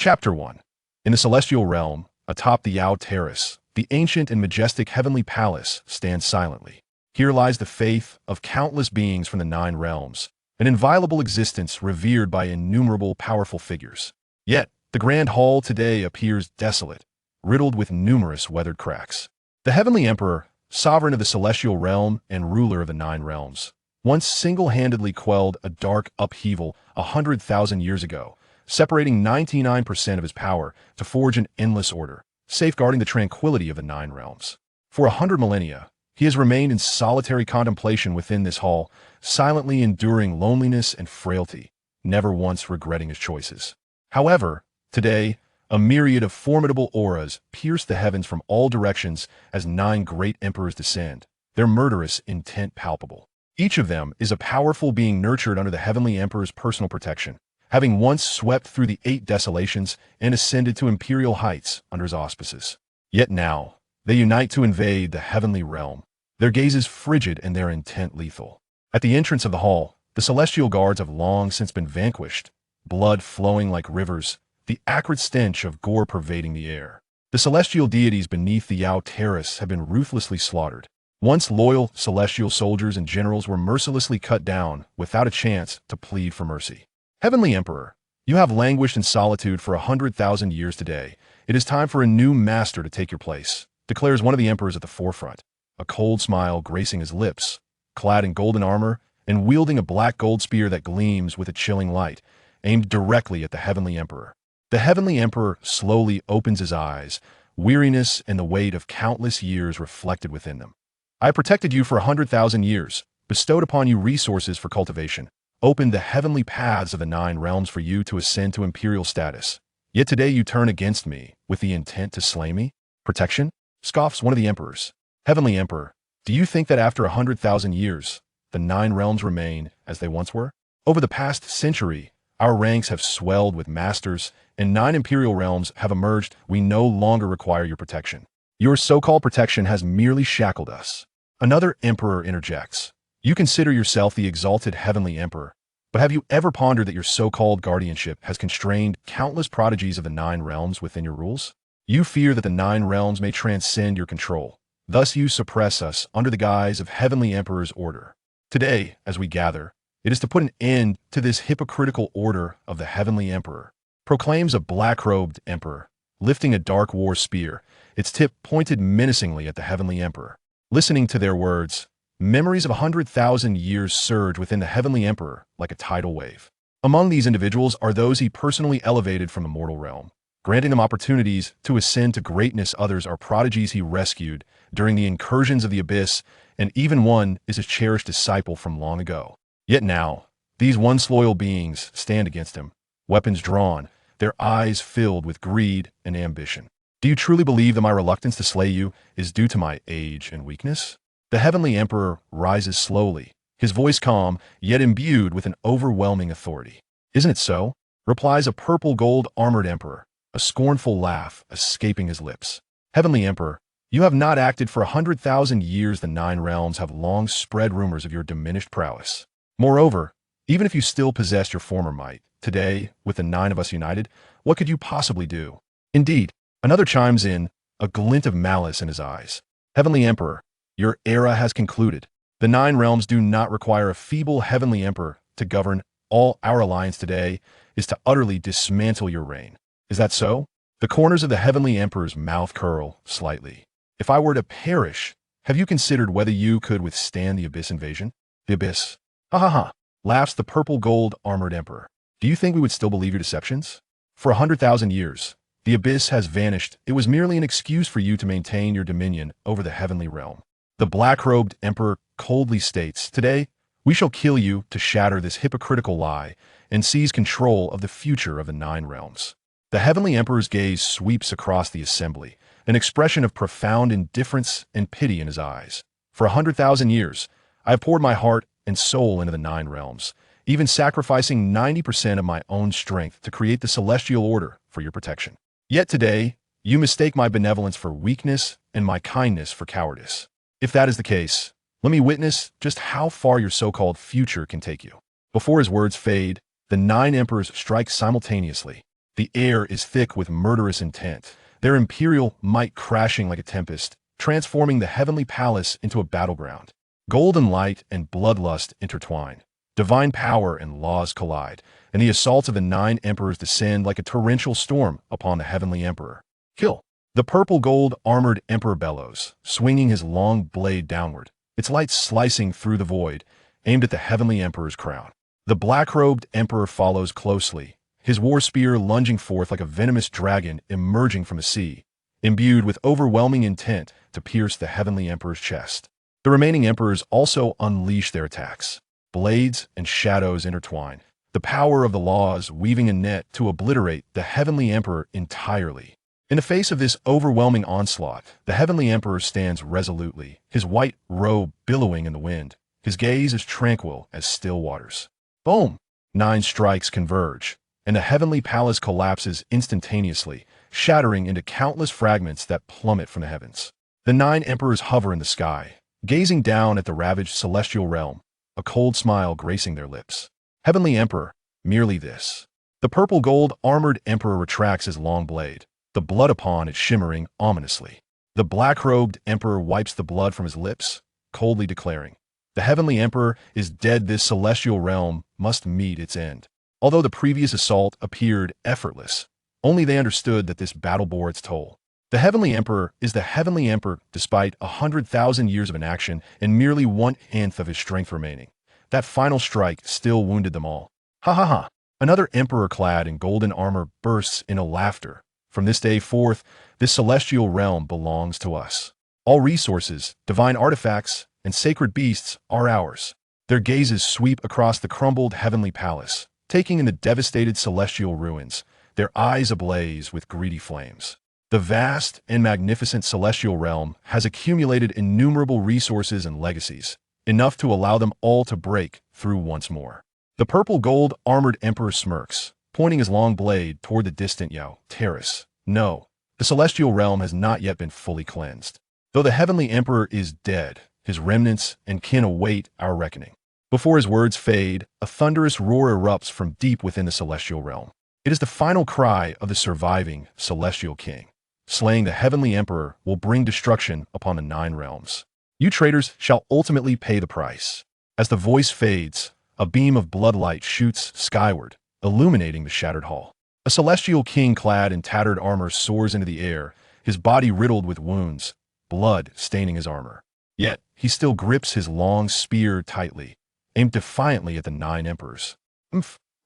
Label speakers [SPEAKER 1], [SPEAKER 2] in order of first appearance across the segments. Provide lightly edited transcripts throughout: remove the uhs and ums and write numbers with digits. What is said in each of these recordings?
[SPEAKER 1] Chapter 1. In the celestial realm, atop the Yao Terrace, the ancient and majestic heavenly palace stands silently. Here lies the faith of countless beings from the 9 realms, an inviolable existence revered by innumerable powerful figures. Yet, the grand hall today appears desolate, riddled with numerous weathered cracks. The heavenly emperor, sovereign of the celestial realm and ruler of the 9 realms, once single-handedly quelled a dark upheaval 100,000 years ago, separating 99% of his power to forge an endless order, safeguarding the tranquility of the 9 realms. For 100 millennia, he has remained in solitary contemplation within this hall, silently enduring loneliness and frailty, never once regretting his choices. However, today, a myriad of formidable auras pierce the heavens from all directions as 9 great emperors descend, their murderous intent palpable. Each of them is a powerful being nurtured under the heavenly emperor's personal protection, having once swept through the 8 desolations and ascended to imperial heights under his auspices. Yet now, they unite to invade the heavenly realm, their gazes frigid and their intent lethal. At the entrance of the hall, the celestial guards have long since been vanquished, blood flowing like rivers, the acrid stench of gore pervading the air. The celestial deities beneath the Yao Terrace have been ruthlessly slaughtered. Once loyal celestial soldiers and generals were mercilessly cut down without a chance to plead for mercy. Heavenly Emperor, you have languished in solitude for 100,000 years today. It is time for a new master to take your place, declares one of the emperors at the forefront, a cold smile gracing his lips, clad in golden armor and wielding a black gold spear that gleams with a chilling light, aimed directly at the Heavenly Emperor. The Heavenly Emperor slowly opens his eyes, weariness and the weight of countless years reflected within them. I protected you for 100,000 years, bestowed upon you resources for cultivation, opened the heavenly paths of the 9 realms for you to ascend to imperial status. Yet today you turn against me with the intent to slay me? Protection? Scoffs one of the emperors. Heavenly Emperor, do you think that after 100,000 years, the 9 realms remain as they once were? Over the past century, our ranks have swelled with masters, and 9 imperial realms have emerged. We no longer require your protection. Your so-called protection has merely shackled us. Another emperor interjects. You consider yourself the exalted heavenly emperor, but have you ever pondered that your so-called guardianship has constrained countless prodigies of the 9 realms within your rules? You fear that the 9 realms may transcend your control. Thus you suppress us under the guise of heavenly emperor's order. Today, as we gather, it is to put an end to this hypocritical order of the heavenly emperor, proclaims a black-robed emperor, lifting a dark war spear, its tip pointed menacingly at the heavenly emperor. Listening to their words, memories of 100,000 years surge within the heavenly emperor like a tidal wave. Among these individuals are those he personally elevated from the mortal realm, granting them opportunities to ascend to greatness. Others are prodigies he rescued during the incursions of the abyss, and even one is his cherished disciple from long ago. Yet now, these once loyal beings stand against him, weapons drawn, their eyes filled with greed and ambition. Do you truly believe that my reluctance to slay you is due to my age and weakness? The heavenly emperor rises slowly, his voice calm, yet imbued with an overwhelming authority. Isn't it so? Replies a purple gold armored emperor, a scornful laugh escaping his lips. Heavenly Emperor, you have not acted for 100,000 years. The 9 realms have long spread rumors of your diminished prowess. Moreover, even if you still possessed your former might, today, with the 9 of us united, what could you possibly do? Indeed, another chimes in, a glint of malice in his eyes. Heavenly Emperor, your era has concluded. The 9 realms do not require a feeble heavenly emperor to govern. All our alliance today is to utterly dismantle your reign. Is that so? The corners of the heavenly emperor's mouth curl slightly. If I were to perish, have you considered whether you could withstand the abyss invasion? The abyss. Ha ha ha, laughs the purple gold armored emperor. Do you think we would still believe your deceptions? For 100,000 years, the abyss has vanished. It was merely an excuse for you to maintain your dominion over the heavenly realm. The black-robed emperor coldly states, today, we shall kill you to shatter this hypocritical lie and seize control of the future of the 9 realms. The heavenly emperor's gaze sweeps across the assembly, an expression of profound indifference and pity in his eyes. For 100,000 years, I have poured my heart and soul into the 9 realms, even sacrificing 90% of my own strength to create the celestial order for your protection. Yet today, you mistake my benevolence for weakness and my kindness for cowardice. If that is the case, let me witness just how far your so-called future can take you. Before his words fade, the 9 emperors strike simultaneously. The air is thick with murderous intent, their imperial might crashing like a tempest, transforming the heavenly palace into a battleground. Golden light and bloodlust intertwine. Divine power and laws collide, and the assaults of the 9 emperors descend like a torrential storm upon the heavenly emperor. Kill! The purple-gold armored emperor bellows, swinging his long blade downward, its light slicing through the void, aimed at the heavenly emperor's crown. The black-robed emperor follows closely, his war spear lunging forth like a venomous dragon emerging from the sea, imbued with overwhelming intent to pierce the heavenly emperor's chest. The remaining emperors also unleash their attacks. Blades and shadows intertwine, the power of the laws weaving a net to obliterate the heavenly emperor entirely. In the face of this overwhelming onslaught, the heavenly emperor stands resolutely, his white robe billowing in the wind, his gaze as tranquil as still waters. Boom! 9 strikes converge, and the heavenly palace collapses instantaneously, shattering into countless fragments that plummet from the heavens. The 9 emperors hover in the sky, gazing down at the ravaged celestial realm, a cold smile gracing their lips. Heavenly Emperor, merely this. The purple-gold armored emperor retracts his long blade, the blood upon it shimmering ominously. The black-robed emperor wipes the blood from his lips, coldly declaring, "The heavenly emperor is dead. This celestial realm must meet its end." Although the previous assault appeared effortless, only they understood that this battle bore its toll. The heavenly emperor is the heavenly emperor despite 100,000 years of inaction and merely 1/10 of his strength remaining. That final strike still wounded them all. Ha ha ha! Another emperor clad in golden armor bursts into laughter. From this day forth, this celestial realm belongs to us. All resources, divine artifacts, and sacred beasts are ours. Their gazes sweep across the crumbled heavenly palace, taking in the devastated celestial ruins, their eyes ablaze with greedy flames. The vast and magnificent celestial realm has accumulated innumerable resources and legacies, enough to allow them all to break through once more. The purple-gold armored emperor smirks, pointing his long blade toward the distant terrace. No, the celestial realm has not yet been fully cleansed. Though the heavenly emperor is dead, his remnants and kin await our reckoning. Before his words fade, a thunderous roar erupts from deep within the celestial realm. It is the final cry of the surviving celestial king. Slaying the heavenly emperor will bring destruction upon the 9 realms. You traitors shall ultimately pay the price. As the voice fades, a beam of bloodlight shoots skyward, illuminating the shattered hall. A celestial king clad in tattered armor soars into the air, his body riddled with wounds, blood staining his armor. Yet, he still grips his long spear tightly, aimed defiantly at the 9 emperors.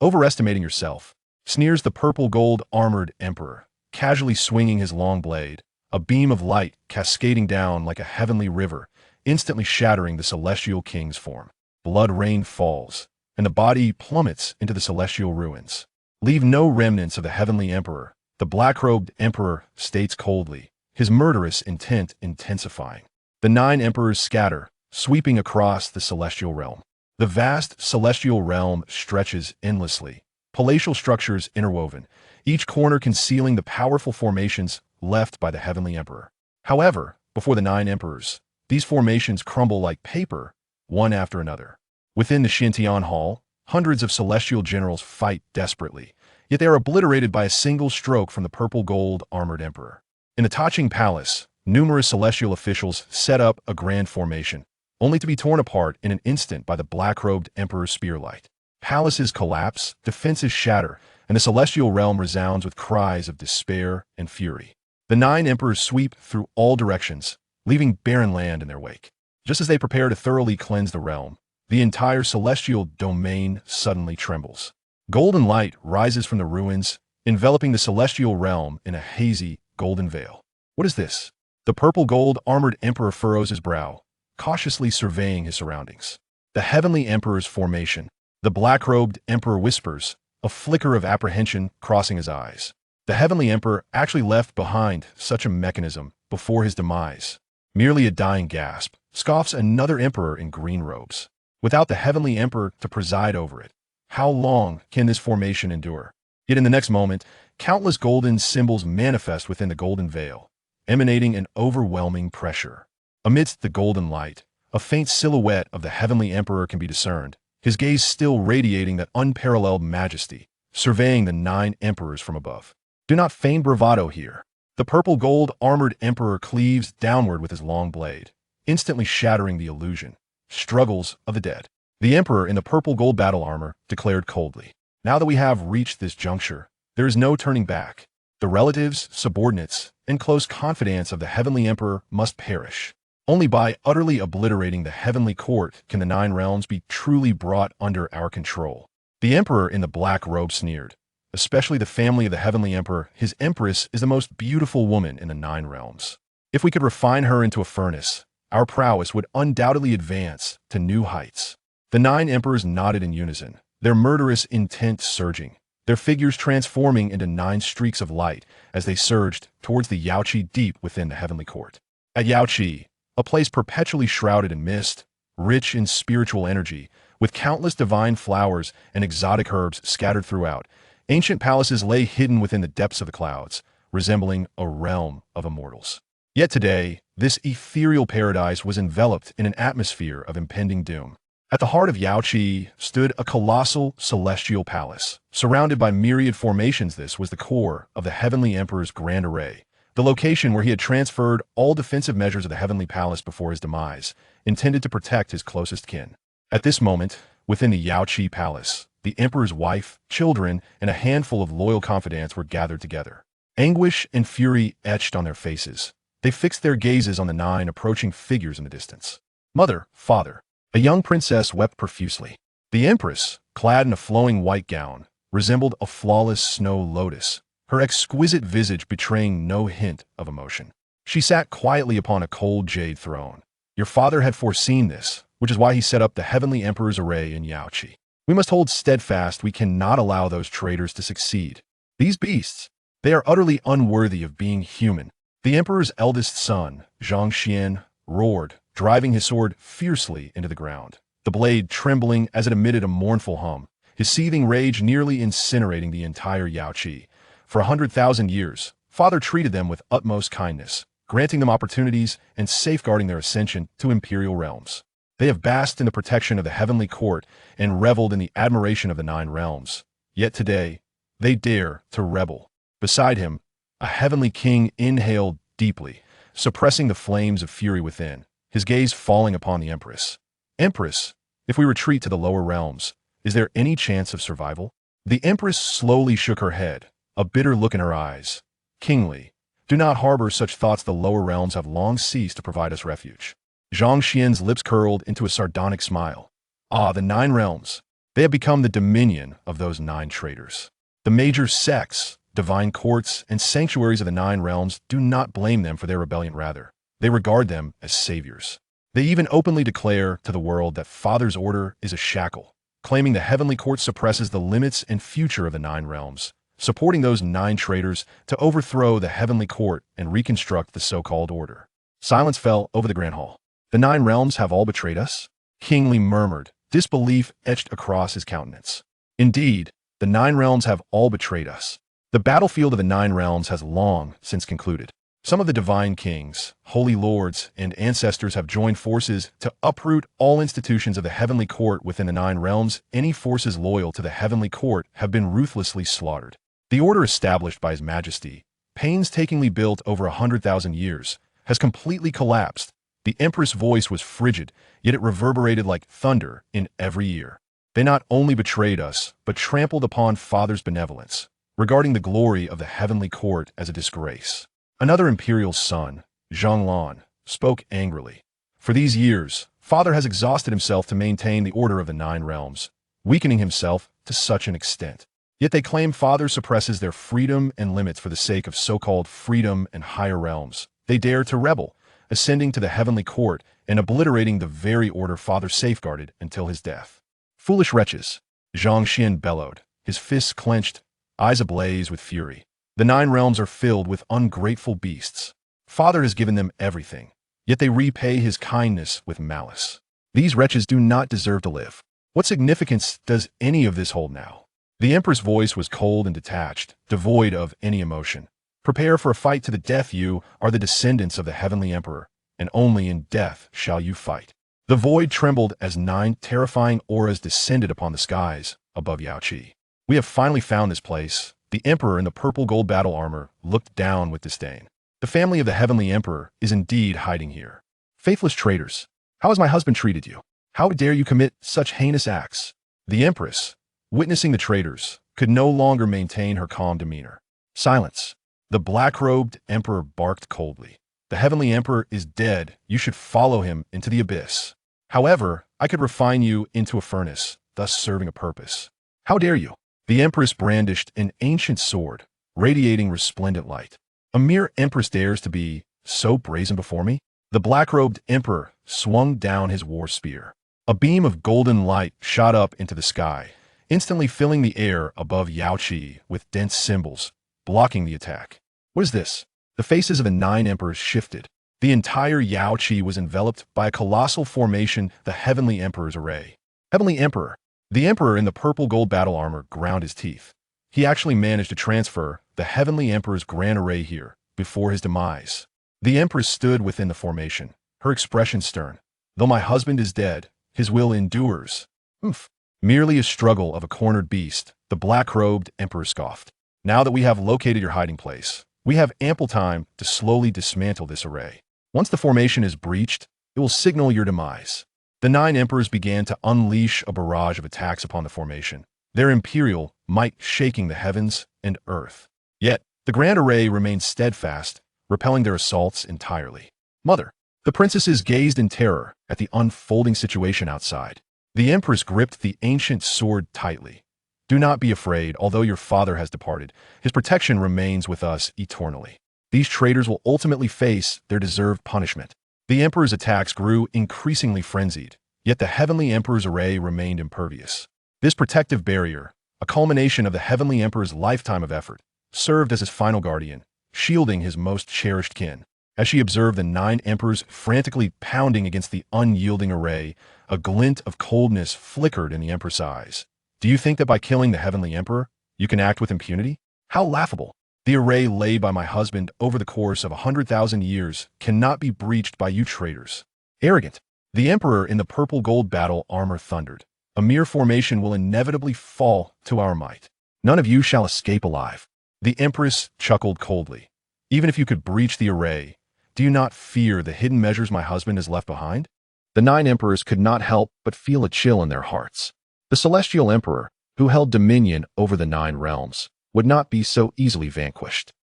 [SPEAKER 1] Overestimating yourself, sneers the purple-gold armored emperor, casually swinging his long blade, a beam of light cascading down like a heavenly river, instantly shattering the celestial king's form. Blood rain falls, and the body plummets into the celestial ruins. Leave no remnants of the heavenly emperor, the black-robed emperor states coldly, his murderous intent intensifying. The 9 emperors scatter, sweeping across the celestial realm. The vast celestial realm stretches endlessly, palatial structures interwoven, each corner concealing the powerful formations left by the heavenly emperor. However, before the 9 emperors, these formations crumble like paper, one after another. Within the Shintian Hall, hundreds of celestial generals fight desperately, yet they are obliterated by a single stroke from the purple-gold armored emperor. In the Taching Palace, numerous celestial officials set up a grand formation, only to be torn apart in an instant by the black-robed emperor's spearlight. Palaces collapse, defenses shatter, and the celestial realm resounds with cries of despair and fury. The 9 emperors sweep through all directions, leaving barren land in their wake. Just as they prepare to thoroughly cleanse the realm, the entire celestial domain suddenly trembles. Golden light rises from the ruins, enveloping the celestial realm in a hazy, golden veil. What is this? The purple-gold armored emperor furrows his brow, cautiously surveying his surroundings. The heavenly emperor's formation. The black-robed emperor whispers, a flicker of apprehension crossing his eyes. The heavenly emperor actually left behind such a mechanism before his demise. Merely a dying gasp, scoffs another emperor in green robes. Without the heavenly emperor to preside over it, how long can this formation endure? Yet in the next moment, countless golden symbols manifest within the golden veil, emanating an overwhelming pressure. Amidst the golden light, a faint silhouette of the heavenly emperor can be discerned, his gaze still radiating that unparalleled majesty, surveying the 9 emperors from above. Do not feign bravado here. The purple-gold armored emperor cleaves downward with his long blade, instantly shattering the illusion. Struggles of the dead. The emperor in the purple-gold battle armor declared coldly, "Now that we have reached this juncture, there is no turning back. The relatives, subordinates, and close confidants of the heavenly emperor must perish. Only by utterly obliterating the heavenly court can the 9 realms be truly brought under our control." The emperor in the black robe sneered, "Especially the family of the heavenly emperor, his empress is the most beautiful woman in the 9 realms. If we could refine her into a furnace, our prowess would undoubtedly advance to new heights." The 9 emperors nodded in unison, their murderous intent surging, their figures transforming into 9 streaks of light as they surged towards the Yaoqi deep within the heavenly court. At Yaoqi, a place perpetually shrouded in mist, rich in spiritual energy, with countless divine flowers and exotic herbs scattered throughout, ancient palaces lay hidden within the depths of the clouds, resembling a realm of immortals. Yet today, this ethereal paradise was enveloped in an atmosphere of impending doom. At the heart of Yaoqi stood a colossal celestial palace, surrounded by myriad formations. This was the core of the heavenly emperor's grand array, the location where he had transferred all defensive measures of the heavenly palace before his demise, intended to protect his closest kin. At this moment, within the Yaoqi palace, the emperor's wife, children, and a handful of loyal confidants were gathered together. Anguish and fury etched on their faces. They fixed their gazes on the 9 approaching figures in the distance. Mother, father. A young princess wept profusely. The empress, clad in a flowing white gown, resembled a flawless snow lotus, her exquisite visage betraying no hint of emotion. She sat quietly upon a cold jade throne. Your father had foreseen this, which is why he set up the heavenly emperor's array in Yaoqi. We must hold steadfast. We cannot allow those traitors to succeed. These beasts, they are utterly unworthy of being human. The emperor's eldest son, Zhang Xian, roared, driving his sword fiercely into the ground, the blade trembling as it emitted a mournful hum, his seething rage nearly incinerating the entire Yaoqi. For 100,000 years, father treated them with utmost kindness, granting them opportunities and safeguarding their ascension to imperial realms. They have basked in the protection of the heavenly court and reveled in the admiration of the 9 realms. Yet today, they dare to rebel. Beside him, a heavenly king inhaled deeply, suppressing the flames of fury within, his gaze falling upon the empress. Empress, if we retreat to the lower realms, is there any chance of survival? The empress slowly shook her head, a bitter look in her eyes. Kingly, do not harbor such thoughts. The lower realms have long ceased to provide us refuge. Zhang Xian's lips curled into a sardonic smile. Ah, the 9 realms. They have become the dominion of those 9 traitors. The major sects, divine courts, and sanctuaries of the 9 realms do not blame them for their rebellion. Rather, they regard them as saviors. They even openly declare to the world that Father's order is a shackle, claiming the heavenly court suppresses the limits and future of the 9 realms, supporting those 9 traitors to overthrow the heavenly court and reconstruct the so-called order. Silence fell over the grand hall. The 9 realms have all betrayed us? Kingly murmured, disbelief etched across his countenance. Indeed, the 9 realms have all betrayed us. The battlefield of the 9 realms has long since concluded. Some of the divine kings, holy lords, and ancestors have joined forces to uproot all institutions of the heavenly court within the 9 realms. Any forces loyal to the heavenly court have been ruthlessly slaughtered. The order established by His Majesty, painstakingly built over 100,000 years, has completely collapsed. The Empress' voice was frigid, yet it reverberated like thunder in every ear. They not only betrayed us, but trampled upon Father's benevolence, regarding the glory of the heavenly court as a disgrace. Another imperial son, Zhang Lan, spoke angrily. For these years, Father has exhausted himself to maintain the order of the 9 realms, weakening himself to such an extent. Yet they claim Father suppresses their freedom and limits for the sake of so-called freedom and higher realms. They dare to rebel, ascending to the heavenly court and obliterating the very order Father safeguarded until his death. Foolish wretches, Zhang Xian bellowed, his fists clenched, eyes ablaze with fury. The 9 realms are filled with ungrateful beasts. Father has given them everything, yet they repay his kindness with malice. These wretches do not deserve to live. What significance does any of this hold now? The Emperor's voice was cold and detached, devoid of any emotion. Prepare for a fight to the death. You are the descendants of the heavenly Emperor, and only in death shall you fight. The void trembled as 9 terrifying auras descended upon the skies above Yaoqi. We have finally found this place. The Emperor in the purple gold battle armor looked down with disdain. The family of the Heavenly Emperor is indeed hiding here. Faithless traitors, how has my husband treated you? How dare you commit such heinous acts? The Empress, witnessing the traitors, could no longer maintain her calm demeanor. Silence. The black-robed Emperor barked coldly. The Heavenly Emperor is dead. You should follow him into the abyss. However, I could refine you into a furnace, thus serving a purpose. How dare you? The Empress brandished an ancient sword, radiating resplendent light. A mere Empress dares to be so brazen before me? The black-robed Emperor swung down his war spear. A beam of golden light shot up into the sky, instantly filling the air above Yao Qi with dense symbols, blocking the attack. What is this? The faces of the 9 emperors shifted. The entire Yao Qi was enveloped by a colossal formation, the Heavenly Emperor's array. Heavenly Emperor. The Emperor in the purple gold battle armor ground his teeth. He actually managed to transfer the Heavenly Emperor's grand array here, before his demise. The Empress stood within the formation, her expression stern. Though my husband is dead, his will endures. Oof. Merely a struggle of a cornered beast, the black-robed Emperor scoffed. Now that we have located your hiding place, we have ample time to slowly dismantle this array. Once the formation is breached, it will signal your demise. The 9 emperors began to unleash a barrage of attacks upon the formation, their imperial might shaking the heavens and earth. Yet, the grand array remained steadfast, repelling their assaults entirely. Mother, the princesses gazed in terror at the unfolding situation outside. The Empress gripped the ancient sword tightly. Do not be afraid, although your father has departed. His protection remains with us eternally. These traitors will ultimately face their deserved punishment. The Emperor's attacks grew increasingly frenzied, yet the Heavenly Emperor's array remained impervious. This protective barrier, a culmination of the Heavenly Emperor's lifetime of effort, served as his final guardian, shielding his most cherished kin. As she observed the 9 emperors frantically pounding against the unyielding array, a glint of coldness flickered in the Empress' eyes. Do you think that by killing the Heavenly Emperor, you can act with impunity? How laughable! The array laid by my husband over the course of 100,000 years cannot be breached by you traitors. Arrogant! The Emperor in the purple gold battle armor thundered. A mere formation will inevitably fall to our might. None of you shall escape alive. The Empress chuckled coldly. Even if you could breach the array, do you not fear the hidden measures my husband has left behind? The 9 emperors could not help but feel a chill in their hearts. The celestial emperor, who held dominion over the 9 realms, would not be so easily vanquished.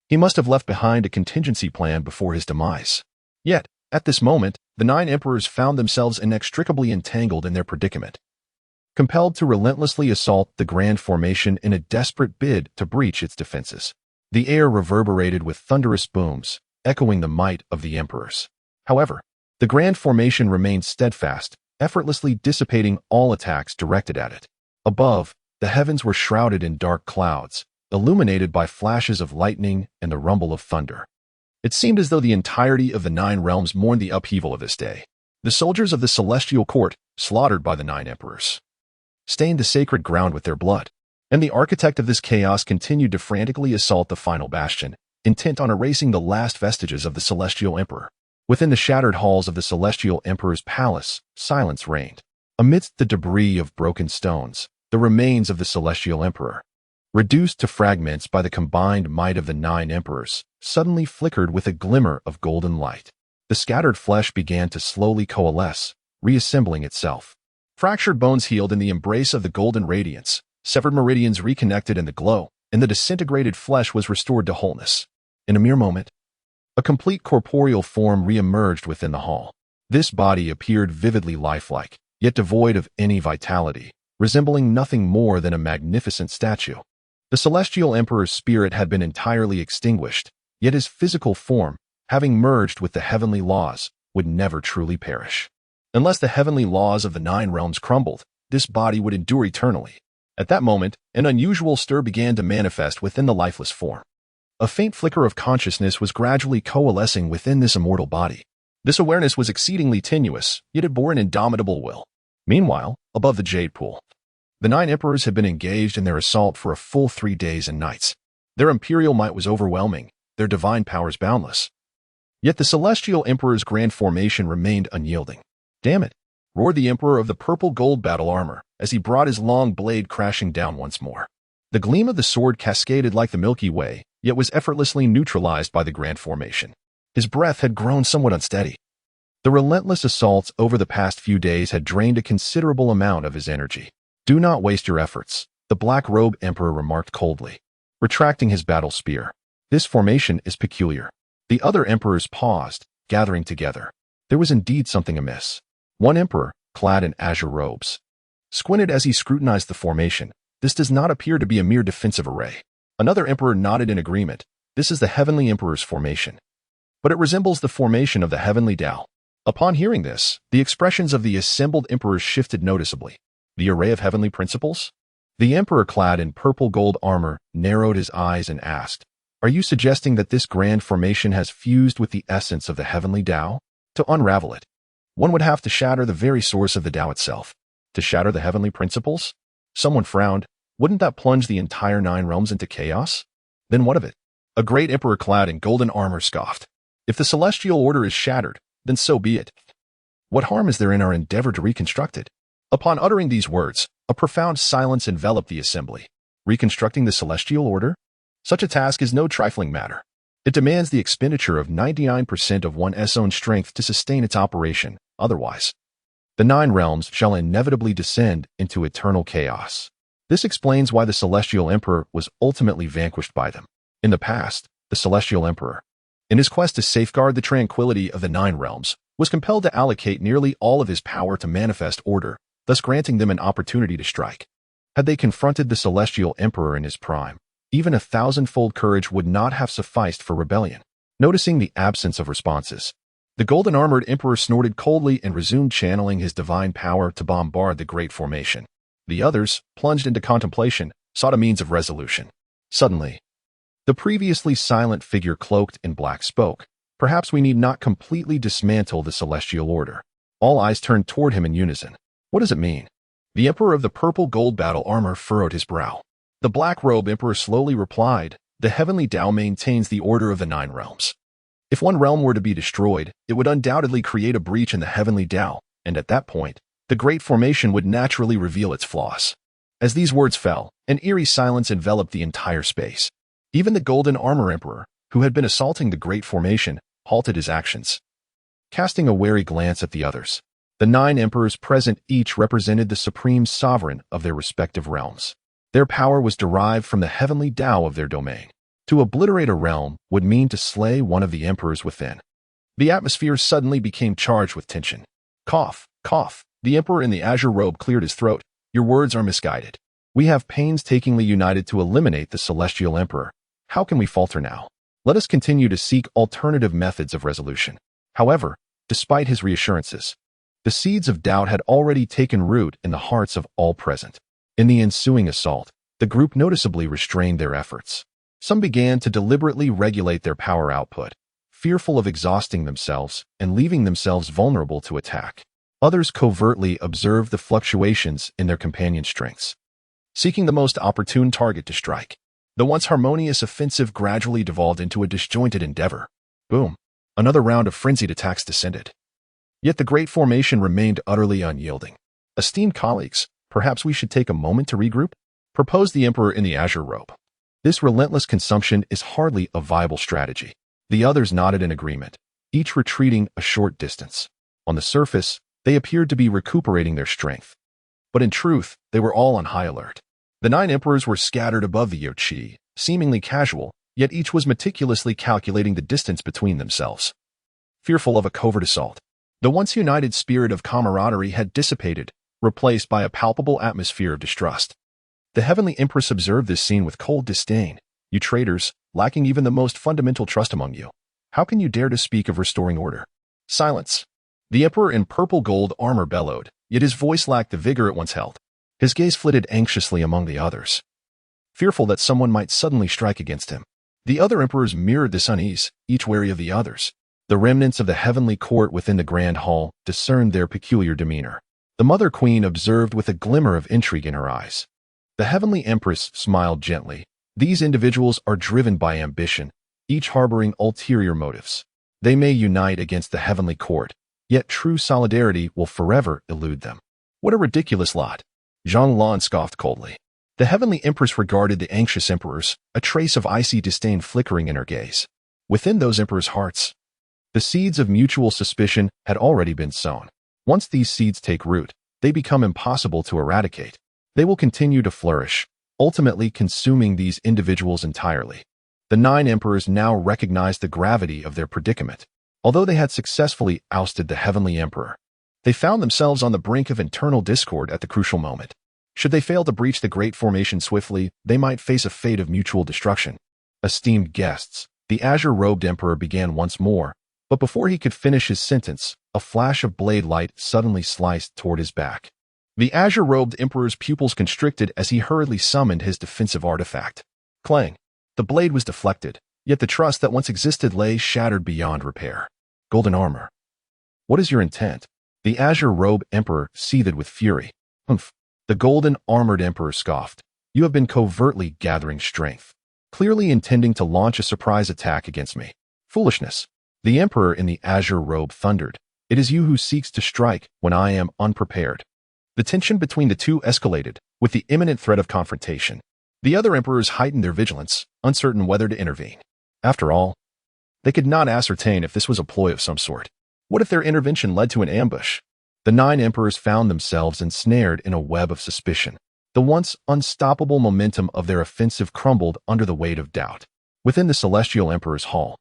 [SPEAKER 1] He must have left behind a contingency plan before his demise. Yet, at this moment, the 9 emperors found themselves inextricably entangled in their predicament. Compelled to relentlessly assault the grand formation in a desperate bid to breach its defenses. The air reverberated with thunderous booms, echoing the might of the emperors. However, the grand formation remained steadfast, effortlessly dissipating all attacks directed at it. Above, the heavens were shrouded in dark clouds, illuminated by flashes of lightning and the rumble of thunder. It seemed as though the entirety of the 9 realms mourned the upheaval of this day. The soldiers of the celestial court, slaughtered by the 9 emperors, stained the sacred ground with their blood, and the architect of this chaos continued to frantically assault the final bastion, intent on erasing the last vestiges of the celestial emperor. Within the shattered halls of the celestial emperor's palace, silence reigned. Amidst the debris of broken stones, the remains of the celestial emperor, reduced to fragments by the combined might of the 9 emperors, suddenly flickered with a glimmer of golden light. The scattered flesh began to slowly coalesce, reassembling itself. Fractured bones healed in the embrace of the golden radiance, severed meridians reconnected in the glow, and the disintegrated flesh was restored to wholeness. In a mere moment, a complete corporeal form re-emerged within the hall. This body appeared vividly lifelike, yet devoid of any vitality, resembling nothing more than a magnificent statue. The celestial emperor's spirit had been entirely extinguished, yet his physical form, having merged with the heavenly laws, would never truly perish. Unless the heavenly laws of the 9 realms crumbled, this body would endure eternally. At that moment, an unusual stir began to manifest within the lifeless form. A faint flicker of consciousness was gradually coalescing within this immortal body. This awareness was exceedingly tenuous, yet it bore an indomitable will. Meanwhile, above the jade pool, the 9 emperors had been engaged in their assault for a full 3 days and nights. Their imperial might was overwhelming, their divine powers boundless. Yet the celestial emperor's grand formation remained unyielding. Damn it, roared the emperor of the purple gold battle armor as he brought his long blade crashing down once more. The gleam of the sword cascaded like the Milky Way, yet was effortlessly neutralized by the grand formation. His breath had grown somewhat unsteady. The relentless assaults over the past few days had drained a considerable amount of his energy. "Do not waste your efforts," the black-robed emperor remarked coldly, retracting his battle spear. "This formation is peculiar." The other emperors paused, gathering together. There was indeed something amiss. One emperor, clad in azure robes, squinted as he scrutinized the formation. "This does not appear to be a mere defensive array." Another emperor nodded in agreement. "This is the Heavenly Emperor's formation, but it resembles the formation of the Heavenly Tao." Upon hearing this, the expressions of the assembled emperors shifted noticeably. "The array of heavenly principles?" The emperor clad in purple gold armor narrowed his eyes and asked, "Are you suggesting that this grand formation has fused with the essence of the Heavenly Tao? To unravel it, one would have to shatter the very source of the Tao itself. To shatter the heavenly principles?" Someone frowned. "Wouldn't that plunge the entire 9 realms into chaos?" "Then what of it?" A great emperor clad in golden armor scoffed. "If the celestial order is shattered, then so be it. What harm is there in our endeavor to reconstruct it?" Upon uttering these words, a profound silence enveloped the assembly. Reconstructing the celestial order? Such a task is no trifling matter. It demands the expenditure of 99% of one's own strength to sustain its operation. Otherwise, the 9 realms shall inevitably descend into eternal chaos. This explains why the Celestial Emperor was ultimately vanquished by them. In the past, the Celestial Emperor, in his quest to safeguard the tranquility of the 9 realms, was compelled to allocate nearly all of his power to manifest order, thus granting them an opportunity to strike. Had they confronted the Celestial Emperor in his prime, even 1,000-fold courage would not have sufficed for rebellion. Noticing the absence of responses, the golden-armored emperor snorted coldly and resumed channeling his divine power to bombard the great formation. The others, plunged into contemplation, sought a means of resolution. Suddenly, the previously silent figure cloaked in black spoke. "Perhaps we need not completely dismantle the celestial order." All eyes turned toward him in unison. "What does it mean?" The emperor of the purple gold battle armor furrowed his brow. The black-robe emperor slowly replied, "The heavenly Tao maintains the order of the 9 realms. If one realm were to be destroyed, it would undoubtedly create a breach in the heavenly Tao, and at that point, the great formation would naturally reveal its flaws." As these words fell, an eerie silence enveloped the entire space. Even the golden armor emperor, who had been assaulting the great formation, halted his actions, casting a wary glance at the others. The 9 emperors present each represented the supreme sovereign of their respective realms. Their power was derived from the heavenly Tao of their domain. To obliterate a realm would mean to slay one of the emperors within. The atmosphere suddenly became charged with tension. Cough, cough. The emperor in the azure robe cleared his throat. "Your words are misguided. We have painstakingly united to eliminate the celestial emperor. How can we falter now? Let us continue to seek alternative methods of resolution." However, despite his reassurances, the seeds of doubt had already taken root in the hearts of all present. In the ensuing assault, the group noticeably restrained their efforts. Some began to deliberately regulate their power output, fearful of exhausting themselves and leaving themselves vulnerable to attack. Others covertly observed the fluctuations in their companions' strengths, seeking the most opportune target to strike. The once harmonious offensive gradually devolved into a disjointed endeavor. Boom! Another round of frenzied attacks descended. Yet the great formation remained utterly unyielding. "Esteemed colleagues, perhaps we should take a moment to regroup," proposed the emperor in the azure robe. "This relentless consumption is hardly a viable strategy." The others nodded in agreement, each retreating a short distance. On the surface, they appeared to be recuperating their strength, but in truth, they were all on high alert. The 9 emperors were scattered above the Yochi, seemingly casual, yet each was meticulously calculating the distance between themselves, fearful of a covert assault. The once united spirit of camaraderie had dissipated, replaced by a palpable atmosphere of distrust. The heavenly empress observed this scene with cold disdain. "You traitors, lacking even the most fundamental trust among you. How can you dare to speak of restoring order?" Silence. The emperor in purple gold armor bellowed, yet his voice lacked the vigor it once held. His gaze flitted anxiously among the others, fearful that someone might suddenly strike against him. The other emperors mirrored this unease, each wary of the others. The remnants of the heavenly court within the grand hall discerned their peculiar demeanor. The mother queen observed with a glimmer of intrigue in her eyes. The heavenly empress smiled gently. "These individuals are driven by ambition, each harboring ulterior motives. They may unite against the heavenly court, yet true solidarity will forever elude them." "What a ridiculous lot!" Zhang Lan scoffed coldly. The heavenly empress regarded the anxious emperors, a trace of icy disdain flickering in her gaze. Within those emperors' hearts, the seeds of mutual suspicion had already been sown. Once these seeds take root, they become impossible to eradicate. They will continue to flourish, ultimately consuming these individuals entirely. The 9 emperors now recognized the gravity of their predicament. Although they had successfully ousted the heavenly emperor, they found themselves on the brink of internal discord at the crucial moment. Should they fail to breach the Great Formation swiftly, they might face a fate of mutual destruction. Esteemed guests, the azure-robed emperor began once more, but before he could finish his sentence, a flash of blade light suddenly sliced toward his back. The azure-robed emperor's pupils constricted as he hurriedly summoned his defensive artifact. Clang! The blade was deflected, yet the trust that once existed lay shattered beyond repair. Golden armor. What is your intent? The azure-robed emperor seethed with fury. Humph! The golden-armored emperor scoffed. You have been covertly gathering strength, clearly intending to launch a surprise attack against me. Foolishness. The emperor in the azure robe thundered. It is you who seeks to strike when I am unprepared. The tension between the two escalated, with the imminent threat of confrontation. The other emperors heightened their vigilance, uncertain whether to intervene. After all, they could not ascertain if this was a ploy of some sort. What if their intervention led to an ambush? The 9 emperors found themselves ensnared in a web of suspicion. The once unstoppable momentum of their offensive crumbled under the weight of doubt. Within the celestial emperor's hall,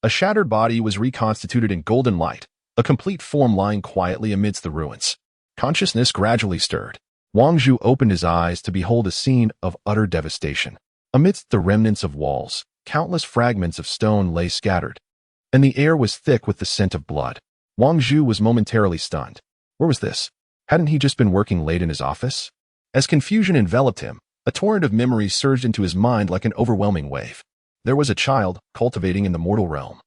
[SPEAKER 1] a shattered body was reconstituted in golden light, a complete form lying quietly amidst the ruins. Consciousness gradually stirred. Wang Zhu opened his eyes to behold a scene of utter devastation. Amidst the remnants of walls, countless fragments of stone lay scattered, and the air was thick with the scent of blood. Wang Zhu was momentarily stunned. Where was this? Hadn't he just been working late in his office? As confusion enveloped him, a torrent of memories surged into his mind like an overwhelming wave. There was a child cultivating in the mortal realm,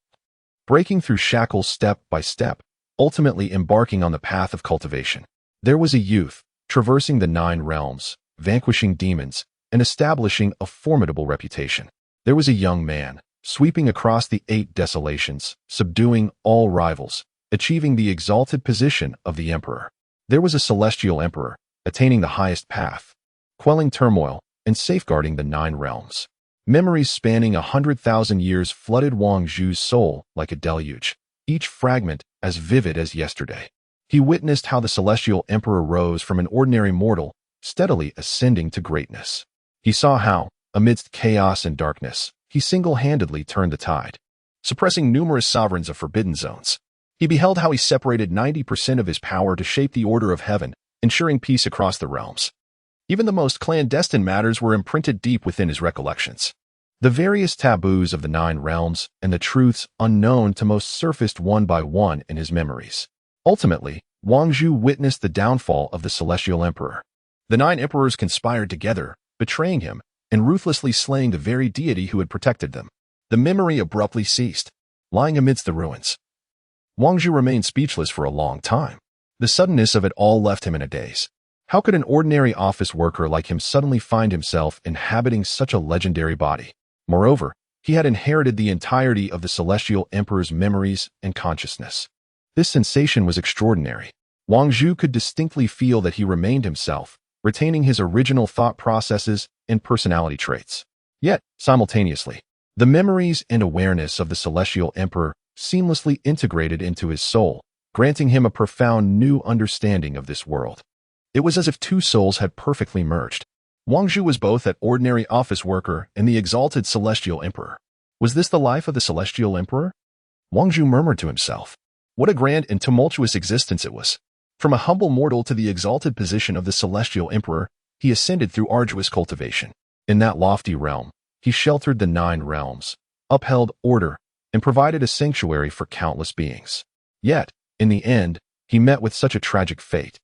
[SPEAKER 1] breaking through shackles step by step, ultimately embarking on the path of cultivation. There was a youth, traversing the 9 realms, vanquishing demons, and establishing a formidable reputation. There was a young man, sweeping across the 8 desolations, subduing all rivals, achieving the exalted position of the emperor. There was a celestial emperor, attaining the highest path, quelling turmoil, and safeguarding the 9 realms. Memories spanning 100,000 years flooded Wang Zhu's soul like a deluge, each fragment as vivid as yesterday. He witnessed how the celestial emperor rose from an ordinary mortal, steadily ascending to greatness. He saw how, amidst chaos and darkness, he single-handedly turned the tide, suppressing numerous sovereigns of forbidden zones. He beheld how he separated 90% of his power to shape the order of heaven, ensuring peace across the realms. Even the most clandestine matters were imprinted deep within his recollections. The various taboos of the 9 realms and the truths unknown to most surfaced one by one in his memories. Ultimately, Wang Zhu witnessed the downfall of the celestial emperor. The 9 emperors conspired together, betraying him and ruthlessly slaying the very deity who had protected them. The memory abruptly ceased, lying amidst the ruins. Wang Zhu remained speechless for a long time. The suddenness of it all left him in a daze. How could an ordinary office worker like him suddenly find himself inhabiting such a legendary body? Moreover, he had inherited the entirety of the celestial emperor's memories and consciousness. This sensation was extraordinary. Wang Zhu could distinctly feel that he remained himself, retaining his original thought processes and personality traits. Yet, simultaneously, the memories and awareness of the celestial emperor seamlessly integrated into his soul, granting him a profound new understanding of this world. It was as if 2 souls had perfectly merged. Wang Zhu was both that ordinary office worker and the exalted celestial emperor. Was this the life of the celestial emperor? Wang Zhu murmured to himself. What a grand and tumultuous existence it was. From a humble mortal to the exalted position of the celestial emperor, he ascended through arduous cultivation. In that lofty realm, he sheltered the 9 realms, upheld order, and provided a sanctuary for countless beings. Yet, in the end, he met with such a tragic fate.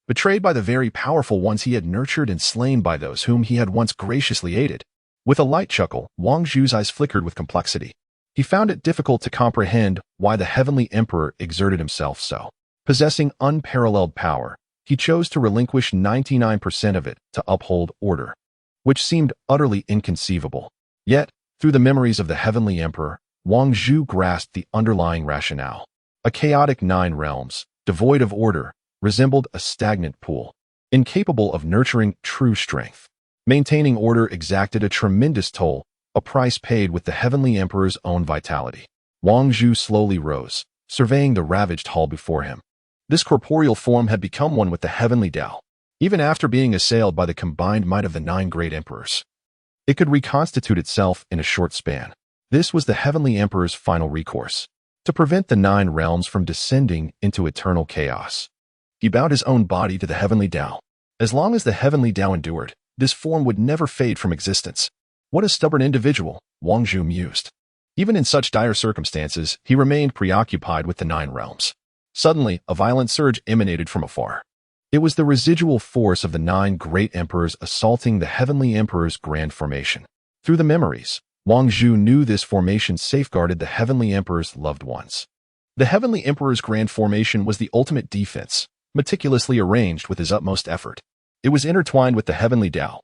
[SPEAKER 1] Betrayed by the very powerful ones he had nurtured and slain by those whom he had once graciously aided. With a light chuckle, Wang Zhu's eyes flickered with complexity. He found it difficult to comprehend why the heavenly emperor exerted himself so. Possessing unparalleled power, he chose to relinquish 99% of it to uphold order, which seemed utterly inconceivable. Yet, through the memories of the heavenly emperor, Wang Zhu grasped the underlying rationale. A chaotic 9 realms, devoid of order, resembled a stagnant pool, incapable of nurturing true strength. Maintaining order exacted a tremendous toll, a price paid with the heavenly emperor's own vitality. Wang Zhu slowly rose, surveying the ravaged hall before him. This corporeal form had become one with the heavenly Tao, even after being assailed by the combined might of the 9 great emperors. It could reconstitute itself in a short span. This was the heavenly emperor's final recourse, to prevent the 9 realms from descending into eternal chaos. He bowed his own body to the heavenly Tao. As long as the heavenly Tao endured, this form would never fade from existence. What a stubborn individual, Wang Zhu mused. Even in such dire circumstances, he remained preoccupied with the 9 realms. Suddenly, a violent surge emanated from afar. It was the residual force of the 9 great emperors assaulting the heavenly emperor's grand formation. Through the memories, Wang Zhu knew this formation safeguarded the heavenly emperor's loved ones. The heavenly emperor's grand formation was the ultimate defense, meticulously arranged with his utmost effort. It was intertwined with the heavenly Tao.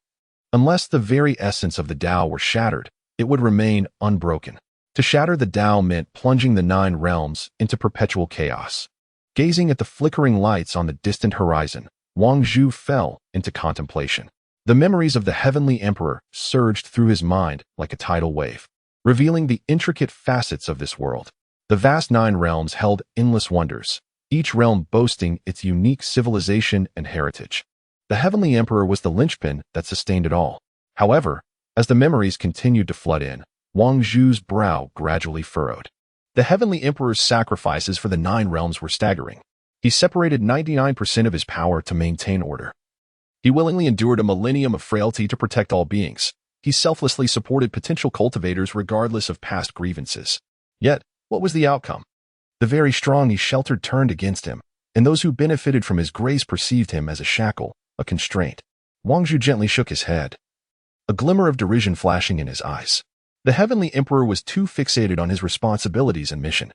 [SPEAKER 1] Unless the very essence of the Tao were shattered, it would remain unbroken. To shatter the Tao meant plunging the 9 realms into perpetual chaos. Gazing at the flickering lights on the distant horizon, Wang Zhu fell into contemplation. The memories of the heavenly emperor surged through his mind like a tidal wave, revealing the intricate facets of this world. The vast 9 realms held endless wonders, each realm boasting its unique civilization and heritage. The heavenly emperor was the linchpin that sustained it all. However, as the memories continued to flood in, Wang Zhu's brow gradually furrowed. The heavenly emperor's sacrifices for the 9 realms were staggering. He separated 99% of his power to maintain order. He willingly endured a millennium of frailty to protect all beings. He selflessly supported potential cultivators regardless of past grievances. Yet, what was the outcome? The very strong he sheltered turned against him, and those who benefited from his grace perceived him as a shackle, a constraint. Wang Zhu gently shook his head, a glimmer of derision flashing in his eyes. The heavenly emperor was too fixated on his responsibilities and mission,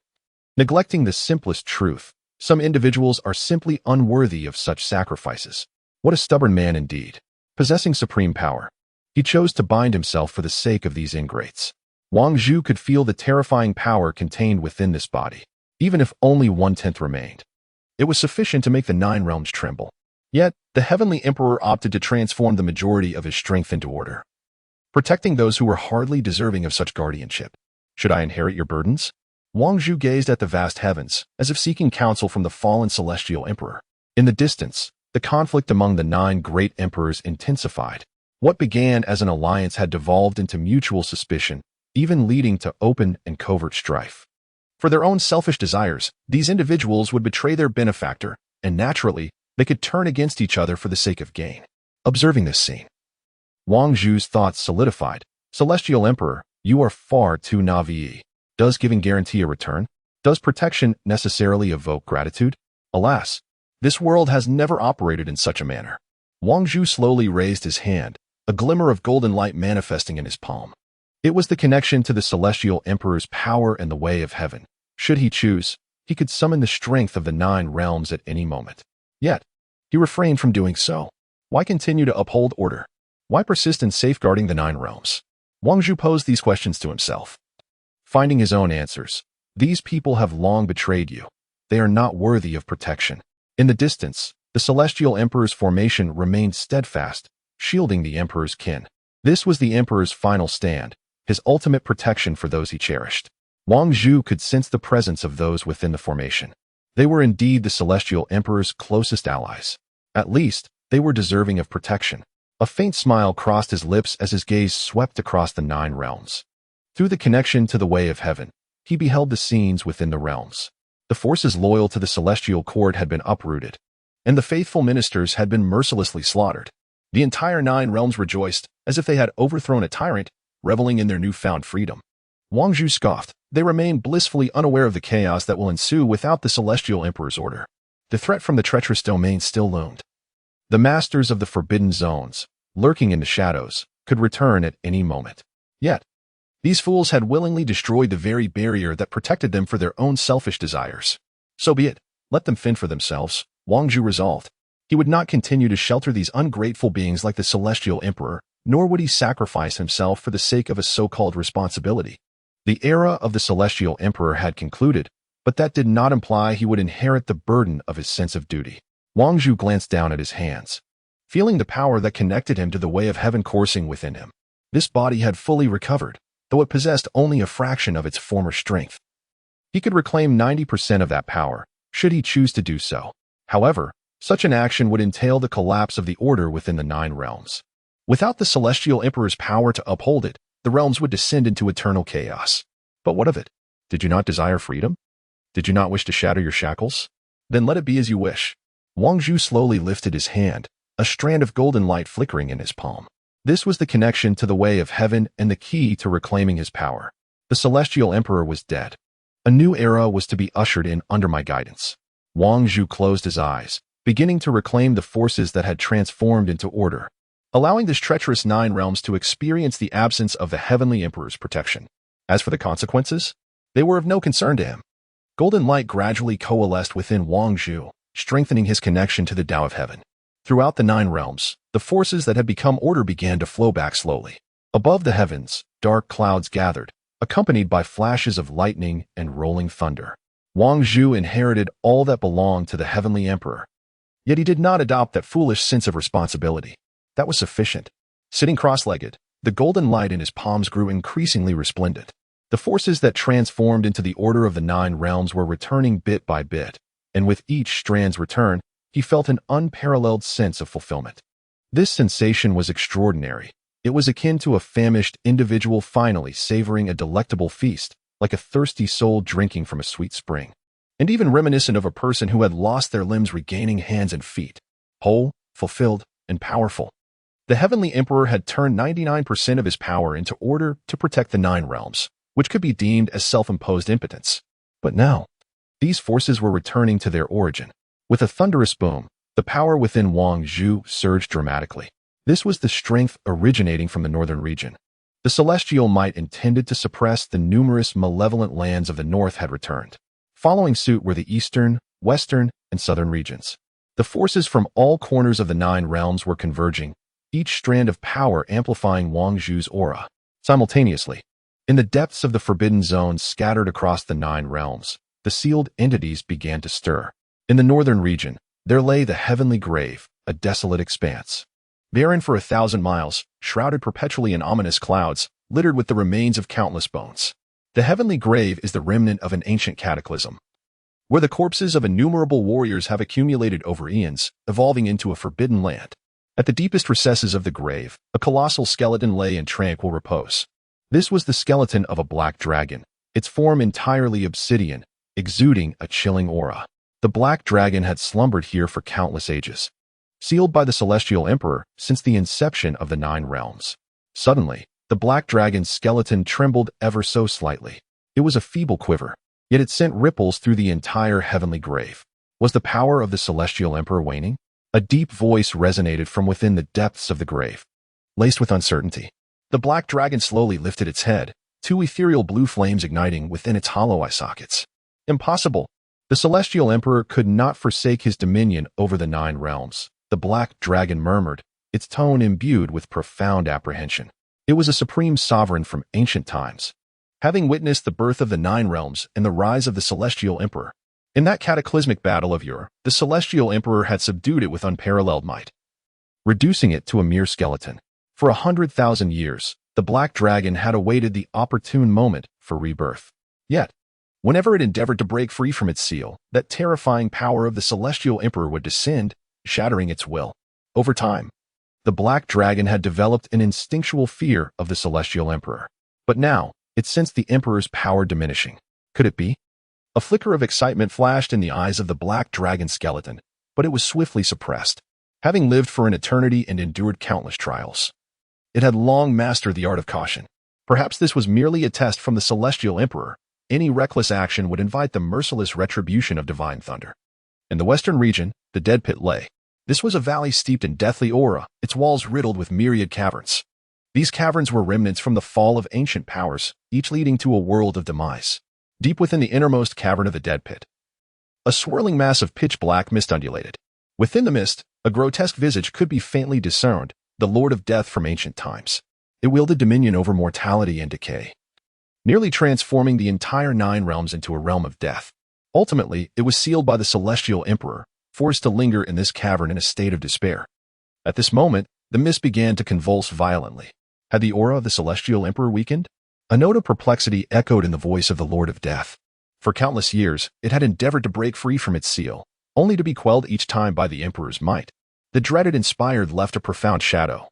[SPEAKER 1] neglecting the simplest truth. Some individuals are simply unworthy of such sacrifices. What a stubborn man indeed. Possessing supreme power, he chose to bind himself for the sake of these ingrates. Wang Zhu could feel the terrifying power contained within this body, even if only 1/10 remained. It was sufficient to make the 9 realms tremble. Yet, the heavenly emperor opted to transform the majority of his strength into order, protecting those who were hardly deserving of such guardianship. Should I inherit your burdens? Wang Zhu gazed at the vast heavens, as if seeking counsel from the fallen celestial emperor. In the distance, the conflict among the 9 great emperors intensified. What began as an alliance had devolved into mutual suspicion, even leading to open and covert strife. For their own selfish desires, these individuals would betray their benefactor, and naturally, they could turn against each other for the sake of gain. Observing this scene, Wang Zhu's thoughts solidified. Celestial Emperor, you are far too naive. Does giving guarantee a return? Does protection necessarily evoke gratitude? Alas, this world has never operated in such a manner. Wang Zhu slowly raised his hand, a glimmer of golden light manifesting in his palm. It was the connection to the Celestial Emperor's power and the way of heaven. Should he choose, he could summon the strength of the 9 realms at any moment. Yet, he refrained from doing so. Why continue to uphold order? Why persist in safeguarding the 9 realms? Wang Zhu posed these questions to himself, finding his own answers. These people have long betrayed you. They are not worthy of protection. In the distance, the Celestial Emperor's formation remained steadfast, shielding the Emperor's kin. This was the Emperor's final stand, his ultimate protection for those he cherished. Wang Zhu could sense the presence of those within the formation. They were indeed the Celestial Emperor's closest allies. At least, they were deserving of protection. A faint smile crossed his lips as his gaze swept across the 9 realms. Through the connection to the way of heaven, he beheld the scenes within the realms. The forces loyal to the celestial court had been uprooted, and the faithful ministers had been mercilessly slaughtered. The entire 9 realms rejoiced, as if they had overthrown a tyrant, reveling in their newfound freedom. Wang Zhu scoffed. They remained blissfully unaware of the chaos that will ensue without the Celestial Emperor's order. The threat from the treacherous domain still loomed. The masters of the forbidden zones, lurking in the shadows, could return at any moment. Yet, these fools had willingly destroyed the very barrier that protected them for their own selfish desires. So be it. Let them fend for themselves, Wang Zhu resolved. He would not continue to shelter these ungrateful beings like the Celestial Emperor, nor would he sacrifice himself for the sake of a so-called responsibility. The era of the Celestial Emperor had concluded, but that did not imply he would inherit the burden of his sense of duty. Wang Zhu glanced down at his hands. feeling the power that connected him to the way of heaven coursing within him. This body had fully recovered, though it possessed only a fraction of its former strength. He could reclaim 90% of that power, should he choose to do so. However, such an action would entail the collapse of the order within the 9 realms. Without the Celestial Emperor's power to uphold it, the realms would descend into eternal chaos. But what of it? Did you not desire freedom? Did you not wish to shatter your shackles? Then let it be as you wish. Wang Zhu slowly lifted his hand, a strand of golden light flickering in his palm. This was the connection to the way of heaven and the key to reclaiming his power. The Celestial Emperor was dead. A new era was to be ushered in under my guidance. Wang Zhu closed his eyes, beginning to reclaim the forces that had transformed into order, allowing this treacherous 9 realms to experience the absence of the Heavenly Emperor's protection. As for the consequences, they were of no concern to him. Golden light gradually coalesced within Wang Zhu, strengthening his connection to the Tao of Heaven. Throughout the 9 realms, the forces that had become order began to flow back slowly. Above the heavens, dark clouds gathered, accompanied by flashes of lightning and rolling thunder. Wang Zhu inherited all that belonged to the Heavenly Emperor. Yet he did not adopt that foolish sense of responsibility. That was sufficient. Sitting cross-legged, the golden light in his palms grew increasingly resplendent. The forces that transformed into the order of the 9 realms were returning bit by bit, and with each strand's return, he felt an unparalleled sense of fulfillment. This sensation was extraordinary. It was akin to a famished individual finally savoring a delectable feast, like a thirsty soul drinking from a sweet spring, and even reminiscent of a person who had lost their limbs regaining hands and feet, whole, fulfilled, and powerful. The Heavenly Emperor had turned 99% of his power into order to protect the 9 realms, which could be deemed as self-imposed impotence. But now, these forces were returning to their origin. With a thunderous boom, the power within Wang Zhu surged dramatically. This was the strength originating from the northern region. The celestial might intended to suppress the numerous malevolent lands of the north had returned. Following suit were the eastern, western, and southern regions. The forces from all corners of the 9 realms were converging, each strand of power amplifying Wang Zhu's aura. Simultaneously, in the depths of the forbidden zones scattered across the 9 realms, the sealed entities began to stir. In the northern region, there lay the heavenly grave, a desolate expanse. Barren for 1,000 miles, shrouded perpetually in ominous clouds, littered with the remains of countless bones. The heavenly grave is the remnant of an ancient cataclysm, where the corpses of innumerable warriors have accumulated over eons, evolving into a forbidden land. At the deepest recesses of the grave, a colossal skeleton lay in tranquil repose. This was the skeleton of a black dragon, its form entirely obsidian, exuding a chilling aura. The black dragon had slumbered here for countless ages, sealed by the Celestial Emperor since the inception of the 9 realms. Suddenly, the black dragon's skeleton trembled ever so slightly. It was a feeble quiver, yet it sent ripples through the entire heavenly grave. Was the power of the Celestial Emperor waning? A deep voice resonated from within the depths of the grave, laced with uncertainty. The black dragon slowly lifted its head, 2 ethereal blue flames igniting within its hollow eye sockets. Impossible! The Celestial Emperor could not forsake his dominion over the 9 realms. The black dragon murmured, its tone imbued with profound apprehension. It was a supreme sovereign from ancient times, having witnessed the birth of the 9 realms and the rise of the Celestial Emperor. In that cataclysmic battle of yore, the Celestial Emperor had subdued it with unparalleled might, reducing it to a mere skeleton. For 100,000 years, the black dragon had awaited the opportune moment for rebirth. Yet, whenever it endeavored to break free from its seal, that terrifying power of the Celestial Emperor would descend, shattering its will. Over time, the black dragon had developed an instinctual fear of the Celestial Emperor. But now, it sensed the Emperor's power diminishing. Could it be? A flicker of excitement flashed in the eyes of the black dragon skeleton, but it was swiftly suppressed. Having lived for an eternity and endured countless trials, it had long mastered the art of caution. Perhaps this was merely a test from the Celestial Emperor. Any reckless action would invite the merciless retribution of divine thunder. In the western region, the dead pit lay. This was a valley steeped in deathly aura, its walls riddled with myriad caverns. These caverns were remnants from the fall of ancient powers, each leading to a world of demise. Deep within the innermost cavern of the dead pit, a swirling mass of pitch-black mist undulated. Within the mist, a grotesque visage could be faintly discerned, the Lord of Death from ancient times. It wielded dominion over mortality and decay, nearly transforming the entire 9 realms into a realm of death. Ultimately, it was sealed by the Celestial Emperor, forced to linger in this cavern in a state of despair. At this moment, the mist began to convulse violently. Had the aura of the celestial emperor weakened? A note of perplexity echoed in the voice of the Lord of Death. For countless years, it had endeavored to break free from its seal, only to be quelled each time by the emperor's might. The dreaded inspired left a profound shadow,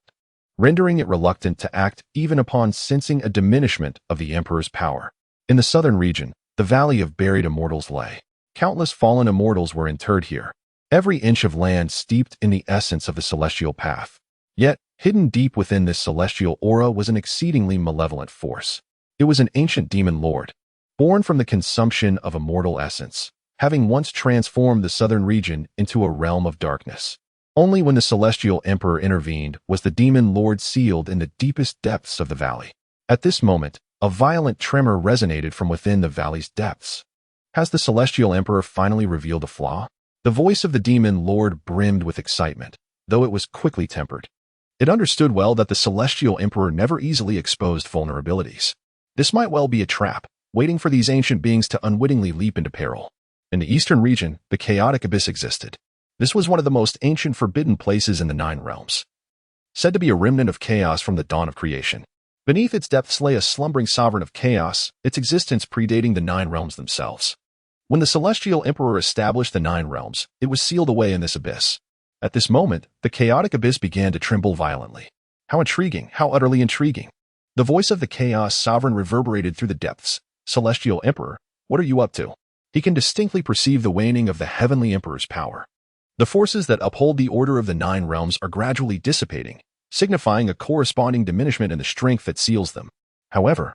[SPEAKER 1] rendering it reluctant to act even upon sensing a diminishment of the emperor's power. In the southern region, the valley of buried immortals lay. Countless fallen immortals were interred here, every inch of land steeped in the essence of the celestial path. Yet, hidden deep within this celestial aura was an exceedingly malevolent force. It was an ancient demon lord, born from the consumption of immortal essence, having once transformed the southern region into a realm of darkness. Only when the celestial emperor intervened was the demon lord sealed in the deepest depths of the valley. At this moment, a violent tremor resonated from within the valley's depths. Has the celestial emperor finally revealed a flaw? The voice of the demon lord brimmed with excitement, though it was quickly tempered. It understood well that the celestial emperor never easily exposed vulnerabilities. This might well be a trap, waiting for these ancient beings to unwittingly leap into peril. In the eastern region, the chaotic abyss existed. This was one of the most ancient forbidden places in the Nine Realms, said to be a remnant of chaos from the dawn of creation. Beneath its depths lay a slumbering sovereign of chaos, its existence predating the Nine Realms themselves. When the celestial emperor established the Nine Realms, it was sealed away in this abyss. At this moment, the chaotic abyss began to tremble violently. How intriguing, how utterly intriguing. The voice of the chaos sovereign reverberated through the depths. Celestial Emperor, what are you up to? He can distinctly perceive the waning of the heavenly emperor's power. The forces that uphold the order of the Nine Realms are gradually dissipating, signifying a corresponding diminishment in the strength that seals them. However,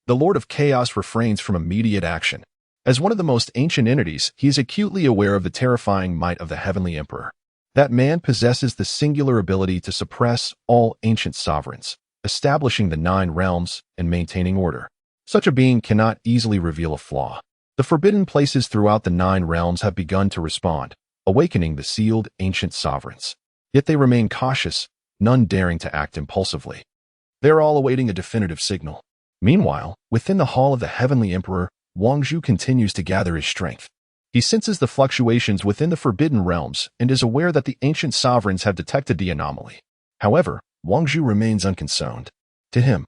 [SPEAKER 1] the Lord of Chaos refrains from immediate action. As one of the most ancient entities, he is acutely aware of the terrifying might of the heavenly emperor. That man possesses the singular ability to suppress all ancient sovereigns, establishing the Nine Realms and maintaining order. Such a being cannot easily reveal a flaw. The forbidden places throughout the Nine Realms have begun to respond, awakening the sealed ancient sovereigns. Yet they remain cautious, none daring to act impulsively. They are all awaiting a definitive signal. Meanwhile, within the hall of the heavenly emperor, Wang Zhu continues to gather his strength. He senses the fluctuations within the forbidden realms and is aware that the ancient sovereigns have detected the anomaly. However, Wang Zhu remains unconcerned. To him,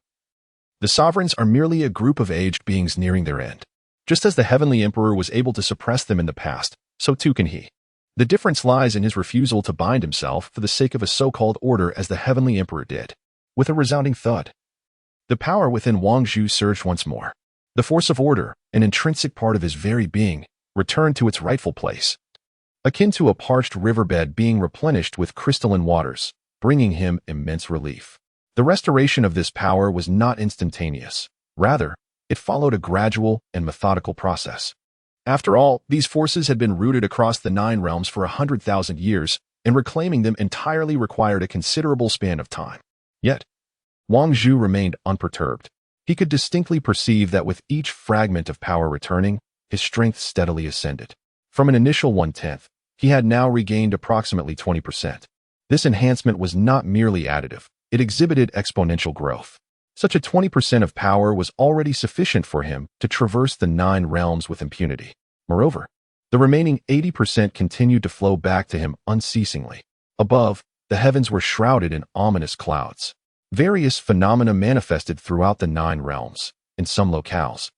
[SPEAKER 1] the sovereigns are merely a group of aged beings nearing their end. Just as the heavenly emperor was able to suppress them in the past, so too can he. The difference lies in his refusal to bind himself for the sake of a so-called order as the heavenly emperor did. With a resounding thud, the power within Wang Zhu surged once more. The force of order, an intrinsic part of his very being, returned to its rightful place, akin to a parched riverbed being replenished with crystalline waters, bringing him immense relief. The restoration of this power was not instantaneous. Rather, it followed a gradual and methodical process. After all, these forces had been rooted across the Nine Realms for 100,000 years, and reclaiming them entirely required a considerable span of time. Yet, Wang Zhu remained unperturbed. He could distinctly perceive that with each fragment of power returning, his strength steadily ascended. From an initial 1/10, he had now regained approximately 20%. This enhancement was not merely additive, it exhibited exponential growth. Such a 20% of power was already sufficient for him to traverse the Nine Realms with impunity. Moreover, the remaining 80% continued to flow back to him unceasingly. Above, the heavens were shrouded in ominous clouds. Various phenomena manifested throughout the Nine Realms. In some locales,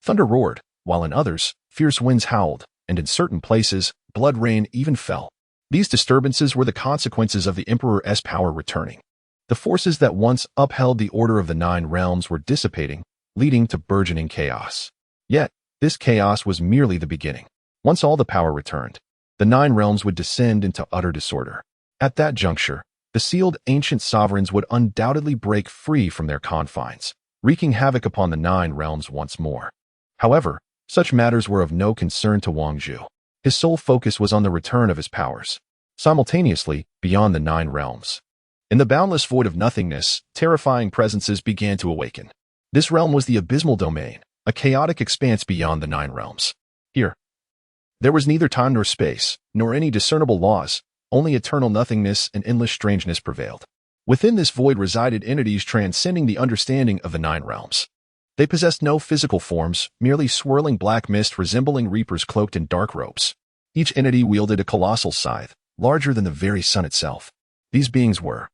[SPEAKER 1] thunder roared, while in others, fierce winds howled, and in certain places, blood rain even fell. These disturbances were the consequences of the Emperor's power returning. The forces that once upheld the order of the Nine Realms were dissipating, leading to burgeoning chaos. Yet, this chaos was merely the beginning. Once all the power returned, the Nine Realms would descend into utter disorder. At that juncture, the sealed ancient sovereigns would undoubtedly break free from their confines, wreaking havoc upon the Nine Realms once more. However, such matters were of no concern to Wang Zhu. His sole focus was on the return of his powers. Simultaneously, beyond the Nine Realms, in the boundless void of nothingness, terrifying presences began to awaken. This realm was the abysmal domain, a chaotic expanse beyond the Nine Realms. Here, there was neither time nor space, nor any discernible laws, only eternal nothingness and endless strangeness prevailed. Within this void resided entities transcending the understanding of the Nine Realms. They possessed no physical forms, merely swirling black mist resembling reapers cloaked in dark robes. Each entity wielded a colossal scythe, larger than the very sun itself. These beings were,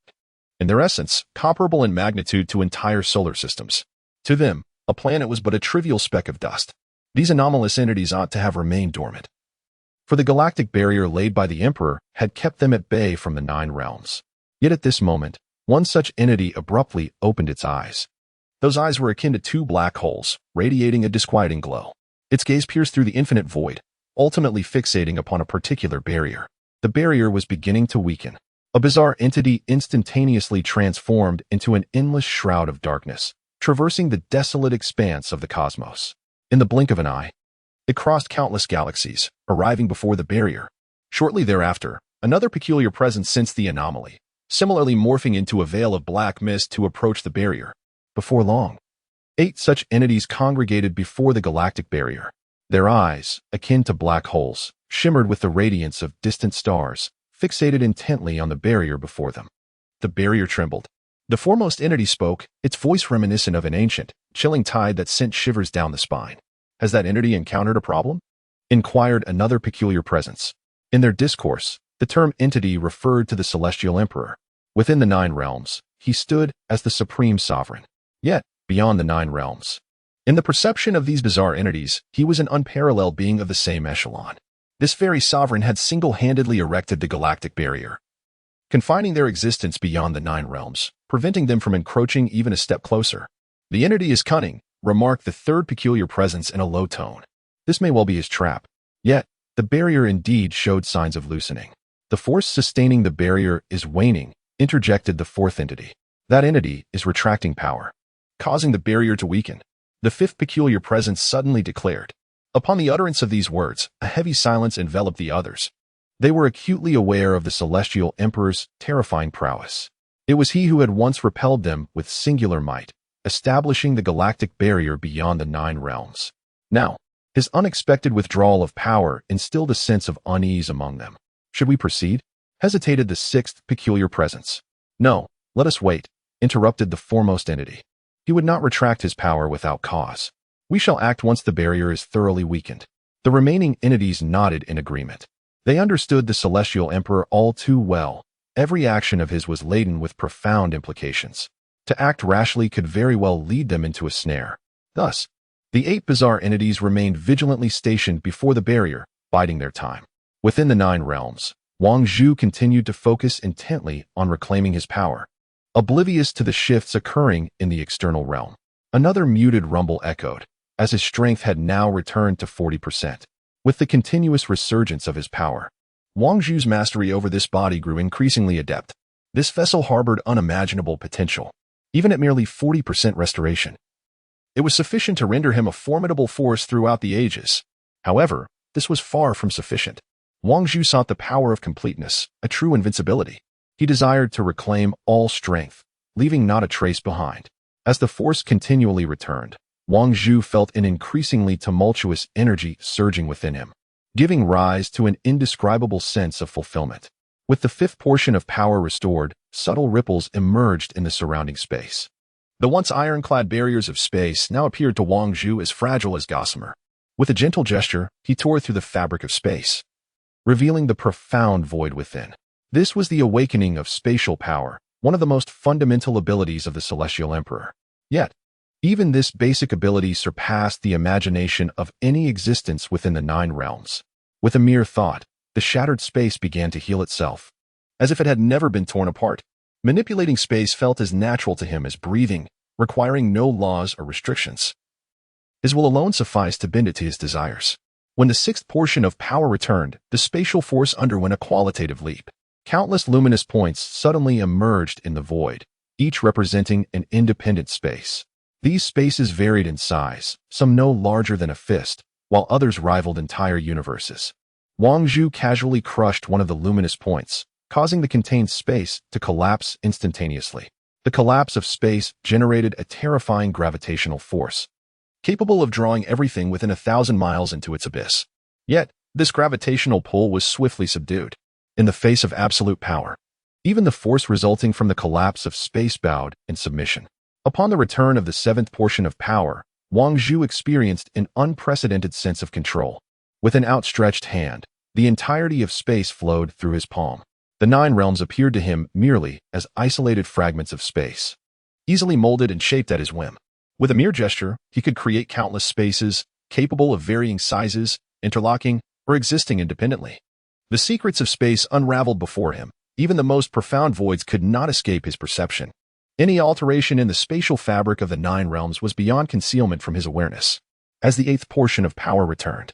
[SPEAKER 1] in their essence, comparable in magnitude to entire solar systems. To them, a planet was but a trivial speck of dust. These anomalous entities ought to have remained dormant, for the galactic barrier laid by the Emperor had kept them at bay from the Nine Realms. Yet at this moment, one such entity abruptly opened its eyes. Those eyes were akin to two black holes, radiating a disquieting glow. Its gaze pierced through the infinite void, ultimately fixating upon a particular barrier. The barrier was beginning to weaken. A bizarre entity instantaneously transformed into an endless shroud of darkness, traversing the desolate expanse of the cosmos. In the blink of an eye, it crossed countless galaxies, arriving before the barrier. Shortly thereafter, another peculiar presence sensed the anomaly, similarly morphing into a veil of black mist to approach the barrier. Before long, 8 such entities congregated before the galactic barrier. Their eyes, akin to black holes, shimmered with the radiance of distant stars, fixated intently on the barrier before them. The barrier trembled. The foremost entity spoke, its voice reminiscent of an ancient, chilling tide that sent shivers down the spine. Has that entity encountered a problem? Inquired another peculiar presence. In their discourse, the term entity referred to the celestial emperor. Within the Nine Realms, he stood as the supreme sovereign. Yet, beyond the Nine Realms, in the perception of these bizarre entities, he was an unparalleled being of the same echelon. This very sovereign had single-handedly erected the galactic barrier, confining their existence beyond the Nine Realms, preventing them from encroaching even a step closer. The entity is cunning, remarked the third peculiar presence in a low tone. This may well be his trap. Yet, the barrier indeed showed signs of loosening. The force sustaining the barrier is waning, interjected the fourth entity. That entity is retracting power, causing the barrier to weaken. The fifth peculiar presence suddenly declared. Upon the utterance of these words, a heavy silence enveloped the others. They were acutely aware of the celestial emperor's terrifying prowess. It was he who had once repelled them with singular might, establishing the galactic barrier beyond the Nine Realms. Now, his unexpected withdrawal of power instilled a sense of unease among them. Should we proceed? Hesitated the sixth peculiar presence. No, let us wait, interrupted the foremost entity. He would not retract his power without cause. We shall act once the barrier is thoroughly weakened. The remaining entities nodded in agreement. They understood the celestial emperor all too well. Every action of his was laden with profound implications. To act rashly could very well lead them into a snare. Thus, the 8 bizarre entities remained vigilantly stationed before the barrier, biding their time. Within the Nine Realms, Wang Zhu continued to focus intently on reclaiming his power, oblivious to the shifts occurring in the external realm. Another muted rumble echoed, as his strength had now returned to 40%. With the continuous resurgence of his power, Wang Zhu's mastery over this body grew increasingly adept. This vessel harbored unimaginable potential, even at merely 40% restoration. It was sufficient to render him a formidable force throughout the ages. However, this was far from sufficient. Wang Zhu sought the power of completeness, a true invincibility. He desired to reclaim all strength, leaving not a trace behind. As the force continually returned, Wang Zhu felt an increasingly tumultuous energy surging within him, giving rise to an indescribable sense of fulfillment. With the fifth portion of power restored, subtle ripples emerged in the surrounding space. The once ironclad barriers of space now appeared to Wang Zhu as fragile as gossamer. With a gentle gesture, he tore through the fabric of space, revealing the profound void within. This was the awakening of spatial power, one of the most fundamental abilities of the Celestial Emperor. Yet, even this basic ability surpassed the imagination of any existence within the Nine Realms. With a mere thought, the shattered space began to heal itself, as if it had never been torn apart. Manipulating space felt as natural to him as breathing, requiring no laws or restrictions. His will alone sufficed to bend it to his desires. When the sixth portion of power returned, the spatial force underwent a qualitative leap. Countless luminous points suddenly emerged in the void, each representing an independent space. These spaces varied in size, some no larger than a fist, while others rivaled entire universes. Wang Zhu casually crushed one of the luminous points, causing the contained space to collapse instantaneously. The collapse of space generated a terrifying gravitational force, capable of drawing everything within 1,000 miles into its abyss. Yet, this gravitational pull was swiftly subdued. In the face of absolute power, even the force resulting from the collapse of space bowed in submission. Upon the return of the seventh portion of power, Wang Zhu experienced an unprecedented sense of control. With an outstretched hand, the entirety of space flowed through his palm. The nine realms appeared to him merely as isolated fragments of space, easily molded and shaped at his whim. With a mere gesture, he could create countless spaces, capable of varying sizes, interlocking, or existing independently. The secrets of space unraveled before him. Even the most profound voids could not escape his perception. Any alteration in the spatial fabric of the nine realms was beyond concealment from his awareness. As the eighth portion of power returned,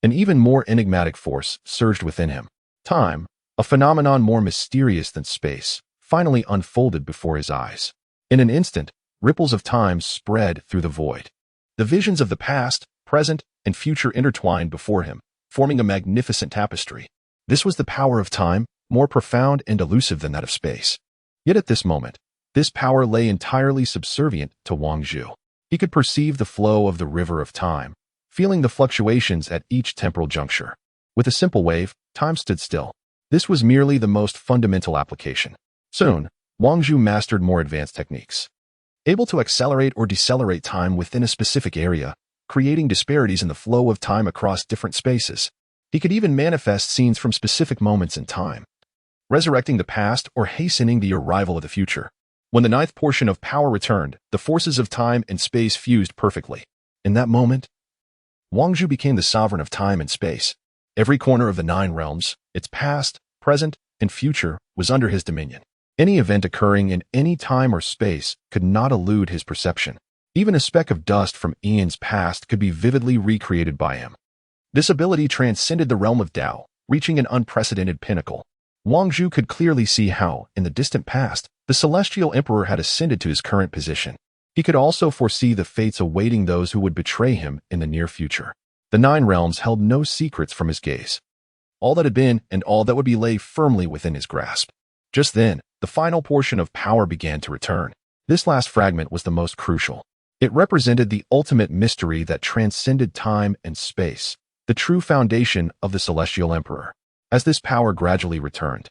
[SPEAKER 1] an even more enigmatic force surged within him. Time, a phenomenon more mysterious than space, finally unfolded before his eyes. In an instant, ripples of time spread through the void. The visions of the past, present, and future intertwined before him, forming a magnificent tapestry. This was the power of time, more profound and elusive than that of space. Yet at this moment, this power lay entirely subservient to Wang Zhu. He could perceive the flow of the river of time, feeling the fluctuations at each temporal juncture. With a simple wave, time stood still. This was merely the most fundamental application. Soon, Wang Zhu mastered more advanced techniques, able to accelerate or decelerate time within a specific area, creating disparities in the flow of time across different spaces. He could even manifest scenes from specific moments in time, resurrecting the past or hastening the arrival of the future. When the ninth portion of power returned, the forces of time and space fused perfectly. In that moment, Wang Zhu became the sovereign of time and space. Every corner of the nine realms, its past, present, and future, was under his dominion. Any event occurring in any time or space could not elude his perception. Even a speck of dust from eons past could be vividly recreated by him. This ability transcended the realm of Tao, reaching an unprecedented pinnacle. Wang Zhu could clearly see how, in the distant past, the celestial emperor had ascended to his current position. He could also foresee the fates awaiting those who would betray him in the near future. The nine realms held no secrets from his gaze. All that had been and all that would be lay firmly within his grasp. Just then, the final portion of power began to return. This last fragment was the most crucial. It represented the ultimate mystery that transcended time and space, the true foundation of the celestial emperor. As this power gradually returned,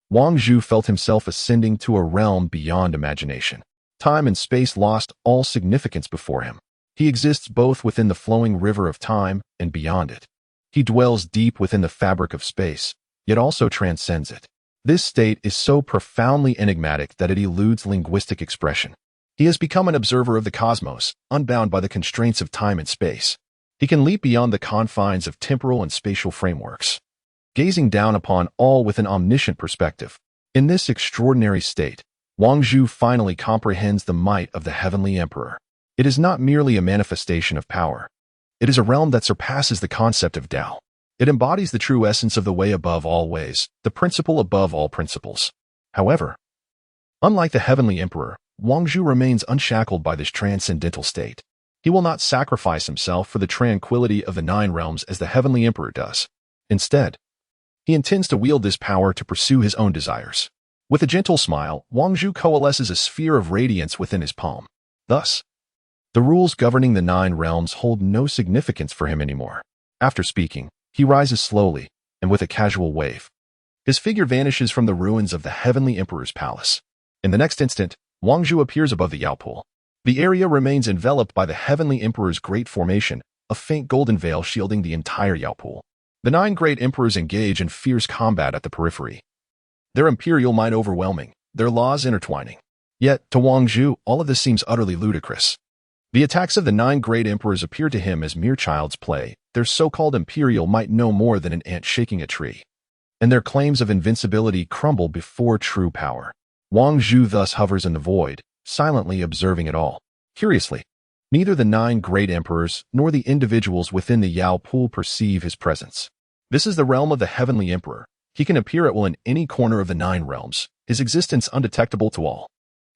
[SPEAKER 1] Wang Zhu felt himself ascending to a realm beyond imagination. Time and space lost all significance before him. He exists both within the flowing river of time and beyond it. He dwells deep within the fabric of space, yet also transcends it. This state is so profoundly enigmatic that it eludes linguistic expression. He has become an observer of the cosmos, unbound by the constraints of time and space. He can leap beyond the confines of temporal and spatial frameworks, gazing down upon all with an omniscient perspective. In this extraordinary state, Wang Zhu finally comprehends the might of the heavenly emperor. It is not merely a manifestation of power. It is a realm that surpasses the concept of Tao. It embodies the true essence of the way above all ways, the principle above all principles. However, unlike the heavenly emperor, Wang Zhu remains unshackled by this transcendental state. He will not sacrifice himself for the tranquility of the nine realms as the heavenly emperor does. Instead, he intends to wield this power to pursue his own desires. With a gentle smile, Wang Zhu coalesces a sphere of radiance within his palm. Thus, the rules governing the nine realms hold no significance for him anymore. After speaking, he rises slowly, and with a casual wave, his figure vanishes from the ruins of the heavenly emperor's palace. In the next instant, Wang Zhu appears above the Yao pool. The area remains enveloped by the heavenly emperor's great formation, a faint golden veil shielding the entire Yao pool. The nine great emperors engage in fierce combat at the periphery, their imperial might overwhelming, their laws intertwining. Yet, to Wang Zhu, all of this seems utterly ludicrous. The attacks of the nine great emperors appear to him as mere child's play. Their so-called imperial might no more than an ant shaking a tree, and their claims of invincibility crumble before true power. Wang Zhu thus hovers in the void, silently observing it all. Curiously, neither the nine great emperors nor the individuals within the Yao pool perceive his presence. This is the realm of the heavenly emperor. He can appear at will in any corner of the nine realms, his existence undetectable to all.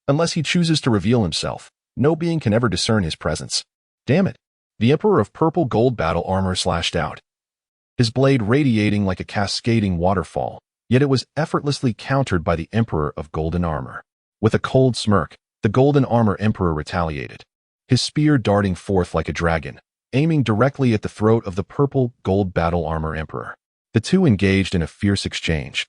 [SPEAKER 1] Unless he chooses to reveal himself, no being can ever discern his presence. Damn it! The emperor of purple gold battle armor slashed out, his blade radiating like a cascading waterfall, yet it was effortlessly countered by the emperor of golden armor. With a cold smirk, the golden armor emperor retaliated, his spear darting forth like a dragon, aiming directly at the throat of the purple gold battle armor emperor. The two engaged in a fierce exchange,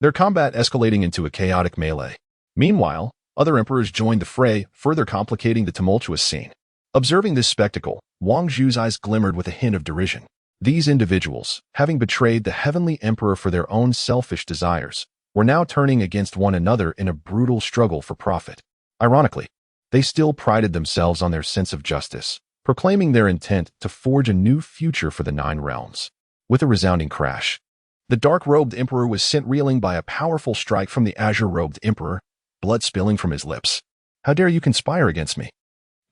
[SPEAKER 1] their combat escalating into a chaotic melee. Meanwhile, other emperors joined the fray, further complicating the tumultuous scene. Observing this spectacle, Wang Zhu's eyes glimmered with a hint of derision. These individuals, having betrayed the heavenly emperor for their own selfish desires, were now turning against one another in a brutal struggle for profit. Ironically, they still prided themselves on their sense of justice, proclaiming their intent to forge a new future for the Nine Realms. With a resounding crash, the dark-robed emperor was sent reeling by a powerful strike from the azure-robed emperor, blood spilling from his lips. "How dare you conspire against me?"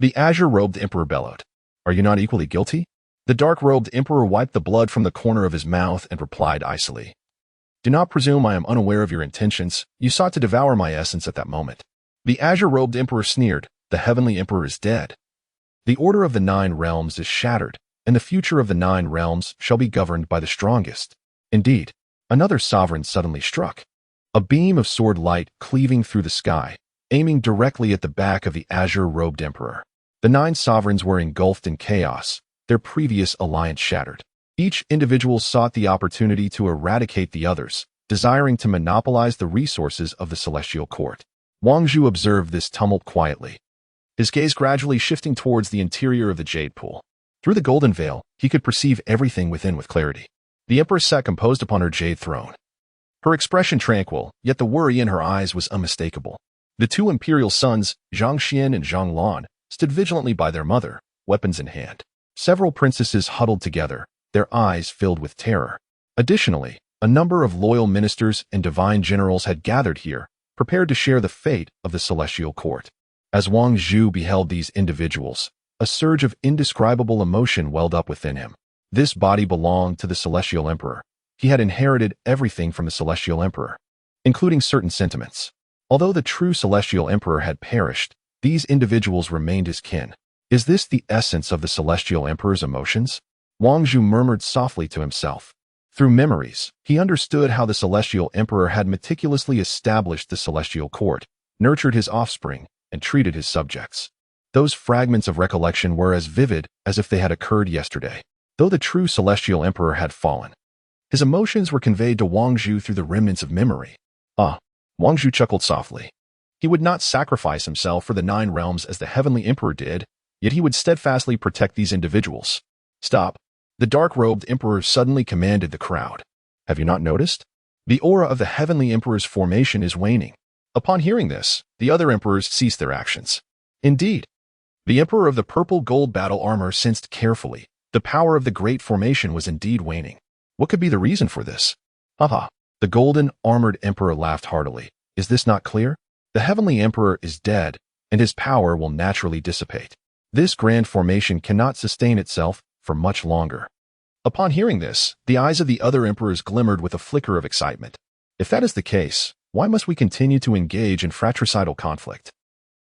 [SPEAKER 1] the azure-robed emperor bellowed. "Are you not equally guilty?" The dark-robed emperor wiped the blood from the corner of his mouth and replied icily. "Do not presume I am unaware of your intentions. You sought to devour my essence at that moment." The azure-robed emperor sneered. "The heavenly emperor is dead. The order of the Nine Realms is shattered, and the future of the Nine Realms shall be governed by the strongest." Indeed, another sovereign suddenly struck. A beam of sword light cleaving through the sky, aiming directly at the back of the azure-robed emperor. The nine sovereigns were engulfed in chaos, their previous alliance shattered. Each individual sought the opportunity to eradicate the others, desiring to monopolize the resources of the celestial court. Wang Zhu observed this tumult quietly, his gaze gradually shifting towards the interior of the jade pool. Through the golden veil, he could perceive everything within with clarity. The empress sat composed upon her jade throne, her expression tranquil, yet the worry in her eyes was unmistakable. The two imperial sons, Zhang Xian and Zhang Lan, stood vigilantly by their mother, weapons in hand. Several princesses huddled together, their eyes filled with terror. Additionally, a number of loyal ministers and divine generals had gathered here, prepared to share the fate of the celestial court. As Wang Zhu beheld these individuals, a surge of indescribable emotion welled up within him. This body belonged to the celestial emperor. He had inherited everything from the celestial emperor, including certain sentiments. Although the true celestial emperor had perished, these individuals remained his kin. Is this the essence of the celestial emperor's emotions? Wang Zhu murmured softly to himself. Through memories, he understood how the celestial emperor had meticulously established the celestial court, nurtured his offspring, and treated his subjects. Those fragments of recollection were as vivid as if they had occurred yesterday. Though the true celestial emperor had fallen, his emotions were conveyed to Wang Zhu through the remnants of memory. Ah, Wang Zhu chuckled softly. He would not sacrifice himself for the Nine Realms as the heavenly emperor did, yet he would steadfastly protect these individuals. "Stop!" The dark-robed emperor suddenly commanded the crowd. "Have you not noticed? The aura of the heavenly emperor's formation is waning." Upon hearing this, the other emperors ceased their actions. Indeed, the emperor of the purple gold battle armor sensed carefully. The power of the great formation was indeed waning. What could be the reason for this? Haha. The golden, armored emperor laughed heartily. Is this not clear? The heavenly emperor is dead, and his power will naturally dissipate. This grand formation cannot sustain itself for much longer. Upon hearing this, the eyes of the other emperors glimmered with a flicker of excitement. If that is the case, why must we continue to engage in fratricidal conflict?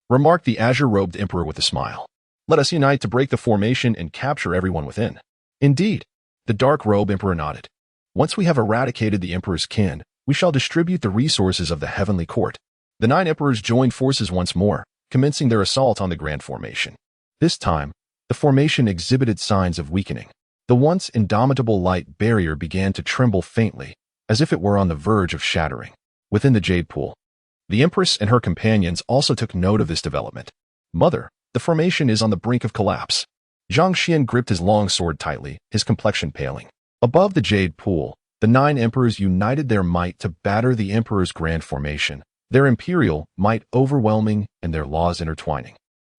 [SPEAKER 1] Remarked the azure-robed emperor with a smile. Let us unite to break the formation and capture everyone within. Indeed, the dark-robe emperor nodded. Once we have eradicated the emperor's kin, we shall distribute the resources of the heavenly court. The nine emperors joined forces once more, commencing their assault on the grand formation. This time, the formation exhibited signs of weakening. The once indomitable light barrier began to tremble faintly, as if it were on the verge of shattering. Within the jade pool, the empress and her companions also took note of this development. "Mother, the formation is on the brink of collapse." Zhang Xian gripped his long sword tightly, his complexion paling. Above the jade pool, the nine emperors united their might to batter the emperor's grand formation, their imperial might overwhelming and their laws intertwining.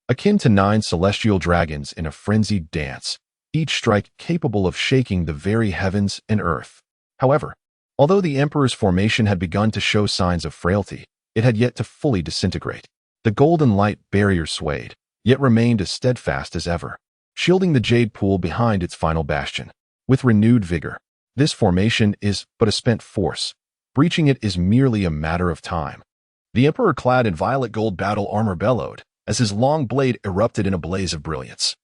[SPEAKER 1] Akin to 9 celestial dragons in a frenzied dance, each strike capable of shaking the very heavens and earth. However, although the emperor's formation had begun to show signs of frailty, it had yet to fully disintegrate. The golden light barrier swayed, yet remained as steadfast as ever, shielding the jade pool behind its final bastion. With renewed vigor, this formation is but a spent force. Breaching it is merely a matter of time. The emperor clad in violet gold battle armor bellowed, as his long blade erupted in a blaze of brilliance,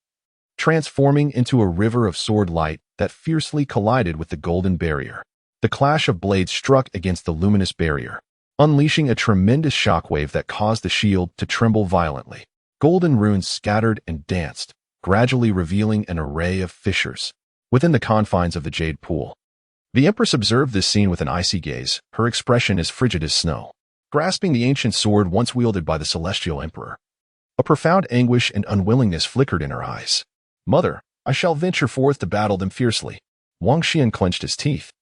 [SPEAKER 1] transforming into a river of sword light that fiercely collided with the golden barrier. The clash of blades struck against the luminous barrier, unleashing a tremendous shockwave that caused the shield to tremble violently. Golden runes scattered and danced, gradually revealing an array of fissures within the confines of the jade pool. The empress observed this scene with an icy gaze, her expression as frigid as snow. Grasping the ancient sword once wielded by the celestial emperor, a profound anguish and unwillingness flickered in her eyes. "Mother, I shall venture forth to battle them fiercely." Wang Xian clenched his teeth,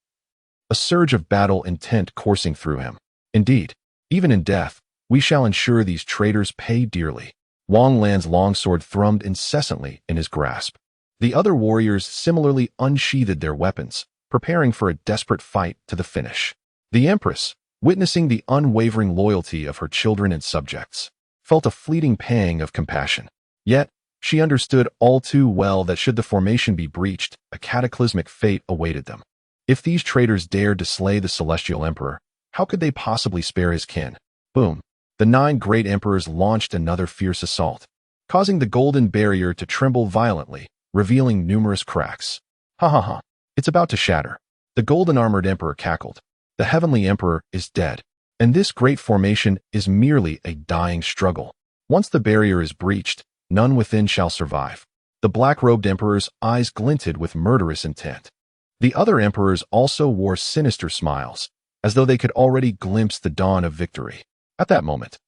[SPEAKER 1] a surge of battle intent coursing through him. Indeed, even in death, we shall ensure these traitors pay dearly. Wang Lan's longsword thrummed incessantly in his grasp. The other warriors similarly unsheathed their weapons, preparing for a desperate fight to the finish. The Empress, witnessing the unwavering loyalty of her children and subjects, felt a fleeting pang of compassion. Yet, she understood all too well that should the formation be breached, a cataclysmic fate awaited them. If these traitors dared to slay the Celestial Emperor, how could they possibly spare his kin? Boom! The 9 great emperors launched another fierce assault, causing the golden barrier to tremble violently, revealing numerous cracks. Ha ha ha! It's about to shatter. The golden armored emperor cackled. The heavenly emperor is dead, and this great formation is merely a dying struggle. Once the barrier is breached, none within shall survive. The black-robed emperor's eyes glinted with murderous intent. The other emperors also wore sinister smiles, as though they could already glimpse the dawn of victory. At that moment,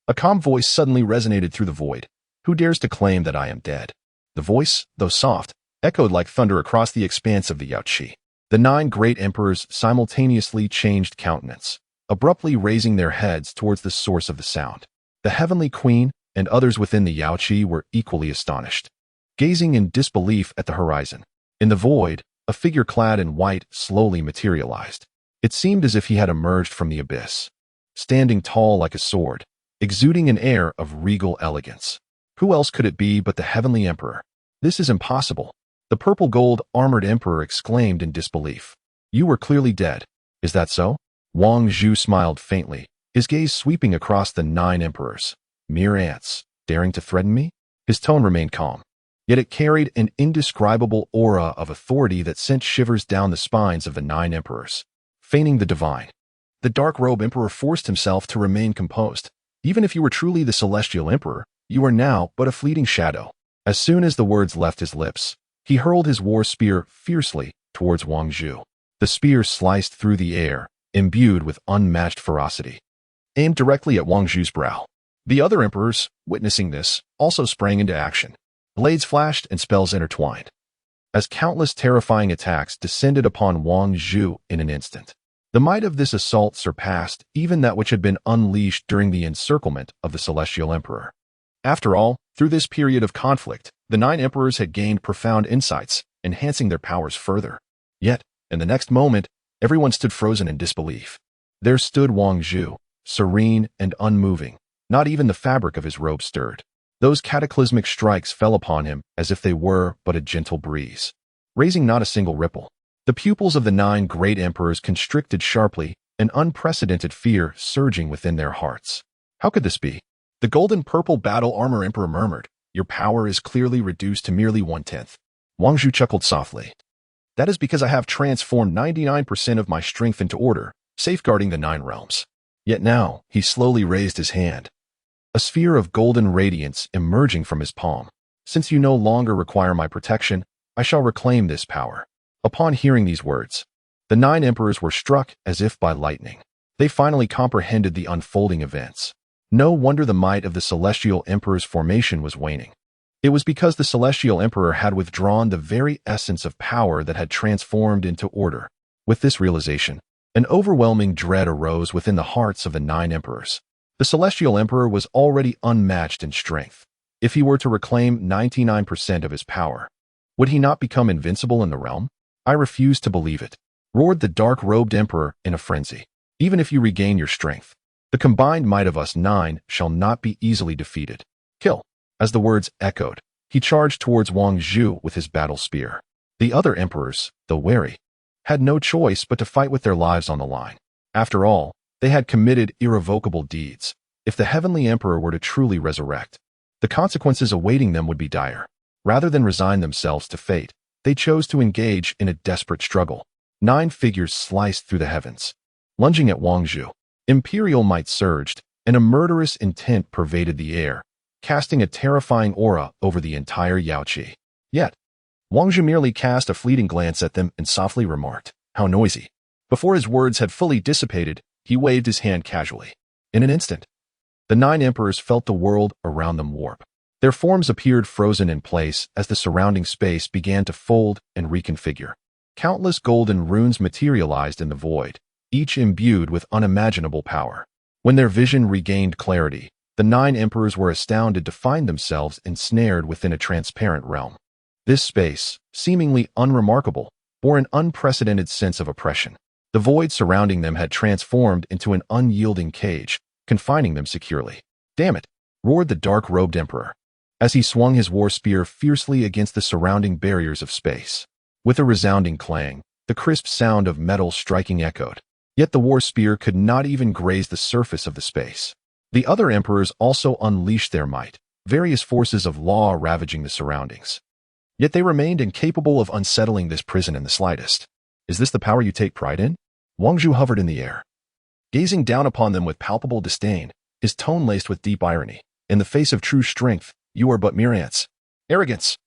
[SPEAKER 1] a calm voice suddenly resonated through the void. Who dares to claim that I am dead? The voice, though soft, echoed like thunder across the expanse of the Yaoqi. The 9 great emperors simultaneously changed countenance, abruptly raising their heads towards the source of the sound. The heavenly queen and others within the Yaoqi were equally astonished, gazing in disbelief at the horizon. In the void, a figure clad in white slowly materialized. It seemed as if he had emerged from the abyss, standing tall like a sword, exuding an air of regal elegance. Who else could it be but the heavenly emperor? This is impossible. The purple-gold armored emperor exclaimed in disbelief. You were clearly dead. Is that so? Wang Zhu smiled faintly, his gaze sweeping across the 9 emperors. Mere ants, daring to threaten me? His tone remained calm, yet it carried an indescribable aura of authority that sent shivers down the spines of the 9 emperors. Feigning the divine, the dark-robed emperor forced himself to remain composed. Even if you were truly the celestial emperor, you are now but a fleeting shadow. As soon as the words left his lips, he hurled his war spear fiercely towards Wang Zhu. The spear sliced through the air, imbued with unmatched ferocity, aimed directly at Wang Zhu's brow. The other emperors, witnessing this, also sprang into action. Blades flashed and spells intertwined, as countless terrifying attacks descended upon Wang Zhu in an instant. The might of this assault surpassed even that which had been unleashed during the encirclement of the Celestial Emperor. After all, through this period of conflict, the 9 emperors had gained profound insights, enhancing their powers further. Yet, in the next moment, everyone stood frozen in disbelief. There stood Wang Zhu, serene and unmoving. Not even the fabric of his robe stirred. Those cataclysmic strikes fell upon him as if they were but a gentle breeze, raising not a single ripple. The pupils of the 9 great emperors constricted sharply, an unprecedented fear surging within their hearts. How could this be? The golden-purple battle armor emperor murmured, Your power is clearly reduced to merely 1/10. Wang Zhu chuckled softly. That is because I have transformed 99% of my strength into order, safeguarding the 9 realms. Yet now, he slowly raised his hand, a sphere of golden radiance emerging from his palm. Since you no longer require my protection, I shall reclaim this power. Upon hearing these words, the 9 emperors were struck as if by lightning. They finally comprehended the unfolding events. No wonder the might of the Celestial Emperor's formation was waning. It was because the Celestial Emperor had withdrawn the very essence of power that had transformed into order. With this realization, an overwhelming dread arose within the hearts of the 9 emperors. The Celestial Emperor was already unmatched in strength. If he were to reclaim 99% of his power, would he not become invincible in the realm? I refuse to believe it, roared the dark-robed emperor in a frenzy. Even if you regain your strength, the combined might of us 9 shall not be easily defeated. Kill. As the words echoed, he charged towards Wang Zhu with his battle spear. The other emperors, though wary, had no choice but to fight with their lives on the line. After all, they had committed irrevocable deeds. If the heavenly emperor were to truly resurrect, the consequences awaiting them would be dire. Rather than resign themselves to fate, they chose to engage in a desperate struggle. 9 figures sliced through the heavens, lunging at Wang Zhu. Imperial might surged, and a murderous intent pervaded the air, casting a terrifying aura over the entire Yaoqi. Yet, Wang Zhu merely cast a fleeting glance at them and softly remarked, How noisy. Before his words had fully dissipated, he waved his hand casually. In an instant, the 9 emperors felt the world around them warp. Their forms appeared frozen in place as the surrounding space began to fold and reconfigure. Countless golden runes materialized in the void, each imbued with unimaginable power. When their vision regained clarity, the 9 emperors were astounded to find themselves ensnared within a transparent realm. This space, seemingly unremarkable, bore an unprecedented sense of oppression. The void surrounding them had transformed into an unyielding cage, confining them securely. "Damn it!" roared the dark-robed emperor, as he swung his war spear fiercely against the surrounding barriers of space. With a resounding clang, the crisp sound of metal striking echoed. Yet the war spear could not even graze the surface of the space. The other emperors also unleashed their might, various forces of law ravaging the surroundings. Yet they remained incapable of unsettling this prison in the slightest. "Is this the power you take pride in?" Wang Zhu hovered in the air, gazing down upon them with palpable disdain, his tone laced with deep irony. "In the face of true strength, you are but myriads." "Arrogance!"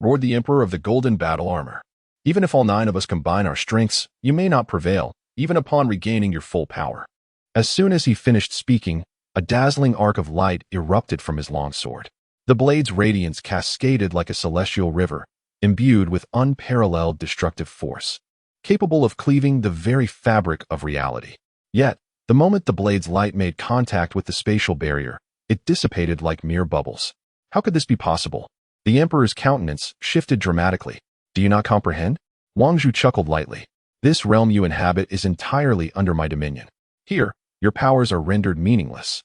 [SPEAKER 1] roared the emperor of the golden battle armor. "Even if all 9 of us combine our strengths, you may not prevail, even upon regaining your full power." As soon as he finished speaking, a dazzling arc of light erupted from his long sword. The blade's radiance cascaded like a celestial river, imbued with unparalleled destructive force, capable of cleaving the very fabric of reality. Yet, the moment the blade's light made contact with the spatial barrier, it dissipated like mere bubbles. How could this be possible? The emperor's countenance shifted dramatically. "Do you not comprehend?" Wang Zhu chuckled lightly. "This realm you inhabit is entirely under my dominion. Here, your powers are rendered meaningless."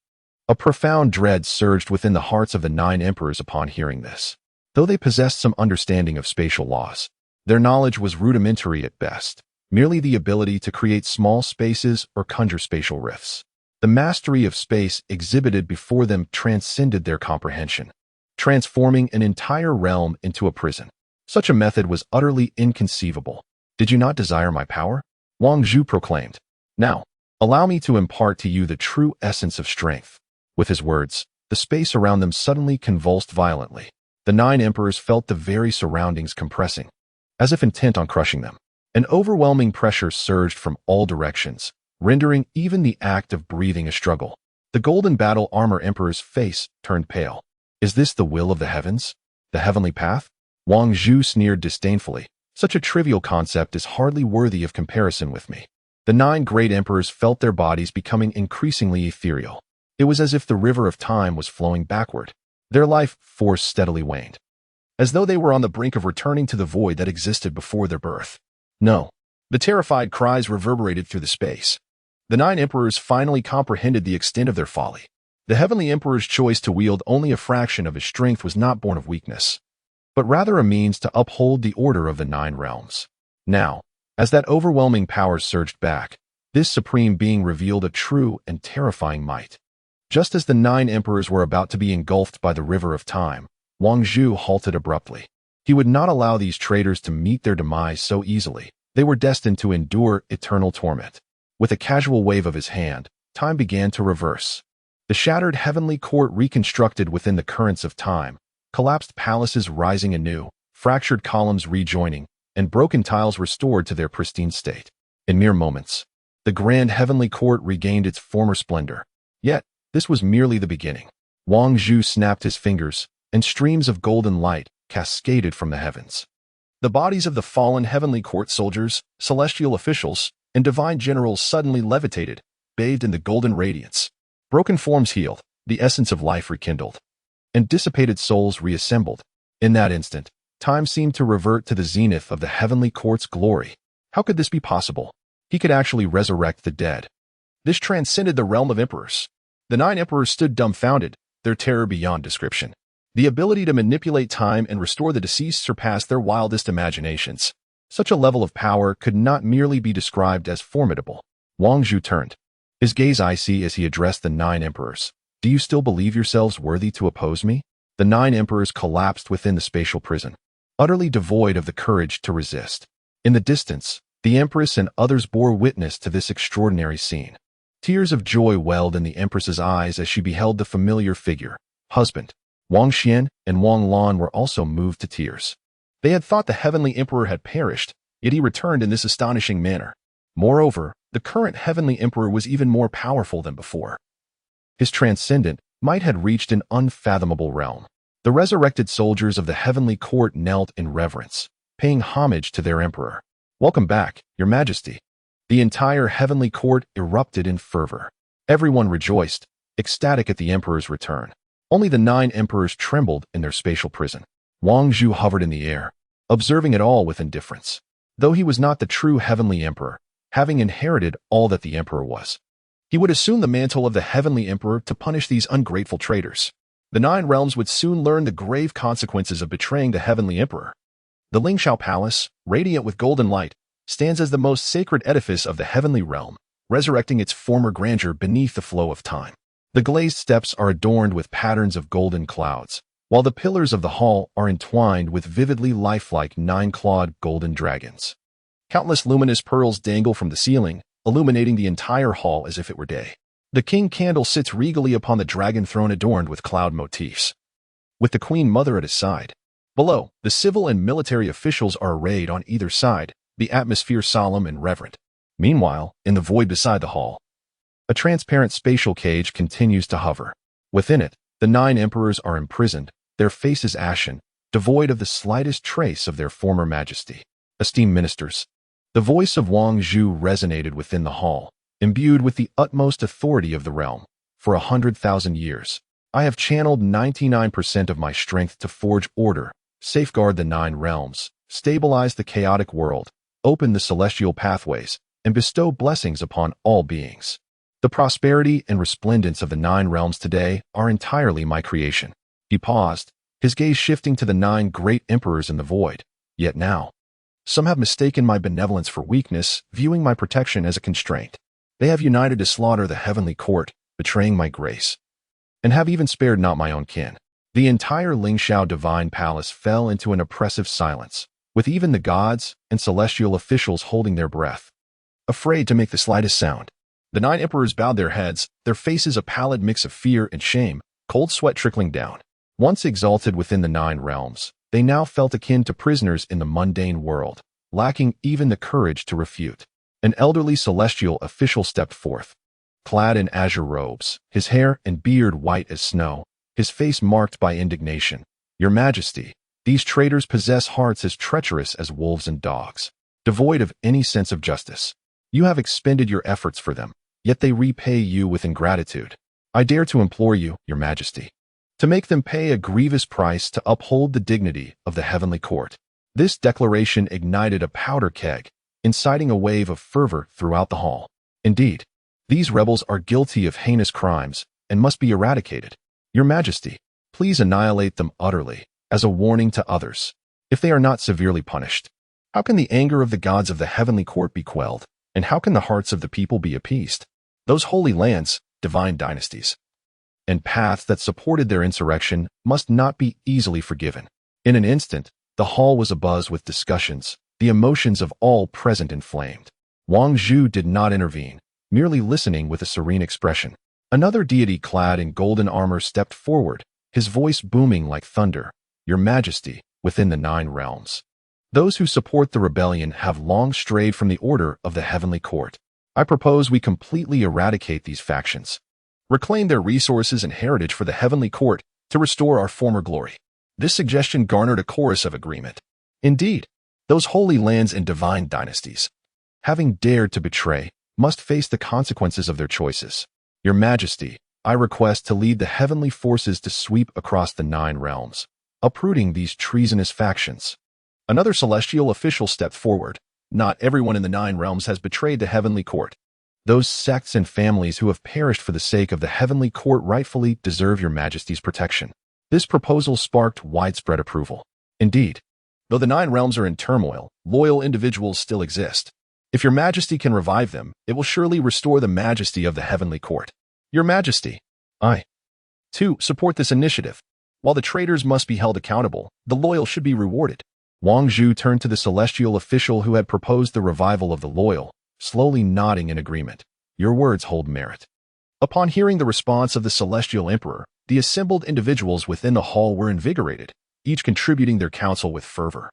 [SPEAKER 1] A profound dread surged within the hearts of the 9 emperors upon hearing this. Though they possessed some understanding of spatial laws, their knowledge was rudimentary at best, merely the ability to create small spaces or conjure spatial rifts. The mastery of space exhibited before them transcended their comprehension, transforming an entire realm into a prison. Such a method was utterly inconceivable. "Did you not desire my power?" Wang Zhu proclaimed. "Now, allow me to impart to you the true essence of strength." With his words, the space around them suddenly convulsed violently. The 9 emperors felt the very surroundings compressing, as if intent on crushing them. An overwhelming pressure surged from all directions, rendering even the act of breathing a struggle. The golden battle armor emperor's face turned pale. "Is this the will of the heavens? The heavenly path?" Wang Zhu sneered disdainfully. "Such a trivial concept is hardly worthy of comparison with me." The 9 great emperors felt their bodies becoming increasingly ethereal. It was as if the river of time was flowing backward. Their life force steadily waned, as though they were on the brink of returning to the void that existed before their birth. "No." The terrified cries reverberated through the space. The 9 emperors finally comprehended the extent of their folly. The heavenly emperor's choice to wield only a fraction of his strength was not born of weakness, but rather a means to uphold the order of the 9 realms. Now, as that overwhelming power surged back, this supreme being revealed a true and terrifying might. Just as the 9 emperors were about to be engulfed by the river of time, Wang Zhu halted abruptly. He would not allow these traitors to meet their demise so easily. They were destined to endure eternal torment. With a casual wave of his hand, time began to reverse. The shattered heavenly court reconstructed within the currents of time, collapsed palaces rising anew, fractured columns rejoining, and broken tiles restored to their pristine state. In mere moments, the grand heavenly court regained its former splendor. Yet, this was merely the beginning. Wang Zhu snapped his fingers, and streams of golden light cascaded from the heavens. The bodies of the fallen heavenly court soldiers, celestial officials, and divine generals suddenly levitated, bathed in the golden radiance. Broken forms healed, the essence of life rekindled, and dissipated souls reassembled. In that instant, time seemed to revert to the zenith of the heavenly court's glory. How could this be possible? He could actually resurrect the dead. This transcended the realm of emperors. The 9 emperors stood dumbfounded, their terror beyond description. The ability to manipulate time and restore the deceased surpassed their wildest imaginations. Such a level of power could not merely be described as formidable. Wang Zhu turned, his gaze icy as he addressed the 9 emperors. "Do you still believe yourselves worthy to oppose me?" The 9 emperors collapsed within the spatial prison, utterly devoid of the courage to resist. In the distance, the empress and others bore witness to this extraordinary scene. Tears of joy welled in the empress's eyes as she beheld the familiar figure. Husband, Wang Xian, and Wang Lan were also moved to tears. They had thought the heavenly emperor had perished, yet he returned in this astonishing manner. Moreover, the current heavenly emperor was even more powerful than before. His transcendent might had reached an unfathomable realm. The resurrected soldiers of the heavenly court knelt in reverence, paying homage to their emperor. "Welcome back, your majesty." The entire heavenly court erupted in fervor. Everyone rejoiced, ecstatic at the emperor's return. Only the 9 emperors trembled in their spatial prison. Wang Zhu hovered in the air, observing it all with indifference. Though he was not the true heavenly emperor, having inherited all that the emperor was, he would assume the mantle of the heavenly emperor to punish these ungrateful traitors. The 9 realms would soon learn the grave consequences of betraying the heavenly emperor. The Lingxiao Palace, radiant with golden light, stands as the most sacred edifice of the heavenly realm, resurrecting its former grandeur beneath the flow of time. The glazed steps are adorned with patterns of golden clouds, while the pillars of the hall are entwined with vividly lifelike 9-clawed golden dragons. Countless luminous pearls dangle from the ceiling, illuminating the entire hall as if it were day. The king candle sits regally upon the dragon throne adorned with cloud motifs, with the queen mother at his side. Below, the civil and military officials are arrayed on either side, the atmosphere solemn and reverent. Meanwhile, in the void beside the hall, a transparent spatial cage continues to hover. Within it, the 9 emperors are imprisoned, their faces ashen, devoid of the slightest trace of their former majesty. Esteemed ministers, the voice of Wang Zhu resonated within the hall, imbued with the utmost authority of the realm. For 100,000 years, I have channeled 99% of my strength to forge order, safeguard the 9 realms, stabilize the chaotic world, open the celestial pathways, and bestow blessings upon all beings. The prosperity and resplendence of the 9 realms today are entirely my creation. He paused, his gaze shifting to the 9 great emperors in the void. Yet now, some have mistaken my benevolence for weakness, viewing my protection as a constraint. They have united to slaughter the heavenly court, betraying my grace, and have even spared not my own kin. The entire Lingxiao divine palace fell into an oppressive silence, with even the gods and celestial officials holding their breath, afraid to make the slightest sound. The 9 emperors bowed their heads, their faces a pallid mix of fear and shame, cold sweat trickling down. Once exalted within the 9 realms, they now felt akin to prisoners in the mundane world, lacking even the courage to refute. An elderly celestial official stepped forth, clad in azure robes, his hair and beard white as snow, his face marked by indignation. Your Majesty, these traitors possess hearts as treacherous as wolves and dogs, devoid of any sense of justice. You have expended your efforts for them, yet they repay you with ingratitude. I dare to implore you, Your Majesty, to make them pay a grievous price to uphold the dignity of the heavenly court. This declaration ignited a powder keg, inciting a wave of fervor throughout the hall. Indeed, these rebels are guilty of heinous crimes and must be eradicated. Your Majesty, please annihilate them utterly, as a warning to others. If they are not severely punished, how can the anger of the gods of the heavenly court be quelled? And how can the hearts of the people be appeased? Those holy lands, divine dynasties, and paths that supported their insurrection must not be easily forgiven. In an instant, the hall was abuzz with discussions, the emotions of all present inflamed. Wang Zhu did not intervene, merely listening with a serene expression. Another deity clad in golden armor stepped forward, his voice booming like thunder. Your Majesty, within the 9 realms, those who support the rebellion have long strayed from the order of the heavenly court. I propose we completely eradicate these factions, reclaim their resources and heritage for the heavenly court to restore our former glory. This suggestion garnered a chorus of agreement. Indeed, those holy lands and divine dynasties, having dared to betray, must face the consequences of their choices. Your Majesty, I request to lead the heavenly forces to sweep across the 9 realms, uprooting these treasonous factions. Another celestial official stepped forward. Not everyone in the 9 realms has betrayed the heavenly court. Those sects and families who have perished for the sake of the heavenly court rightfully deserve Your Majesty's protection. This proposal sparked widespread approval. Indeed, though the 9 realms are in turmoil, loyal individuals still exist. If Your Majesty can revive them, it will surely restore the majesty of the heavenly court. Your Majesty, I, too, support this initiative. While the traitors must be held accountable, the loyal should be rewarded. Wang Zhu turned to the celestial official who had proposed the revival of the loyal, slowly nodding in agreement. Your words hold merit. Upon hearing the response of the celestial emperor, the assembled individuals within the hall were invigorated, each contributing their counsel with fervor.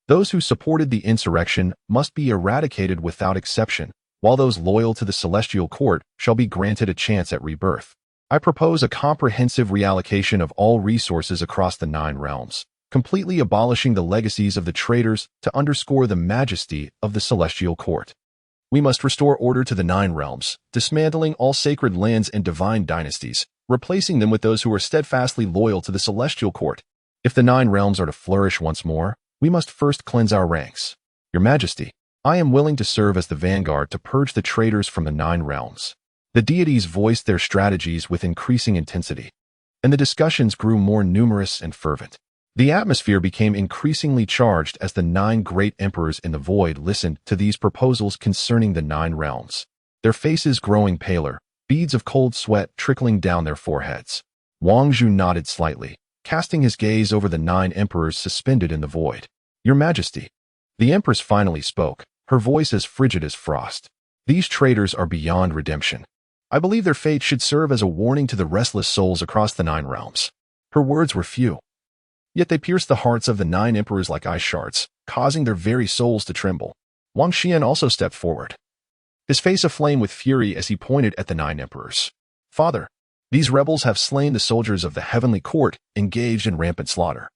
[SPEAKER 1] Those who supported the insurrection must be eradicated without exception, while those loyal to the celestial court shall be granted a chance at rebirth. I propose a comprehensive reallocation of all resources across the 9 realms, completely abolishing the legacies of the traitors to underscore the majesty of the celestial court. We must restore order to the nine realms, dismantling all sacred lands and divine dynasties, replacing them with those who are steadfastly loyal to the celestial court. If the nine realms are to flourish once more, we must first cleanse our ranks. Your Majesty, I am willing to serve as the vanguard to purge the traitors from the nine realms. The deities voiced their strategies with increasing intensity, and the discussions grew more numerous and fervent. The atmosphere became increasingly charged as the nine great emperors in the void listened to these proposals concerning the nine realms, their faces growing paler, beads of cold sweat trickling down their foreheads. Wang Zhu nodded slightly, casting his gaze over the nine emperors suspended in the void. Your Majesty. The empress finally spoke, her voice as frigid as frost. These traitors are beyond redemption. I believe their fate should serve as a warning to the restless souls across the nine realms. Her words were few, yet they pierced the hearts of the nine emperors like ice shards, causing their very souls to tremble. Wang Xian also stepped forward, his face aflame with fury as he pointed at the nine emperors. Father, these rebels have slain the soldiers of the heavenly court, engaged in rampant slaughter,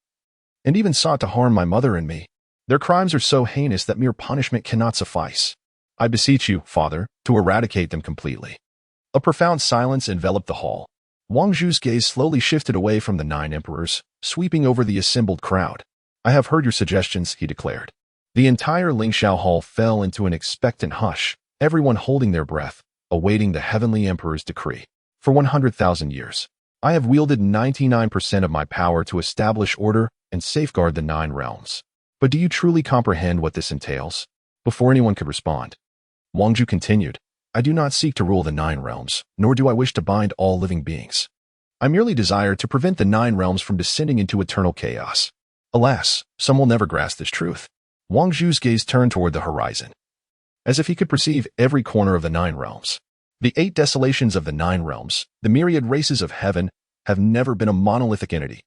[SPEAKER 1] and even sought to harm my mother and me. Their crimes are so heinous that mere punishment cannot suffice. I beseech you, Father, to eradicate them completely. A profound silence enveloped the hall. Wang Zhu's gaze slowly shifted away from the nine emperors, sweeping over the assembled crowd. I have heard your suggestions, he declared. The entire Lingxiao hall fell into an expectant hush, everyone holding their breath, awaiting the heavenly emperor's decree. For 100,000 years, I have wielded 99% of my power to establish order and safeguard the nine realms. But do you truly comprehend what this entails? Before anyone could respond, Wang Zhu continued, I do not seek to rule the nine realms, nor do I wish to bind all living beings. I merely desire to prevent the nine realms from descending into eternal chaos. Alas, some will never grasp this truth. Wang Zhu's gaze turned toward the horizon, as if he could perceive every corner of the nine realms. The 8 desolations of the nine realms, the myriad races of heaven, have never been a monolithic entity.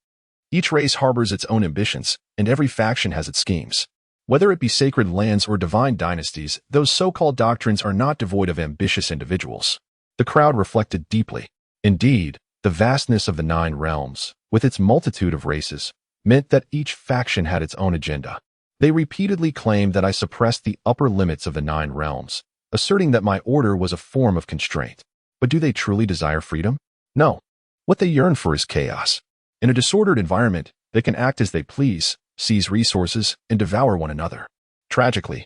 [SPEAKER 1] Each race harbors its own ambitions, and every faction has its schemes. Whether it be sacred lands or divine dynasties, those so-called doctrines are not devoid of ambitious individuals. The crowd reflected deeply. Indeed, the vastness of the nine realms, with its multitude of races, meant that each faction had its own agenda. They repeatedly claimed that I suppressed the upper limits of the nine realms, asserting that my order was a form of constraint. But do they truly desire freedom? No. What they yearn for is chaos. In a disordered environment, they can act as they please, seize resources, and devour one another. Tragically,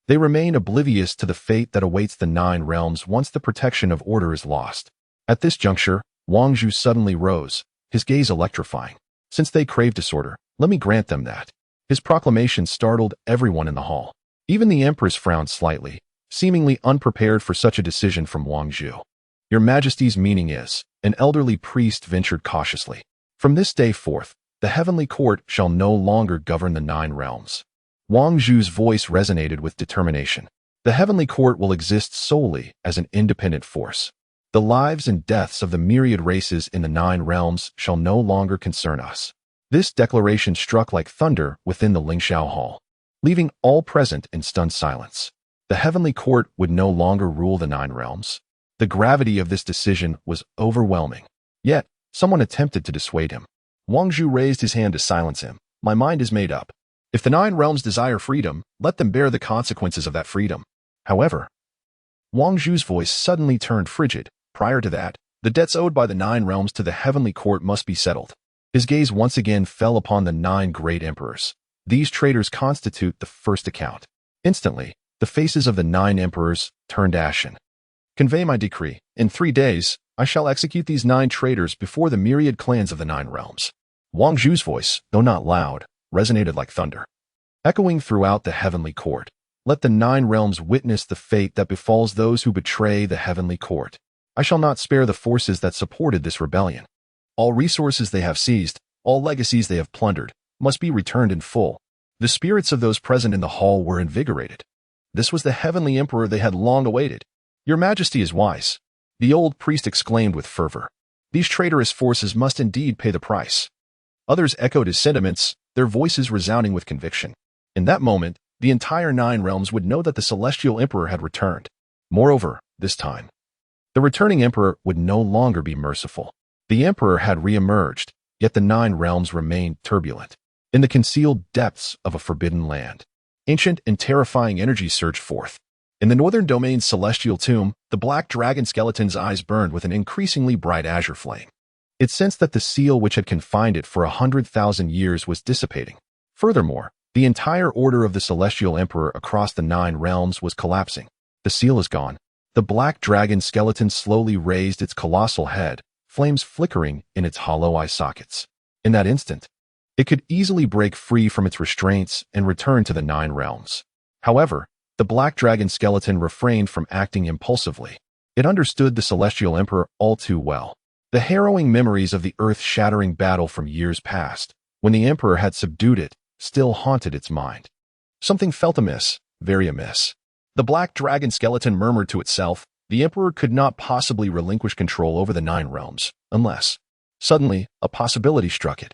[SPEAKER 1] they remain oblivious to the fate that awaits the nine realms once the protection of order is lost. At this juncture, Wang Zhu suddenly rose, his gaze electrifying. Since they crave disorder, let me grant them that. His proclamation startled everyone in the hall. Even the empress frowned slightly, seemingly unprepared for such a decision from Wang Zhu. Your Majesty's meaning is, an elderly priest ventured cautiously. From this day forth, the heavenly court shall no longer govern the nine realms. Wang Zhu's voice resonated with determination. The heavenly court will exist solely as an independent force. The lives and deaths of the myriad races in the nine realms shall no longer concern us. This declaration struck like thunder within the Lingxiao hall, leaving all present in stunned silence. The heavenly court would no longer rule the nine realms. The gravity of this decision was overwhelming. Yet, someone attempted to dissuade him. Wang Zhu raised his hand to silence him. My mind is made up. If the nine realms desire freedom, let them bear the consequences of that freedom. However, Wang Zhu's voice suddenly turned frigid. Prior to that, the debts owed by the nine realms to the heavenly court must be settled. His gaze once again fell upon the 9 great emperors. These traitors constitute the first account. Instantly, the faces of the 9 emperors turned ashen. Convey my decree. In 3 days, I shall execute these 9 traitors before the myriad clans of the 9 realms. Wang Zhu's voice, though not loud, resonated like thunder, echoing throughout the heavenly court. Let the 9 realms witness the fate that befalls those who betray the heavenly court. I shall not spare the forces that supported this rebellion. All resources they have seized, all legacies they have plundered, must be returned in full. The spirits of those present in the hall were invigorated. This was the heavenly emperor they had long awaited. Your Majesty is wise, the old priest exclaimed with fervor. These traitorous forces must indeed pay the price. Others echoed his sentiments, their voices resounding with conviction. In that moment, the entire 9 realms would know that the celestial emperor had returned. Moreover, this time, the returning emperor would no longer be merciful. The emperor had re-emerged, yet the 9 realms remained turbulent. In the concealed depths of a forbidden land, ancient and terrifying energies surged forth. In the northern domain's celestial tomb, the black dragon skeleton's eyes burned with an increasingly bright azure flame. It sensed that the seal which had confined it for 100,000 years was dissipating. Furthermore, the entire order of the celestial emperor across the 9 realms was collapsing. The seal is gone. The black dragon skeleton slowly raised its colossal head, flames flickering in its hollow eye sockets. In that instant, it could easily break free from its restraints and return to the 9 realms. However, the black dragon skeleton refrained from acting impulsively. It understood the celestial emperor all too well. The harrowing memories of the earth-shattering battle from years past, when the emperor had subdued it, still haunted its mind. Something felt amiss, very amiss. The black dragon skeleton murmured to itself, the emperor could not possibly relinquish control over the 9 realms, unless, suddenly, a possibility struck it,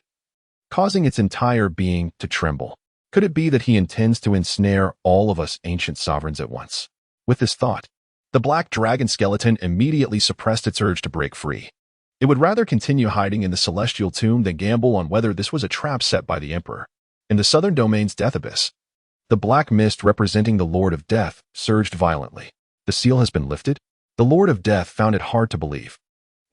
[SPEAKER 1] causing its entire being to tremble. Could it be that he intends to ensnare all of us ancient sovereigns at once? With this thought, the black dragon skeleton immediately suppressed its urge to break free. It would rather continue hiding in the celestial tomb than gamble on whether this was a trap set by the emperor. In the southern domain's death abyss, the black mist representing the Lord of Death surged violently. The seal has been lifted? The Lord of Death found it hard to believe.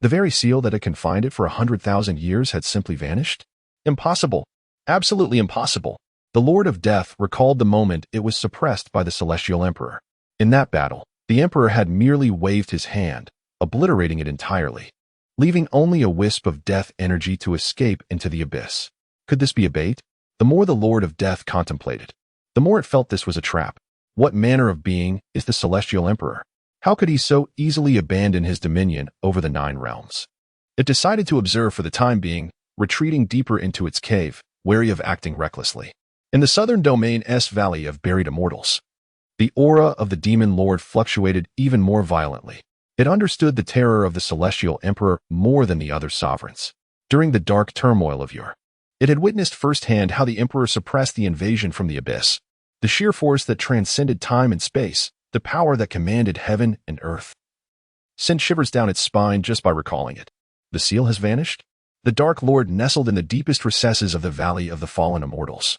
[SPEAKER 1] The very seal that had confined it for 100,000 years had simply vanished? Impossible. Absolutely impossible. The Lord of Death recalled the moment it was suppressed by the celestial emperor. In that battle, the emperor had merely waved his hand, obliterating it entirely, leaving only a wisp of death energy to escape into the abyss. Could this be a bait? The more the Lord of Death contemplated, the more it felt this was a trap. What manner of being is the celestial emperor? How could he so easily abandon his dominion over the 9 realms? It decided to observe for the time being, retreating deeper into its cave, wary of acting recklessly. In the southern domain's valley of buried immortals, the aura of the demon lord fluctuated even more violently. It understood the terror of the celestial emperor more than the other sovereigns. During the dark turmoil of yore, it had witnessed firsthand how the emperor suppressed the invasion from the abyss, the sheer force that transcended time and space, the power that commanded heaven and earth. Sent shivers down its spine just by recalling it. The seal has vanished? The Dark Lord nestled in the deepest recesses of the Valley of the Fallen Immortals,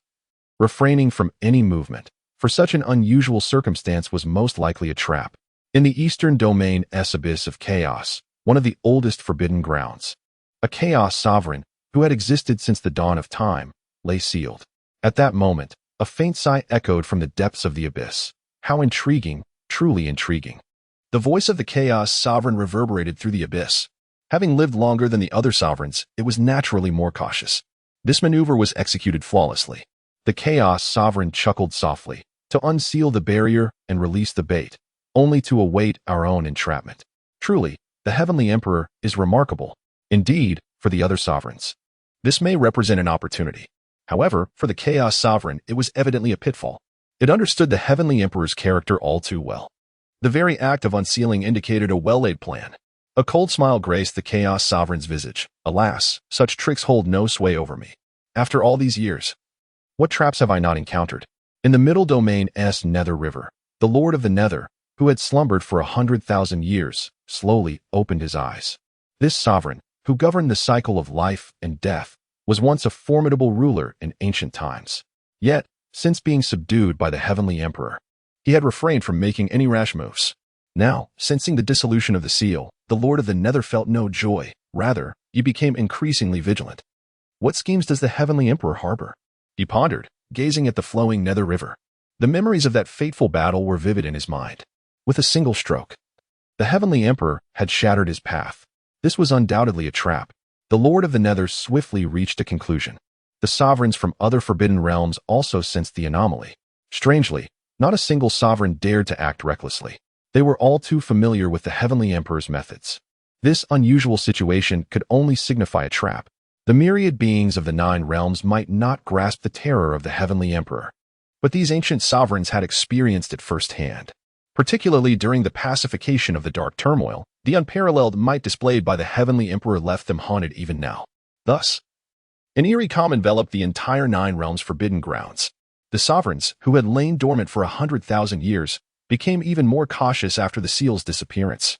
[SPEAKER 1] refraining from any movement, for such an unusual circumstance was most likely a trap. In the eastern domain's abyss of chaos, one of the oldest forbidden grounds, a chaos sovereign, who had existed since the dawn of time, lay sealed. At that moment, a faint sigh echoed from the depths of the abyss. How intriguing, truly intriguing. The voice of the chaos sovereign reverberated through the abyss. Having lived longer than the other sovereigns, it was naturally more cautious. This maneuver was executed flawlessly. The chaos sovereign chuckled softly, to unseal the barrier and release the bait, only to await our own entrapment. Truly, the heavenly emperor is remarkable. Indeed, for the other sovereigns, this may represent an opportunity. However, for the chaos sovereign, it was evidently a pitfall. It understood the heavenly emperor's character all too well. The very act of unsealing indicated a well-laid plan. A cold smile graced the chaos sovereign's visage. Alas, such tricks hold no sway over me. After all these years, what traps have I not encountered? In the middle domain's nether river, the Lord of the Nether, who had slumbered for 100,000 years, slowly opened his eyes. This sovereign, who governed the cycle of life and death, was once a formidable ruler in ancient times. Yet, since being subdued by the heavenly emperor, he had refrained from making any rash moves. Now, sensing the dissolution of the seal, the Lord of the Nether felt no joy. Rather, he became increasingly vigilant. What schemes does the heavenly emperor harbor? He pondered, gazing at the flowing nether river. The memories of that fateful battle were vivid in his mind. With a single stroke, the heavenly emperor had shattered his path. This was undoubtedly a trap. The Lord of the Nether swiftly reached a conclusion. The sovereigns from other forbidden realms also sensed the anomaly. Strangely, not a single sovereign dared to act recklessly. They were all too familiar with the heavenly emperor's methods. This unusual situation could only signify a trap. The myriad beings of the 9 realms might not grasp the terror of the heavenly emperor, but these ancient sovereigns had experienced it firsthand. Particularly during the pacification of the dark turmoil, the unparalleled might displayed by the heavenly emperor left them haunted even now. Thus, an eerie calm enveloped the entire 9 realms' forbidden grounds. The sovereigns, who had lain dormant for 100,000 years, became even more cautious after the seal's disappearance.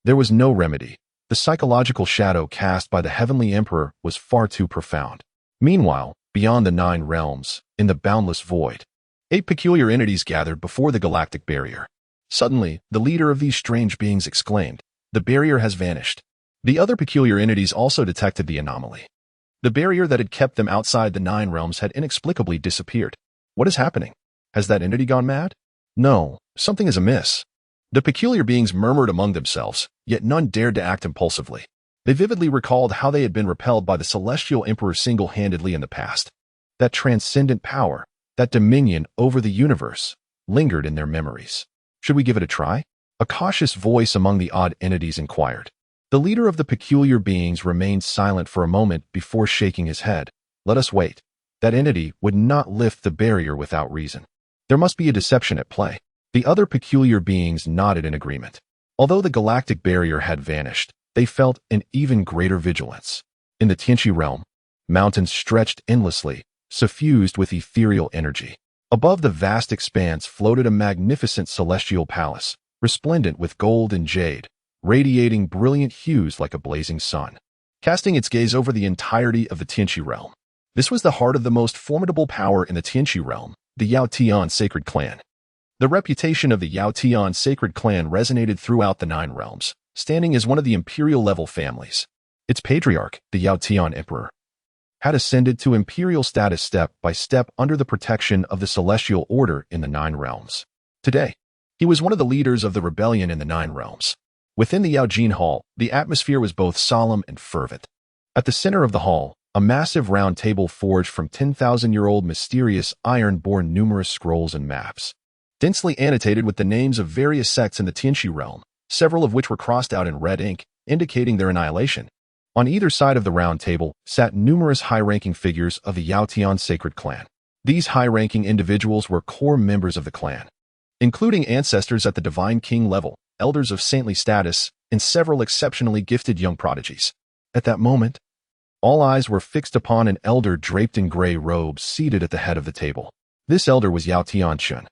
[SPEAKER 1] There was no remedy. The psychological shadow cast by the heavenly emperor was far too profound. Meanwhile, beyond the 9 realms, in the boundless void, 8 peculiar entities gathered before the galactic barrier. Suddenly, the leader of these strange beings exclaimed, "The barrier has vanished." The other peculiar entities also detected the anomaly. The barrier that had kept them outside the nine realms had inexplicably disappeared. What is happening? Has that entity gone mad? No, something is amiss. The peculiar beings murmured among themselves, yet none dared to act impulsively. They vividly recalled how they had been repelled by the Celestial Emperor single-handedly in the past. That transcendent power, that dominion over the universe, lingered in their memories. Should we give it a try? A cautious voice among the odd entities inquired. The leader of the peculiar beings remained silent for a moment before shaking his head. Let us wait. That entity would not lift the barrier without reason. There must be a deception at play. The other peculiar beings nodded in agreement. Although the galactic barrier had vanished, they felt an even greater vigilance. In the Tianqi realm, mountains stretched endlessly, suffused with ethereal energy. Above the vast expanse floated a magnificent celestial palace, resplendent with gold and jade, radiating brilliant hues like a blazing sun. Casting its gaze over the entirety of the Tianqi realm, this was the heart of the most formidable power in the Tianqi realm, the Yao Tian sacred clan. The reputation of the Yao Tian sacred clan resonated throughout the nine realms, standing as one of the imperial-level families. Its patriarch, the Yao Tian emperor, had ascended to imperial status step by step under the protection of the celestial order in the nine realms. Today, he was one of the leaders of the rebellion in the nine realms. Within the Yaojin Hall, the atmosphere was both solemn and fervent. At the center of the hall, a massive round table forged from 10,000-year-old mysterious iron bore numerous scrolls and maps, densely annotated with the names of various sects in the Tianqi realm, several of which were crossed out in red ink, indicating their annihilation. On either side of the round table sat numerous high-ranking figures of the Yao Tian sacred clan. These high-ranking individuals were core members of the clan, including ancestors at the divine king level, elders of saintly status, and several exceptionally gifted young prodigies. At that moment, all eyes were fixed upon an elder draped in gray robes seated at the head of the table. This elder was Yao Tianchen,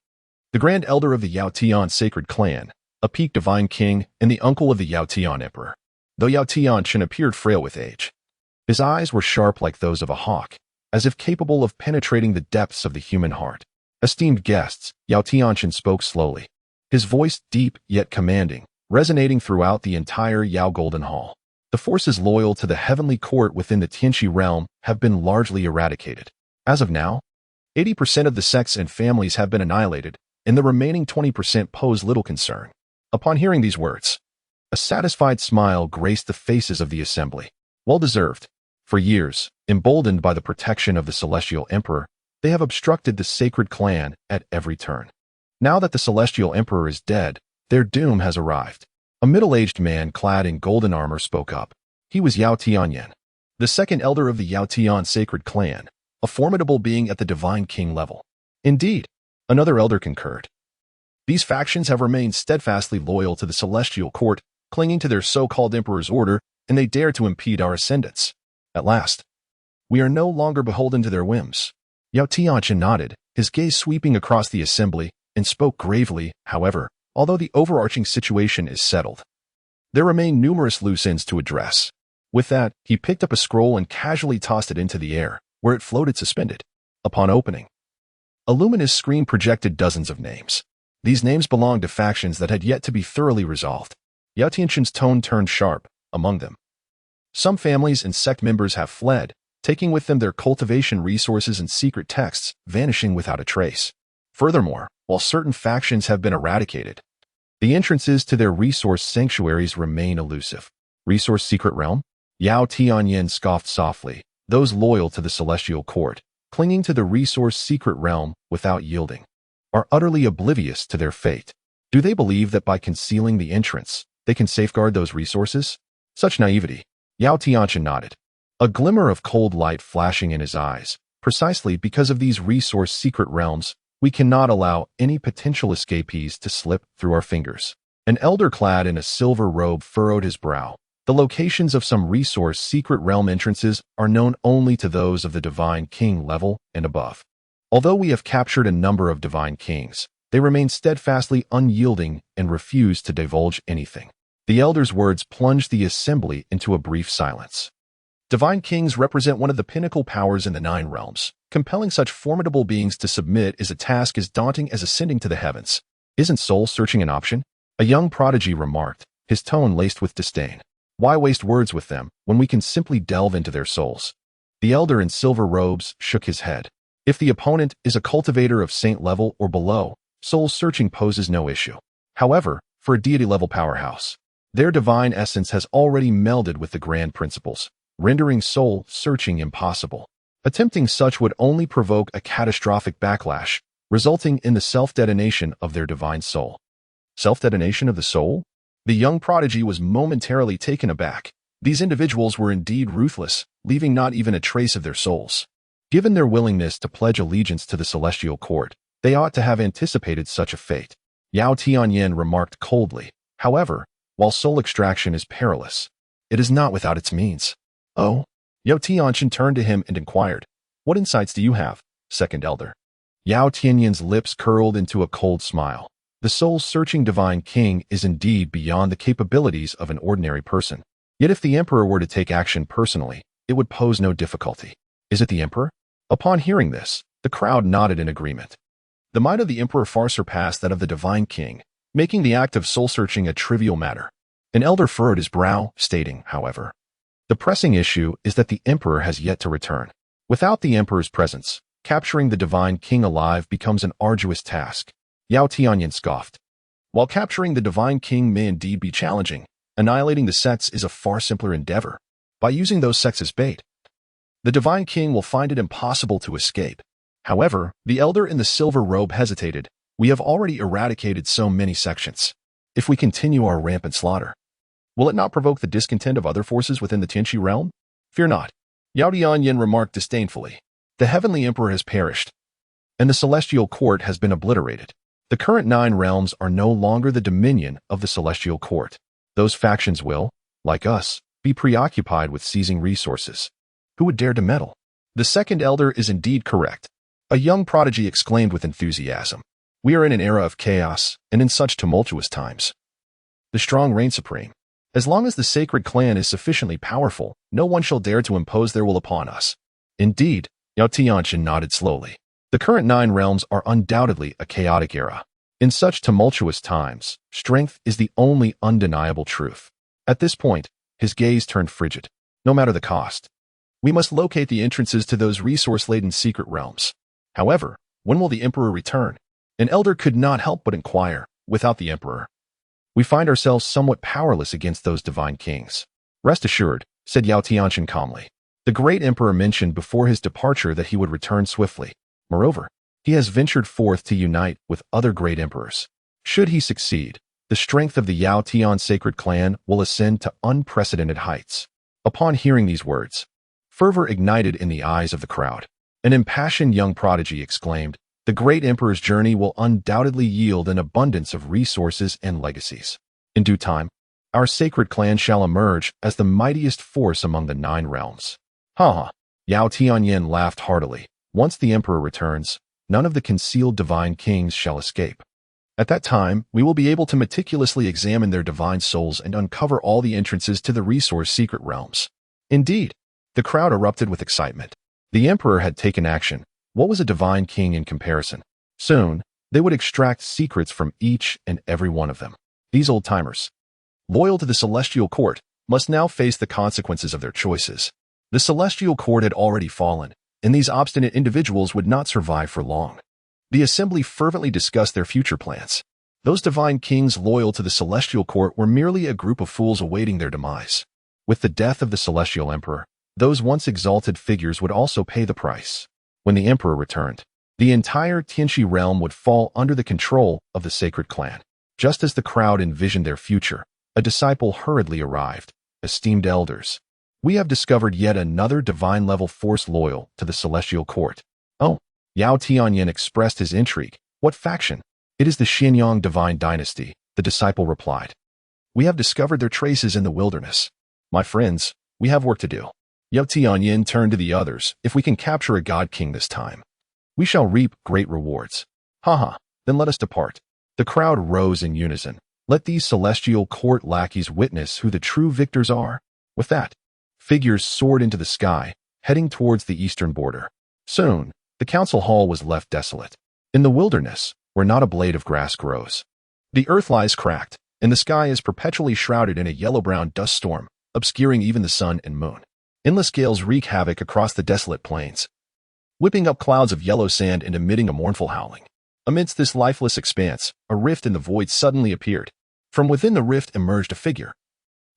[SPEAKER 1] the grand elder of the Yao Tian sacred clan, a peak divine king and the uncle of the Yao Tian emperor. Though Yao Tianchen appeared frail with age, his eyes were sharp like those of a hawk, as if capable of penetrating the depths of the human heart. Esteemed guests, Yao Tianchen spoke slowly, his voice deep yet commanding, resonating throughout the entire Yao Golden Hall. The forces loyal to the heavenly court within the Tianqi realm have been largely eradicated. As of now, 80% of the sects and families have been annihilated, and the remaining 20% pose little concern. Upon hearing these words, a satisfied smile graced the faces of the assembly. Well deserved. For years, emboldened by the protection of the Celestial Emperor, they have obstructed the sacred clan at every turn. Now that the Celestial Emperor is dead, their doom has arrived. A middle-aged man clad in golden armor spoke up. He was Yao Tianyan, the second elder of the Yao Tian sacred clan, a formidable being at the divine king level. Indeed, another elder concurred. These factions have remained steadfastly loyal to the celestial court, clinging to their so-called emperor's order, and they dare to impede our ascendance. At last, we are no longer beholden to their whims. Yao Tianchen nodded, his gaze sweeping across the assembly, and spoke gravely. However, although the overarching situation is settled, there remain numerous loose ends to address. With that, he picked up a scroll and casually tossed it into the air, where it floated suspended. Upon opening, a luminous screen projected dozens of names. These names belonged to factions that had yet to be thoroughly resolved. Yao Tianchen's tone turned sharp. Among them, some families and sect members have fled, taking with them their cultivation resources and secret texts, vanishing without a trace. Furthermore, while certain factions have been eradicated, the entrances to their resource sanctuaries remain elusive. Resource secret realm? Yao Tianyan scoffed softly. Those loyal to the celestial court, clinging to the resource secret realm without yielding, are utterly oblivious to their fate. Do they believe that by concealing the entrance, they can safeguard those resources? Such naivety. Yao Tianchen nodded, a glimmer of cold light flashing in his eyes. Precisely because of these resource secret realms, we cannot allow any potential escapees to slip through our fingers. An elder clad in a silver robe furrowed his brow. The locations of some resource secret realm entrances are known only to those of the divine king level and above. Although we have captured a number of divine kings, they remain steadfastly unyielding and refuse to divulge anything. The elder's words plunged the assembly into a brief silence. Divine kings represent one of the pinnacle powers in the nine realms. Compelling such formidable beings to submit is a task as daunting as ascending to the heavens. Isn't soul-searching an option? A young prodigy remarked, his tone laced with disdain. Why waste words with them when we can simply delve into their souls? The elder in silver robes shook his head. If the opponent is a cultivator of saint level or below, soul-searching poses no issue. However, for a deity-level powerhouse, their divine essence has already melded with the grand principles, rendering soul-searching impossible. Attempting such would only provoke a catastrophic backlash, resulting in the self-detonation of their divine soul. Self-detonation of the soul? The young prodigy was momentarily taken aback. These individuals were indeed ruthless, leaving not even a trace of their souls. Given their willingness to pledge allegiance to the celestial court, they ought to have anticipated such a fate. Yao Tianyin remarked coldly. However, while soul extraction is perilous, it is not without its means. Oh? Yao Tianyin turned to him and inquired, what insights do you have, second elder? Yao Tianyin's lips curled into a cold smile. The soul-searching divine king is indeed beyond the capabilities of an ordinary person. Yet if the emperor were to take action personally, it would pose no difficulty. Is it the emperor? Upon hearing this, the crowd nodded in agreement. The might of the emperor far surpassed that of the divine king, making the act of soul-searching a trivial matter. An elder furrowed his brow, stating, however, the pressing issue is that the emperor has yet to return. Without the emperor's presence, capturing the divine king alive becomes an arduous task. Yao Tianyin scoffed. While capturing the divine king may indeed be challenging, annihilating the sects is a far simpler endeavor. By using those sects as bait, the divine king will find it impossible to escape. However, the elder in the silver robe hesitated. We have already eradicated so many sections. If we continue our rampant slaughter, will it not provoke the discontent of other forces within the Tianqi realm? Fear not. Yao Tianyin remarked disdainfully. The heavenly emperor has perished, and the celestial court has been obliterated. The current 9 realms are no longer the dominion of the celestial court. Those factions will, like us, be preoccupied with seizing resources. Who would dare to meddle? The second elder is indeed correct. A young prodigy exclaimed with enthusiasm. We are in an era of chaos, and in such tumultuous times. The strong reign supreme. As long as the sacred clan is sufficiently powerful, no one shall dare to impose their will upon us. Indeed, Yao Tianyin nodded slowly. The current 9 realms are undoubtedly a chaotic era. In such tumultuous times, strength is the only undeniable truth. At this point, his gaze turned frigid. No matter the cost, we must locate the entrances to those resource-laden secret realms. However, when will the emperor return? An elder could not help but inquire. Without the emperor, we find ourselves somewhat powerless against those divine kings. Rest assured, said Yao Tianyin calmly. The great emperor mentioned before his departure that he would return swiftly. Moreover, he has ventured forth to unite with other great emperors. Should he succeed, the strength of the Yao Tian sacred clan will ascend to unprecedented heights. Upon hearing these words, fervor ignited in the eyes of the crowd. An impassioned young prodigy exclaimed, the great emperor's journey will undoubtedly yield an abundance of resources and legacies. In due time, our sacred clan shall emerge as the mightiest force among the 9 realms. Ha ha! Yao Tianyin laughed heartily. Once the emperor returns, none of the concealed divine kings shall escape. At that time, we will be able to meticulously examine their divine souls and uncover all the entrances to the resource secret realms. Indeed, the crowd erupted with excitement. The emperor had taken action. What was a divine king in comparison? Soon, they would extract secrets from each and every one of them. These old-timers, loyal to the celestial court, must now face the consequences of their choices. The celestial court had already fallen, and these obstinate individuals would not survive for long. The assembly fervently discussed their future plans. Those divine kings loyal to the celestial court were merely a group of fools awaiting their demise. With the death of the celestial emperor, those once exalted figures would also pay the price. When the emperor returned, the entire Tianqi realm would fall under the control of the sacred clan. Just as the crowd envisioned their future, a disciple hurriedly arrived. Esteemed elders, we have discovered yet another divine-level force loyal to the celestial court. Oh, Yao Tianyin expressed his intrigue. What faction? It is the Xianyang divine dynasty, the disciple replied. We have discovered their traces in the wilderness. My friends, we have work to do. Yao Tianyin turned to the others. If we can capture a god king this time, we shall reap great rewards. Haha, then let us depart. The crowd rose in unison. Let these celestial court lackeys witness who the true victors are. With that, figures soared into the sky, heading towards the eastern border. Soon, the council hall was left desolate. In the wilderness, where not a blade of grass grows. The earth lies cracked, and the sky is perpetually shrouded in a yellow-brown dust storm, obscuring even the sun and moon. Endless gales wreak havoc across the desolate plains, whipping up clouds of yellow sand and emitting a mournful howling. Amidst this lifeless expanse, a rift in the void suddenly appeared. From within the rift emerged a figure,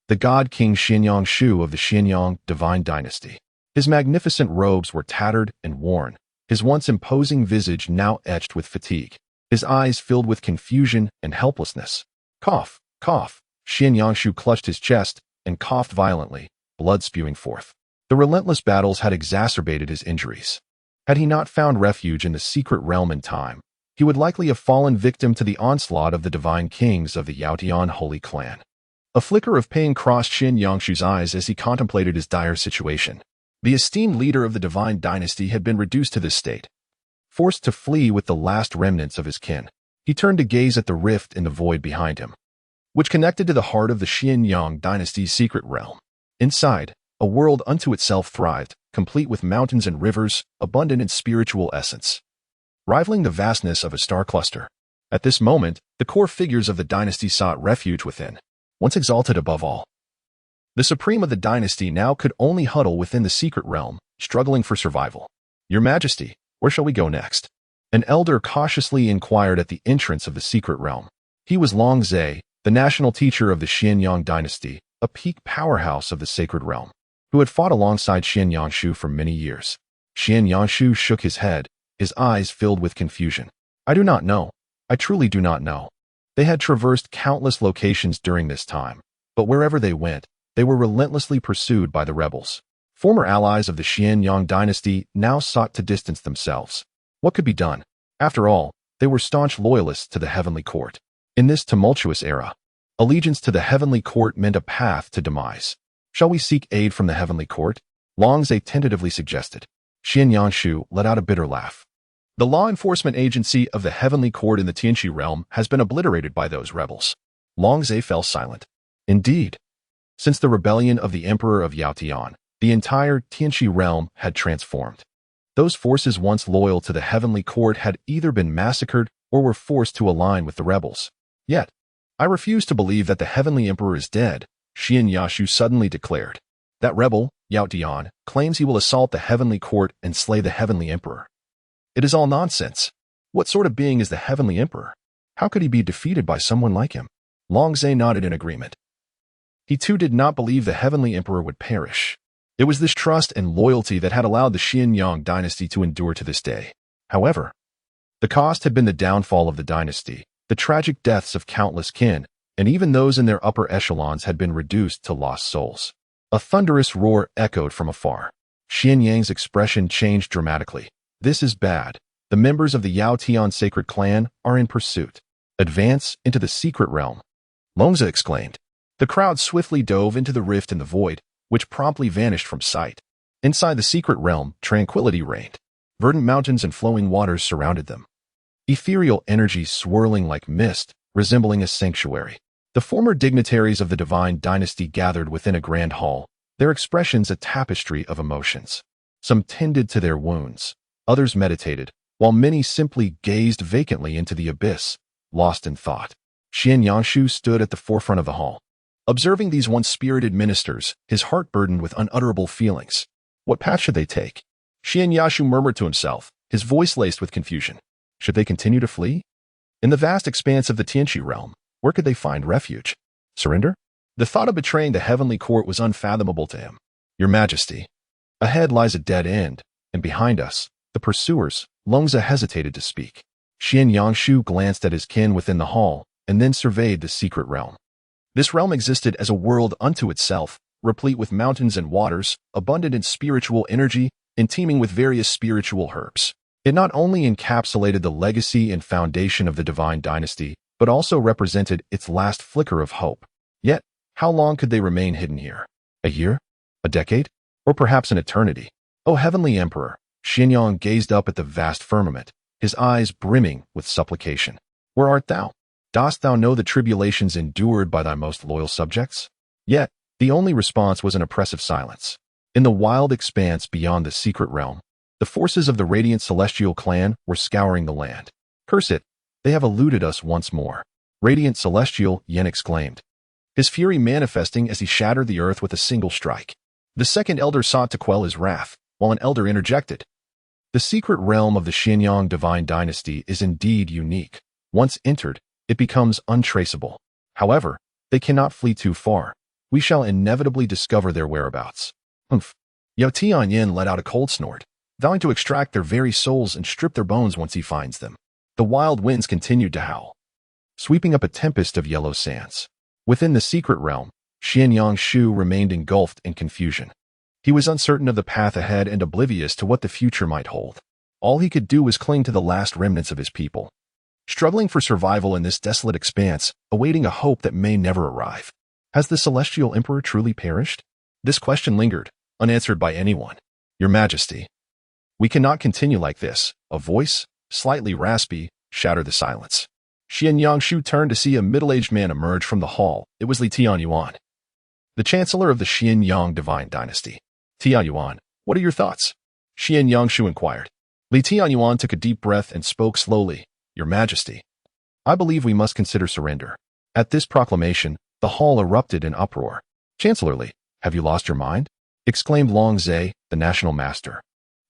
[SPEAKER 1] the god King Xianyang Shu of the Xianyang divine dynasty. His magnificent robes were tattered and worn, his once imposing visage now etched with fatigue, his eyes filled with confusion and helplessness. Cough, cough. Xianyang Shu clutched his chest and coughed violently, blood spewing forth. The relentless battles had exacerbated his injuries. Had he not found refuge in the secret realm in time, he would likely have fallen victim to the onslaught of the divine kings of the Yaotian holy clan. A flicker of pain crossed Xianyang Shu's eyes as he contemplated his dire situation. The esteemed leader of the divine dynasty had been reduced to this state. Forced to flee with the last remnants of his kin, he turned to gaze at the rift in the void behind him, which connected to the heart of the Xianyang dynasty's secret realm. Inside, a world unto itself thrived, complete with mountains and rivers, abundant in spiritual essence, rivaling the vastness of a star cluster. At this moment, the core figures of the dynasty sought refuge within. Once exalted above all, the supreme of the dynasty now could only huddle within the secret realm, struggling for survival. Your Majesty, where shall we go next? An elder cautiously inquired at the entrance of the secret realm. He was Long Zhe, the national teacher of the Xianyang dynasty, a peak powerhouse of the sacred realm, who had fought alongside Xianyang Shu for many years. Xianyang Shu shook his head, his eyes filled with confusion. I do not know. I truly do not know. They had traversed countless locations during this time, but wherever they went, they were relentlessly pursued by the rebels. Former allies of the Xianyang dynasty now sought to distance themselves. What could be done? After all, they were staunch loyalists to the heavenly court. In this tumultuous era, allegiance to the heavenly court meant a path to demise. Shall we seek aid from the heavenly court? Long Zhe tentatively suggested. Xianyang Shu let out a bitter laugh. The law enforcement agency of the heavenly court in the Tianqi realm has been obliterated by those rebels. Long Zhe fell silent. Indeed, since the rebellion of the Emperor of Yaotian, the entire Tianqi realm had transformed. Those forces once loyal to the heavenly court had either been massacred or were forced to align with the rebels. Yet, I refuse to believe that the heavenly emperor is dead, Xianyang Shu suddenly declared. That rebel, Yaotian, claims he will assault the heavenly court and slay the heavenly emperor. It is all nonsense. What sort of being is the heavenly emperor? How could he be defeated by someone like him? Long Zhe nodded in agreement. He too did not believe the heavenly emperor would perish. It was this trust and loyalty that had allowed the Xianyang dynasty to endure to this day. However, the cost had been the downfall of the dynasty, the tragic deaths of countless kin, and even those in their upper echelons had been reduced to lost souls. A thunderous roar echoed from afar. Xianyang's expression changed dramatically. This is bad. The members of the Yaotian sacred clan are in pursuit. Advance into the secret realm, Long Zhe exclaimed. The crowd swiftly dove into the rift in the void, which promptly vanished from sight. Inside the secret realm, tranquility reigned. Verdant mountains and flowing waters surrounded them, ethereal energy swirling like mist, resembling a sanctuary. The former dignitaries of the divine dynasty gathered within a grand hall, their expressions a tapestry of emotions. Some tended to their wounds, others meditated, while many simply gazed vacantly into the abyss, lost in thought. Xianyang Shu stood at the forefront of the hall, observing these once-spirited ministers, his heart burdened with unutterable feelings. What path should they take? Xianyang Shu murmured to himself, his voice laced with confusion. Should they continue to flee? In the vast expanse of the Tianqi realm, where could they find refuge? Surrender? The thought of betraying the heavenly court was unfathomable to him. Your Majesty, ahead lies a dead end, and behind us, the pursuers. Long Zhe hesitated to speak. Xianyang Shu glanced at his kin within the hall, and then surveyed the secret realm. This realm existed as a world unto itself, replete with mountains and waters, abundant in spiritual energy, and teeming with various spiritual herbs. It not only encapsulated the legacy and foundation of the divine dynasty, but also represented its last flicker of hope. Yet, how long could they remain hidden here? A year? A decade? Or perhaps an eternity? O heavenly emperor, Xianyang gazed up at the vast firmament, his eyes brimming with supplication. Where art thou? Dost thou know the tribulations endured by thy most loyal subjects? Yet, the only response was an oppressive silence. In the wild expanse beyond the secret realm, the forces of the radiant celestial clan were scouring the land. Curse it, They have eluded us once more. Radiant Celestial, Yen exclaimed, his fury manifesting as he shattered the earth with a single strike. The second elder sought to quell his wrath, while an elder interjected. The secret realm of the Xianyang divine dynasty is indeed unique. Once entered, it becomes untraceable. However, they cannot flee too far. We shall inevitably discover their whereabouts. Humph. Yao Tianyin let out a cold snort, vowing to extract their very souls and strip their bones once he finds them. The wild winds continued to howl, sweeping up a tempest of yellow sands. Within the secret realm, Xianyang Shu remained engulfed in confusion. He was uncertain of the path ahead and oblivious to what the future might hold. All he could do was cling to the last remnants of his people, struggling for survival in this desolate expanse, awaiting a hope that may never arrive. Has the Celestial Emperor truly perished? This question lingered, unanswered by anyone. Your Majesty, we cannot continue like this. A voice, slightly raspy, shattered the silence. Xianyang Shu turned to see a middle-aged man emerge from the hall. It was Li Tianyuan, the Chancellor of the Xianyang Divine Dynasty. Tianyuan, what are your thoughts? Xianyang Shu inquired. Li Tianyuan took a deep breath and spoke slowly. Your Majesty, I believe we must consider surrender. At this proclamation, the hall erupted in uproar. Chancellor Li, have you lost your mind? Exclaimed Long Zhe, the National Master,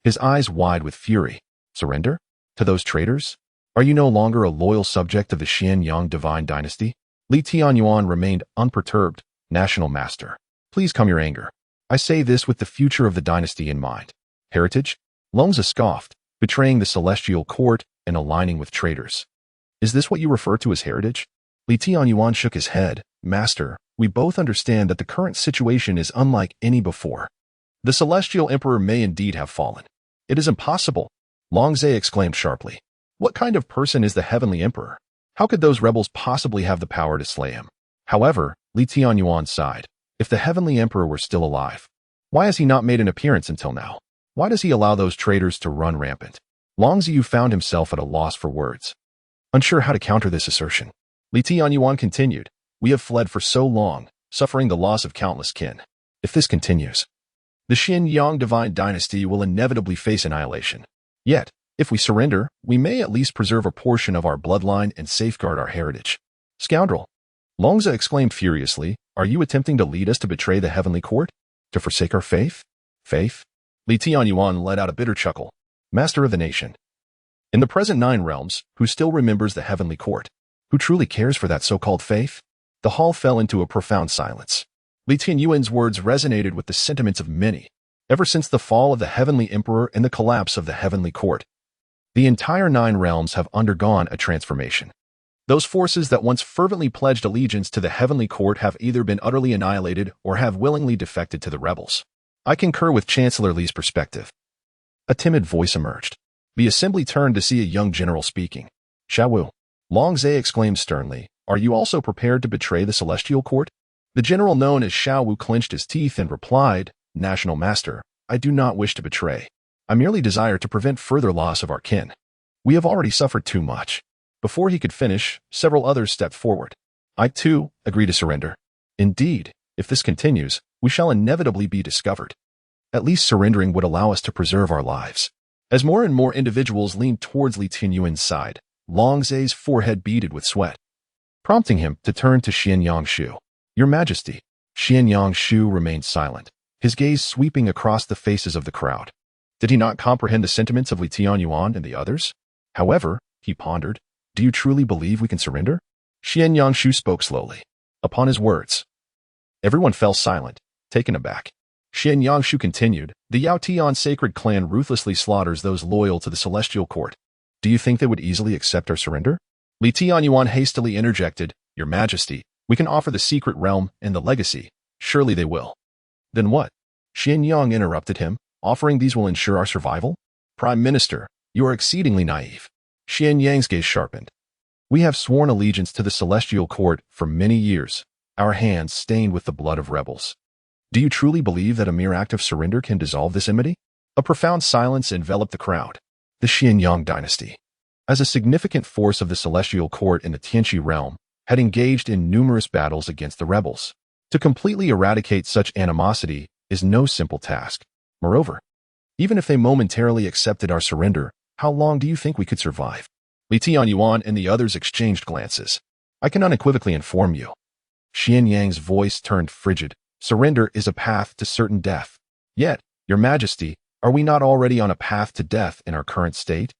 [SPEAKER 1] his eyes wide with fury. Surrender? To those traitors? Are you no longer a loyal subject of the Xianyang Divine Dynasty? Li Tianyuan remained unperturbed. National Master, please calm your anger. I say this with the future of the dynasty in mind. Heritage? Longza scoffed, betraying the celestial court and aligning with traitors. Is this what you refer to as heritage? Li Tianyuan shook his head. Master, we both understand that the current situation is unlike any before. The Celestial Emperor may indeed have fallen. It is impossible, Long Zhe exclaimed sharply. What kind of person is the Heavenly Emperor? How could those rebels possibly have the power to slay him? However, Li Tianyuan sighed. If the Heavenly Emperor were still alive, why has he not made an appearance until now? Why does he allow those traitors to run rampant? Long Zhe found himself at a loss for words, unsure how to counter this assertion. Li Tianyuan continued. We have fled for so long, suffering the loss of countless kin. If this continues, the Xianyang Divine Dynasty will inevitably face annihilation. Yet, if we surrender, we may at least preserve a portion of our bloodline and safeguard our heritage. Scoundrel! Longza exclaimed furiously, are you attempting to lead us to betray the Heavenly Court? To forsake our faith? Faith? Li Tianyuan let out a bitter chuckle. Master of the nation, in the present 9 realms, who still remembers the Heavenly Court? Who truly cares for that so-called faith? The hall fell into a profound silence. Li Tianyuan's words resonated with the sentiments of many. Ever since the fall of the Heavenly Emperor and the collapse of the Heavenly Court, the entire 9 realms have undergone a transformation. Those forces that once fervently pledged allegiance to the Heavenly Court have either been utterly annihilated or have willingly defected to the rebels. I concur with Chancellor Li's perspective. A timid voice emerged. The assembly turned to see a young general speaking. Xiaowu, Long Zhe exclaimed sternly, are you also prepared to betray the Celestial Court? The general known as Xiaowu clenched his teeth and replied, National Master, I do not wish to betray. I merely desire to prevent further loss of our kin. We have already suffered too much. Before he could finish, several others stepped forward. I, too, agree to surrender. Indeed, if this continues, we shall inevitably be discovered. At least surrendering would allow us to preserve our lives. As more and more individuals leaned towards Li Tianyuan's side, Long Zhe's forehead beaded with sweat, prompting him to turn to Xianyang Shu. Your Majesty. Xianyang Shu remained silent, his gaze sweeping across the faces of the crowd. Did he not comprehend the sentiments of Li Tianyuan and the others? However, he pondered, do you truly believe we can surrender? Xianyang Shu spoke slowly. Upon his words, everyone fell silent, taken aback. Xianyang Shu continued, the Yao Tian sacred clan ruthlessly slaughters those loyal to the Celestial Court. Do you think they would easily accept our surrender? Li Tianyuan hastily interjected, Your Majesty, we can offer the secret realm and the legacy. Surely they will. Then what? Xianyang interrupted him, offering these will ensure our survival? Prime Minister, you are exceedingly naive. Xianyang's gaze sharpened. We have sworn allegiance to the Celestial Court for many years, our hands stained with the blood of rebels. Do you truly believe that a mere act of surrender can dissolve this enmity? A profound silence enveloped the crowd. The Xianyang dynasty, as a significant force of the Celestial Court in the Tianqi realm, had engaged in numerous battles against the rebels. To completely eradicate such animosity is no simple task. Moreover, even if they momentarily accepted our surrender, how long do you think we could survive? Li Tianyuan and the others exchanged glances. I can unequivocally inform you. Xian Yang's voice turned frigid. Surrender is a path to certain death. Yet, Your Majesty, are we not already on a path to death in our current state?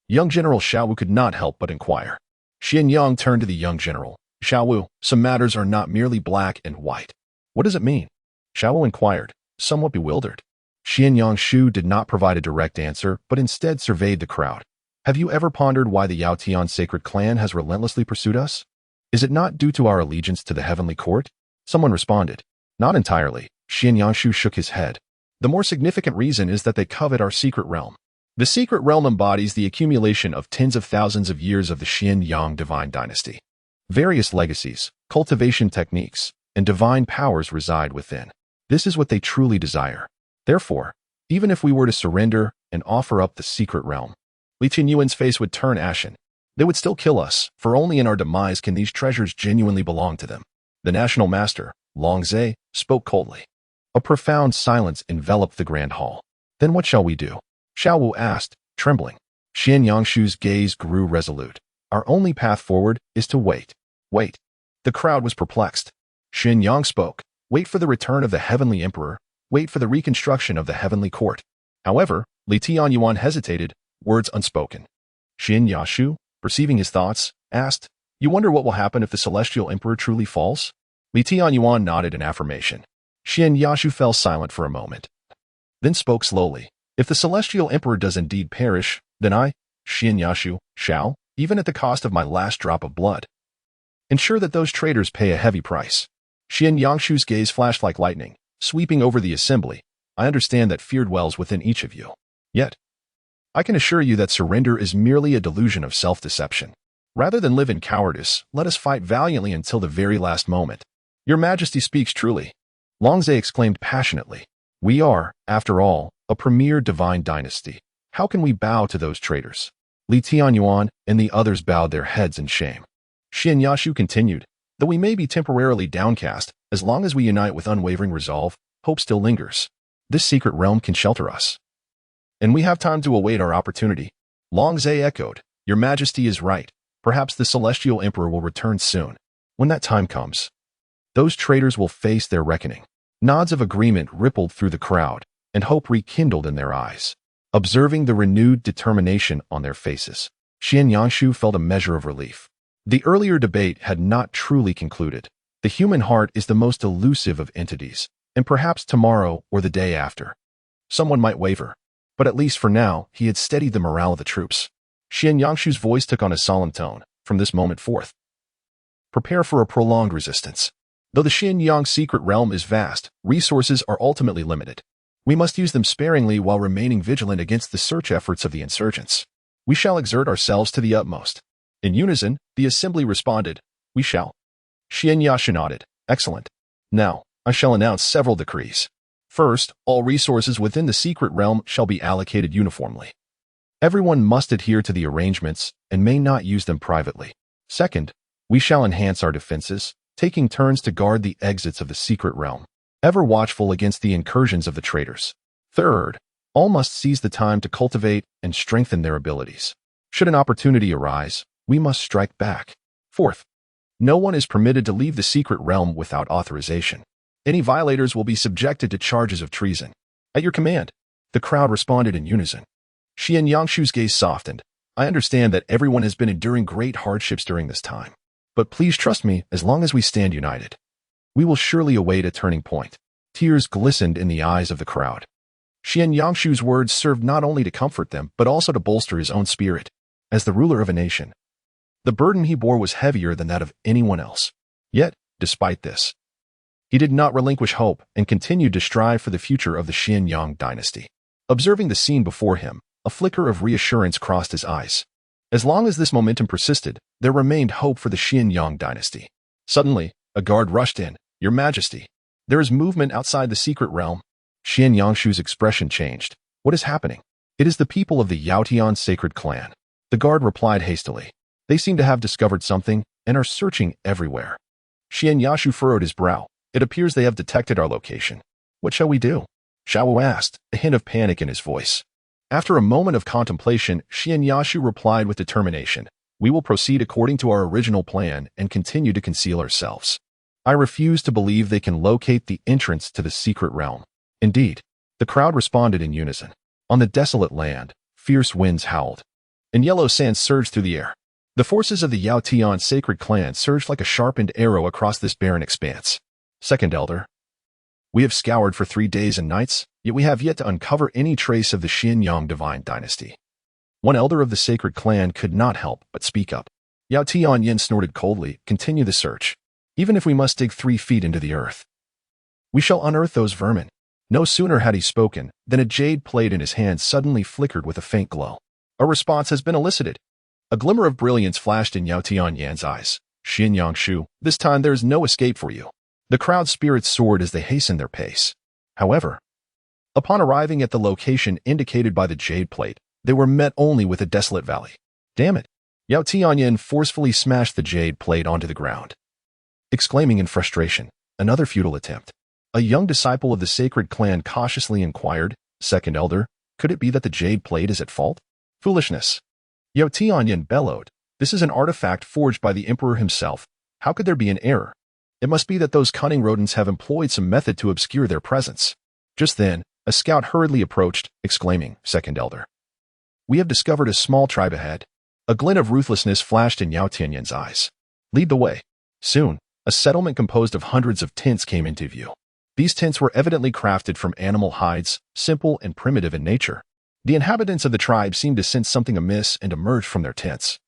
[SPEAKER 1] Young General Xiaowu could not help but inquire. Xian Yang turned to the young general. Xiaowu, some matters are not merely black and white. What does it mean? Xiaowu inquired, somewhat bewildered. Xian Yangshu did not provide a direct answer, but instead surveyed the crowd. Have you ever pondered why the Yaotian sacred clan has relentlessly pursued us? Is it not due to our allegiance to the heavenly court? Someone responded. Not entirely. Xian Yangshu shook his head. The more significant reason is that they covet our secret realm. The secret realm embodies the accumulation of tens of thousands of years of the Xian Yang divine dynasty. Various legacies, cultivation techniques, and divine powers reside within. This is what they truly desire. Therefore, even if we were to surrender and offer up the secret realm, Li Tianyuan's face would turn ashen. They would still kill us, for only in our demise can these treasures genuinely belong to them. The national master, Long Zhe, spoke coldly. A profound silence enveloped the grand hall. Then what shall we do? Xiaowu asked, trembling. Xian Yangshu's gaze grew resolute. Our only path forward is to wait. Wait. The crowd was perplexed. Xian Yang spoke. Wait for the return of the heavenly emperor. Wait for the reconstruction of the heavenly court. However, Li Tianyuan hesitated, words unspoken. Xian Yashu, perceiving his thoughts, asked, You wonder what will happen if the celestial emperor truly falls? Li Tianyuan nodded in affirmation. Xian Yashu fell silent for a moment, then spoke slowly. If the celestial emperor does indeed perish, then I, Xian Yashu, shall, even at the cost of my last drop of blood, ensure that those traitors pay a heavy price. Xian Yangshu's gaze flashed like lightning, sweeping over the assembly. I understand that fear dwells within each of you. Yet, I can assure you that surrender is merely a delusion of self-deception. Rather than live in cowardice, let us fight valiantly until the very last moment. Your Majesty speaks truly. Longzhe exclaimed passionately. We are, after all, a premier divine dynasty. How can we bow to those traitors? Li Tianyuan and the others bowed their heads in shame. Xian Yashu continued. Though we may be temporarily downcast, as long as we unite with unwavering resolve, hope still lingers. This secret realm can shelter us. And we have time to await our opportunity. Longzhe echoed. Your Majesty is right. Perhaps the celestial emperor will return soon. When that time comes, those traitors will face their reckoning. Nods of agreement rippled through the crowd, and hope rekindled in their eyes. Observing the renewed determination on their faces, Xian Yangshu felt a measure of relief. The earlier debate had not truly concluded. The human heart is the most elusive of entities, and perhaps tomorrow or the day after, someone might waver. But at least for now, he had steadied the morale of the troops. Xian Yangshu's voice took on a solemn tone. From this moment forth, prepare for a prolonged resistance. Though the Xian Yang secret realm is vast, resources are ultimately limited. We must use them sparingly while remaining vigilant against the search efforts of the insurgents. We shall exert ourselves to the utmost. In unison, the assembly responded, We shall. Xian Yashu nodded. Excellent. Now, I shall announce several decrees. First, all resources within the secret realm shall be allocated uniformly. Everyone must adhere to the arrangements and may not use them privately. Second, we shall enhance our defenses, taking turns to guard the exits of the secret realm, ever watchful against the incursions of the traitors. Third, all must seize the time to cultivate and strengthen their abilities. Should an opportunity arise, we must strike back. Fourth, no one is permitted to leave the secret realm without authorization. Any violators will be subjected to charges of treason. At your command, the crowd responded in unison. Xian Yangshu's gaze softened. I understand that everyone has been enduring great hardships during this time. But please trust me, as long as we stand united, we will surely await a turning point. Tears glistened in the eyes of the crowd. Xian Yangshu's words served not only to comfort them, but also to bolster his own spirit. As the ruler of a nation, the burden he bore was heavier than that of anyone else. Yet, despite this, he did not relinquish hope and continued to strive for the future of the Xian Yang dynasty. Observing the scene before him, a flicker of reassurance crossed his eyes. As long as this momentum persisted, there remained hope for the Xian Yang dynasty. Suddenly, a guard rushed in. Your Majesty, there is movement outside the secret realm. Xian Yangshu's expression changed. What is happening? It is the people of the Yaotian sacred clan. The guard replied hastily. They seem to have discovered something and are searching everywhere. Xian Yashu furrowed his brow. It appears they have detected our location. What shall we do? Xiaowu asked, a hint of panic in his voice. After a moment of contemplation, Xian Yashu replied with determination. We will proceed according to our original plan and continue to conceal ourselves. I refuse to believe they can locate the entrance to the secret realm. Indeed, the crowd responded in unison. On the desolate land, fierce winds howled, and yellow sand surged through the air. The forces of the Yao Tian sacred clan surged like a sharpened arrow across this barren expanse. Second Elder, we have scoured for 3 days and nights, yet we have yet to uncover any trace of the Xianyang divine dynasty. One elder of the sacred clan could not help but speak up. Yao Tianyin snorted coldly. Continue the search, even if we must dig 3 feet into the earth. We shall unearth those vermin. No sooner had he spoken than a jade plate in his hand suddenly flickered with a faint glow. A response has been elicited. A glimmer of brilliance flashed in Yao Tianyan's eyes. Xianyang Shu, this time there is no escape for you. The crowd's spirits soared as they hastened their pace. However, upon arriving at the location indicated by the jade plate, they were met only with a desolate valley. Damn it! Yao Tianyin forcefully smashed the jade plate onto the ground, exclaiming in frustration, another futile attempt. A young disciple of the sacred clan cautiously inquired, Second Elder, could it be that the jade plate is at fault? Foolishness! Yao Tianyin bellowed, this is an artifact forged by the emperor himself. How could there be an error? It must be that those cunning rodents have employed some method to obscure their presence. Just then, a scout hurriedly approached, exclaiming, Second Elder, we have discovered a small tribe ahead. A glint of ruthlessness flashed in Yao Tianyin's eyes. Lead the way. Soon, a settlement composed of hundreds of tents came into view. These tents were evidently crafted from animal hides, simple and primitive in nature. The inhabitants of the tribe seemed to sense something amiss and emerged from their tents,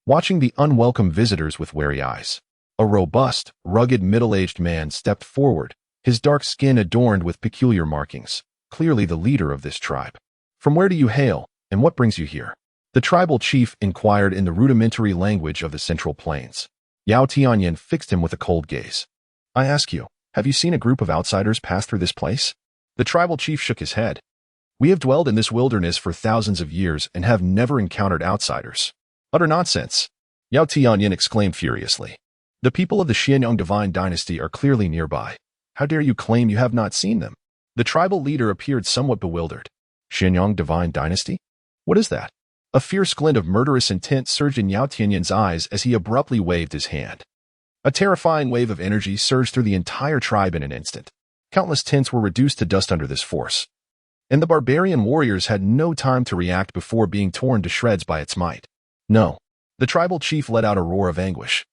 [SPEAKER 1] watching the unwelcome visitors with wary eyes. A robust, rugged middle-aged man stepped forward, his dark skin adorned with peculiar markings, clearly the leader of this tribe. From where do you hail, and what brings you here? The tribal chief inquired in the rudimentary language of the Central Plains. Yao Tianyin fixed him with a cold gaze. I ask you, have you seen a group of outsiders pass through this place? The tribal chief shook his head. We have dwelled in this wilderness for thousands of years and have never encountered outsiders. Utter nonsense! Yao Tianyin exclaimed furiously. The people of the Xianyang divine dynasty are clearly nearby. How dare you claim you have not seen them? The tribal leader appeared somewhat bewildered. Xianyang divine dynasty? What is that? A fierce glint of murderous intent surged in Yao Tianyin's eyes as he abruptly waved his hand. A terrifying wave of energy surged through the entire tribe in an instant. Countless tents were reduced to dust under this force, and the barbarian warriors had no time to react before being torn to shreds by its might. No. The tribal chief let out a roar of anguish.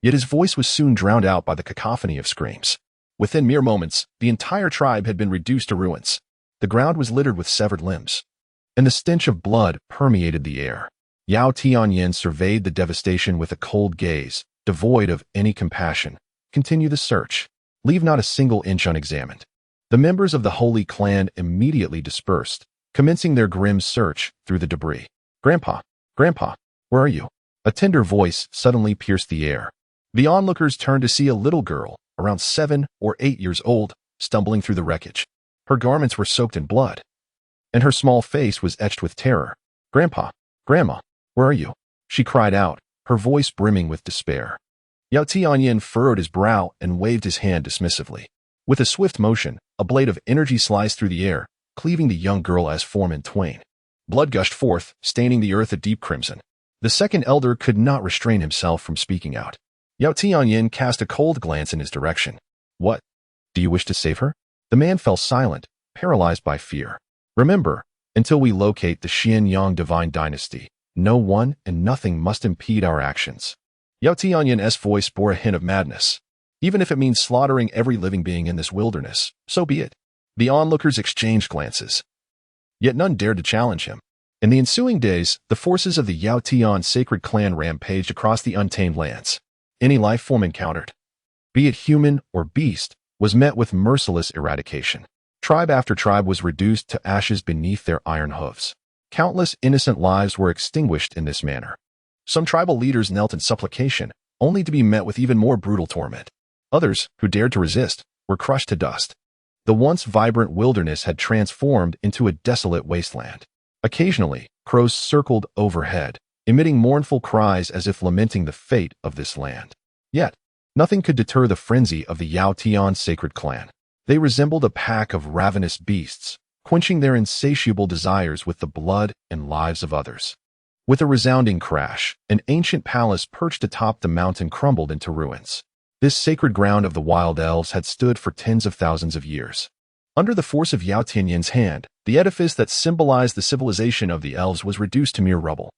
[SPEAKER 1] Yet his voice was soon drowned out by the cacophony of screams. Within mere moments, the entire tribe had been reduced to ruins. The ground was littered with severed limbs, and the stench of blood permeated the air. Yao Tianyin surveyed the devastation with a cold gaze, devoid of any compassion. Continue the search. Leave not a single inch unexamined. The members of the Holy Clan immediately dispersed, commencing their grim search through the debris. Grandpa, where are you? A tender voice suddenly pierced the air. The onlookers turned to see a little girl, around 7 or 8 years old, stumbling through the wreckage. Her garments were soaked in blood, and her small face was etched with terror. Grandpa, Grandma, where are you? She cried out, her voice brimming with despair. Yao Tianyin furrowed his brow and waved his hand dismissively. With a swift motion, a blade of energy sliced through the air, cleaving the young girl as form in twain. Blood gushed forth, staining the earth a deep crimson. The second elder could not restrain himself from speaking out. Yao Tianyin cast a cold glance in his direction. What? Do you wish to save her? The man fell silent, paralyzed by fear. Remember, until we locate the Xianyang divine dynasty, no one and nothing must impede our actions. Yao Tianyin's voice bore a hint of madness. Even if it means slaughtering every living being in this wilderness, so be it. The onlookers exchanged glances, yet none dared to challenge him. In the ensuing days, the forces of the Yao Tian sacred clan rampaged across the untamed lands. Any life form encountered, be it human or beast, was met with merciless eradication. Tribe after tribe was reduced to ashes beneath their iron hooves. Countless innocent lives were extinguished in this manner. Some tribal leaders knelt in supplication, only to be met with even more brutal torment. Others, who dared to resist, were crushed to dust. The once vibrant wilderness had transformed into a desolate wasteland. Occasionally, crows circled overhead, emitting mournful cries as if lamenting the fate of this land. Yet, nothing could deter the frenzy of the Yao Tian sacred clan. They resembled a pack of ravenous beasts, quenching their insatiable desires with the blood and lives of others. With a resounding crash, an ancient palace perched atop the mountain crumbled into ruins. This sacred ground of the wild elves had stood for tens of thousands of years. Under the force of Yao Tianyin's hand, the edifice that symbolized the civilization of the elves was reduced to mere rubble.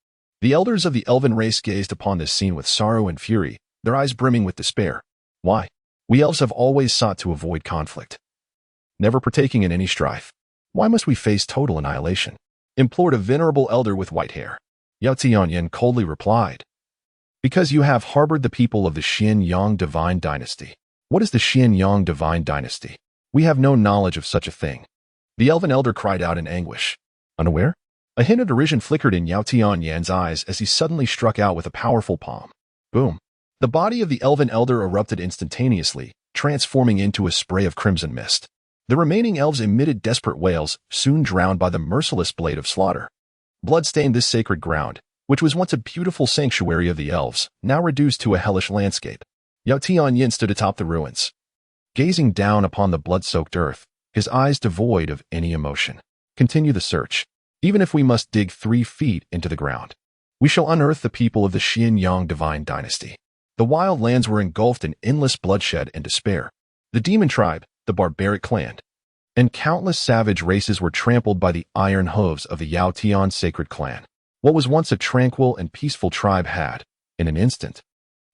[SPEAKER 1] The elders of the elven race gazed upon this scene with sorrow and fury, their eyes brimming with despair. Why? We elves have always sought to avoid conflict, never partaking in any strife. Why must we face total annihilation? Implored a venerable elder with white hair. Yao Tianyin coldly replied, because you have harbored the people of the Xianyang divine dynasty. What is the Xianyang divine dynasty? We have no knowledge of such a thing. The elven elder cried out in anguish. Unaware? A hint of derision flickered in Yao Tianyin's eyes as he suddenly struck out with a powerful palm. Boom. The body of the elven elder erupted instantaneously, transforming into a spray of crimson mist. The remaining elves emitted desperate wails, soon drowned by the merciless blade of slaughter. Blood stained this sacred ground, which was once a beautiful sanctuary of the elves, now reduced to a hellish landscape. Yao Tianyin stood atop the ruins, gazing down upon the blood-soaked earth, his eyes devoid of any emotion. Continue the search. Even if we must dig 3 feet into the ground, we shall unearth the people of the Xianyang divine dynasty. The wild lands were engulfed in endless bloodshed and despair. The demon tribe, the barbaric clan, and countless savage races were trampled by the iron hooves of the Yao Tian sacred clan. What was once a tranquil and peaceful tribe had, in an instant,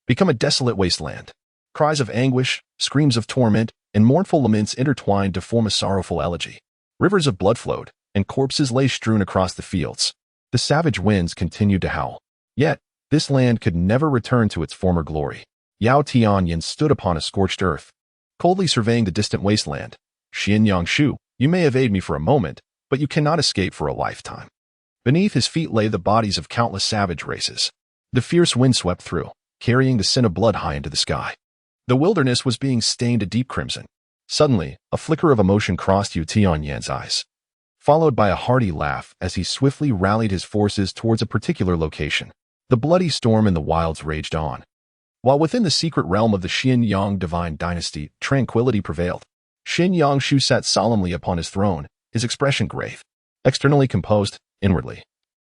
[SPEAKER 1] become a desolate wasteland. Cries of anguish, screams of torment, and mournful laments intertwined to form a sorrowful elegy. Rivers of blood flowed, and corpses lay strewn across the fields. The savage winds continued to howl. Yet, this land could never return to its former glory. Yao Tianyin stood upon a scorched earth, coldly surveying the distant wasteland. Xianyang Shu, you may evade me for a moment, but you cannot escape for a lifetime. Beneath his feet lay the bodies of countless savage races. The fierce wind swept through, carrying the scent of blood high into the sky. The wilderness was being stained a deep crimson. Suddenly, a flicker of emotion crossed Yao Tianyin's eyes, followed by a hearty laugh as he swiftly rallied his forces towards a particular location. The bloody storm in the wilds raged on. While within the secret realm of the Xianyang divine dynasty, tranquility prevailed. Xianyang Shu sat solemnly upon his throne, his expression grave, externally composed, inwardly.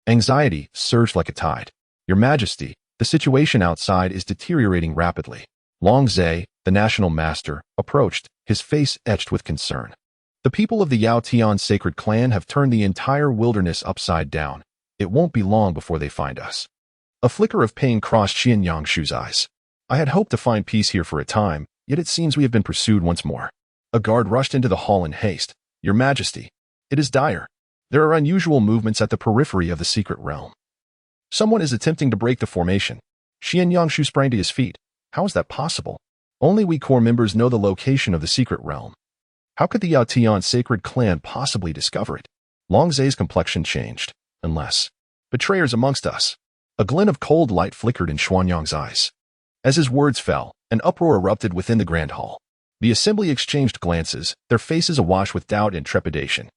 [SPEAKER 1] Anxiety surged like a tide. Your Majesty, the situation outside is deteriorating rapidly. Long Zhe, the national master, approached, his face etched with concern. The people of the Yao Tian sacred clan have turned the entire wilderness upside down. It won't be long before they find us. A flicker of pain crossed Xianyang Shu's eyes. I had hoped to find peace here for a time, yet it seems we have been pursued once more. A guard rushed into the hall in haste. Your Majesty, it is dire. There are unusual movements at the periphery of the secret realm. Someone is attempting to break the formation. Xianyang Shu sprang to his feet. How is that possible? Only we core members know the location of the secret realm. How could the Yao Tian sacred clan possibly discover it? Long Zhe's complexion changed. Unless betrayers amongst us. A glint of cold light flickered in Xuanyang's eyes. As his words fell, an uproar erupted within the grand hall. The assembly exchanged glances, their faces awash with doubt and trepidation.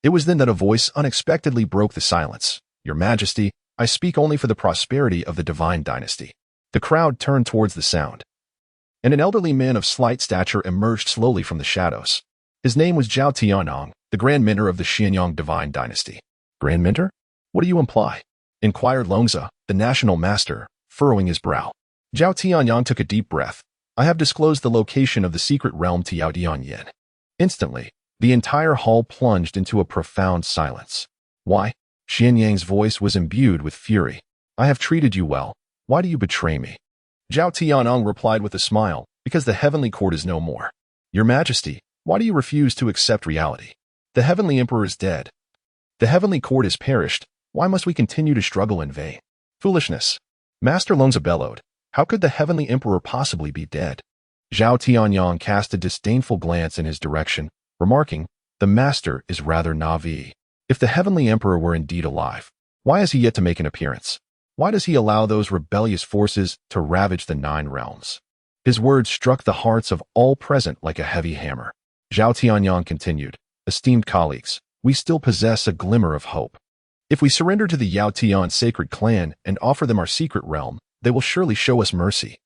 [SPEAKER 1] It was then that a voice unexpectedly broke the silence. Your Majesty, I speak only for the prosperity of the divine dynasty. The crowd turned towards the sound, and an elderly man of slight stature emerged slowly from the shadows. His name was Zhao Tianyang, the Grand Mentor of the Xianyang divine dynasty. Grand Mentor? What do you imply? Inquired Longza, the national master, furrowing his brow. Zhao Tianyang took a deep breath. I have disclosed the location of the secret realm to Yao Tianyin. Instantly, the entire hall plunged into a profound silence. Why? Xianyang's voice was imbued with fury. I have treated you well. Why do you betray me? Zhao Tianyang replied with a smile, because the heavenly court is no more. Your Majesty, why do you refuse to accept reality? The heavenly emperor is dead. The heavenly court has perished. Why must we continue to struggle in vain? Foolishness. Master Longza bellowed. How could the heavenly emperor possibly be dead? Zhao Tianyang cast a disdainful glance in his direction, remarking, the master is rather naive. If the heavenly emperor were indeed alive, why has he yet to make an appearance? Why does he allow those rebellious forces to ravage the 9 realms? His words struck the hearts of all present like a heavy hammer. Zhao Tianyang continued, esteemed colleagues, we still possess a glimmer of hope. If we surrender to the Yao Tian sacred clan and offer them our secret realm, they will surely show us mercy.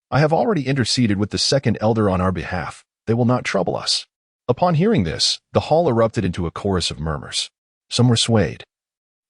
[SPEAKER 1] I have already interceded with the second elder on our behalf. They will not trouble us. Upon hearing this, the hall erupted into a chorus of murmurs. Some were swayed.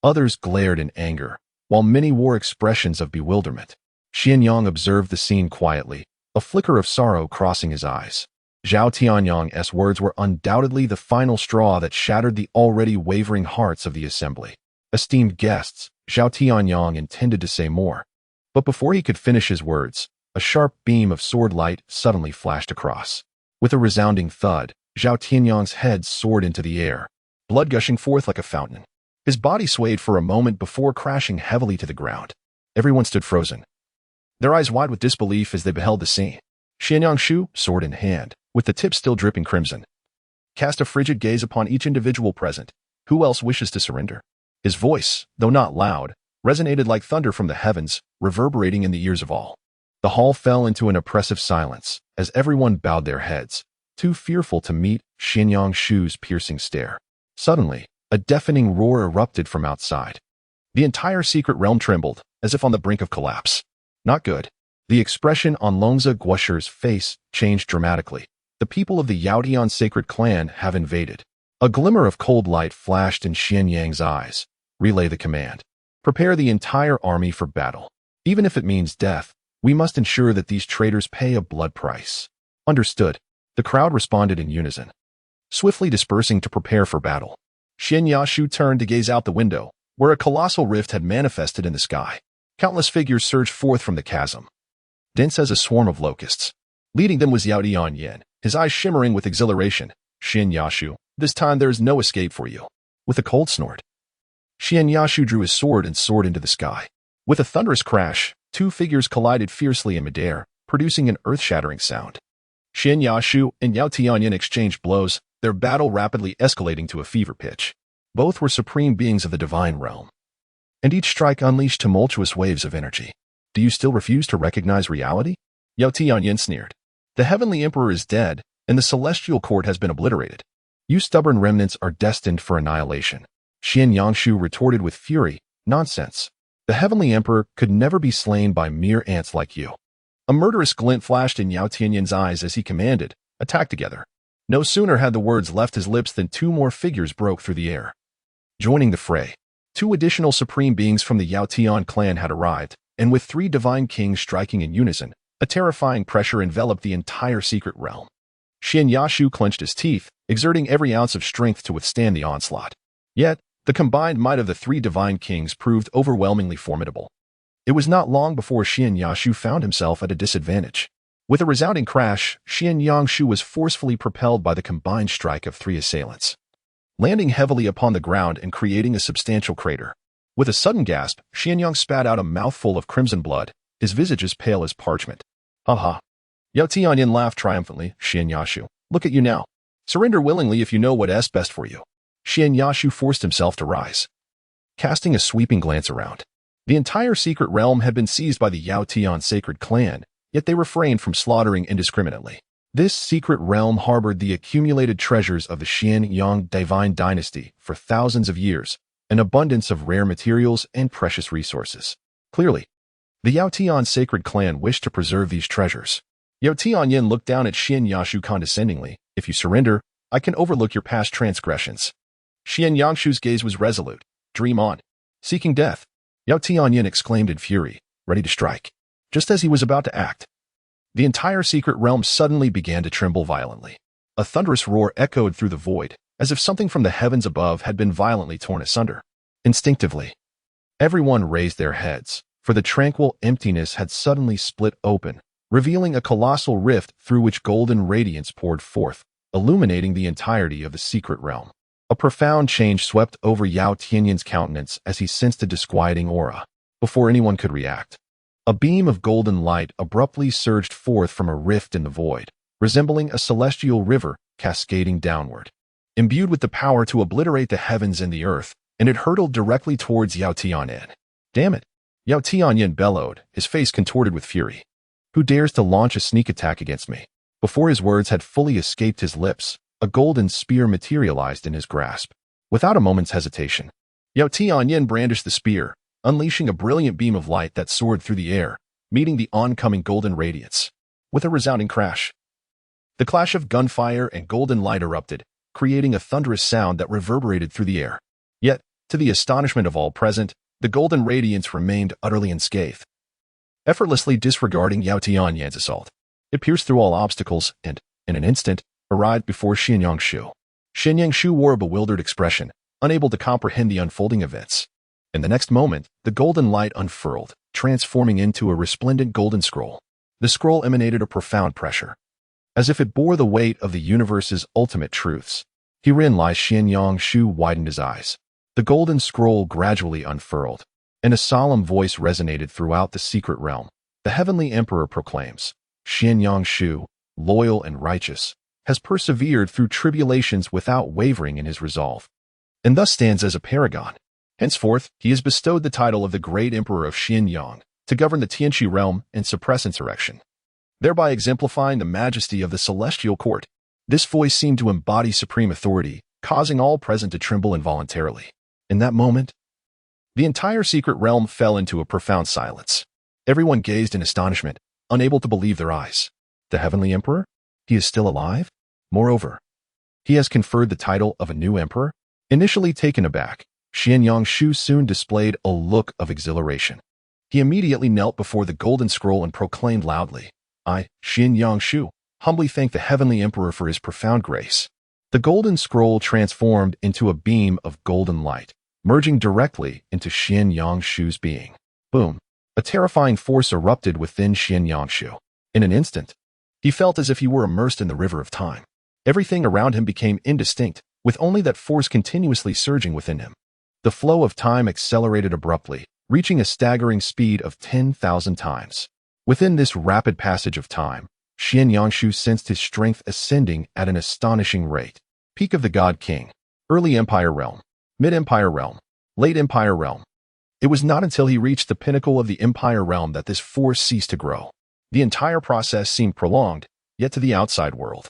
[SPEAKER 1] Others glared in anger, while many wore expressions of bewilderment. Xianyang observed the scene quietly, a flicker of sorrow crossing his eyes. Zhao Tianyang's words were undoubtedly the final straw that shattered the already wavering hearts of the assembly. Esteemed guests, Zhao Tianyang intended to say more. But before he could finish his words, a sharp beam of sword light suddenly flashed across. With a resounding thud, Zhao Tianyang's head soared into the air, blood gushing forth like a fountain. His body swayed for a moment before crashing heavily to the ground. Everyone stood frozen, their eyes wide with disbelief as they beheld the scene. Xianyang Shu, sword in hand, with the tip still dripping crimson, cast a frigid gaze upon each individual present. Who else wishes to surrender? His voice, though not loud, resonated like thunder from the heavens, reverberating in the ears of all. The hall fell into an oppressive silence as everyone bowed their heads, too fearful to meet Xianyang Shu's piercing stare. Suddenly, a deafening roar erupted from outside. The entire secret realm trembled, as if on the brink of collapse. Not good. The expression on Longza Guosher's face changed dramatically. The people of the Yaotian sacred clan have invaded. A glimmer of cold light flashed in Xianyang's eyes. Relay the command. Prepare the entire army for battle. Even if it means death, we must ensure that these traitors pay a blood price. Understood. The crowd responded in unison, swiftly dispersing to prepare for battle. Xianyang Shu turned to gaze out the window, where a colossal rift had manifested in the sky. Countless figures surged forth from the chasm, dense as a swarm of locusts. Leading them was Yao Tianyin, his eyes shimmering with exhilaration. Xianyang Shu, this time there is no escape for you. With a cold snort, Xianyang Shu drew his sword and soared into the sky. With a thunderous crash, two figures collided fiercely in midair, producing an earth-shattering sound. Xianyang Shu and Yao Tianyin exchanged blows, their battle rapidly escalating to a fever pitch. Both were supreme beings of the divine realm, and each strike unleashed tumultuous waves of energy. Do you still refuse to recognize reality? Yao Tianyin sneered. The heavenly emperor is dead, and the celestial court has been obliterated. You stubborn remnants are destined for annihilation. Xianyang Shu retorted with fury. Nonsense. The heavenly emperor could never be slain by mere ants like you. A murderous glint flashed in Yao Tianyin's eyes as he commanded, attack together. No sooner had the words left his lips than two more figures broke through the air. Joining the fray, two additional supreme beings from the Yao Tian clan had arrived, and with three divine kings striking in unison, a terrifying pressure enveloped the entire secret realm. Xianyang Shu clenched his teeth, exerting every ounce of strength to withstand the onslaught. Yet, the combined might of the three divine kings proved overwhelmingly formidable. It was not long before Xianyang Shu found himself at a disadvantage. With a resounding crash, Xianyang Shu was forcefully propelled by the combined strike of three assailants, landing heavily upon the ground and creating a substantial crater. With a sudden gasp, Xianyang spat out a mouthful of crimson blood, his visage as pale as parchment. Ha ha. Yao Tianyin laughed triumphantly. Xianyang Shu, look at you now. Surrender willingly if you know what's best for you. Xianyang Shu forced himself to rise, casting a sweeping glance around. The entire secret realm had been seized by the Yao Tian sacred clan, yet they refrained from slaughtering indiscriminately. This secret realm harbored the accumulated treasures of the Xianyang divine dynasty for thousands of years, an abundance of rare materials and precious resources. Clearly, the Yao Tian sacred clan wished to preserve these treasures. Yao Tianyin looked down at Xianyang Shu condescendingly. If you surrender, I can overlook your past transgressions. Xianyang Shu's gaze was resolute. Dream on. Seeking death. Yao Tianyin exclaimed in fury, ready to strike. Just as he was about to act, the entire secret realm suddenly began to tremble violently. A thunderous roar echoed through the void, as if something from the heavens above had been violently torn asunder. Instinctively, everyone raised their heads, for the tranquil emptiness had suddenly split open, revealing a colossal rift through which golden radiance poured forth, illuminating the entirety of the secret realm. A profound change swept over Yao Tianyin's countenance as he sensed a disquieting aura. Before anyone could react, a beam of golden light abruptly surged forth from a rift in the void, resembling a celestial river cascading downward. Imbued with the power to obliterate the heavens and the earth, and it hurtled directly towards Yao Tianyin. Damn it! Yao Tianyin bellowed, his face contorted with fury. Who dares to launch a sneak attack against me? Before his words had fully escaped his lips, a golden spear materialized in his grasp. Without a moment's hesitation, Yao Tianyin brandished the spear, unleashing a brilliant beam of light that soared through the air, meeting the oncoming golden radiance. With a resounding crash, the clash of gunfire and golden light erupted, creating a thunderous sound that reverberated through the air. Yet, to the astonishment of all present, the golden radiance remained utterly unscathed, effortlessly disregarding Yao Tianyan's assault. It pierced through all obstacles and, in an instant, arrived before Xianyang Shu. Xianyang Shu wore a bewildered expression, unable to comprehend the unfolding events. In the next moment, the golden light unfurled, transforming into a resplendent golden scroll. The scroll emanated a profound pressure, as if it bore the weight of the universe's ultimate truths. Herein lies Xianyang Shu widened his eyes. The golden scroll gradually unfurled, and a solemn voice resonated throughout the secret realm. The heavenly emperor proclaims, Xianyang Shu, loyal and righteous, has persevered through tribulations without wavering in his resolve, and thus stands as a paragon. Henceforth, he is bestowed the title of the Great Emperor of Xianyang to govern the Tianqi realm and suppress insurrection, thereby exemplifying the majesty of the celestial court. This voice seemed to embody supreme authority, causing all present to tremble involuntarily. In that moment, the entire secret realm fell into a profound silence. Everyone gazed in astonishment, unable to believe their eyes. The heavenly emperor? He is still alive? Moreover, he has conferred the title of a new emperor? Initially taken aback, Xianyang Shu soon displayed a look of exhilaration. He immediately knelt before the golden scroll and proclaimed loudly, I, Xianyang Shu, humbly thank the heavenly emperor for his profound grace. The golden scroll transformed into a beam of golden light, merging directly into Xianyang Shu's being. Boom! A terrifying force erupted within Xianyang Shu. In an instant, he felt as if he were immersed in the river of time. Everything around him became indistinct, with only that force continuously surging within him. The flow of time accelerated abruptly, reaching a staggering speed of 10,000 times. Within this rapid passage of time, Xianyang Shu sensed his strength ascending at an astonishing rate. Peak of the God King. Early Empire Realm. Mid-Empire Realm. Late Empire Realm. It was not until he reached the pinnacle of the Empire Realm that this force ceased to grow. The entire process seemed prolonged, yet to the outside world,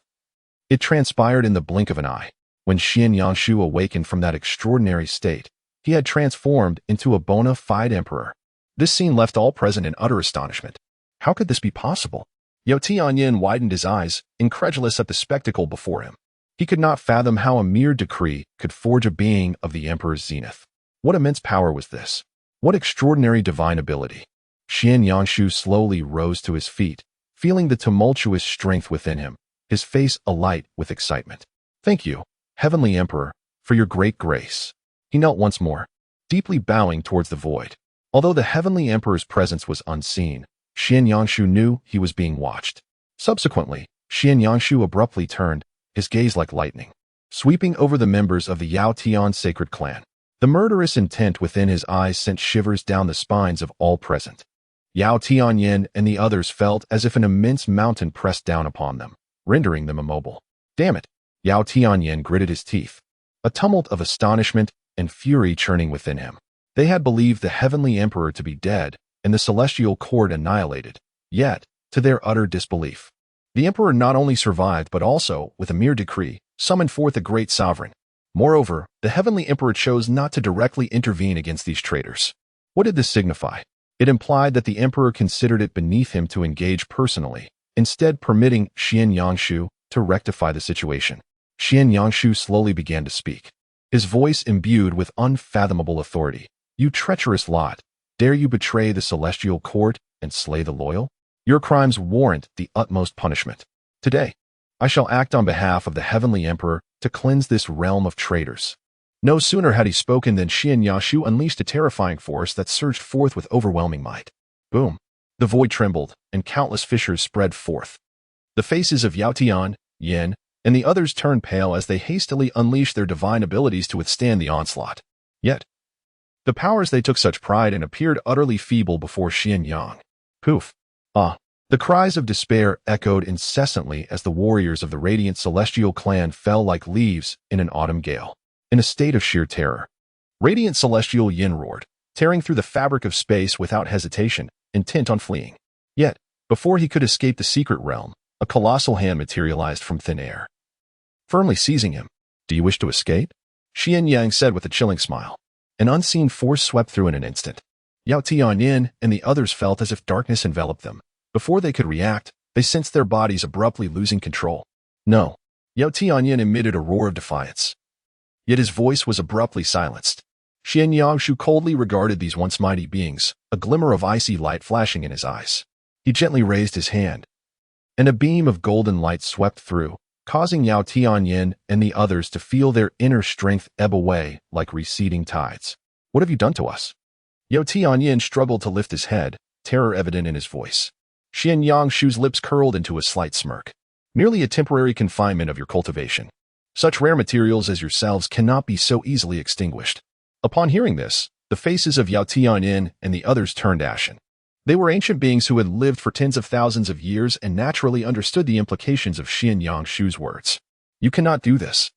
[SPEAKER 1] it transpired in the blink of an eye. When Xianyang Shu awakened from that extraordinary state, he had transformed into a bona fide emperor. This scene left all present in utter astonishment. How could this be possible? Yao Tianyan widened his eyes, incredulous at the spectacle before him. He could not fathom how a mere decree could forge a being of the emperor's zenith. What immense power was this? What extraordinary divine ability? Xianyang Shu slowly rose to his feet, feeling the tumultuous strength within him, his face alight with excitement. Thank you, Heavenly Emperor, for your great grace. He knelt once more, deeply bowing towards the void. Although the Heavenly Emperor's presence was unseen, Xianyang Shu knew he was being watched. Subsequently, Xianyang Shu abruptly turned, his gaze like lightning, sweeping over the members of the Yao Tian sacred clan. The murderous intent within his eyes sent shivers down the spines of all present. Yao Tianyan and the others felt as if an immense mountain pressed down upon them, rendering them immobile. Damn it! Yao Tianyan gritted his teeth, a tumult of astonishment and fury churning within him. They had believed the Heavenly Emperor to be dead and the celestial court annihilated, yet, to their utter disbelief, the Emperor not only survived but also, with a mere decree, summoned forth a great sovereign. Moreover, the Heavenly Emperor chose not to directly intervene against these traitors. What did this signify? It implied that the Emperor considered it beneath him to engage personally, instead permitting Xianyang Shu to rectify the situation. Xianyang Shu slowly began to speak, his voice imbued with unfathomable authority. You treacherous lot, dare you betray the celestial court and slay the loyal? Your crimes warrant the utmost punishment. Today, I shall act on behalf of the Heavenly Emperor to cleanse this realm of traitors. No sooner had he spoken than Xianyang Shu unleashed a terrifying force that surged forth with overwhelming might. Boom! The void trembled, and countless fissures spread forth. The faces of Yao Tian, Yin, and the others turned pale as they hastily unleashed their divine abilities to withstand the onslaught. Yet, the powers they took such pride in appeared utterly feeble before Xianyang. Poof! Ah! The cries of despair echoed incessantly as the warriors of the radiant celestial clan fell like leaves in an autumn gale. In a state of sheer terror, radiant celestial Yin roared, tearing through the fabric of space without hesitation, intent on fleeing. Yet, before he could escape the secret realm, a colossal hand materialized from thin air, firmly seizing him. Do you wish to escape? Xianyang said with a chilling smile. An unseen force swept through in an instant. Yao Tianyan and the others felt as if darkness enveloped them. Before they could react, they sensed their bodies abruptly losing control. No! Yao Tianyan emitted a roar of defiance. Yet his voice was abruptly silenced. Yangshu coldly regarded these once mighty beings, a glimmer of icy light flashing in his eyes. He gently raised his hand, and a beam of golden light swept through, causing Yao Tianyin and the others to feel their inner strength ebb away like receding tides. What have you done to us? Yao Tianyin struggled to lift his head, terror evident in his voice. Yangshu's lips curled into a slight smirk. Merely a temporary confinement of your cultivation. Such rare materials as yourselves cannot be so easily extinguished. Upon hearing this, the faces of Yao Tianyin and the others turned ashen. They were ancient beings who had lived for tens of thousands of years and naturally understood the implications of Yangshu's words. You cannot do this.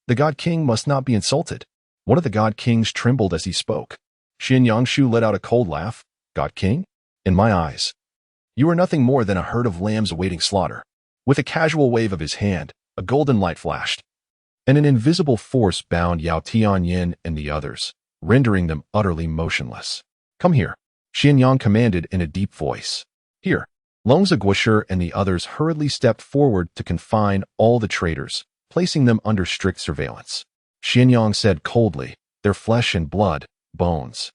[SPEAKER 1] The God King must not be insulted. One of the God Kings trembled as he spoke. Yangshu let out a cold laugh. God King? In my eyes, you are nothing more than a herd of lambs awaiting slaughter. With a casual wave of his hand, a golden light flashed, and an invisible force bound Yao Tianyin and the others, rendering them utterly motionless. Come here, Yang commanded in a deep voice. Here, Longza Guosher and the others hurriedly stepped forward to confine all the traitors, placing them under strict surveillance. Yang said coldly, their flesh and blood, bones,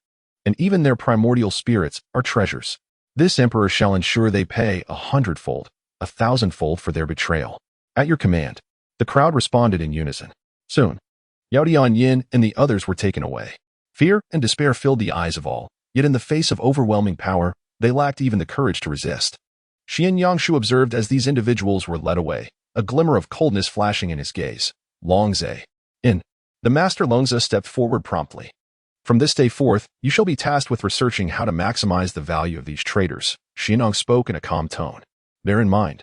[SPEAKER 1] and even their primordial spirits are treasures. This emperor shall ensure they pay 100-fold, 1,000-fold for their betrayal. At your command. The crowd responded in unison. Soon, Yao Tianyin and the others were taken away. Fear and despair filled the eyes of all, yet in the face of overwhelming power, they lacked even the courage to resist. Yangshu observed as these individuals were led away, a glimmer of coldness flashing in his gaze. Longza. The master Longza stepped forward promptly. From this day forth, you shall be tasked with researching how to maximize the value of these traitors. Xianyang spoke in a calm tone. Bear in mind,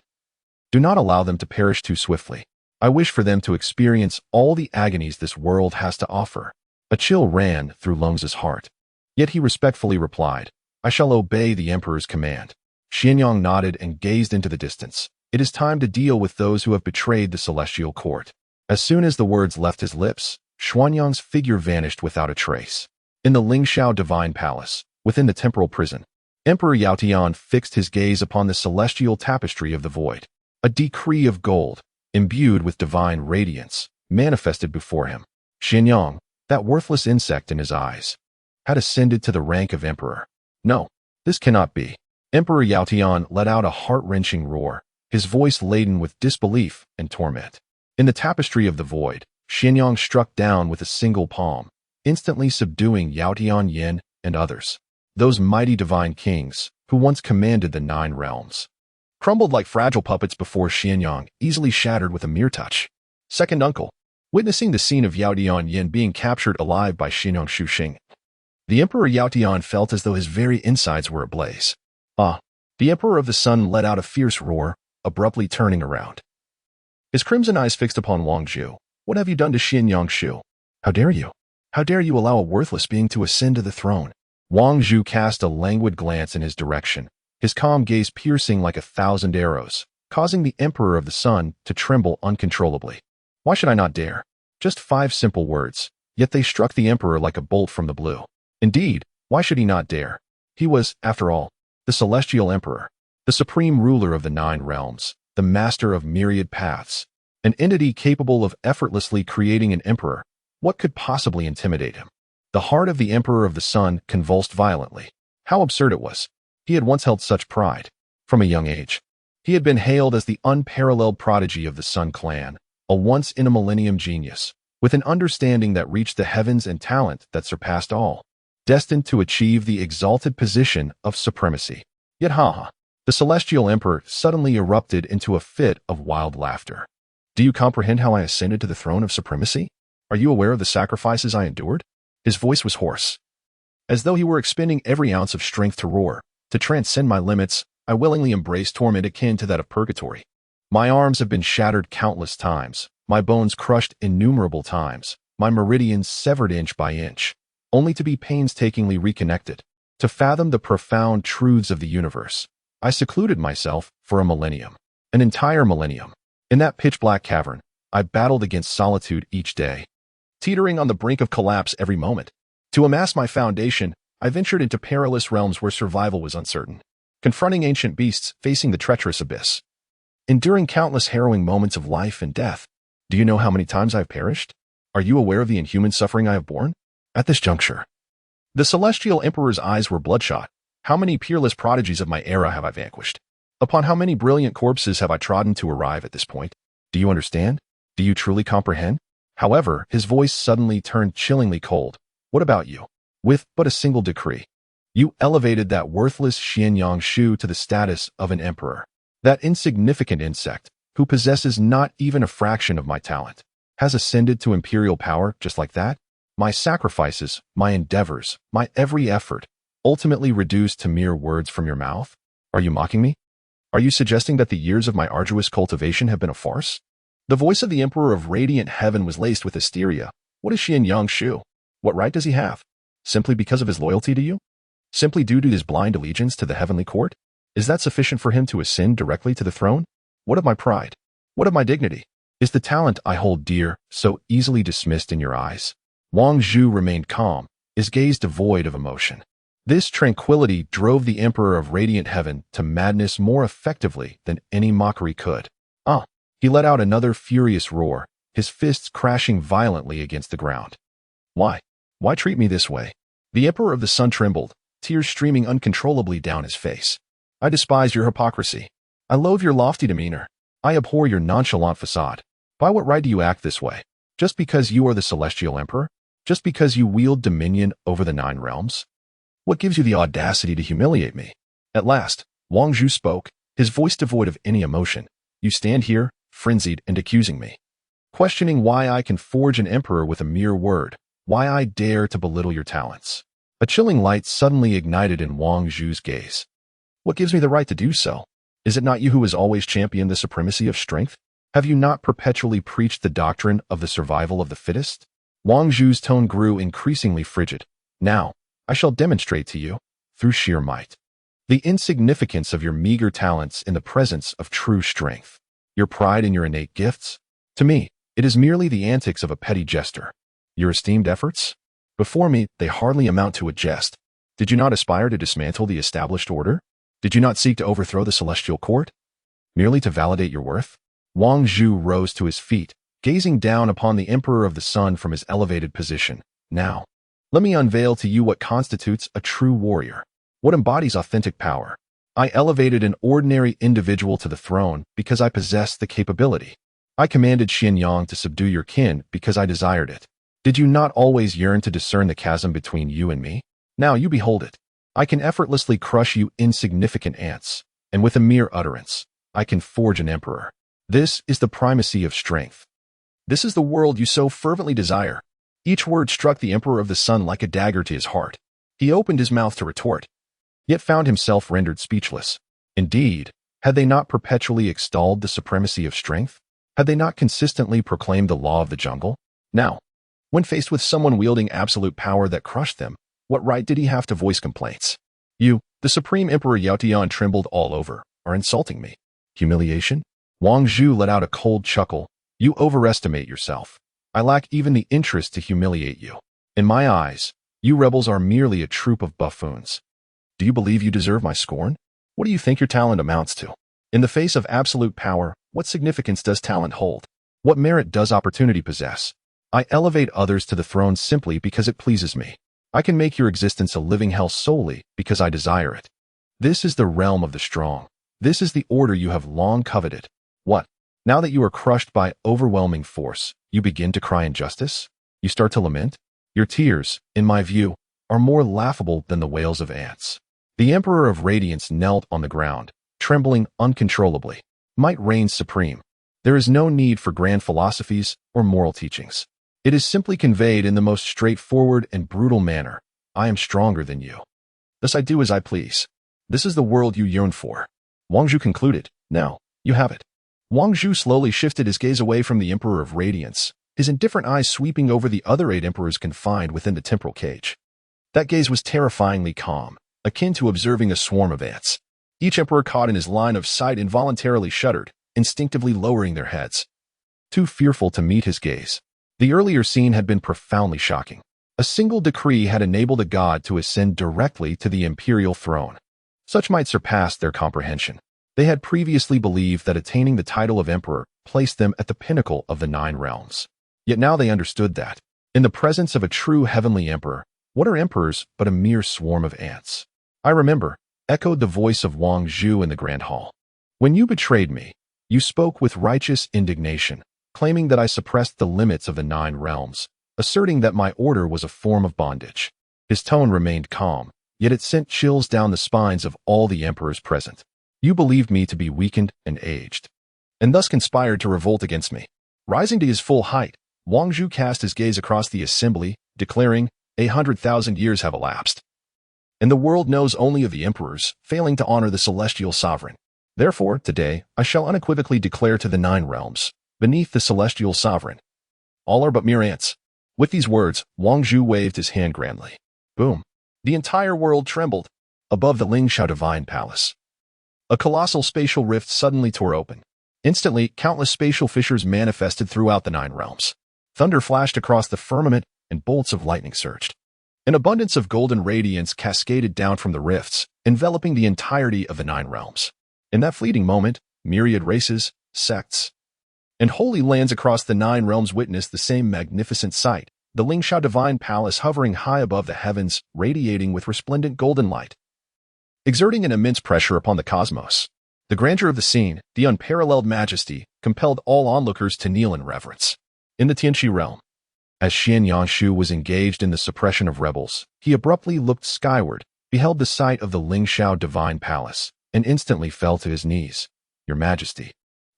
[SPEAKER 1] do not allow them to perish too swiftly. I wish for them to experience all the agonies this world has to offer. A chill ran through Longza's heart. Yet he respectfully replied, I shall obey the emperor's command. Xianyang nodded and gazed into the distance. It is time to deal with those who have betrayed the celestial court. As soon as the words left his lips, Xuanyang's figure vanished without a trace. In the Lingxiao Divine Palace, within the temporal prison, Emperor Yao Tian fixed his gaze upon the celestial tapestry of the void. A decree of gold, imbued with divine radiance, manifested before him. Xianyang, that worthless insect in his eyes, had ascended to the rank of emperor. No, this cannot be. Emperor Yao Tian let out a heart-wrenching roar, his voice laden with disbelief and torment. In the tapestry of the void, Xianyang struck down with a single palm, instantly subduing Yao Tianyin and others. Those mighty divine kings, who once commanded the 9 realms, crumbled like fragile puppets before Xianyang, easily shattered with a mere touch. Second uncle, witnessing the scene of Yao Tianyin being captured alive by Xianyang Shuxing, the Emperor Yao Tian felt as though his very insides were ablaze. The Emperor of the Sun let out a fierce roar, abruptly turning around. His crimson eyes fixed upon Wang Zhu. What have you done to Xianyang Shu? How dare you? How dare you allow a worthless being to ascend to the throne? Wang Zhu cast a languid glance in his direction, his calm gaze piercing like 1,000 arrows, causing the Emperor of the Sun to tremble uncontrollably. Why should I not dare? Just 5 simple words, yet they struck the Emperor like a bolt from the blue. Indeed, why should he not dare? He was, after all, the Celestial Emperor, the supreme ruler of the 9 realms, the master of myriad paths, an entity capable of effortlessly creating an emperor. What could possibly intimidate him? The heart of the Emperor of the Sun convulsed violently. How absurd it was. He had once held such pride. From a young age, he had been hailed as the unparalleled prodigy of the Sun clan, a once-in-a-millennium genius, with an understanding that reached the heavens and talent that surpassed all, destined to achieve the exalted position of supremacy. Yet the Celestial Emperor suddenly erupted into a fit of wild laughter. Do you comprehend how I ascended to the throne of supremacy? Are you aware of the sacrifices I endured? His voice was hoarse, as though he were expending every ounce of strength to roar. To transcend my limits, I willingly embraced torment akin to that of purgatory. My arms have been shattered countless times, my bones crushed innumerable times, my meridians severed inch by inch, only to be painstakingly reconnected. To fathom the profound truths of the universe, I secluded myself for a millennium, an entire millennium. In that pitch-black cavern, I battled against solitude each day, teetering on the brink of collapse every moment. To amass my foundation, I ventured into perilous realms where survival was uncertain, confronting ancient beasts, facing the treacherous abyss, enduring countless harrowing moments of life and death. Do you know how many times I've perished? Are you aware of the inhuman suffering I have borne? At this juncture, the celestial emperor's eyes were bloodshot. How many peerless prodigies of my era have I vanquished? Upon how many brilliant corpses have I trodden to arrive at this point? Do you understand? Do you truly comprehend? However, his voice suddenly turned chillingly cold. What about you? With but a single decree, you elevated that worthless Xianyang Shu to the status of an emperor. That insignificant insect, who possesses not even a fraction of my talent, has ascended to imperial power just like that? My sacrifices, my endeavors, my every effort, ultimately reduced to mere words from your mouth? Are you mocking me? Are you suggesting that the years of my arduous cultivation have been a farce? The voice of the Emperor of Radiant Heaven was laced with hysteria. What is Xianyang Shu? What right does he have? Simply because of his loyalty to you? Simply due to his blind allegiance to the heavenly court? Is that sufficient for him to ascend directly to the throne? What of my pride? What of my dignity? Is the talent I hold dear so easily dismissed in your eyes? Wang Zhu remained calm, his gaze devoid of emotion. This tranquility drove the Emperor of Radiant Heaven to madness more effectively than any mockery could. He let out another furious roar, his fists crashing violently against the ground. Why? Why treat me this way? The Emperor of the Sun trembled, tears streaming uncontrollably down his face. I despise your hypocrisy. I loathe your lofty demeanor. I abhor your nonchalant facade. By what right do you act this way? Just because you are the Celestial Emperor? Just because you wield dominion over the 9 realms? What gives you the audacity to humiliate me? At last, Wang Zhu spoke, his voice devoid of any emotion. You stand here, frenzied and accusing me, questioning why I can forge an emperor with a mere word, why I dare to belittle your talents. A chilling light suddenly ignited in Wang Zhu's gaze. What gives me the right to do so? Is it not you who has always championed the supremacy of strength? Have you not perpetually preached the doctrine of the survival of the fittest? Wang Zhu's tone grew increasingly frigid. Now, I shall demonstrate to you, through sheer might, the insignificance of your meager talents in the presence of true strength. Your pride in your innate gifts? To me, it is merely the antics of a petty jester. Your esteemed efforts? Before me, they hardly amount to a jest. Did you not aspire to dismantle the established order? Did you not seek to overthrow the celestial court? Merely to validate your worth? Wang Zhu rose to his feet, gazing down upon the Emperor of the Sun from his elevated position. Now, let me unveil to you what constitutes a true warrior, what embodies authentic power. I elevated an ordinary individual to the throne because I possessed the capability. I commanded Xianyang to subdue your kin because I desired it. Did you not always yearn to discern the chasm between you and me? Now you behold it. I can effortlessly crush you insignificant ants, and with a mere utterance, I can forge an emperor. This is the primacy of strength. This is the world you so fervently desire. Each word struck the Emperor of the Sun like a dagger to his heart. He opened his mouth to retort, yet found himself rendered speechless. Indeed, had they not perpetually extolled the supremacy of strength? Had they not consistently proclaimed the law of the jungle? Now, when faced with someone wielding absolute power that crushed them, what right did he have to voice complaints? You, the Supreme Emperor Yao Tian trembled all over, are insulting me. Humiliation? Wang Zhu let out a cold chuckle. You overestimate yourself. I lack even the interest to humiliate you. In my eyes, you rebels are merely a troop of buffoons. Do you believe you deserve my scorn? What do you think your talent amounts to? In the face of absolute power, what significance does talent hold? What merit does opportunity possess? I elevate others to the throne simply because it pleases me. I can make your existence a living hell solely because I desire it. This is the realm of the strong. This is the order you have long coveted. What? Now that you are crushed by overwhelming force, you begin to cry injustice? You start to lament? Your tears, in my view, are more laughable than the wails of ants. The Emperor of Radiance knelt on the ground, trembling uncontrollably. Might reigns supreme. There is no need for grand philosophies or moral teachings. It is simply conveyed in the most straightforward and brutal manner. I am stronger than you. Thus I do as I please. This is the world you yearn for. Wang Zhu concluded. Now, you have it. Wang Zhu slowly shifted his gaze away from the Emperor of Radiance, his indifferent eyes sweeping over the other 8 emperors confined within the temporal cage. That gaze was terrifyingly calm, akin to observing a swarm of ants. Each emperor caught in his line of sight involuntarily shuddered, instinctively lowering their heads. Too fearful to meet his gaze. The earlier scene had been profoundly shocking. A single decree had enabled a god to ascend directly to the imperial throne. Such might surpass their comprehension. They had previously believed that attaining the title of emperor placed them at the pinnacle of the 9 realms. Yet now they understood that, In the presence of a true heavenly emperor, what are emperors but a mere swarm of ants? I remember, echoed the voice of Wang Zhu in the Grand Hall. When you betrayed me, you spoke with righteous indignation, claiming that I suppressed the limits of the 9 realms, asserting that my order was a form of bondage. His tone remained calm, yet it sent chills down the spines of all the emperors present. You believed me to be weakened and aged, and thus conspired to revolt against me. Rising to his full height, Wang Zhu cast his gaze across the assembly, declaring, 100,000 years have elapsed, and the world knows only of the emperors, failing to honor the celestial sovereign. Therefore, today, I shall unequivocally declare to the 9 realms, beneath the celestial sovereign, all are but mere ants. With these words, Wang Zhu waved his hand grandly. Boom! The entire world trembled. Above the Lingxiao divine palace, a colossal spatial rift suddenly tore open. Instantly, countless spatial fissures manifested throughout the 9 realms. Thunder flashed across the firmament, and bolts of lightning surged. An abundance of golden radiance cascaded down from the rifts, enveloping the entirety of the 9 realms. In that fleeting moment, myriad races, sects, and holy lands across the 9 realms witnessed the same magnificent sight, the Lingxiao divine palace hovering high above the heavens, radiating with resplendent golden light, exerting an immense pressure upon the cosmos. The grandeur of the scene, the unparalleled majesty, compelled all onlookers to kneel in reverence. In the Tianqi realm, as Xian Yangshu was engaged in the suppression of rebels, he abruptly looked skyward, beheld the sight of the Lingxiao divine palace, and instantly fell to his knees. Your Majesty,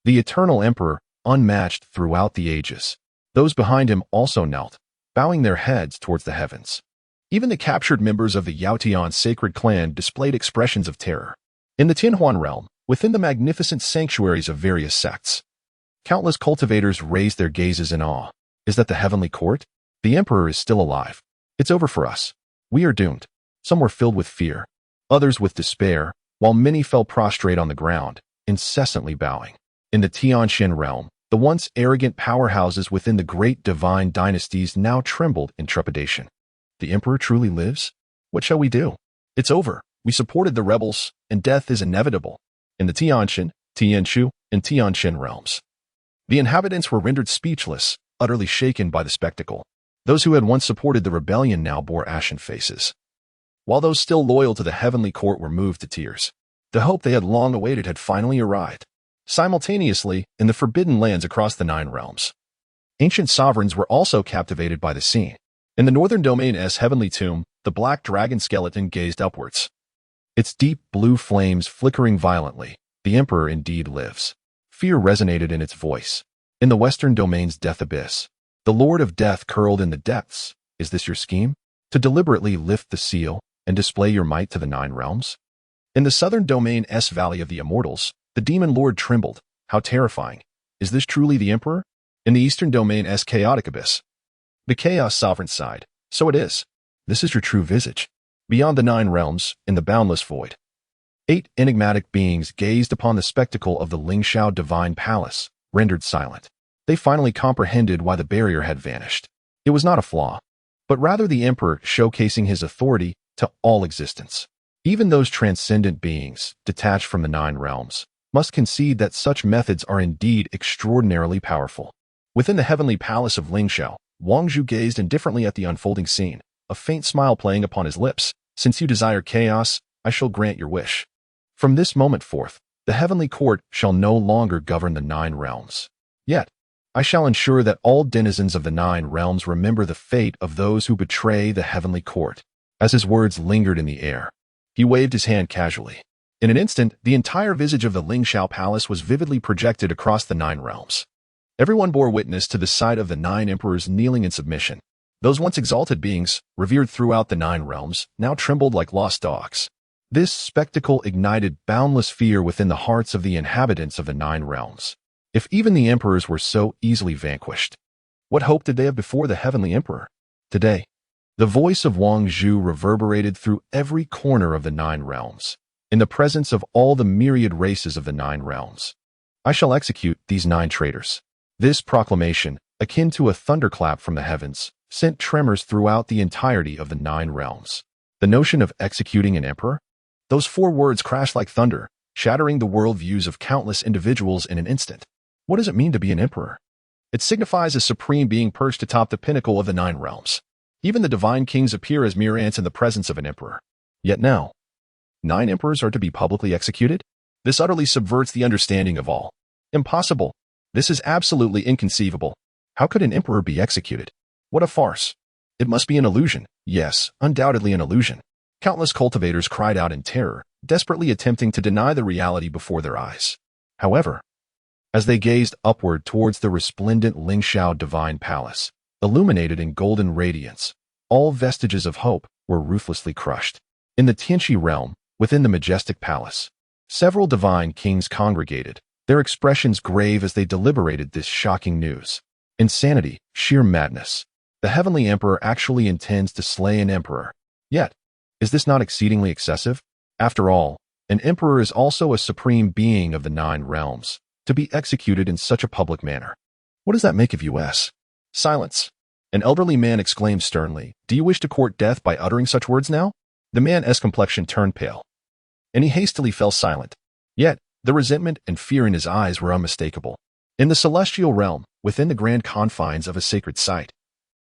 [SPEAKER 1] the eternal emperor, unmatched throughout the ages. Those behind him also knelt, bowing their heads towards the heavens. Even the captured members of the Yaotian sacred clan displayed expressions of terror. In the Tianhuan realm, within the magnificent sanctuaries of various sects, countless cultivators raised their gazes in awe. Is that the heavenly court? The emperor is still alive. It's over for us. We are doomed. Some were filled with fear, others with despair, while many fell prostrate on the ground, incessantly bowing. In the Tianxin realm, the once arrogant powerhouses within the great divine dynasties now trembled in trepidation. The emperor truly lives? What shall we do? It's over. We supported the rebels, and death is inevitable. In the Tianxin, Tianshu, and Tianxin realms, the inhabitants were rendered speechless, utterly shaken by the spectacle. Those who had once supported the rebellion now bore ashen faces, while those still loyal to the heavenly court were moved to tears. The hope they had long awaited had finally arrived. Simultaneously, in the forbidden lands across the 9 realms, ancient sovereigns were also captivated by the scene. In the northern domain's heavenly tomb, the black dragon skeleton gazed upwards, its deep blue flames flickering violently. The emperor indeed lives. Fear resonated in its voice. In the western domain's death abyss, the lord of death curled in the depths. Is this your scheme? To deliberately lift the seal and display your might to the 9 realms? In the southern domain's valley of the immortals, the demon lord trembled. How terrifying. Is this truly the emperor? In the eastern domain's chaotic abyss, the chaos sovereign sighed. So it is. This is your true visage. Beyond the 9 realms, in the boundless void, 8 enigmatic beings gazed upon the spectacle of the Lingxiao divine palace, rendered silent. They finally comprehended why the barrier had vanished. It was not a flaw, but rather the emperor showcasing his authority to all existence. Even those transcendent beings, detached from the 9 realms, must concede that such methods are indeed extraordinarily powerful. Within the heavenly palace of Lingxiao, Wang Zhu gazed indifferently at the unfolding scene, a faint smile playing upon his lips. Since you desire chaos, I shall grant your wish. From this moment forth, the heavenly court shall no longer govern the 9 realms. Yet, I shall ensure that all denizens of the 9 realms remember the fate of those who betray the heavenly court. As his words lingered in the air, he waved his hand casually. In an instant, the entire visage of the Lingxiao palace was vividly projected across the 9 realms. Everyone bore witness to the sight of the 9 emperors kneeling in submission. Those once exalted beings, revered throughout the 9 realms, now trembled like lost dogs. This spectacle ignited boundless fear within the hearts of the inhabitants of the 9 realms. If even the emperors were so easily vanquished, what hope did they have before the heavenly emperor? Today, the voice of Wang Zhu reverberated through every corner of the 9 realms. In the presence of all the myriad races of the 9 realms, I shall execute these 9 traitors. This proclamation, akin to a thunderclap from the heavens, sent tremors throughout the entirety of the 9 realms. The notion of executing an emperor? Those 4 words crashed like thunder, shattering the worldviews of countless individuals in an instant. What does it mean to be an emperor? It signifies a supreme being perched atop the pinnacle of the nine realms. Even the divine kings appear as mere ants in the presence of an emperor. Yet now, 9 emperors are to be publicly executed? This utterly subverts the understanding of all. Impossible. This is absolutely inconceivable. How could an emperor be executed? What a farce. It must be an illusion. Yes, undoubtedly an illusion. Countless cultivators cried out in terror, desperately attempting to deny the reality before their eyes. However, as they gazed upward towards the resplendent Lingxiao divine palace, illuminated in golden radiance, all vestiges of hope were ruthlessly crushed. In the Tianqi realm, within the majestic palace, several divine kings congregated, their expressions grave as they deliberated this shocking news. Insanity, sheer madness. The heavenly emperor actually intends to slay an emperor. Yet, is this not exceedingly excessive? After all, an emperor is also a supreme being of the 9 realms, to be executed in such a public manner. What does that make of us? Silence. An elderly man exclaimed sternly, "Do you wish to court death by uttering such words now?" The man's complexion turned pale, and he hastily fell silent. Yet, the resentment and fear in his eyes were unmistakable. In the celestial realm, within the grand confines of a sacred site,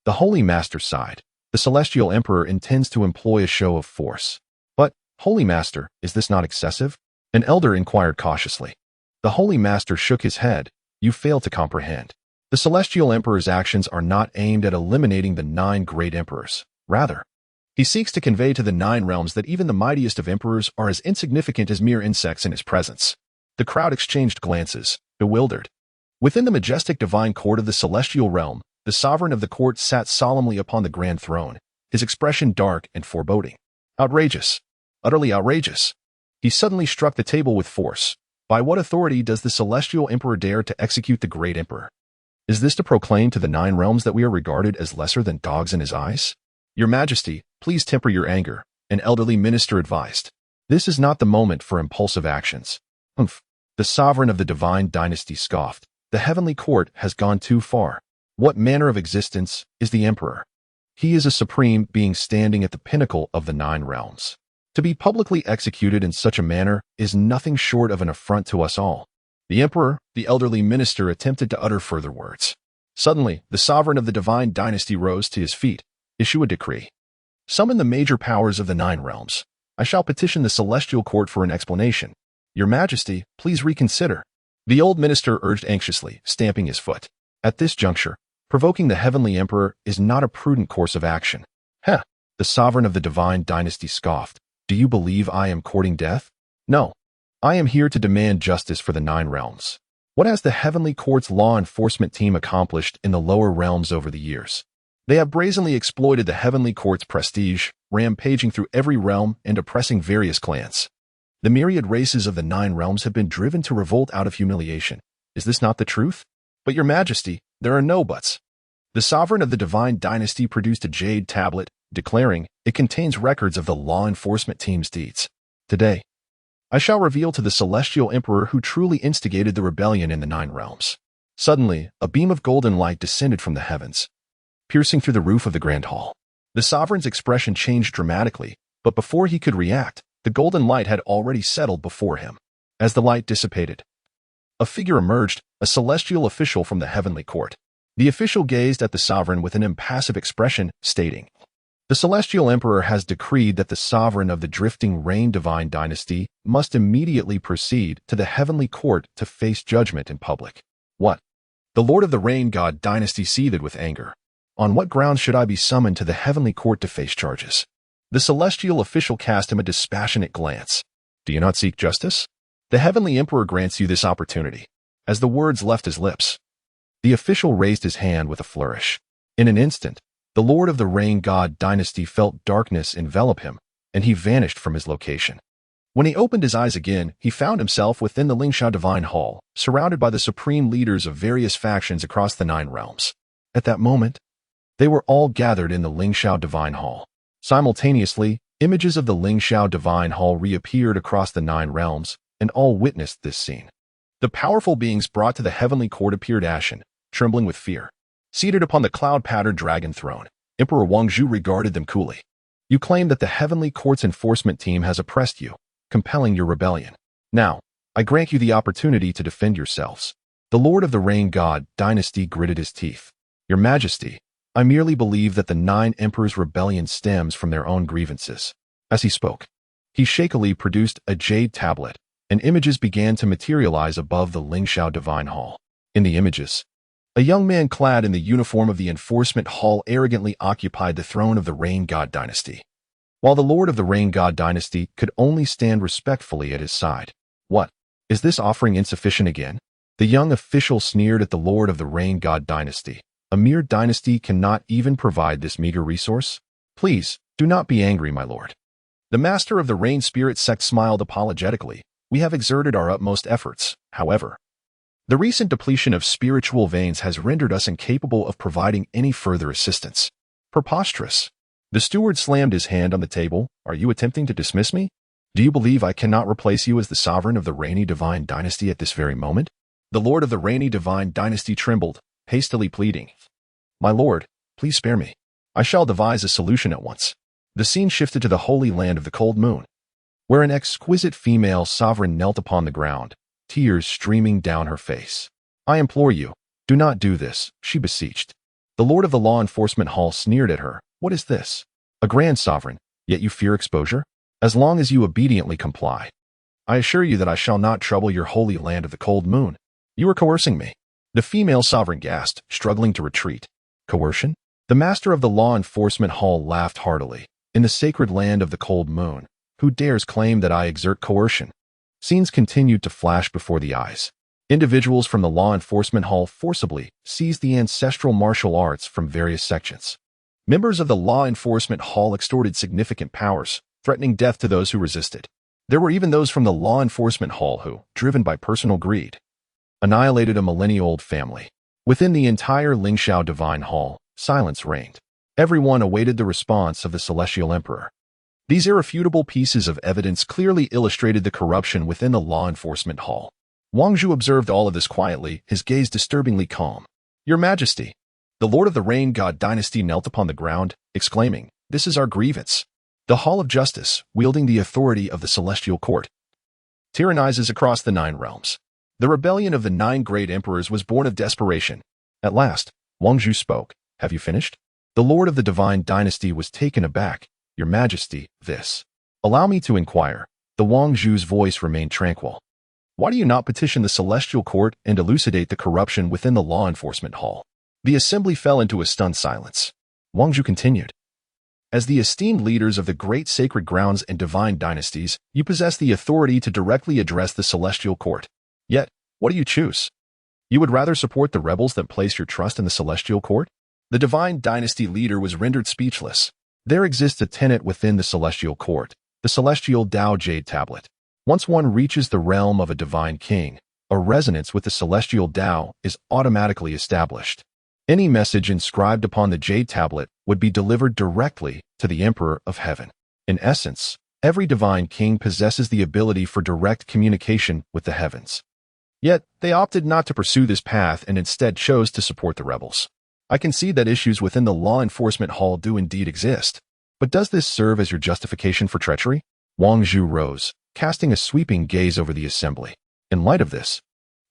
[SPEAKER 1] the Holy Master sighed. The celestial emperor intends to employ a show of force. But, Holy Master, is this not excessive? An elder inquired cautiously. The Holy Master shook his head. You fail to comprehend. The celestial emperor's actions are not aimed at eliminating the 9 great emperors. Rather, he seeks to convey to the 9 realms that even the mightiest of emperors are as insignificant as mere insects in his presence. The crowd exchanged glances, bewildered. Within the majestic divine court of the celestial realm, the sovereign of the court sat solemnly upon the grand throne, his expression dark and foreboding. Outrageous. Utterly outrageous. He suddenly struck the table with force. By what authority does the celestial emperor dare to execute the great emperor? Is this to proclaim to the 9 realms that we are regarded as lesser than dogs in his eyes? Your Majesty, please temper your anger, an elderly minister advised. This is not the moment for impulsive actions. Humph. The sovereign of the divine dynasty scoffed. The heavenly court has gone too far. What manner of existence is the emperor? He is a supreme being standing at the pinnacle of the 9 realms. To be publicly executed in such a manner is nothing short of an affront to us all. The emperor, the elderly minister, attempted to utter further words. Suddenly, the sovereign of the divine dynasty rose to his feet. Issue a decree. Summon the major powers of the 9 realms. I shall petition the celestial court for an explanation. Your Majesty, please reconsider. The old minister urged anxiously, stamping his foot. At this juncture, provoking the heavenly emperor is not a prudent course of action. Heh! The sovereign of the divine dynasty scoffed. Do you believe I am courting death? No. I am here to demand justice for the 9 realms. What has the heavenly court's law enforcement team accomplished in the lower realms over the years? They have brazenly exploited the heavenly court's prestige, rampaging through every realm and oppressing various clans. The myriad races of the 9 realms have been driven to revolt out of humiliation. Is this not the truth? But your Majesty, there are no buts. The sovereign of the divine dynasty produced a jade tablet, declaring it contains records of the law enforcement team's deeds. Today, I shall reveal to the celestial emperor who truly instigated the rebellion in the 9 realms. Suddenly, a beam of golden light descended from the heavens, piercing through the roof of the grand hall. The sovereign's expression changed dramatically, but before he could react, the golden light had already settled before him. As the light dissipated, a figure emerged, a celestial official from the heavenly court. The official gazed at the sovereign with an impassive expression, stating, "The celestial emperor has decreed that the sovereign of the drifting rain divine dynasty must immediately proceed to the heavenly court to face judgment in public." What? The lord of the rain god dynasty seethed with anger. On what grounds should I be summoned to the heavenly court to face charges? The celestial official cast him a dispassionate glance. Do you not seek justice? The heavenly emperor grants you this opportunity. As the words left his lips, the official raised his hand with a flourish. In an instant, the lord of the rain god dynasty felt darkness envelop him, and he vanished from his location. When he opened his eyes again, he found himself within the Lingxiao Divine Hall, surrounded by the supreme leaders of various factions across the 9 realms. At that moment, they were all gathered in the Lingxiao Divine Hall. Simultaneously, images of the Lingxiao Divine Hall reappeared across the 9 realms, and all witnessed this scene. The powerful beings brought to the heavenly court appeared ashen, trembling with fear. Seated upon the cloud-patterned dragon throne, Emperor Wangzhu regarded them coolly. You claim that the heavenly court's enforcement team has oppressed you, compelling your rebellion. Now, I grant you the opportunity to defend yourselves. The Lord of the Rain God dynasty gritted his teeth. Your Majesty, I merely believe that the 9 emperors' rebellion stems from their own grievances. As he spoke, he shakily produced a jade tablet, and images began to materialize above the Lingxiao Divine Hall. In the images, a young man clad in the uniform of the Enforcement Hall arrogantly occupied the throne of the Rain God dynasty, while the Lord of the Rain God dynasty could only stand respectfully at his side. What? Is this offering insufficient again? The young official sneered at the Lord of the Rain God dynasty. A mere dynasty cannot even provide this meager resource? Please, do not be angry, my lord. The master of the Rain Spirit sect smiled apologetically. We have exerted our utmost efforts, however. The recent depletion of spiritual veins has rendered us incapable of providing any further assistance. Preposterous. The steward slammed his hand on the table. Are you attempting to dismiss me? Do you believe I cannot replace you as the sovereign of the Rainy Divine Dynasty at this very moment? The Lord of the Rainy Divine Dynasty trembled, hastily pleading. My lord, please spare me. I shall devise a solution at once. The scene shifted to the holy land of the cold moon, where an exquisite female sovereign knelt upon the ground, tears streaming down her face. I implore you, do not do this, she beseeched. The Lord of the Law Enforcement Hall sneered at her. What is this? A grand sovereign, yet you fear exposure? As long as you obediently comply, I assure you that I shall not trouble your holy land of the cold moon. You are coercing me. The female sovereign gasped, struggling to retreat. Coercion? The master of the Law Enforcement Hall laughed heartily. In the sacred land of the cold moon, who dares claim that I exert coercion? Scenes continued to flash before the eyes. Individuals from the Law Enforcement Hall forcibly seized the ancestral martial arts from various sections. Members of the Law Enforcement Hall extorted significant powers, threatening death to those who resisted. There were even those from the Law Enforcement Hall who, driven by personal greed, annihilated a millennia-old family. Within the entire Lingxiao Divine Hall, silence reigned. Everyone awaited the response of the Celestial Emperor. These irrefutable pieces of evidence clearly illustrated the corruption within the Law Enforcement Hall. Wang Zhu observed all of this quietly, his gaze disturbingly calm. Your Majesty, the Lord of the Rain God dynasty knelt upon the ground, exclaiming, This is our grievance. The Hall of Justice, wielding the authority of the Celestial Court, tyrannizes across the 9 realms. The rebellion of the 9 great emperors was born of desperation. At last, Wang Zhu spoke. Have you finished? The Lord of the Divine Dynasty was taken aback. Your Majesty, this. Allow me to inquire. The Wang Zhu's voice remained tranquil. Why do you not petition the Celestial Court and elucidate the corruption within the Law Enforcement Hall? The assembly fell into a stunned silence. Wang Zhu continued. As the esteemed leaders of the great sacred grounds and divine dynasties, you possess the authority to directly address the Celestial Court. Yet, what do you choose? You would rather support the rebels than place your trust in the Celestial Court? The divine dynasty leader was rendered speechless. There exists a tenet within the Celestial Court, the Celestial Tao Jade Tablet. Once one reaches the realm of a divine king, a resonance with the Celestial Tao is automatically established. Any message inscribed upon the Jade Tablet would be delivered directly to the Emperor of Heaven. In essence, every divine king possesses the ability for direct communication with the heavens. Yet, they opted not to pursue this path and instead chose to support the rebels. I can see that issues within the Law Enforcement Hall do indeed exist. But does this serve as your justification for treachery? Wang Zhu rose, casting a sweeping gaze over the assembly. In light of this,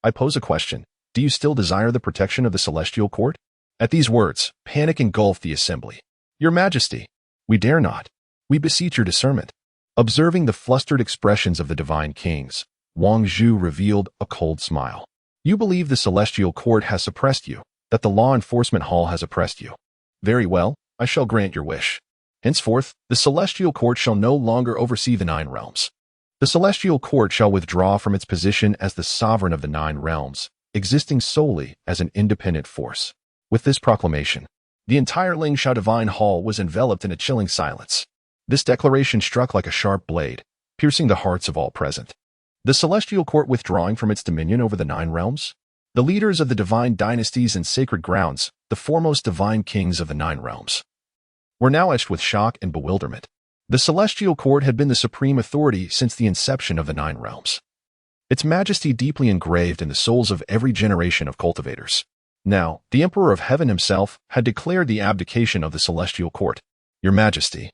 [SPEAKER 1] I pose a question. Do you still desire the protection of the Celestial Court? At these words, panic engulfed the assembly. Your Majesty, we dare not. We beseech your discernment. Observing the flustered expressions of the divine kings, Wang Zhu revealed a cold smile. You believe the Celestial Court has suppressed you, that the Law Enforcement Hall has oppressed you. Very well, I shall grant your wish. Henceforth, the Celestial Court shall no longer oversee the 9 realms. The Celestial Court shall withdraw from its position as the sovereign of the 9 realms, existing solely as an independent force. With this proclamation, the entire Lingxiao Divine Hall was enveloped in a chilling silence. This declaration struck like a sharp blade, piercing the hearts of all present. The Celestial Court withdrawing from its dominion over the 9 realms? The leaders of the divine dynasties and sacred grounds, the foremost divine kings of the 9 realms, were now etched with shock and bewilderment. The Celestial Court had been the supreme authority since the inception of the 9 realms, its majesty deeply engraved in the souls of every generation of cultivators. Now, the Emperor of Heaven himself had declared the abdication of the Celestial Court. Your Majesty,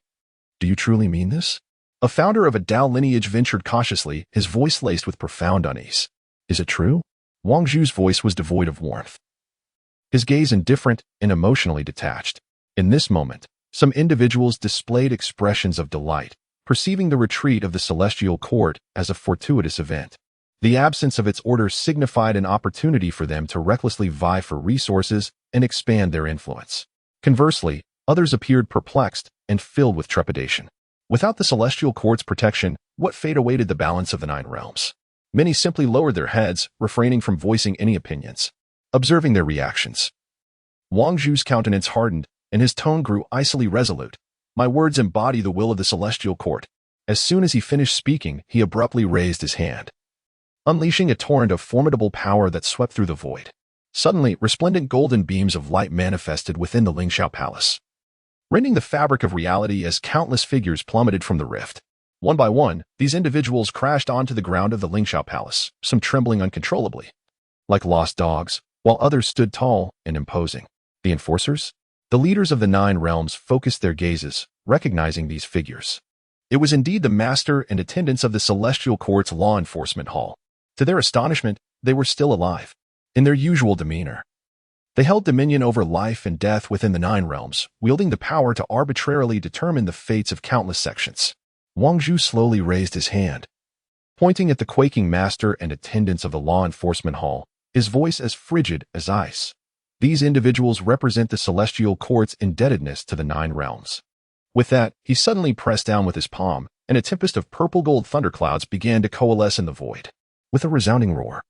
[SPEAKER 1] do you truly mean this? A founder of a Tao lineage ventured cautiously, his voice laced with profound unease. Is it true? Wang Zhu's voice was devoid of warmth, his gaze indifferent and emotionally detached. In this moment, some individuals displayed expressions of delight, perceiving the retreat of the celestial court as a fortuitous event. The absence of its order signified an opportunity for them to recklessly vie for resources and expand their influence. Conversely, others appeared perplexed and filled with trepidation. Without the celestial court's protection, what fate awaited the balance of the nine realms? Many simply lowered their heads, refraining from voicing any opinions. Observing their reactions, Wang Zhu's countenance hardened, and his tone grew icily resolute. My words embody the will of the celestial court. As soon as he finished speaking, he abruptly raised his hand, unleashing a torrent of formidable power that swept through the void. Suddenly, resplendent golden beams of light manifested within the Lingxiao Palace, rending the fabric of reality as countless figures plummeted from the rift. One by one, these individuals crashed onto the ground of the Lingxiao Palace, some trembling uncontrollably, like lost dogs, while others stood tall and imposing. The enforcers? The leaders of the nine realms focused their gazes, recognizing these figures. It was indeed the master and attendants of the Celestial Court's law enforcement hall. To their astonishment, they were still alive. In their usual demeanor, they held dominion over life and death within the nine realms, wielding the power to arbitrarily determine the fates of countless sections. Wang Zhu slowly raised his hand, pointing at the quaking master and attendants of the law enforcement hall, his voice as frigid as ice. These individuals represent the Celestial Court's indebtedness to the nine realms. With that, he suddenly pressed down with his palm, and a tempest of purple-gold thunderclouds began to coalesce in the void. With a resounding roar,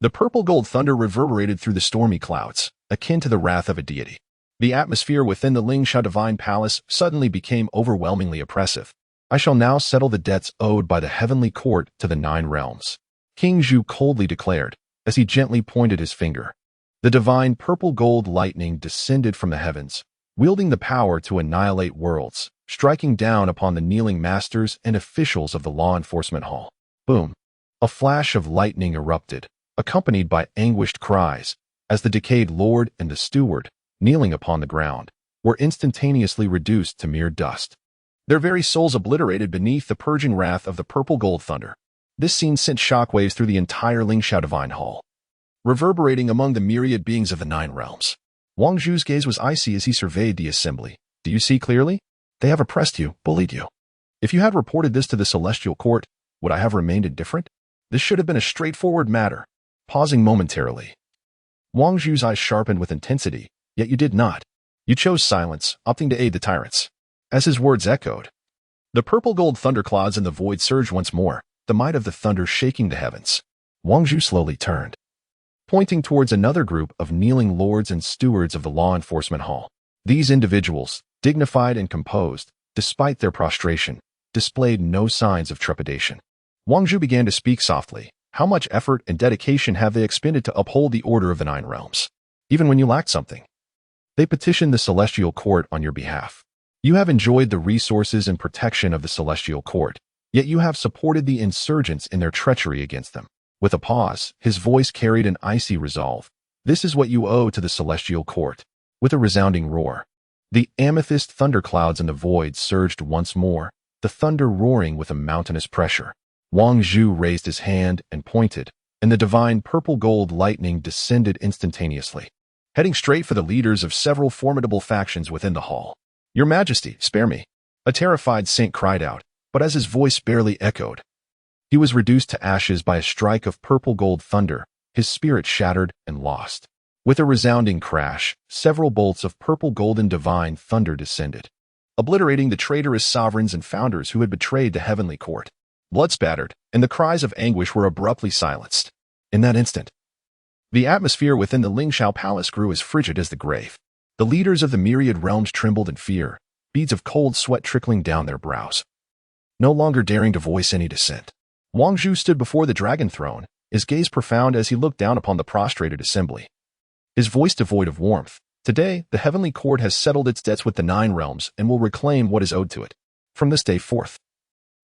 [SPEAKER 1] the purple-gold thunder reverberated through the stormy clouds, akin to the wrath of a deity. The atmosphere within the Lingxiao Divine Palace suddenly became overwhelmingly oppressive. I shall now settle the debts owed by the heavenly court to the nine realms, King Zhu coldly declared, as he gently pointed his finger. The divine purple-gold lightning descended from the heavens, wielding the power to annihilate worlds, striking down upon the kneeling masters and officials of the law enforcement hall. Boom! A flash of lightning erupted, accompanied by anguished cries, as the decayed lord and the steward, kneeling upon the ground, were instantaneously reduced to mere dust, their very souls obliterated beneath the purging wrath of the purple-gold thunder. This scene sent shockwaves through the entire Lingxiao Divine Hall, reverberating among the myriad beings of the nine realms. Wang Zhu's gaze was icy as he surveyed the assembly. Do you see clearly? They have oppressed you, bullied you. If you had reported this to the Celestial Court, would I have remained indifferent? This should have been a straightforward matter. Pausing momentarily, Wang Zhu's eyes sharpened with intensity, yet you did not. You chose silence, opting to aid the tyrants. As his words echoed, the purple-gold thunderclouds in the void surged once more, the might of the thunder shaking the heavens. Wang Zhu slowly turned, pointing towards another group of kneeling lords and stewards of the law enforcement hall. These individuals, dignified and composed, despite their prostration, displayed no signs of trepidation. Wang Zhu began to speak softly. How much effort and dedication have they expended to uphold the order of the nine realms? Even when you lacked something, they petitioned the Celestial Court on your behalf. You have enjoyed the resources and protection of the Celestial Court, yet you have supported the insurgents in their treachery against them. With a pause, his voice carried an icy resolve. This is what you owe to the Celestial Court. With a resounding roar, the amethyst thunderclouds in the void surged once more, the thunder roaring with a mountainous pressure. Wang Zhu raised his hand and pointed, and the divine purple-gold lightning descended instantaneously, heading straight for the leaders of several formidable factions within the hall. Your Majesty, spare me! A terrified saint cried out, but as his voice barely echoed, he was reduced to ashes by a strike of purple-gold thunder, his spirit shattered and lost. With a resounding crash, several bolts of purple-golden divine thunder descended, obliterating the traitorous sovereigns and founders who had betrayed the heavenly court. Blood spattered, and the cries of anguish were abruptly silenced. In that instant, the atmosphere within the Lingxiao Palace grew as frigid as the grave. The leaders of the myriad realms trembled in fear, beads of cold sweat trickling down their brows, no longer daring to voice any dissent. Wang Zhu stood before the dragon throne, his gaze profound as he looked down upon the prostrated assembly, his voice devoid of warmth. Today, the heavenly court has settled its debts with the nine realms and will reclaim what is owed to it. From this day forth,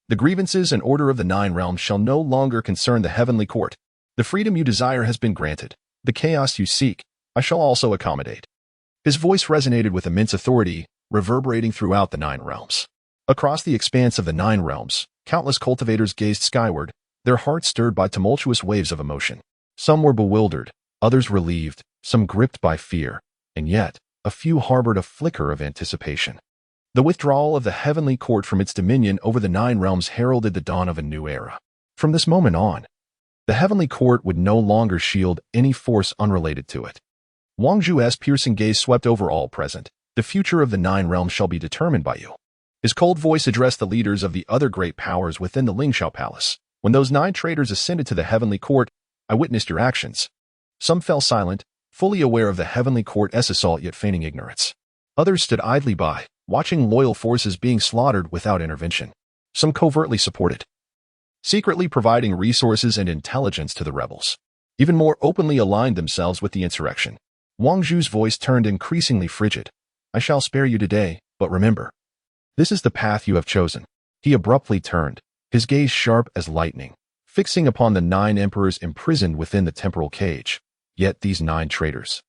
[SPEAKER 1] the grievances and order of the nine realms shall no longer concern the heavenly court. The freedom you desire has been granted. The chaos you seek, I shall also accommodate. His voice resonated with immense authority, reverberating throughout the nine realms. Across the expanse of the nine realms, countless cultivators gazed skyward, their hearts stirred by tumultuous waves of emotion. Some were bewildered, others relieved, some gripped by fear, and yet a few harbored a flicker of anticipation. The withdrawal of the heavenly court from its dominion over the 9 realms heralded the dawn of a new era. From this moment on, the heavenly court would no longer shield any force unrelated to it. Wang Zhu's piercing gaze swept over all present. The future of the 9 realms shall be determined by you. His cold voice addressed the leaders of the other great powers within the Lingxiao Palace. When those 9 traitors ascended to the heavenly court, I witnessed your actions. Some fell silent, fully aware of the heavenly court's assault yet feigning ignorance. Others stood idly by, watching loyal forces being slaughtered without intervention. Some covertly supported, secretly providing resources and intelligence to the rebels. Even more openly aligned themselves with the insurrection. Wang Zhu's voice turned increasingly frigid. I shall spare you today, but remember, this is the path you have chosen. He abruptly turned, his gaze sharp as lightning, fixing upon the 9 emperors imprisoned within the temporal cage. Yet these 9 traitors,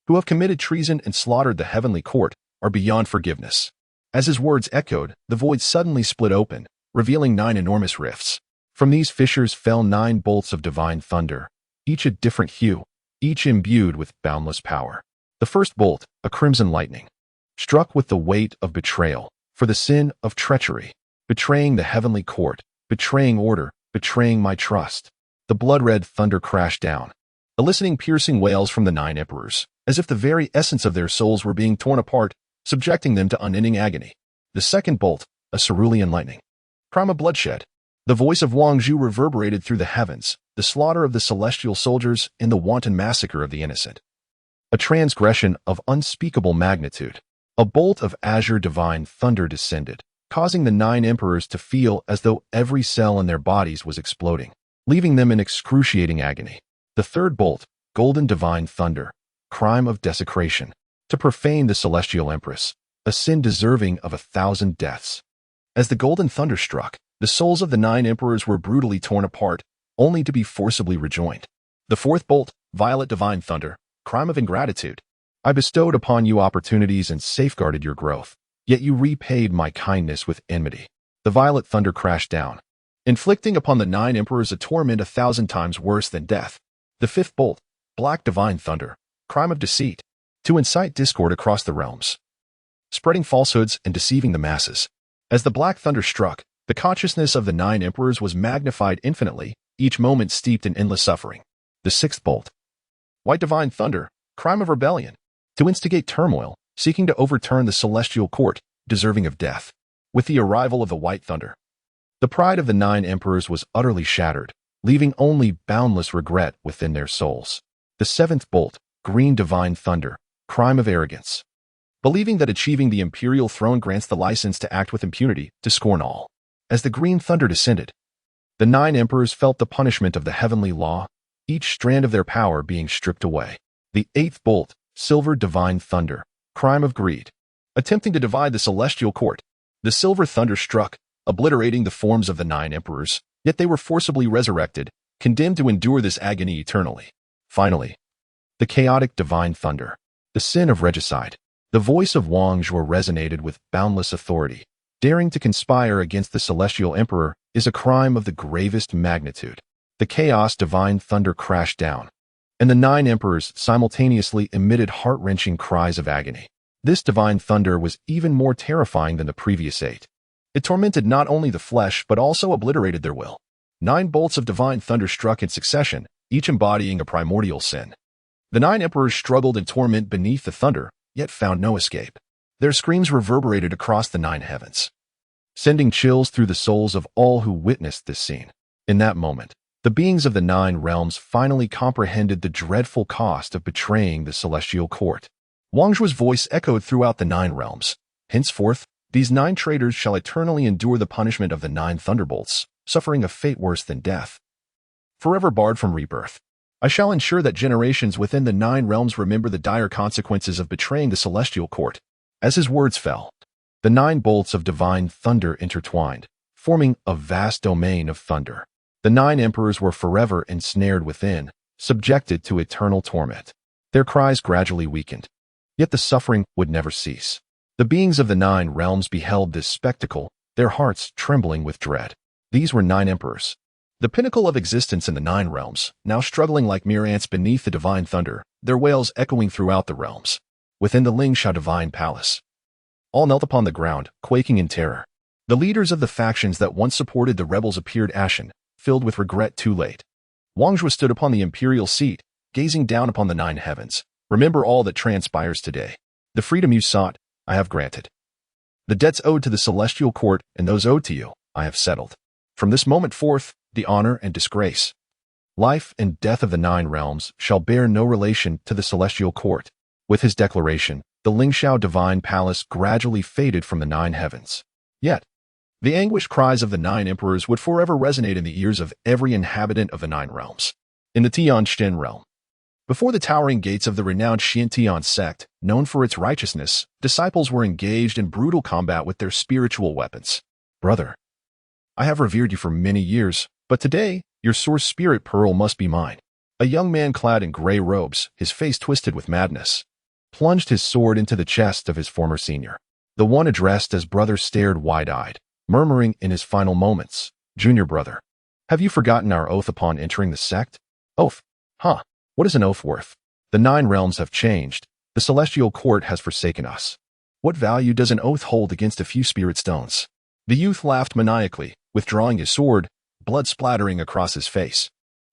[SPEAKER 1] who have committed treason and slaughtered the heavenly court, are beyond forgiveness. As his words echoed, the void suddenly split open, revealing 9 enormous rifts. From these fissures fell 9 bolts of divine thunder, each a different hue, each imbued with boundless power. The first bolt, a crimson lightning, struck with the weight of betrayal, for the sin of treachery, betraying the heavenly court, betraying order, betraying my trust. The blood-red thunder crashed down, eliciting piercing wails from the 9 emperors, as if the very essence of their souls were being torn apart, subjecting them to unending agony. The second bolt, a cerulean lightning, crime of bloodshed. The voice of Wang Zhu reverberated through the heavens, the slaughter of the celestial soldiers and the wanton massacre of the innocent. A transgression of unspeakable magnitude. A bolt of azure divine thunder descended, causing the 9 emperors to feel as though every cell in their bodies was exploding, leaving them in excruciating agony. The third bolt, golden divine thunder, crime of desecration, to profane the celestial empress, a sin deserving of 1,000 deaths. As the golden thunder struck, the souls of the 9 emperors were brutally torn apart, only to be forcibly rejoined. The fourth bolt, violet divine thunder, crime of ingratitude. I bestowed upon you opportunities and safeguarded your growth, yet you repaid my kindness with enmity. The violet thunder crashed down, inflicting upon the 9 emperors a torment 1,000 times worse than death. The fifth bolt, black divine thunder, crime of deceit, to incite discord across the realms, spreading falsehoods and deceiving the masses. As the black thunder struck, the consciousness of the 9 emperors was magnified infinitely, each moment steeped in endless suffering. The sixth bolt, white divine thunder, crime of rebellion, to instigate turmoil, seeking to overturn the celestial court, deserving of death. With the arrival of the white thunder, the pride of the 9 emperors was utterly shattered, leaving only boundless regret within their souls. The seventh bolt, green divine thunder, crime of arrogance, believing that achieving the imperial throne grants the license to act with impunity, to scorn all. As the green thunder descended, the 9 emperors felt the punishment of the heavenly law, each strand of their power being stripped away. The eighth bolt, silver divine thunder, crime of greed, attempting to divide the celestial court. The silver thunder struck, obliterating the forms of the 9 emperors, yet they were forcibly resurrected, condemned to endure this agony eternally. Finally, the chaotic divine thunder, the sin of regicide. The voice of Wang Zhu resonated with boundless authority. Daring to conspire against the celestial emperor is a crime of the gravest magnitude. The chaos divine thunder crashed down, and the 9 emperors simultaneously emitted heart-wrenching cries of agony. This divine thunder was even more terrifying than the previous 8. It tormented not only the flesh but also obliterated their will. 9 bolts of divine thunder struck in succession, each embodying a primordial sin. The 9 emperors struggled in torment beneath the thunder, yet found no escape. Their screams reverberated across the 9 heavens, sending chills through the souls of all who witnessed this scene. In that moment, the beings of the 9 realms finally comprehended the dreadful cost of betraying the celestial court. Wang Zhu's voice echoed throughout the 9 realms. Henceforth, these 9 traitors shall eternally endure the punishment of the 9 thunderbolts, suffering a fate worse than death. Forever barred from rebirth, I shall ensure that generations within the 9 realms remember the dire consequences of betraying the celestial court. As his words fell, the 9 bolts of divine thunder intertwined, forming a vast domain of thunder. The 9 emperors were forever ensnared within, subjected to eternal torment. Their cries gradually weakened, yet the suffering would never cease. The beings of the 9 realms beheld this spectacle, their hearts trembling with dread. These were 9 emperors, The pinnacle of existence in the nine realms, now struggling like mere ants beneath the divine thunder, their wails echoing throughout the realms. Within the Lingsha divine palace, all knelt upon the ground, quaking in terror. The leaders of the factions that once supported the rebels appeared ashen, filled with regret too late. Wangzhou stood upon the imperial seat, gazing down upon the nine heavens. Remember all that transpires today. The freedom you sought, I have granted. The debts owed to the celestial court and those owed to you, I have settled. From this moment forth, the honor and disgrace, life and death of the nine realms shall bear no relation to the celestial court. With his declaration, the Lingshao divine palace gradually faded from the nine heavens. Yet, the anguished cries of the nine emperors would forever resonate in the ears of every inhabitant of the nine realms. In the Tianjin realm, before the towering gates of the renowned Xintian sect, known for its righteousness, disciples were engaged in brutal combat with their spiritual weapons. Brother, I have revered you for many years, but today, your source spirit pearl must be mine. A young man clad in gray robes, his face twisted with madness, plunged his sword into the chest of his former senior. The one addressed as brother stared wide-eyed, murmuring in his final moments, "Junior brother, have you forgotten our oath upon entering the sect?" Oath? Huh. What is an oath worth? The nine realms have changed. The celestial court has forsaken us. What value does an oath hold against a few spirit stones? The youth laughed maniacally, withdrawing his sword, blood splattering across his face.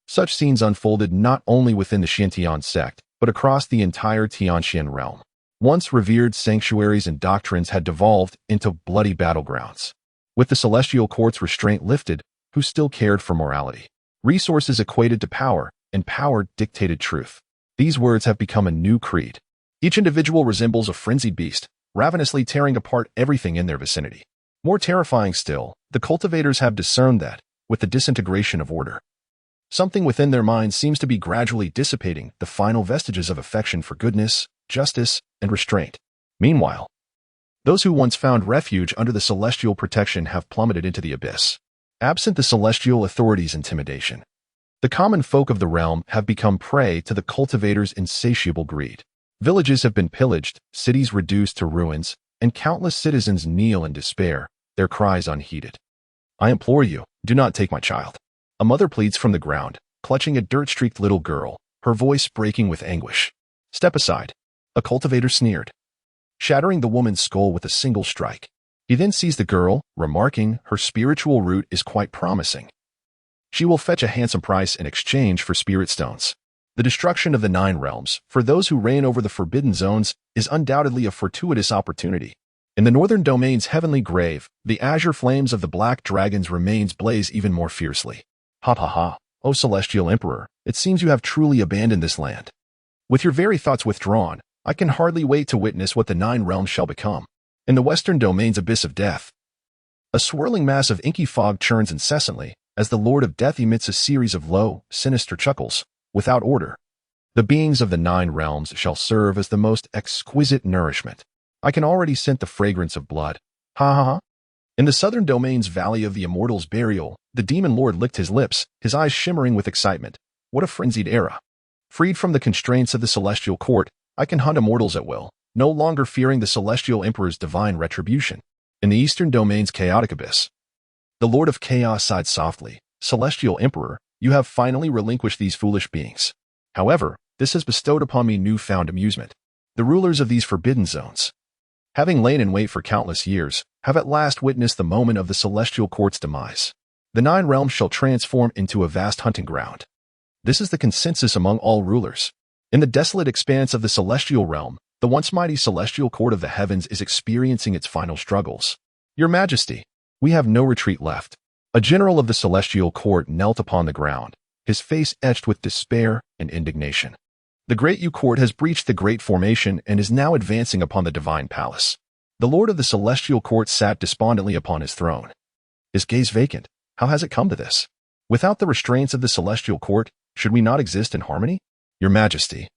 [SPEAKER 1] Such scenes unfolded not only within the Xintian sect, but across the entire Tianjin realm. Once revered sanctuaries and doctrines had devolved into bloody battlegrounds. With the celestial court's restraint lifted, who still cared for morality? Resources equated to power, and power dictated truth. These words have become a new creed. Each individual resembles a frenzied beast, ravenously tearing apart everything in their vicinity. More terrifying still, the cultivators have discerned that, with the disintegration of order, something within their minds seems to be gradually dissipating the final vestiges of affection for goodness, justice, and restraint. Meanwhile, those who once found refuge under the celestial protection have plummeted into the abyss. Absent the celestial authorities' intimidation, the common folk of the realm have become prey to the cultivators' insatiable greed. Villages have been pillaged, cities reduced to ruins, and countless citizens kneel in despair, their cries unheeded. I implore you, do not take my child. A mother pleads from the ground, clutching a dirt-streaked little girl, her voice breaking with anguish. Step aside. A cultivator sneered, shattering the woman's skull with a single strike. He then seized the girl, remarking, her spiritual root is quite promising. She will fetch a handsome price in exchange for spirit stones. The destruction of the nine realms, for those who reign over the forbidden zones, is undoubtedly a fortuitous opportunity. In the northern domain's heavenly grave, the azure flames of the black dragon's remains blaze even more fiercely. Ha ha ha, O celestial emperor, it seems you have truly abandoned this land. With your very thoughts withdrawn, I can hardly wait to witness what the nine realms shall become. In the western domain's abyss of death, a swirling mass of inky fog churns incessantly, as the Lord of Death emits a series of low, sinister chuckles. Without order, the beings of the nine realms shall serve as the most exquisite nourishment. I can already scent the fragrance of blood. Ha ha ha. In the southern domain's valley of the immortals' burial, the demon lord licked his lips, his eyes shimmering with excitement. What a frenzied era. Freed from the constraints of the celestial court, I can hunt immortals at will, no longer fearing the celestial emperor's divine retribution. In the eastern domain's chaotic abyss, the Lord of Chaos sighed softly. Celestial Emperor, you have finally relinquished these foolish beings. However, this has bestowed upon me newfound amusement. The rulers of these forbidden zones, having lain in wait for countless years, have at last witnessed the moment of the celestial court's demise. The nine realms shall transform into a vast hunting ground. This is the consensus among all rulers. In the desolate expanse of the celestial realm, the once mighty celestial court of the heavens is experiencing its final struggles. Your Majesty, we have no retreat left. A general of the celestial court knelt upon the ground, his face etched with despair and indignation. The great Yu court has breached the great formation and is now advancing upon the divine palace. The lord of the celestial court sat despondently upon his throne, his gaze vacant. How has it come to this? Without the restraints of the celestial court, should we not exist in harmony? Your Majesty,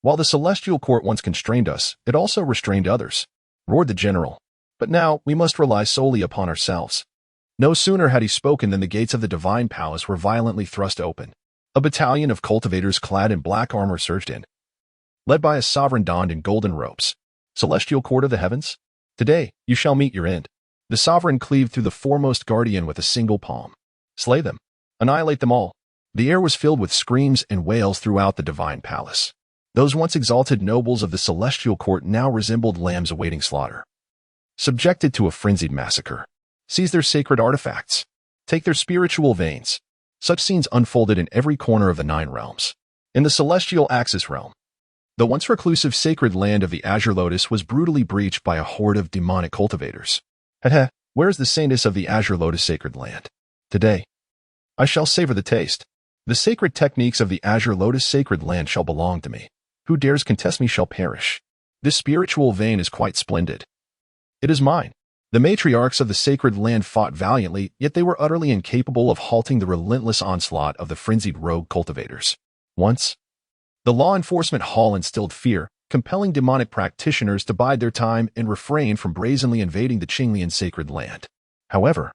[SPEAKER 1] while the celestial court once constrained us, it also restrained others, roared the general. But now we must rely solely upon ourselves. No sooner had he spoken than the gates of the divine palace were violently thrust open. A battalion of cultivators clad in black armor surged in, led by a sovereign donned in golden robes. Celestial court of the heavens, today you shall meet your end. The sovereign cleaved through the foremost guardian with a single palm. Slay them. Annihilate them all. The air was filled with screams and wails throughout the divine palace. Those once exalted nobles of the celestial court now resembled lambs awaiting slaughter. Subjected to a frenzied massacre. Seize their sacred artifacts. Take their spiritual veins. Such scenes unfolded in every corner of the 9 realms. In the celestial Axis realm, the once reclusive sacred land of the Azure Lotus was brutally breached by a horde of demonic cultivators. Heh, where is the saintess of the Azure Lotus sacred land? Today, I shall savor the taste. The sacred techniques of the Azure Lotus sacred land shall belong to me. Who dares contest me shall perish. This spiritual vein is quite splendid. It is mine. The matriarchs of the sacred land fought valiantly, yet they were utterly incapable of halting the relentless onslaught of the frenzied rogue cultivators. Once, the law enforcement hall instilled fear, compelling demonic practitioners to bide their time and refrain from brazenly invading the Qinglian sacred land. However,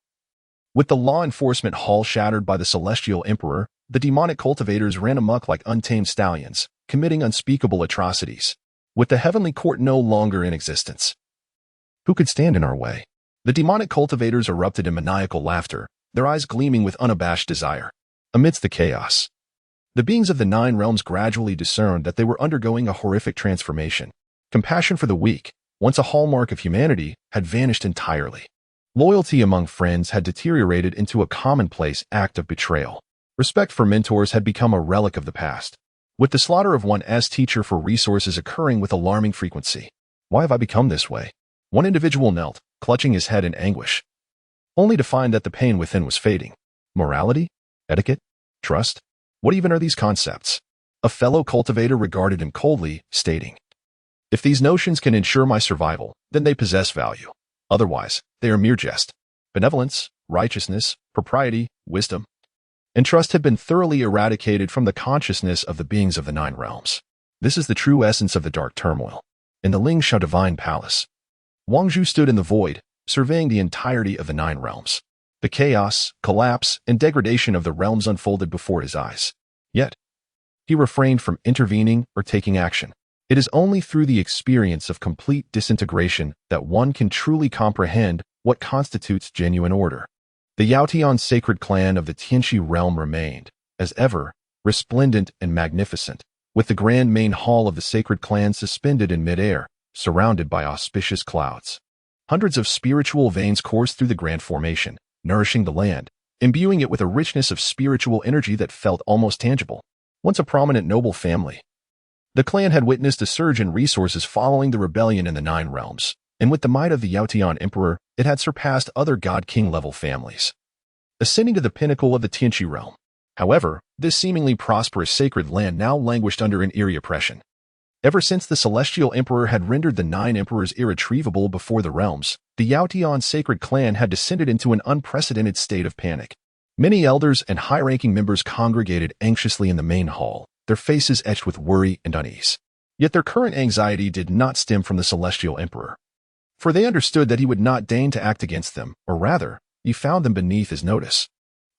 [SPEAKER 1] with the law enforcement hall shattered by the celestial emperor, the demonic cultivators ran amok like untamed stallions, committing unspeakable atrocities. With the heavenly court no longer in existence, who could stand in our way? The demonic cultivators erupted in maniacal laughter, their eyes gleaming with unabashed desire. Amidst the chaos, the beings of the 9 realms gradually discerned that they were undergoing a horrific transformation. Compassion for the weak, once a hallmark of humanity, had vanished entirely. Loyalty among friends had deteriorated into a commonplace act of betrayal. Respect for mentors had become a relic of the past, with the slaughter of one's teacher for resources occurring with alarming frequency. Why have I become this way? One individual knelt, clutching his head in anguish, only to find that the pain within was fading. Morality? Etiquette? Trust? What even are these concepts? A fellow cultivator regarded him coldly, stating, if these notions can ensure my survival, then they possess value. Otherwise, they are mere jest. Benevolence, righteousness, propriety, wisdom, and trust have been thoroughly eradicated from the consciousness of the beings of the 9 realms. This is the true essence of the dark turmoil. In the Lingsha divine palace, Wang Zhu stood in the void, surveying the entirety of the 9 realms. The chaos, collapse, and degradation of the realms unfolded before his eyes. Yet, he refrained from intervening or taking action. It is only through the experience of complete disintegration that one can truly comprehend what constitutes genuine order. The Yaotian sacred clan of the Tianxi realm remained, as ever, resplendent and magnificent, with the grand main hall of the sacred clan suspended in midair, surrounded by auspicious clouds. Hundreds of spiritual veins coursed through the grand formation, nourishing the land, imbuing it with a richness of spiritual energy that felt almost tangible. Once a prominent noble family, the clan had witnessed a surge in resources following the rebellion in the 9 realms, and with the might of the Yaotian emperor, it had surpassed other god-king level families, ascending to the pinnacle of the Tianxi realm. However, this seemingly prosperous sacred land now languished under an eerie oppression. Ever since the celestial emperor had rendered the 9 emperors irretrievable before the realms, the Yaotian sacred clan had descended into an unprecedented state of panic. Many elders and high-ranking members congregated anxiously in the main hall, their faces etched with worry and unease. Yet their current anxiety did not stem from the celestial emperor, for they understood that he would not deign to act against them, or rather, he found them beneath his notice.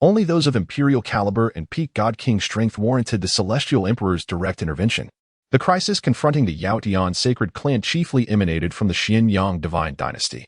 [SPEAKER 1] Only those of imperial caliber and peak god-king strength warranted the celestial emperor's direct intervention. The crisis confronting the Yaotian sacred clan chiefly emanated from the Xianyang divine dynasty.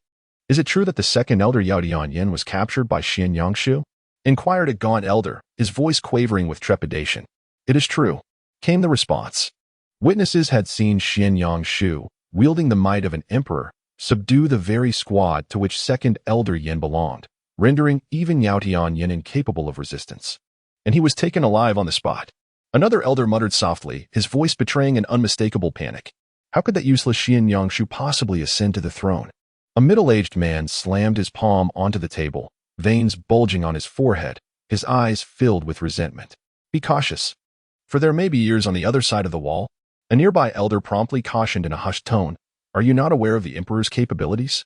[SPEAKER 1] Is it true that the second elder Yaotian Yin was captured by Xianyang Shu? Inquired a gaunt elder, his voice quavering with trepidation. It is true, came the response. Witnesses had seen Xianyang Shu, wielding the might of an emperor, subdue the very squad to which second elder Yin belonged, rendering even Yaotian Yin incapable of resistance. And he was taken alive on the spot. Another elder muttered softly, his voice betraying an unmistakable panic. How could that useless Xianyang Shu possibly ascend to the throne? A middle-aged man slammed his palm onto the table, veins bulging on his forehead, his eyes filled with resentment. Be cautious, for there may be ears on the other side of the wall. A nearby elder promptly cautioned in a hushed tone, are you not aware of the emperor's capabilities?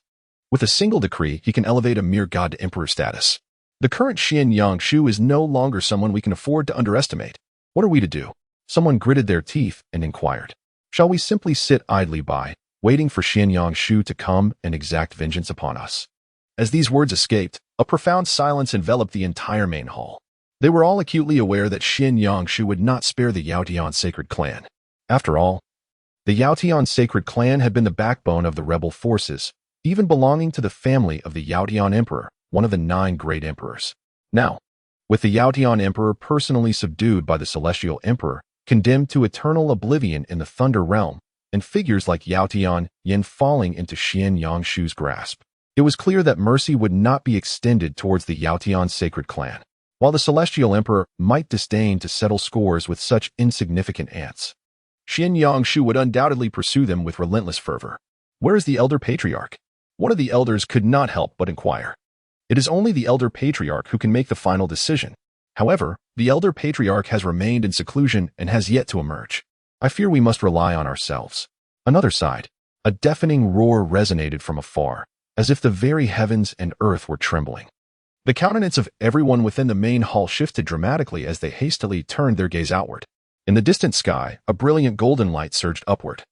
[SPEAKER 1] With a single decree, he can elevate a mere god to emperor status. The current Xianyang Shu is no longer someone we can afford to underestimate. What are we to do? Someone gritted their teeth and inquired. Shall we simply sit idly by, waiting for Xianyang Shu to come and exact vengeance upon us? As these words escaped, a profound silence enveloped the entire main hall. They were all acutely aware that Xianyang Shu would not spare the Yaotian sacred clan. After all, the Yaotian sacred clan had been the backbone of the rebel forces, even belonging to the family of the Yaotian emperor, one of the 9 great emperors. Now, with the Yaotian Emperor personally subdued by the Celestial Emperor, condemned to eternal oblivion in the Thunder Realm, and figures like Yaotian Yin falling into Xian Yangshu's grasp. It was clear that mercy would not be extended towards the Yaotian sacred clan, while the Celestial Emperor might disdain to settle scores with such insignificant ants. Xian Yangshu would undoubtedly pursue them with relentless fervor. Where is the Elder Patriarch? One of the elders could not help but inquire. It is only the Elder Patriarch who can make the final decision. However, the Elder Patriarch has remained in seclusion and has yet to emerge. I fear we must rely on ourselves. Another side. A deafening roar resonated from afar, as if the very heavens and earth were trembling. The countenance of everyone within the main hall shifted dramatically as they hastily turned their gaze outward. In the distant sky, a brilliant golden light surged upward,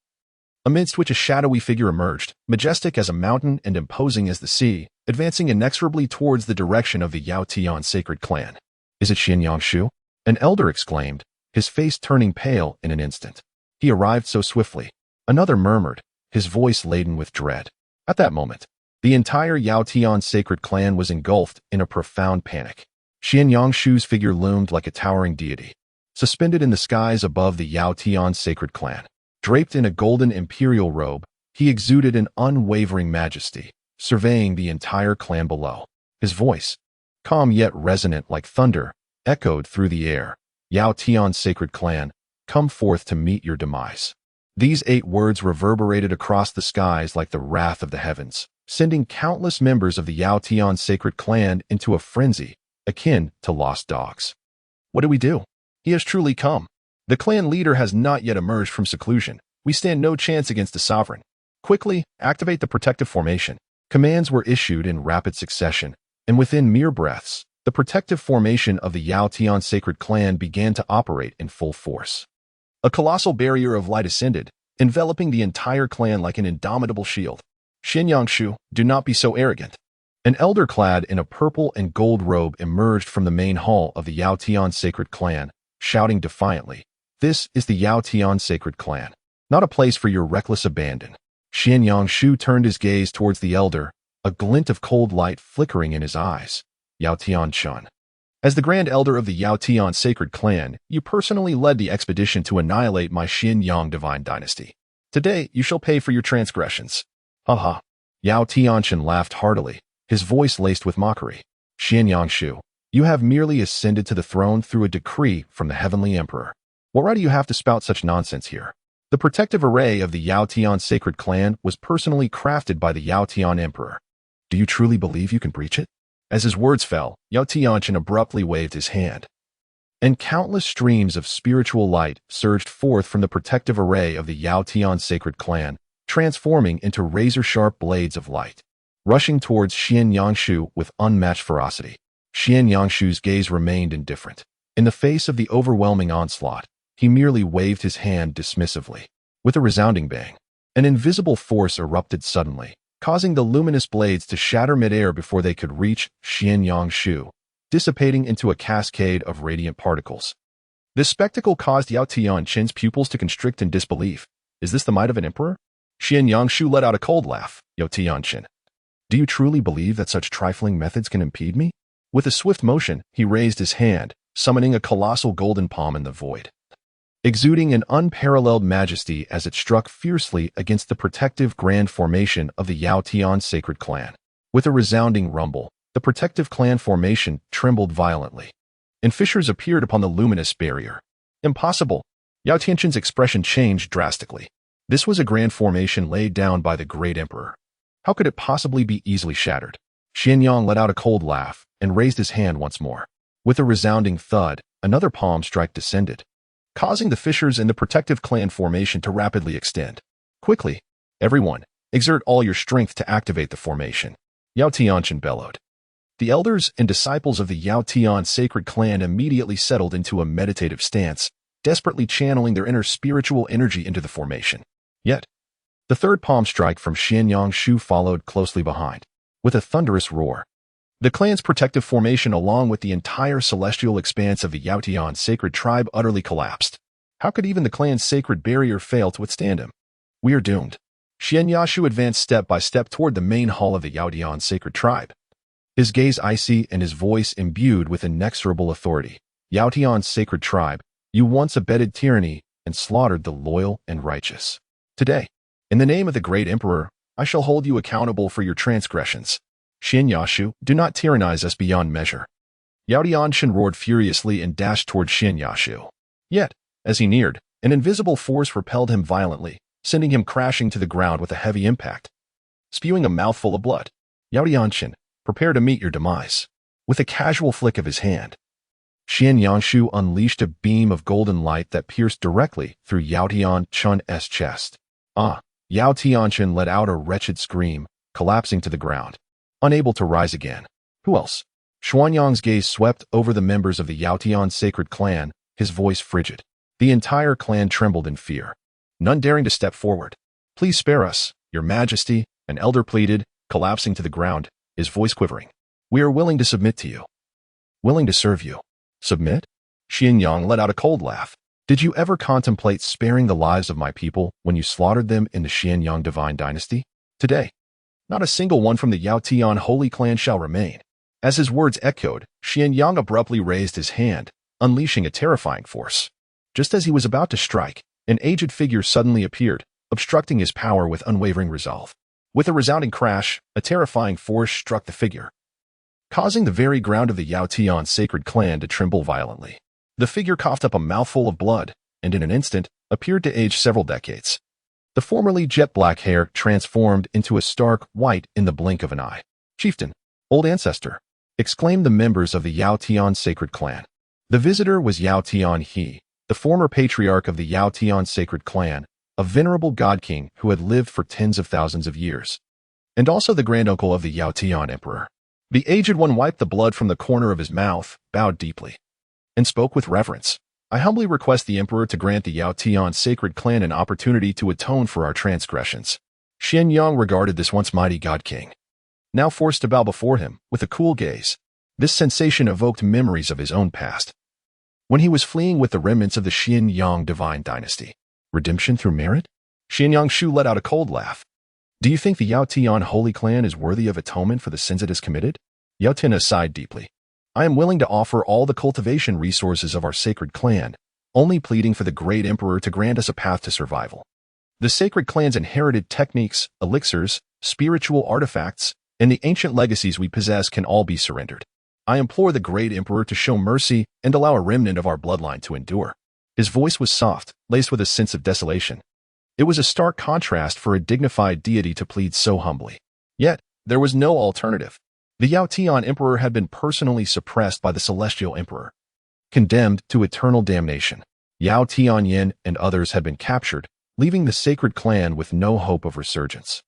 [SPEAKER 1] amidst which a shadowy figure emerged, majestic as a mountain and imposing as the sea, advancing inexorably towards the direction of the Yaotian sacred clan. "Is it Xian Yangshu?" An elder exclaimed, his face turning pale in an instant. "He arrived so swiftly." Another murmured, his voice laden with dread. At that moment, the entire Yaotian sacred clan was engulfed in a profound panic. Xian Yangshu's figure loomed like a towering deity, suspended in the skies above the Yaotian sacred clan. Draped in a golden imperial robe, he exuded an unwavering majesty, surveying the entire clan below. His voice, calm yet resonant like thunder, echoed through the air. "Yaotian sacred clan, come forth to meet your demise." These 8 words reverberated across the skies like the wrath of the heavens, sending countless members of the Yaotian sacred clan into a frenzy, akin to lost dogs. What do we do? He has truly come. The clan leader has not yet emerged from seclusion. We stand no chance against the sovereign. Quickly, activate the protective formation. Commands were issued in rapid succession, and within mere breaths, the protective formation of the Yaotian sacred clan began to operate in full force. A colossal barrier of light ascended, enveloping the entire clan like an indomitable shield. "Xian Yangshu, do not be so arrogant." An elder clad in a purple and gold robe emerged from the main hall of the Yaotian sacred clan, shouting defiantly, "This is the Yaotian sacred clan, not a place for your reckless abandon." Xian Yangshu turned his gaze towards the elder, a glint of cold light flickering in his eyes. "Yaotian Chun. As the Grand Elder of the Yaotian sacred clan, you personally led the expedition to annihilate my Xin Yang divine dynasty. Today, you shall pay for your transgressions." "Haha." Yao Tianqian laughed heartily, his voice laced with mockery. "Xian Yangshu, you have merely ascended to the throne through a decree from the Heavenly Emperor. What right do you have to spout such nonsense here?" The protective array of the Yaotian sacred clan was personally crafted by the Yaotian Emperor. "Do you truly believe you can breach it?" As his words fell, Yao Tianqian abruptly waved his hand, and countless streams of spiritual light surged forth from the protective array of the Yaotian sacred clan, transforming into razor-sharp blades of light, rushing towards Xian Yangshu with unmatched ferocity. Xian Yangshu's gaze remained indifferent. In the face of the overwhelming onslaught, he merely waved his hand dismissively. With a resounding bang, an invisible force erupted suddenly, causing the luminous blades to shatter midair before they could reach Xian Yangshu, dissipating into a cascade of radiant particles. This spectacle caused Yao Tianqian's pupils to constrict in disbelief. Is this the might of an emperor? Xian Yangshu let out a cold laugh. "Yao Tianqian, do you truly believe that such trifling methods can impede me?" With a swift motion, he raised his hand, summoning a colossal golden palm in the void, exuding an unparalleled majesty as it struck fiercely against the protective grand formation of the Yaotian sacred clan. With a resounding rumble, the protective clan formation trembled violently, and fissures appeared upon the luminous barrier. "Impossible!" Yao Tianqian's expression changed drastically. This was a grand formation laid down by the great emperor. How could it possibly be easily shattered? Xian Yang let out a cold laugh and raised his hand once more. With a resounding thud, another palm strike descended, causing the fissures in the protective clan formation to rapidly extend. "Quickly, everyone, exert all your strength to activate the formation," Yao Tianqian bellowed. The elders and disciples of the Yaotian sacred clan immediately settled into a meditative stance, desperately channeling their inner spiritual energy into the formation. Yet, the third palm strike from Xian Yangshu followed closely behind. With a thunderous roar, the clan's protective formation along with the entire celestial expanse of the Yaotian sacred tribe utterly collapsed. How could even the clan's sacred barrier fail to withstand him? "We are doomed." Xian Yangshu advanced step by step toward the main hall of the Yaotian sacred tribe. his gaze icy and his voice imbued with inexorable authority. Yao Tian's sacred tribe, you once abetted tyranny and slaughtered the loyal and righteous. Today, in the name of the great emperor, I shall hold you accountable for your transgressions. Xin Yashu, do not tyrannize us beyond measure. Yao Tianshan roared furiously and dashed toward Xin Yashu. Yet, as he neared, an invisible force repelled him violently, sending him crashing to the ground with a heavy impact. Spewing a mouthful of blood, Yao Tianshan, prepare to meet your demise. With a casual flick of his hand, Xin Yangshu unleashed a beam of golden light that pierced directly through Yao Tianshan's chest. Yao Tianshan let out a wretched scream, collapsing to the ground, unable to rise again. Who else? Xuanyang's gaze swept over the members of the Yao Tian sacred clan, his voice frigid. The entire clan trembled in fear, none daring to step forward. Please spare us, your majesty, an elder pleaded, collapsing to the ground, his voice quivering. We are willing to submit to you. Willing to serve you. Submit? Xianyang let out a cold laugh. Did you ever contemplate sparing the lives of my people when you slaughtered them in the Xianyang divine dynasty? Today, not a single one from the Yao Tian holy clan shall remain. As his words echoed, Xianyang abruptly raised his hand, unleashing a terrifying force. Just as he was about to strike, an aged figure suddenly appeared, obstructing his power with unwavering resolve. With a resounding crash, a terrifying force struck the figure, causing the very ground of the Yao Tian sacred clan to tremble violently. The figure coughed up a mouthful of blood, and in an instant, appeared to age several decades. The formerly jet-black hair transformed into a stark white in the blink of an eye. Chieftain, old ancestor, exclaimed the members of the Yao Tian sacred clan. The visitor was Yao Tian He, the former patriarch of the Yao Tian sacred clan, a venerable god king who had lived for tens of thousands of years, and also the granduncle of the Yao Tian emperor. The aged one wiped the blood from the corner of his mouth, bowed deeply, and spoke with reverence. I humbly request the emperor to grant the Yao Tian sacred clan an opportunity to atone for our transgressions. Xianyang regarded this once mighty god king, now forced to bow before him, with a cool gaze. This sensation evoked memories of his own past, when he was fleeing with the remnants of the Xianyang divine dynasty. Redemption through merit? Xianyang Shu let out a cold laugh. Do you think the Yao Tian holy clan is worthy of atonement for the sins it has committed? Yao Tian sighed deeply. I am willing to offer all the cultivation resources of our sacred clan, only pleading for the great emperor to grant us a path to survival. The sacred clan's inherited techniques, elixirs, spiritual artifacts, and the ancient legacies we possess can all be surrendered. I implore the great emperor to show mercy and allow a remnant of our bloodline to endure. His voice was soft, laced with a sense of desolation. It was a stark contrast for a dignified deity to plead so humbly. Yet, there was no alternative. The Yao Tian emperor had been personally suppressed by the celestial emperor, condemned to eternal damnation. Yao Tianyin and others had been captured, leaving the sacred clan with no hope of resurgence.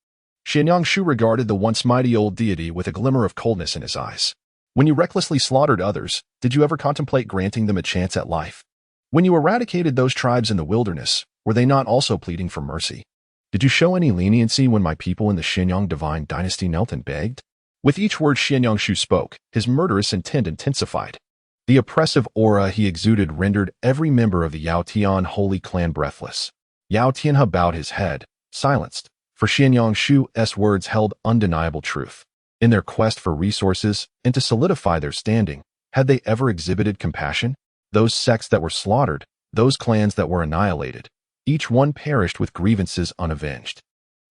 [SPEAKER 1] Xianyang Shu regarded the once mighty old deity with a glimmer of coldness in his eyes. When you recklessly slaughtered others, did you ever contemplate granting them a chance at life? When you eradicated those tribes in the wilderness, were they not also pleading for mercy? Did you show any leniency when my people in the Xianyang divine dynasty knelt and begged? With each word Xianyang Shu spoke, his murderous intent intensified. The oppressive aura he exuded rendered every member of the Yao Tian holy clan breathless. Yao Tianhe bowed his head, silenced, for Xianyang Shu's words held undeniable truth. In their quest for resources and to solidify their standing, had they ever exhibited compassion? Those sects that were slaughtered, those clans that were annihilated, each one perished with grievances unavenged.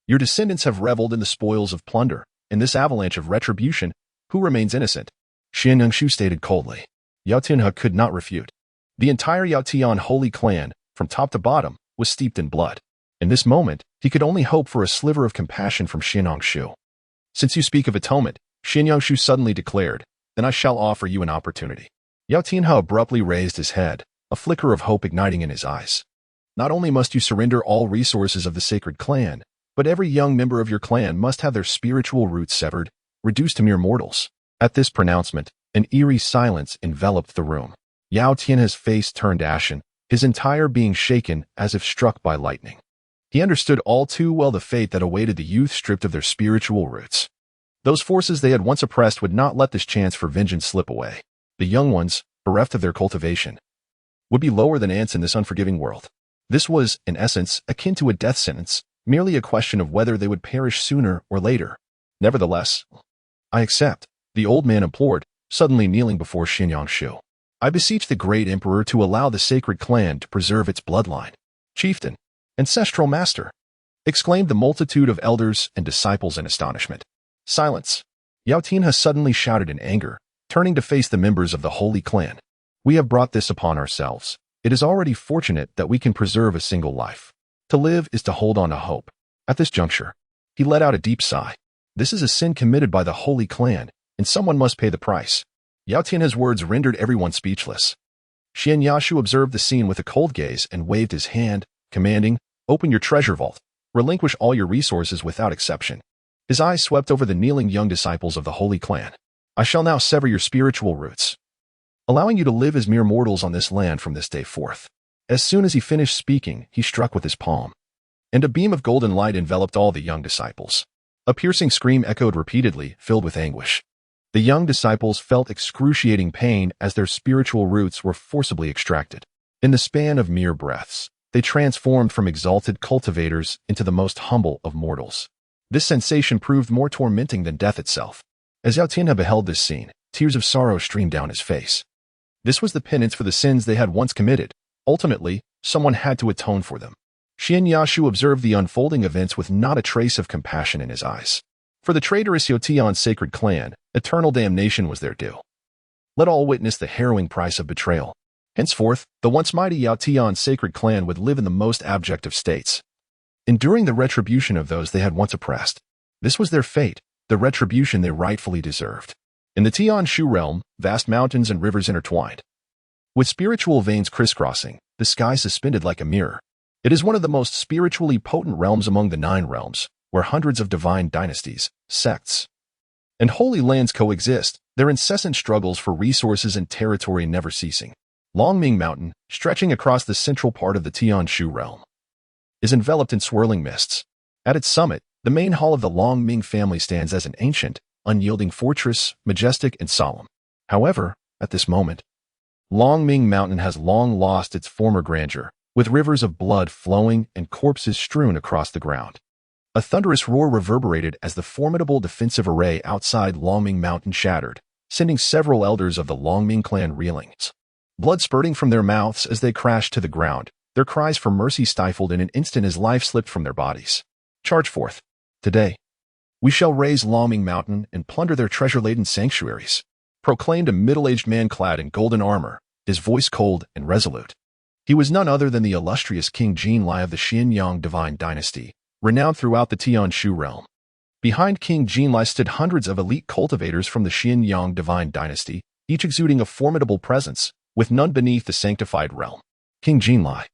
[SPEAKER 1] Your descendants have reveled in the spoils of plunder. In this avalanche of retribution, who remains innocent? Xianyang Shu stated coldly. Yao Tianhe could not refute. The entire Yao Tian holy clan, from top to bottom, was steeped in blood. In this moment, he could only hope for a sliver of compassion from Xianyang Shu. Since you speak of atonement, Xianyang Shu suddenly declared, then I shall offer you an opportunity. Yao Tianhe abruptly raised his head, a flicker of hope igniting in his eyes. Not only must you surrender all resources of the sacred clan, but every young member of your clan must have their spiritual roots severed, reduced to mere mortals. At this pronouncement, an eerie silence enveloped the room. Yao Tianhe's face turned ashen, his entire being shaken as if struck by lightning. He understood all too well the fate that awaited the youth stripped of their spiritual roots. Those forces they had once oppressed would not let this chance for vengeance slip away. The young ones, bereft of their cultivation, would be lower than ants in this unforgiving world. This was, in essence, akin to a death sentence, merely a question of whether they would perish sooner or later. Nevertheless, I accept. The old man implored, suddenly kneeling before Xianyangshu. I beseech the great emperor to allow the sacred clan to preserve its bloodline. Chieftain, ancestral master, exclaimed the multitude of elders and disciples in astonishment. Silence. Yao Tianhe suddenly shouted in anger, turning to face the members of the holy clan. We have brought this upon ourselves. It is already fortunate that we can preserve a single life. To live is to hold on to hope. At this juncture, he let out a deep sigh. This is a sin committed by the holy clan, and someone must pay the price. Yao Tianhe's words rendered everyone speechless. Xianyashu observed the scene with a cold gaze and waved his hand, commanding, "Open your treasure vault. Relinquish all your resources without exception." His eyes swept over the kneeling young disciples of the holy clan. I shall now sever your spiritual roots, allowing you to live as mere mortals on this land from this day forth. As soon as he finished speaking, he struck with his palm, and a beam of golden light enveloped all the young disciples. A piercing scream echoed repeatedly, filled with anguish. The young disciples felt excruciating pain as their spiritual roots were forcibly extracted. In the span of mere breaths, they transformed from exalted cultivators into the most humble of mortals. This sensation proved more tormenting than death itself. As Yao Tianhe beheld this scene, tears of sorrow streamed down his face. This was the penance for the sins they had once committed. Ultimately, someone had to atone for them. Xianyashu observed the unfolding events with not a trace of compassion in his eyes. For the traitorous Yotian sacred clan, eternal damnation was their due. Let all witness the harrowing price of betrayal. Henceforth, the once mighty Yaotian sacred clan would live in the most abject of states, enduring the retribution of those they had once oppressed. This was their fate, the retribution they rightfully deserved. In the Tian Shu realm, vast mountains and rivers intertwined, with spiritual veins crisscrossing, the sky suspended like a mirror. It is one of the most spiritually potent realms among the 9 realms, where hundreds of divine dynasties, sects, and holy lands coexist, their incessant struggles for resources and territory never ceasing. Longming Mountain, stretching across the central part of the Tian Shu realm, is enveloped in swirling mists. At its summit, the main hall of the Longming family stands as an ancient, unyielding fortress, majestic and solemn. However, at this moment, Longming Mountain has long lost its former grandeur, with rivers of blood flowing and corpses strewn across the ground. A thunderous roar reverberated as the formidable defensive array outside Longming Mountain shattered, sending several elders of the Longming clan reeling. Blood spurting from their mouths as they crashed to the ground, their cries for mercy stifled in an instant as life slipped from their bodies. Charge forth. Today, we shall raise Longming Mountain and plunder their treasure-laden sanctuaries, proclaimed a middle-aged man clad in golden armor, his voice cold and resolute. He was none other than the illustrious King Jinlai of the Xianyang divine dynasty, renowned throughout the Tian Shu realm. Behind King Jinlai stood hundreds of elite cultivators from the Xianyang divine dynasty, each exuding a formidable presence, with none beneath the sanctified realm. King Jinlai,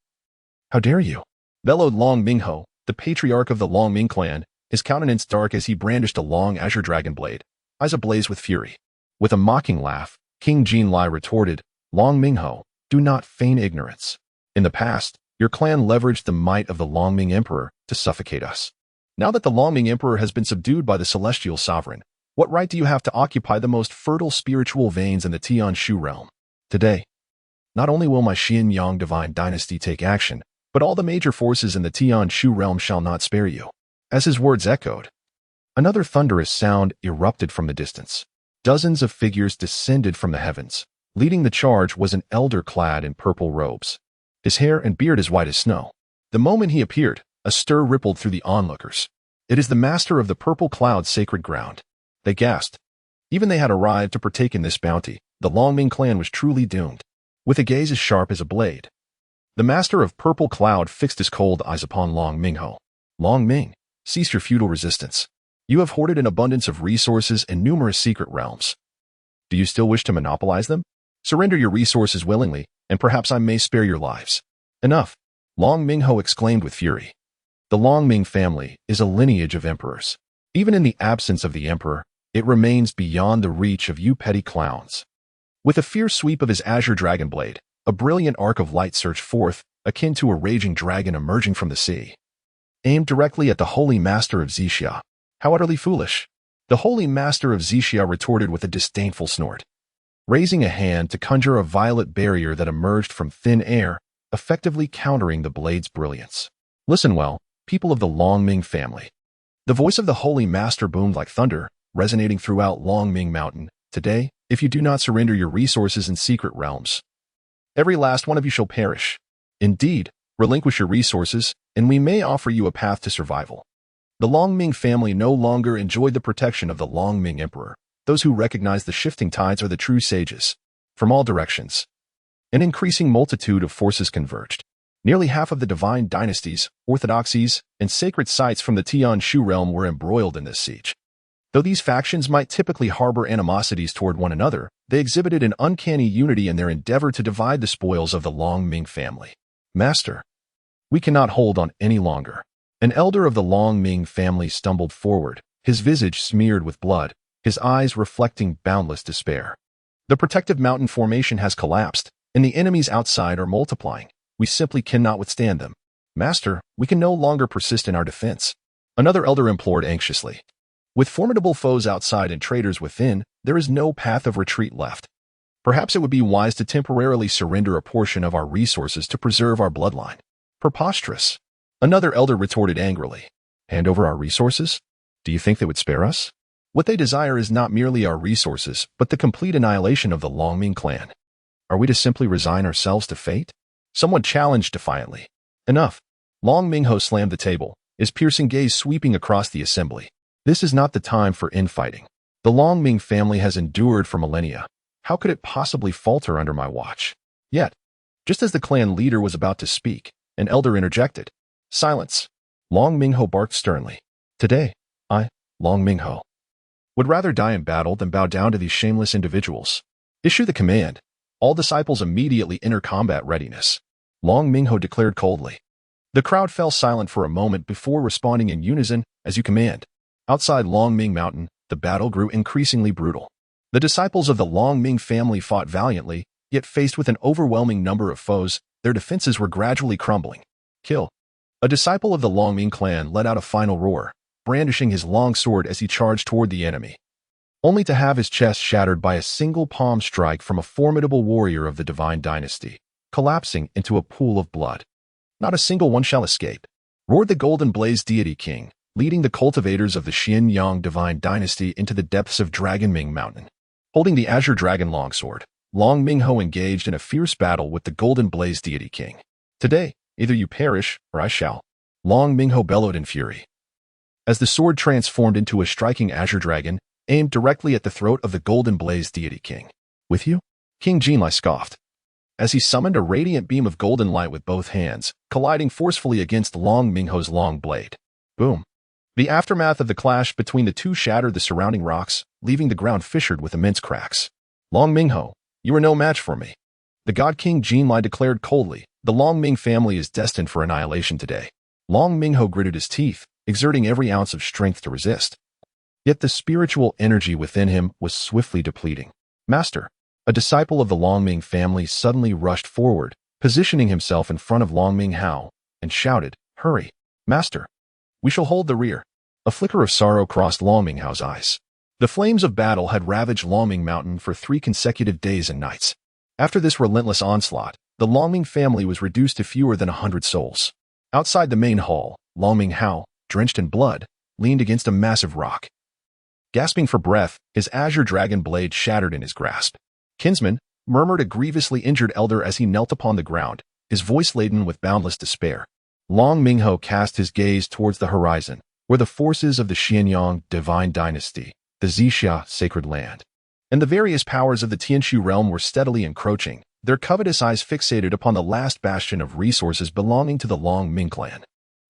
[SPEAKER 1] how dare you? Bellowed Long Mingho, the patriarch of the Longming clan, his countenance dark as he brandished a long azure dragon blade, eyes ablaze with fury. With a mocking laugh, King Jinlai retorted, Long Mingho, do not feign ignorance. In the past, your clan leveraged the might of the Longming Emperor to suffocate us. Now that the Longming Emperor has been subdued by the celestial sovereign, what right do you have to occupy the most fertile spiritual veins in the Tian Shu realm? Today, not only will my Xianyang divine dynasty take action, but all the major forces in the Tian Shu realm shall not spare you. As his words echoed, another thunderous sound erupted from the distance. Dozens of figures descended from the heavens. Leading the charge was an elder clad in purple robes, his hair and beard as white as snow. The moment he appeared, a stir rippled through the onlookers. It is the master of the purple cloud's sacred ground. They gasped. Even they had arrived to partake in this bounty, the Longming clan was truly doomed. With a gaze as sharp as a blade, the master of purple cloud fixed his cold eyes upon Long Mingho. Long Ming, cease your futile resistance. You have hoarded an abundance of resources and numerous secret realms. Do you still wish to monopolize them? Surrender your resources willingly, and perhaps I may spare your lives. Enough, Long Mingho exclaimed with fury. The Longming family is a lineage of emperors. Even in the absence of the emperor, it remains beyond the reach of you petty clowns. With a fierce sweep of his azure dragon blade, a brilliant arc of light surged forth, akin to a raging dragon emerging from the sea, aimed directly at the holy master of Zixia. How utterly foolish! The holy master of Zixia retorted with a disdainful snort, raising a hand to conjure a violet barrier that emerged from thin air, effectively countering the blade's brilliance. Listen well, people of the Longming family. The voice of the holy master boomed like thunder, resonating throughout Longming Mountain. Today, if you do not surrender your resources in secret realms, every last one of you shall perish. Indeed, relinquish your resources, and we may offer you a path to survival. The Longming family no longer enjoyed the protection of the Longming Emperor. Those who recognize the shifting tides are the true sages. From all directions, an increasing multitude of forces converged. Nearly half of the divine dynasties, orthodoxies, and sacred sites from the Tianshu realm were embroiled in this siege. Though these factions might typically harbor animosities toward one another, they exhibited an uncanny unity in their endeavor to divide the spoils of the Longming family. Master, we cannot hold on any longer. An elder of the Longming family stumbled forward, his visage smeared with blood, his eyes reflecting boundless despair. The protective mountain formation has collapsed, and the enemies outside are multiplying. We simply cannot withstand them. Master, we can no longer persist in our defense. Another elder implored anxiously. With formidable foes outside and traitors within, there is no path of retreat left. Perhaps it would be wise to temporarily surrender a portion of our resources to preserve our bloodline. Preposterous. Another elder retorted angrily. Hand over our resources? Do you think they would spare us? What they desire is not merely our resources, but the complete annihilation of the Longming clan. Are we to simply resign ourselves to fate? Someone challenged defiantly. Enough. Long Mingho slammed the table, his piercing gaze sweeping across the assembly. This is not the time for infighting. The Longming family has endured for millennia. How could it possibly falter under my watch? Yet, just as the clan leader was about to speak, an elder interjected. Silence. Long Mingho barked sternly. Today, I, Long Mingho, would rather die in battle than bow down to these shameless individuals. Issue the command. All disciples immediately enter combat readiness. Long Mingho declared coldly. The crowd fell silent for a moment before responding in unison, as you command. Outside Longming Mountain, the battle grew increasingly brutal. The disciples of the Longming family fought valiantly, yet faced with an overwhelming number of foes, their defenses were gradually crumbling. Kill. A disciple of the Longming clan let out a final roar, brandishing his long sword as he charged toward the enemy, only to have his chest shattered by a single palm strike from a formidable warrior of the divine dynasty, collapsing into a pool of blood. Not a single one shall escape, roared the Golden Blaze deity king, leading the cultivators of the Xianyang divine dynasty into the depths of Dragonming Mountain. Holding the Azure Dragon longsword, Long Mingho engaged in a fierce battle with the Golden Blaze deity king. Today, either you perish, or I shall. Long Mingho bellowed in fury. As the sword transformed into a striking Azure Dragon, aimed directly at the throat of the Golden Blaze deity king. With you? King Jinlai scoffed, as he summoned a radiant beam of golden light with both hands, colliding forcefully against Long Mingho's long blade. Boom. The aftermath of the clash between the two shattered the surrounding rocks, leaving the ground fissured with immense cracks. Long Mingho, you are no match for me. The God King Jinlai declared coldly, the Longming family is destined for annihilation today. Long Mingho gritted his teeth, exerting every ounce of strength to resist. Yet the spiritual energy within him was swiftly depleting. Master, a disciple of the Longming family suddenly rushed forward, positioning himself in front of Longming Hao, and shouted, Hurry, Master. We shall hold the rear. A flicker of sorrow crossed Longming Hao's eyes. The flames of battle had ravaged Longming Mountain for 3 consecutive days and nights. After this relentless onslaught, the Longming family was reduced to fewer than 100 souls. Outside the main hall, Longming Hao, drenched in blood, leaned against a massive rock. Gasping for breath, his Azure Dragon blade shattered in his grasp. Kinsman, murmured a grievously injured elder as he knelt upon the ground, his voice laden with boundless despair. Long Mingho cast his gaze towards the horizon, where the forces of the Xianyang divine dynasty, the Zixia sacred land, and the various powers of the Tianshu realm were steadily encroaching, their covetous eyes fixated upon the last bastion of resources belonging to the Longming clan.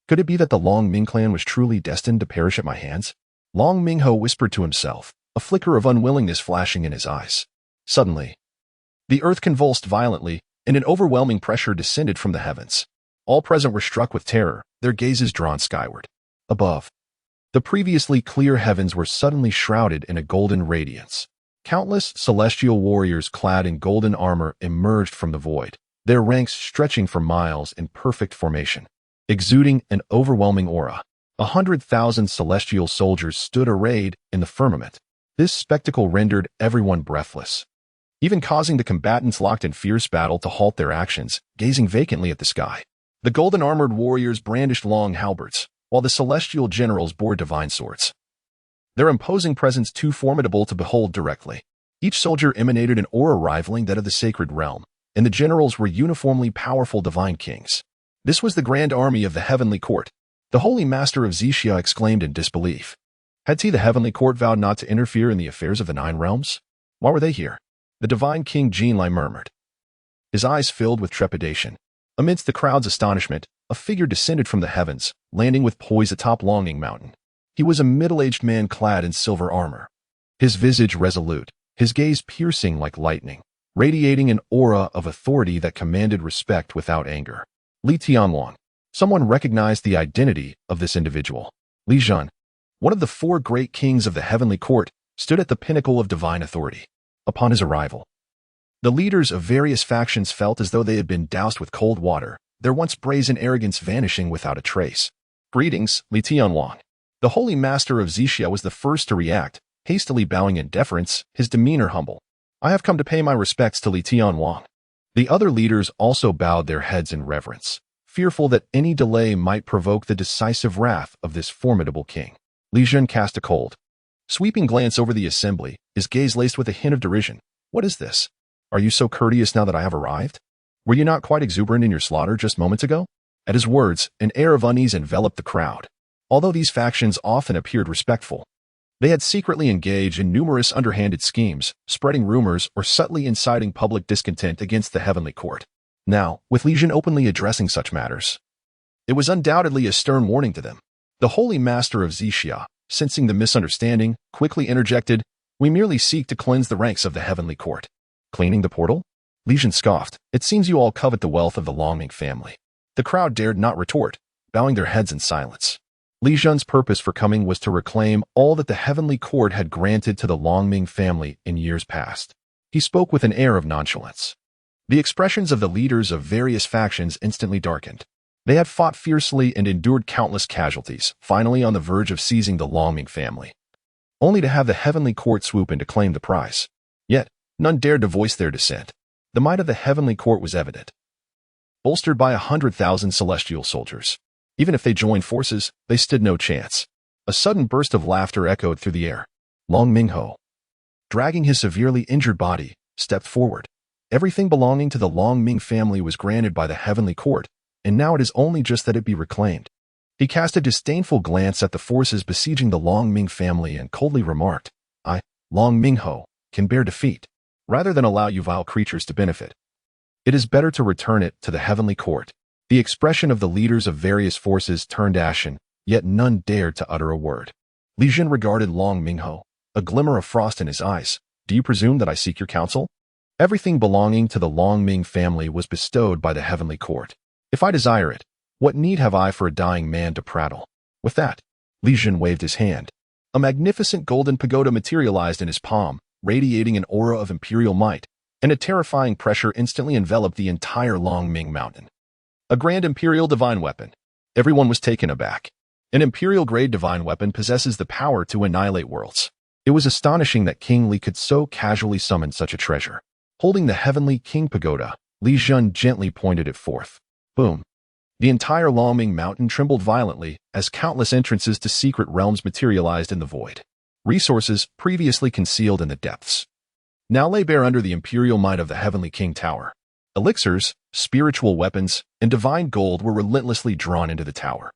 [SPEAKER 1] Could it be that the Longming clan was truly destined to perish at my hands? Long Mingho whispered to himself, a flicker of unwillingness flashing in his eyes. Suddenly, the earth convulsed violently, and an overwhelming pressure descended from the heavens. All present were struck with terror, their gazes drawn skyward. Above, the previously clear heavens were suddenly shrouded in a golden radiance. Countless celestial warriors clad in golden armor emerged from the void, their ranks stretching for miles in perfect formation, exuding an overwhelming aura. 100,000 celestial soldiers stood arrayed in the firmament. This spectacle rendered everyone breathless, even causing the combatants locked in fierce battle to halt their actions, gazing vacantly at the sky. The golden-armored warriors brandished long halberds, while the celestial generals bore divine swords. their imposing presence too formidable to behold directly. Each soldier emanated an aura rivaling that of the sacred realm, and the generals were uniformly powerful divine kings. This was the grand army of the heavenly court. The holy master of Zixia exclaimed in disbelief. Had the heavenly court vowed not to interfere in the affairs of the nine realms? Why were they here? The divine king Jinlai murmured. His eyes filled with trepidation. Amidst the crowd's astonishment, a figure descended from the heavens, landing with poise atop Longming Mountain. He was a middle-aged man clad in silver armor. His visage resolute, his gaze piercing like lightning, radiating an aura of authority that commanded respect without anger. Li Tianluang. Someone recognized the identity of this individual. Li Zhen, one of the four great kings of the heavenly court, stood at the pinnacle of divine authority. Upon his arrival, the leaders of various factions felt as though they had been doused with cold water, their once brazen arrogance vanishing without a trace. Greetings, Li Tianluang. The holy master of Zixia was the first to react, hastily bowing in deference, his demeanor humble. I have come to pay my respects to Li Tianluang. The other leaders also bowed their heads in reverence, fearful that any delay might provoke the decisive wrath of this formidable king. Li Zhen cast a cold, sweeping glance over the assembly, his gaze laced with a hint of derision. What is this? Are you so courteous now that I have arrived? Were you not quite exuberant in your slaughter just moments ago? At his words, an air of unease enveloped the crowd. Although these factions often appeared respectful, they had secretly engaged in numerous underhanded schemes, spreading rumors or subtly inciting public discontent against the heavenly court. Now, with Li Zhen openly addressing such matters, it was undoubtedly a stern warning to them. The holy master of Zixia, sensing the misunderstanding, quickly interjected, "We merely seek to cleanse the ranks of the heavenly court." Cleaning the portal? Li Zhen scoffed. It seems you all covet the wealth of the Longming family. The crowd dared not retort, bowing their heads in silence. Li Zhen's purpose for coming was to reclaim all that the heavenly court had granted to the Longming family in years past. He spoke with an air of nonchalance. The expressions of the leaders of various factions instantly darkened. They had fought fiercely and endured countless casualties, finally on the verge of seizing the Longming family, only to have the heavenly court swoop in to claim the prize. Yet, none dared to voice their dissent. The might of the heavenly court was evident, bolstered by 100,000 celestial soldiers. Even if they joined forces, they stood no chance. A sudden burst of laughter echoed through the air. Long Mingho, dragging his severely injured body, stepped forward. Everything belonging to the Long Ming family was granted by the heavenly court, and now it is only just that it be reclaimed. He cast a disdainful glance at the forces besieging the Long Ming family and coldly remarked, I, Long Mingho, can bear defeat, rather than allow you vile creatures to benefit. It is better to return it to the heavenly court. The expression of the leaders of various forces turned ashen, yet none dared to utter a word. Li Zhen regarded Long Mingho, a glimmer of frost in his eyes. Do you presume that I seek your counsel? Everything belonging to the Long Ming family was bestowed by the heavenly court. If I desire it, what need have I for a dying man to prattle? With that, Li Zhen waved his hand. A magnificent golden pagoda materialized in his palm, radiating an aura of imperial might, and a terrifying pressure instantly enveloped the entire Long Ming mountain. A grand imperial divine weapon. Everyone was taken aback. An imperial-grade divine weapon possesses the power to annihilate worlds. It was astonishing that King Li could so casually summon such a treasure. Holding the heavenly king pagoda, Li Zhen gently pointed it forth. Boom. The entire Longming mountain trembled violently as countless entrances to secret realms materialized in the void. Resources previously concealed in the depths now lay bare under the imperial might of the heavenly king tower. Elixirs, spiritual weapons, and divine gold were relentlessly drawn into the tower.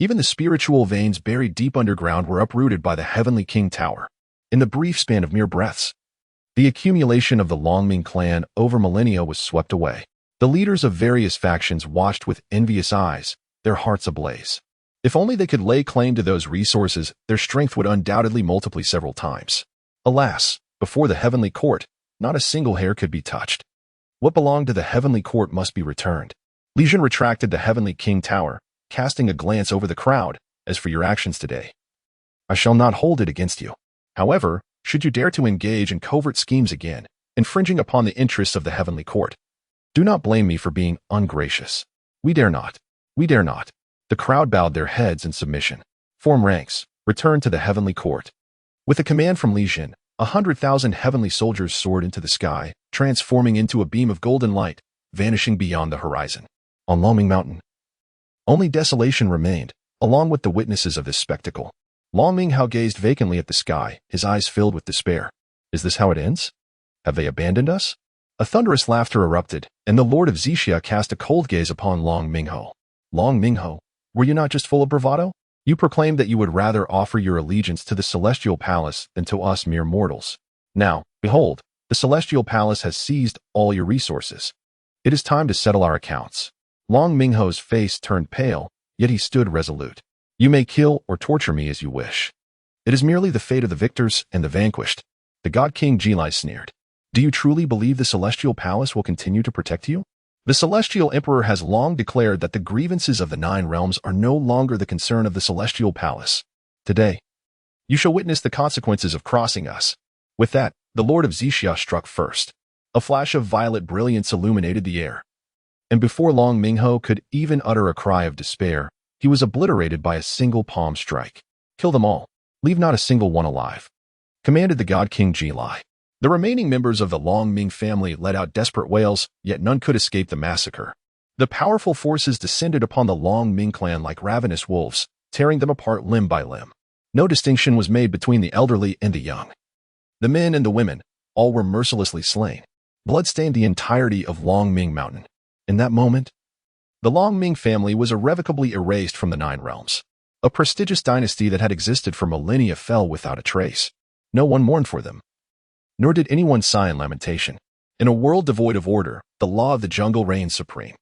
[SPEAKER 1] Even the spiritual veins buried deep underground were uprooted by the heavenly king tower. In the brief span of mere breaths, the accumulation of the Longming clan over millennia was swept away. The leaders of various factions watched with envious eyes, their hearts ablaze. If only they could lay claim to those resources, their strength would undoubtedly multiply several times. Alas, before the heavenly court, not a single hair could be touched. What belonged to the heavenly court must be returned. Li Zhen retracted the heavenly king tower, casting a glance over the crowd. As for your actions today, I shall not hold it against you. However, should you dare to engage in covert schemes again, infringing upon the interests of the heavenly court, do not blame me for being ungracious. We dare not. We dare not. The crowd bowed their heads in submission. Form ranks. Return to the heavenly court. With a command from Li Zhen, 100,000 heavenly soldiers soared into the sky, transforming into a beam of golden light, vanishing beyond the horizon. On Longming Mountain, only desolation remained, along with the witnesses of this spectacle. Long Minghao gazed vacantly at the sky, his eyes filled with despair. Is this how it ends? Have they abandoned us? A thunderous laughter erupted, and the Lord of Xixia cast a cold gaze upon Long Minghao. Long Minghao, were you not just full of bravado? You proclaimed that you would rather offer your allegiance to the Celestial Palace than to us mere mortals. Now, behold, the Celestial Palace has seized all your resources. It is time to settle our accounts. Long Minghao's face turned pale, yet he stood resolute. You may kill or torture me as you wish. It is merely the fate of the victors and the vanquished. The God King Jilai sneered. Do you truly believe the Celestial Palace will continue to protect you? The Celestial Emperor has long declared that the grievances of the 9 realms are no longer the concern of the Celestial Palace. Today, you shall witness the consequences of crossing us. With that, the Lord of Xixia struck first. A flash of violet brilliance illuminated the air. And before Long Minghao could even utter a cry of despair, he was obliterated by a single palm strike. Kill them all. Leave not a single one alive, commanded the God King Jilai. The remaining members of the Long Ming family let out desperate wails, yet none could escape the massacre. The powerful forces descended upon the Long Ming clan like ravenous wolves, tearing them apart limb by limb. No distinction was made between the elderly and the young. The men and the women, all were mercilessly slain. Blood stained the entirety of Long Ming Mountain. In that moment, the Long Ming family was irrevocably erased from the 9 realms. A prestigious dynasty that had existed for millennia fell without a trace. No one mourned for them, nor did anyone sigh in lamentation. In a world devoid of order, the law of the jungle reigned supreme.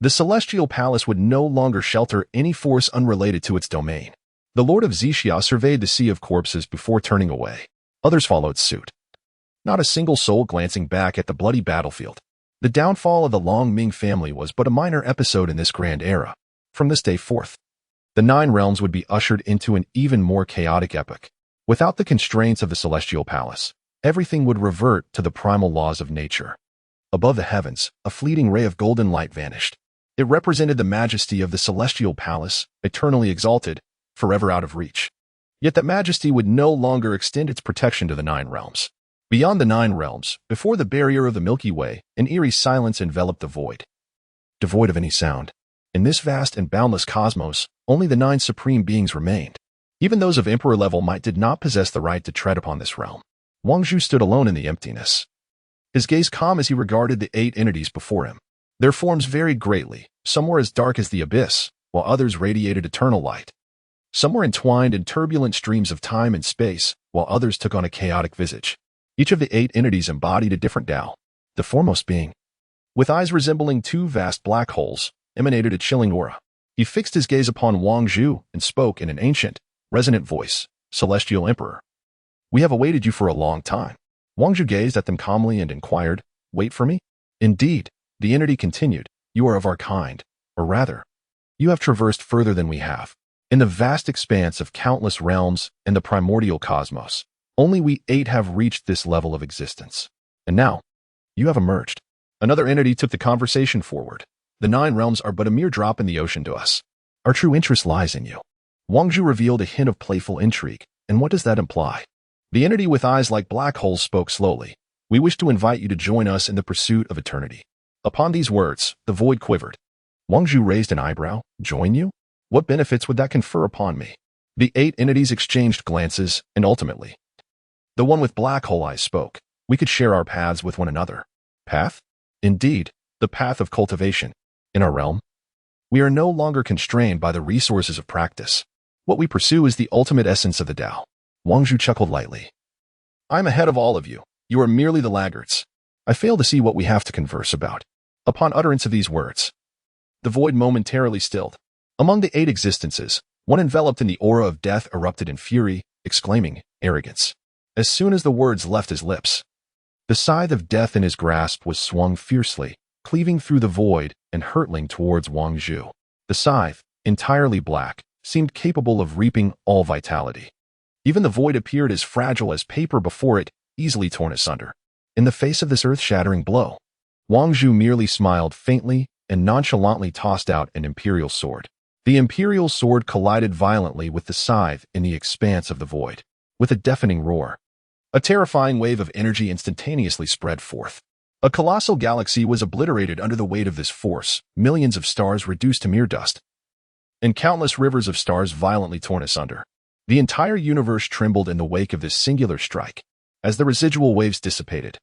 [SPEAKER 1] The Celestial Palace would no longer shelter any force unrelated to its domain. The Lord of Xixia surveyed the sea of corpses before turning away. Others followed suit. Not a single soul glancing back at the bloody battlefield. The downfall of the Long Ming family was but a minor episode in this grand era. From this day forth, the 9 realms would be ushered into an even more chaotic epoch. Without the constraints of the Celestial Palace, everything would revert to the primal laws of nature. Above the heavens, a fleeting ray of golden light vanished. It represented the majesty of the Celestial Palace, eternally exalted, forever out of reach. Yet that majesty would no longer extend its protection to the 9 realms. Beyond the 9 realms, before the barrier of the Milky Way, an eerie silence enveloped the void. Devoid of any sound. In this vast and boundless cosmos, only the 9 supreme beings remained. Even those of emperor-level might did not possess the right to tread upon this realm. Wang Zhu stood alone in the emptiness. His gaze calm as he regarded the 8 entities before him. Their forms varied greatly. Some were as dark as the abyss, while others radiated eternal light. Some were entwined in turbulent streams of time and space, while others took on a chaotic visage. Each of the 8 entities embodied a different Tao. The foremost being, with eyes resembling 2 vast black holes, emanated a chilling aura. He fixed his gaze upon Wang Zhu and spoke in an ancient, resonant voice. Celestial Emperor, we have awaited you for a long time. Wang Zhu gazed at them calmly and inquired, wait for me? Indeed, the entity continued, you are of our kind, or rather, you have traversed further than we have. In the vast expanse of countless realms and the primordial cosmos, only we 8 have reached this level of existence. And now, you have emerged. Another entity took the conversation forward. The 9 realms are but a mere drop in the ocean to us. Our true interest lies in you. Wang Zhu revealed a hint of playful intrigue. And what does that imply? The entity with eyes like black holes spoke slowly. We wish to invite you to join us in the pursuit of eternity. Upon these words, the void quivered. Wang Zhu raised an eyebrow. Join you? What benefits would that confer upon me? The 8 entities exchanged glances, and ultimately, the one with black hole eyes spoke. We could share our paths with one another. Path? Indeed, the path of cultivation. In our realm, we are no longer constrained by the resources of practice. What we pursue is the ultimate essence of the Tao. Wang Zhu chuckled lightly. I'm ahead of all of you. You are merely the laggards. I fail to see what we have to converse about. Upon utterance of these words, the void momentarily stilled. Among the 8 existences, one enveloped in the aura of death erupted in fury, exclaiming, arrogance. As soon as the words left his lips, the scythe of death in his grasp was swung fiercely, cleaving through the void and hurtling towards Wang Zhu. The scythe, entirely black, seemed capable of reaping all vitality. Even the void appeared as fragile as paper before it, easily torn asunder. In the face of this earth-shattering blow, Wang Zhu merely smiled faintly and nonchalantly tossed out an imperial sword. The imperial sword collided violently with the scythe in the expanse of the void. With a deafening roar, a terrifying wave of energy instantaneously spread forth. A colossal galaxy was obliterated under the weight of this force, millions of stars reduced to mere dust, and countless rivers of stars violently torn asunder. The entire universe trembled in the wake of this singular strike. As the residual waves dissipated,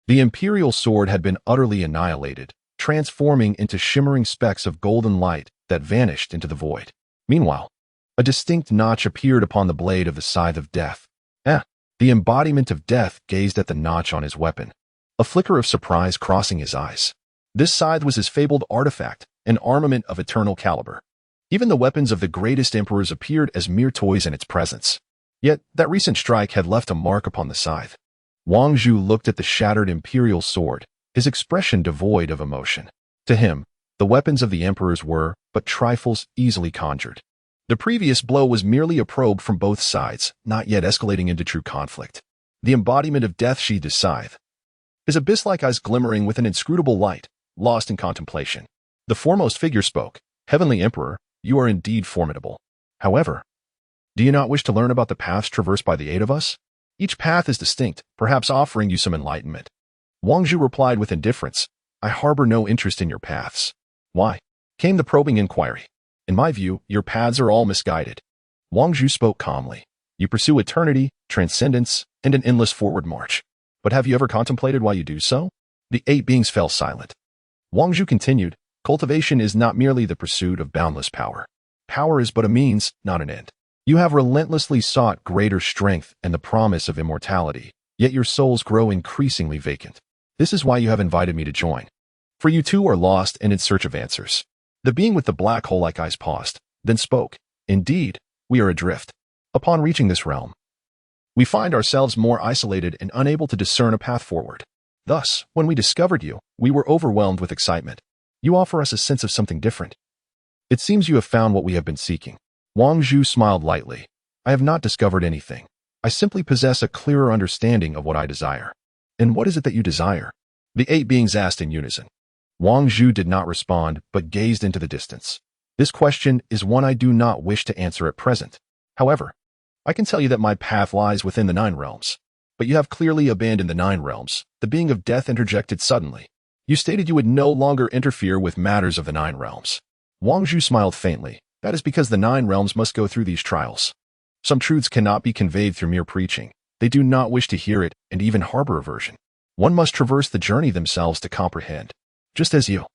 [SPEAKER 1] the imperial sword had been utterly annihilated, transforming into shimmering specks of golden light that vanished into the void. Meanwhile, a distinct notch appeared upon the blade of the scythe of death. The embodiment of death gazed at the notch on his weapon, a flicker of surprise crossing his eyes. This scythe was his fabled artifact, an armament of eternal caliber. Even the weapons of the greatest emperors appeared as mere toys in its presence. Yet, that recent strike had left a mark upon the scythe. Wang Zhu looked at the shattered imperial sword, his expression devoid of emotion. To him, the weapons of the emperors were but trifles easily conjured. The previous blow was merely a probe from both sides, not yet escalating into true conflict. The embodiment of death sheathed his scythe, his abyss-like eyes glimmering with an inscrutable light, lost in contemplation. The foremost figure spoke. Heavenly Emperor, you are indeed formidable. However, do you not wish to learn about the paths traversed by the 8 of us? Each path is distinct, perhaps offering you some enlightenment. Wang Zhu replied with indifference. I harbor no interest in your paths. Why? Came the probing inquiry. In my view, your paths are all misguided. Wang Zhu spoke calmly. You pursue eternity, transcendence, and an endless forward march. But have you ever contemplated why you do so? The 8 beings fell silent. Wang Zhu continued, cultivation is not merely the pursuit of boundless power. Power is but a means, not an end. You have relentlessly sought greater strength and the promise of immortality, yet your souls grow increasingly vacant. This is why you have invited me to join. For you too are lost and in search of answers. The being with the black hole-like eyes paused, then spoke. Indeed, we are adrift. Upon reaching this realm, we find ourselves more isolated and unable to discern a path forward. Thus, when we discovered you, we were overwhelmed with excitement. You offer us a sense of something different. It seems you have found what we have been seeking. Wang Zhu smiled lightly. I have not discovered anything. I simply possess a clearer understanding of what I desire. And what is it that you desire? The 8 beings asked in unison. Wang Zhu did not respond, but gazed into the distance. This question is one I do not wish to answer at present. However, I can tell you that my path lies within the 9 realms. But you have clearly abandoned the 9 realms. The being of death interjected suddenly. You stated you would no longer interfere with matters of the 9 realms. Wang Zhu smiled faintly. That is because the 9 realms must go through these trials. Some truths cannot be conveyed through mere preaching. They do not wish to hear it and even harbor aversion. One must traverse the journey themselves to comprehend. Just as you.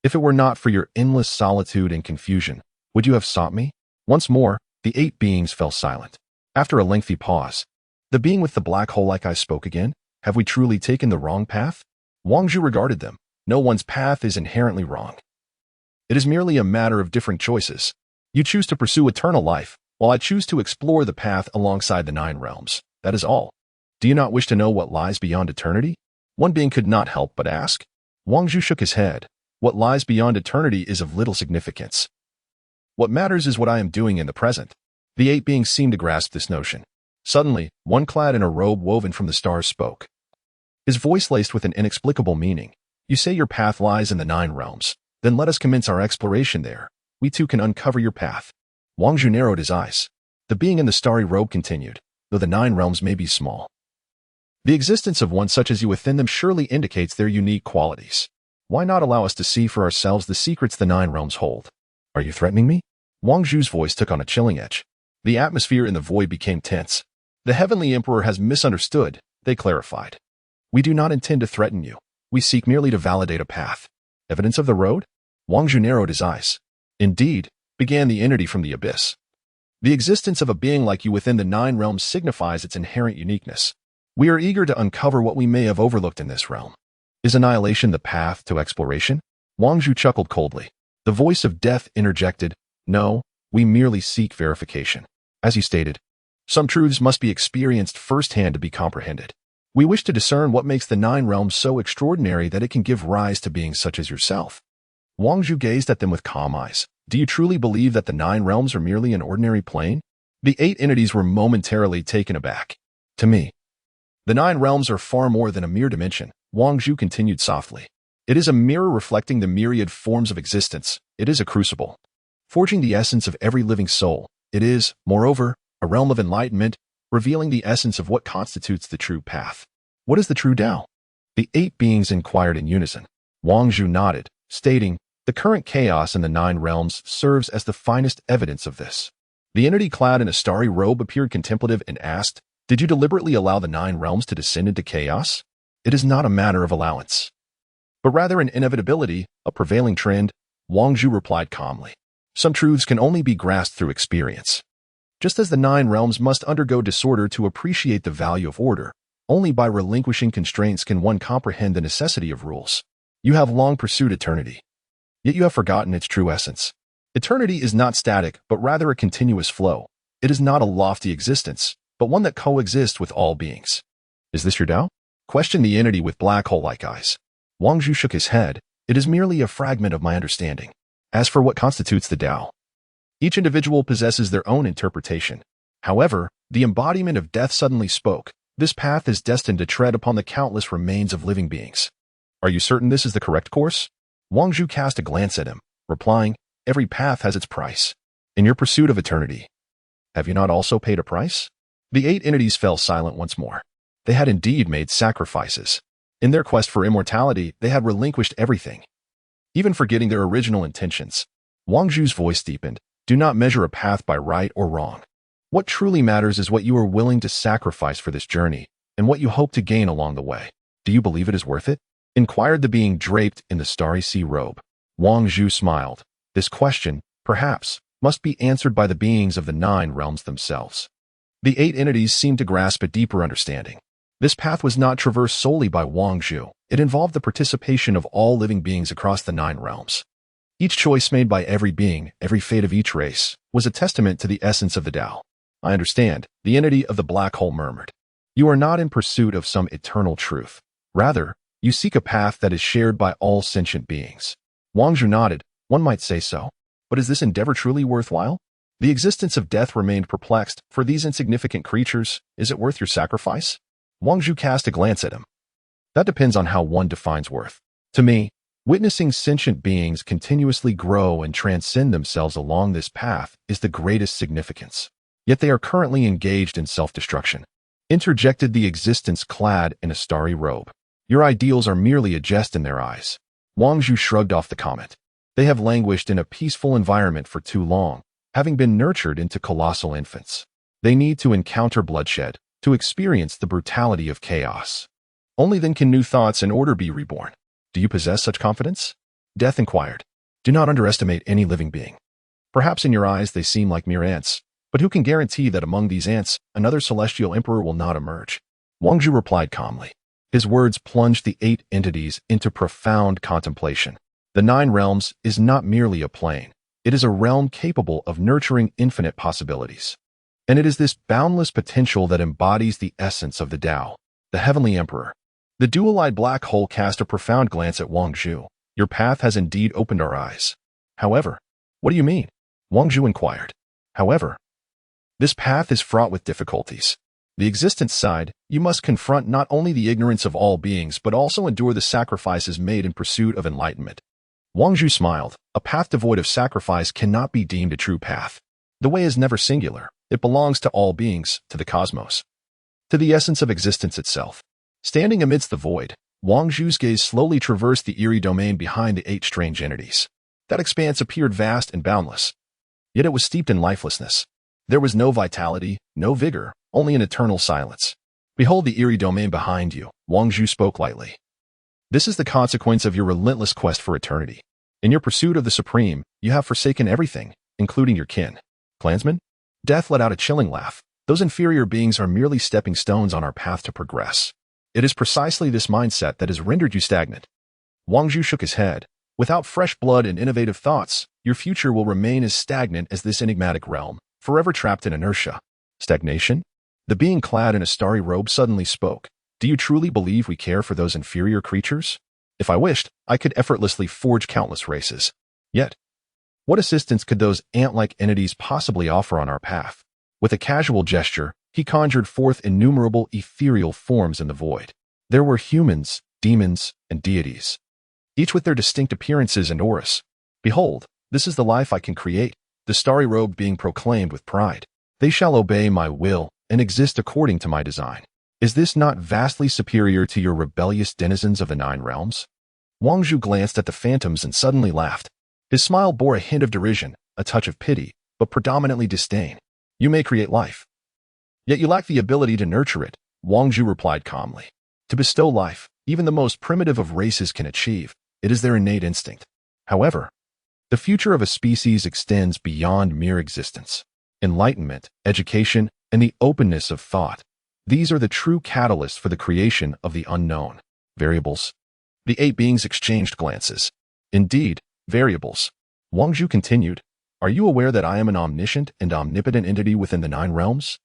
[SPEAKER 1] If it were not for your endless solitude and confusion, would you have sought me? Once more, the 8 beings fell silent. After a lengthy pause, the being with the black hole-like eyes spoke again. Have we truly taken the wrong path? Wang Zhu regarded them. No one's path is inherently wrong. It is merely a matter of different choices. You choose to pursue eternal life, while I choose to explore the path alongside the 9 realms. That is all. Do you not wish to know what lies beyond eternity? One being could not help but ask. Wang Zhu shook his head. What lies beyond eternity is of little significance. What matters is what I am doing in the present. The 8 beings seemed to grasp this notion. Suddenly, one clad in a robe woven from the stars spoke. His voice laced with an inexplicable meaning. You say your path lies in the 9 realms. Then let us commence our exploration there. We too can uncover your path. Wang Zhu narrowed his eyes. The being in the starry robe continued. Though the 9 realms may be small, the existence of one such as you within them surely indicates their unique qualities. Why not allow us to see for ourselves the secrets the 9 realms hold? Are you threatening me? Wang Zhu's voice took on a chilling edge. The atmosphere in the void became tense. The Heavenly Emperor has misunderstood, they clarified. We do not intend to threaten you. We seek merely to validate a path. Evidence of the road? Wang Zhu narrowed his eyes. Indeed, began the entity from the abyss. The existence of a being like you within the 9 realms signifies its inherent uniqueness. We are eager to uncover what we may have overlooked in this realm. Is annihilation the path to exploration? Wang Zhu chuckled coldly. The voice of death interjected. No, we merely seek verification. As you stated, some truths must be experienced firsthand to be comprehended. We wish to discern what makes the 9 realms so extraordinary that it can give rise to beings such as yourself. Wang Zhu gazed at them with calm eyes. Do you truly believe that the 9 realms are merely an ordinary plane? The 8 entities were momentarily taken aback. To me, the 9 realms are far more than a mere dimension, Wang Zhu continued softly. It is a mirror reflecting the myriad forms of existence. It is a crucible, forging the essence of every living soul. It is, moreover, a realm of enlightenment, revealing the essence of what constitutes the true path. What is the true Tao? The 8 beings inquired in unison. Wang Zhu nodded, stating, the current chaos in the 9 realms serves as the finest evidence of this. The entity clad in a starry robe appeared contemplative and asked, "Did you deliberately allow the 9 realms to descend into chaos?" "It is not a matter of allowance, but rather an inevitability, a prevailing trend," Wang Zhu replied calmly. "Some truths can only be grasped through experience. Just as the 9 realms must undergo disorder to appreciate the value of order, only by relinquishing constraints can one comprehend the necessity of rules. You have long pursued eternity, yet you have forgotten its true essence. Eternity is not static, but rather a continuous flow. It is not a lofty existence, but one that coexists with all beings." "Is this your Tao?" questioned the entity with black hole-like eyes. Wang Zhu shook his head. "It is merely a fragment of my understanding. As for what constitutes the Tao, each individual possesses their own interpretation. However, the embodiment of death suddenly spoke. This path is destined to tread upon the countless remains of living beings. Are you certain this is the correct course?" Wang Zhu cast a glance at him, replying, "Every path has its price. In your pursuit of eternity, have you not also paid a price?" The 8 entities fell silent once more. They had indeed made sacrifices. In their quest for immortality, they had relinquished everything, even forgetting their original intentions. Wang Zhu's voice deepened. "Do not measure a path by right or wrong. What truly matters is what you are willing to sacrifice for this journey, and what you hope to gain along the way. Do you believe it is worth it?" inquired the being draped in the starry sea robe. Wang Zhu smiled. This question, perhaps, must be answered by the beings of the 9 realms themselves. The 8 entities seemed to grasp a deeper understanding. This path was not traversed solely by Wang Zhu. It involved the participation of all living beings across the 9 realms. Each choice made by every being, every fate of each race, was a testament to the essence of the Tao. "I understand," the entity of the black hole murmured. "You are not in pursuit of some eternal truth. Rather, you seek a path that is shared by all sentient beings." Wang Zhu nodded. "One might say so. But is this endeavor truly worthwhile? The existence of death remained perplexed. For these insignificant creatures, is it worth your sacrifice?" Wang Zhu cast a glance at him. "That depends on how one defines worth. To me, witnessing sentient beings continuously grow and transcend themselves along this path is the greatest significance. Yet they are currently engaged in self-destruction," interjected the existence clad in a starry robe. "Your ideals are merely a jest in their eyes." Wang Zhu shrugged off the comment. "They have languished in a peaceful environment for too long, having been nurtured into colossal infants. They need to encounter bloodshed, to experience the brutality of chaos. Only then can new thoughts and order be reborn. Do you possess such confidence?" Death inquired. "Do not underestimate any living being. Perhaps in your eyes they seem like mere ants, but who can guarantee that among these ants, another celestial emperor will not emerge?" Wang Zhu replied calmly. His words plunged the 8 entities into profound contemplation. The 9 realms is not merely a plane. It is a realm capable of nurturing infinite possibilities. And it is this boundless potential that embodies the essence of the Tao, the heavenly emperor. The dual-eyed black hole cast a profound glance at Wang Zhu. "Your path has indeed opened our eyes. However," "What do you mean?" Wang Zhu inquired. "However, this path is fraught with difficulties. The existence side, you must confront not only the ignorance of all beings but also endure the sacrifices made in pursuit of enlightenment." Wang Zhu smiled. "A path devoid of sacrifice cannot be deemed a true path. The way is never singular. It belongs to all beings, to the cosmos, to the essence of existence itself." Standing amidst the void, Wang Zhu's gaze slowly traversed the eerie domain behind the 8 strange entities. That expanse appeared vast and boundless, yet it was steeped in lifelessness. There was no vitality, no vigor, only an eternal silence. "Behold the eerie domain behind you," Wang Zhu spoke lightly. "This is the consequence of your relentless quest for eternity. In your pursuit of the supreme, you have forsaken everything, including your kin." "Clansmen?" Death let out a chilling laugh. "Those inferior beings are merely stepping stones on our path to progress. It is precisely this mindset that has rendered you stagnant." Wang Zhu shook his head. "Without fresh blood and innovative thoughts, your future will remain as stagnant as this enigmatic realm, forever trapped in inertia." "Stagnation?" The being clad in a starry robe suddenly spoke. "Do you truly believe we care for those inferior creatures? If I wished, I could effortlessly forge countless races. Yet, what assistance could those ant-like entities possibly offer on our path?" With a casual gesture, he conjured forth innumerable ethereal forms in the void. There were humans, demons, and deities, each with their distinct appearances and auras. "Behold, this is the life I can create," the starry robe being proclaimed with pride. "They shall obey my will and exist according to my design. Is this not vastly superior to your rebellious denizens of the 9 realms?" Wang Zhu glanced at the phantoms and suddenly laughed. His smile bore a hint of derision, a touch of pity, but predominantly disdain. You may create life, yet you lack the ability to nurture it, Wang Zhu replied calmly. To bestow life, even the most primitive of races can achieve. It is their innate instinct. However, the future of a species extends beyond mere existence. Enlightenment, education, and the openness of thought. These are the true catalysts for the creation of the unknown. Variables. The 8 beings exchanged glances. Indeed, variables. Wang Zhu continued, are you aware that I am an omniscient and omnipotent entity within the 9 realms?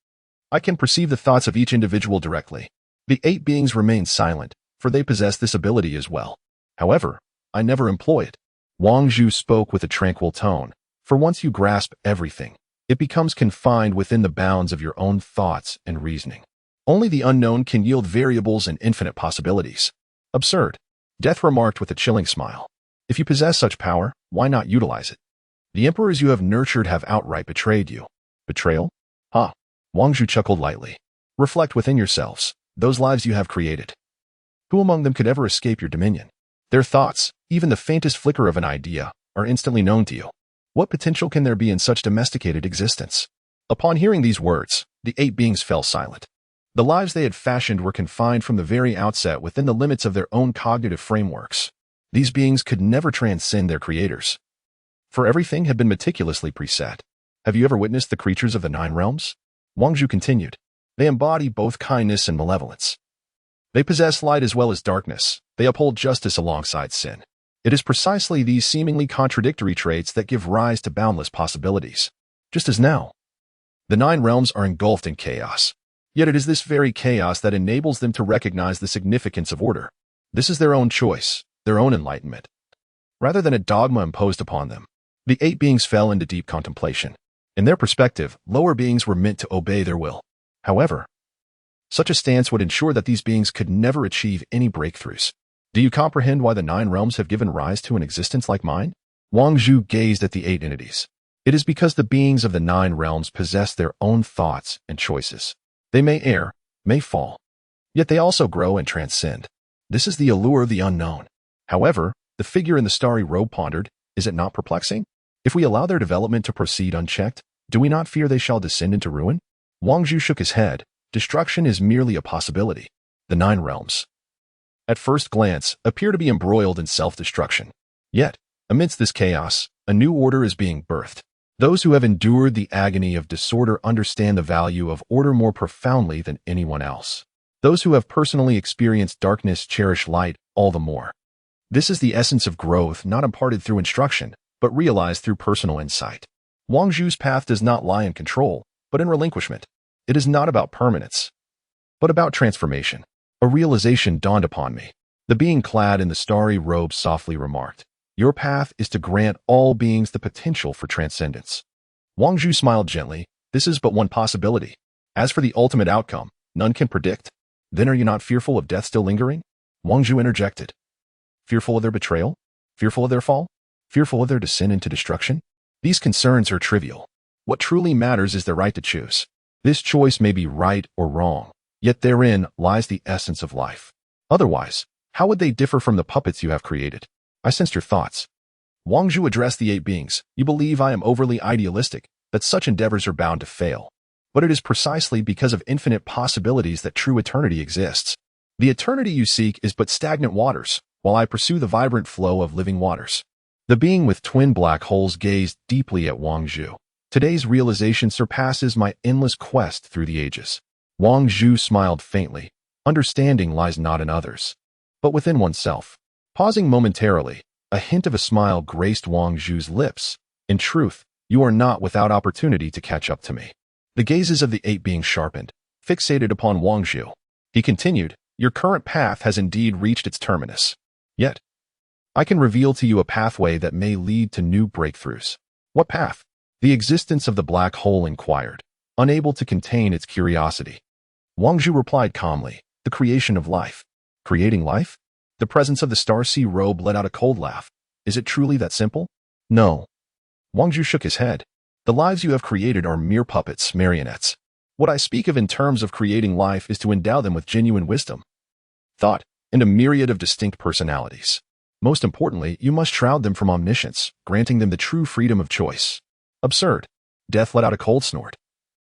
[SPEAKER 1] I can perceive the thoughts of each individual directly. The 8 beings remained silent, for they possess this ability as well. However, I never employ it. Wang Zhu spoke with a tranquil tone. For once you grasp everything, it becomes confined within the bounds of your own thoughts and reasoning. Only the unknown can yield variables and infinite possibilities. Absurd. Death remarked with a chilling smile. If you possess such power, why not utilize it? The emperors you have nurtured have outright betrayed you. Betrayal? Ha! Wang Zhu chuckled lightly. Reflect within yourselves, those lives you have created. Who among them could ever escape your dominion? Their thoughts, even the faintest flicker of an idea, are instantly known to you. What potential can there be in such domesticated existence? Upon hearing these words, the 8 beings fell silent. The lives they had fashioned were confined from the very outset within the limits of their own cognitive frameworks. These beings could never transcend their creators, for everything had been meticulously preset. Have you ever witnessed the creatures of the 9 realms? Wang Zhu continued. They embody both kindness and malevolence. They possess light as well as darkness. They uphold justice alongside sin. It is precisely these seemingly contradictory traits that give rise to boundless possibilities. Just as now, the 9 realms are engulfed in chaos. Yet it is this very chaos that enables them to recognize the significance of order. This is their own choice, their own enlightenment, rather than a dogma imposed upon them. The 8 beings fell into deep contemplation. In their perspective, lower beings were meant to obey their will. However, such a stance would ensure that these beings could never achieve any breakthroughs. Do you comprehend why the 9 realms have given rise to an existence like mine? Wang Zhu gazed at the 8 entities. It is because the beings of the 9 realms possess their own thoughts and choices. They may err, may fall, yet they also grow and transcend. This is the allure of the unknown. However, the figure in the starry robe pondered, is it not perplexing? If we allow their development to proceed unchecked, do we not fear they shall descend into ruin? Wang Zhu shook his head. Destruction is merely a possibility. The 9 realms, at first glance, appear to be embroiled in self-destruction. Yet, amidst this chaos, a new order is being birthed. Those who have endured the agony of disorder understand the value of order more profoundly than anyone else. Those who have personally experienced darkness cherish light all the more. This is the essence of growth, not imparted through instruction, but realized through personal insight. Wang Zhu's path does not lie in control, but in relinquishment. It is not about permanence, but about transformation. A realization dawned upon me. The being clad in the starry robe softly remarked, your path is to grant all beings the potential for transcendence. Wang Zhu smiled gently. This is but one possibility. As for the ultimate outcome, none can predict. Then are you not fearful of death still lingering? Wang Zhu interjected. Fearful of their betrayal? Fearful of their fall? Fearful of their descent into destruction? These concerns are trivial. What truly matters is their right to choose. This choice may be right or wrong, yet therein lies the essence of life. Otherwise, how would they differ from the puppets you have created? I sensed your thoughts. Wang Zhu addressed the 8 beings. You believe I am overly idealistic, that such endeavors are bound to fail. But it is precisely because of infinite possibilities that true eternity exists. The eternity you seek is but stagnant waters, while I pursue the vibrant flow of living waters. The being with twin black holes gazed deeply at Wang Zhu. Today's realization surpasses my endless quest through the ages. Wang Zhu smiled faintly. Understanding lies not in others, but within oneself. Pausing momentarily, a hint of a smile graced Wang Zhu's lips. In truth, you are not without opportunity to catch up to me. The gazes of the 8 beings sharpened, fixated upon Wang Zhu. He continued, your current path has indeed reached its terminus. Yet, I can reveal to you a pathway that may lead to new breakthroughs. What path? The existence of the black hole inquired, unable to contain its curiosity. Wang Zhu replied calmly, the creation of life. Creating life? The presence of the star-sea robe let out a cold laugh. Is it truly that simple? No. Wang Zhu shook his head. The lives you have created are mere puppets, marionettes. What I speak of in terms of creating life is to endow them with genuine wisdom, thought, and a myriad of distinct personalities. Most importantly, you must shroud them from omniscience, granting them the true freedom of choice. Absurd. Death let out a cold snort.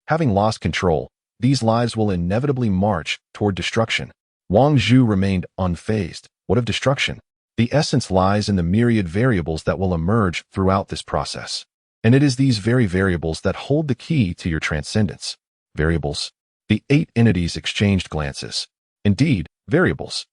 [SPEAKER 1] Having lost control, these lives will inevitably march toward destruction. Wang Zhu remained unfazed. What of destruction? The essence lies in the myriad variables that will emerge throughout this process. And it is these very variables that hold the key to your transcendence. Variables. The 8 entities exchanged glances. Indeed, variables.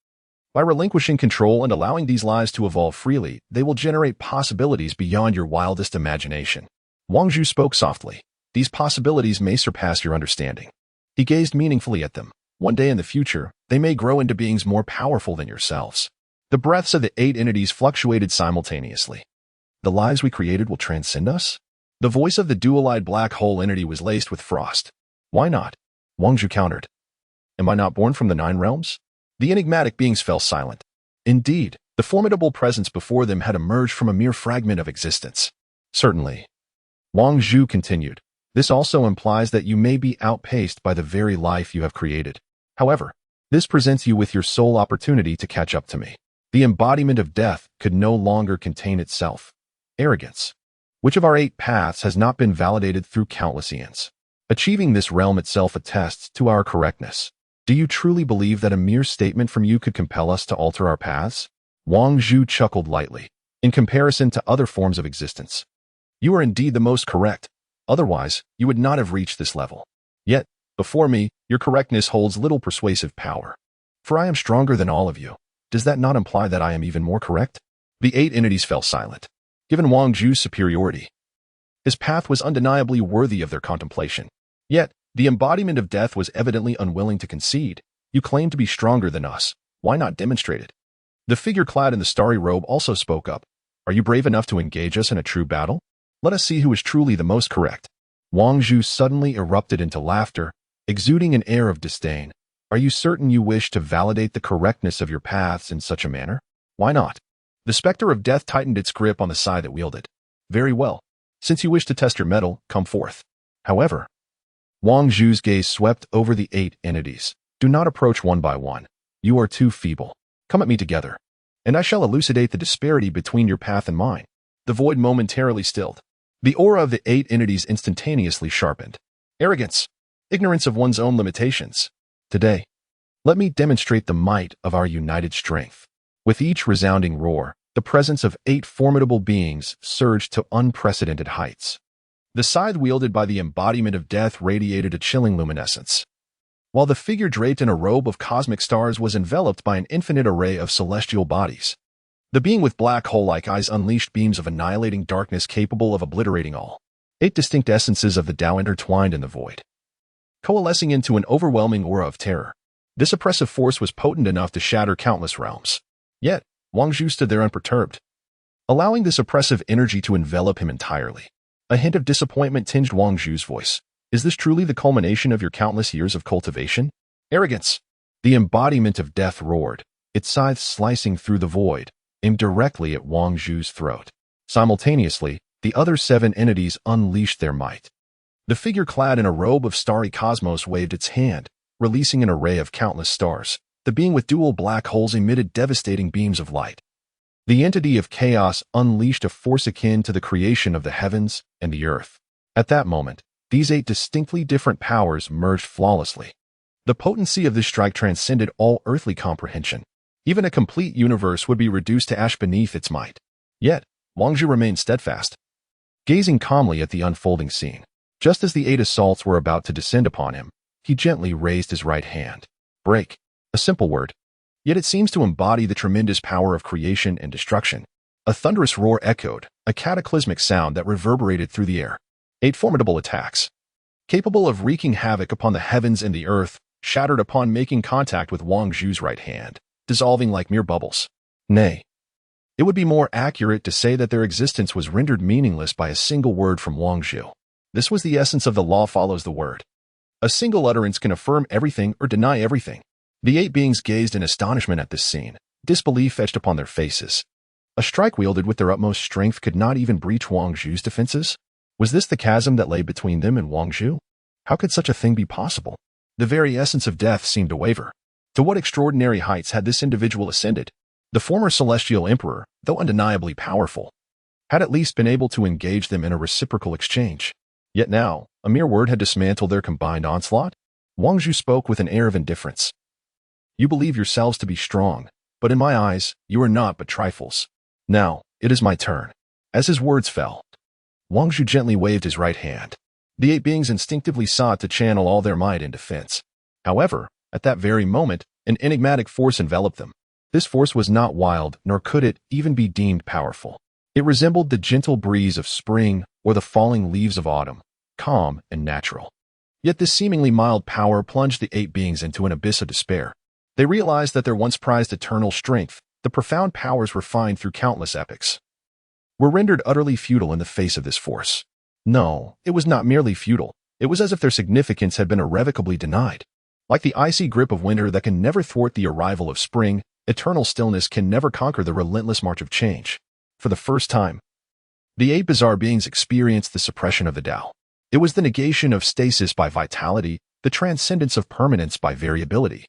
[SPEAKER 1] By relinquishing control and allowing these lives to evolve freely, they will generate possibilities beyond your wildest imagination. Wang Zhu spoke softly. These possibilities may surpass your understanding. He gazed meaningfully at them. One day in the future, they may grow into beings more powerful than yourselves. The breaths of the 8 entities fluctuated simultaneously. The lives we created will transcend us? The voice of the dual-eyed black hole entity was laced with frost. Why not? Wang Zhu countered. Am I not born from the 9 realms? The enigmatic beings fell silent. Indeed, the formidable presence before them had emerged from a mere fragment of existence. Certainly. Wang Zhu continued. This also implies that you may be outpaced by the very life you have created. However, this presents you with your sole opportunity to catch up to me. The embodiment of death could no longer contain itself. Arrogance. Which of our 8 paths has not been validated through countless eons? Achieving this realm itself attests to our correctness. Do you truly believe that a mere statement from you could compel us to alter our paths? Wang Zhu chuckled lightly. In comparison to other forms of existence, you are indeed the most correct. Otherwise, you would not have reached this level. Yet, before me, your correctness holds little persuasive power. For I am stronger than all of you. Does that not imply that I am even more correct? The 8 entities fell silent. Given Wang Zhu's superiority, his path was undeniably worthy of their contemplation. Yet, the embodiment of death was evidently unwilling to concede. You claim to be stronger than us. Why not demonstrate it? The figure clad in the starry robe also spoke up. Are you brave enough to engage us in a true battle? Let us see who is truly the most correct. Wang Zhu suddenly erupted into laughter, exuding an air of disdain. Are you certain you wish to validate the correctness of your paths in such a manner? Why not? The specter of death tightened its grip on the side that wielded. Very well. Since you wish to test your mettle, come forth. However, Wang Zhu's gaze swept over the 8 entities. Do not approach one by one. You are too feeble. Come at me together, and I shall elucidate the disparity between your path and mine. The void momentarily stilled. The aura of the 8 entities instantaneously sharpened. Arrogance. Ignorance of one's own limitations. Today, let me demonstrate the might of our united strength. With each resounding roar, the presence of 8 formidable beings surged to unprecedented heights. The scythe wielded by the embodiment of death radiated a chilling luminescence, while the figure draped in a robe of cosmic stars was enveloped by an infinite array of celestial bodies. The being with black hole-like eyes unleashed beams of annihilating darkness capable of obliterating all. 8 distinct essences of the Tao intertwined in the void, coalescing into an overwhelming aura of terror. This oppressive force was potent enough to shatter countless realms. Yet, Wang Zhu stood there unperturbed, allowing this oppressive energy to envelop him entirely. A hint of disappointment tinged Wang Zhu's voice. Is this truly the culmination of your countless years of cultivation? Arrogance. The embodiment of death roared, its scythe slicing through the void, aimed directly at Wang Zhu's throat. Simultaneously, the other 7 entities unleashed their might. The figure clad in a robe of starry cosmos waved its hand, releasing an array of countless stars. The being with dual black holes emitted devastating beams of light. The entity of chaos unleashed a force akin to the creation of the heavens and the earth. At that moment, these 8 distinctly different powers merged flawlessly. The potency of this strike transcended all earthly comprehension. Even a complete universe would be reduced to ash beneath its might. Yet, Wang Zhu remained steadfast, gazing calmly at the unfolding scene. Just as the 8 assaults were about to descend upon him, he gently raised his right hand. Break. A simple word, yet it seems to embody the tremendous power of creation and destruction. A thunderous roar echoed, a cataclysmic sound that reverberated through the air. 8 formidable attacks, capable of wreaking havoc upon the heavens and the earth, shattered upon making contact with Wang Zhu's right hand, dissolving like mere bubbles. Nay, it would be more accurate to say that their existence was rendered meaningless by a single word from Wang Zhu. This was the essence of the law follows the word. A single utterance can affirm everything or deny everything. The 8 beings gazed in astonishment at this scene, disbelief etched upon their faces. A strike wielded with their utmost strength could not even breach Wang Zhu's defenses? Was this the chasm that lay between them and Wang Zhu? How could such a thing be possible? The very essence of death seemed to waver. To what extraordinary heights had this individual ascended? The former celestial emperor, though undeniably powerful, had at least been able to engage them in a reciprocal exchange. Yet now, a mere word had dismantled their combined onslaught. Wang Zhu spoke with an air of indifference. You believe yourselves to be strong, but in my eyes, you are not but trifles. Now, it is my turn. As his words fell, Wang Zhu gently waved his right hand. The eight beings instinctively sought to channel all their might in defense. However, at that very moment, an enigmatic force enveloped them. This force was not wild, nor could it even be deemed powerful. It resembled the gentle breeze of spring or the falling leaves of autumn, calm and natural. Yet this seemingly mild power plunged the eight beings into an abyss of despair. They realized that their once prized eternal strength, the profound powers refined through countless epochs, were rendered utterly futile in the face of this force. No, it was not merely futile. It was as if their significance had been irrevocably denied. Like the icy grip of winter that can never thwart the arrival of spring, eternal stillness can never conquer the relentless march of change. For the first time, the eight bizarre beings experienced the suppression of the Tao. It was the negation of stasis by vitality, the transcendence of permanence by variability,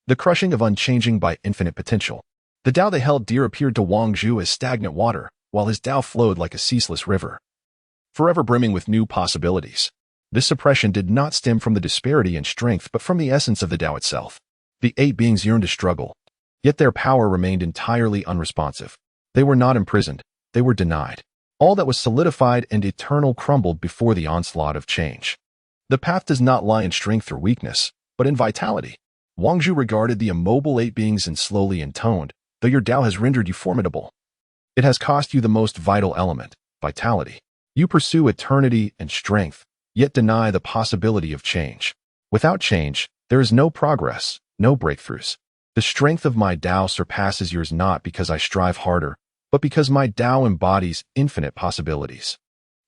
[SPEAKER 1] the crushing of unchanging by infinite potential. The Tao they held dear appeared to Wang Zhu as stagnant water, while his Tao flowed like a ceaseless river, forever brimming with new possibilities. This suppression did not stem from the disparity in strength but from the essence of the Tao itself. The eight beings yearned to struggle, yet their power remained entirely unresponsive. They were not imprisoned, they were denied. All that was solidified and eternal crumbled before the onslaught of change. The path does not lie in strength or weakness, but in vitality. Wang Zhu regarded the immobile eight beings and slowly intoned, though your Tao has rendered you formidable, it has cost you the most vital element, vitality. You pursue eternity and strength, yet deny the possibility of change. Without change, there is no progress, no breakthroughs. The strength of my Tao surpasses yours not because I strive harder, but because my Tao embodies infinite possibilities.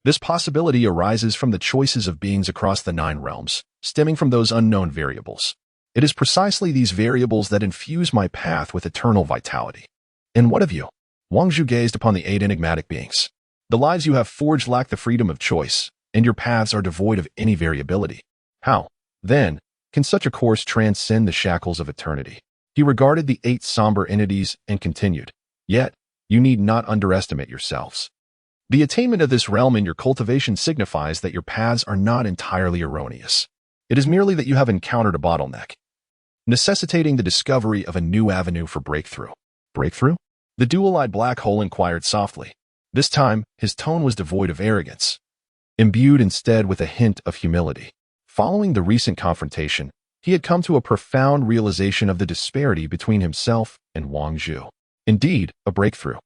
[SPEAKER 1] This possibility arises from the choices of beings across the 9 realms, stemming from those unknown variables. It is precisely these variables that infuse my path with eternal vitality. And what of you? Wang Zhu gazed upon the 8 enigmatic beings. The lives you have forged lack the freedom of choice, and your paths are devoid of any variability. How, then, can such a course transcend the shackles of eternity? He regarded the 8 somber entities and continued, yet, you need not underestimate yourselves. The attainment of this realm in your cultivation signifies that your paths are not entirely erroneous. It is merely that you have encountered a bottleneck, necessitating the discovery of a new avenue for breakthrough. Breakthrough? The dual-eyed black hole inquired softly. This time, his tone was devoid of arrogance, imbued instead with a hint of humility. Following the recent confrontation, he had come to a profound realization of the disparity between himself and Wang Zhu. Indeed, a breakthrough.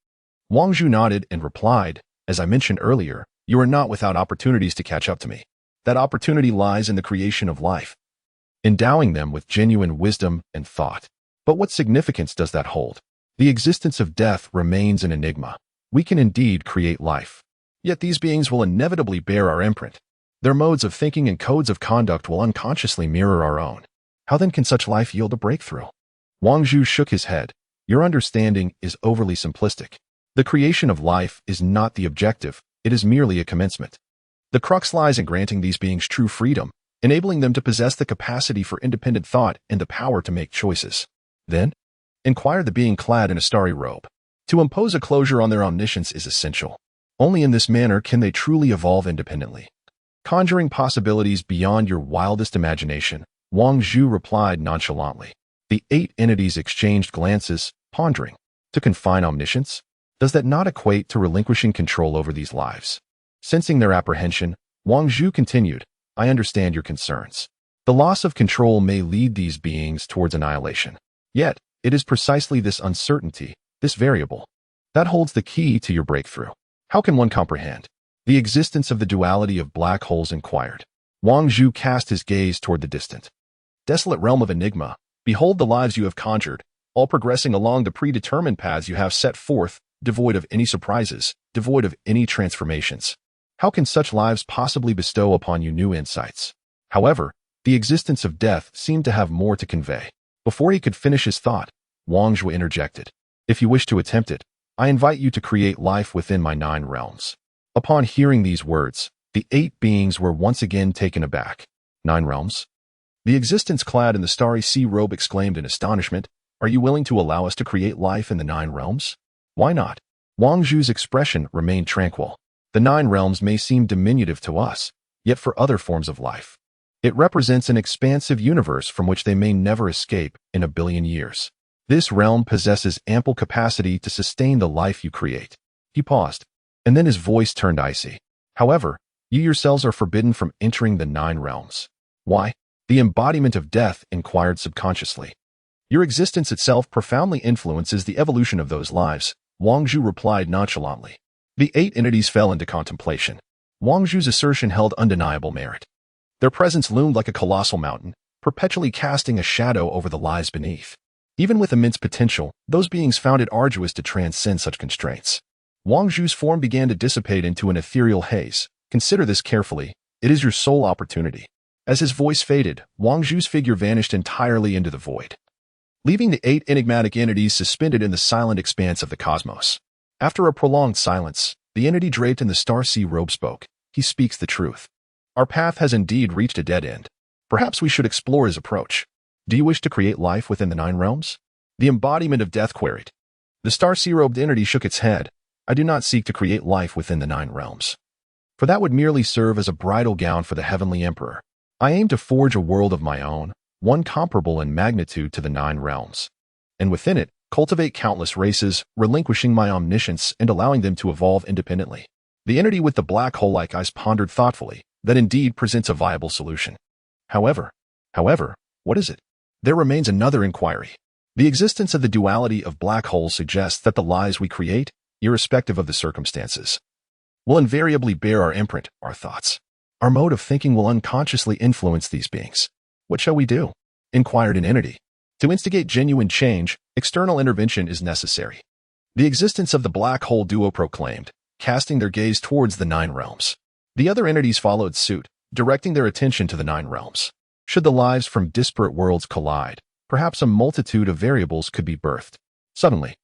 [SPEAKER 1] Wang Zhu nodded and replied, as I mentioned earlier, you are not without opportunities to catch up to me. That opportunity lies in the creation of life, endowing them with genuine wisdom and thought. But what significance does that hold? The existence of death remains an enigma. We can indeed create life, yet these beings will inevitably bear our imprint. Their modes of thinking and codes of conduct will unconsciously mirror our own. How then can such life yield a breakthrough? Wang Zhu shook his head. Your understanding is overly simplistic. The creation of life is not the objective, it is merely a commencement. The crux lies in granting these beings true freedom, enabling them to possess the capacity for independent thought and the power to make choices. Then, inquired the being clad in a starry robe. To impose a closure on their omniscience is essential. Only in this manner can they truly evolve independently. Conjuring possibilities beyond your wildest imagination, Wang Zhu replied nonchalantly. The 8 entities exchanged glances, pondering. To confine omniscience? Does that not equate to relinquishing control over these lives? Sensing their apprehension, Wang Zhu continued, I understand your concerns. The loss of control may lead these beings towards annihilation. Yet, it is precisely this uncertainty, this variable, that holds the key to your breakthrough. How can one comprehend the existence of the duality of black holes? Inquired. Wang Zhu cast his gaze toward the distant, desolate realm of enigma. Behold the lives you have conjured, all progressing along the predetermined paths you have set forth, devoid of any surprises, devoid of any transformations. How can such lives possibly bestow upon you new insights? However, the existence of death seemed to have more to convey. Before he could finish his thought, Wang Zhu interjected. If you wish to attempt it, I invite you to create life within my 9 realms. Upon hearing these words, the 8 beings were once again taken aback. 9 realms? The existence clad in the starry sea robe exclaimed in astonishment, are you willing to allow us to create life in the 9 realms? Why not? Wang Zhu's expression remained tranquil. The 9 realms may seem diminutive to us, Yet for other forms of life, it represents an expansive universe from which they may never escape in a billion years. This realm possesses ample capacity to sustain the life you create. He paused, and then his voice turned icy. However, you yourselves are forbidden from entering the 9 realms. Why? The embodiment of death inquired subconsciously. Your existence itself profoundly influences the evolution of those lives, Wang Zhu replied nonchalantly. The 8 entities fell into contemplation. Wang Zhu's assertion held undeniable merit. Their presence loomed like a colossal mountain, perpetually casting a shadow over the lives beneath. Even with immense potential, those beings found it arduous to transcend such constraints. Wang Zhu's form began to dissipate into an ethereal haze. Consider this carefully. It is your sole opportunity. As his voice faded, Wang Zhu's figure vanished entirely into the void, leaving the 8 enigmatic entities suspended in the silent expanse of the cosmos. After a prolonged silence, the entity draped in the star-sea robe spoke. He speaks the truth. Our path has indeed reached a dead end. Perhaps we should explore his approach. Do you wish to create life within the 9 realms? The embodiment of death queried. The star-sea robed entity shook its head. I do not seek to create life within the 9 realms, for that would merely serve as a bridal gown for the heavenly emperor. I aim to forge a world of my own, one comparable in magnitude to the 9 realms, and within it, cultivate countless races, relinquishing my omniscience and allowing them to evolve independently. The entity with the black hole-like eyes pondered thoughtfully. That indeed presents a viable solution. However, what is it? There remains another inquiry. The existence of the duality of black holes suggests that the lives we create, irrespective of the circumstances, will invariably bear our imprint, our thoughts. Our mode of thinking will unconsciously influence these beings. What shall we do? Inquired an entity. To instigate genuine change, external intervention is necessary. The existence of the black hole duo proclaimed, casting their gaze towards the 9 realms. The other entities followed suit, directing their attention to the 9 realms. Should the lives from disparate worlds collide, perhaps a multitude of variables could be birthed. Suddenly,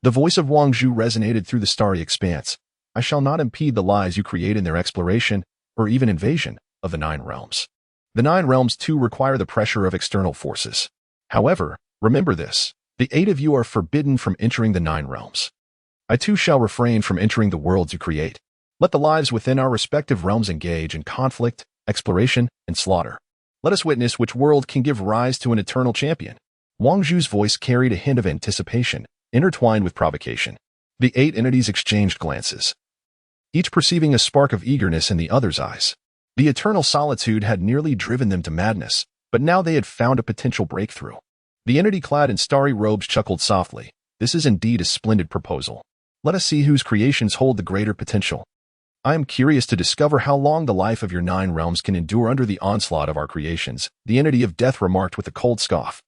[SPEAKER 1] the voice of Wang Zhu resonated through the starry expanse. I shall not impede the lives you create in their exploration, or even invasion, of the 9 realms. The 9 realms too require the pressure of external forces. However, remember this, the 8 of you are forbidden from entering the 9 realms. I too shall refrain from entering the worlds you create. Let the lives within our respective realms engage in conflict, exploration, and slaughter. Let us witness which world can give rise to an eternal champion. Wang Zhu's voice carried a hint of anticipation, intertwined with provocation. The 8 entities exchanged glances, each perceiving a spark of eagerness in the other's eyes. The eternal solitude had nearly driven them to madness, but now they had found a potential breakthrough. The entity clad in starry robes chuckled softly. This is indeed a splendid proposal. Let us see whose creations hold the greater potential. I am curious to discover how long the life of your 9 realms can endure under the onslaught of our creations, the entity of death remarked with a cold scoff.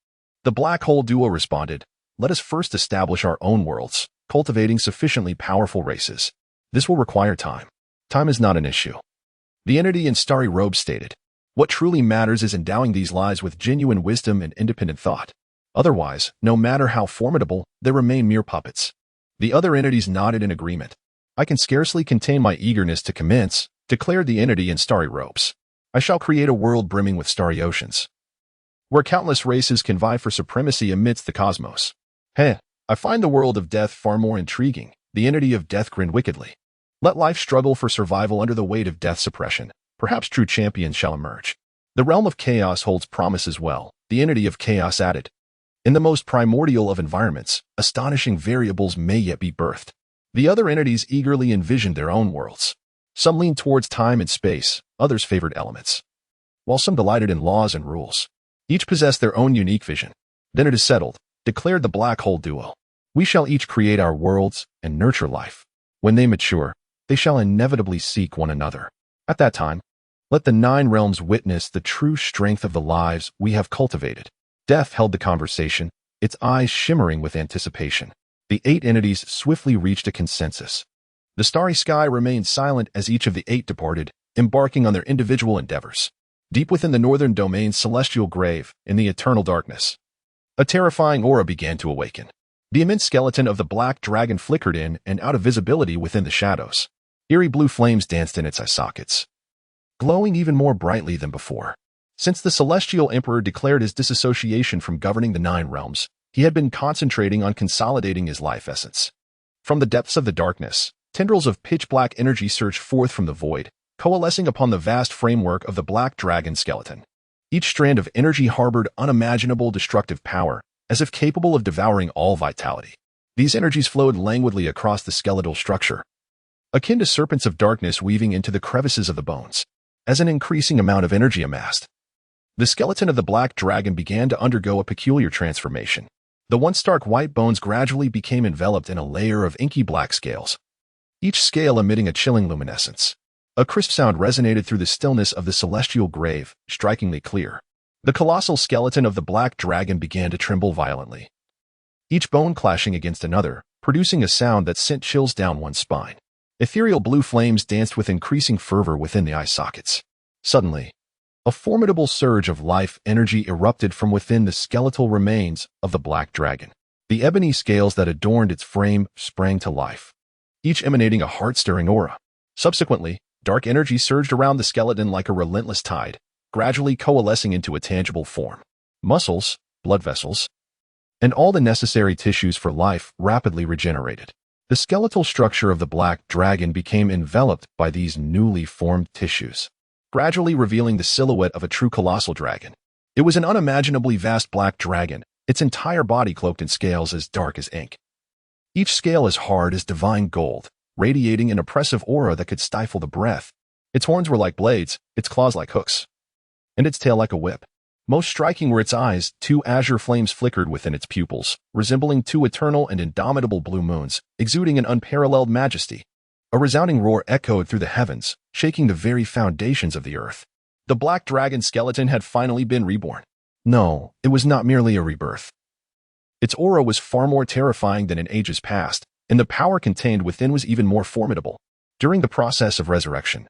[SPEAKER 1] The black hole duo responded, let us first establish our own worlds, cultivating sufficiently powerful races. This will require time. Time is not an issue. The entity in starry robes stated, what truly matters is endowing these lives with genuine wisdom and independent thought. Otherwise, no matter how formidable, they remain mere puppets. The other entities nodded in agreement. I can scarcely contain my eagerness to commence, declared the entity in starry robes. I shall create a world brimming with starry oceans, where countless races can vie for supremacy amidst the cosmos. I find the world of death far more intriguing, the entity of death grinned wickedly. Let life struggle for survival under the weight of death suppression. Perhaps true champions shall emerge. The realm of chaos holds promise as well, the entity of chaos added. In the most primordial of environments, astonishing variables may yet be birthed. The other entities eagerly envisioned their own worlds. Some leaned towards time and space, others favored elements, while some delighted in laws and rules. Each possessed their own unique vision. Then it is settled, declared the black hole duo. We shall each create our worlds and nurture life. When they mature, they shall inevitably seek one another. At that time, let the 9 realms witness the true strength of the lives we have cultivated. Death held the conversation, its eyes shimmering with anticipation. The 8 entities swiftly reached a consensus. The starry sky remained silent as each of the 8 departed, embarking on their individual endeavors. Deep within the northern domain's celestial grave, in the eternal darkness, a terrifying aura began to awaken. The immense skeleton of the black dragon flickered in and out of visibility within the shadows. Eerie blue flames danced in its eye sockets, glowing even more brightly than before. Since the celestial emperor declared his disassociation from governing the 9 realms, he had been concentrating on consolidating his life essence. From the depths of the darkness, tendrils of pitch-black energy surged forth from the void, coalescing upon the vast framework of the black dragon skeleton. Each strand of energy harbored unimaginable destructive power, as if capable of devouring all vitality. These energies flowed languidly across the skeletal structure, akin to serpents of darkness weaving into the crevices of the bones. As an increasing amount of energy amassed, the skeleton of the black dragon began to undergo a peculiar transformation. The once stark white bones gradually became enveloped in a layer of inky black scales, each scale emitting a chilling luminescence. A crisp sound resonated through the stillness of the celestial grave, strikingly clear. The colossal skeleton of the black dragon began to tremble violently, each bone clashing against another, producing a sound that sent chills down one's spine. Ethereal blue flames danced with increasing fervor within the eye sockets. Suddenly, a formidable surge of life energy erupted from within the skeletal remains of the black dragon. The ebony scales that adorned its frame sprang to life, each emanating a heart-stirring aura. Subsequently, dark energy surged around the skeleton like a relentless tide, gradually coalescing into a tangible form. Muscles, blood vessels, and all the necessary tissues for life rapidly regenerated. The skeletal structure of the black dragon became enveloped by these newly formed tissues, gradually revealing the silhouette of a true colossal dragon. It was an unimaginably vast black dragon, its entire body cloaked in scales as dark as ink. Each scale as hard as divine gold, radiating an oppressive aura that could stifle the breath. Its horns were like blades, its claws like hooks, and its tail like a whip. Most striking were its eyes. Two azure flames flickered within its pupils, resembling two eternal and indomitable blue moons, exuding an unparalleled majesty. A resounding roar echoed through the heavens, shaking the very foundations of the earth. The black dragon skeleton had finally been reborn. No, it was not merely a rebirth. Its aura was far more terrifying than in ages past, and the power contained within was even more formidable. During the process of resurrection,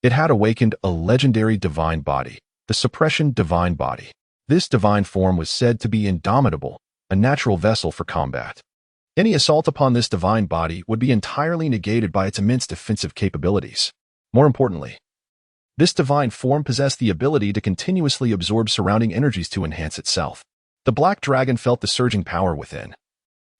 [SPEAKER 1] it had awakened a legendary divine body, the suppression divine body. This divine form was said to be indomitable, a natural vessel for combat. Any assault upon this divine body would be entirely negated by its immense defensive capabilities. More importantly, this divine form possessed the ability to continuously absorb surrounding energies to enhance itself. The black dragon felt the surging power within,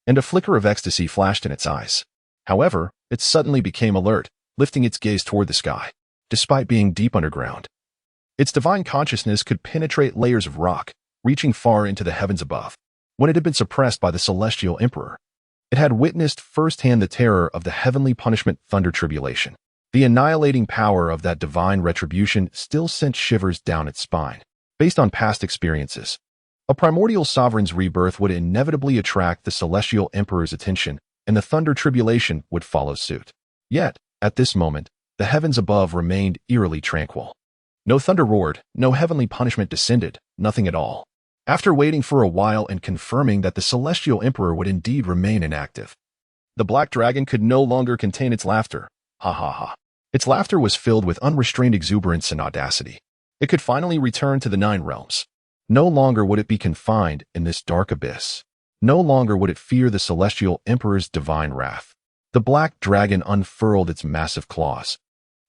[SPEAKER 1] and a flicker of ecstasy flashed in its eyes. However, it suddenly became alert, lifting its gaze toward the sky. Despite being deep underground, its divine consciousness could penetrate layers of rock, reaching far into the heavens above. When it had been suppressed by the celestial emperor, it had witnessed firsthand the terror of the heavenly punishment thunder tribulation. The annihilating power of that divine retribution still sent shivers down its spine. Based on past experiences, a primordial sovereign's rebirth would inevitably attract the celestial emperor's attention, and the thunder tribulation would follow suit. Yet, at this moment, the heavens above remained eerily tranquil. No thunder roared, no heavenly punishment descended, nothing at all. After waiting for a while and confirming that the celestial emperor would indeed remain inactive, the black dragon could no longer contain its laughter. Ha ha ha. Its laughter was filled with unrestrained exuberance and audacity. It could finally return to the nine realms. No longer would it be confined in this dark abyss. No longer would it fear the celestial emperor's divine wrath. The black dragon unfurled its massive claws,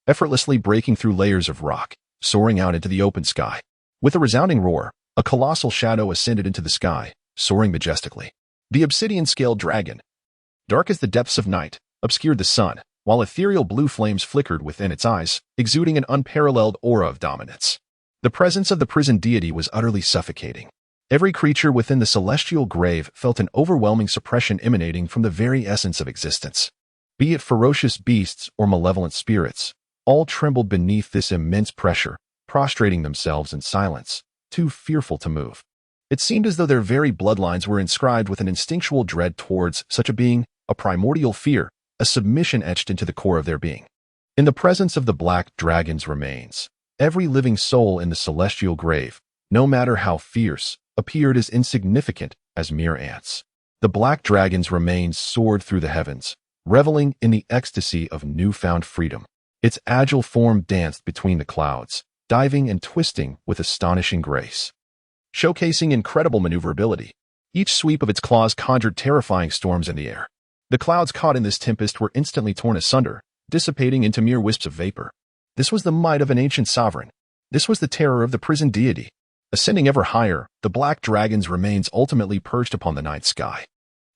[SPEAKER 1] effortlessly breaking through layers of rock, soaring out into the open sky. With a resounding roar, a colossal shadow ascended into the sky, soaring majestically. The obsidian-scaled dragon, dark as the depths of night, obscured the sun, while ethereal blue flames flickered within its eyes, exuding an unparalleled aura of dominance. The presence of the prison deity was utterly suffocating. Every creature within the celestial grave felt an overwhelming suppression emanating from the very essence of existence. Be it ferocious beasts or malevolent spirits, all trembled beneath this immense pressure, prostrating themselves in silence, too fearful to move. It seemed as though their very bloodlines were inscribed with an instinctual dread towards such a being, a primordial fear, a submission etched into the core of their being. In the presence of the black dragon's remains, every living soul in the celestial grave, no matter how fierce, appeared as insignificant as mere ants. The black dragon's remains soared through the heavens, reveling in the ecstasy of newfound freedom. Its agile form danced between the clouds, diving and twisting with astonishing grace, showcasing incredible maneuverability. Each sweep of its claws conjured terrifying storms in the air. The clouds caught in this tempest were instantly torn asunder, dissipating into mere wisps of vapor. This was the might of an ancient sovereign. This was the terror of the prison deity. Ascending ever higher, the black dragon's remains ultimately perched upon the night sky.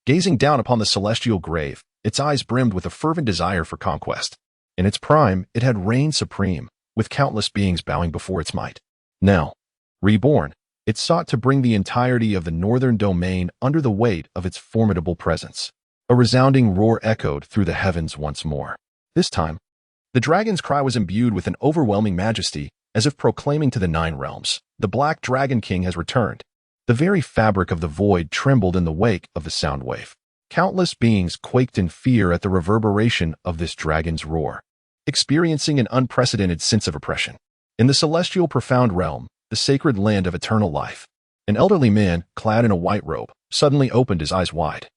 [SPEAKER 1] Gazing down upon the celestial grave, its eyes brimmed with a fervent desire for conquest. In its prime, it had reigned supreme, with countless beings bowing before its might. Now, reborn, it sought to bring the entirety of the northern domain under the weight of its formidable presence. A resounding roar echoed through the heavens once more. This time, the dragon's cry was imbued with an overwhelming majesty, as if proclaiming to the nine realms, "The Black Dragon King has returned." The very fabric of the void trembled in the wake of the sound wave. Countless beings quaked in fear at the reverberation of this dragon's roar, experiencing an unprecedented sense of oppression. In the celestial profound realm, the sacred land of eternal life, an elderly man, clad in a white robe, suddenly opened his eyes wide,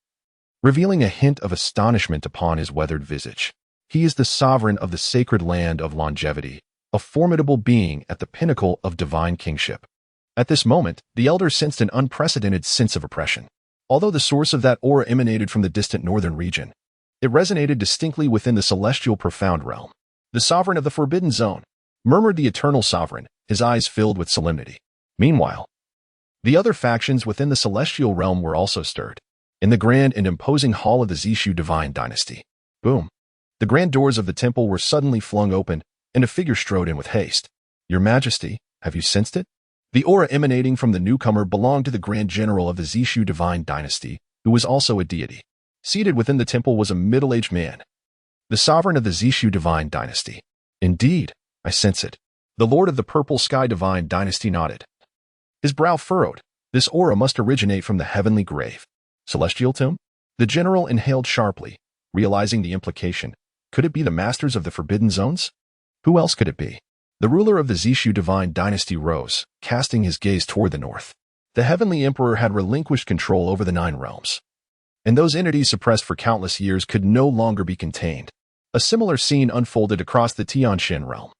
[SPEAKER 1] revealing a hint of astonishment upon his weathered visage. He is the sovereign of the sacred land of longevity, a formidable being at the pinnacle of divine kingship. At this moment, the elder sensed an unprecedented sense of oppression. Although the source of that aura emanated from the distant northern region, it resonated distinctly within the celestial profound realm. "The sovereign of the forbidden zone," murmured the eternal sovereign, his eyes filled with solemnity. Meanwhile, the other factions within the celestial realm were also stirred. In the grand and imposing hall of the Zishu divine dynasty, boom, the grand doors of the temple were suddenly flung open, and a figure strode in with haste. "Your Majesty, have you sensed it?" The aura emanating from the newcomer belonged to the Grand General of the Zishu divine dynasty, who was also a deity. Seated within the temple was a middle-aged man, the sovereign of the Zishu divine dynasty. "Indeed, I sense it." The Lord of the Purple Sky divine dynasty nodded, his brow furrowed. "This aura must originate from the heavenly grave." "Celestial tomb?" The general inhaled sharply, realizing the implication. Could it be the masters of the Forbidden Zones? Who else could it be? The ruler of the Zishu divine dynasty rose, casting his gaze toward the north. The heavenly emperor had relinquished control over the nine realms, and those entities suppressed for countless years could no longer be contained. A similar scene unfolded across the Tianxian realm.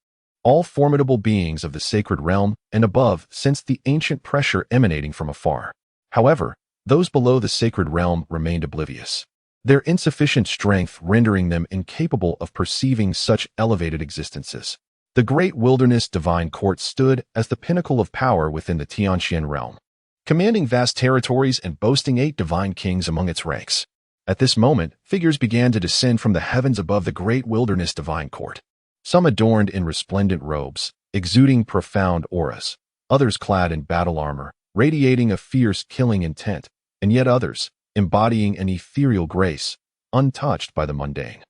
[SPEAKER 1] All formidable beings of the sacred realm and above sensed the ancient pressure emanating from afar. However, those below the sacred realm remained oblivious, their insufficient strength rendering them incapable of perceiving such elevated existences. The great wilderness divine court stood as the pinnacle of power within the Tianxian realm, commanding vast territories and boasting 8 divine kings among its ranks. At this moment, figures began to descend from the heavens above the great wilderness divine court. Some adorned in resplendent robes, exuding profound auras, others clad in battle armor, radiating a fierce killing intent, and yet others, embodying an ethereal grace, untouched by the mundane.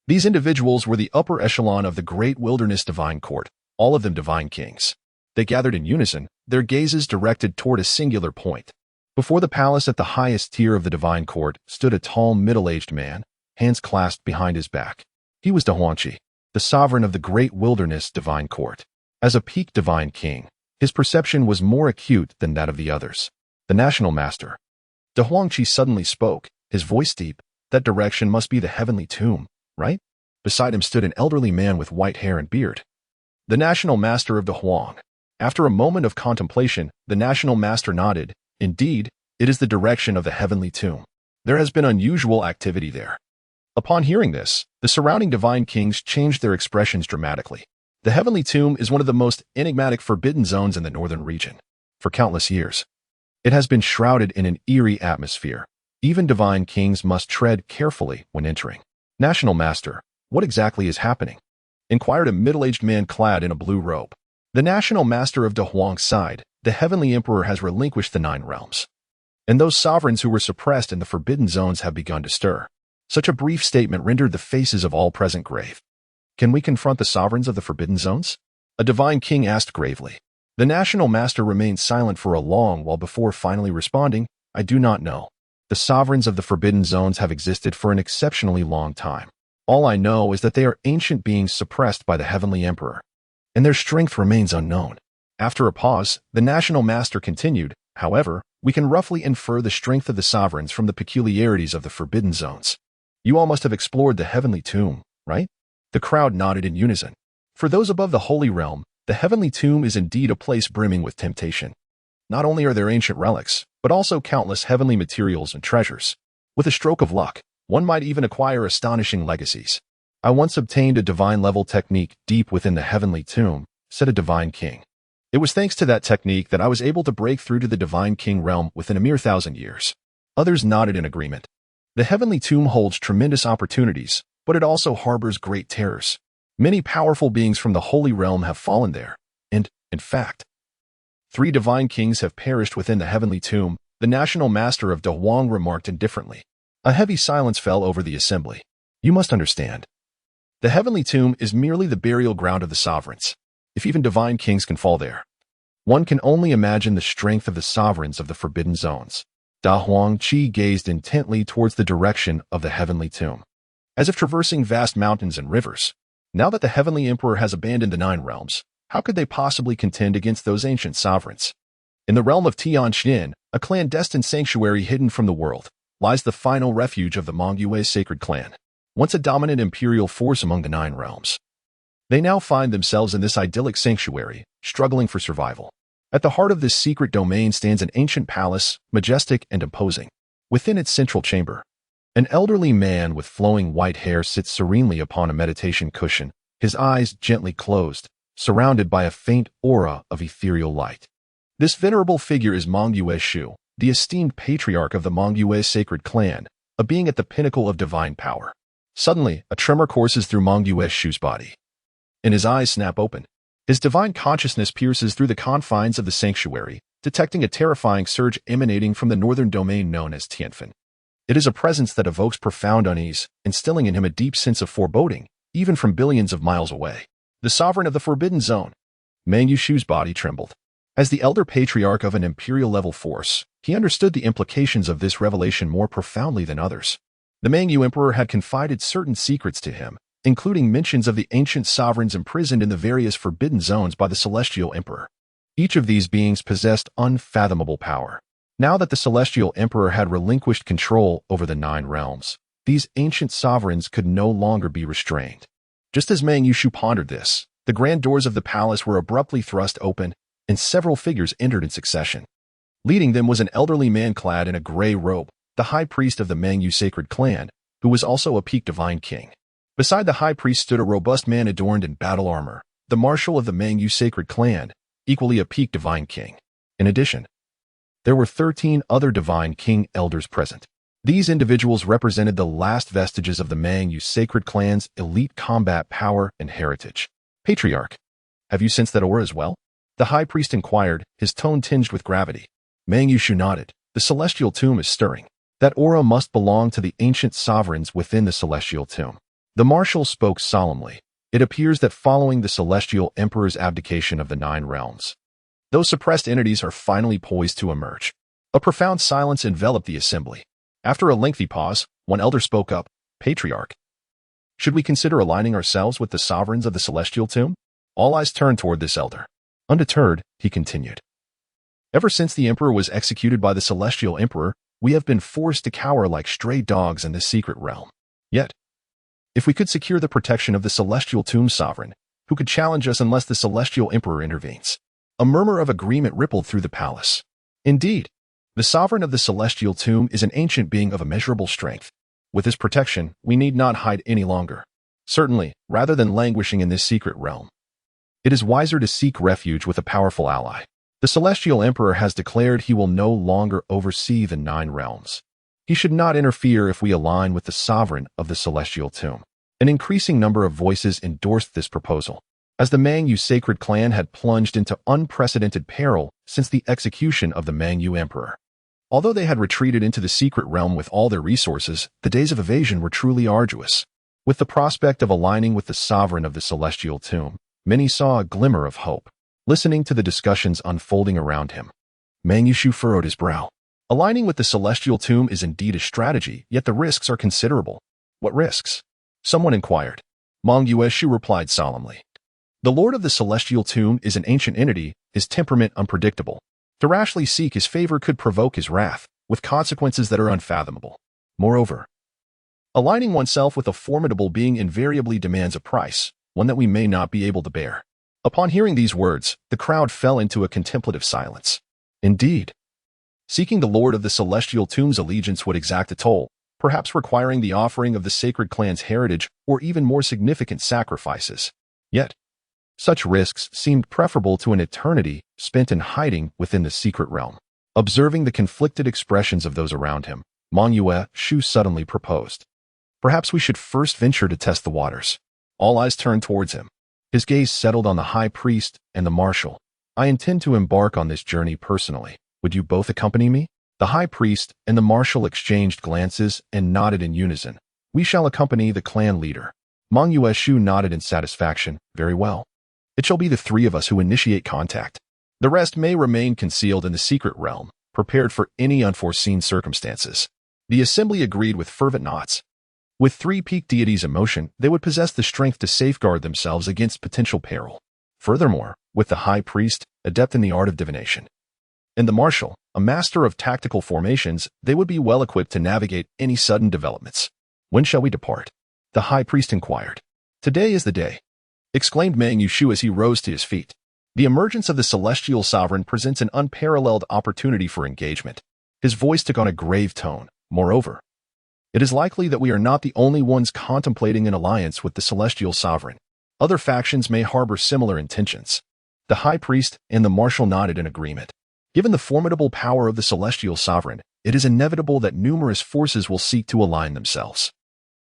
[SPEAKER 1] These individuals were the upper echelon of the great wilderness divine court, all of them divine kings. They gathered in unison, their gazes directed toward a singular point. Before the palace at the highest tier of the divine court stood a tall middle-aged man, hands clasped behind his back. He was Dahuangqi, the sovereign of the great wilderness divine court. As a peak divine king, his perception was more acute than that of the others. "The national master." Dahuangqi suddenly spoke, his voice deep. "That direction must be the heavenly tomb, right?" Beside him stood an elderly man with white hair and beard, the national master of the Huang. After a moment of contemplation, the national master nodded. "Indeed, it is the direction of the heavenly tomb. There has been unusual activity there." Upon hearing this, the surrounding divine kings changed their expressions dramatically. The heavenly tomb is one of the most enigmatic forbidden zones in the northern region. For countless years, it has been shrouded in an eerie atmosphere. Even divine kings must tread carefully when entering. "National Master, what exactly is happening?" inquired a middle-aged man clad in a blue robe. The national master of Dahuang sighed. "The heavenly emperor has relinquished the 9 realms, and those sovereigns who were suppressed in the forbidden zones have begun to stir." Such a brief statement rendered the faces of all present grave. "Can we confront the sovereigns of the forbidden zones?" a divine king asked gravely. The national master remained silent for a long while before finally responding, "I do not know. The sovereigns of the forbidden zones have existed for an exceptionally long time. All I know is that they are ancient beings suppressed by the heavenly emperor, and their strength remains unknown." After a pause, the national master continued, "However, we can roughly infer the strength of the sovereigns from the peculiarities of the forbidden zones. You all must have explored the heavenly tomb, right?" The crowd nodded in unison. For those above the holy realm, the heavenly tomb is indeed a place brimming with temptation. Not only are there ancient relics, but also countless heavenly materials and treasures. With a stroke of luck, one might even acquire astonishing legacies. "I once obtained a divine-level technique deep within the heavenly tomb," said a divine king. "It was thanks to that technique that I was able to break through to the divine king realm within a mere 1,000 years. Others nodded in agreement. The heavenly tomb holds tremendous opportunities, but it also harbors great terrors. Many powerful beings from the Holy Realm have fallen there, and, in fact, 3 divine kings have perished within the heavenly tomb, the national master of Da Huang remarked indifferently. A heavy silence fell over the assembly. You must understand. The heavenly tomb is merely the burial ground of the sovereigns. If even divine kings can fall there, one can only imagine the strength of the sovereigns of the forbidden zones. Da Huangqi gazed intently towards the direction of the heavenly tomb, as if traversing vast mountains and rivers. Now that the heavenly emperor has abandoned the 9 realms, how could they possibly contend against those ancient sovereigns? In the realm of Tianjin, a clandestine sanctuary hidden from the world, lies the final refuge of the Mongyue sacred clan, once a dominant imperial force among the 9 realms. They now find themselves in this idyllic sanctuary, struggling for survival. At the heart of this secret domain stands an ancient palace, majestic and imposing. Within its central chamber, an elderly man with flowing white hair sits serenely upon a meditation cushion, his eyes gently closed, surrounded by a faint aura of ethereal light. This venerable figure is Mongyue Shu, the esteemed patriarch of the Mongyue sacred clan, a being at the pinnacle of divine power. Suddenly, a tremor courses through Mongyue Shu's body, and his eyes snap open. His divine consciousness pierces through the confines of the sanctuary, detecting a terrifying surge emanating from the northern domain known as Tianfen. It is a presence that evokes profound unease, instilling in him a deep sense of foreboding, even from billions of miles away. The sovereign of the Forbidden Zone. Meng Yushu's body trembled. As the elder patriarch of an imperial-level force, he understood the implications of this revelation more profoundly than others. The Mengyu Emperor had confided certain secrets to him, including mentions of the ancient sovereigns imprisoned in the various forbidden zones by the Celestial Emperor. Each of these beings possessed unfathomable power. Now that the Celestial Emperor had relinquished control over the 9 realms, these ancient sovereigns could no longer be restrained. Just as Meng Yushu pondered this, the grand doors of the palace were abruptly thrust open, and several figures entered in succession. Leading them was an elderly man clad in a gray robe, the high priest of the Mengyu sacred clan, who was also a peak divine king. Beside the high priest stood a robust man adorned in battle armor, the marshal of the Mengyu sacred clan, equally a peak divine king. In addition, there were 13 other divine king elders present. These individuals represented the last vestiges of the Mengyu sacred clan's elite combat power and heritage. Patriarch, have you sensed that aura as well? The high priest inquired, his tone tinged with gravity. Meng Yushu nodded. The celestial tomb is stirring. That aura must belong to the ancient sovereigns within the celestial tomb. The marshal spoke solemnly. It appears that following the celestial emperor's abdication of the 9 realms, those suppressed entities are finally poised to emerge. A profound silence enveloped the assembly. After a lengthy pause, one elder spoke up. Patriarch, should we consider aligning ourselves with the sovereigns of the celestial tomb? All eyes turned toward this elder. Undeterred, he continued. Ever since the emperor was executed by the celestial emperor, we have been forced to cower like stray dogs in this secret realm. Yet, if we could secure the protection of the celestial tomb sovereign, who could challenge us unless the celestial emperor intervenes? A murmur of agreement rippled through the palace. Indeed, the sovereign of the celestial tomb is an ancient being of immeasurable strength. With his protection, we need not hide any longer. Certainly, rather than languishing in this secret realm, it is wiser to seek refuge with a powerful ally. The celestial emperor has declared he will no longer oversee the 9 realms. He should not interfere if we align with the sovereign of the celestial tomb. An increasing number of voices endorsed this proposal, as the Mengyu sacred clan had plunged into unprecedented peril since the execution of the Mengyu emperor. Although they had retreated into the secret realm with all their resources, the days of evasion were truly arduous. With the prospect of aligning with the sovereign of the celestial tomb, many saw a glimmer of hope. Listening to the discussions unfolding around him, Meng Yushu furrowed his brow. Aligning with the celestial tomb is indeed a strategy, yet the risks are considerable. What risks? Someone inquired. Meng Yushu replied solemnly. The lord of the celestial tomb is an ancient entity, his temperament unpredictable. To rashly seek his favor could provoke his wrath, with consequences that are unfathomable. Moreover, aligning oneself with a formidable being invariably demands a price, one that we may not be able to bear. Upon hearing these words, the crowd fell into a contemplative silence. Indeed, seeking the Lord of the Celestial Tomb's allegiance would exact a toll, perhaps requiring the offering of the sacred clan's heritage or even more significant sacrifices. Yet, such risks seemed preferable to an eternity spent in hiding within the secret realm. Observing the conflicted expressions of those around him, Mongyue Shu suddenly proposed. Perhaps we should first venture to test the waters. All eyes turned towards him. His gaze settled on the high priest and the marshal. I intend to embark on this journey personally. Would you both accompany me? The high priest and the marshal exchanged glances and nodded in unison. We shall accompany the clan leader. Meng Yueshu nodded in satisfaction. Very well. It shall be the three of us who initiate contact. The rest may remain concealed in the secret realm, prepared for any unforeseen circumstances. The assembly agreed with fervent nods. With three peak deities in motion, they would possess the strength to safeguard themselves against potential peril. Furthermore, with the high priest, adept in the art of divination, and the marshal, a master of tactical formations, they would be well equipped to navigate any sudden developments. When shall we depart? The high priest inquired. Today is the day, exclaimed Meng Yushu as he rose to his feet. The emergence of the celestial sovereign presents an unparalleled opportunity for engagement. His voice took on a grave tone. Moreover, it is likely that we are not the only ones contemplating an alliance with the celestial sovereign. Other factions may harbor similar intentions. The high priest and the marshal nodded in agreement. Given the formidable power of the celestial sovereign, it is inevitable that numerous forces will seek to align themselves.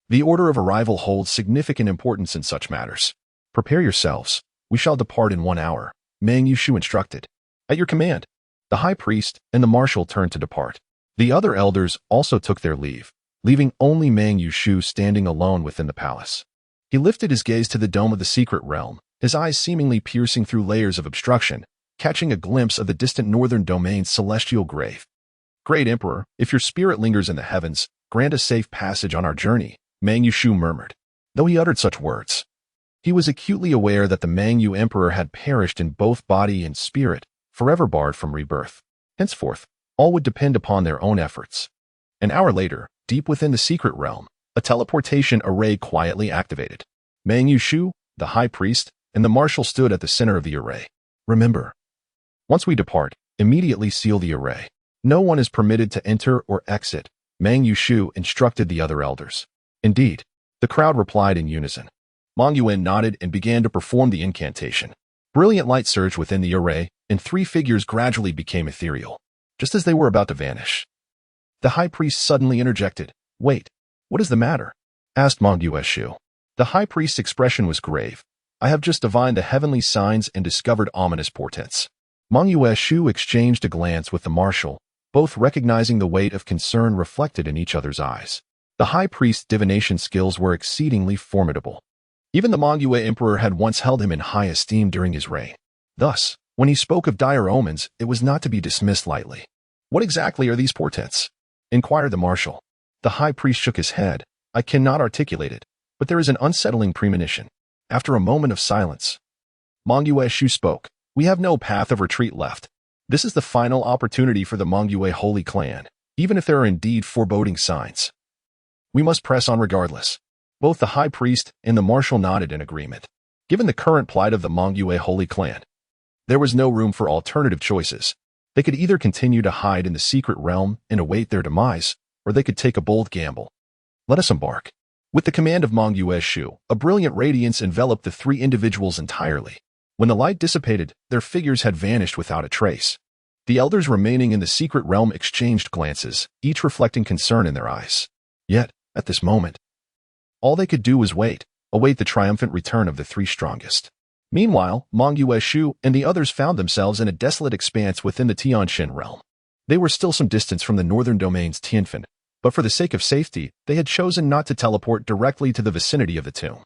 [SPEAKER 1] The order of arrival holds significant importance in such matters. Prepare yourselves. We shall depart in 1 hour, Meng Yushu instructed. At your command. The high priest and the marshal turned to depart. The other elders also took their leave, leaving only Meng Yushu standing alone within the palace. He lifted his gaze to the dome of the secret realm, his eyes seemingly piercing through layers of obstruction, catching a glimpse of the distant northern domain's celestial grave. Great Emperor, if your spirit lingers in the heavens, grant a safe passage on our journey, Meng Yushu murmured. Though he uttered such words, he was acutely aware that the Meng Yu Emperor had perished in both body and spirit, forever barred from rebirth. Henceforth, all would depend upon their own efforts. An hour later, deep within the secret realm, a teleportation array quietly activated. Meng Yushu, the high priest, and the marshal stood at the center of the array. Remember, once we depart, immediately seal the array. No one is permitted to enter or exit, Meng Yushu instructed the other elders. Indeed, the crowd replied in unison. Meng Yuan nodded and began to perform the incantation. Brilliant light surged within the array, and three figures gradually became ethereal. Just as they were about to vanish, the high priest suddenly interjected. Wait, what is the matter? Asked Meng Yueshu. The high priest's expression was grave. I have just divined the heavenly signs and discovered ominous portents. Meng Yueshu exchanged a glance with the marshal, both recognizing the weight of concern reflected in each other's eyes. The high priest's divination skills were exceedingly formidable. Even the Meng Yue Emperor had once held him in high esteem during his reign. Thus, when he spoke of dire omens, it was not to be dismissed lightly. What exactly are these portents? Inquired the marshal. The high priest shook his head. I cannot articulate it, but there is an unsettling premonition. After a moment of silence, Meng Yueshu spoke. We have no path of retreat left. This is the final opportunity for the Meng Yue Holy Clan, even if there are indeed foreboding signs. We must press on regardless. Both the high priest and the marshal nodded in agreement. Given the current plight of the Meng Yue Holy Clan, there was no room for alternative choices. They could either continue to hide in the secret realm and await their demise, or they could take a bold gamble. Let us embark. With the command of Meng Yueshu, a brilliant radiance enveloped the three individuals entirely. When the light dissipated, their figures had vanished without a trace. The elders remaining in the secret realm exchanged glances, each reflecting concern in their eyes. Yet, at this moment, all they could do was await the triumphant return of the three strongest. Meanwhile, Meng Yueshu and the others found themselves in a desolate expanse within the Tianxin realm. They were still some distance from the northern domain's Tianfan, but for the sake of safety, they had chosen not to teleport directly to the vicinity of the tomb.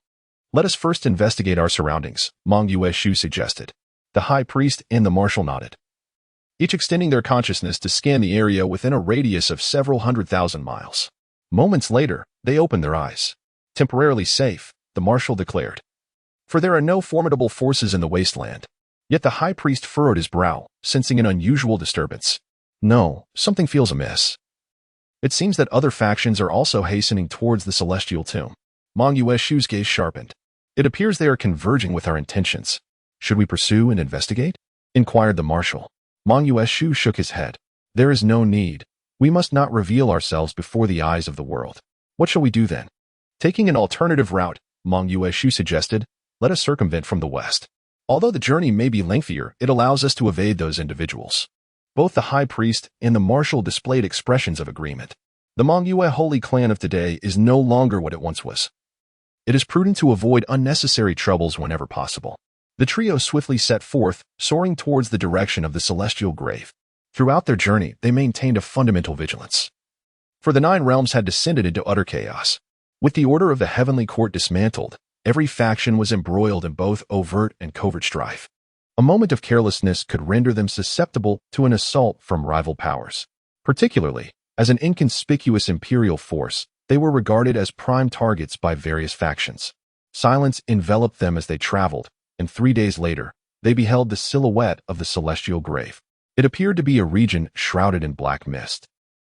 [SPEAKER 1] Let us first investigate our surroundings, Meng Yueshu suggested. The high priest and the marshal nodded, each extending their consciousness to scan the area within a radius of several 100,000 miles. Moments later, they opened their eyes. Temporarily safe, the marshal declared. For there are no formidable forces in the wasteland. Yet the high priest furrowed his brow, sensing an unusual disturbance. No, something feels amiss. It seems that other factions are also hastening towards the celestial tomb. Meng Yueshu's gaze sharpened. It appears they are converging with our intentions. Should we pursue and investigate? Inquired the marshal. Meng Yueshu shook his head. There is no need. We must not reveal ourselves before the eyes of the world. What shall we do then? Taking an alternative route, Meng Yueshu suggested, let us circumvent from the west. Although the journey may be lengthier, it allows us to evade those individuals. Both the high priest and the marshal displayed expressions of agreement. The Meng Yue Holy Clan of today is no longer what it once was. it is prudent to avoid unnecessary troubles whenever possible. The trio swiftly set forth, soaring towards the direction of the celestial grave. Throughout their journey, they maintained a fundamental vigilance. For the 9 realms had descended into utter chaos. With the order of the heavenly court dismantled, every faction was embroiled in both overt and covert strife. A moment of carelessness could render them susceptible to an assault from rival powers. Particularly, as an inconspicuous imperial force, they were regarded as prime targets by various factions. Silence enveloped them as they traveled, and 3 days later, they beheld the silhouette of the celestial grave. It appeared to be a region shrouded in black mist.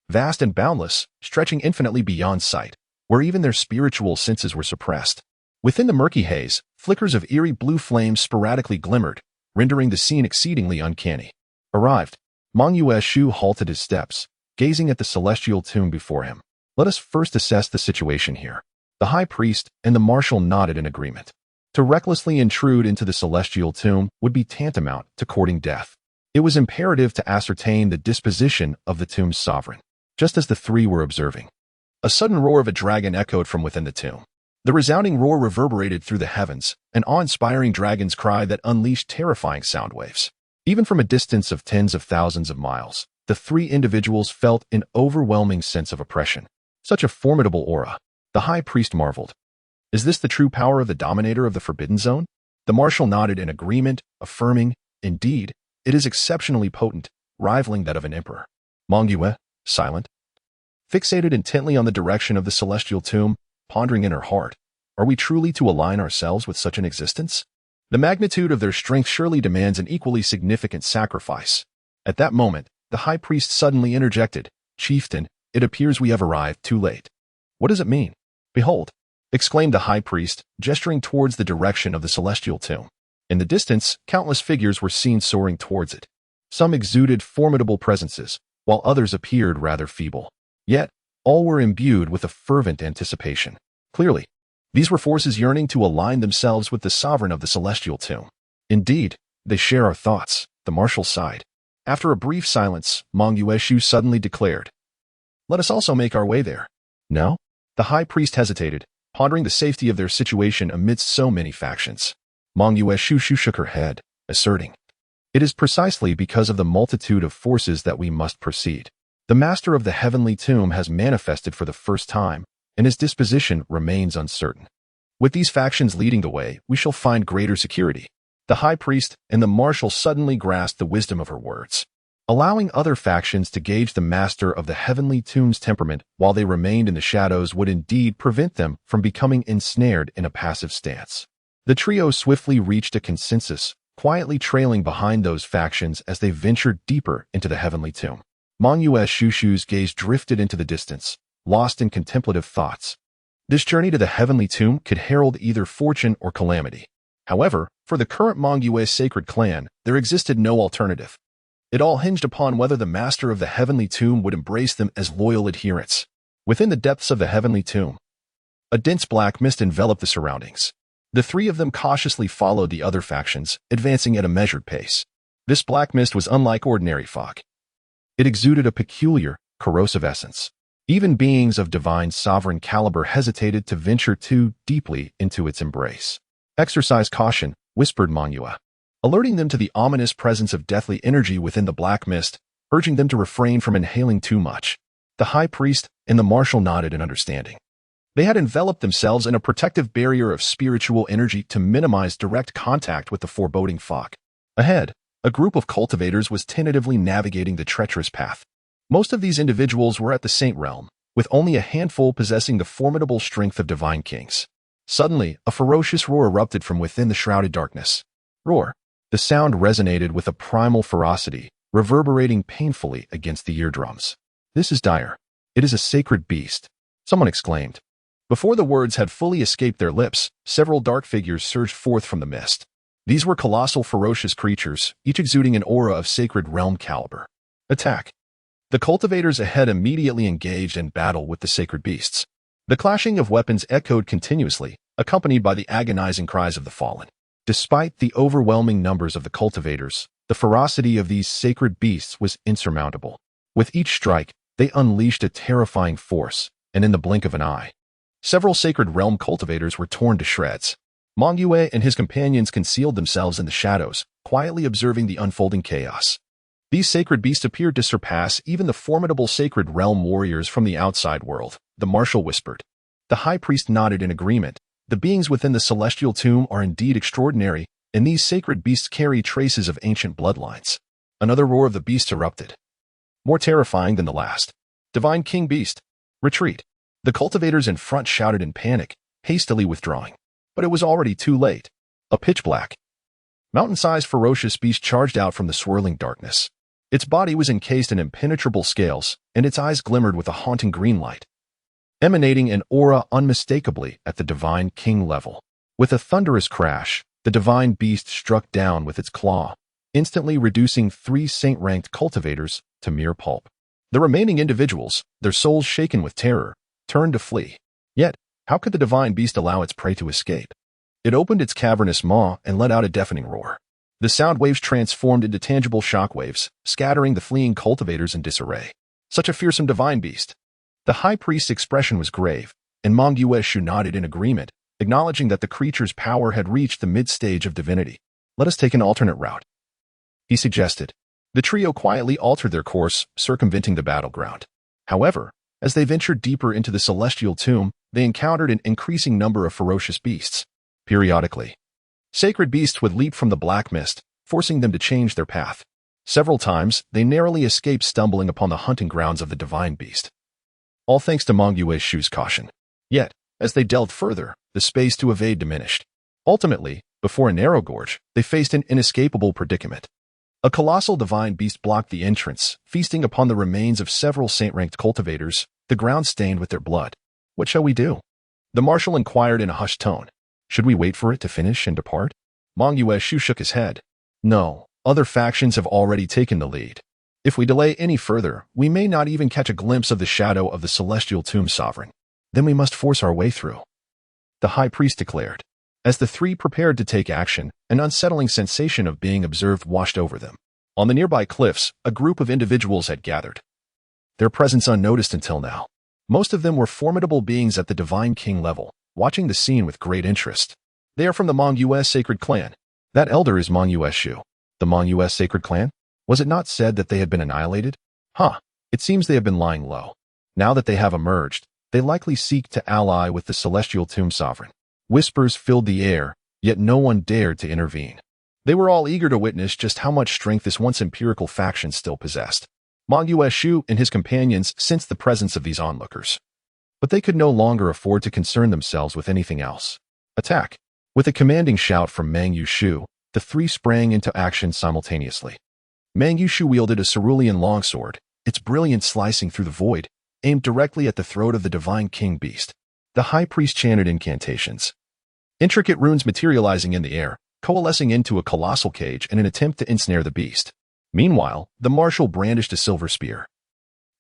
[SPEAKER 1] Vast and boundless, stretching infinitely beyond sight, where even their spiritual senses were suppressed. Within the murky haze, flickers of eerie blue flames sporadically glimmered, rendering the scene exceedingly uncanny. Arrived, Meng Yueshu halted his steps, gazing at the celestial tomb before him. Let us first assess the situation here. The high priest and the marshal nodded in agreement. To recklessly intrude into the celestial tomb would be tantamount to courting death. It was imperative to ascertain the disposition of the tomb's sovereign. Just as the 3 were observing, a sudden roar of a dragon echoed from within the tomb. The resounding roar reverberated through the heavens, an awe-inspiring dragon's cry that unleashed terrifying sound waves. Even from a distance of tens of thousands of miles, the 3 individuals felt an overwhelming sense of oppression. Such a formidable aura. The high priest marveled. Is this the true power of the dominator of the Forbidden Zone? The marshal nodded in agreement, affirming, indeed, it is exceptionally potent, rivaling that of an emperor. Meng Yue, silent, fixated intently on the direction of the celestial tomb, pondering in her heart, are we truly to align ourselves with such an existence? The magnitude of their strength surely demands an equally significant sacrifice. At that moment, the high priest suddenly interjected, Chieftain, it appears we have arrived too late. What does it mean? Behold, exclaimed the high priest, gesturing towards the direction of the celestial tomb. In the distance, countless figures were seen soaring towards it. Some exuded formidable presences, while others appeared rather feeble. Yet, all were imbued with a fervent anticipation. Clearly, these were forces yearning to align themselves with the sovereign of the celestial tomb. Indeed, they share our thoughts, the marshal sighed. After a brief silence, Meng Yueshu suddenly declared, Let us also make our way there. No? The high priest hesitated, pondering the safety of their situation amidst so many factions. Meng Yueshu shook her head, asserting, It is precisely because of the multitude of forces that we must proceed. The master of the heavenly tomb has manifested for the first time, and his disposition remains uncertain. With these factions leading the way, we shall find greater security. The high priest and the marshal suddenly grasped the wisdom of her words. Allowing other factions to gauge the master of the heavenly tomb's temperament while they remained in the shadows would indeed prevent them from becoming ensnared in a passive stance. The trio swiftly reached a consensus, quietly trailing behind those factions as they ventured deeper into the heavenly tomb. Meng Yueshu's gaze drifted into the distance, lost in contemplative thoughts. This journey to the heavenly tomb could herald either fortune or calamity. However, for the current Meng Yue sacred clan, there existed no alternative. It all hinged upon whether the master of the heavenly tomb would embrace them as loyal adherents. Within the depths of the heavenly tomb, a dense black mist enveloped the surroundings. The 3 of them cautiously followed the other factions, advancing at a measured pace. This black mist was unlike ordinary fog. It exuded a peculiar, corrosive essence. Even beings of divine sovereign caliber hesitated to venture too deeply into its embrace. Exercise caution, whispered Meng Yue, alerting them to the ominous presence of deathly energy within the black mist, urging them to refrain from inhaling too much. The high priest and the marshal nodded in understanding. They had enveloped themselves in a protective barrier of spiritual energy to minimize direct contact with the foreboding fog. Ahead, a group of cultivators was tentatively navigating the treacherous path. Most of these individuals were at the Saint Realm, with only a handful possessing the formidable strength of divine kings. Suddenly, a ferocious roar erupted from within the shrouded darkness. Roar. The sound resonated with a primal ferocity, reverberating painfully against the eardrums. This is dire. It is a sacred beast, someone exclaimed. Before the words had fully escaped their lips, several dark figures surged forth from the mist. These were colossal, ferocious creatures, each exuding an aura of sacred realm caliber. Attack. The cultivators ahead immediately engaged in battle with the sacred beasts. The clashing of weapons echoed continuously, accompanied by the agonizing cries of the fallen. Despite the overwhelming numbers of the cultivators, the ferocity of these sacred beasts was insurmountable. With each strike, they unleashed a terrifying force, and in the blink of an eye, Several Sacred Realm cultivators were torn to shreds. Mongyue and his companions concealed themselves in the shadows, quietly observing the unfolding chaos. These sacred beasts appeared to surpass even the formidable Sacred Realm warriors from the outside world, the marshal whispered. The high priest nodded in agreement. The beings within the celestial tomb are indeed extraordinary, and these sacred beasts carry traces of ancient bloodlines. Another roar of the beasts erupted. More terrifying than the last. Divine King Beast, retreat. The cultivators in front shouted in panic, hastily withdrawing. But it was already too late. A pitch-black, mountain-sized ferocious beast charged out from the swirling darkness. Its body was encased in impenetrable scales, and its eyes glimmered with a haunting green light, emanating an aura unmistakably at the Divine King level. With a thunderous crash, the divine beast struck down with its claw, instantly reducing 3 saint-ranked cultivators to mere pulp. The remaining individuals, their souls shaken with terror, turned to flee. Yet, how could the divine beast allow its prey to escape? It opened its cavernous maw and let out a deafening roar. The sound waves transformed into tangible shockwaves, scattering the fleeing cultivators in disarray. Such a fearsome divine beast. The high priest's expression was grave, and Mongyue nodded in agreement, acknowledging that the creature's power had reached the mid-stage of divinity. Let us take an alternate route, he suggested. The trio quietly altered their course, circumventing the battleground. However, as they ventured deeper into the celestial tomb, they encountered an increasing number of ferocious beasts. Periodically, sacred beasts would leap from the black mist, forcing them to change their path. Several times, they narrowly escaped stumbling upon the hunting grounds of the divine beast. All thanks to Mongyue's caution. Yet, as they delved further, the space to evade diminished. Ultimately, before a narrow gorge, they faced an inescapable predicament. A colossal divine beast blocked the entrance, feasting upon the remains of several saint-ranked cultivators, the ground stained with their blood. What shall we do? The marshal inquired in a hushed tone. Should we wait for it to finish and depart? Mongyue shook his head. No, other factions have already taken the lead. If we delay any further, we may not even catch a glimpse of the shadow of the celestial tomb sovereign. Then we must force our way through, the high priest declared. As the 3 prepared to take action, an unsettling sensation of being observed washed over them. On the nearby cliffs, a group of individuals had gathered, their presence unnoticed until now. Most of them were formidable beings at the Divine King level, watching the scene with great interest. They are from the Mongyue Sacred Clan. That elder is Mongyue. The Mongyue Sacred Clan? Was it not said that they had been annihilated? It seems they have been lying low. Now that they have emerged, they likely seek to ally with the celestial tomb sovereign. Whispers filled the air, yet no one dared to intervene. They were all eager to witness just how much strength this once empirical faction still possessed. Mongyue and his companions sensed the presence of these onlookers. But they could no longer afford to concern themselves with anything else. Attack! With a commanding shout from Mongyue, the 3 sprang into action simultaneously. Mongyue wielded a cerulean longsword, its brilliance slicing through the void, aimed directly at the throat of the Divine King Beast. The high priest chanted incantations, intricate runes materializing in the air, coalescing into a colossal cage in an attempt to ensnare the beast. Meanwhile, the marshal brandished a silver spear,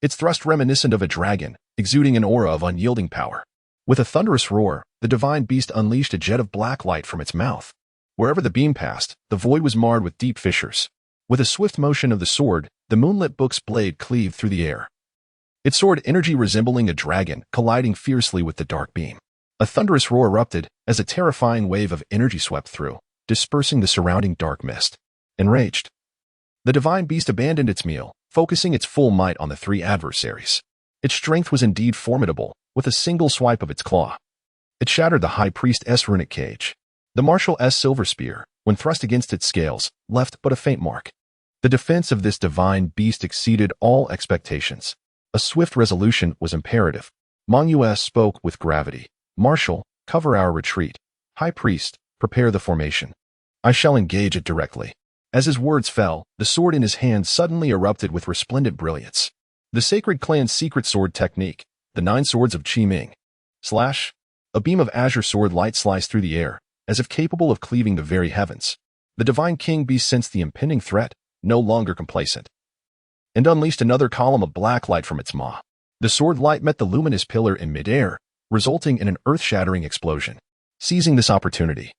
[SPEAKER 1] its thrust reminiscent of a dragon, exuding an aura of unyielding power. With a thunderous roar, the divine beast unleashed a jet of black light from its mouth. Wherever the beam passed, the void was marred with deep fissures. With a swift motion of the sword, the moonlit book's blade cleaved through the air, its sword energy resembling a dragon, colliding fiercely with the dark beam. A thunderous roar erupted as a terrifying wave of energy swept through, dispersing the surrounding dark mist. Enraged, the divine beast abandoned its meal, focusing its full might on the 3 adversaries. Its strength was indeed formidable. With a single swipe of its claw, it shattered the high priest's runic cage. The marshal's silver spear, when thrust against its scales, left but a faint mark. The defense of this divine beast exceeded all expectations. A swift resolution was imperative. Mongyue spoke with gravity. Marshal, cover our retreat. High priest, prepare the formation. I shall engage it directly. As his words fell, the sword in his hand suddenly erupted with resplendent brilliance. The Sacred Clan's secret sword technique, the 9 swords of Qi Ming. Slash! A beam of azure sword light sliced through the air, as if capable of cleaving the very heavens. The Divine King Beast sensed the impending threat, no longer complacent, and unleashed another column of black light from its maw. The sword light met the luminous pillar in midair, resulting in an earth-shattering explosion. Seizing this opportunity,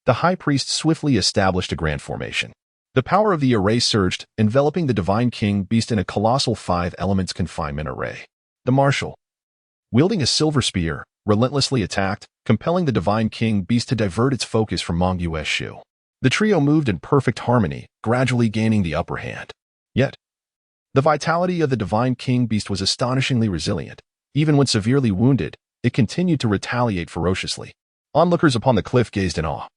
[SPEAKER 1] the high priest swiftly established a grand formation. The power of the array surged, enveloping the Divine King Beast in a colossal 5 elements confinement array. The marshal, wielding a silver spear, relentlessly attacked, compelling the Divine King Beast to divert its focus from Shu. The trio moved in perfect harmony, gradually gaining the upper hand. Yet, the vitality of the Divine King Beast was astonishingly resilient. Even when severely wounded, it continued to retaliate ferociously. Onlookers upon the cliff gazed in awe,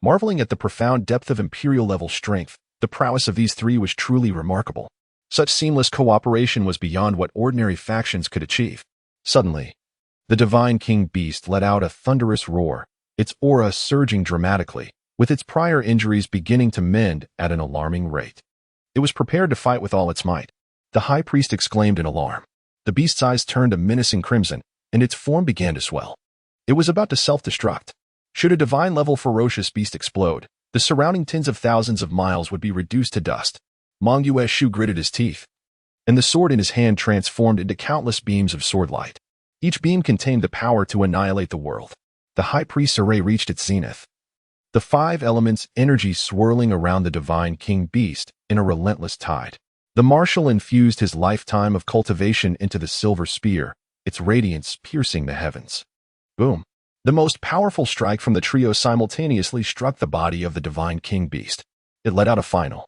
[SPEAKER 1] marveling at the profound depth of Imperial-level strength. The prowess of these three was truly remarkable. Such seamless cooperation was beyond what ordinary factions could achieve. Suddenly, the Divine King Beast let out a thunderous roar, its aura surging dramatically, with its prior injuries beginning to mend at an alarming rate. It was prepared to fight with all its might. The High Priest exclaimed in alarm. The beast's eyes turned a menacing crimson, and its form began to swell. It was about to self-destruct. Should a divine-level ferocious beast explode, the surrounding tens of thousands of miles would be reduced to dust. Shu gritted his teeth, and the sword in his hand transformed into countless beams of sword light. Each beam contained the power to annihilate the world. The High Priest's array reached its zenith, the five elements' energy swirling around the Divine King Beast in a relentless tide. The Marshal infused his lifetime of cultivation into the silver spear, its radiance piercing the heavens. Boom! The most powerful strike from the trio simultaneously struck the body of the Divine King Beast. It let out a final,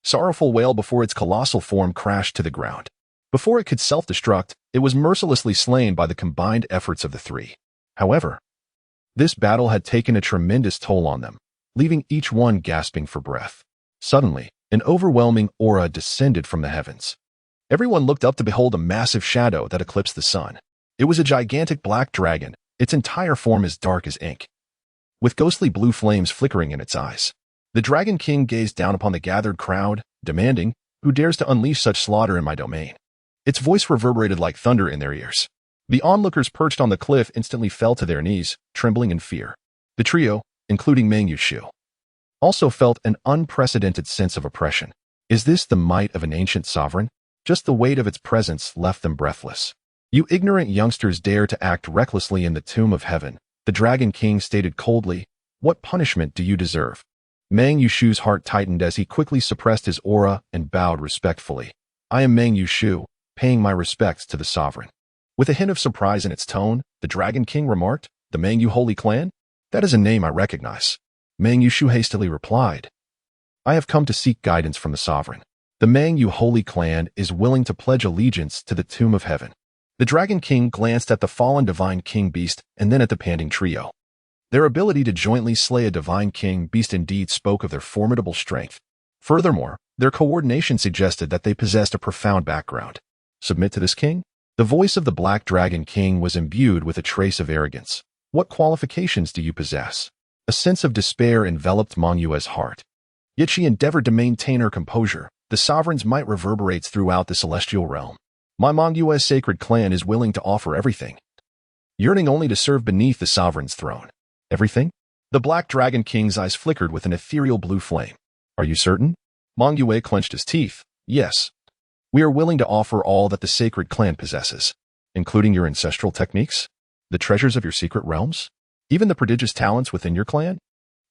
[SPEAKER 1] sorrowful wail before its colossal form crashed to the ground. Before it could self-destruct, it was mercilessly slain by the combined efforts of the three. However, this battle had taken a tremendous toll on them, leaving each one gasping for breath. Suddenly, an overwhelming aura descended from the heavens. Everyone looked up to behold a massive shadow that eclipsed the sun. It was a gigantic black dragon, its entire form as dark as ink, with ghostly blue flames flickering in its eyes. The Dragon King gazed down upon the gathered crowd, demanding, "Who dares to unleash such slaughter in my domain?" Its voice reverberated like thunder in their ears. The onlookers perched on the cliff instantly fell to their knees, trembling in fear. The trio, including Shu, also felt an unprecedented sense of oppression. Is this the might of an ancient sovereign? Just the weight of its presence left them breathless. "You ignorant youngsters dare to act recklessly in the tomb of heaven," the Dragon King stated coldly. "What punishment do you deserve?" Shu's heart tightened as he quickly suppressed his aura and bowed respectfully. "I am Shu, paying my respects to the sovereign." With a hint of surprise in its tone, the Dragon King remarked, "The Mangyu Holy Clan? That is a name I recognize." Shu hastily replied, "I have come to seek guidance from the sovereign. The Mangyu Holy Clan is willing to pledge allegiance to the tomb of heaven." The Dragon King glanced at the fallen Divine King Beast and then at the panting trio. Their ability to jointly slay a Divine King Beast indeed spoke of their formidable strength. Furthermore, their coordination suggested that they possessed a profound background. "Submit to this king?" The voice of the Black Dragon King was imbued with a trace of arrogance. "What qualifications do you possess?" A sense of despair enveloped Shu's heart. Yet she endeavored to maintain her composure. "The sovereign's might reverberates throughout the celestial realm. My Shu's sacred clan is willing to offer everything, yearning only to serve beneath the sovereign's throne." "Everything?" The Black Dragon King's eyes flickered with an ethereal blue flame. "Are you certain?" Shu clenched his teeth. "Yes. We are willing to offer all that the sacred clan possesses, including your ancestral techniques, the treasures of your secret realms, even the prodigious talents within your clan."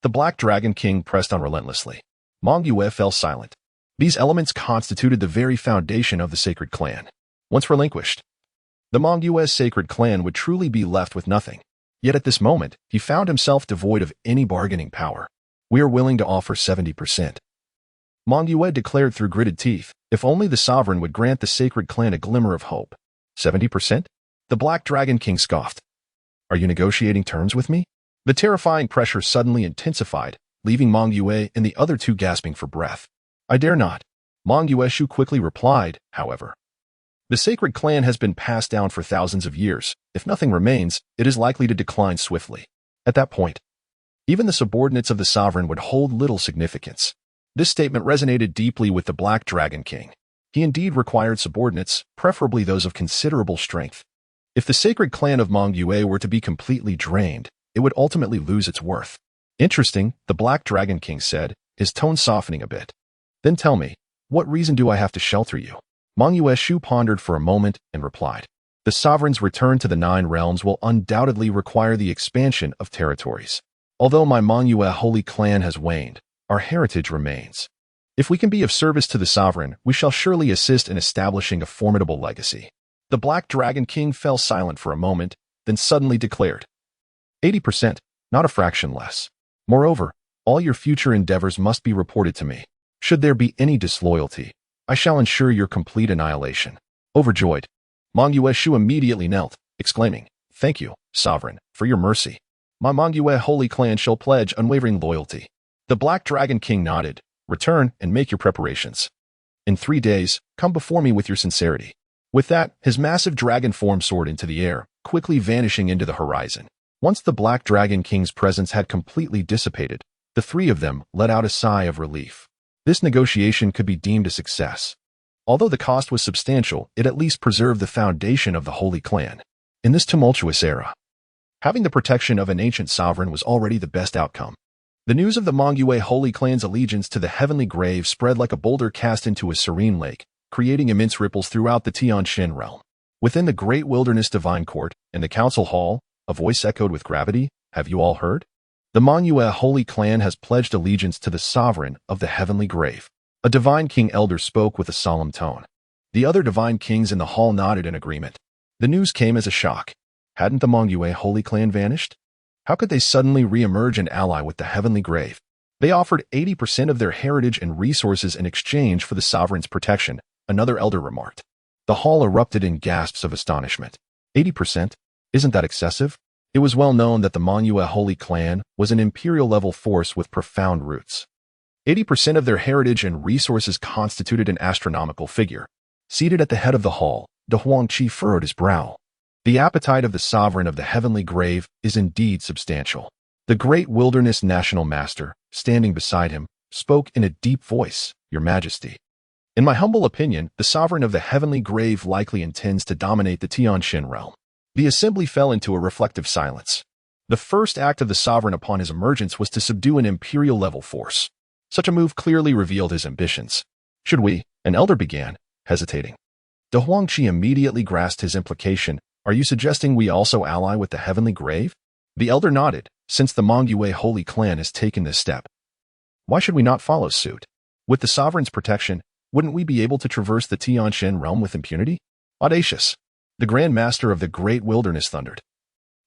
[SPEAKER 1] The Black Dragon King pressed on relentlessly. Shu fell silent. These elements constituted the very foundation of the sacred clan. Once relinquished, the Shu's sacred clan would truly be left with nothing. Yet at this moment, he found himself devoid of any bargaining power. "We are willing to offer 70%. Shu declared through gritted teeth, if only the sovereign would grant the sacred clan a glimmer of hope. 70%? The Black Dragon King scoffed. "Are you negotiating terms with me?" The terrifying pressure suddenly intensified, leaving Shu and the other two gasping for breath. "I dare not." Shu quickly replied, however. "The sacred clan has been passed down for thousands of years. If nothing remains, it is likely to decline swiftly. At that point, even the subordinates of the sovereign would hold little significance." This statement resonated deeply with the Black Dragon King. He indeed required subordinates, preferably those of considerable strength. If the sacred clan of Shu were to be completely drained, it would ultimately lose its worth. "Interesting," the Black Dragon King said, his tone softening a bit. "Then tell me, what reason do I have to shelter you?" Shu pondered for a moment and replied, "The sovereign's return to the Nine Realms will undoubtedly require the expansion of territories. Although my Shu Holy Clan has waned, our heritage remains. If we can be of service to the sovereign, we shall surely assist in establishing a formidable legacy." The Black Dragon King fell silent for a moment, then suddenly declared, 80%, not a fraction less. Moreover, all your future endeavors must be reported to me. Should there be any disloyalty, I shall ensure your complete annihilation. Overjoyed, Mangyue Shu immediately knelt, exclaiming, Thank you, Sovereign, for your mercy. My Mangyue holy clan shall pledge unwavering loyalty. The Black Dragon King nodded. Return and make your preparations. In 3 days, come before me with your sincerity. With that, his massive dragon form soared into the air, quickly vanishing into the horizon. Once the Black Dragon King's presence had completely dissipated, the 3 of them let out a sigh of relief. This negotiation could be deemed a success. Although the cost was substantial, it at least preserved the foundation of the Holy Clan. In this tumultuous era, having the protection of an ancient sovereign was already the best outcome. The news of the Mangyue Holy Clan's allegiance to the heavenly grave spread like a boulder cast into a serene lake, creating immense ripples throughout the Tianxin realm. Within the great wilderness divine court, in the council hall, a voice echoed with gravity, Have you all heard? The Mangyue Holy Clan has pledged allegiance to the sovereign of the heavenly grave. A divine king elder spoke with a solemn tone. The other divine kings in the hall nodded in agreement. The news came as a shock. Hadn't the Mangyue Holy Clan vanished? How could they suddenly re-emerge and ally with the heavenly grave? They offered 80% of their heritage and resources in exchange for the sovereign's protection, another elder remarked. The hall erupted in gasps of astonishment. 80%? Isn't that excessive? It was well known that the Mangyue Holy Clan was an imperial-level force with profound roots. 80% of their heritage and resources constituted an astronomical figure. Seated at the head of the hall, De Huangqi furrowed his brow. The appetite of the sovereign of the heavenly grave is indeed substantial. The great wilderness national master, standing beside him, spoke in a deep voice, Your Majesty. In my humble opinion, the sovereign of the heavenly grave likely intends to dominate the Tianxin realm. The assembly fell into a reflective silence. The first act of the sovereign upon his emergence was to subdue an imperial-level force. Such a move clearly revealed his ambitions. Should we? An elder began, hesitating. De Huangqi immediately grasped his implication. Are you suggesting we also ally with the heavenly grave? The elder nodded. Since the Mangyue Holy Clan has taken this step, why should we not follow suit? With the sovereign's protection, wouldn't we be able to traverse the Tianxin realm with impunity? Audacious. The Grand Master of the Great Wilderness thundered.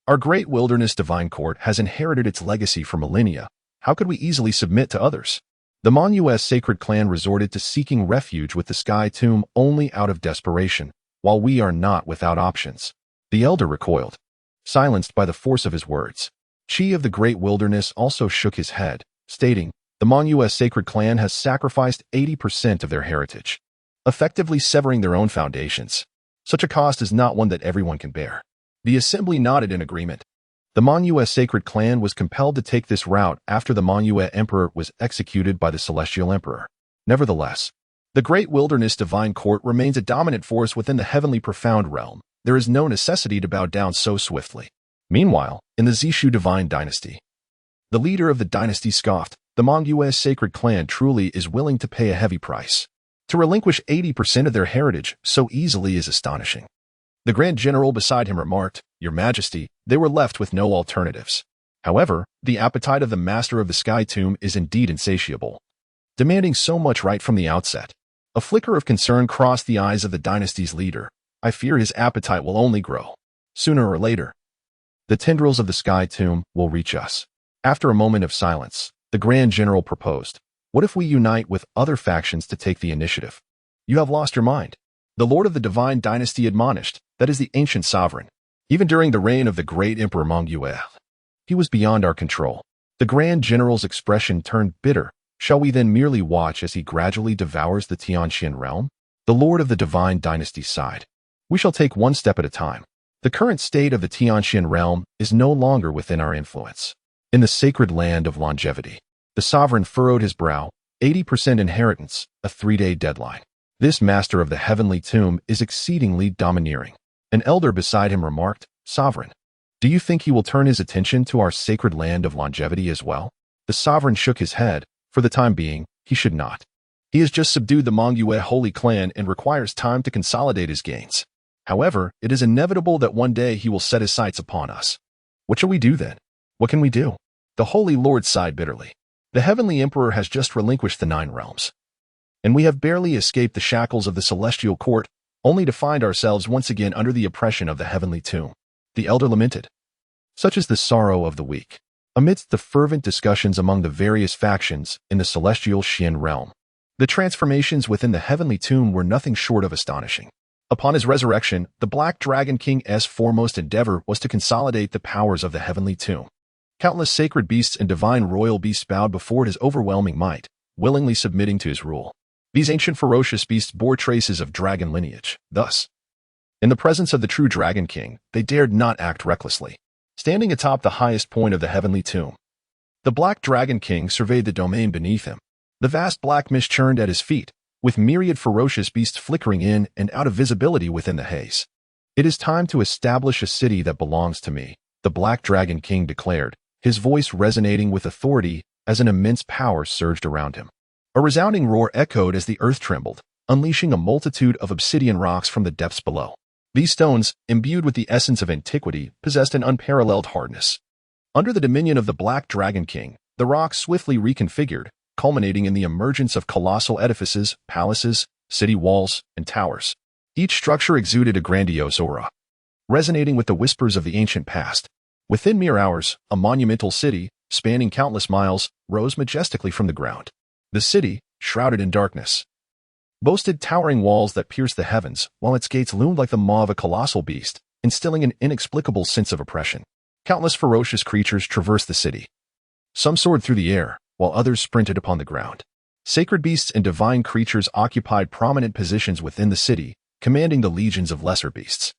[SPEAKER 1] Our Great Wilderness Divine Court has inherited its legacy for millennia. How could we easily submit to others? The Mangyue Sacred Clan resorted to seeking refuge with the Sky Tomb only out of desperation, while we are not without options. The elder recoiled, silenced by the force of his words. Qi of the Great Wilderness also shook his head, stating, The Mangyue Sacred Clan has sacrificed 80% of their heritage, effectively severing their own foundations. Such a cost is not one that everyone can bear. The assembly nodded in agreement. The Mangyue Sacred Clan was compelled to take this route after the Mangyue Emperor was executed by the Celestial Emperor. Nevertheless, the Great Wilderness Divine Court remains a dominant force within the heavenly profound realm. There is no necessity to bow down so swiftly. Meanwhile, in the Zishu Divine Dynasty, the leader of the dynasty scoffed, The Mangyue Sacred Clan truly is willing to pay a heavy price. To relinquish 80% of their heritage so easily is astonishing. The Grand General beside him remarked, Your Majesty, they were left with no alternatives. However, the appetite of the Master of the Sky Tomb is indeed insatiable, demanding so much right from the outset. A flicker of concern crossed the eyes of the dynasty's leader. I fear his appetite will only grow. Sooner or later, the tendrils of the Sky Tomb will reach us. After a moment of silence, the Grand General proposed, What if we unite with other factions to take the initiative? You have lost your mind. The Lord of the Divine Dynasty admonished, that is the ancient sovereign. Even during the reign of the great Emperor Mangyue, he was beyond our control. The Grand General's expression turned bitter. Shall we then merely watch as he gradually devours the Tianxin realm? The Lord of the Divine Dynasty sighed. We shall take one step at a time. The current state of the Tianxin realm is no longer within our influence. In the sacred land of longevity, the sovereign furrowed his brow. 80% inheritance, a 3-day deadline. This master of the heavenly tomb is exceedingly domineering. An elder beside him remarked, Sovereign, do you think he will turn his attention to our sacred land of longevity as well? The sovereign shook his head. For the time being, he should not. He has just subdued the Mangyue Holy Clan and requires time to consolidate his gains. However, it is inevitable that one day he will set his sights upon us. What shall we do then? What can we do? The Holy Lord sighed bitterly. The Heavenly Emperor has just relinquished the 9 realms, and we have barely escaped the shackles of the Celestial Court, only to find ourselves once again under the oppression of the Heavenly Tomb. the elder lamented. Such is the sorrow of the weak. Amidst the fervent discussions among the various factions in the celestial Xian realm, the transformations within the heavenly tomb were nothing short of astonishing. Upon his resurrection, the Black Dragon King's foremost endeavor was to consolidate the powers of the heavenly tomb. Countless sacred beasts and divine royal beasts bowed before his overwhelming might, willingly submitting to his rule. These ancient ferocious beasts bore traces of dragon lineage. Thus, in the presence of the true Dragon King, they dared not act recklessly. Standing atop the highest point of the heavenly tomb, the Black Dragon King surveyed the domain beneath him. The vast black mist churned at his feet, with myriad ferocious beasts flickering in and out of visibility within the haze. It is time to establish a city that belongs to me, the Black Dragon King declared, his voice resonating with authority as an immense power surged around him. A resounding roar echoed as the earth trembled, unleashing a multitude of obsidian rocks from the depths below. These stones, imbued with the essence of antiquity, possessed an unparalleled hardness. Under the dominion of the Black Dragon King, the rocks swiftly reconfigured, culminating in the emergence of colossal edifices, palaces, city walls, and towers. Each structure exuded a grandiose aura, resonating with the whispers of the ancient past. Within mere hours, a monumental city, spanning countless miles, rose majestically from the ground. The city, shrouded in darkness, boasted towering walls that pierced the heavens, while its gates loomed like the maw of a colossal beast, instilling an inexplicable sense of oppression. Countless ferocious creatures traversed the city. Some soared through the air, while others sprinted upon the ground. Sacred beasts and divine creatures occupied prominent positions within the city, commanding the legions of lesser beasts.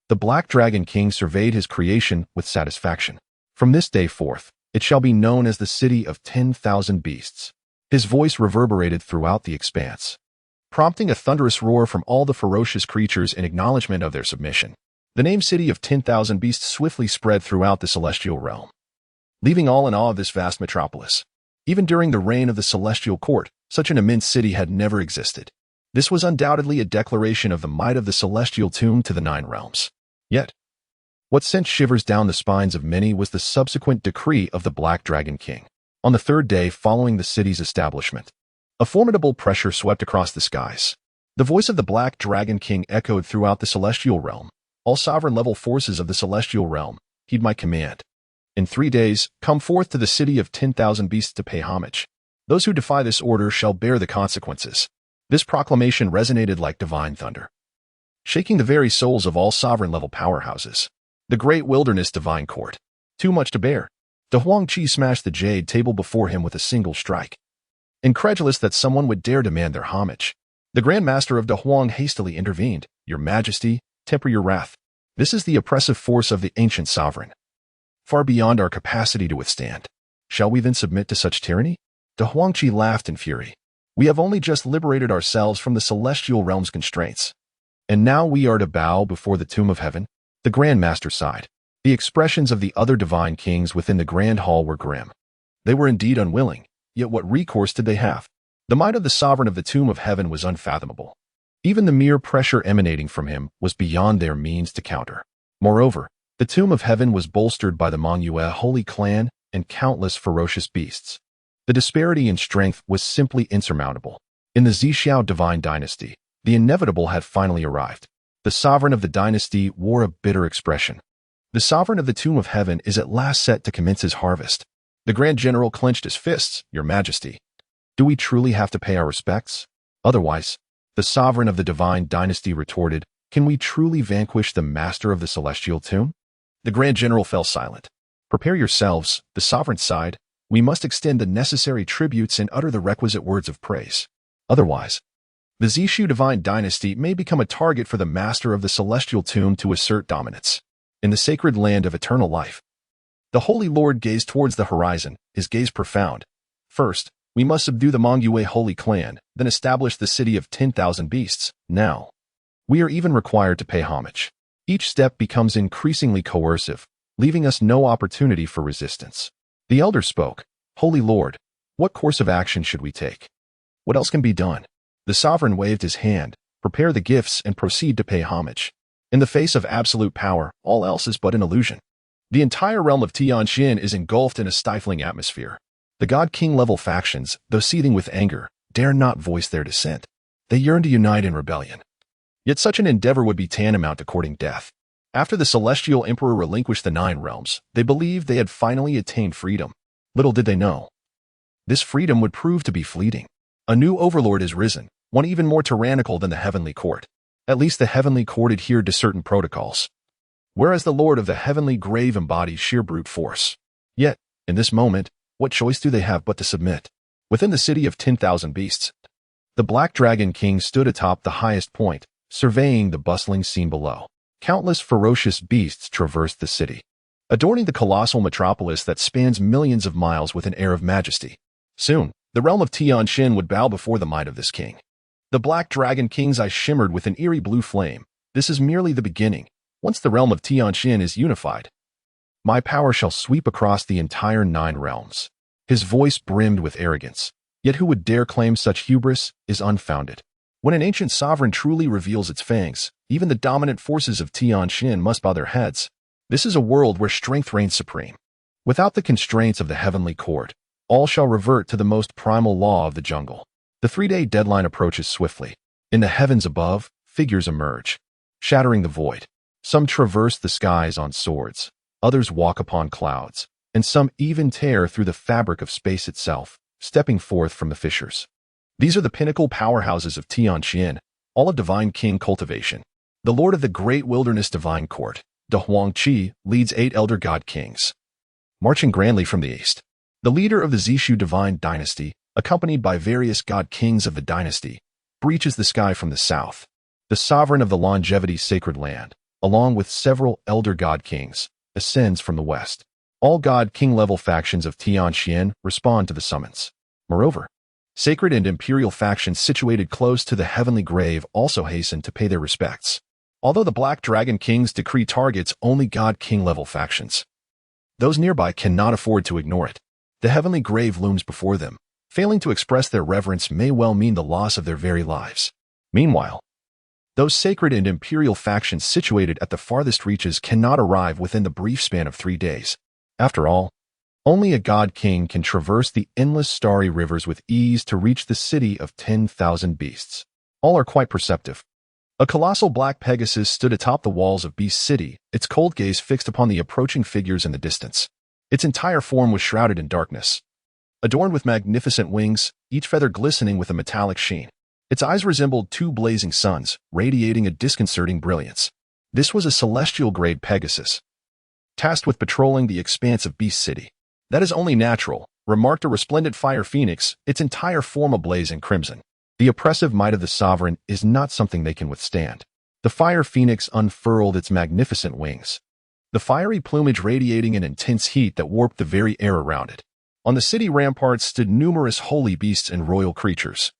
[SPEAKER 1] The Black Dragon King surveyed his creation with satisfaction. From this day forth, it shall be known as the City of 10,000 Beasts. His voice reverberated throughout the expanse, prompting a thunderous roar from all the ferocious creatures in acknowledgement of their submission. The name City of 10,000 Beasts swiftly spread throughout the celestial realm, leaving all in awe of this vast metropolis. Even during the reign of the celestial court, such an immense city had never existed. This was undoubtedly a declaration of the might of the celestial tomb to the nine realms. Yet, what sent shivers down the spines of many was the subsequent decree of the Black Dragon King. On the third day following the city's establishment, a formidable pressure swept across the skies. The voice of the Black Dragon King echoed throughout the celestial realm. All sovereign-level forces of the celestial realm, heed my command. In 3 days, come forth to the City of 10,000 Beasts to pay homage. Those who defy this order shall bear the consequences. This proclamation resonated like divine thunder, shaking the very souls of all sovereign-level powerhouses. The great wilderness divine court. Too much to bear. De Huangqi smashed the jade table before him with a single strike, incredulous that someone would dare demand their homage. The Grand Master of De Huang hastily intervened. Your Majesty, temper your wrath. This is the oppressive force of the ancient sovereign, far beyond our capacity to withstand. Shall we then submit to such tyranny? De Huangqi laughed in fury. We have only just liberated ourselves from the celestial realm's constraints, and now we are to bow before the tomb of heaven? The Grand Master sighed. The expressions of the other divine kings within the grand hall were grim. They were indeed unwilling, yet what recourse did they have? The might of the sovereign of the tomb of heaven was unfathomable. Even the mere pressure emanating from him was beyond their means to counter. Moreover, the tomb of heaven was bolstered by the Mongyue holy clan and countless ferocious beasts. The disparity in strength was simply insurmountable. In the Zixiao divine dynasty, the inevitable had finally arrived. The sovereign of the dynasty wore a bitter expression. The sovereign of the tomb of heaven is at last set to commence his harvest. The Grand General clenched his fists. Your Majesty, do we truly have to pay our respects? Otherwise, the sovereign of the divine dynasty retorted, can we truly vanquish the master of the celestial tomb? The Grand General fell silent. Prepare yourselves, the sovereign sighed. We must extend the necessary tributes and utter the requisite words of praise. Otherwise, the Zishu divine dynasty may become a target for the master of the celestial tomb to assert dominance. In the sacred land of eternal life, the Holy Lord gazed towards the horizon, his gaze profound. First, we must subdue the Mongyue holy clan, then establish the City of 10,000 Beasts. Now, we are even required to pay homage. Each step becomes increasingly coercive, leaving us no opportunity for resistance. The elder spoke. Holy Lord, what course of action should we take? What else can be done? The sovereign waved his hand. Prepare the gifts and proceed to pay homage. In the face of absolute power, all else is but an illusion. The entire realm of Tianxin is engulfed in a stifling atmosphere. The God-King level factions, though seething with anger, dare not voice their dissent. They yearn to unite in rebellion. Yet such an endeavor would be tantamount to courting death. After the celestial emperor relinquished the 9 realms, they believed they had finally attained freedom. Little did they know, this freedom would prove to be fleeting. A new overlord is risen, one even more tyrannical than the heavenly court. At least the heavenly court adhered to certain protocols, whereas the lord of the heavenly grave embodies sheer brute force. Yet, in this moment, what choice do they have but to submit? Within the city of 10,000 beasts, the Black Dragon King stood atop the highest point, surveying the bustling scene below. Countless ferocious beasts traversed the city, adorning the colossal metropolis that spans millions of miles with an air of majesty. Soon, the realm of Tianxin would bow before the might of this king. The Black Dragon King's eyes shimmered with an eerie blue flame. This is merely the beginning. Once the realm of Tianxin is unified, my power shall sweep across the entire 9 realms. His voice brimmed with arrogance. Yet who would dare claim such hubris is unfounded. When an ancient sovereign truly reveals its fangs, even the dominant forces of Tianxin must bow their heads. This is a world where strength reigns supreme. Without the constraints of the heavenly court, all shall revert to the most primal law of the jungle. The 3-day deadline approaches swiftly. In the heavens above, figures emerge, shattering the void. Some traverse the skies on swords, others walk upon clouds, and some even tear through the fabric of space itself, stepping forth from the fissures. These are the pinnacle powerhouses of Tianxin, all of divine king cultivation. The lord of the great wilderness divine court, De Huangqi, leads 8 elder god kings, marching grandly from the east. The leader of the Zishu divine dynasty, accompanied by various god kings of the dynasty, breaches the sky from the south. The sovereign of the longevity sacred land, along with several elder god kings, ascends from the west. All god king level factions of Tianxin respond to the summons. Moreover, sacred and imperial factions situated close to the heavenly grave also hasten to pay their respects. Although the Black Dragon King's decree targets only god king level factions, those nearby cannot afford to ignore it. The heavenly grave looms before them. Failing to express their reverence may well mean the loss of their very lives. Meanwhile, those sacred and imperial factions situated at the farthest reaches cannot arrive within the brief span of 3 days. After all, only a god king can traverse the endless starry rivers with ease to reach the city of 10,000 beasts. All are quite perceptive. A colossal black Pegasus stood atop the walls of Beast City, its cold gaze fixed upon the approaching figures in the distance. Its entire form was shrouded in darkness, adorned with magnificent wings, each feather glistening with a metallic sheen. Its eyes resembled 2 blazing suns, radiating a disconcerting brilliance. This was a celestial-grade Pegasus, tasked with patrolling the expanse of Beast City. That is only natural, remarked a resplendent fire phoenix, its entire form ablaze in crimson. The oppressive might of the sovereign is not something they can withstand. The fire phoenix unfurled its magnificent wings, the fiery plumage radiating an intense heat that warped the very air around it. On the city ramparts stood numerous holy beasts and royal creatures,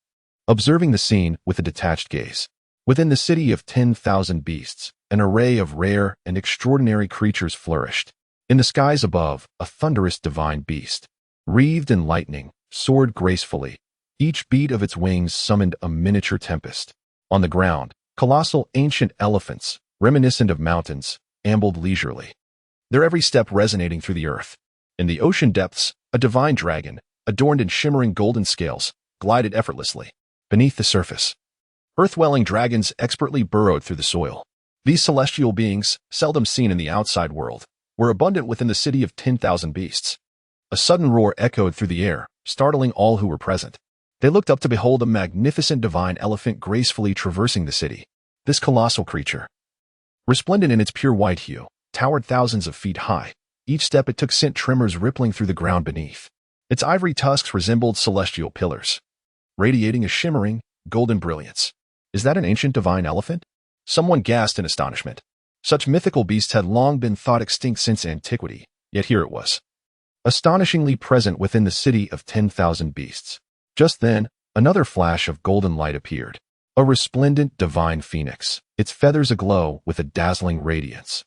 [SPEAKER 1] observing the scene with a detached gaze. Within the city of 10,000 beasts, an array of rare and extraordinary creatures flourished. In the skies above, a thunderous divine beast, wreathed in lightning, soared gracefully. Each beat of its wings summoned a miniature tempest. On the ground, colossal ancient elephants, reminiscent of mountains, ambled leisurely, their every step resonating through the earth. In the ocean depths, a divine dragon, adorned in shimmering golden scales, glided effortlessly. Beneath the surface, earth-dwelling dragons expertly burrowed through the soil. These celestial beings, seldom seen in the outside world, were abundant within the city of 10,000 beasts. A sudden roar echoed through the air, startling all who were present. They looked up to behold a magnificent divine elephant gracefully traversing the city. This colossal creature, resplendent in its pure white hue, towered thousands of feet high. Each step it took sent tremors rippling through the ground beneath. Its ivory tusks resembled celestial pillars, radiating a shimmering, golden brilliance. Is that an ancient divine elephant? Someone gasped in astonishment. Such mythical beasts had long been thought extinct since antiquity, yet here it was, astonishingly present within the city of 10,000 beasts. Just then, another flash of golden light appeared. A resplendent divine phoenix, its feathers aglow with a dazzling radiance,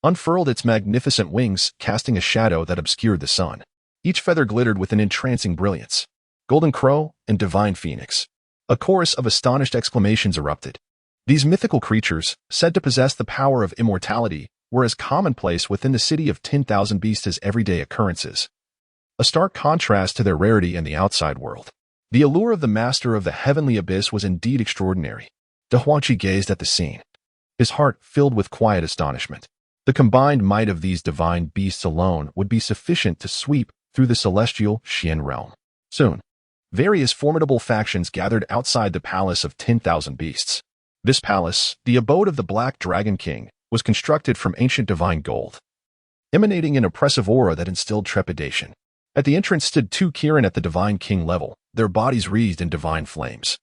[SPEAKER 1] unfurled its magnificent wings, casting a shadow that obscured the sun. Each feather glittered with an entrancing brilliance. Golden crow and divine phoenix. A chorus of astonished exclamations erupted. These mythical creatures, said to possess the power of immortality, were as commonplace within the city of 10,000 beasts as everyday occurrences, a stark contrast to their rarity in the outside world. The allure of the master of the heavenly abyss was indeed extraordinary. De Huangqi gazed at the scene, his heart filled with quiet astonishment. The combined might of these divine beasts alone would be sufficient to sweep through the celestial Xian realm. Soon, various formidable factions gathered outside the palace of 10,000 beasts. This palace, the abode of the Black Dragon King, was constructed from ancient divine gold, emanating an oppressive aura that instilled trepidation. At the entrance stood two Kirin at the divine king level, their bodies wreathed in divine flames,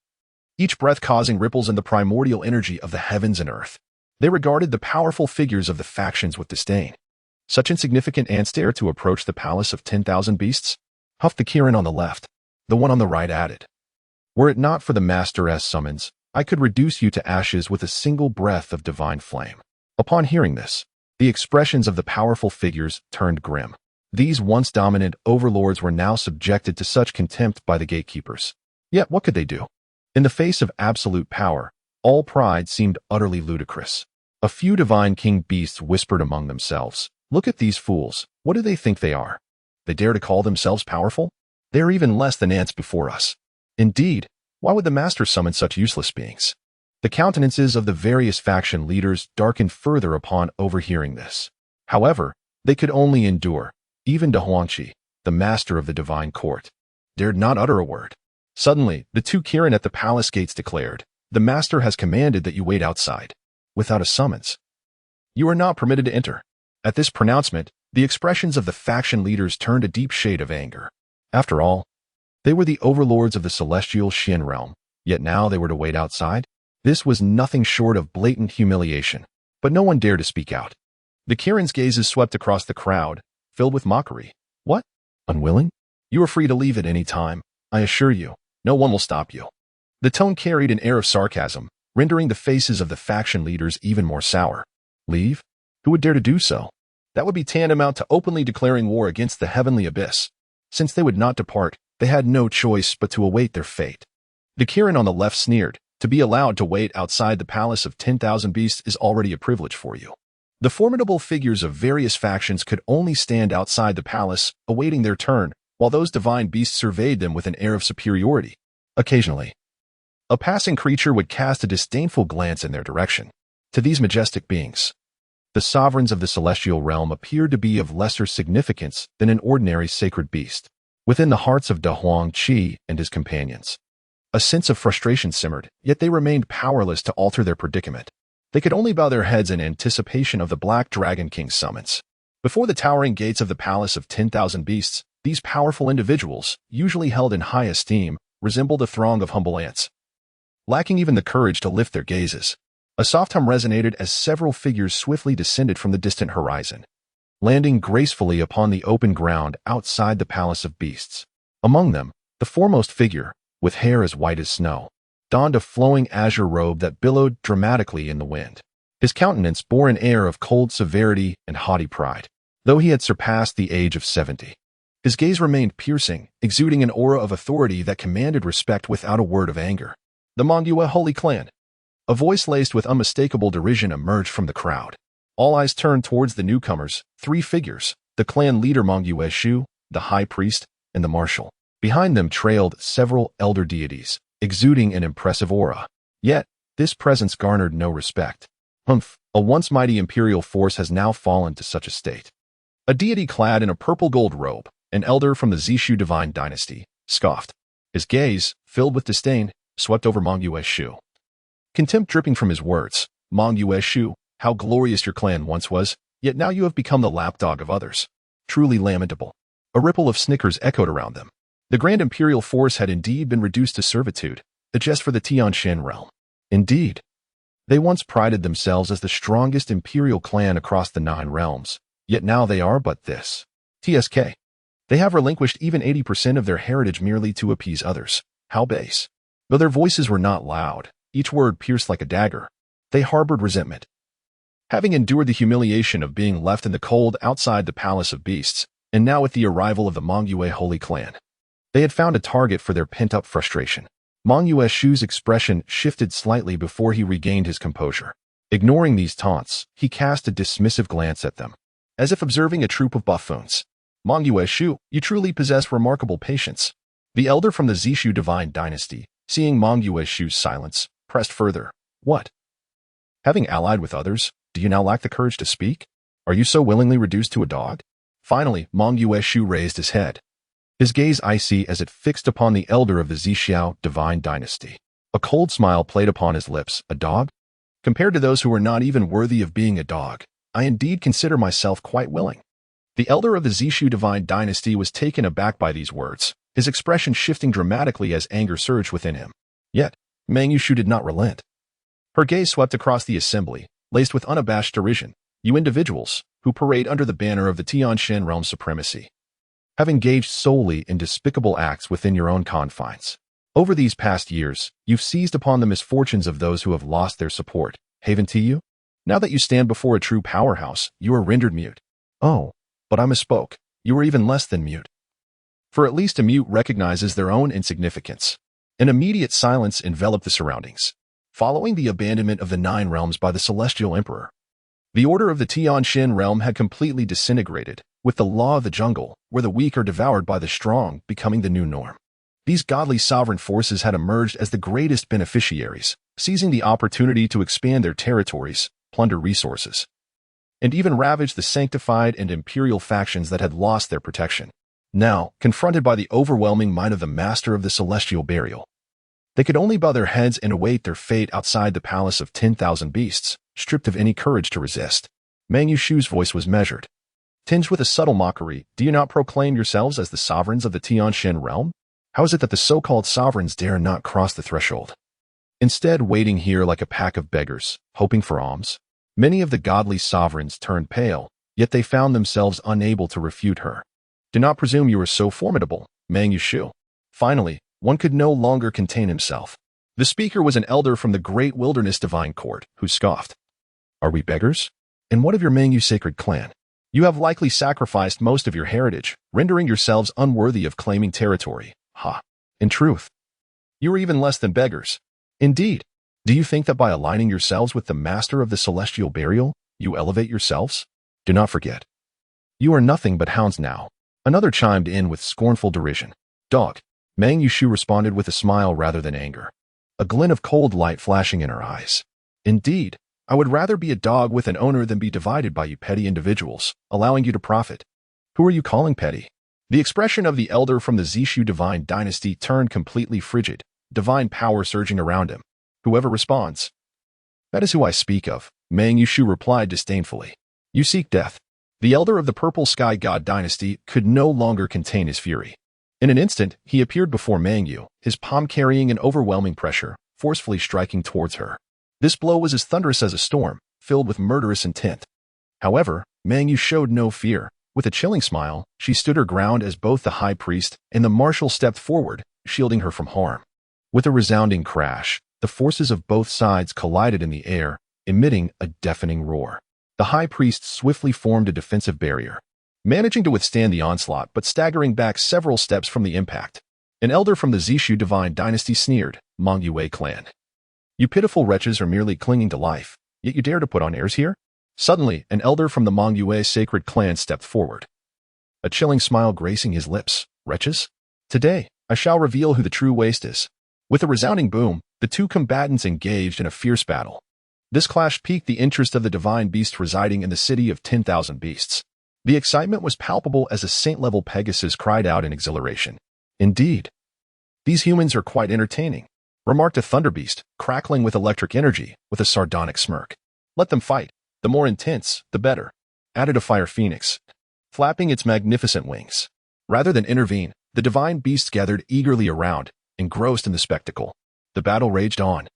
[SPEAKER 1] each breath causing ripples in the primordial energy of the heavens and earth. They regarded the powerful figures of the factions with disdain. Such insignificant ants dare to approach the palace of 10,000 beasts? Huffed the Kirin on the left. The one on the right added, "Were it not for the Master's summons, I could reduce you to ashes with a single breath of divine flame." Upon hearing this, the expressions of the powerful figures turned grim. These once dominant overlords were now subjected to such contempt by the gatekeepers. Yet what could they do? In the face of absolute power, all pride seemed utterly ludicrous. A few divine king beasts whispered among themselves, "Look at these fools. What do they think they are? They dare to call themselves powerful? They are even less than ants before us. Indeed, why would the Master summon such useless beings?" The countenances of the various faction leaders darkened further upon overhearing this. However, they could only endure. Even De Huangqi, the master of the divine court, dared not utter a word. Suddenly, the two Kirin at the palace gates declared, "The Master has commanded that you wait outside, without a summons. You are not permitted to enter." At this pronouncement, the expressions of the faction leaders turned a deep shade of anger. After all, they were the overlords of the celestial Xian realm, yet now they were to wait outside? This was nothing short of blatant humiliation, but no one dared to speak out. The Kirin's gazes swept across the crowd, filled with mockery. "What? Unwilling? You are free to leave at any time. I assure you, no one will stop you." The tone carried an air of sarcasm, rendering the faces of the faction leaders even more sour. Leave? Who would dare to do so? That would be tantamount to openly declaring war against the heavenly abyss. Since they would not depart, they had no choice but to await their fate. The Kirin on the left sneered, "To be allowed to wait outside the palace of 10,000 beasts is already a privilege for you." The formidable figures of various factions could only stand outside the palace, awaiting their turn, while those divine beasts surveyed them with an air of superiority. Occasionally, a passing creature would cast a disdainful glance in their direction. To these majestic beings, the sovereigns of the celestial realm appeared to be of lesser significance than an ordinary sacred beast. Within the hearts of De Huangqi and his companions, a sense of frustration simmered, yet they remained powerless to alter their predicament. They could only bow their heads in anticipation of the Black Dragon King's summons. Before the towering gates of the palace of 10,000 beasts, these powerful individuals, usually held in high esteem, resembled a throng of humble ants, lacking even the courage to lift their gazes. A soft hum resonated as several figures swiftly descended from the distant horizon, landing gracefully upon the open ground outside the palace of beasts. Among them, the foremost figure, with hair as white as snow, donned a flowing azure robe that billowed dramatically in the wind. His countenance bore an air of cold severity and haughty pride, though he had surpassed the age of 70. His gaze remained piercing, exuding an aura of authority that commanded respect without a word of anger. "The Mongyue Holy Clan." A voice laced with unmistakable derision emerged from the crowd. All eyes turned towards the newcomers, three figures, the clan leader Mongyue Shu, the high priest, and the marshal. Behind them trailed several elder deities, exuding an impressive aura. Yet, this presence garnered no respect. Humph, a once mighty imperial force has now fallen to such a state. A deity clad in a purple-gold robe, an elder from the Zishu divine dynasty, scoffed. His gaze, filled with disdain, swept over Mongyue Shu. Contempt dripping from his words. "Mongyue Shu, how glorious your clan once was, yet now you have become the lapdog of others. Truly lamentable." A ripple of snickers echoed around them. The grand imperial force had indeed been reduced to servitude, a jest for the Tianshan realm. Indeed, they once prided themselves as the strongest imperial clan across the 9 realms, yet now they are but this. TSK. They have relinquished even 80% of their heritage merely to appease others. How base. Though their voices were not loud, each word pierced like a dagger, they harbored resentment. Having endured the humiliation of being left in the cold outside the palace of beasts, and now with the arrival of the Mongyue Holy Clan, they had found a target for their pent-up frustration. Mongyue Shu's expression shifted slightly before he regained his composure. Ignoring these taunts, he cast a dismissive glance at them, as if observing a troop of buffoons. "Mongyue Shu, you truly possess remarkable patience." The elder from the Zishu divine dynasty, seeing Mongyue Shu's silence, pressed further. "What? Having allied with others, do you now lack the courage to speak? Are you so willingly reduced to a dog? Finally, Meng Yueshu raised his head, his gaze icy as it fixed upon the elder of the Zixiao divine dynasty. A cold smile played upon his lips. A dog? Compared to those who are not even worthy of being a dog, I indeed consider myself quite willing. The elder of the Zixiao divine dynasty was taken aback by these words, his expression shifting dramatically as anger surged within him. Yet, Meng Yueshu did not relent. Her gaze swept across the assembly, laced with unabashed derision. You individuals, who parade under the banner of the Tianshan realm's supremacy, have engaged solely in despicable acts within your own confines. Over these past years, you've seized upon the misfortunes of those who have lost their support. Haven to you? Now that you stand before a true powerhouse, you are rendered mute. Oh, but I misspoke. You are even less than mute. For at least a mute recognizes their own insignificance. An immediate silence enveloped the surroundings, following the abandonment of the Nine Realms by the Celestial Emperor. The order of the Tianshan realm had completely disintegrated, with the law of the jungle, where the weak are devoured by the strong, becoming the new norm. These godly sovereign forces had emerged as the greatest beneficiaries, seizing the opportunity to expand their territories, plunder resources, and even ravage the sanctified and imperial factions that had lost their protection. Now, confronted by the overwhelming might of the master of the celestial burial, they could only bow their heads and await their fate outside the palace of 10,000 beasts, stripped of any courage to resist. Meng Yueshu's voice was measured, tinged with a subtle mockery. Do you not proclaim yourselves as the sovereigns of the Tianshan realm? How is it that the so-called sovereigns dare not cross the threshold, instead waiting here like a pack of beggars, hoping for alms? Many of the godly sovereigns turned pale, yet they found themselves unable to refute her. Do not presume you are so formidable, Meng Yueshu. Finally, one could no longer contain himself. The speaker was an elder from the great wilderness divine court, who scoffed. Are we beggars? And what of your Meng Yu sacred clan? You have likely sacrificed most of your heritage, rendering yourselves unworthy of claiming territory. Ha! In truth, you are even less than beggars. Indeed, do you think that by aligning yourselves with the master of the celestial burial, you elevate yourselves? Do not forget, you are nothing but hounds now. Another chimed in with scornful derision. Dog. Meng Yueshu responded with a smile rather than anger, a glint of cold light flashing in her eyes. Indeed, I would rather be a dog with an owner than be divided by you petty individuals, allowing you to profit. Who are you calling petty? The expression of the elder from the Zixiao divine dynasty turned completely frigid, divine power surging around him. Whoever responds. That is who I speak of, Meng Yueshu replied disdainfully. You seek death. The elder of the purple sky god dynasty could no longer contain his fury. In an instant, he appeared before Meng Yu, his palm carrying an overwhelming pressure, forcefully striking towards her. This blow was as thunderous as a storm, filled with murderous intent. However, Meng Yu showed no fear. With a chilling smile, she stood her ground as both the high priest and the marshal stepped forward, shielding her from harm. With a resounding crash, the forces of both sides collided in the air, emitting a deafening roar. The high priest swiftly formed a defensive barrier, managing to withstand the onslaught but staggering back several steps from the impact. An elder from the Zixiao divine dynasty sneered, Meng Yue clan. You pitiful wretches are merely clinging to life, yet you dare to put on airs here? Suddenly, an elder from the Meng Yue sacred clan stepped forward, a chilling smile gracing his lips. Wretches? Today, I shall reveal who the true waste is. With a resounding boom, the two combatants engaged in a fierce battle. This clash piqued the interest of the divine beast residing in the city of 10,000 beasts. The excitement was palpable as a saint-level Pegasus cried out in exhilaration. Indeed, these humans are quite entertaining, remarked a thunder beast, crackling with electric energy, with a sardonic smirk. Let them fight. The more intense, the better, added a fire phoenix, flapping its magnificent wings. Rather than intervene, the divine beasts gathered eagerly around, engrossed in the spectacle. The battle raged on,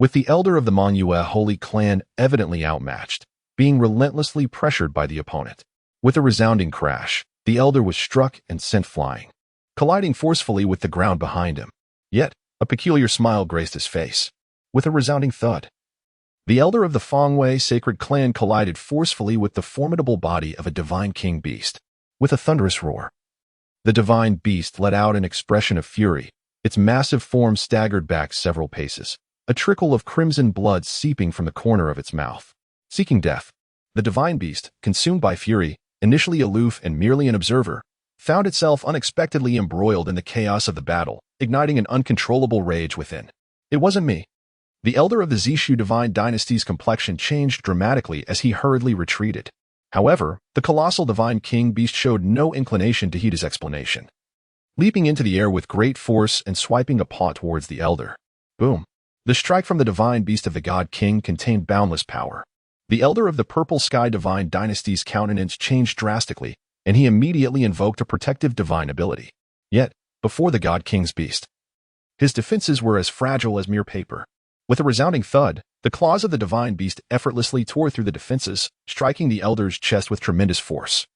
[SPEAKER 1] with the elder of the Meng Yue holy clan evidently outmatched, being relentlessly pressured by the opponent. With a resounding crash, the elder was struck and sent flying, colliding forcefully with the ground behind him. Yet, a peculiar smile graced his face. With a resounding thud, the elder of the Fengwei sacred clan collided forcefully with the formidable body of a divine king beast. With a thunderous roar, the divine beast let out an expression of fury. Its massive form staggered back several paces, a trickle of crimson blood seeping from the corner of its mouth. Seeking death, the divine beast, consumed by fury, initially aloof and merely an observer, found itself unexpectedly embroiled in the chaos of the battle, igniting an uncontrollable rage within. It wasn't me. The elder of the Zishu divine dynasty's complexion changed dramatically as he hurriedly retreated. However, the colossal divine king beast showed no inclination to heed his explanation. Leaping into the air with great force and swiping a paw towards the elder. Boom! The strike from the divine beast of the god king contained boundless power. The elder of the purple sky divine dynasty's countenance changed drastically, and he immediately invoked a protective divine ability. Yet, before the god king's beast, his defenses were as fragile as mere paper. With a resounding thud, the claws of the divine beast effortlessly tore through the defenses, striking the elder's chest with tremendous force.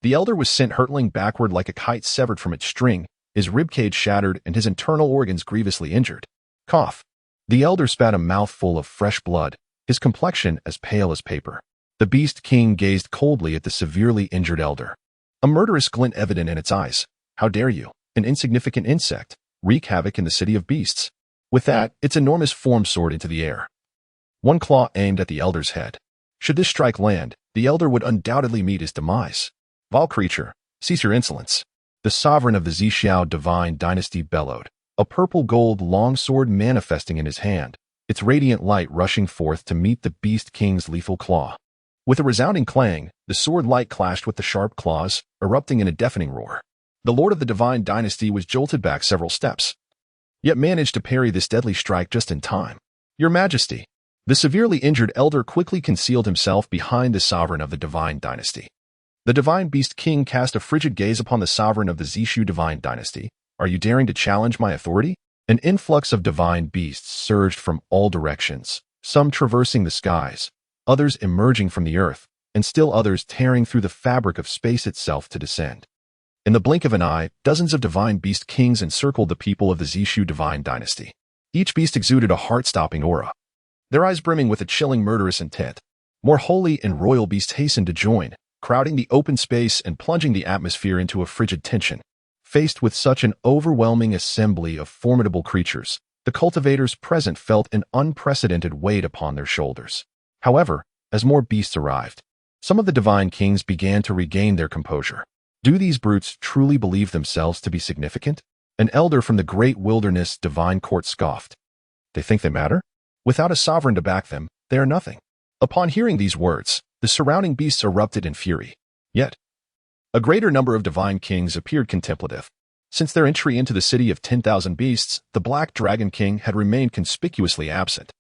[SPEAKER 1] The elder was sent hurtling backward like a kite severed from its string, his ribcage shattered and his internal organs grievously injured. Cough. The elder spat a mouthful of fresh blood, his complexion as pale as paper. The beast king gazed coldly at the severely injured elder. A murderous glint evident in its eyes. How dare you, an insignificant insect, wreak havoc in the city of beasts? With that, its enormous form soared into the air. One claw aimed at the elder's head. Should this strike land, the elder would undoubtedly meet his demise. Vile creature, cease your insolence. The sovereign of the Zixiao divine dynasty bellowed, a purple-gold long sword manifesting in his hand, its radiant light rushing forth to meet the beast king's lethal claw. With a resounding clang, the sword light clashed with the sharp claws, erupting in a deafening roar. The lord of the divine dynasty was jolted back several steps, yet managed to parry this deadly strike just in time. Your Majesty! The severely injured elder quickly concealed himself behind the sovereign of the divine dynasty. The divine beast king cast a frigid gaze upon the sovereign of the Zishu divine dynasty. Are you daring to challenge my authority? An influx of divine beasts surged from all directions, some traversing the skies, others emerging from the earth, and still others tearing through the fabric of space itself to descend. In the blink of an eye, dozens of divine beast kings encircled the people of the Zishu divine dynasty. Each beast exuded a heart-stopping aura, their eyes brimming with a chilling murderous intent. More holy and royal beasts hastened to join, crowding the open space and plunging the atmosphere into a frigid tension. Faced with such an overwhelming assembly of formidable creatures, the cultivators present felt an unprecedented weight upon their shoulders. However, as more beasts arrived, some of the divine kings began to regain their composure. Do these brutes truly believe themselves to be significant? An elder from the great wilderness divine court scoffed. They think they matter? Without a sovereign to back them, they are nothing. Upon hearing these words, the surrounding beasts erupted in fury. Yet, a greater number of divine kings appeared contemplative. Since their entry into the city of 10,000 beasts, the Black Dragon King had remained conspicuously absent.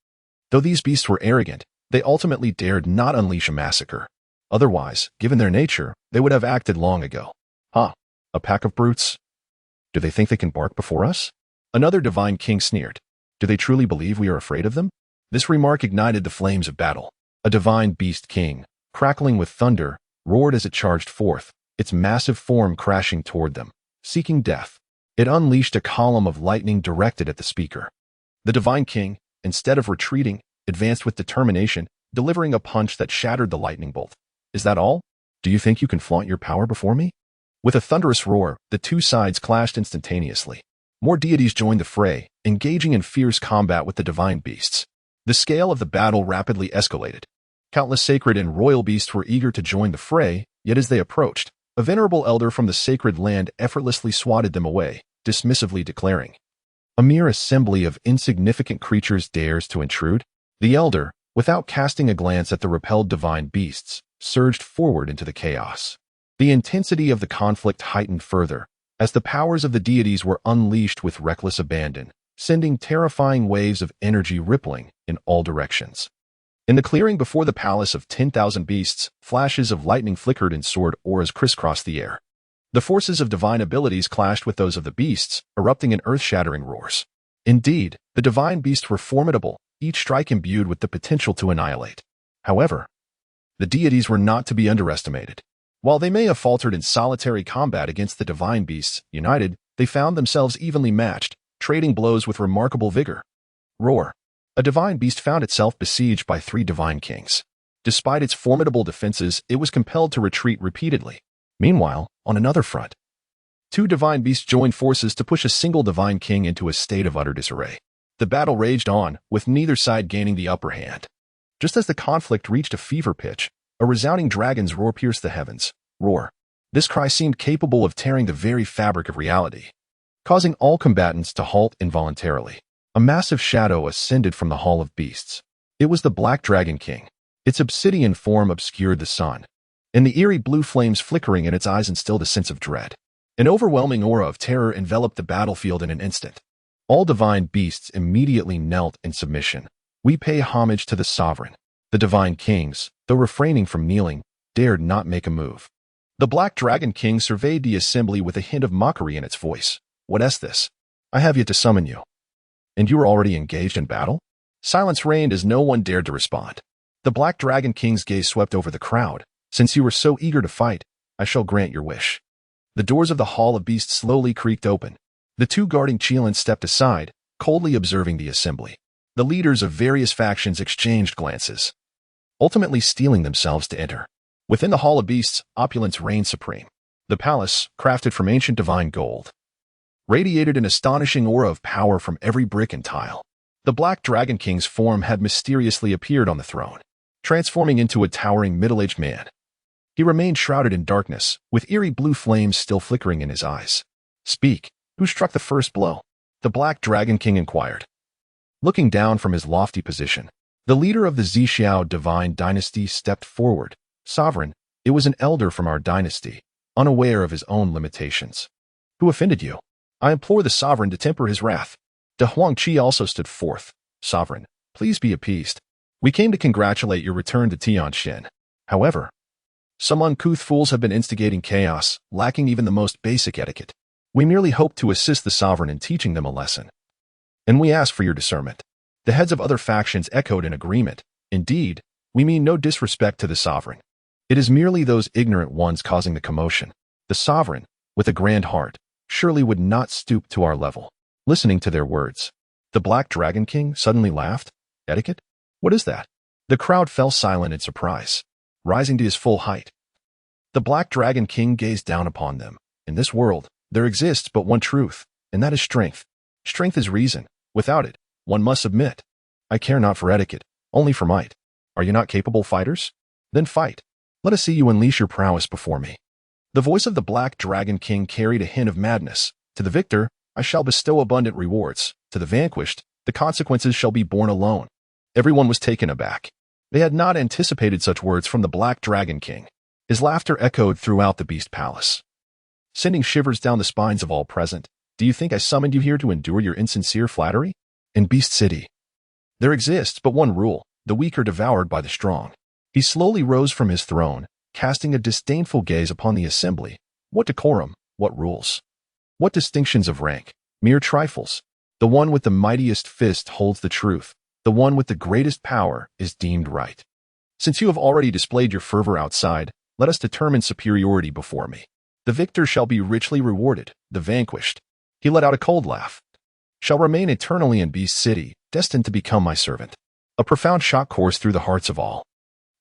[SPEAKER 1] Though these beasts were arrogant, they ultimately dared not unleash a massacre. Otherwise, given their nature, they would have acted long ago. Huh, a pack of brutes? Do they think they can bark before us? Another divine king sneered. Do they truly believe we are afraid of them? This remark ignited the flames of battle. A divine beast king, crackling with thunder, roared as it charged forth, its massive form crashing toward them, seeking death. It unleashed a column of lightning directed at the speaker. The divine king, instead of retreating, advanced with determination, delivering a punch that shattered the lightning bolt. Is that all? Do you think you can flaunt your power before me? With a thunderous roar, the two sides clashed instantaneously. More deities joined the fray, engaging in fierce combat with the divine beasts. The scale of the battle rapidly escalated. Countless sacred and royal beasts were eager to join the fray, yet as they approached, a venerable elder from the sacred land effortlessly swatted them away, dismissively declaring, "A mere assembly of insignificant creatures dares to intrude?" The elder, without casting a glance at the repelled divine beasts, surged forward into the chaos. The intensity of the conflict heightened further, as the powers of the deities were unleashed with reckless abandon, sending terrifying waves of energy rippling in all directions. In the clearing before the palace of 10,000 beasts, flashes of lightning flickered and sword auras crisscrossed the air. The forces of divine abilities clashed with those of the beasts, erupting in earth-shattering roars. Indeed, the divine beasts were formidable, each strike imbued with the potential to annihilate. However, the deities were not to be underestimated. While they may have faltered in solitary combat against the divine beasts, united, they found themselves evenly matched, trading blows with remarkable vigor. Roar. A divine beast found itself besieged by 3 divine kings. Despite its formidable defenses, it was compelled to retreat repeatedly. Meanwhile, on another front, 2 divine beasts joined forces to push a single divine king into a state of utter disarray. The battle raged on, with neither side gaining the upper hand. Just as the conflict reached a fever pitch, a resounding dragon's roar pierced the heavens. Roar. This cry seemed capable of tearing the very fabric of reality, causing all combatants to halt involuntarily. A massive shadow ascended from the Hall of Beasts. It was the Black Dragon King. Its obsidian form obscured the sun, and the eerie blue flames flickering in its eyes instilled a sense of dread. An overwhelming aura of terror enveloped the battlefield in an instant. All divine beasts immediately knelt in submission. We pay homage to the sovereign. The divine kings, though refraining from kneeling, dared not make a move. The Black Dragon King surveyed the assembly with a hint of mockery in its voice. What is this? I have yet to summon you. And you are already engaged in battle? Silence reigned as no one dared to respond. The Black Dragon King's gaze swept over the crowd. Since you were so eager to fight, I shall grant your wish. The doors of the Hall of Beasts slowly creaked open. The two guarding Cheelans stepped aside, coldly observing the assembly. The leaders of various factions exchanged glances, ultimately steeling themselves to enter. Within the Hall of Beasts, opulence reigned supreme. The palace, crafted from ancient divine gold, radiated an astonishing aura of power from every brick and tile. The Black Dragon King's form had mysteriously appeared on the throne, transforming into a towering middle-aged man. He remained shrouded in darkness, with eerie blue flames still flickering in his eyes. Speak, who struck the first blow? The Black Dragon King inquired. Looking down from his lofty position, the leader of the Zixiao divine dynasty stepped forward. Sovereign, it was an elder from our dynasty, unaware of his own limitations. Who offended you? I implore the sovereign to temper his wrath. De Huangqi also stood forth. Sovereign, please be appeased. We came to congratulate your return to Tianjin. However, some uncouth fools have been instigating chaos, lacking even the most basic etiquette. We merely hope to assist the sovereign in teaching them a lesson. And we ask for your discernment. The heads of other factions echoed in agreement. Indeed, we mean no disrespect to the sovereign. It is merely those ignorant ones causing the commotion. The sovereign, with a grand heart, surely would not stoop to our level. Listening to their words, the Black Dragon King suddenly laughed. Etiquette? What is that? The crowd fell silent in surprise, rising to his full height. The Black Dragon King gazed down upon them. In this world, there exists but one truth, and that is strength. Strength is reason. Without it, one must submit. I care not for etiquette, only for might. Are you not capable fighters? Then fight. Let us see you unleash your prowess before me. The voice of the Black Dragon King carried a hint of madness. To the victor, I shall bestow abundant rewards. To the vanquished, the consequences shall be borne alone. Everyone was taken aback. They had not anticipated such words from the Black Dragon King. His laughter echoed throughout the Beast Palace, sending shivers down the spines of all present. Do you think I summoned you here to endure your insincere flattery? In Beast City, there exists but one rule: the weak are devoured by the strong. He slowly rose from his throne, casting a disdainful gaze upon the assembly. What decorum? What rules? What distinctions of rank? Mere trifles. The one with the mightiest fist holds the truth. The one with the greatest power is deemed right. Since you have already displayed your fervor outside, let us determine superiority before me. The victor shall be richly rewarded. The vanquished, he let out a cold laugh, shall remain eternally in Beast City, destined to become my servant. A profound shock coursed through the hearts of all.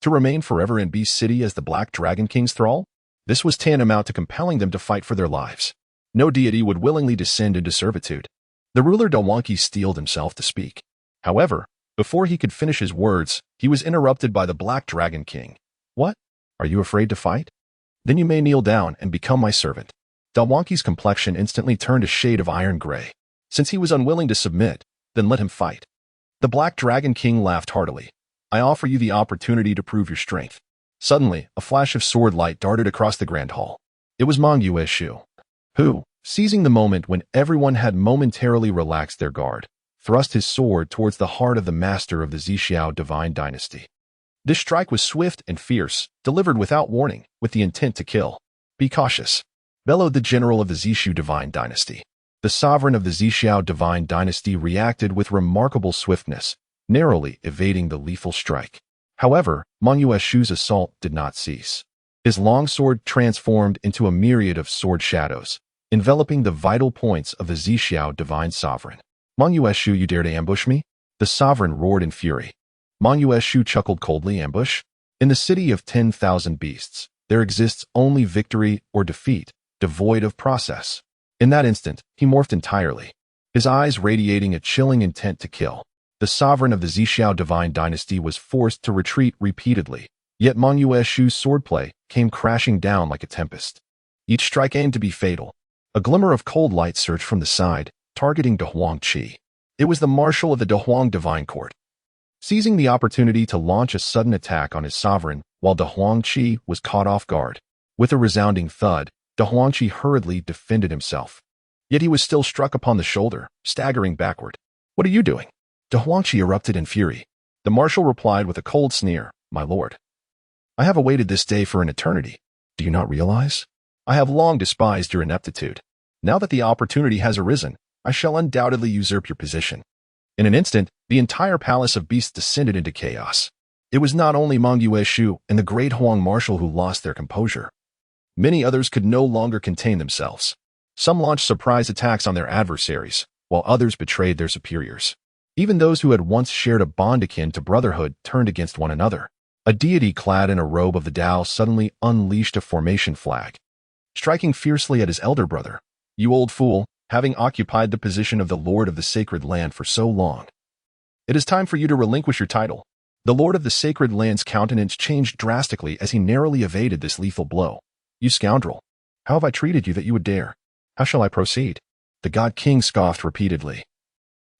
[SPEAKER 1] To remain forever in Beast City as the Black Dragon King's thrall? This was tantamount to compelling them to fight for their lives. No deity would willingly descend into servitude. The ruler Dalwanki steeled himself to speak. However, before he could finish his words, he was interrupted by the Black Dragon King. What? Are you afraid to fight? Then you may kneel down and become my servant. Dalwanki's complexion instantly turned a shade of iron gray. Since he was unwilling to submit, then let him fight. The Black Dragon King laughed heartily. I offer you the opportunity to prove your strength. Suddenly, a flash of sword light darted across the grand hall. It was Mangyueshu, who, seizing the moment when everyone had momentarily relaxed their guard, thrust his sword towards the heart of the master of the Zixiao divine dynasty. This strike was swift and fierce, delivered without warning, with the intent to kill. Be cautious, bellowed the general of the Zixiu divine dynasty. The sovereign of the Zixiao divine dynasty reacted with remarkable swiftness, narrowly evading the lethal strike. However, Mangyueshu's assault did not cease. His long sword transformed into a myriad of sword shadows, enveloping the vital points of the Zixiao divine sovereign. Mangyueshu, you dare to ambush me? The sovereign roared in fury. Mangyueshu chuckled coldly. Ambush? In the city of 10,000 beasts, there exists only victory or defeat, devoid of process. In that instant, he morphed entirely, his eyes radiating a chilling intent to kill. The sovereign of the Zixiao divine dynasty was forced to retreat repeatedly, yet Mangyueshu's swordplay came crashing down like a tempest. Each strike aimed to be fatal. A glimmer of cold light surged from the side, targeting De Huangqi. It was the marshal of the Dehuang Divine Court. Seizing the opportunity to launch a sudden attack on his sovereign while Dehuang Qi was caught off guard. With a resounding thud, Dehuang Qi hurriedly defended himself. Yet he was still struck upon the shoulder, staggering backward. "What are you doing?" Dehuang Qi erupted in fury. The marshal replied with a cold sneer, "My lord, I have awaited this day for an eternity. Do you not realize? I have long despised your ineptitude. Now that the opportunity has arisen, I shall undoubtedly usurp your position." In an instant, the entire palace of beasts descended into chaos. It was not only Meng Yueshu and the great Huang marshal who lost their composure. Many others could no longer contain themselves. Some launched surprise attacks on their adversaries, while others betrayed their superiors. Even those who had once shared a bond akin to brotherhood turned against one another. A deity clad in a robe of the Tao suddenly unleashed a formation flag, striking fiercely at his elder brother. "You old fool, having occupied the position of the Lord of the Sacred Land for so long, it is time for you to relinquish your title." The Lord of the Sacred Land's countenance changed drastically as he narrowly evaded this lethal blow. "You scoundrel! How have I treated you that you would dare? How shall I proceed?" The God King scoffed repeatedly.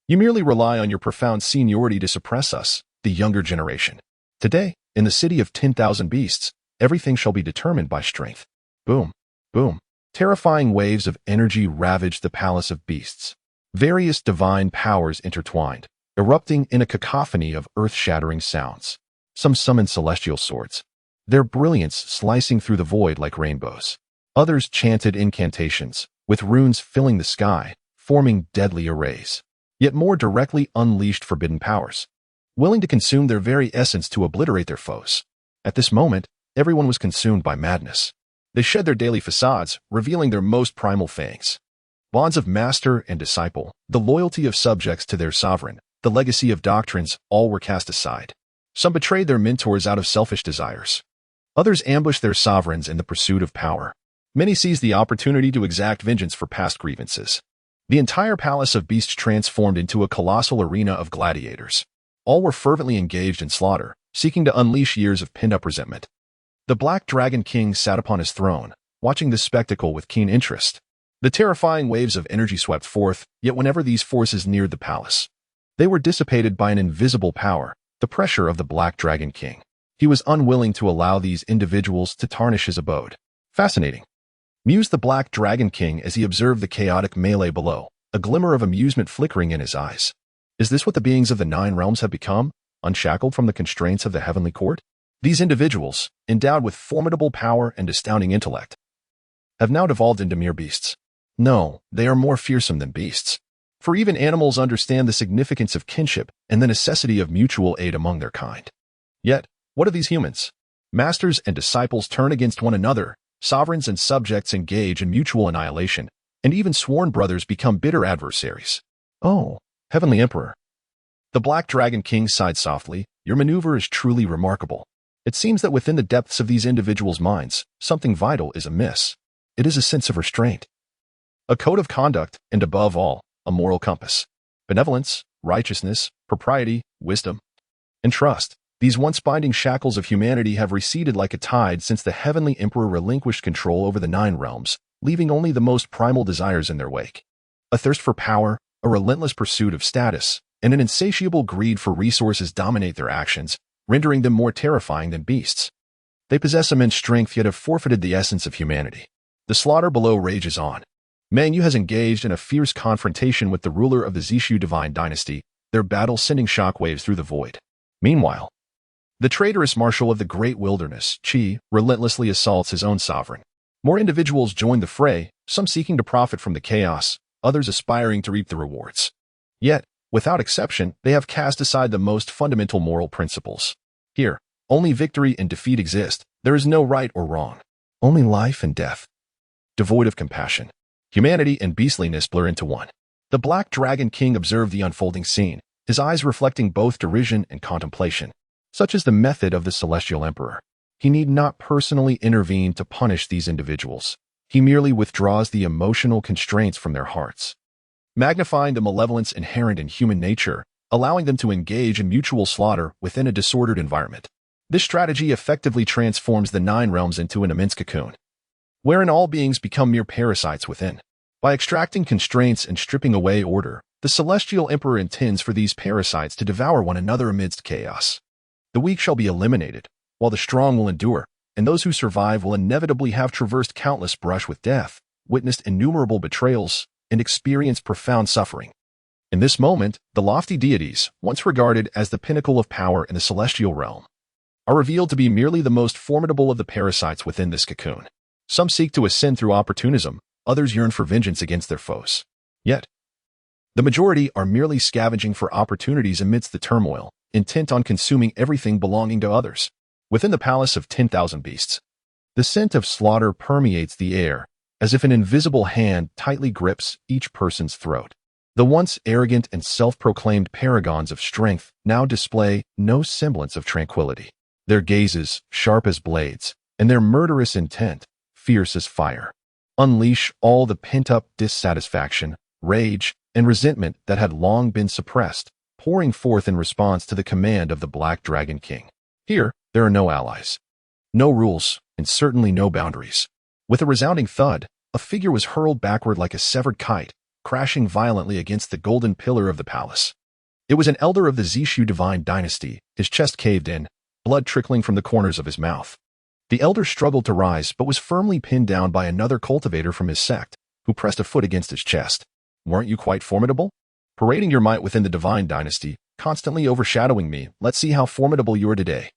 [SPEAKER 1] "You merely rely on your profound seniority to suppress us, the younger generation. Today, in the city of 10,000 beasts, everything shall be determined by strength." Boom, boom. Terrifying waves of energy ravaged the palace of beasts. Various divine powers intertwined, erupting in a cacophony of earth-shattering sounds. Some summoned celestial swords, their brilliance slicing through the void like rainbows. Others chanted incantations, with runes filling the sky, forming deadly arrays. Yet more directly unleashed forbidden powers, willing to consume their very essence to obliterate their foes. At this moment, everyone was consumed by madness. They shed their daily facades, revealing their most primal fangs. Bonds of master and disciple, the loyalty of subjects to their sovereign, the legacy of doctrines, all were cast aside. Some betrayed their mentors out of selfish desires. Others ambushed their sovereigns in the pursuit of power. Many seized the opportunity to exact vengeance for past grievances. The entire palace of beasts transformed into a colossal arena of gladiators. All were fervently engaged in slaughter, seeking to unleash years of pent-up resentment. The Black Dragon King sat upon his throne, watching this spectacle with keen interest. The terrifying waves of energy swept forth, yet whenever these forces neared the palace, they were dissipated by an invisible power, the pressure of the Black Dragon King. He was unwilling to allow these individuals to tarnish his abode. "Fascinating," mused the Black Dragon King as he observed the chaotic melee below, a glimmer of amusement flickering in his eyes. "Is this what the beings of the Nine Realms have become, unshackled from the constraints of the heavenly court? These individuals, endowed with formidable power and astounding intellect, have now devolved into mere beasts. No, they are more fearsome than beasts. For even animals understand the significance of kinship and the necessity of mutual aid among their kind. Yet, what of these humans? Masters and disciples turn against one another, sovereigns and subjects engage in mutual annihilation, and even sworn brothers become bitter adversaries. Oh, Heavenly Emperor." The Black Dragon King sighed softly. "Your maneuver is truly remarkable. It seems that within the depths of these individuals' minds, something vital is amiss. It is a sense of restraint, a code of conduct, and above all, a moral compass. Benevolence, righteousness, propriety, wisdom, and trust. These once binding shackles of humanity have receded like a tide since the Heavenly Emperor relinquished control over the Nine Realms, leaving only the most primal desires in their wake. A thirst for power, a relentless pursuit of status, and an insatiable greed for resources dominate their actions, rendering them more terrifying than beasts. They possess immense strength yet have forfeited the essence of humanity. The slaughter below rages on. Meng Yu has engaged in a fierce confrontation with the ruler of the Zishu divine dynasty, their battle sending shockwaves through the void. Meanwhile, the traitorous marshal of the great wilderness, Qi, relentlessly assaults his own sovereign. More individuals join the fray, some seeking to profit from the chaos, others aspiring to reap the rewards. Yet, without exception, they have cast aside the most fundamental moral principles. Here, only victory and defeat exist. There is no right or wrong. Only life and death. Devoid of compassion, humanity and beastliness blur into one. The Black Dragon King observed the unfolding scene, his eyes reflecting both derision and contemplation. Such is the method of the Celestial Emperor. He need not personally intervene to punish these individuals. He merely withdraws the emotional constraints from their hearts, magnifying the malevolence inherent in human nature, allowing them to engage in mutual slaughter within a disordered environment. This strategy effectively transforms the Nine Realms into an immense cocoon, wherein all beings become mere parasites within. By extracting constraints and stripping away order, The celestial emperor intends for these parasites to devour one another amidst chaos. The weak shall be eliminated, while the strong will endure, and those who survive will inevitably have traversed countless brush with death, witnessed innumerable betrayals, and experienced profound suffering. In this moment, the lofty deities, once regarded as the pinnacle of power in the celestial realm, are revealed to be merely the most formidable of the parasites within this cocoon. Some seek to ascend through opportunism, others yearn for vengeance against their foes. Yet, the majority are merely scavenging for opportunities amidst the turmoil, intent on consuming everything belonging to others. Within the palace of 10,000 beasts, the scent of slaughter permeates the air, as if an invisible hand tightly grips each person's throat. The once arrogant and self-proclaimed paragons of strength now display no semblance of tranquility. Their gazes, sharp as blades, and their murderous intent, fierce as fire, unleash all the pent-up dissatisfaction, rage, and resentment that had long been suppressed, pouring forth in response to the command of the Black Dragon King. Here, there are no allies, no rules, and certainly no boundaries. With a resounding thud, a figure was hurled backward like a severed kite, crashing violently against the golden pillar of the palace. It was an elder of the Zishu divine dynasty, his chest caved in, blood trickling from the corners of his mouth. The elder struggled to rise but was firmly pinned down by another cultivator from his sect, who pressed a foot against his chest. Weren't you quite formidable? Parading your might within the divine dynasty, constantly overshadowing me, let's see how formidable you are today.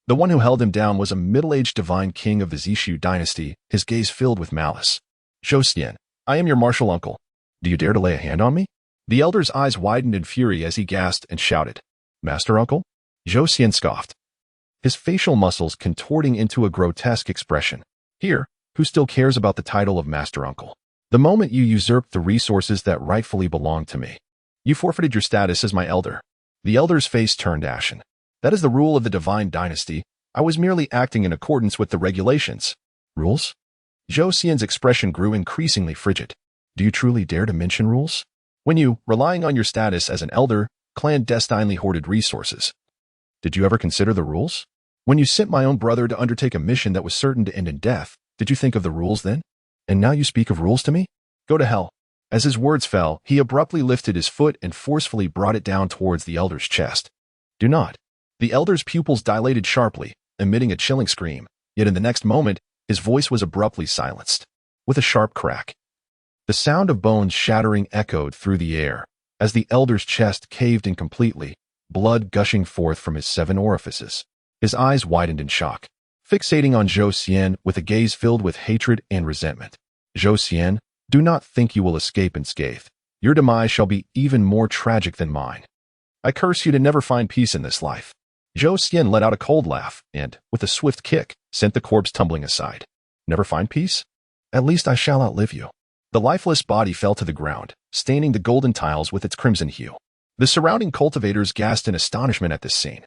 [SPEAKER 1] The one who held him down was a middle-aged divine king of the Zishu dynasty, his gaze filled with malice. Zhou Xian, I am your martial uncle. Do you dare to lay a hand on me? The elder's eyes widened in fury as he gasped and shouted. Master uncle? Zhou Xian scoffed, his facial muscles contorting into a grotesque expression. Here, who still cares about the title of master uncle? The moment you usurped the resources that rightfully belonged to me, you forfeited your status as my elder. The elder's face turned ashen. That is the rule of the divine dynasty. I was merely acting in accordance with the regulations. Rules? Zhou Xian's expression grew increasingly frigid. Do you truly dare to mention rules? When you, relying on your status as an elder, clandestinely hoarded resources. Did you ever consider the rules? When you sent my own brother to undertake a mission that was certain to end in death, did you think of the rules then? And now you speak of rules to me? Go to hell. As his words fell, he abruptly lifted his foot and forcefully brought it down towards the elder's chest. Do not. The elder's pupils dilated sharply, emitting a chilling scream, yet in the next moment, his voice was abruptly silenced. With a sharp crack, the sound of bones shattering echoed through the air, as the elder's chest caved in completely, blood gushing forth from his 7 orifices. His eyes widened in shock, fixating on Zhou Xian with a gaze filled with hatred and resentment. Zhou Xian, do not think you will escape unscathed. Your demise shall be even more tragic than mine. I curse you to never find peace in this life. Zhou Xian let out a cold laugh and, with a swift kick, sent the corpse tumbling aside. Never find peace? At least I shall outlive you. The lifeless body fell to the ground, staining the golden tiles with its crimson hue. The surrounding cultivators gasped in astonishment at this scene.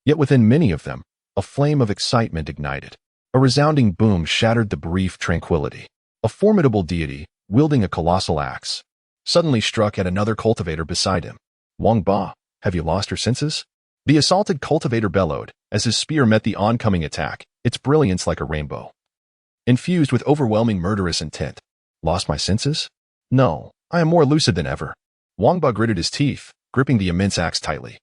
[SPEAKER 1] Yet within many of them, a flame of excitement ignited. A resounding boom shattered the brief tranquility. A formidable deity, wielding a colossal axe, suddenly struck at another cultivator beside him. Wang Ba, have you lost your senses? The assaulted cultivator bellowed, as his spear met the oncoming attack, its brilliance like a rainbow, infused with overwhelming murderous intent. Lost my senses? No, I am more lucid than ever. Wang Ba gritted his teeth, gripping the immense axe tightly,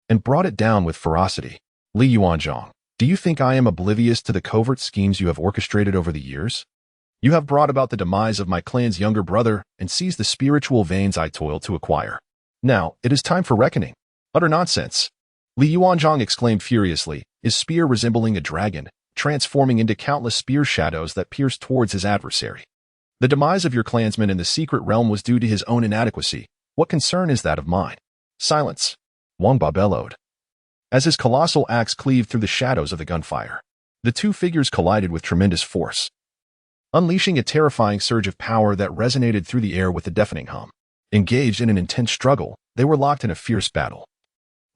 [SPEAKER 1] and brought it down with ferocity. Li Yuanzhang, do you think I am oblivious to the covert schemes you have orchestrated over the years? You have brought about the demise of my clan's younger brother and seized the spiritual veins I toiled to acquire. Now, it is time for reckoning. Utter nonsense. Li Yuanzhang exclaimed furiously, his spear resembling a dragon, transforming into countless spear shadows that pierced towards his adversary. The demise of your clansman in the secret realm was due to his own inadequacy. What concern is that of mine? Silence. Wang Ba bellowed, as his colossal axe cleaved through the shadows of the gunfire. The two figures collided with tremendous force, unleashing a terrifying surge of power that resonated through the air with a deafening hum. Engaged in an intense struggle, they were locked in a fierce battle,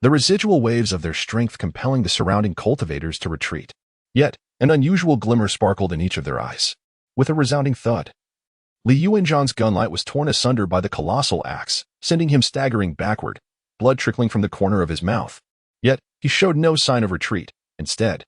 [SPEAKER 1] the residual waves of their strength compelling the surrounding cultivators to retreat. Yet, an unusual glimmer sparkled in each of their eyes. With a resounding thud, Li Yuanzhang's gunlight was torn asunder by the colossal axe, sending him staggering backward, blood trickling from the corner of his mouth. Yet, he showed no sign of retreat. Instead,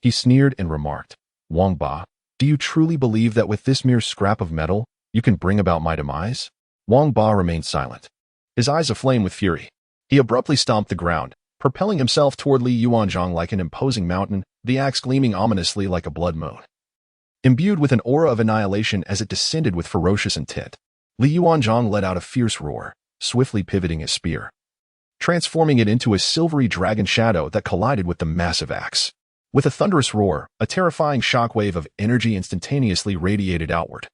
[SPEAKER 1] he sneered and remarked, Wang Ba, do you truly believe that with this mere scrap of metal, you can bring about my demise? Wang Ba remained silent, his eyes aflame with fury. He abruptly stomped the ground, propelling himself toward Li Yuanzhang like an imposing mountain, the axe gleaming ominously like a blood moon. Imbued with an aura of annihilation as it descended with ferocious intent, Li Yuanzhang let out a fierce roar, swiftly pivoting his spear, transforming it into a silvery dragon shadow that collided with the massive axe. With a thunderous roar, a terrifying shockwave of energy instantaneously radiated outward,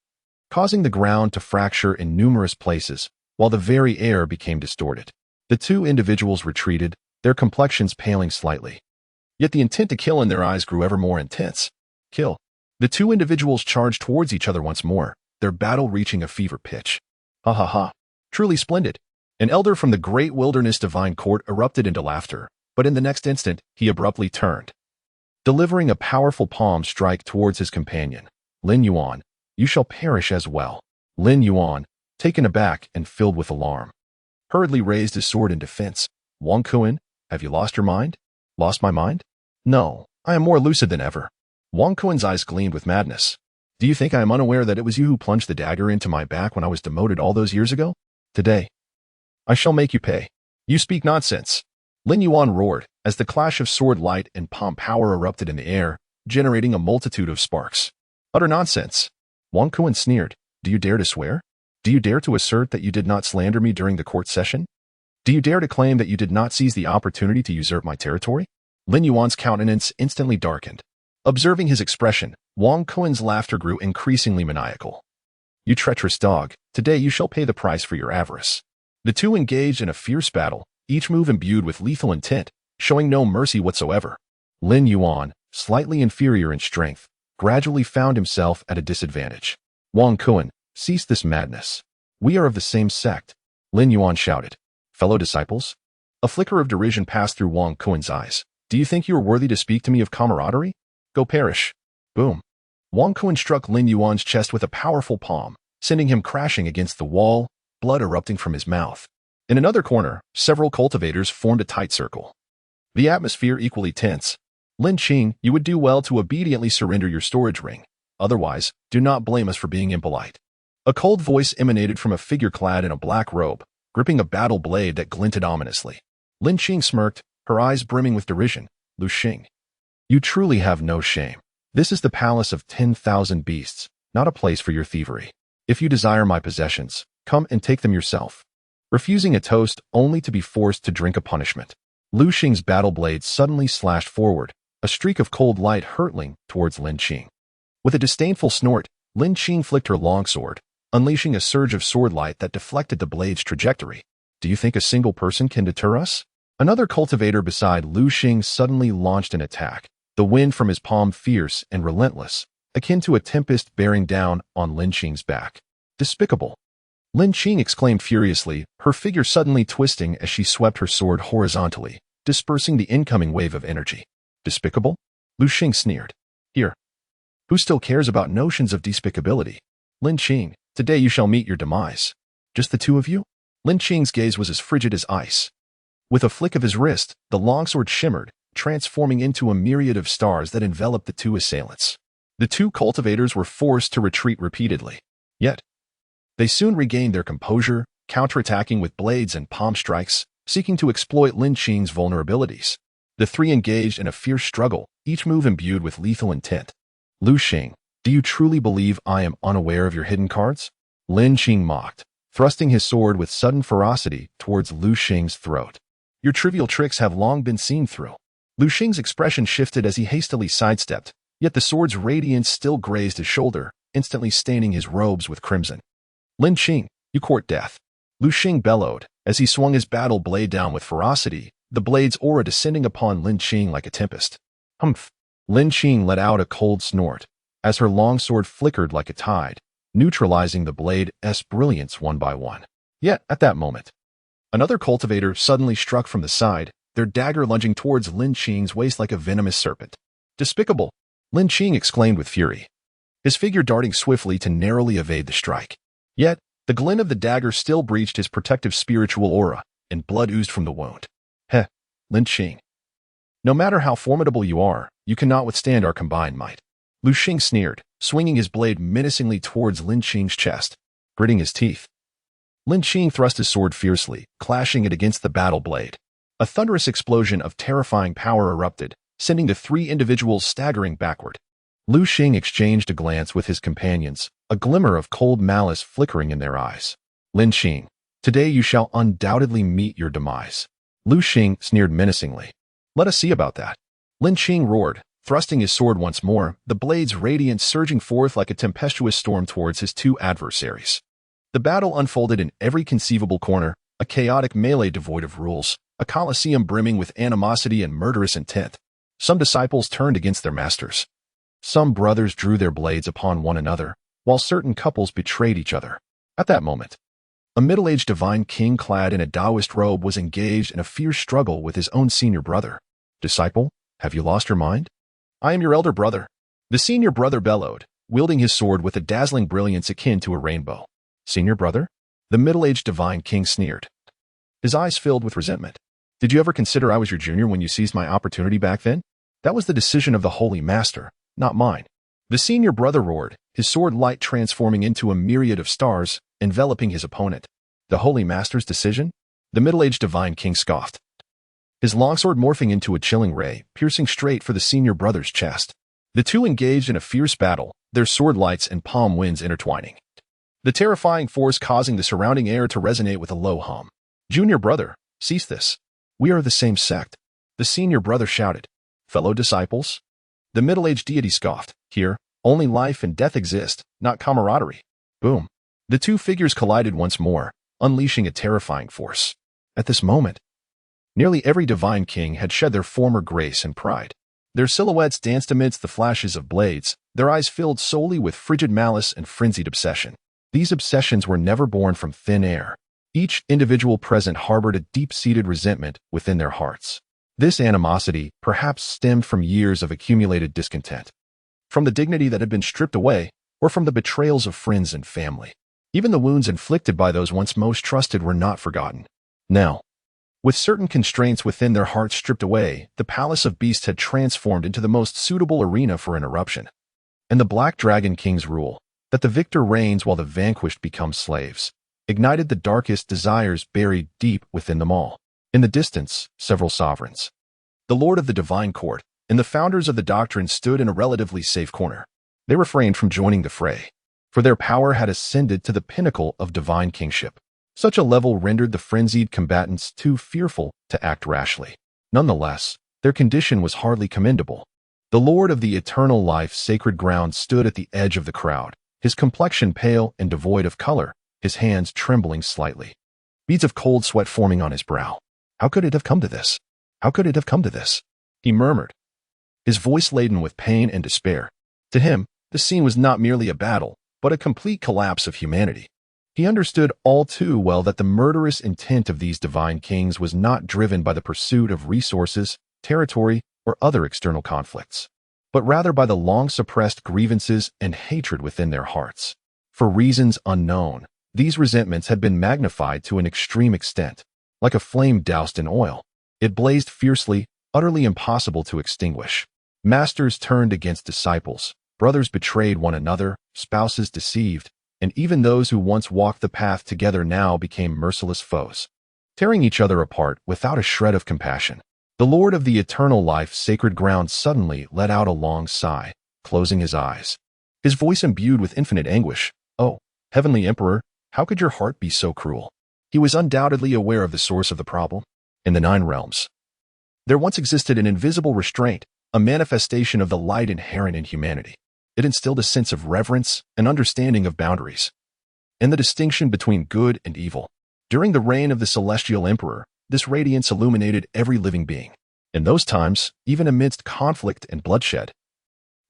[SPEAKER 1] causing the ground to fracture in numerous places, while the very air became distorted. The two individuals retreated, their complexions paling slightly. Yet the intent to kill in their eyes grew ever more intense. Kill. The two individuals charged towards each other once more, their battle reaching a fever pitch. Ha ha ha. Truly splendid. An elder from the great wilderness divine court erupted into laughter, but in the next instant, he abruptly turned, delivering a powerful palm strike towards his companion. Lin Yuan, you shall perish as well. Lin Yuan, taken aback and filled with alarm, hurriedly raised his sword in defense. Wang Kuan, have you lost your mind? Lost my mind? No, I am more lucid than ever. Wang Kuan's eyes gleamed with madness. Do you think I am unaware that it was you who plunged the dagger into my back when I was demoted all those years ago? Today, I shall make you pay. You speak nonsense. Lin Yuan roared, as the clash of sword light and palm power erupted in the air, generating a multitude of sparks. Utter nonsense. Wang Kuan sneered. Do you dare to swear? Do you dare to assert that you did not slander me during the court session? Do you dare to claim that you did not seize the opportunity to usurp my territory? Lin Yuan's countenance instantly darkened. Observing his expression, Wang Kuan's laughter grew increasingly maniacal. You treacherous dog, today you shall pay the price for your avarice. The two engaged in a fierce battle, each move imbued with lethal intent, showing no mercy whatsoever. Lin Yuan, slightly inferior in strength, gradually found himself at a disadvantage. Wang Kuan, cease this madness. We are of the same sect. Lin Yuan shouted. Fellow disciples? A flicker of derision passed through Wang Kuan's eyes. Do you think you are worthy to speak to me of camaraderie? Go perish. Boom. Wang Kuan struck Lin Yuan's chest with a powerful palm, sending him crashing against the wall, blood erupting from his mouth. In another corner, several cultivators formed a tight circle, the atmosphere equally tense. Lin Qing, you would do well to obediently surrender your storage ring. Otherwise, do not blame us for being impolite. A cold voice emanated from a figure clad in a black robe, gripping a battle blade that glinted ominously. Lin Qing smirked, her eyes brimming with derision. Lu Xing, you truly have no shame. This is the palace of 10,000 beasts, not a place for your thievery. If you desire my possessions, come and take them yourself. Refusing a toast only to be forced to drink a punishment. Lu Xing's battle blade suddenly slashed forward, a streak of cold light hurtling towards Lin Qing. With a disdainful snort, Lin Qing flicked her longsword, unleashing a surge of sword light that deflected the blade's trajectory. Do you think a single person can deter us? Another cultivator beside Lu Xing suddenly launched an attack, the wind from his palm fierce and relentless, akin to a tempest bearing down on Lin Qing's back. Despicable. Lin Qing exclaimed furiously, her figure suddenly twisting as she swept her sword horizontally, dispersing the incoming wave of energy. Despicable? Lu Xing sneered. Here. Who still cares about notions of despicability? Lin Qing, today you shall meet your demise. Just the two of you? Lin Qing's gaze was as frigid as ice. With a flick of his wrist, the longsword shimmered, transforming into a myriad of stars that enveloped the two assailants. The two cultivators were forced to retreat repeatedly. Yet, they soon regained their composure, counterattacking with blades and palm strikes, seeking to exploit Lin Qing's vulnerabilities. The three engaged in a fierce struggle, each move imbued with lethal intent. Lu Xing, do you truly believe I am unaware of your hidden cards? Lin Qing mocked, thrusting his sword with sudden ferocity towards Lu Xing's throat. Your trivial tricks have long been seen through. Lu Xing's expression shifted as he hastily sidestepped, yet the sword's radiance still grazed his shoulder, instantly staining his robes with crimson. Lin Qing, you court death. Lu Xing bellowed, as he swung his battle blade down with ferocity, the blade's aura descending upon Lin Qing like a tempest. Humph! Lin Qing let out a cold snort, as her longsword flickered like a tide, neutralizing the blade's brilliance one by one. Yet, at that moment, another cultivator suddenly struck from the side, their dagger lunging towards Lin Qing's waist like a venomous serpent. Despicable! Lin Qing exclaimed with fury, his figure darting swiftly to narrowly evade the strike. Yet, the glint of the dagger still breached his protective spiritual aura, and blood oozed from the wound. Heh, Lin Qing. No matter how formidable you are, you cannot withstand our combined might. Lu Xing sneered, swinging his blade menacingly towards Lin Qing's chest, gritting his teeth. Lin Qing thrust his sword fiercely, clashing it against the battle blade. A thunderous explosion of terrifying power erupted, sending the three individuals staggering backward. Lu Xing exchanged a glance with his companions, a glimmer of cold malice flickering in their eyes. Lin Qing, today you shall undoubtedly meet your demise. Lu Xing sneered menacingly. Let us see about that. Lin Qing roared, thrusting his sword once more, the blade's radiance surging forth like a tempestuous storm towards his two adversaries. The battle unfolded in every conceivable corner, a chaotic melee devoid of rules, a coliseum brimming with animosity and murderous intent. Some disciples turned against their masters. Some brothers drew their blades upon one another, while certain couples betrayed each other. At that moment, a middle-aged divine king clad in a Taoist robe was engaged in a fierce struggle with his own senior brother. Disciple, have you lost your mind? I am your elder brother. The senior brother bellowed, wielding his sword with a dazzling brilliance akin to a rainbow. Senior brother? The middle-aged divine king sneered. His eyes filled with resentment. Did you ever consider I was your junior when you seized my opportunity back then? That was the decision of the Holy Master, not mine. The senior brother roared, his sword light transforming into a myriad of stars, enveloping his opponent. The Holy Master's decision? The middle-aged divine king scoffed. His longsword morphing into a chilling ray, piercing straight for the senior brother's chest. The two engaged in a fierce battle, their sword lights and palm winds intertwining. The terrifying force causing the surrounding air to resonate with a low hum. Junior brother, cease this. We are the same sect. The senior brother shouted. Fellow disciples? The middle-aged deity scoffed. Here, only life and death exist, not camaraderie. Boom. The two figures collided once more, unleashing a terrifying force. At this moment, nearly every divine king had shed their former grace and pride. Their silhouettes danced amidst the flashes of blades, their eyes filled solely with frigid malice and frenzied obsession. These obsessions were never born from thin air. Each individual present harbored a deep-seated resentment within their hearts. This animosity perhaps stemmed from years of accumulated discontent, from the dignity that had been stripped away, or from the betrayals of friends and family. Even the wounds inflicted by those once most trusted were not forgotten. Now, with certain constraints within their hearts stripped away, the Palace of Beasts had transformed into the most suitable arena for an eruption. And the Black Dragon King's rule, that the victor reigns while the vanquished become slaves, ignited the darkest desires buried deep within them all. In the distance, several sovereigns, the Lord of the Divine Court, and the founders of the doctrine stood in a relatively safe corner. They refrained from joining the fray, for their power had ascended to the pinnacle of divine kingship. Such a level rendered the frenzied combatants too fearful to act rashly. Nonetheless, their condition was hardly commendable. The Lord of the Eternal Life Sacred Ground stood at the edge of the crowd, his complexion pale and devoid of color, his hands trembling slightly, beads of cold sweat forming on his brow. How could it have come to this? How could it have come to this? He murmured, his voice laden with pain and despair. To him, the scene was not merely a battle, but a complete collapse of humanity. He understood all too well that the murderous intent of these divine kings was not driven by the pursuit of resources, territory, or other external conflicts, but rather by the long-suppressed grievances and hatred within their hearts. For reasons unknown, these resentments had been magnified to an extreme extent. Like a flame doused in oil, it blazed fiercely, utterly impossible to extinguish. Masters turned against disciples, brothers betrayed one another, spouses deceived, and even those who once walked the path together now became merciless foes, tearing each other apart without a shred of compassion. The Lord of the Eternal Life Sacred Ground suddenly let out a long sigh, closing his eyes, his voice imbued with infinite anguish. Oh, Heavenly Emperor, how could your heart be so cruel? He was undoubtedly aware of the source of the problem. In the Nine Realms, there once existed an invisible restraint, a manifestation of the light inherent in humanity. It instilled a sense of reverence and understanding of boundaries, and the distinction between good and evil. During the reign of the Celestial Emperor, this radiance illuminated every living being. In those times, even amidst conflict and bloodshed,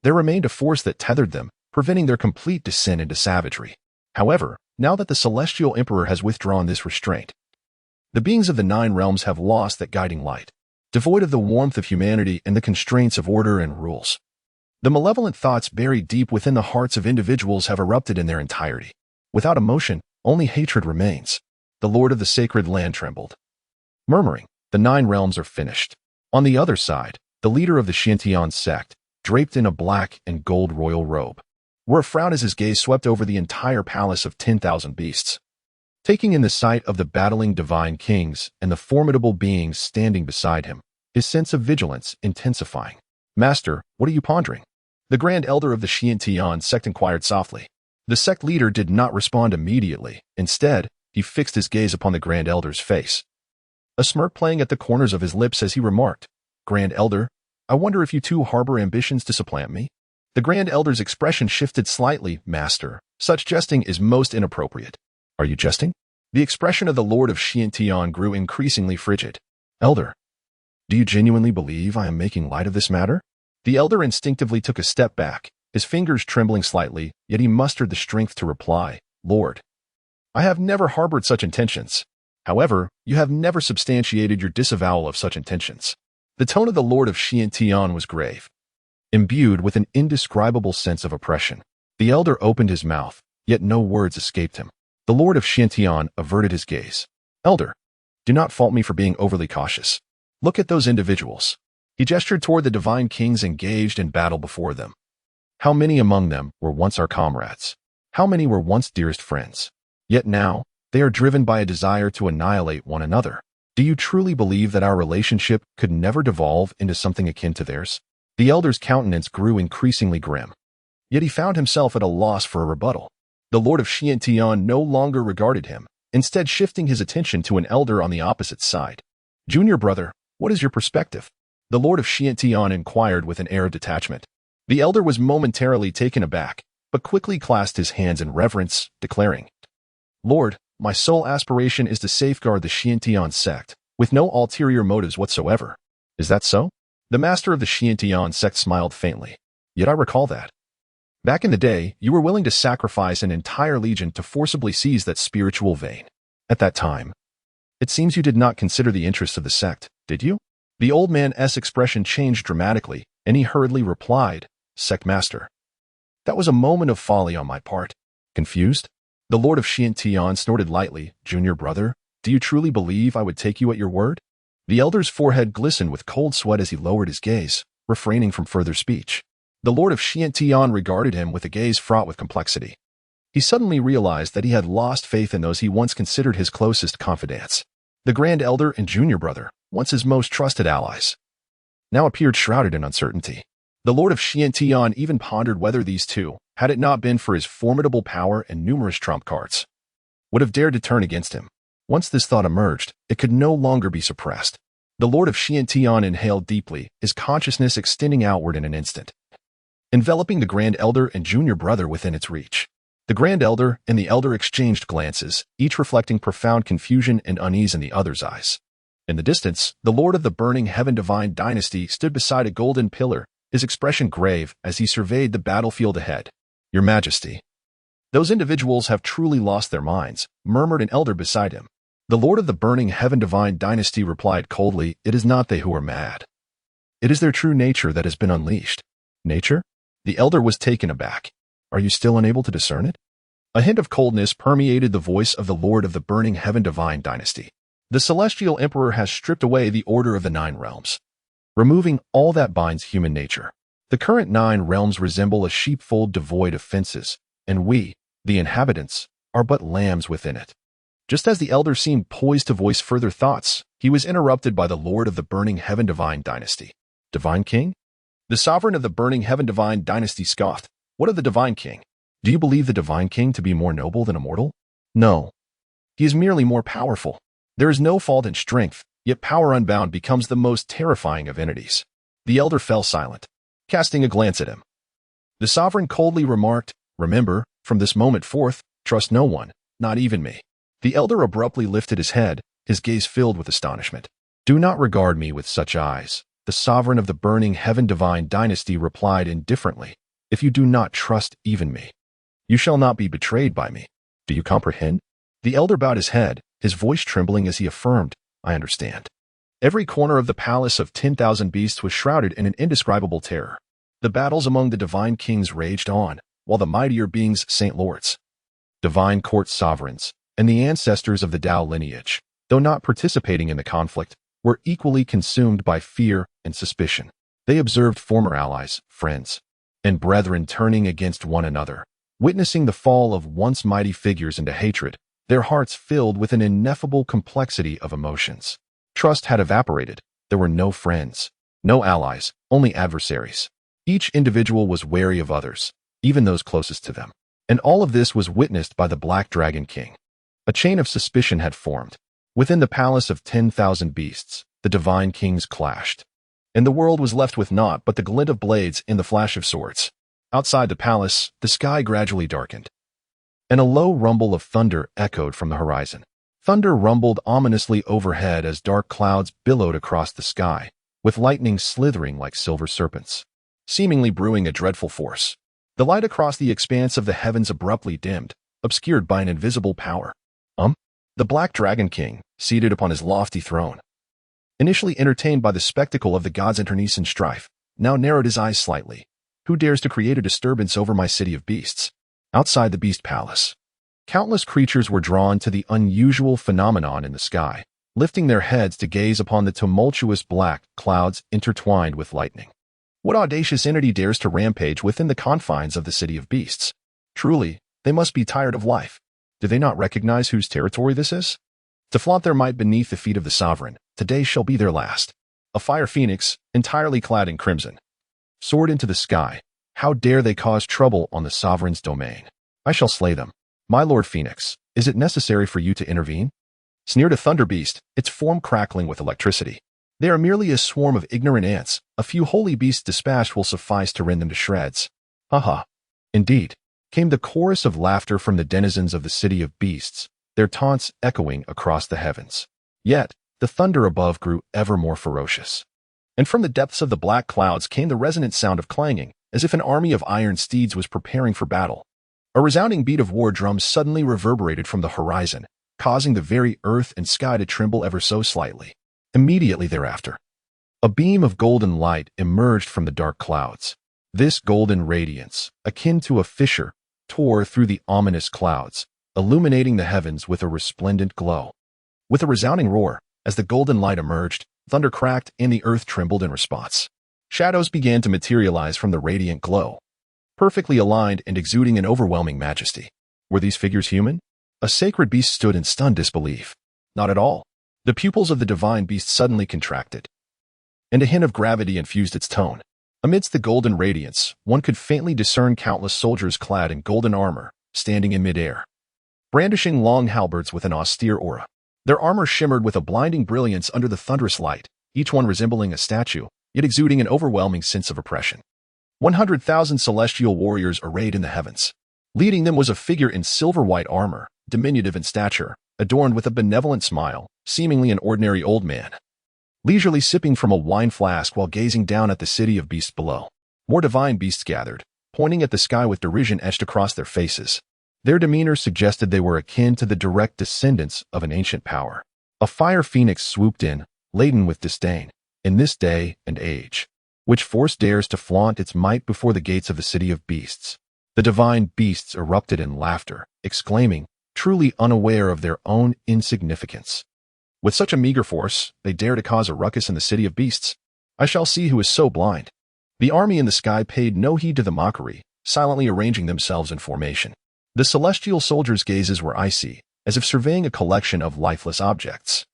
[SPEAKER 1] there remained a force that tethered them, preventing their complete descent into savagery. However, now that the Celestial Emperor has withdrawn this restraint, the beings of the Nine Realms have lost that guiding light. Devoid of the warmth of humanity and the constraints of order and rules, the malevolent thoughts buried deep within the hearts of individuals have erupted in their entirety. Without emotion, only hatred remains. The Lord of the Sacred Land trembled, murmuring, "The Nine Realms are finished." On the other side, the leader of the Shintian sect, draped in a black and gold royal robe, wore a frown as his gaze swept over the entire palace of 10,000 beasts. Taking in the sight of the battling divine kings and the formidable beings standing beside him, his sense of vigilance intensifying. "Master, what are you pondering?" The Grand Elder of the Xiantian sect inquired softly. The sect leader did not respond immediately. Instead, he fixed his gaze upon the Grand Elder's face, a smirk playing at the corners of his lips as he remarked, "Grand Elder, I wonder if you too harbor ambitions to supplant me?" The Grand Elder's expression shifted slightly. "Master, such jesting is most inappropriate." "Are you jesting?" The expression of the Lord of Xiantian grew increasingly frigid. "Elder, do you genuinely believe I am making light of this matter?" The elder instinctively took a step back, his fingers trembling slightly, yet he mustered the strength to reply, "Lord, I have never harbored such intentions. However, you have never substantiated your disavowal of such intentions." The tone of the Lord of Xiantian was grave, imbued with an indescribable sense of oppression. The elder opened his mouth, yet no words escaped him. The Lord of Xiantian averted his gaze. "Elder, do not fault me for being overly cautious. Look at those individuals." He gestured toward the divine kings engaged in battle before them. How many among them were once our comrades? How many were once dearest friends? Yet now, they are driven by a desire to annihilate one another. Do you truly believe that our relationship could never devolve into something akin to theirs? The elder's countenance grew increasingly grim. Yet he found himself at a loss for a rebuttal. The Lord of Xiantian no longer regarded him, instead shifting his attention to an elder on the opposite side. "Junior brother, what is your perspective?" The Lord of Xiantian inquired with an air of detachment. The elder was momentarily taken aback, but quickly clasped his hands in reverence, declaring, "Lord, my sole aspiration is to safeguard the Xiantian sect, with no ulterior motives whatsoever." "Is that so?" The master of the Xiantian sect smiled faintly. "Yet I recall that. Back in the day, you were willing to sacrifice an entire legion to forcibly seize that spiritual vein. At that time, it seems you did not consider the interests of the sect, did you?" The old man's expression changed dramatically, and he hurriedly replied, "Sect master, that was a moment of folly on my part." Confused, the Lord of Xiantian snorted lightly. "Junior brother, do you truly believe I would take you at your word?" The elder's forehead glistened with cold sweat as he lowered his gaze, refraining from further speech. The Lord of Xiantian regarded him with a gaze fraught with complexity. He suddenly realized that he had lost faith in those he once considered his closest confidants. The Grand Elder and Junior Brother, once his most trusted allies, now appeared shrouded in uncertainty. The Lord of Xiantian even pondered whether these two, had it not been for his formidable power and numerous trump cards, would have dared to turn against him. Once this thought emerged, it could no longer be suppressed. The Lord of Xiantian inhaled deeply, his consciousness extending outward in an instant, enveloping the Grand Elder and Junior Brother within its reach. The Grand Elder and the Elder exchanged glances, each reflecting profound confusion and unease in the other's eyes. In the distance, the Lord of the Burning Heaven Divine Dynasty stood beside a golden pillar, his expression grave as he surveyed the battlefield ahead. "Your Majesty, those individuals have truly lost their minds," murmured an elder beside him. The Lord of the Burning Heaven Divine Dynasty replied coldly, "It is not they who are mad. It is their true nature that has been unleashed." "Nature?" The elder was taken aback. "Are you still unable to discern it?" A hint of coldness permeated the voice of the Lord of the Burning Heaven Divine Dynasty. "The Celestial Emperor has stripped away the order of the 9 realms, removing all that binds human nature. The current 9 realms resemble a sheepfold devoid of fences, and we, the inhabitants, are but lambs within it." Just as the elder seemed poised to voice further thoughts, he was interrupted by the Lord of the Burning Heaven Divine Dynasty. "Divine King?" The sovereign of the Burning Heaven Divine Dynasty scoffed. "What of the Divine King? Do you believe the Divine King to be more noble than a mortal?" "No. He is merely more powerful. There is no fault in strength, yet power unbound becomes the most terrifying of entities." The elder fell silent, casting a glance at him. The sovereign coldly remarked, "Remember, from this moment forth, trust no one, not even me." The elder abruptly lifted his head, his gaze filled with astonishment. "Do not regard me with such eyes," the sovereign of the Burning Heaven Divine Dynasty replied indifferently. "If you do not trust even me, you shall not be betrayed by me. Do you comprehend?" The elder bowed his head, his voice trembling as he affirmed, "I understand." Every corner of the palace of 10,000 beasts was shrouded in an indescribable terror. The battles among the divine kings raged on, while the mightier beings, Saint Lords, divine court sovereigns, and the ancestors of the Tao lineage, though not participating in the conflict, were equally consumed by fear and suspicion. They observed former allies, friends, and brethren turning against one another, witnessing the fall of once mighty figures into hatred their hearts filled with an ineffable complexity of emotions. Trust had evaporated. There were no friends, no allies, only adversaries. Each individual was wary of others, even those closest to them. And all of this was witnessed by the Black Dragon King. A chain of suspicion had formed. Within the palace of 10,000 beasts, the divine kings clashed. And the world was left with naught but the glint of blades and the flash of swords. Outside the palace, the sky gradually darkened, and a low rumble of thunder echoed from the horizon. Thunder rumbled ominously overhead as dark clouds billowed across the sky, with lightning slithering like silver serpents, seemingly brewing a dreadful force. The light across the expanse of the heavens abruptly dimmed, obscured by an invisible power. The Black Dragon King, seated upon his lofty throne, initially entertained by the spectacle of the gods' internecine strife, now narrowed his eyes slightly. Who dares to create a disturbance over my city of beasts? Outside the beast palace, countless creatures were drawn to the unusual phenomenon in the sky, lifting their heads to gaze upon the tumultuous black clouds intertwined with lightning. What audacious entity dares to rampage within the confines of the city of beasts? Truly, they must be tired of life. Do they not recognize whose territory this is? To flaunt their might beneath the feet of the sovereign, today shall be their last. A fire phoenix, entirely clad in crimson, soared into the sky. How dare they cause trouble on the sovereign's domain? I shall slay them. My lord Phoenix, is it necessary for you to intervene? Sneered a thunder beast, its form crackling with electricity. They are merely a swarm of ignorant ants. A few holy beasts dispatched will suffice to rend them to shreds. Ha. Indeed, came the chorus of laughter from the denizens of the city of beasts, their taunts echoing across the heavens. Yet, the thunder above grew ever more ferocious. And from the depths of the black clouds came the resonant sound of clanging, as if an army of iron steeds was preparing for battle. A resounding beat of war drums suddenly reverberated from the horizon, causing the very earth and sky to tremble ever so slightly. Immediately thereafter, a beam of golden light emerged from the dark clouds. This golden radiance, akin to a fissure, tore through the ominous clouds, illuminating the heavens with a resplendent glow. With a resounding roar, as the golden light emerged, thunder cracked and the earth trembled in response. Shadows began to materialize from the radiant glow, perfectly aligned and exuding an overwhelming majesty. Were these figures human? A sacred beast stood in stunned disbelief. Not at all. The pupils of the divine beast suddenly contracted, and a hint of gravity infused its tone. Amidst the golden radiance, one could faintly discern countless soldiers clad in golden armor, standing in midair, brandishing long halberds with an austere aura. Their armor shimmered with a blinding brilliance under the thunderous light, each one resembling a statue, yet exuding an overwhelming sense of oppression. 100,000 celestial warriors arrayed in the heavens. Leading them was a figure in silver-white armor, diminutive in stature, adorned with a benevolent smile, seemingly an ordinary old man, leisurely sipping from a wine flask while gazing down at the city of beasts below. More divine beasts gathered, pointing at the sky with derision etched across their faces. Their demeanor suggested they were akin to the direct descendants of an ancient power. A fire phoenix swooped in, laden with disdain, in this day and age. Which force dares to flaunt its might before the gates of the city of beasts? The divine beasts erupted in laughter, exclaiming, truly unaware of their own insignificance. With such a meager force, they dare to cause a ruckus in the city of beasts. I shall see who is so blind. The army in the sky paid no heed to the mockery, silently arranging themselves in formation. The celestial soldiers' gazes were icy, as if surveying a collection of lifeless objects.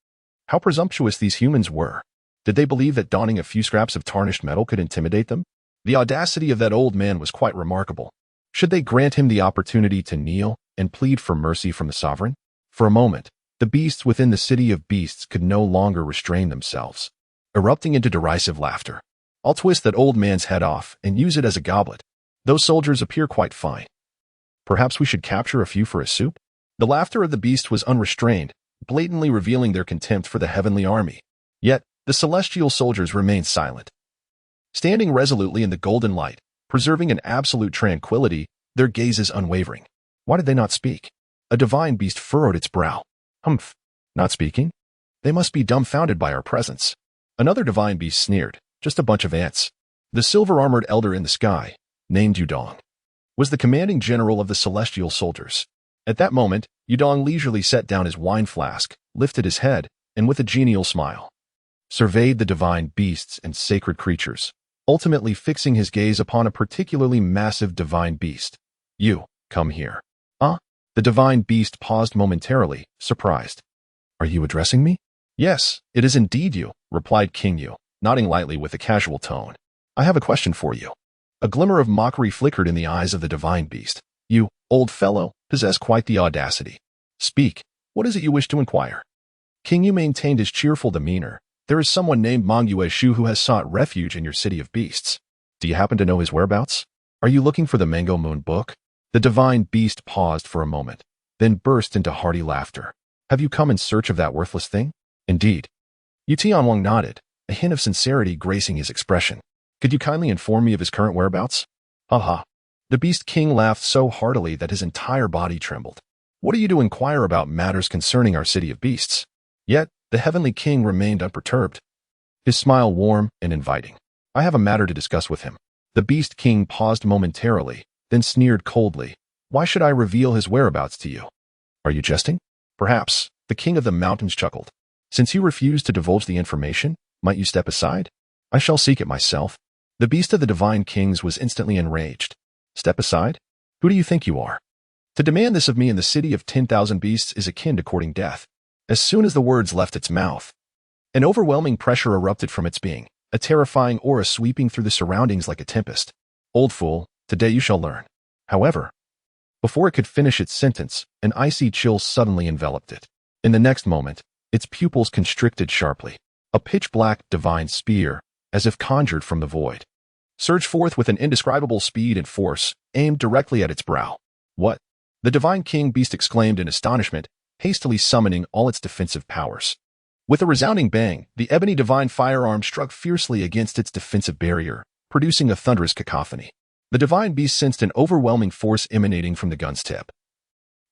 [SPEAKER 1] How presumptuous these humans were. Did they believe that donning a few scraps of tarnished metal could intimidate them? The audacity of that old man was quite remarkable. Should they grant him the opportunity to kneel and plead for mercy from the sovereign? For a moment, the beasts within the city of beasts could no longer restrain themselves, erupting into derisive laughter. I'll twist that old man's head off and use it as a goblet. Those soldiers appear quite fine. Perhaps we should capture a few for a soup? The laughter of the beast was unrestrained, blatantly revealing their contempt for the heavenly army. Yet, the celestial soldiers remained silent. Standing resolutely in the golden light, preserving an absolute tranquility, their gazes unwavering. Why did they not speak? A divine beast furrowed its brow. Humph, not speaking? They must be dumbfounded by our presence. Another divine beast sneered, just a bunch of ants. The silver-armored elder in the sky, named Yudong, was the commanding general of the celestial soldiers. At that moment, Yudong leisurely set down his wine flask, lifted his head, and with a genial smile, surveyed the divine beasts and sacred creatures, ultimately fixing his gaze upon a particularly massive divine beast. You, come here. The The divine beast paused momentarily, surprised. Are you addressing me? Yes, it is indeed you, replied King Yu, nodding lightly with a casual tone. I have a question for you. A glimmer of mockery flickered in the eyes of the divine beast. You, old fellow, possess quite the audacity. Speak, what is it you wish to inquire? King Yu maintained his cheerful demeanor. There is someone named Mangyue Shu who has sought refuge in your city of beasts. Do you happen to know his whereabouts? Are you looking for the Mango Moon book? The divine beast paused for a moment, then burst into hearty laughter. Have you come in search of that worthless thing? Indeed. Yu Tianwang nodded, a hint of sincerity gracing his expression. Could you kindly inform me of his current whereabouts? Ha. The Beast King laughed so heartily that his entire body trembled. What are you to inquire about matters concerning our city of beasts? Yet, the Heavenly King remained unperturbed, his smile warm and inviting. I have a matter to discuss with him. The Beast King paused momentarily, then sneered coldly. Why should I reveal his whereabouts to you? Are you jesting? Perhaps. The King of the Mountains chuckled. Since you refuse to divulge the information, might you step aside? I shall seek it myself. The Beast of the Divine Kings was instantly enraged. Step aside? Who do you think you are? To demand this of me in the city of 10,000 beasts is akin to courting death. As soon as the words left its mouth, an overwhelming pressure erupted from its being, a terrifying aura sweeping through the surroundings like a tempest. Old fool, today you shall learn. However, before it could finish its sentence, an icy chill suddenly enveloped it. In the next moment, its pupils constricted sharply. A pitch-black divine spear, as if conjured from the void, surged forth with an indescribable speed and force, aimed directly at its brow. What? The Divine King Beast exclaimed in astonishment, hastily summoning all its defensive powers. With a resounding bang, the ebony divine firearm struck fiercely against its defensive barrier, producing a thunderous cacophony. The divine beast sensed an overwhelming force emanating from the gun's tip,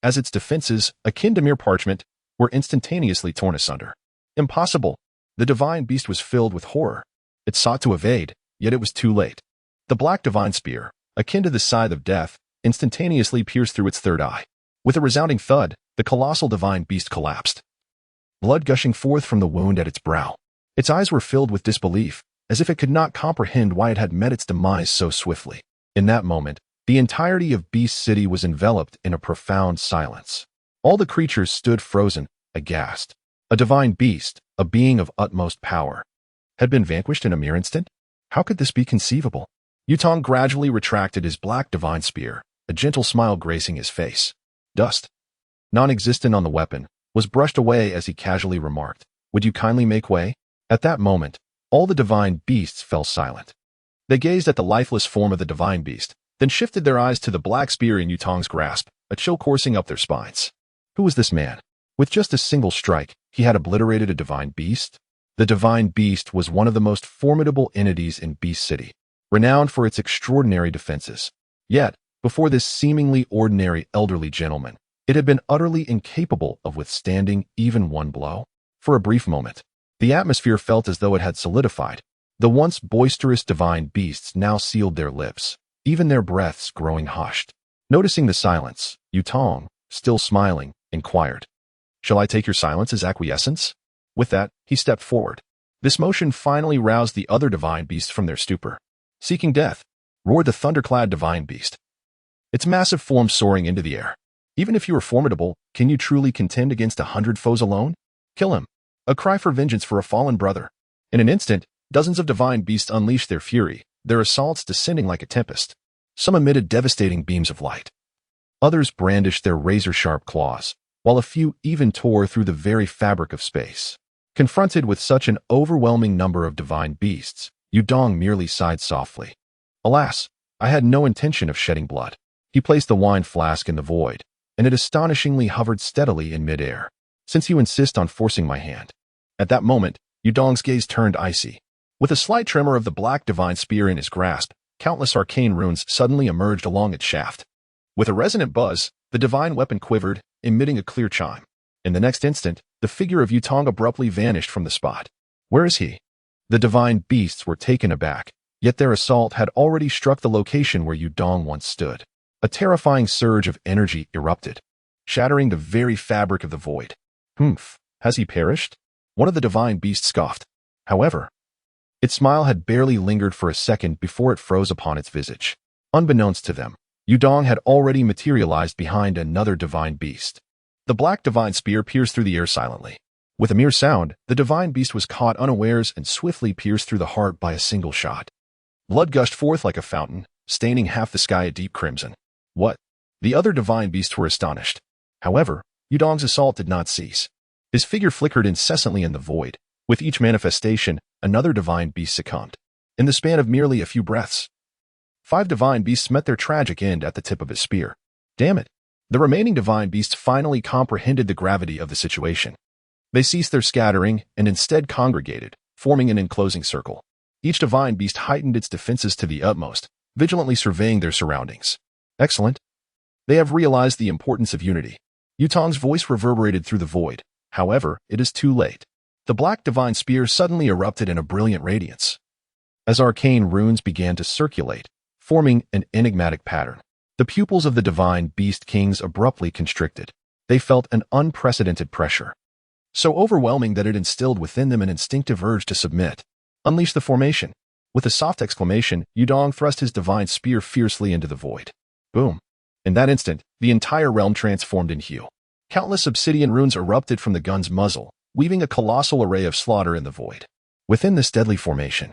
[SPEAKER 1] as its defenses, akin to mere parchment, were instantaneously torn asunder. Impossible! The divine beast was filled with horror. It sought to evade, yet it was too late. The black divine spear, akin to the scythe of death, instantaneously pierced through its third eye. With a resounding thud, the colossal divine beast collapsed, blood gushing forth from the wound at its brow. Its eyes were filled with disbelief, as if it could not comprehend why it had met its demise so swiftly. In that moment, the entirety of Beast City was enveloped in a profound silence. All the creatures stood frozen, aghast. A divine beast, a being of utmost power, had been vanquished in a mere instant? How could this be conceivable? Yutong gradually retracted his black divine spear, a gentle smile gracing his face. Dust, non-existent on the weapon, was brushed away as he casually remarked, "Would you kindly make way?" At that moment, all the divine beasts fell silent. They gazed at the lifeless form of the divine beast, then shifted their eyes to the black spear in Yutong's grasp, a chill coursing up their spines. Who was this man? With just a single strike, he had obliterated a divine beast? The divine beast was one of the most formidable entities in Beast City, renowned for its extraordinary defenses. Yet, before this seemingly ordinary elderly gentleman, it had been utterly incapable of withstanding even one blow. For a brief moment, the atmosphere felt as though it had solidified. The once boisterous divine beasts now sealed their lips, even their breaths growing hushed. Noticing the silence, Yutong, still smiling, inquired, "Shall I take your silence as acquiescence?" With that, he stepped forward. This motion finally roused the other divine beasts from their stupor. "Seeking death," roared the thunderclad divine beast, its massive form soaring into the air. "Even if you are formidable, can you truly contend against 100 foes alone? Kill him." A cry for vengeance for a fallen brother. In an instant, dozens of divine beasts unleashed their fury, their assaults descending like a tempest. Some emitted devastating beams of light. Others brandished their razor-sharp claws, while a few even tore through the very fabric of space. Confronted with such an overwhelming number of divine beasts, Yudong merely sighed softly. "Alas, I had no intention of shedding blood." He placed the wine flask in the void, and it astonishingly hovered steadily in midair. "Since you insist on forcing my hand." At that moment, Yudong's gaze turned icy. With a slight tremor of the black divine spear in his grasp, countless arcane runes suddenly emerged along its shaft. With a resonant buzz, the divine weapon quivered, emitting a clear chime. In the next instant, the figure of Yutong abruptly vanished from the spot. Where is he? The divine beasts were taken aback, yet their assault had already struck the location where Yudong once stood. A terrifying surge of energy erupted, shattering the very fabric of the void. "Humph, has he perished?" One of the divine beasts scoffed. However, its smile had barely lingered for a second before it froze upon its visage. Unbeknownst to them, Yudong had already materialized behind another divine beast. The black divine spear pierced through the air silently. With a mere sound, the divine beast was caught unawares and swiftly pierced through the heart by a single shot. Blood gushed forth like a fountain, staining half the sky a deep crimson. What? The other divine beasts were astonished. However, Yudong's assault did not cease. His figure flickered incessantly in the void. With each manifestation, another divine beast succumbed. In the span of merely a few breaths, 5 divine beasts met their tragic end at the tip of his spear. Damn it! The remaining divine beasts finally comprehended the gravity of the situation. They ceased their scattering and instead congregated, forming an enclosing circle. Each divine beast heightened its defenses to the utmost, vigilantly surveying their surroundings. Excellent. They have realized the importance of unity. Yutong's voice reverberated through the void. However, it is too late. The black divine spear suddenly erupted in a brilliant radiance. As arcane runes began to circulate, forming an enigmatic pattern, the pupils of the divine beast kings abruptly constricted. They felt an unprecedented pressure, so overwhelming that it instilled within them an instinctive urge to submit. Unleash the formation. With a soft exclamation, Yudong thrust his divine spear fiercely into the void. Boom. In that instant, the entire realm transformed in hue. Countless obsidian runes erupted from the gun's muzzle, weaving a colossal array of slaughter in the void. Within this deadly formation,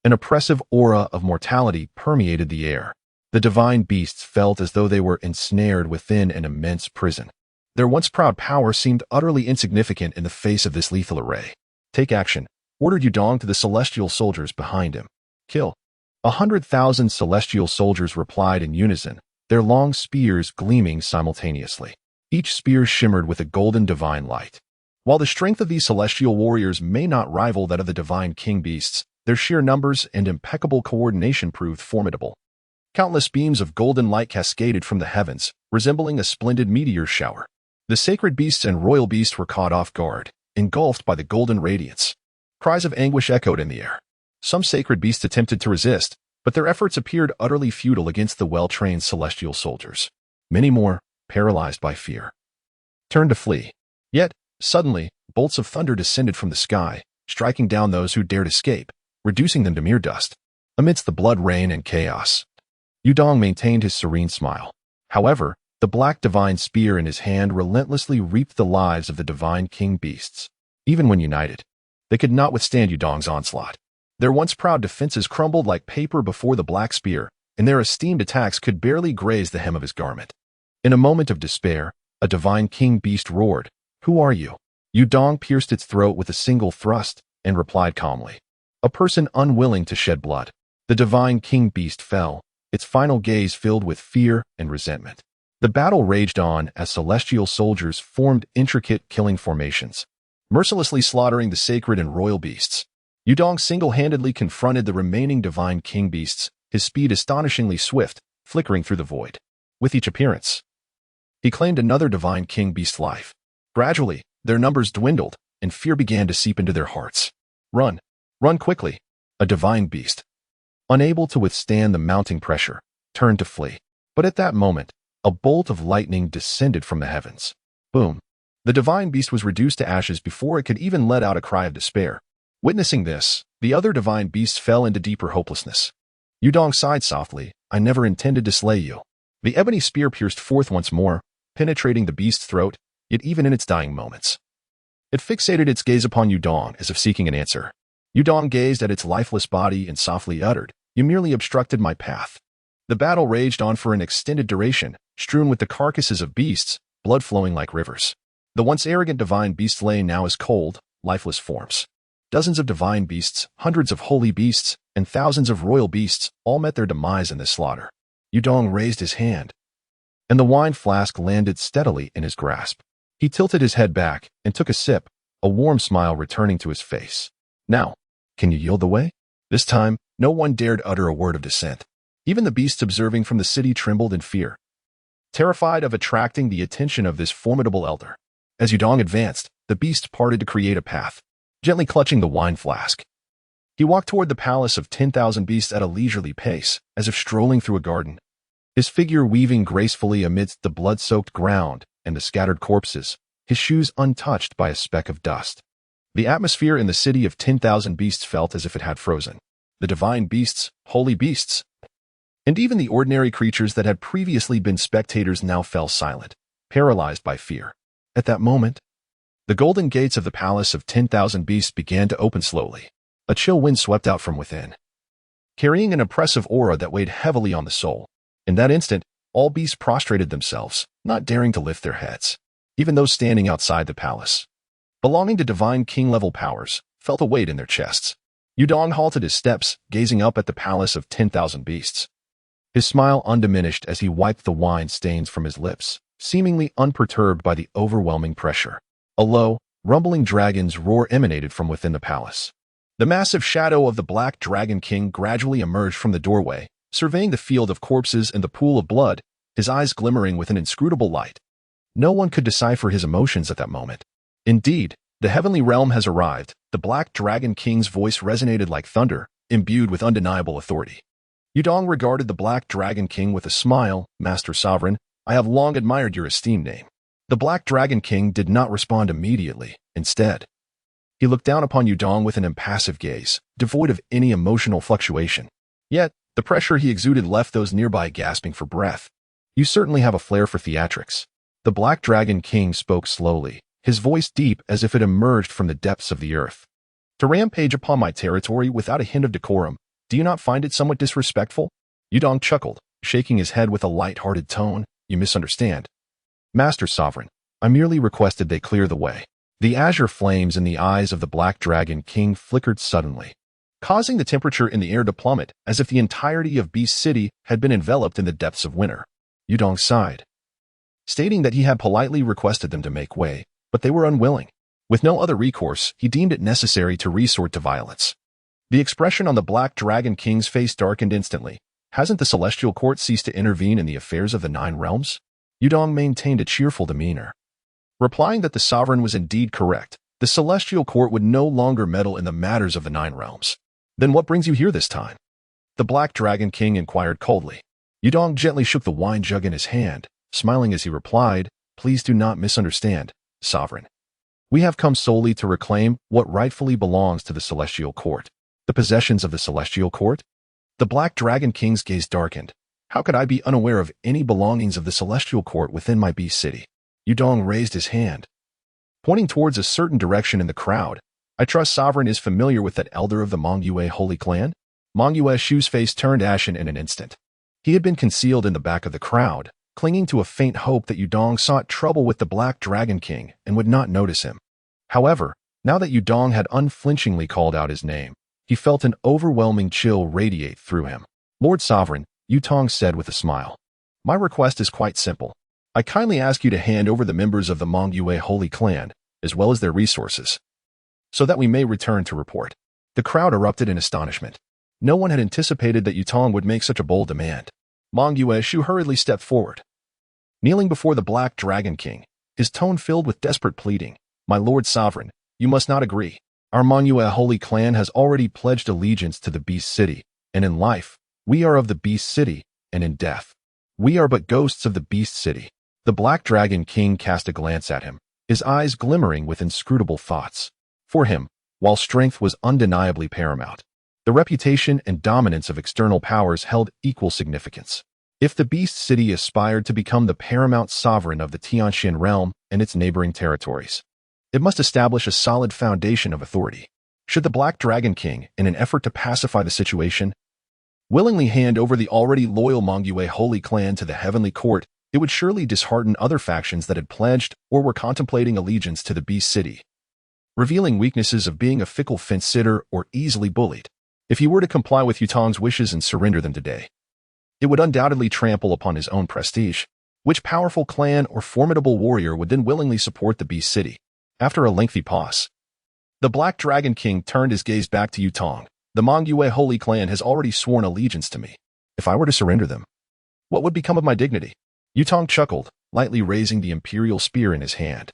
[SPEAKER 1] an oppressive aura of mortality permeated the air. The divine beasts felt as though they were ensnared within an immense prison. Their once proud power seemed utterly insignificant in the face of this lethal array. Take action, ordered Yudong to the celestial soldiers behind him. Kill. 100,000 celestial soldiers replied in unison, their long spears gleaming simultaneously. Each spear shimmered with a golden divine light. While the strength of these celestial warriors may not rival that of the divine king beasts, their sheer numbers and impeccable coordination proved formidable. Countless beams of golden light cascaded from the heavens, resembling a splendid meteor shower. The sacred beasts and royal beasts were caught off guard, engulfed by the golden radiance. Cries of anguish echoed in the air. Some sacred beasts attempted to resist, but their efforts appeared utterly futile against the well-trained celestial soldiers. Many more, paralyzed by fear, turned to flee. Yet, suddenly, bolts of thunder descended from the sky, striking down those who dared escape, reducing them to mere dust. Amidst the blood rain and chaos, Yudong maintained his serene smile. However, the black divine spear in his hand relentlessly reaped the lives of the divine king beasts. Even when united, they could not withstand Yudong's onslaught. Their once proud defenses crumbled like paper before the black spear, and their esteemed attacks could barely graze the hem of his garment. In a moment of despair, a divine king beast roared, "Who are you?" Yudong pierced its throat with a single thrust and replied calmly, "A person unwilling to shed blood." The divine king beast fell, its final gaze filled with fear and resentment. The battle raged on as celestial soldiers formed intricate killing formations, mercilessly slaughtering the sacred and royal beasts. Yudong single-handedly confronted the remaining divine king beasts, his speed astonishingly swift, flickering through the void. With each appearance, he claimed another divine king beast's life. Gradually, their numbers dwindled, and fear began to seep into their hearts. Run! Run quickly! A divine beast, unable to withstand the mounting pressure, turned to flee. But at that moment, a bolt of lightning descended from the heavens. Boom! The divine beast was reduced to ashes before it could even let out a cry of despair. Witnessing this, the other divine beasts fell into deeper hopelessness. Yudong sighed softly, "I never intended to slay you." The ebony spear pierced forth once more, penetrating the beast's throat, yet even in its dying moments, it fixated its gaze upon Yudong as if seeking an answer. Yudong gazed at its lifeless body and softly uttered, "You merely obstructed my path." The battle raged on for an extended duration, strewn with the carcasses of beasts, blood flowing like rivers. The once arrogant divine beasts lay now as cold, lifeless forms. Dozens of divine beasts, hundreds of holy beasts, and thousands of royal beasts all met their demise in this slaughter. Yudong raised his hand, and the wine flask landed steadily in his grasp. He tilted his head back and took a sip, a warm smile returning to his face. "Now, can you yield the way?" This time, no one dared utter a word of dissent. Even the beasts observing from the city trembled in fear, terrified of attracting the attention of this formidable elder. As Yudong advanced, the beast parted to create a path, gently clutching the wine flask. He walked toward the palace of 10,000 beasts at a leisurely pace, as if strolling through a garden, his figure weaving gracefully amidst the blood-soaked ground and the scattered corpses, his shoes untouched by a speck of dust. The atmosphere in the city of 10,000 beasts felt as if it had frozen. The divine beasts, holy beasts, and even the ordinary creatures that had previously been spectators now fell silent, paralyzed by fear. At that moment, the golden gates of the palace of 10,000 beasts began to open slowly. A chill wind swept out from within, carrying an oppressive aura that weighed heavily on the soul. In that instant, all beasts prostrated themselves, not daring to lift their heads. Even those standing outside the palace, belonging to divine king-level powers, felt a weight in their chests. Yudong halted his steps, gazing up at the palace of 10,000 beasts. His smile undiminished as he wiped the wine stains from his lips, seemingly unperturbed by the overwhelming pressure. A low, rumbling dragon's roar emanated from within the palace. The massive shadow of the Black Dragon King gradually emerged from the doorway, surveying the field of corpses and the pool of blood, his eyes glimmering with an inscrutable light. No one could decipher his emotions at that moment. Indeed, the heavenly realm has arrived. The Black Dragon King's voice resonated like thunder, imbued with undeniable authority. Yudong regarded the Black Dragon King with a smile. Master Sovereign, I have long admired your esteemed name. The Black Dragon King did not respond immediately. Instead, he looked down upon Yudong with an impassive gaze, devoid of any emotional fluctuation. Yet, the pressure he exuded left those nearby gasping for breath. You certainly have a flair for theatrics. The Black Dragon King spoke slowly, his voice deep as if it emerged from the depths of the earth. To rampage upon my territory without a hint of decorum, do you not find it somewhat disrespectful? Yudong chuckled, shaking his head with a light-hearted tone. You misunderstand. Master Sovereign, I merely requested they clear the way. The azure flames in the eyes of the Black Dragon King flickered suddenly, causing the temperature in the air to plummet as if the entirety of Beast City had been enveloped in the depths of winter. Yudong sighed, stating that he had politely requested them to make way, but they were unwilling. With no other recourse, he deemed it necessary to resort to violence. The expression on the Black Dragon King's face darkened instantly. Hasn't the Celestial Court ceased to intervene in the affairs of the Nine Realms? Yudong maintained a cheerful demeanor, replying that the sovereign was indeed correct. The Celestial Court would no longer meddle in the matters of the Nine Realms. Then what brings you here this time? The Black Dragon King inquired coldly. Yudong gently shook the wine jug in his hand, smiling as he replied, Please do not misunderstand, Sovereign. We have come solely to reclaim what rightfully belongs to the Celestial Court. The possessions of the Celestial Court? The Black Dragon King's gaze darkened. How could I be unaware of any belongings of the Celestial Court within my beast city? Yudong raised his hand, pointing towards a certain direction in the crowd. I trust Sovereign is familiar with that elder of the Mongyue Holy Clan? Mongyue Shu's face turned ashen in an instant. He had been concealed in the back of the crowd, clinging to a faint hope that Yudong sought trouble with the Black Dragon King and would not notice him. However, now that Yudong had unflinchingly called out his name, he felt an overwhelming chill radiate through him. Lord Sovereign, Yudong said with a smile, my request is quite simple. I kindly ask you to hand over the members of the Mongyue Holy Clan, as well as their resources, so that we may return to report. The crowd erupted in astonishment. No one had anticipated that Yudong would make such a bold demand. Mongyue Shu hurriedly stepped forward, kneeling before the Black Dragon King, his tone filled with desperate pleading. My Lord Sovereign, you must not agree. Our Mongyue Holy Clan has already pledged allegiance to the Beast City, and in life, we are of the Beast City, and in death, we are but ghosts of the Beast City. The Black Dragon King cast a glance at him, his eyes glimmering with inscrutable thoughts. For him, while strength was undeniably paramount, the reputation and dominance of external powers held equal significance. If the Beast City aspired to become the paramount sovereign of the Tianxin realm and its neighboring territories, it must establish a solid foundation of authority. Should the Black Dragon King, in an effort to pacify the situation, willingly hand over the already loyal Mongyue Holy Clan to the Heavenly Court, it would surely dishearten other factions that had pledged or were contemplating allegiance to the Beast City, revealing weaknesses of being a fickle fence-sitter or easily bullied. If he were to comply with Yudong's wishes and surrender them today, it would undoubtedly trample upon his own prestige. Which powerful clan or formidable warrior would then willingly support the Beast City? After a lengthy pause, the Black Dragon King turned his gaze back to Yudong. The Mongyue Holy Clan has already sworn allegiance to me. If I were to surrender them, what would become of my dignity? Yudong chuckled, lightly raising the imperial spear in his hand,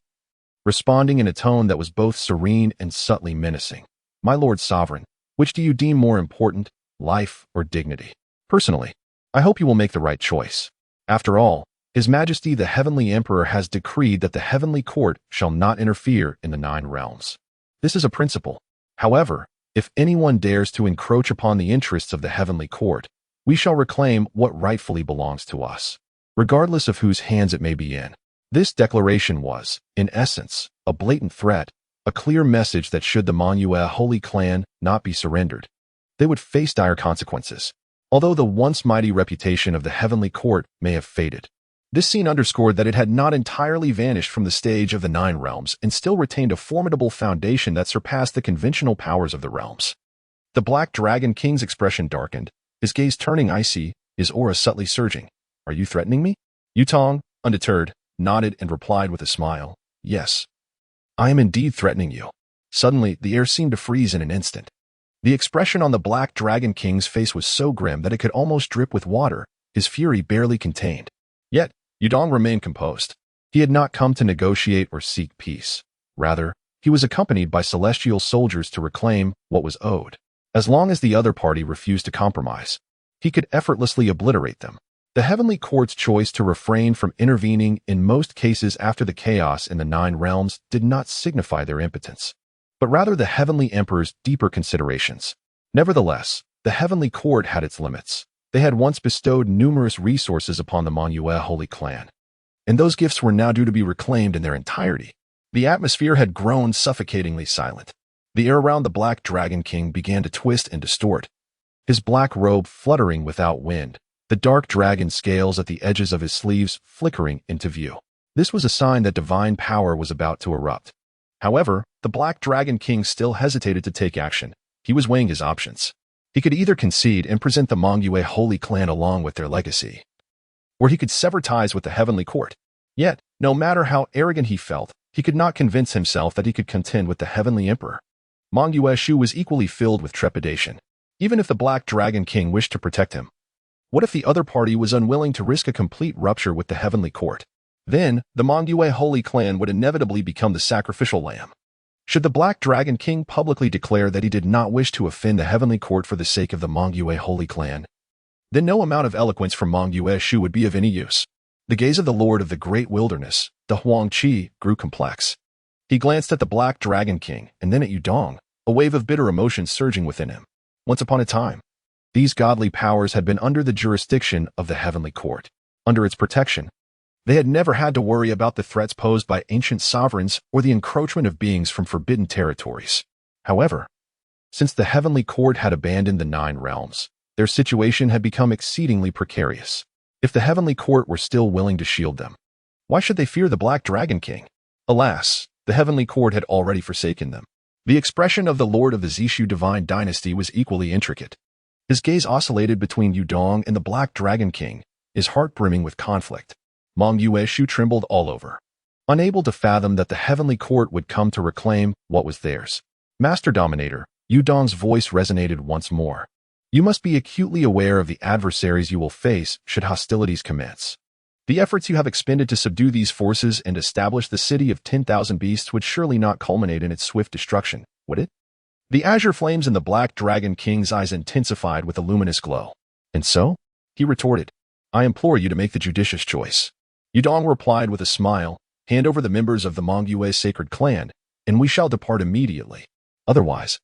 [SPEAKER 1] responding in a tone that was both serene and subtly menacing. My Lord Sovereign, which do you deem more important, life or dignity? Personally, I hope you will make the right choice. After all, His Majesty the Heavenly Emperor has decreed that the Heavenly Court shall not interfere in the Nine Realms. This is a principle. However, if anyone dares to encroach upon the interests of the Heavenly Court, We shall reclaim what rightfully belongs to us, regardless of whose hands it may be in. This declaration was, in essence, a blatant threat, a clear message that should the myriad Holy Clan not be surrendered, they would face dire consequences. Although the once mighty reputation of the Heavenly Court may have faded, this scene underscored that it had not entirely vanished from the stage of the Nine Realms and still retained a formidable foundation that surpassed the conventional powers of the realms. The Black Dragon King's expression darkened, his gaze turning icy, his aura subtly surging. "Are you threatening me?" Yutong, undeterred, nodded and replied with a smile. "Yes. I am indeed threatening you." Suddenly, the air seemed to freeze in an instant. The expression on the Black Dragon King's face was so grim that it could almost drip with water, his fury barely contained. Yet, Yudong remained composed. He had not come to negotiate or seek peace. Rather, he was accompanied by celestial soldiers to reclaim what was owed. As long as the other party refused to compromise, he could effortlessly obliterate them. The Heavenly Court's choice to refrain from intervening in most cases after the chaos in the Nine Realms did not signify their impotence, but rather the Heavenly Emperor's deeper considerations. Nevertheless, the Heavenly Court had its limits. They had once bestowed numerous resources upon the myriad Holy Clan, and those gifts were now due to be reclaimed in their entirety. The atmosphere had grown suffocatingly silent. The air around the Black Dragon King began to twist and distort, his black robe fluttering without wind, the dark dragon scales at the edges of his sleeves flickering into view. This was a sign that divine power was about to erupt. However, the Black Dragon King still hesitated to take action. He was weighing his options. He could either concede and present the myriad Holy Clan along with their legacy, or he could sever ties with the Heavenly Court. Yet, no matter how arrogant he felt, he could not convince himself that he could contend with the Heavenly Emperor. myriad Shu was equally filled with trepidation. Even if the Black Dragon King wished to protect him, what if the other party was unwilling to risk a complete rupture with the Heavenly Court? Then, the myriad Holy Clan would inevitably become the sacrificial lamb. Should the Black Dragon King publicly declare that he did not wish to offend the Heavenly Court for the sake of the myriad Holy Clan, then no amount of eloquence from myriad Shu would be of any use. The gaze of the Lord of the Great Wilderness, the Huang Qi, grew complex. He glanced at the Black Dragon King and then at Yudong, a wave of bitter emotion surging within him. Once upon a time, these godly powers had been under the jurisdiction of the Heavenly Court. Under its protection, they had never had to worry about the threats posed by ancient sovereigns or the encroachment of beings from forbidden territories. However, since the Heavenly Court had abandoned the Nine Realms, their situation had become exceedingly precarious. If the Heavenly Court were still willing to shield them, why should they fear the Black Dragon King? Alas, the Heavenly Court had already forsaken them. The expression of the Lord of the Zishu divine dynasty was equally intricate. His gaze oscillated between Yudong and the Black Dragon King, his heart brimming with conflict. myriad Shu trembled all over, unable to fathom that the Heavenly Court would come to reclaim what was theirs. Master Dominator, Yudong's voice resonated once more. You must be acutely aware of the adversaries you will face should hostilities commence. The efforts you have expended to subdue these forces and establish the city of 10,000 beasts would surely not culminate in its swift destruction, would it? The azure flames in the Black Dragon King's eyes intensified with a luminous glow. And so? He retorted. I implore you to make the judicious choice. Yudong replied with a smile. Hand over the members of the myriad sacred clan, and we shall depart immediately. Otherwise,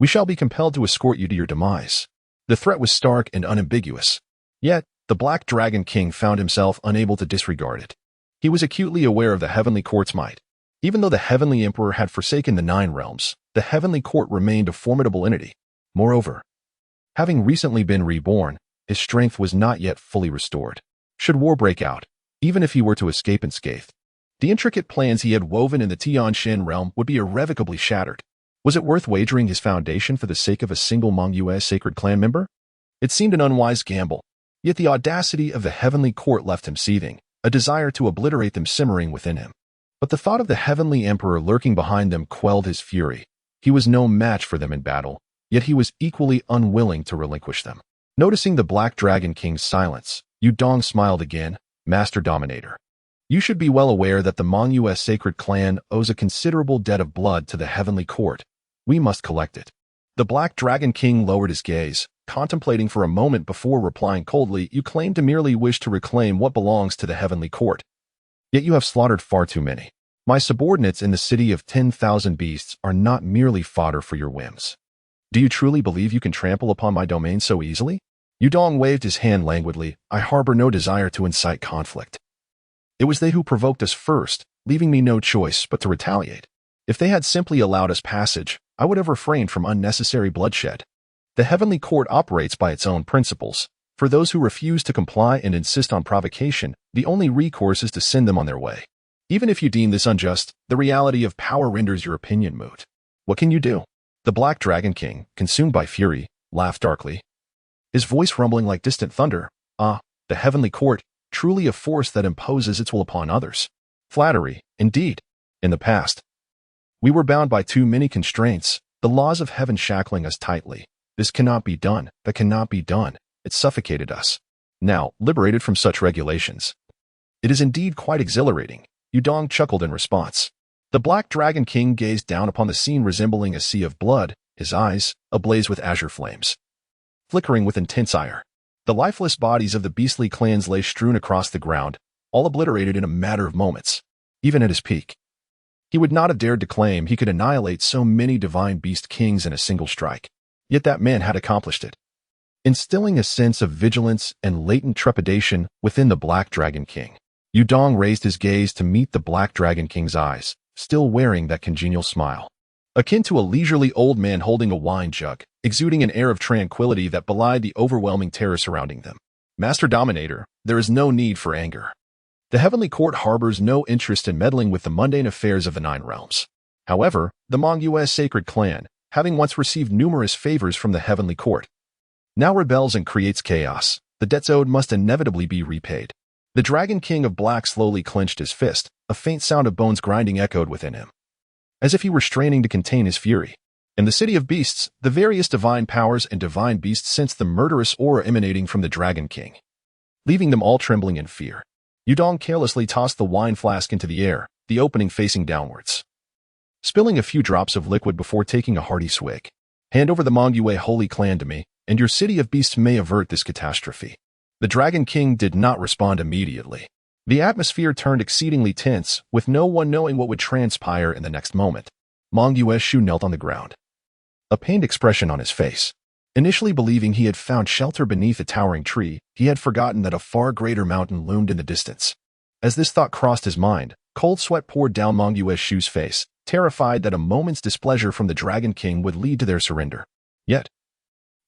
[SPEAKER 1] we shall be compelled to escort you to your demise. The threat was stark and unambiguous. Yet, the Black Dragon King found himself unable to disregard it. He was acutely aware of the Heavenly Court's might. Even though the Heavenly Emperor had forsaken the Nine Realms, the Heavenly Court remained a formidable entity. Moreover, having recently been reborn, his strength was not yet fully restored. Should war break out, even if he were to escape unscathed, the intricate plans he had woven in the Tianshan realm would be irrevocably shattered. Was it worth wagering his foundation for the sake of a single myriad sacred clan member? It seemed an unwise gamble, yet the audacity of the Heavenly Court left him seething, a desire to obliterate them simmering within him. But the thought of the Heavenly Emperor lurking behind them quelled his fury. He was no match for them in battle, yet he was equally unwilling to relinquish them. Noticing the Black Dragon King's silence, Yudong smiled again. Master Dominator, you should be well aware that the myriad sacred clan owes a considerable debt of blood to the Heavenly Court. We must collect it. The Black Dragon King lowered his gaze, contemplating for a moment before replying coldly. You claim to merely wish to reclaim what belongs to the Heavenly Court. Yet you have slaughtered far too many. My subordinates in the city of 10,000 beasts are not merely fodder for your whims. Do you truly believe you can trample upon my domain so easily? Yudong waved his hand languidly. I harbor no desire to incite conflict. It was they who provoked us first, leaving me no choice but to retaliate. If they had simply allowed us passage, I would have refrained from unnecessary bloodshed. The heavenly court operates by its own principles. For those who refuse to comply and insist on provocation, the only recourse is to send them on their way. Even if you deem this unjust, the reality of power renders your opinion moot. What can you do? The Black Dragon King, consumed by fury, laughed darkly, his voice rumbling like distant thunder. Ah, the heavenly court, truly a force that imposes its will upon others. Flattery, indeed. In the past, we were bound by too many constraints, the laws of heaven shackling us tightly. This cannot be done, that cannot be done. It suffocated us. Now, liberated from such regulations, it is indeed quite exhilarating. Yudong chuckled in response. The Black Dragon King gazed down upon the scene resembling a sea of blood, his eyes ablaze with azure flames, flickering with intense ire. The lifeless bodies of the beastly clans lay strewn across the ground, all obliterated in a matter of moments. Even at his peak, he would not have dared to claim he could annihilate so many divine beast kings in a single strike. Yet that man had accomplished it, instilling a sense of vigilance and latent trepidation within the Black Dragon King. Yudong raised his gaze to meet the Black Dragon King's eyes, still wearing that congenial smile, akin to a leisurely old man holding a wine jug, exuding an air of tranquility that belied the overwhelming terror surrounding them. Master Dominator, there is no need for anger. The Heavenly Court harbors no interest in meddling with the mundane affairs of the Nine Realms. However, the Mong-Yu's sacred clan, having once received numerous favors from the Heavenly Court, now rebels and creates chaos. The debts owed must inevitably be repaid. The Dragon King of Black slowly clenched his fist, a faint sound of bones grinding echoed within him, as if he were straining to contain his fury. In the City of Beasts, the various divine powers and divine beasts sensed the murderous aura emanating from the Dragon King, leaving them all trembling in fear. Yudong carelessly tossed the wine flask into the air, the opening facing downwards, spilling a few drops of liquid before taking a hearty swig. Hand over the Mong-Yu holy clan to me, and your City of Beasts may avert this catastrophe. The Dragon King did not respond immediately. The atmosphere turned exceedingly tense, with no one knowing what would transpire in the next moment. Mong-Yu's Shu knelt on the ground, a pained expression on his face. Initially believing he had found shelter beneath a towering tree, he had forgotten that a far greater mountain loomed in the distance. As this thought crossed his mind, cold sweat poured down Mong-Yu's Shu's face, terrified that a moment's displeasure from the Dragon King would lead to their surrender. Yet,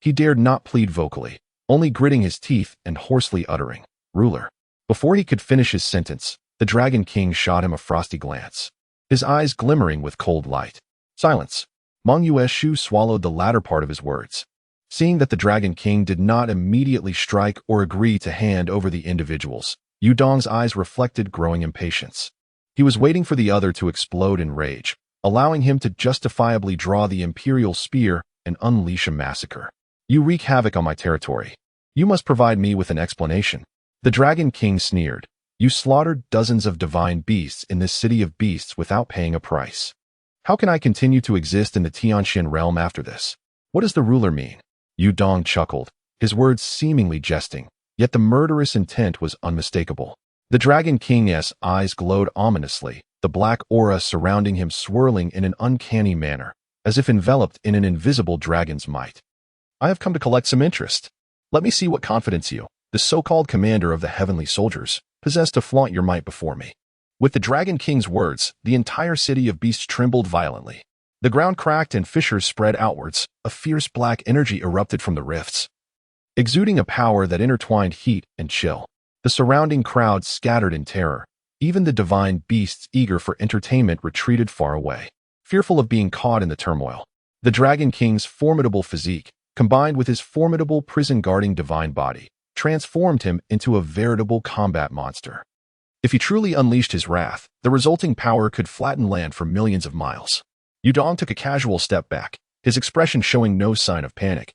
[SPEAKER 1] he dared not plead vocally, only gritting his teeth and hoarsely uttering, "Ruler." Before he could finish his sentence, the Dragon King shot him a frosty glance, his eyes glimmering with cold light. Silence. Mong-Yu's Shu swallowed the latter part of his words. Seeing that the Dragon King did not immediately strike or agree to hand over the individuals, Yudong's eyes reflected growing impatience. He was waiting for the other to explode in rage, allowing him to justifiably draw the Imperial Spear and unleash a massacre. You wreak havoc on my territory. You must provide me with an explanation. The Dragon King sneered. You slaughtered dozens of divine beasts in this City of Beasts without paying a price. How can I continue to exist in the Tianxian realm after this? What does the ruler mean? Yudong chuckled, his words seemingly jesting, yet the murderous intent was unmistakable. The Dragon King's eyes glowed ominously, the black aura surrounding him swirling in an uncanny manner, as if enveloped in an invisible dragon's might. I have come to collect some interest. Let me see what confidence you, the so-called commander of the heavenly soldiers, possess to flaunt your might before me. With the Dragon King's words, the entire City of Beasts trembled violently. The ground cracked and fissures spread outwards, a fierce black energy erupted from the rifts, exuding a power that intertwined heat and chill. The surrounding crowd scattered in terror. Even the divine beasts eager for entertainment retreated far away, fearful of being caught in the turmoil. The Dragon King's formidable physique, combined with his formidable prison-guarding divine body, transformed him into a veritable combat monster. If he truly unleashed his wrath, the resulting power could flatten land for millions of miles. Yudong took a casual step back, his expression showing no sign of panic,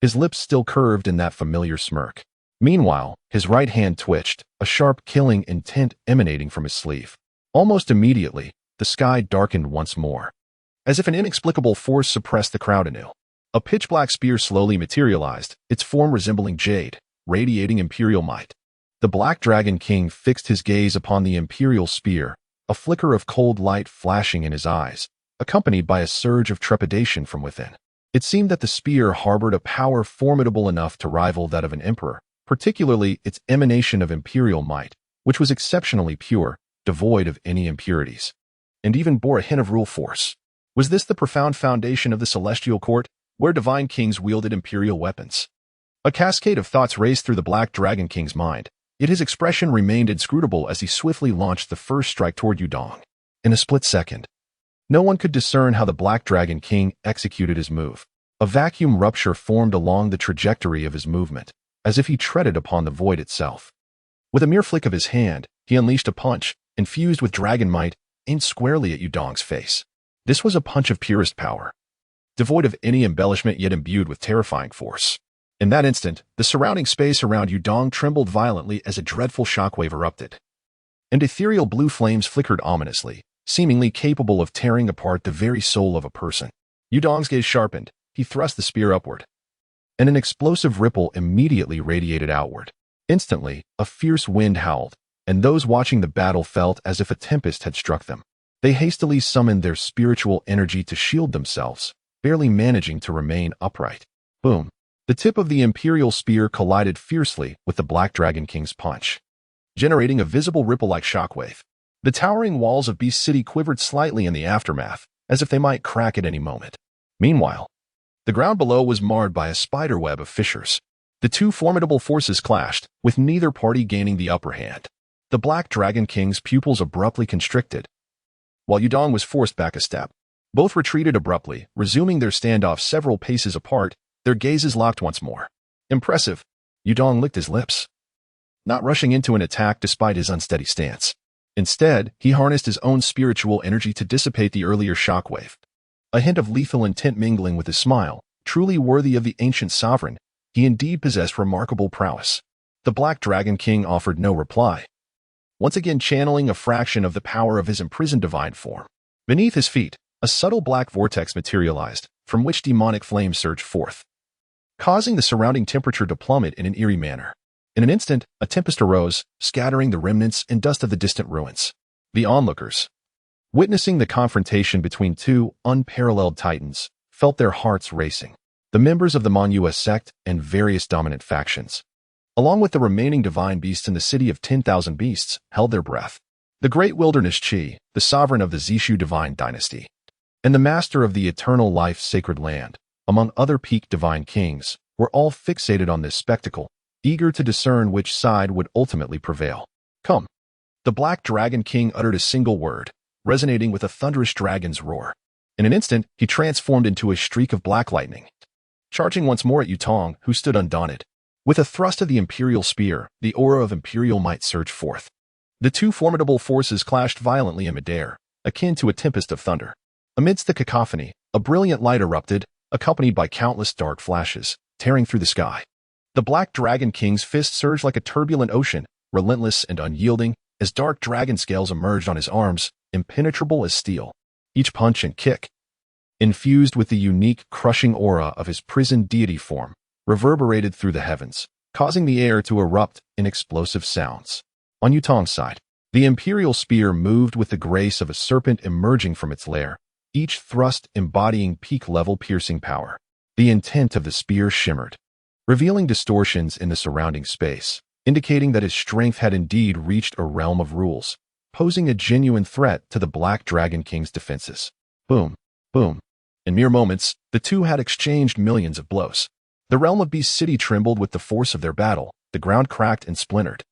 [SPEAKER 1] his lips still curved in that familiar smirk. Meanwhile, his right hand twitched, a sharp killing intent emanating from his sleeve. Almost immediately, the sky darkened once more, as if an inexplicable force suppressed the crowd anew. A pitch-black spear slowly materialized, its form resembling jade, radiating imperial might. The Black Dragon King fixed his gaze upon the imperial spear, a flicker of cold light flashing in his eyes, accompanied by a surge of trepidation from within. It seemed that the spear harbored a power formidable enough to rival that of an emperor, particularly its emanation of imperial might, which was exceptionally pure, devoid of any impurities, and even bore a hint of rule force. Was this the profound foundation of the celestial court, where divine kings wielded imperial weapons? A cascade of thoughts raced through the Black Dragon King's mind, yet his expression remained inscrutable as he swiftly launched the first strike toward Yudong. In a split second, no one could discern how the Black Dragon King executed his move. A vacuum rupture formed along the trajectory of his movement, as if he treaded upon the void itself. With a mere flick of his hand, he unleashed a punch, infused with dragon might, aimed squarely at Yudong's face. This was a punch of purest power, devoid of any embellishment yet imbued with terrifying force. In that instant, the surrounding space around Yudong trembled violently as a dreadful shockwave erupted, and ethereal blue flames flickered ominously, seemingly capable of tearing apart the very soul of a person. Yudong's gaze sharpened. He thrust the spear upward, and an explosive ripple immediately radiated outward. Instantly, a fierce wind howled, and those watching the battle felt as if a tempest had struck them. They hastily summoned their spiritual energy to shield themselves, barely managing to remain upright. Boom! The tip of the Imperial spear collided fiercely with the Black Dragon King's punch, generating a visible ripple-like shockwave. The towering walls of Beast City quivered slightly in the aftermath, as if they might crack at any moment. Meanwhile, the ground below was marred by a spiderweb of fissures. The two formidable forces clashed, with neither party gaining the upper hand. The Black Dragon King's pupils abruptly constricted, while Yudong was forced back a step. Both retreated abruptly, resuming their standoff several paces apart, their gazes locked once more. Impressive. Yudong licked his lips, not rushing into an attack despite his unsteady stance. Instead, he harnessed his own spiritual energy to dissipate the earlier shockwave. A hint of lethal intent mingling with his smile, truly worthy of the ancient sovereign, he indeed possessed remarkable prowess. The Black Dragon King offered no reply, once again channeling a fraction of the power of his imprisoned divine form. Beneath his feet, a subtle black vortex materialized, from which demonic flames surged forth, causing the surrounding temperature to plummet in an eerie manner. In an instant, a tempest arose, scattering the remnants and dust of the distant ruins. The onlookers, witnessing the confrontation between two unparalleled titans, felt their hearts racing. The members of the Mon-US sect and various dominant factions, along with the remaining divine beasts in the city of 10,000 beasts, held their breath. The great wilderness Qi, the sovereign of the Zishu divine dynasty, and the master of the eternal life sacred land, among other peak divine kings, were all fixated on this spectacle, eager to discern which side would ultimately prevail. Come! The Black Dragon King uttered a single word, resonating with a thunderous dragon's roar. In an instant, he transformed into a streak of black lightning, charging once more at Yutong, who stood undaunted. With a thrust of the Imperial spear, the aura of Imperial might surged forth. The two formidable forces clashed violently in midair, akin to a tempest of thunder. Amidst the cacophony, a brilliant light erupted, accompanied by countless dark flashes, tearing through the sky. The Black Dragon King's fist surged like a turbulent ocean, relentless and unyielding, as dark dragon scales emerged on his arms, impenetrable as steel. Each punch and kick, infused with the unique, crushing aura of his prisoned deity form, reverberated through the heavens, causing the air to erupt in explosive sounds. On Yutong's side, the Imperial spear moved with the grace of a serpent emerging from its lair, each thrust embodying peak-level piercing power. The intent of the spear shimmered, revealing distortions in the surrounding space, indicating that his strength had indeed reached a realm of rules, posing a genuine threat to the Black Dragon King's defenses. Boom, boom. In mere moments, the two had exchanged millions of blows. The realm of Beast City trembled with the force of their battle, the ground cracked and splintered,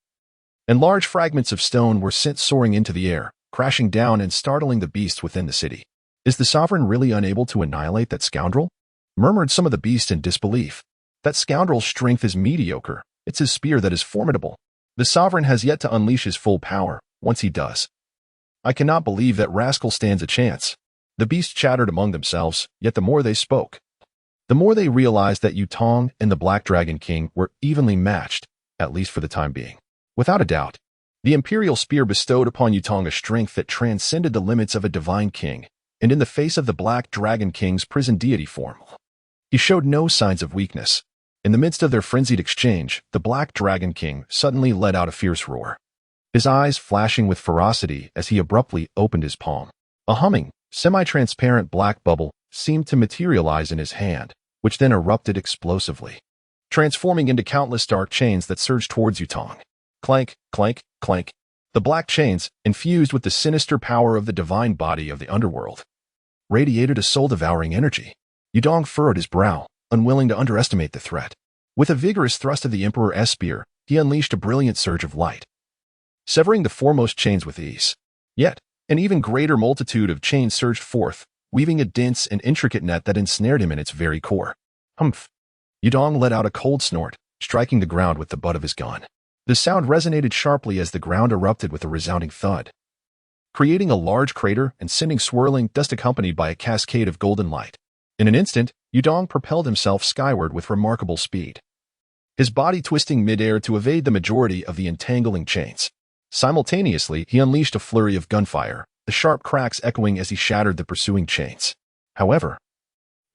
[SPEAKER 1] and large fragments of stone were sent soaring into the air, crashing down and startling the beasts within the city. Is the sovereign really unable to annihilate that scoundrel? Murmured some of the beasts in disbelief. That scoundrel's strength is mediocre. It's his spear that is formidable. The sovereign has yet to unleash his full power. Once he does, I cannot believe that rascal stands a chance. The beasts chattered among themselves, yet the more they spoke, the more they realized that Yutong and the Black Dragon King were evenly matched, at least for the time being. Without a doubt, the Imperial spear bestowed upon Yutong a strength that transcended the limits of a divine king, and in the face of the Black Dragon King's prison deity form, he showed no signs of weakness. In the midst of their frenzied exchange, the Black Dragon King suddenly let out a fierce roar, his eyes flashing with ferocity as he abruptly opened his palm. A humming, semi-transparent black bubble seemed to materialize in his hand, which then erupted explosively, transforming into countless dark chains that surged towards Yutong. Clank, clank, clank. The black chains, infused with the sinister power of the divine body of the underworld, radiated a soul-devouring energy. Yudong furrowed his brow, unwilling to underestimate the threat. With a vigorous thrust of the Emperor's spear, he unleashed a brilliant surge of light, severing the foremost chains with ease. Yet, an even greater multitude of chains surged forth, weaving a dense and intricate net that ensnared him in its very core. Humph! Yudong let out a cold snort, striking the ground with the butt of his gun. The sound resonated sharply as the ground erupted with a resounding thud, creating a large crater and sending swirling dust accompanied by a cascade of golden light. In an instant, Yudong propelled himself skyward with remarkable speed, his body twisting midair to evade the majority of the entangling chains. Simultaneously, he unleashed a flurry of gunfire, the sharp cracks echoing as he shattered the pursuing chains. However,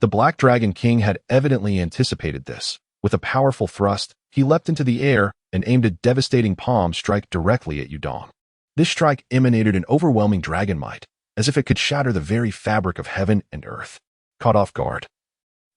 [SPEAKER 1] the Black Dragon King had evidently anticipated this. With a powerful thrust, he leapt into the air and aimed a devastating palm strike directly at Yudong. This strike emanated an overwhelming dragon might, as if it could shatter the very fabric of heaven and earth. Caught off guard,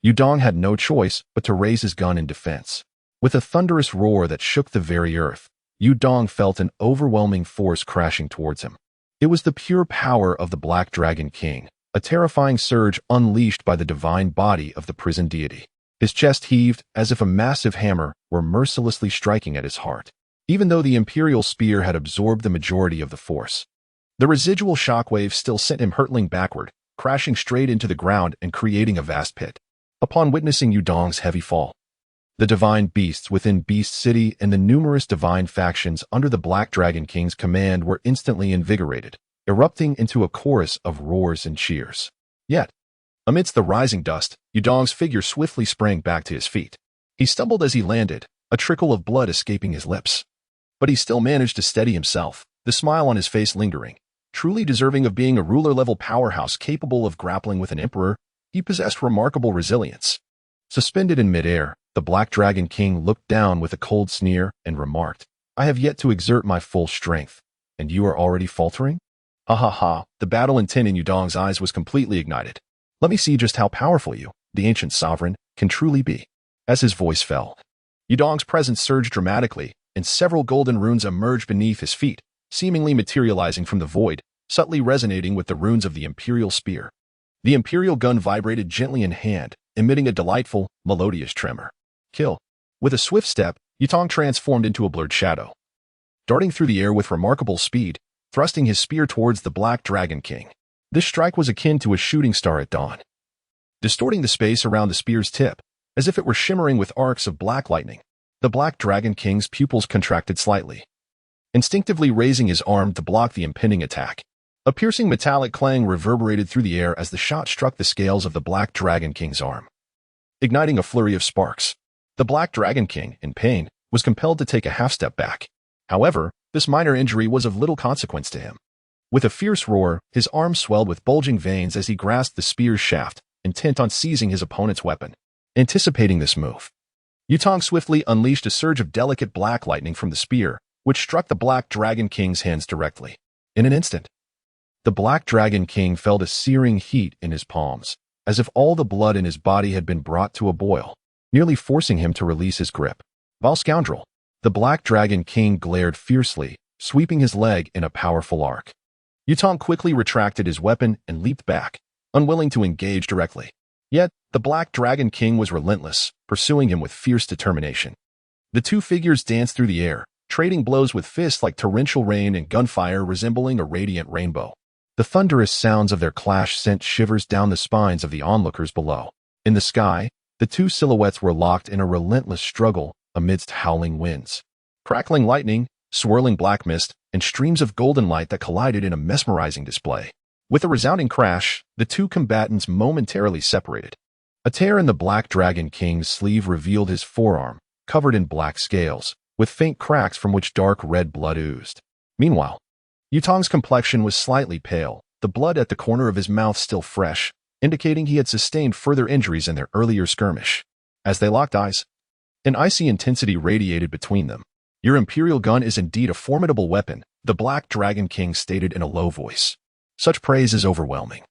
[SPEAKER 1] Yudong had no choice but to raise his gun in defense. With a thunderous roar that shook the very earth, Yudong felt an overwhelming force crashing towards him. It was the pure power of the Black Dragon King, a terrifying surge unleashed by the divine body of the prison deity. His chest heaved as if a massive hammer were mercilessly striking at his heart. Even though the Imperial spear had absorbed the majority of the force, the residual shockwave still sent him hurtling backward, crashing straight into the ground and creating a vast pit. Upon witnessing Yudong's heavy fall, the divine beasts within Beast City and the numerous divine factions under the Black Dragon King's command were instantly invigorated, erupting into a chorus of roars and cheers. Yet, amidst the rising dust, Yudong's figure swiftly sprang back to his feet. He stumbled as he landed, a trickle of blood escaping his lips. But he still managed to steady himself, the smile on his face lingering. Truly deserving of being a ruler-level powerhouse capable of grappling with an emperor, he possessed remarkable resilience. Suspended in midair, the Black Dragon King looked down with a cold sneer and remarked, "I have yet to exert my full strength, and you are already faltering?" Ha ha ha, the battle intent in Yudong's eyes was completely ignited. "Let me see just how powerful you, the ancient sovereign, can truly be." As his voice fell, Yudong's presence surged dramatically, and several golden runes emerged beneath his feet, seemingly materializing from the void, subtly resonating with the runes of the Imperial spear. The Imperial gun vibrated gently in hand, emitting a delightful, melodious tremor. Kill. With a swift step, Yutong transformed into a blurred shadow, darting through the air with remarkable speed, thrusting his spear towards the Black Dragon King. This strike was akin to a shooting star at dawn, distorting the space around the spear's tip, as if it were shimmering with arcs of black lightning. The Black Dragon King's pupils contracted slightly, instinctively raising his arm to block the impending attack. A piercing metallic clang reverberated through the air as the shot struck the scales of the Black Dragon King's arm, igniting a flurry of sparks. The Black Dragon King, in pain, was compelled to take a half-step back. However, this minor injury was of little consequence to him. With a fierce roar, his arm swelled with bulging veins as he grasped the spear's shaft, intent on seizing his opponent's weapon. Anticipating this move, Yutong swiftly unleashed a surge of delicate black lightning from the spear, which struck the Black Dragon King's hands directly. In an instant, the Black Dragon King felt a searing heat in his palms, as if all the blood in his body had been brought to a boil, nearly forcing him to release his grip. "Vile scoundrel!" The Black Dragon King glared fiercely, sweeping his leg in a powerful arc. Yutong quickly retracted his weapon and leaped back, unwilling to engage directly. Yet, the Black Dragon King was relentless, pursuing him with fierce determination. The two figures danced through the air, trading blows with fists like torrential rain and gunfire resembling a radiant rainbow. The thunderous sounds of their clash sent shivers down the spines of the onlookers below. In the sky, the two silhouettes were locked in a relentless struggle amidst howling winds. Crackling lightning, swirling black mist, and streams of golden light that collided in a mesmerizing display. With a resounding crash, the two combatants momentarily separated. A tear in the Black Dragon King's sleeve revealed his forearm, covered in black scales, with faint cracks from which dark red blood oozed. Meanwhile, Yutong's complexion was slightly pale, the blood at the corner of his mouth still fresh, indicating he had sustained further injuries in their earlier skirmish. As they locked eyes, an icy intensity radiated between them. "Your Imperial gun is indeed a formidable weapon," the Black Dragon King stated in a low voice. "Such praise is overwhelming."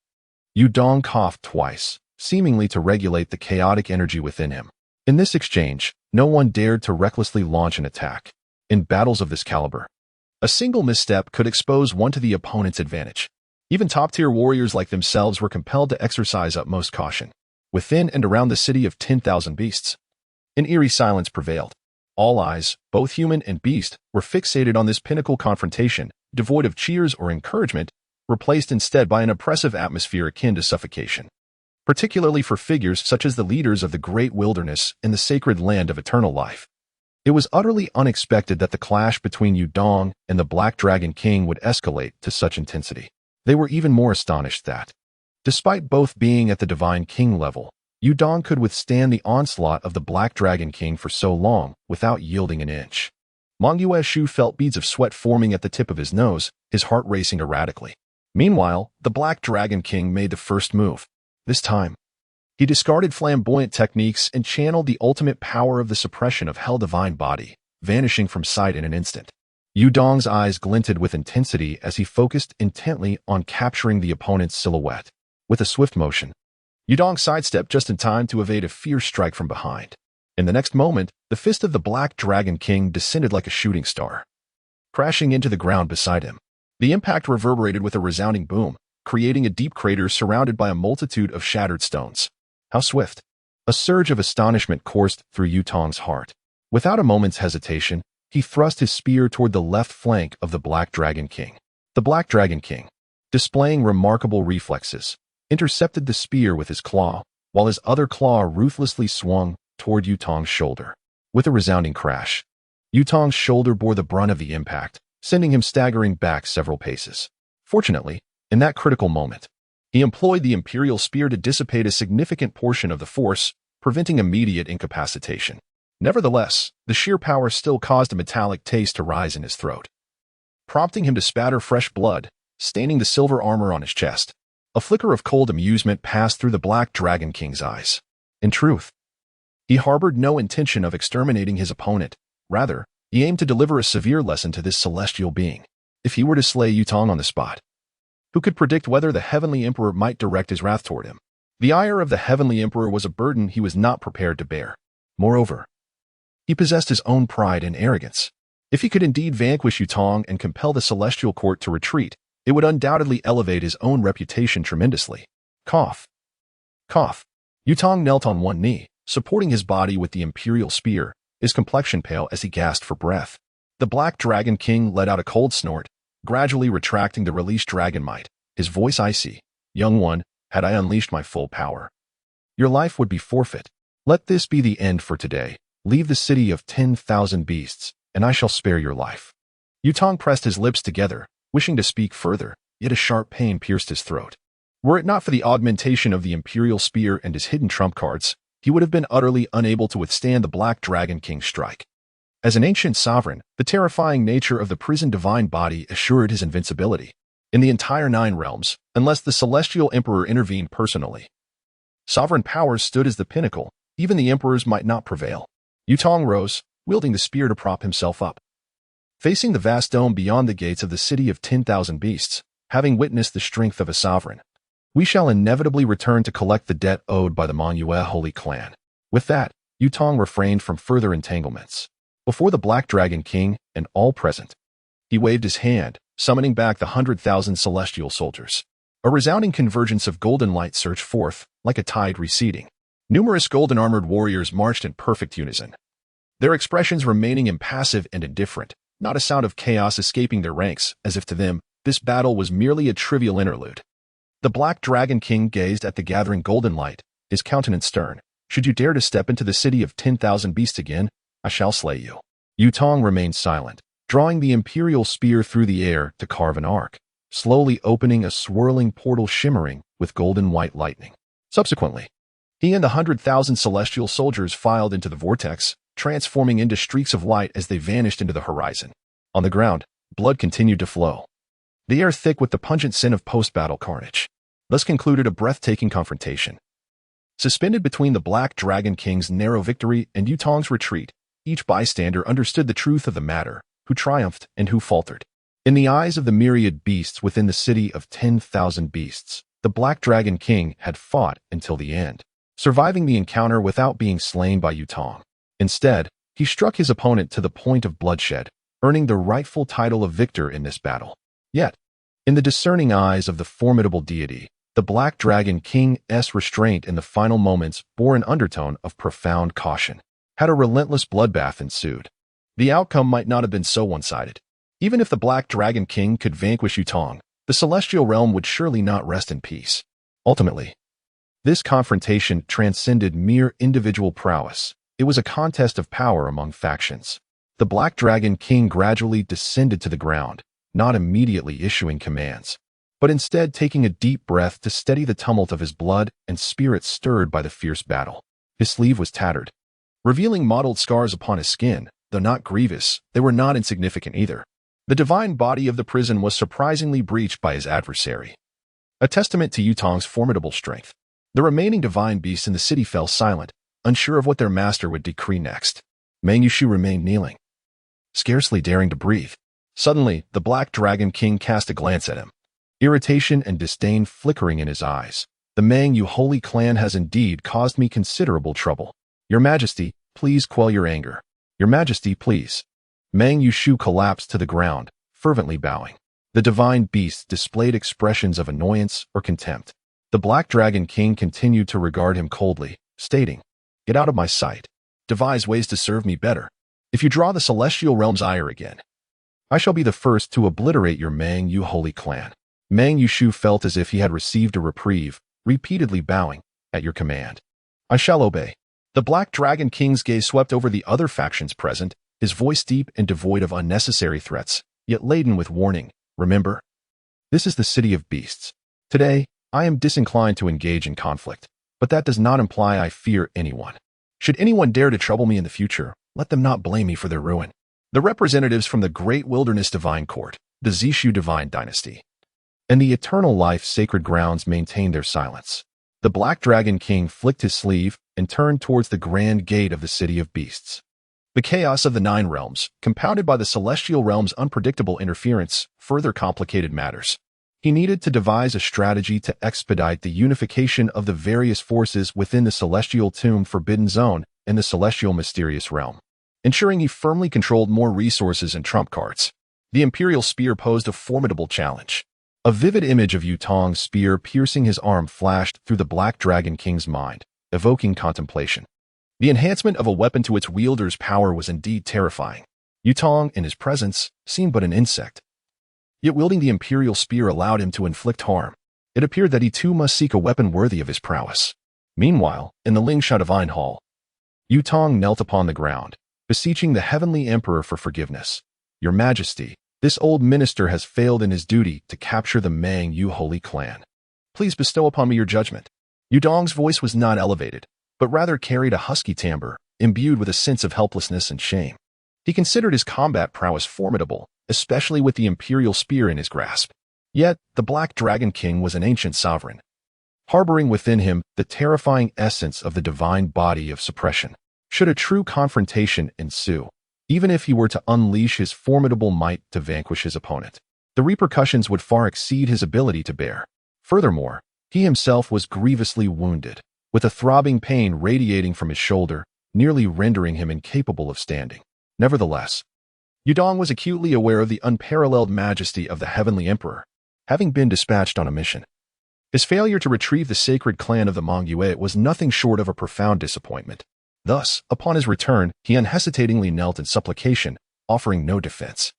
[SPEAKER 1] Dong coughed twice, seemingly to regulate the chaotic energy within him. In this exchange, no one dared to recklessly launch an attack. In battles of this caliber, a single misstep could expose one to the opponent's advantage. Even top-tier warriors like themselves were compelled to exercise utmost caution. Within and around the city of 10,000 beasts, an eerie silence prevailed. All eyes, both human and beast, were fixated on this pinnacle confrontation, devoid of cheers or encouragement, replaced instead by an oppressive atmosphere akin to suffocation. Particularly for figures such as the leaders of the great wilderness and the sacred land of eternal life. It was utterly unexpected that the clash between Dong and the Black Dragon King would escalate to such intensity. They were even more astonished that, despite both being at the Divine King level, Dong could withstand the onslaught of the Black Dragon King for so long without yielding an inch. Shu felt beads of sweat forming at the tip of his nose, his heart racing erratically. Meanwhile, the Black Dragon King made the first move. This time, he discarded flamboyant techniques and channeled the ultimate power of the suppression of Hell Divine Body, vanishing from sight in an instant. Dong's eyes glinted with intensity as he focused intently on capturing the opponent's silhouette. With a swift motion, Dong sidestepped just in time to evade a fierce strike from behind. In the next moment, the fist of the Black Dragon King descended like a shooting star, crashing into the ground beside him. The impact reverberated with a resounding boom, creating a deep crater surrounded by a multitude of shattered stones. How swift! A surge of astonishment coursed through Dong's heart. Without a moment's hesitation, he thrust his spear toward the left flank of the Black Dragon King. The Black Dragon King, displaying remarkable reflexes, intercepted the spear with his claw, while his other claw ruthlessly swung toward Dong's shoulder. With a resounding crash, Dong's shoulder bore the brunt of the impact, sending him staggering back several paces. Fortunately, in that critical moment, he employed the Imperial Spear to dissipate a significant portion of the force, preventing immediate incapacitation. Nevertheless, the sheer power still caused a metallic taste to rise in his throat, prompting him to spatter fresh blood, staining the silver armor on his chest. A flicker of cold amusement passed through the Black Dragon King's eyes. In truth, he harbored no intention of exterminating his opponent. Rather, he aimed to deliver a severe lesson to this celestial being. If he were to slay Dong on the spot, who could predict whether the Heavenly Emperor might direct his wrath toward him? The ire of the Heavenly Emperor was a burden he was not prepared to bear. Moreover, he possessed his own pride and arrogance. If he could indeed vanquish Dong and compel the Celestial Court to retreat, it would undoubtedly elevate his own reputation tremendously. Cough. Cough. Dong knelt on one knee, supporting his body with the Imperial Spear, his complexion pale as he gasped for breath. The Black Dragon King let out a cold snort, gradually retracting the released dragon might, his voice icy. Young one, had I unleashed my full power, your life would be forfeit. Let this be the end for today. Leave the city of 10,000 beasts, and I shall spare your life. Dong pressed his lips together, wishing to speak further, yet a sharp pain pierced his throat. Were it not for the augmentation of the Imperial Spear and his hidden trump cards, he would have been utterly unable to withstand the Black Dragon King's strike. As an ancient sovereign, the terrifying nature of the prisoned divine body assured his invincibility in the entire 9 realms, unless the Celestial Emperor intervened personally. Sovereign powers stood as the pinnacle. Even the emperors might not prevail. Dong rose, wielding the spear to prop himself up. Facing the vast dome beyond the gates of the city of 10,000 beasts, having witnessed the strength of a sovereign, we shall inevitably return to collect the debt owed by the Monuet Holy Clan. With that, Dong refrained from further entanglements. Before the Black Dragon King and all present, he waved his hand, summoning back the 100,000 celestial soldiers. A resounding convergence of golden light surged forth, like a tide receding. Numerous golden-armored warriors marched in perfect unison, their expressions remaining impassive and indifferent, not a sound of chaos escaping their ranks, as if to them, this battle was merely a trivial interlude. The Black Dragon King gazed at the gathering golden light, his countenance stern. Should you dare to step into the city of 10,000 beasts again, I shall slay you. Dong remained silent, drawing the Imperial Spear through the air to carve an arc, slowly opening a swirling portal shimmering with golden white lightning. Subsequently, he and the 100,000 celestial soldiers filed into the vortex, transforming into streaks of light as they vanished into the horizon. On the ground, blood continued to flow, the air thick with the pungent scent of post-battle carnage. Thus concluded a breathtaking confrontation. Suspended between the Black Dragon King's narrow victory and Dong's retreat, each bystander understood the truth of the matter, who triumphed and who faltered. In the eyes of the myriad beasts within the city of 10,000 beasts, the Black Dragon King had fought until the end, surviving the encounter without being slain by Yutong. Instead, he struck his opponent to the point of bloodshed, earning the rightful title of victor in this battle. Yet, in the discerning eyes of the formidable deity, the Black Dragon King's restraint in the final moments bore an undertone of profound caution. Had a relentless bloodbath ensued, the outcome might not have been so one-sided. Even if the Black Dragon King could vanquish Yutong, the celestial realm would surely not rest in peace. Ultimately, this confrontation transcended mere individual prowess. It was a contest of power among factions. The Black Dragon King gradually descended to the ground, not immediately issuing commands, but instead taking a deep breath to steady the tumult of his blood and spirit stirred by the fierce battle. His sleeve was tattered, revealing mottled scars upon his skin. Though not grievous, they were not insignificant either. The divine body of the prison was surprisingly breached by his adversary, a testament to Yutong's formidable strength. The remaining divine beasts in the city fell silent, unsure of what their master would decree next. Meng Yushu remained kneeling, scarcely daring to breathe. Suddenly, the Black Dragon King cast a glance at him, irritation and disdain flickering in his eyes. The Meng Yu holy clan has indeed caused me considerable trouble. Your Majesty, please quell your anger. Your Majesty, please. Meng Yushu collapsed to the ground, fervently bowing. The divine beasts displayed expressions of annoyance or contempt. The Black Dragon King continued to regard him coldly, stating, "Get out of my sight. Devise ways to serve me better. If you draw the celestial realm's ire again, I shall be the first to obliterate your Meng Yu holy clan." Meng Yushu felt as if he had received a reprieve, repeatedly bowing, "At your command. I shall obey." The Black Dragon King's gaze swept over the other factions present, his voice deep and devoid of unnecessary threats, yet laden with warning. "Remember, this is the city of beasts. Today, I am disinclined to engage in conflict, but that does not imply I fear anyone. Should anyone dare to trouble me in the future, let them not blame me for their ruin." The representatives from the Great Wilderness Divine Court, the Zishu Divine Dynasty, and the Eternal Life Sacred Grounds maintained their silence. The Black Dragon King flicked his sleeve and turned towards the grand gate of the City of Beasts. The chaos of the Nine Realms, compounded by the Celestial Realm's unpredictable interference, further complicated matters. He needed to devise a strategy to expedite the unification of the various forces within the Celestial Tomb Forbidden Zone and the Celestial Mysterious Realm, ensuring he firmly controlled more resources and trump cards. The Imperial Spear posed a formidable challenge. A vivid image of Yutong's spear piercing his arm flashed through the Black Dragon King's mind, evoking contemplation. The enhancement of a weapon to its wielder's power was indeed terrifying. Yutong, in his presence, seemed but an insect. Yet wielding the Imperial Spear allowed him to inflict harm. It appeared that he too must seek a weapon worthy of his prowess. Meanwhile, in the Lingsha Divine Hall, Yutong knelt upon the ground, beseeching the Heavenly Emperor for forgiveness. "Your Majesty, this old minister has failed in his duty to capture the Meng Yu holy clan. Please bestow upon me your judgment." Yutong's voice was not elevated, but rather carried a husky timbre, imbued with a sense of helplessness and shame. He considered his combat prowess formidable, especially with the Imperial Spear in his grasp. Yet, the Black Dragon King was an ancient sovereign, harboring within him the terrifying essence of the divine body of suppression. Should a true confrontation ensue, even if he were to unleash his formidable might to vanquish his opponent, the repercussions would far exceed his ability to bear. Furthermore, he himself was grievously wounded, with a throbbing pain radiating from his shoulder, nearly rendering him incapable of standing. Nevertheless, Yutong was acutely aware of the unparalleled majesty of the Heavenly Emperor, having been dispatched on a mission. His failure to retrieve the sacred clan of the Meng Yue was nothing short of a profound disappointment. Thus, upon his return, he unhesitatingly knelt in supplication, offering no defense.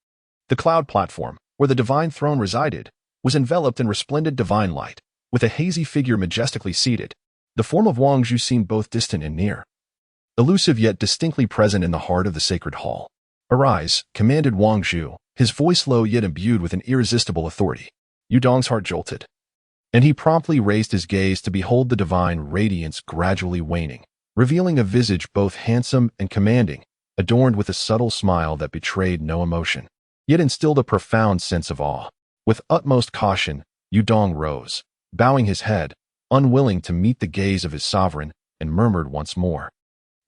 [SPEAKER 1] The cloud platform, where the divine throne resided, was enveloped in resplendent divine light, with a hazy figure majestically seated. The form of Wang Zhu seemed both distant and near, elusive yet distinctly present in the heart of the sacred hall. "Arise," commanded Wang Zhu, his voice low yet imbued with an irresistible authority. Yutong's heart jolted, and he promptly raised his gaze to behold the divine radiance gradually waning, revealing a visage both handsome and commanding, adorned with a subtle smile that betrayed no emotion, yet instilled a profound sense of awe. With utmost caution, Yutong rose, bowing his head, unwilling to meet the gaze of his sovereign, and murmured once more,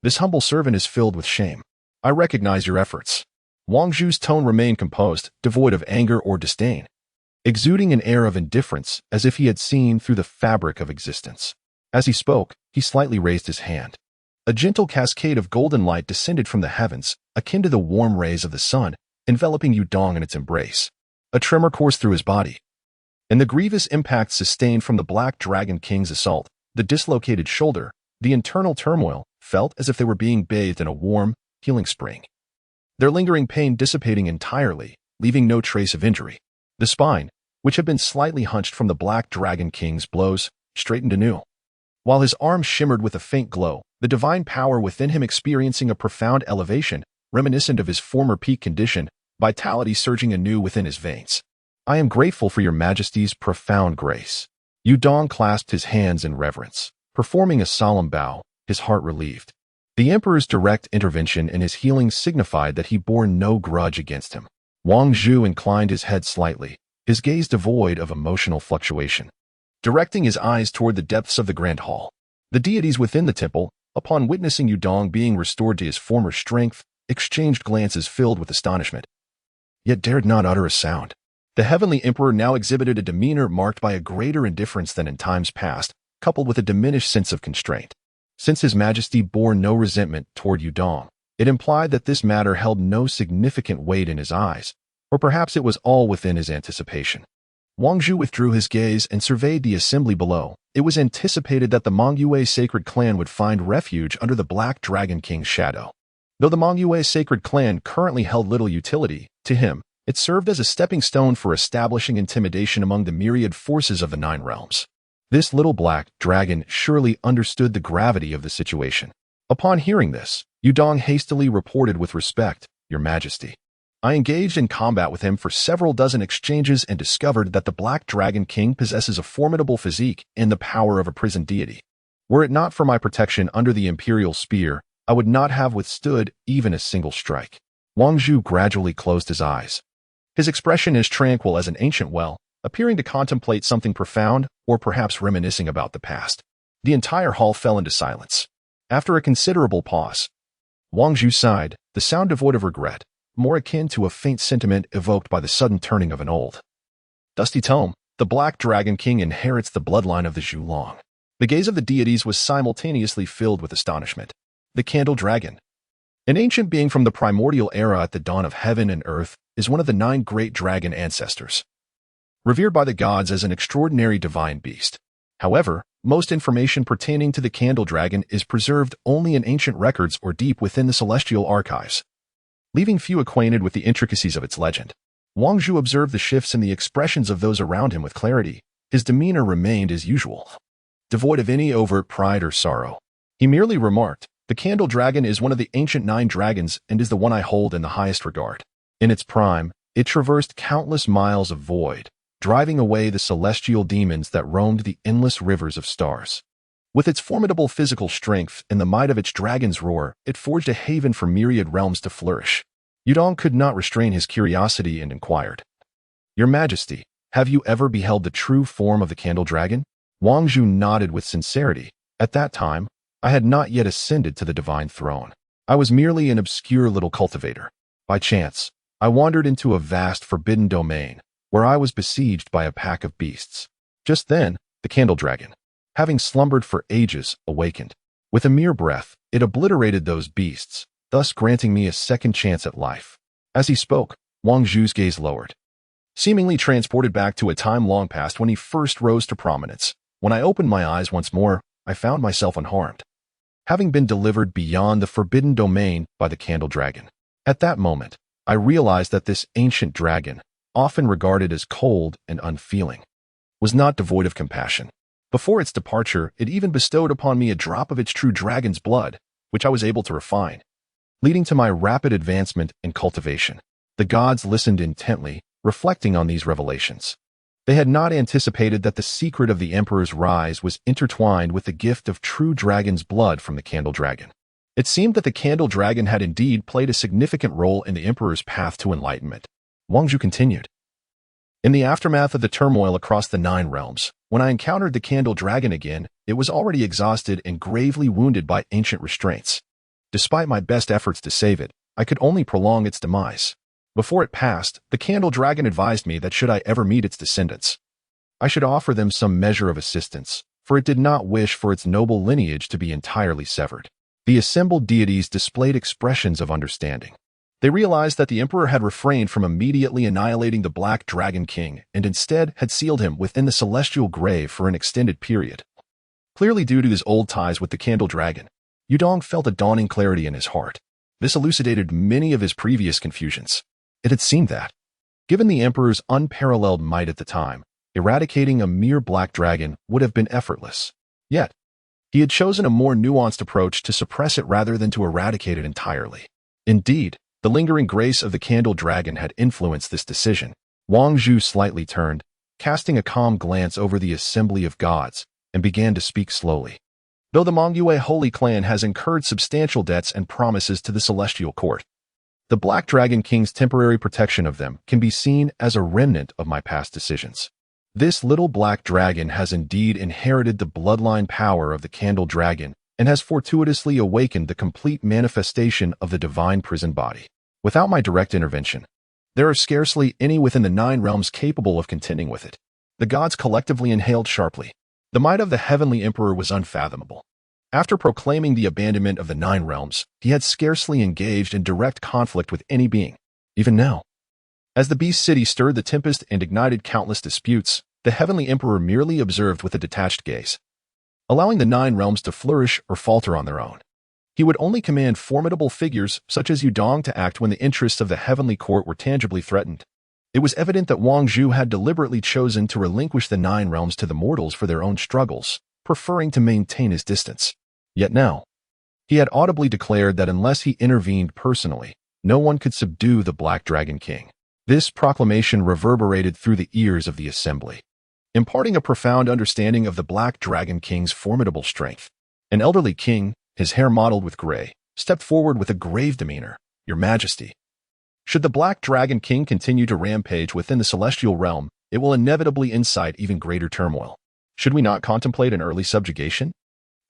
[SPEAKER 1] "This humble servant is filled with shame. I recognize your efforts." Wang Zhu's tone remained composed, devoid of anger or disdain. exuding an air of indifference as if he had seen through the fabric of existence. As he spoke, he slightly raised his hand. A gentle cascade of golden light descended from the heavens, akin to the warm rays of the sun, enveloping Yudong in its embrace. A tremor coursed through his body, and the grievous impact sustained from the Black Dragon King's assault, the dislocated shoulder, the internal turmoil, felt as if they were being bathed in a warm, healing spring. Their lingering pain dissipating entirely, leaving no trace of injury. The spine, which had been slightly hunched from the Black Dragon King's blows, straightened anew. While his arms shimmered with a faint glow, the divine power within him experiencing a profound elevation, reminiscent of his former peak condition, vitality surging anew within his veins. I am grateful for your majesty's profound grace. Yudong clasped his hands in reverence, performing a solemn bow, his heart relieved. The emperor's direct intervention in his healing signified that he bore no grudge against him. Wang Zhu inclined his head slightly, his gaze devoid of emotional fluctuation, directing his eyes toward the depths of the grand hall. The deities within the temple, upon witnessing Yudong being restored to his former strength, exchanged glances filled with astonishment, yet dared not utter a sound. The heavenly emperor now exhibited a demeanor marked by a greater indifference than in times past, coupled with a diminished sense of constraint. Since his majesty bore no resentment toward Yudong, it implied that this matter held no significant weight in his eyes, or perhaps it was all within his anticipation. Wang Zhu withdrew his gaze and surveyed the assembly below. It was anticipated that the Mongyue sacred clan would find refuge under the Black Dragon King's shadow. Though the Mongyue sacred clan currently held little utility, to him, it served as a stepping stone for establishing intimidation among the myriad forces of the Nine Realms. This little black dragon surely understood the gravity of the situation. Upon hearing this, Yudong hastily reported with respect, "Your Majesty." I engaged in combat with him for several dozen exchanges and discovered that the Black Dragon King possesses a formidable physique and the power of a prison deity. Were it not for my protection under the Imperial Spear, I would not have withstood even a single strike. Wang Zhu gradually closed his eyes. His expression as tranquil as an ancient well, appearing to contemplate something profound or perhaps reminiscing about the past. The entire hall fell into silence. After a considerable pause, Wang Zhu sighed, the sound devoid of regret, more akin to a faint sentiment evoked by the sudden turning of an old, dusty tome. The Black Dragon King inherits the bloodline of the Zhulong. The gaze of the deities was simultaneously filled with astonishment. The Candle Dragon, an ancient being from the primordial era at the dawn of heaven and earth, is one of the 9 great dragon ancestors, revered by the gods as an extraordinary divine beast. However, most information pertaining to the Candle Dragon is preserved only in ancient records or deep within the celestial archives, leaving few acquainted with the intricacies of its legend. Wang Zhu observed the shifts in the expressions of those around him with clarity. His demeanor remained as usual, devoid of any overt pride or sorrow. He merely remarked, "The Candle Dragon is one of the ancient 9 dragons and is the one I hold in the highest regard. In its prime, it traversed countless miles of void, driving away the celestial demons that roamed the endless rivers of stars. With its formidable physical strength and the might of its dragon's roar, it forged a haven for myriad realms to flourish." Yudong could not restrain his curiosity and inquired, "Your Majesty, have you ever beheld the true form of the Candle Dragon?" Wang Zhu nodded with sincerity. "At that time, I had not yet ascended to the divine throne. I was merely an obscure little cultivator. By chance, I wandered into a vast forbidden domain, where I was besieged by a pack of beasts. Just then, the Candle Dragon, having slumbered for ages, awakened. With a mere breath, it obliterated those beasts, thus granting me a second chance at life." As he spoke, Wang Zhu's gaze lowered, seemingly transported back to a time long past when he first rose to prominence. When I opened my eyes once more, I found myself unharmed, having been delivered beyond the forbidden domain by the Candle Dragon. At that moment, I realized that this ancient dragon, often regarded as cold and unfeeling, was not devoid of compassion. Before its departure, it even bestowed upon me a drop of its true dragon's blood, which I was able to refine, leading to my rapid advancement in cultivation. The gods listened intently, reflecting on these revelations. They had not anticipated that the secret of the Emperor's rise was intertwined with the gift of true dragon's blood from the Candle Dragon. It seemed that the Candle Dragon had indeed played a significant role in the Emperor's path to enlightenment. Wang Zhu continued, "In the aftermath of the turmoil across the 9 realms, when I encountered the Candle Dragon again, it was already exhausted and gravely wounded by ancient restraints. Despite my best efforts to save it, I could only prolong its demise. Before it passed, the candle dragon advised me that should I ever meet its descendants, I should offer them some measure of assistance, for it did not wish for its noble lineage to be entirely severed. The assembled deities displayed expressions of understanding. They realized that the emperor had refrained from immediately annihilating the Black Dragon King and instead had sealed him within the celestial grave for an extended period. Clearly due to his old ties with the Candle Dragon, Yudong felt a dawning clarity in his heart. This elucidated many of his previous confusions. It had seemed that, given the emperor's unparalleled might at the time, eradicating a mere black dragon would have been effortless. Yet, he had chosen a more nuanced approach to suppress it rather than to eradicate it entirely. Indeed, the lingering grace of the Candle Dragon had influenced this decision. Wang Zhu slightly turned, casting a calm glance over the assembly of gods, and began to speak slowly. Though the Mongyue Holy Clan has incurred substantial debts and promises to the Celestial Court, the Black Dragon King's temporary protection of them can be seen as a remnant of my past decisions. This little black dragon has indeed inherited the bloodline power of the Candle Dragon and has fortuitously awakened the complete manifestation of the divine prison body. Without my direct intervention, there are scarcely any within the 9 realms capable of contending with it. The gods collectively inhaled sharply. The might of the heavenly emperor was unfathomable. After proclaiming the abandonment of the 9 realms, he had scarcely engaged in direct conflict with any being. Even now, as the beast city stirred the tempest and ignited countless disputes, the heavenly emperor merely observed with a detached gaze, allowing the 9 realms to flourish or falter on their own. He would only command formidable figures such as Yudong to act when the interests of the heavenly court were tangibly threatened. It was evident that Wang Zhu had deliberately chosen to relinquish the 9 realms to the mortals for their own struggles, preferring to maintain his distance. Yet now, he had audibly declared that unless he intervened personally, no one could subdue the Black Dragon King. This proclamation reverberated through the ears of the assembly, imparting a profound understanding of the Black Dragon King's formidable strength. An elderly king, his hair mottled with gray, stepped forward with a grave demeanor. "Your Majesty, should the Black Dragon King continue to rampage within the celestial realm, it will inevitably incite even greater turmoil. Should we not contemplate an early subjugation?"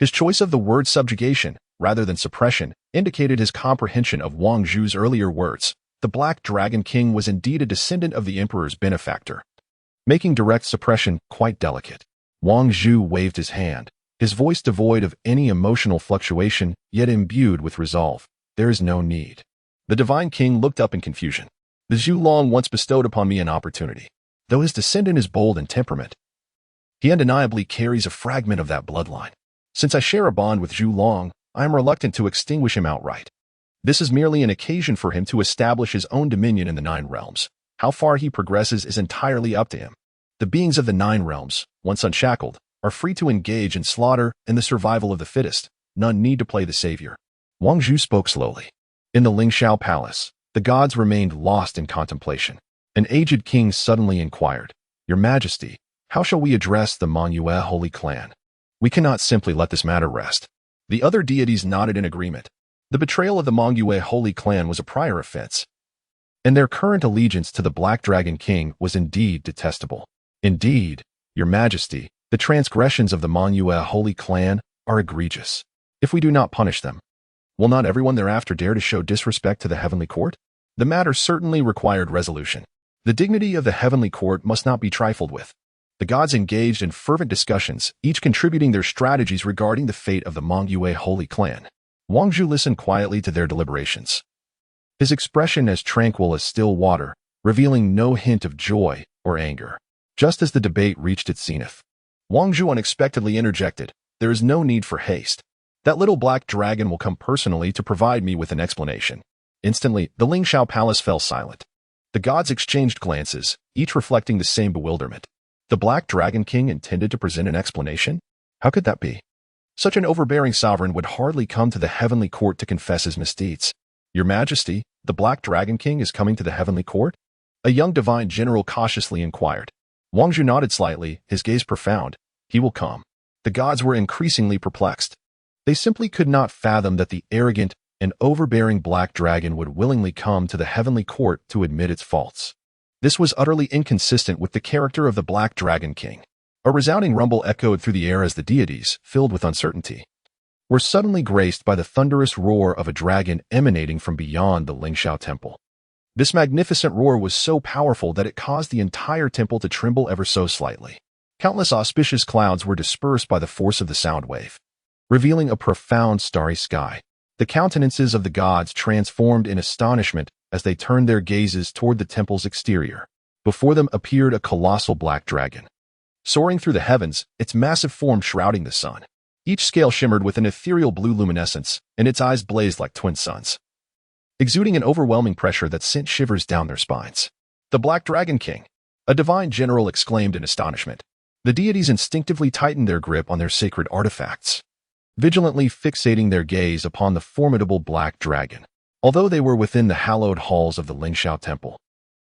[SPEAKER 1] His choice of the word subjugation, rather than suppression, indicated his comprehension of Wang Zhu's earlier words. The Black Dragon King was indeed a descendant of the emperor's benefactor, making direct suppression quite delicate. Wang Zhu waved his hand, his voice devoid of any emotional fluctuation, yet imbued with resolve. "There is no need." The Divine King looked up in confusion. "The Zhu Long once bestowed upon me an opportunity. Though his descendant is bold in temperament, he undeniably carries a fragment of that bloodline. Since I share a bond with Zhu Long, I am reluctant to extinguish him outright. This is merely an occasion for him to establish his own dominion in the 9 realms. How far he progresses is entirely up to him. The beings of the 9 realms, once unshackled, are free to engage in slaughter and the survival of the fittest. None need to play the savior." Wang Zhu spoke slowly. In the Lingxiao Palace, the gods remained lost in contemplation. An aged king suddenly inquired, "Your Majesty, how shall we address the Mongyue Holy Clan? We cannot simply let this matter rest." The other deities nodded in agreement. The betrayal of the Mongyue Holy Clan was a prior offense, and their current allegiance to the Black Dragon King was indeed detestable. "Indeed, Your Majesty, the transgressions of the Mongyue Holy Clan are egregious. If we do not punish them, will not everyone thereafter dare to show disrespect to the heavenly court?" The matter certainly required resolution. The dignity of the heavenly court must not be trifled with. The gods engaged in fervent discussions, each contributing their strategies regarding the fate of the Mongyue Holy Clan. Wang Zhu listened quietly to their deliberations, his expression as tranquil as still water, revealing no hint of joy or anger. Just as the debate reached its zenith, Wang Zhu unexpectedly interjected, "There is no need for haste. That little black dragon will come personally to provide me with an explanation." Instantly, the Lingxiao Palace fell silent. The gods exchanged glances, each reflecting the same bewilderment. The Black Dragon King intended to present an explanation? How could that be? Such an overbearing sovereign would hardly come to the heavenly court to confess his misdeeds. "Your Majesty, the Black Dragon King is coming to the heavenly court?" a young divine general cautiously inquired. Wang Zhu nodded slightly, his gaze profound. "He will come." The gods were increasingly perplexed. They simply could not fathom that the arrogant and overbearing Black Dragon would willingly come to the heavenly court to admit its faults. This was utterly inconsistent with the character of the Black Dragon King. A resounding rumble echoed through the air as the deities, filled with uncertainty, were suddenly graced by the thunderous roar of a dragon emanating from beyond the Lingxiao Temple. This magnificent roar was so powerful that it caused the entire temple to tremble ever so slightly. Countless auspicious clouds were dispersed by the force of the sound wave, revealing a profound starry sky. The countenances of the gods transformed in astonishment as they turned their gazes toward the temple's exterior. Before them appeared a colossal black dragon, soaring through the heavens, its massive form shrouding the sun. Each scale shimmered with an ethereal blue luminescence, and its eyes blazed like twin suns, exuding an overwhelming pressure that sent shivers down their spines. "The Black Dragon King!" a divine general exclaimed in astonishment. The deities instinctively tightened their grip on their sacred artifacts, vigilantly fixating their gaze upon the formidable black dragon. Although they were within the hallowed halls of the Lingxiao Temple,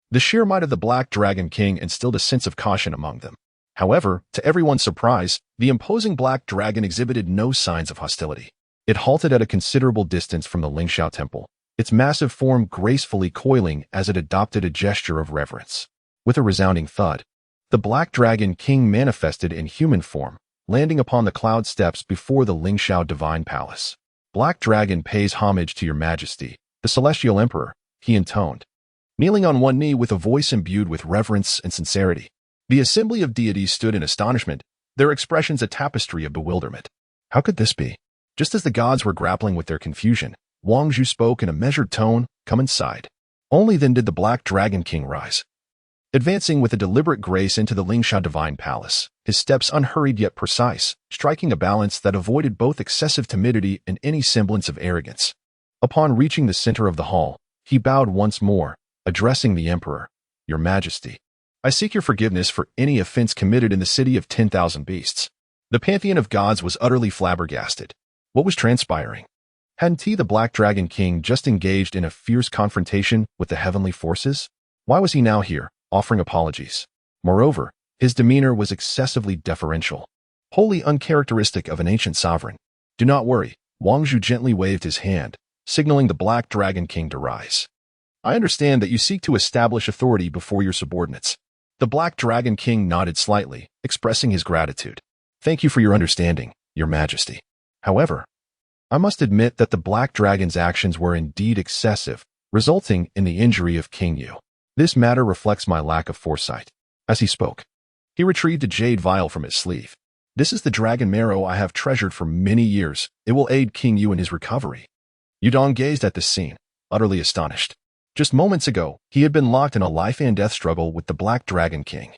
[SPEAKER 1] the sheer might of the Black Dragon King instilled a sense of caution among them. However, to everyone's surprise, the imposing black dragon exhibited no signs of hostility. It halted at a considerable distance from the Lingxiao Temple, its massive form gracefully coiling as it adopted a gesture of reverence. With a resounding thud, the Black Dragon King manifested in human form, landing upon the cloud steps before the Lingxiao Divine Palace. "Black Dragon pays homage to your majesty, the Celestial Emperor," he intoned, kneeling on one knee with a voice imbued with reverence and sincerity. The assembly of deities stood in astonishment, their expressions a tapestry of bewilderment. How could this be? Just as the gods were grappling with their confusion, Wang Zhu spoke in a measured tone, "Come inside." Only then did the Black Dragon King rise, advancing with a deliberate grace into the Lingxiao Divine Palace, his steps unhurried yet precise, striking a balance that avoided both excessive timidity and any semblance of arrogance. Upon reaching the center of the hall, he bowed once more, addressing the emperor. "Your Majesty, I seek your forgiveness for any offense committed in the city of 10,000 beasts." The pantheon of gods was utterly flabbergasted. What was transpiring? Hadn't he, the Black Dragon King, just engaged in a fierce confrontation with the heavenly forces? Why was he now here, offering apologies? Moreover, his demeanor was excessively deferential, wholly uncharacteristic of an ancient sovereign. "Do not worry," Wang Zhu gently waved his hand, signaling the Black Dragon King to rise. "I understand that you seek to establish authority before your subordinates." The Black Dragon King nodded slightly, expressing his gratitude. "Thank you for your understanding, Your Majesty. However, I must admit that the Black Dragon's actions were indeed excessive, resulting in the injury of King Yu. This matter reflects my lack of foresight." As he spoke, he retrieved a jade vial from his sleeve. "This is the dragon marrow I have treasured for many years. It will aid King Yu in his recovery." Yudong gazed at this scene, utterly astonished. Just moments ago, he had been locked in a life-and-death struggle with the Black Dragon King,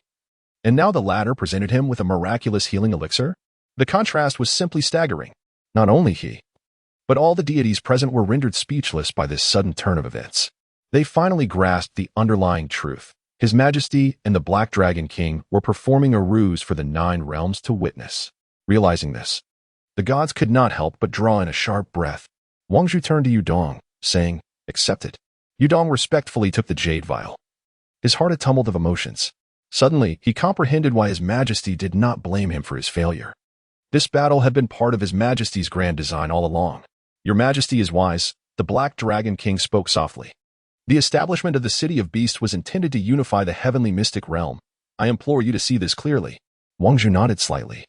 [SPEAKER 1] and now the latter presented him with a miraculous healing elixir? The contrast was simply staggering. Not only he, but all the deities present were rendered speechless by this sudden turn of events. They finally grasped the underlying truth. His Majesty and the Black Dragon King were performing a ruse for the 9 realms to witness. Realizing this, the gods could not help but draw in a sharp breath. Wang Zhu turned to Yudong, saying, "Accepted." Yudong respectfully took the jade vial, his heart a tumult of emotions. Suddenly, he comprehended why His Majesty did not blame him for his failure. This battle had been part of His Majesty's grand design all along. "Your Majesty is wise," the Black Dragon King spoke softly. "The establishment of the City of Beasts was intended to unify the heavenly mystic realm. I implore you to see this clearly." Wang Zhu nodded slightly.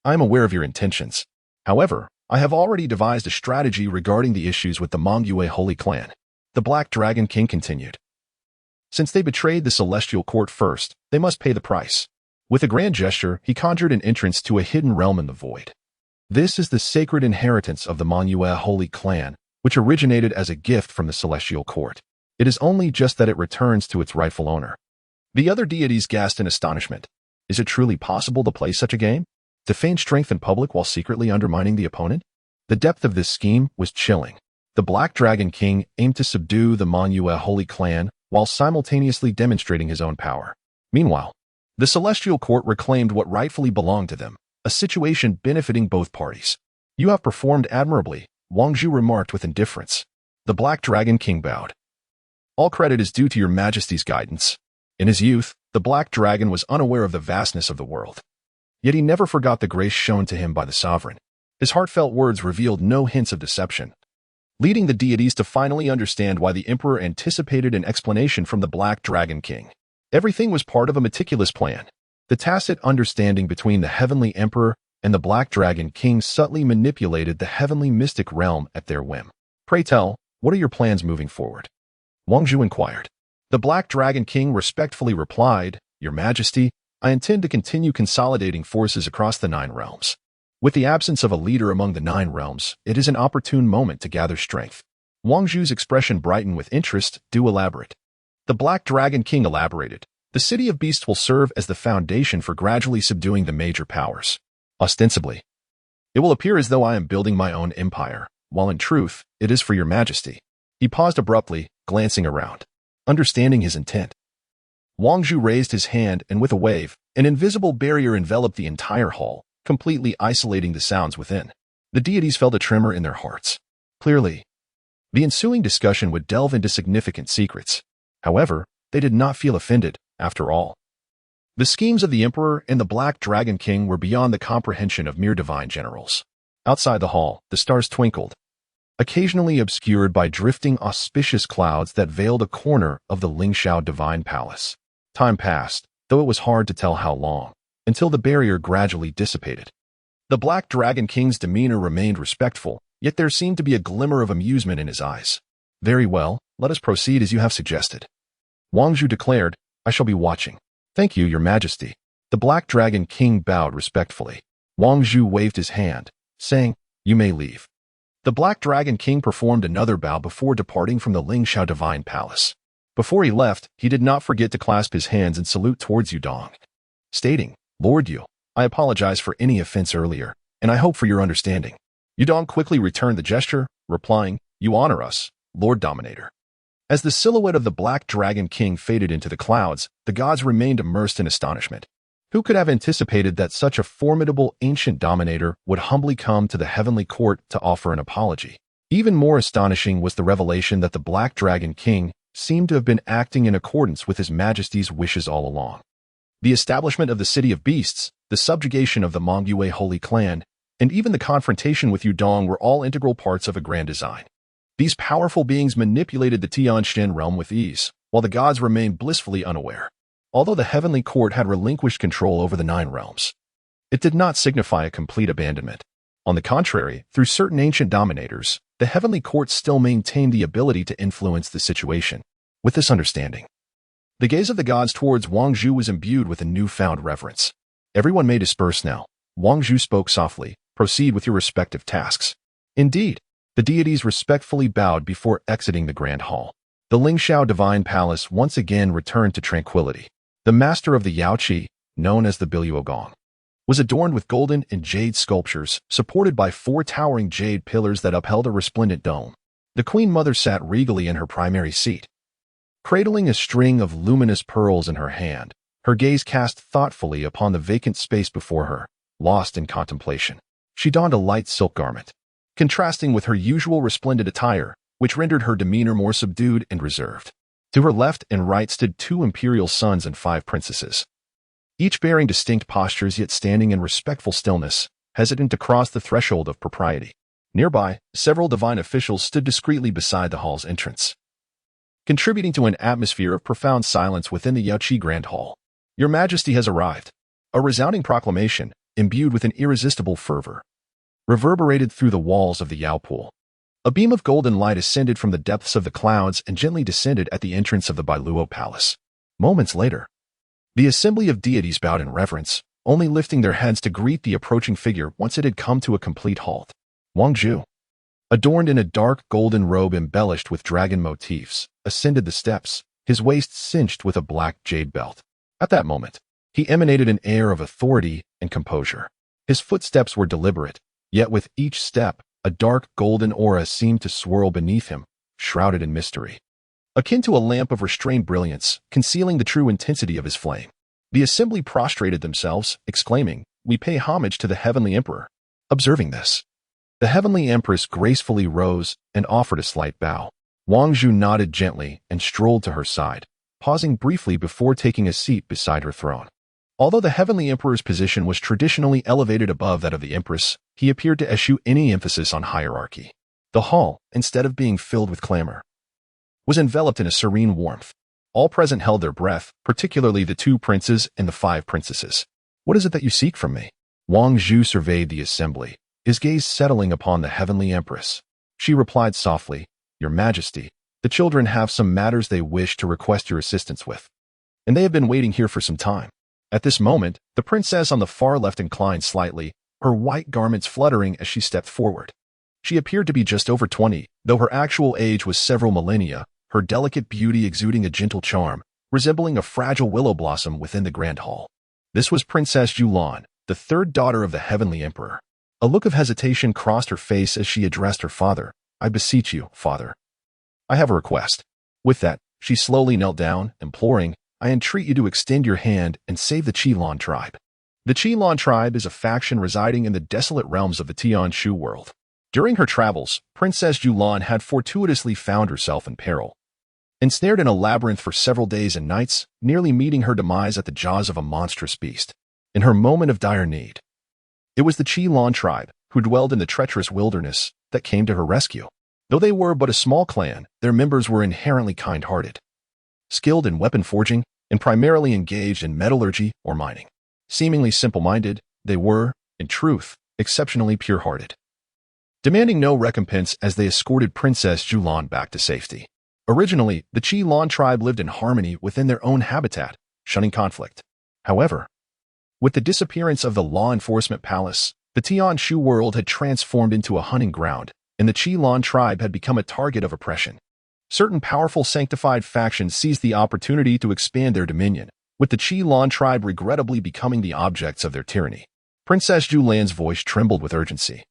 [SPEAKER 1] "I am aware of your intentions. However, I have already devised a strategy regarding the issues with the Mongyue Holy Clan," the Black Dragon King continued. "Since they betrayed the Celestial Court first, they must pay the price." With a grand gesture, he conjured an entrance to a hidden realm in the void. This is the sacred inheritance of the Mongyue Holy Clan, which originated as a gift from the Celestial Court. It is only just that it returns to its rightful owner. The other deities gasped in astonishment. Is it truly possible to play such a game? To feign strength in public while secretly undermining the opponent? The depth of this scheme was chilling. The Black Dragon King aimed to subdue the Mongyue Holy Clan while simultaneously demonstrating his own power. Meanwhile, the Celestial Court reclaimed what rightfully belonged to them, a situation benefiting both parties. "You have performed admirably," Wang Zhu remarked with indifference. The Black Dragon King bowed. "All credit is due to your Majesty's guidance." In his youth, the Black Dragon was unaware of the vastness of the world. Yet he never forgot the grace shown to him by the sovereign. His heartfelt words revealed no hints of deception, leading the deities to finally understand why the Emperor anticipated an explanation from the Black Dragon King. Everything was part of a meticulous plan. The tacit understanding between the Heavenly Emperor and the Black Dragon King subtly manipulated the heavenly mystic realm at their whim. "Pray tell, what are your plans moving forward?" Wang Zhu inquired. The Black Dragon King respectfully replied, "Your Majesty, I intend to continue consolidating forces across the Nine Realms. With the absence of a leader among the Nine Realms, it is an opportune moment to gather strength." Wang Zhu's expression brightened with interest. "Do elaborate." The Black Dragon King elaborated. "The City of Beasts will serve as the foundation for gradually subduing the major powers. Ostensibly, it will appear as though I am building my own empire, while in truth, it is for your Majesty." He paused abruptly, glancing around. Understanding his intent, Wang Zhu raised his hand, and with a wave, an invisible barrier enveloped the entire hall, completely isolating the sounds within. The deities felt a tremor in their hearts. Clearly, the ensuing discussion would delve into significant secrets. However, they did not feel offended, after all. The schemes of the Emperor and the Black Dragon King were beyond the comprehension of mere divine generals. Outside the hall, the stars twinkled, occasionally obscured by drifting auspicious clouds that veiled a corner of the Lingxiao divine palace. Time passed, though it was hard to tell how long, until the barrier gradually dissipated. The Black Dragon King's demeanor remained respectful, yet there seemed to be a glimmer of amusement in his eyes. "Very well, let us proceed as you have suggested." Wang Zhu declared, "I shall be watching." "Thank you, Your Majesty." The Black Dragon King bowed respectfully. Wang Zhu waved his hand, saying, "You may leave." The Black Dragon King performed another bow before departing from the Lingxiao Divine Palace. Before he left, he did not forget to clasp his hands and salute towards Yudong, stating, "Lord Yu, I apologize for any offense earlier, and I hope for your understanding." Yudong quickly returned the gesture, replying, "You honor us, Lord Dominator." As the silhouette of the Black Dragon King faded into the clouds, the gods remained immersed in astonishment. Who could have anticipated that such a formidable ancient dominator would humbly come to the heavenly court to offer an apology? Even more astonishing was the revelation that the Black Dragon King seemed to have been acting in accordance with His Majesty's wishes all along. The establishment of the City of Beasts, the subjugation of the Mongyue Holy Clan, and even the confrontation with Yudong were all integral parts of a grand design. These powerful beings manipulated the Tianxin realm with ease, while the gods remained blissfully unaware. Although the heavenly court had relinquished control over the Nine Realms, it did not signify a complete abandonment. On the contrary, through certain ancient dominators, the heavenly court still maintained the ability to influence the situation. With this understanding, the gaze of the gods towards Wang Zhu was imbued with a newfound reverence. "Everyone may disperse now." Wang Zhu spoke softly. "Proceed with your respective tasks." Indeed, the deities respectfully bowed before exiting the grand hall. The Lingxiao Divine Palace once again returned to tranquility. The master of the Yaoqi, known as the Biluogong, was adorned with golden and jade sculptures, supported by 4 towering jade pillars that upheld a resplendent dome. The Queen Mother sat regally in her primary seat, cradling a string of luminous pearls in her hand, her gaze cast thoughtfully upon the vacant space before her, lost in contemplation. She donned a light silk garment, contrasting with her usual resplendent attire, which rendered her demeanor more subdued and reserved. To her left and right stood 2 imperial sons and 5 princesses, each bearing distinct postures yet standing in respectful stillness, hesitant to cross the threshold of propriety. Nearby, several divine officials stood discreetly beside the hall's entrance, contributing to an atmosphere of profound silence within the Yaoqi Grand Hall. "Your Majesty has arrived." A resounding proclamation, imbued with an irresistible fervor, reverberated through the walls of the Yao Pool. A beam of golden light ascended from the depths of the clouds and gently descended at the entrance of the Bailuo Palace. Moments later, the assembly of deities bowed in reverence, only lifting their heads to greet the approaching figure once it had come to a complete halt. Wang Zhu, adorned in a dark golden robe embellished with dragon motifs, ascended the steps, his waist cinched with a black jade belt. At that moment, he emanated an air of authority and composure. His footsteps were deliberate, yet with each step, a dark golden aura seemed to swirl beneath him, shrouded in mystery, akin to a lamp of restrained brilliance, concealing the true intensity of his flame. The assembly prostrated themselves, exclaiming, "We pay homage to the Heavenly Emperor." Observing this, the Heavenly Empress gracefully rose and offered a slight bow. Wang Zhu nodded gently and strolled to her side, pausing briefly before taking a seat beside her throne. Although the Heavenly Emperor's position was traditionally elevated above that of the Empress, he appeared to eschew any emphasis on hierarchy. The hall, instead of being filled with clamor, was enveloped in a serene warmth. All present held their breath, particularly the 2 princes and the 5 princesses. "What is it that you seek from me?" Wang Zhu surveyed the assembly, his gaze settling upon the Heavenly Empress. She replied softly, "Your Majesty, The children have some matters they wish to request your assistance with, and they have been waiting here for some time. At this moment, the princess on the far left inclined slightly, her white garments fluttering as she stepped forward. She appeared to be just over 20, though her actual age was several millennia, her delicate beauty exuding a gentle charm, resembling a fragile willow blossom within the grand hall. This was Princess Julan, the third daughter of the Heavenly Emperor. A look of hesitation crossed her face as she addressed her father. I beseech you, father. I have a request. With that, she slowly knelt down, imploring, I entreat you to extend your hand and save the Qilin tribe. The Qilin tribe is a faction residing in the desolate realms of the Tianshu world. During her travels, Princess Julan had fortuitously found herself in peril. Ensnared in a labyrinth for several days and nights, nearly meeting her demise at the jaws of a monstrous beast. In her moment of dire need, it was the Qilin tribe, who dwelled in the treacherous wilderness, that came to her rescue. Though they were but a small clan, their members were inherently kind-hearted, skilled in weapon forging, and primarily engaged in metallurgy or mining. Seemingly simple-minded, they were, in truth, exceptionally pure-hearted, demanding no recompense as they escorted Princess Julan back to safety. Originally, the Qilin tribe lived in harmony within their own habitat, shunning conflict. However, with the disappearance of the law enforcement palace, the Tianshu world had transformed into a hunting ground, and the Qilin tribe had become a target of oppression. Certain powerful sanctified factions seized the opportunity to expand their dominion, with the Qilin tribe regrettably becoming the objects of their tyranny. Princess Julan's voice trembled with urgency.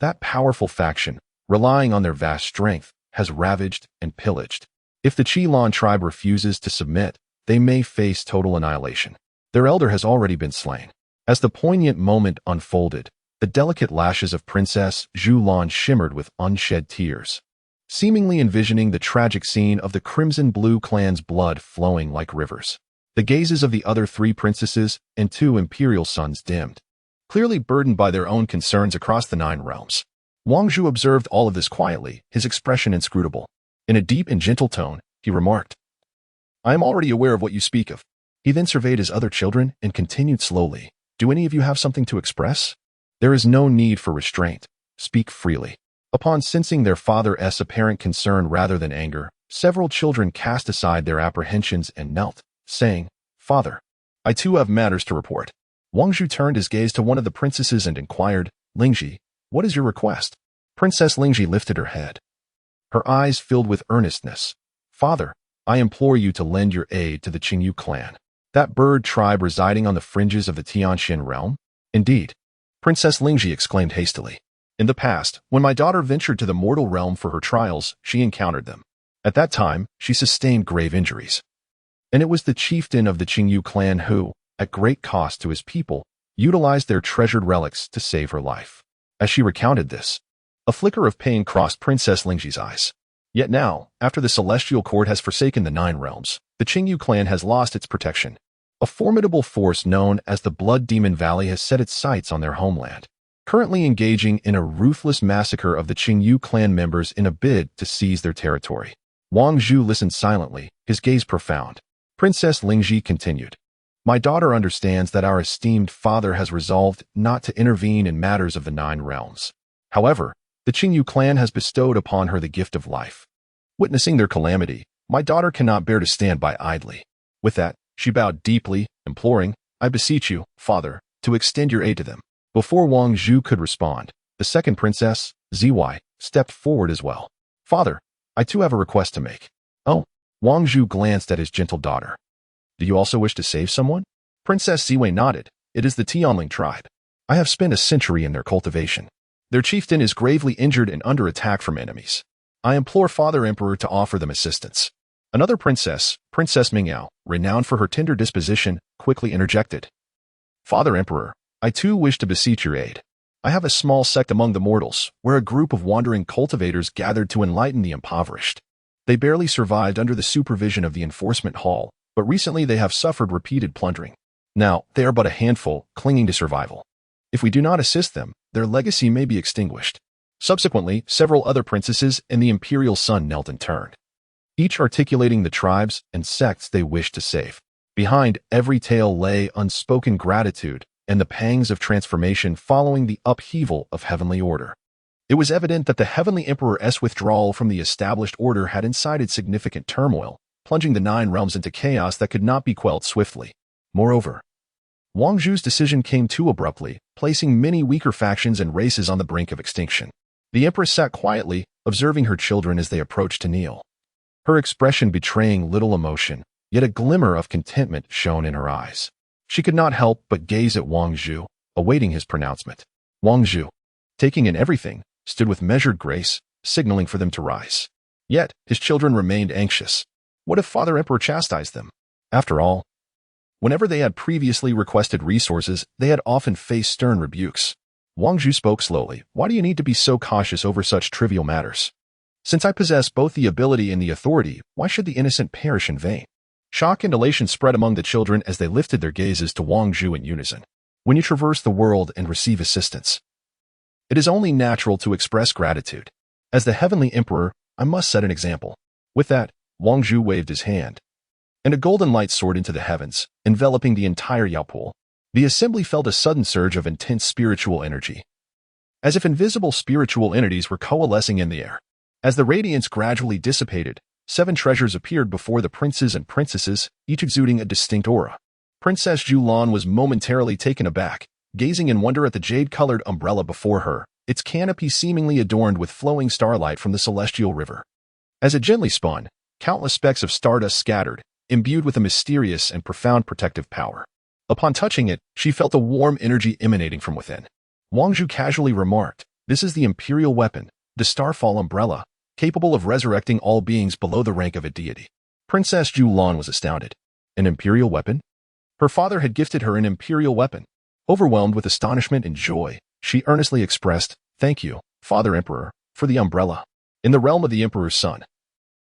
[SPEAKER 1] That powerful faction, relying on their vast strength, has ravaged and pillaged. If the Qilin tribe refuses to submit, they may face total annihilation. Their elder has already been slain. As the poignant moment unfolded, the delicate lashes of Princess Julan shimmered with unshed tears, seemingly envisioning the tragic scene of the Crimson Blue clan's blood flowing like rivers. The gazes of the other three princesses and two imperial sons dimmed, clearly burdened by their own concerns across the 9 realms. Wang Zhu observed all of this quietly, his expression inscrutable. In a deep and gentle tone, he remarked, I am already aware of what you speak of. He then surveyed his other children and continued slowly, Do any of you have something to express? There is no need for restraint. Speak freely. Upon sensing their father's apparent concern rather than anger, several children cast aside their apprehensions and knelt, saying, Father, I too have matters to report. Wang Zhu turned his gaze to one of the princesses and inquired, Lingji, what is your request? Princess Lingji lifted her head. Her eyes filled with earnestness. Father, I implore you to lend your aid to the Qingyu clan, that bird tribe residing on the fringes of the Tianshin realm. Indeed, Princess Lingji exclaimed hastily. In the past, when my daughter ventured to the mortal realm for her trials, she encountered them. At that time, she sustained grave injuries. And it was the chieftain of the Qingyu clan who, at great cost to his people, utilized their treasured relics to save her life. As she recounted this, a flicker of pain crossed Princess Lingji's eyes. Yet now, after the celestial court has forsaken the 9 realms, the Qingyu clan has lost its protection. A formidable force known as the Blood Demon Valley has set its sights on their homeland, currently engaging in a ruthless massacre of the Qingyu clan members in a bid to seize their territory. Wang Zhu listened silently, his gaze profound. Princess Lingji continued, My daughter understands that our esteemed father has resolved not to intervene in matters of the 9 realms. However, the Qingyu clan has bestowed upon her the gift of life. Witnessing their calamity, my daughter cannot bear to stand by idly. With that, she bowed deeply, imploring, I beseech you, father, to extend your aid to them. Before Wang Zhu could respond, the second princess, Zy, stepped forward as well. Father, I too have a request to make. Oh, Wang Zhu glanced at his gentle daughter. Do you also wish to save someone? Princess Ziwei nodded. It is the Tianling tribe. I have spent a century in their cultivation. Their chieftain is gravely injured and under attack from enemies. I implore Father Emperor to offer them assistance. Another princess, Princess Mingyao, renowned for her tender disposition, quickly interjected. Father Emperor, I too wish to beseech your aid. I have a small sect among the mortals, where a group of wandering cultivators gathered to enlighten the impoverished. They barely survived under the supervision of the enforcement hall, but recently they have suffered repeated plundering. Now, they are but a handful, clinging to survival. If we do not assist them, their legacy may be extinguished. Subsequently, several other princesses and the imperial son knelt in turn, each articulating the tribes and sects they wished to save. Behind every tale lay unspoken gratitude and the pangs of transformation following the upheaval of heavenly order. It was evident that the Heavenly Emperor's withdrawal from the established order had incited significant turmoil, plunging the Nine Realms into chaos that could not be quelled swiftly. Moreover, Wang Zhu's decision came too abruptly, placing many weaker factions and races on the brink of extinction. The Empress sat quietly, observing her children as they approached to kneel. Her expression betraying little emotion, yet a glimmer of contentment shone in her eyes. She could not help but gaze at Wang Zhu, awaiting his pronouncement. Wang Zhu, taking in everything, stood with measured grace, signaling for them to rise. Yet, his children remained anxious. What if Father Emperor chastised them? After all, whenever they had previously requested resources, they had often faced stern rebukes. Wang Zhu spoke slowly. Why do you need to be so cautious over such trivial matters? Since I possess both the ability and the authority, why should the innocent perish in vain? Shock and elation spread among the children as they lifted their gazes to Wang Zhu in unison. When you traverse the world and receive assistance, it is only natural to express gratitude. As the Heavenly Emperor, I must set an example. With that, Wang Zhu waved his hand, and a golden light soared into the heavens, enveloping the entire Yaopool. The assembly felt a sudden surge of intense spiritual energy, as if invisible spiritual entities were coalescing in the air. As the radiance gradually dissipated, 7 treasures appeared before the princes and princesses, each exuding a distinct aura. Princess Julan was momentarily taken aback, gazing in wonder at the jade-colored umbrella before her, its canopy seemingly adorned with flowing starlight from the celestial river. As it gently spun, countless specks of stardust scattered, imbued with a mysterious and profound protective power. Upon touching it, she felt a warm energy emanating from within. Wang Zhu casually remarked, "This is the imperial weapon, the Starfall umbrella, capable of resurrecting all beings below the rank of a deity." Princess Julan was astounded. An imperial weapon? Her father had gifted her an imperial weapon. Overwhelmed with astonishment and joy, she earnestly expressed, "Thank you, Father Emperor, for the umbrella." In the realm of the Emperor's son,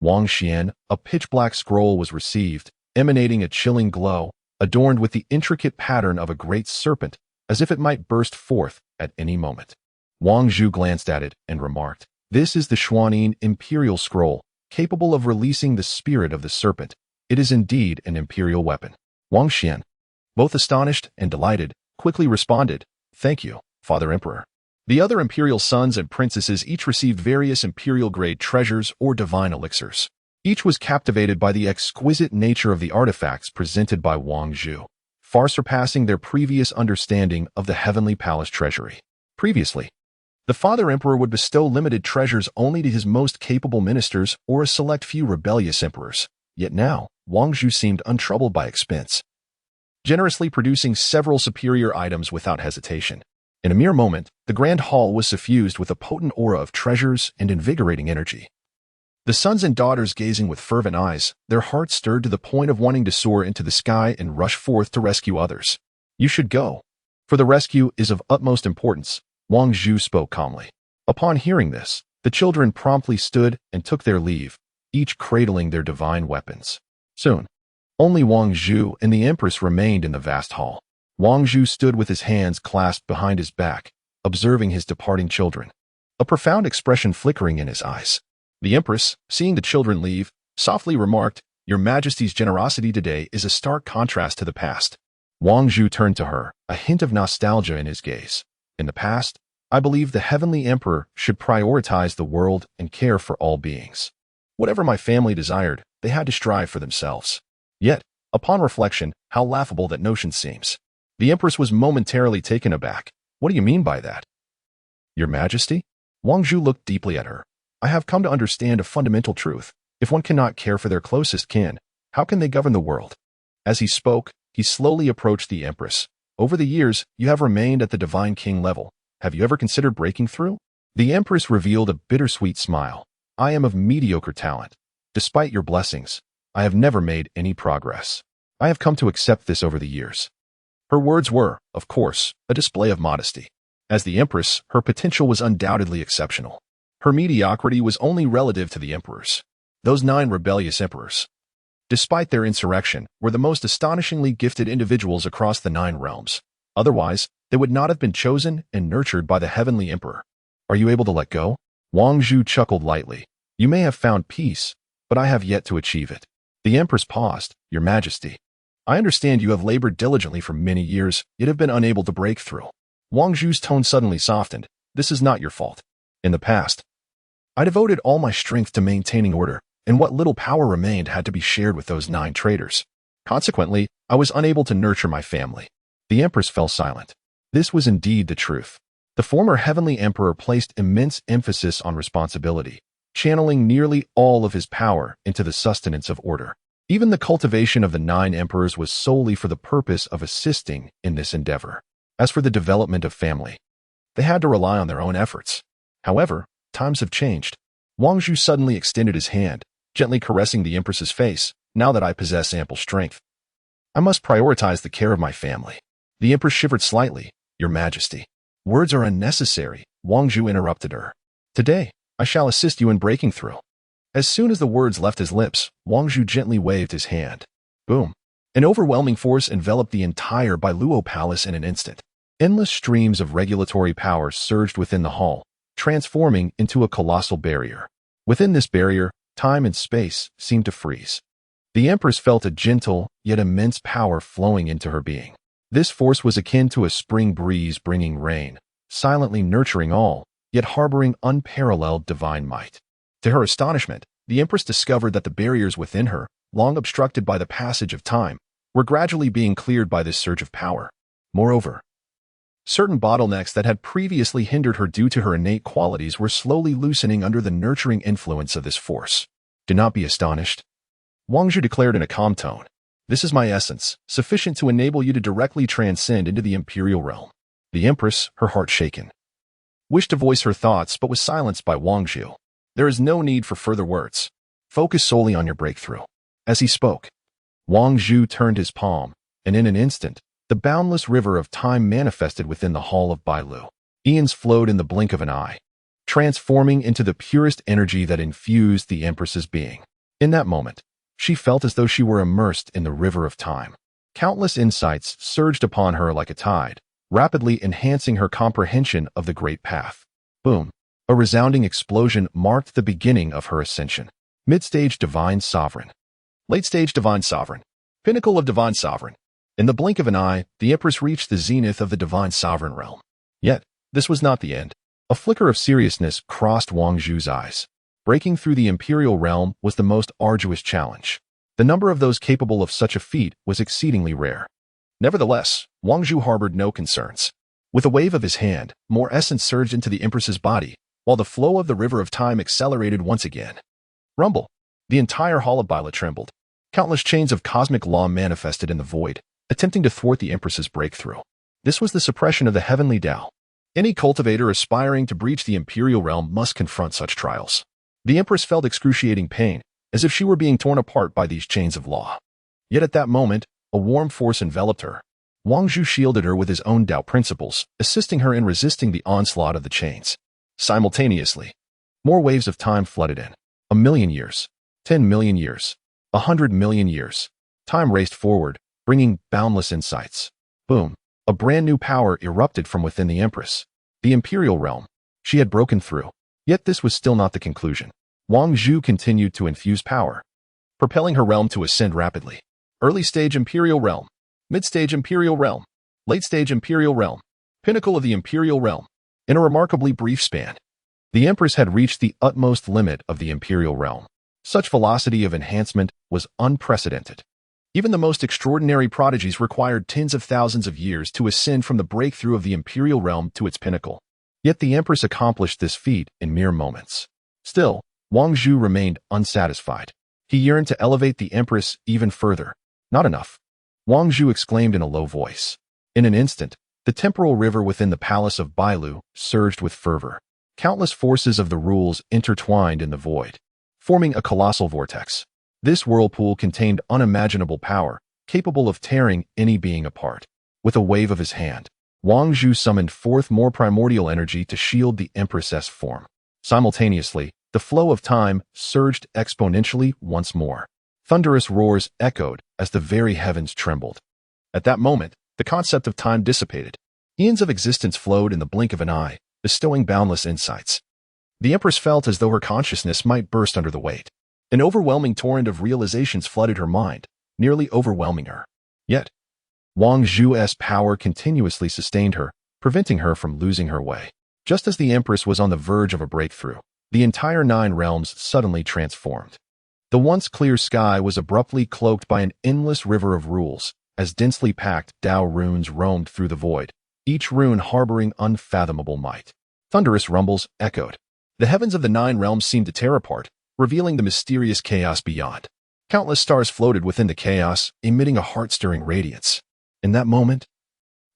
[SPEAKER 1] Wang Xian, a pitch-black scroll was received, emanating a chilling glow, adorned with the intricate pattern of a great serpent, as if it might burst forth at any moment. Wang Zhu glanced at it and remarked, "This is the Xuanin Imperial Scroll, capable of releasing the spirit of the serpent. It is indeed an imperial weapon." Wang Xian, both astonished and delighted, quickly responded, "Thank you, Father Emperor." The other imperial sons and princesses each received various imperial-grade treasures or divine elixirs. Each was captivated by the exquisite nature of the artifacts presented by Wang Zhu, far surpassing their previous understanding of the Heavenly Palace treasury. Previously, the Father Emperor would bestow limited treasures only to his most capable ministers or a select few rebellious emperors. Yet now, Wang Zhu seemed untroubled by expense, generously producing several superior items without hesitation. In a mere moment, the grand hall was suffused with a potent aura of treasures and invigorating energy. The sons and daughters gazing with fervent eyes, their hearts stirred to the point of wanting to soar into the sky and rush forth to rescue others. "You should go, for the rescue is of utmost importance," Wang Zhu spoke calmly. Upon hearing this, the children promptly stood and took their leave, each cradling their divine weapons. Soon, only Wang Zhu and the Empress remained in the vast hall. Wang Zhu stood with his hands clasped behind his back, observing his departing children, a profound expression flickering in his eyes. The Empress, seeing the children leave, softly remarked, "Your Majesty's generosity today is a stark contrast to the past." Wang Zhu turned to her, a hint of nostalgia in his gaze. "In the past, I believed the Heavenly Emperor should prioritize the world and care for all beings. Whatever my family desired, they had to strive for themselves. Yet, upon reflection, how laughable that notion seems." The Empress was momentarily taken aback. "What do you mean by that?" "Your Majesty?" Wang Zhu looked deeply at her. "I have come to understand a fundamental truth. If one cannot care for their closest kin, how can they govern the world?" As he spoke, he slowly approached the Empress. "Over the years, you have remained at the Divine King level. Have you ever considered breaking through?" The Empress revealed a bittersweet smile. "I am of mediocre talent. Despite your blessings, I have never made any progress. I have come to accept this over the years." Her words were, of course, a display of modesty. As the Empress, her potential was undoubtedly exceptional. Her mediocrity was only relative to the emperors. Those 9 rebellious emperors, despite their insurrection, were the most astonishingly gifted individuals across the 9 realms. Otherwise, they would not have been chosen and nurtured by the Heavenly Emperor. "Are you able to let go?" Wang Zhu chuckled lightly. "You may have found peace, but I have yet to achieve it." The Empress paused. "Your Majesty, I understand you have labored diligently for many years, yet have been unable to break through." Wang Zhu's tone suddenly softened. "This is not your fault. In the past, I devoted all my strength to maintaining order, and what little power remained had to be shared with those 9 traitors. Consequently, I was unable to nurture my family. The Empress fell silent. This was indeed the truth. The former heavenly emperor placed immense emphasis on responsibility, channeling nearly all of his power into the sustenance of order. Even the cultivation of the 9 emperors was solely for the purpose of assisting in this endeavor. As for the development of family, they had to rely on their own efforts. However, times have changed. Wang Zhu suddenly extended his hand, gently caressing the Empress's face. Now that I possess ample strength, I must prioritize the care of my family. The Empress shivered slightly. Your Majesty, words are unnecessary, Wang Zhu interrupted her. Today, I shall assist you in breaking through. As soon as the words left his lips, Wang Zhu gently waved his hand. Boom. An overwhelming force enveloped the entire Bailuo Palace in an instant. Endless streams of regulatory power surged within the hall, transforming into a colossal barrier. Within this barrier, time and space seemed to freeze. The Empress felt a gentle, yet immense power flowing into her being. This force was akin to a spring breeze bringing rain, silently nurturing all, yet harboring unparalleled divine might. To her astonishment, the Empress discovered that the barriers within her, long obstructed by the passage of time, were gradually being cleared by this surge of power. Moreover, certain bottlenecks that had previously hindered her due to her innate qualities were slowly loosening under the nurturing influence of this force. Do not be astonished, Wang Zhu declared in a calm tone. This is my essence, sufficient to enable you to directly transcend into the imperial realm. The Empress, her heart shaken, wished to voice her thoughts but was silenced by Wang Zhu. There is no need for further words. Focus solely on your breakthrough. As he spoke, Wang Zhu turned his palm, and in an instant, the boundless river of time manifested within the hall of Bailu. Eons flowed in the blink of an eye, transforming into the purest energy that infused the Empress's being. In that moment, she felt as though she were immersed in the river of time. Countless insights surged upon her like a tide, rapidly enhancing her comprehension of the great path. Boom! A resounding explosion marked the beginning of her ascension. Mid-stage Divine Sovereign. Late-stage Divine Sovereign. Pinnacle of Divine Sovereign. In the blink of an eye, the Empress reached the zenith of the Divine Sovereign realm. Yet, this was not the end. A flicker of seriousness crossed Wang Zhu's eyes. Breaking through the imperial realm was the most arduous challenge. The number of those capable of such a feat was exceedingly rare. Nevertheless, Wang Zhu harbored no concerns. With a wave of his hand, more essence surged into the Empress's body, while the flow of the river of time accelerated once again. Rumble! The entire hall of Bailu trembled. Countless chains of cosmic law manifested in the void, attempting to thwart the Empress's breakthrough. This was the suppression of the heavenly Tao. Any cultivator aspiring to breach the imperial realm must confront such trials. The Empress felt excruciating pain, as if she were being torn apart by these chains of law. Yet at that moment, a warm force enveloped her. Wang Zhu shielded her with his own Tao principles, assisting her in resisting the onslaught of the chains. Simultaneously, more waves of time flooded in. 1,000,000 years, 10,000,000 years, 100,000,000 years. Time raced forward, bringing boundless insights. Boom! A brand new power erupted from within the Empress. The imperial realm. She had broken through. Yet this was still not the conclusion. Wang Zhu continued to infuse power, propelling her realm to ascend rapidly. Early-stage imperial realm, mid-stage imperial realm, late-stage imperial realm, pinnacle of the imperial realm. In a remarkably brief span, the Empress had reached the utmost limit of the imperial realm. Such velocity of enhancement was unprecedented. Even the most extraordinary prodigies required tens of thousands of years to ascend from the breakthrough of the imperial realm to its pinnacle. Yet the Empress accomplished this feat in mere moments. Still, Wang Zhu remained unsatisfied. He yearned to elevate the Empress even further. Not enough. Wang Zhu exclaimed in a low voice. In an instant, the temporal river within the palace of Bailu surged with fervor. Countless forces of the rules intertwined in the void, forming a colossal vortex. This whirlpool contained unimaginable power, capable of tearing any being apart. With a wave of his hand, Wang Zhu summoned forth more primordial energy to shield the Empress's form. Simultaneously, the flow of time surged exponentially once more. Thunderous roars echoed as the very heavens trembled. At that moment, the concept of time dissipated. Eons of existence flowed in the blink of an eye, bestowing boundless insights. The Empress felt as though her consciousness might burst under the weight. An overwhelming torrent of realizations flooded her mind, nearly overwhelming her. Yet, Wang Zhu's power continuously sustained her, preventing her from losing her way. Just as the Empress was on the verge of a breakthrough, the entire Nine Realms suddenly transformed. The once clear sky was abruptly cloaked by an endless river of rules, as densely packed Tao runes roamed through the void, each rune harboring unfathomable might. Thunderous rumbles echoed. The heavens of the Nine Realms seemed to tear apart, revealing the mysterious chaos beyond. Countless stars floated within the chaos, emitting a heart-stirring radiance. In that moment,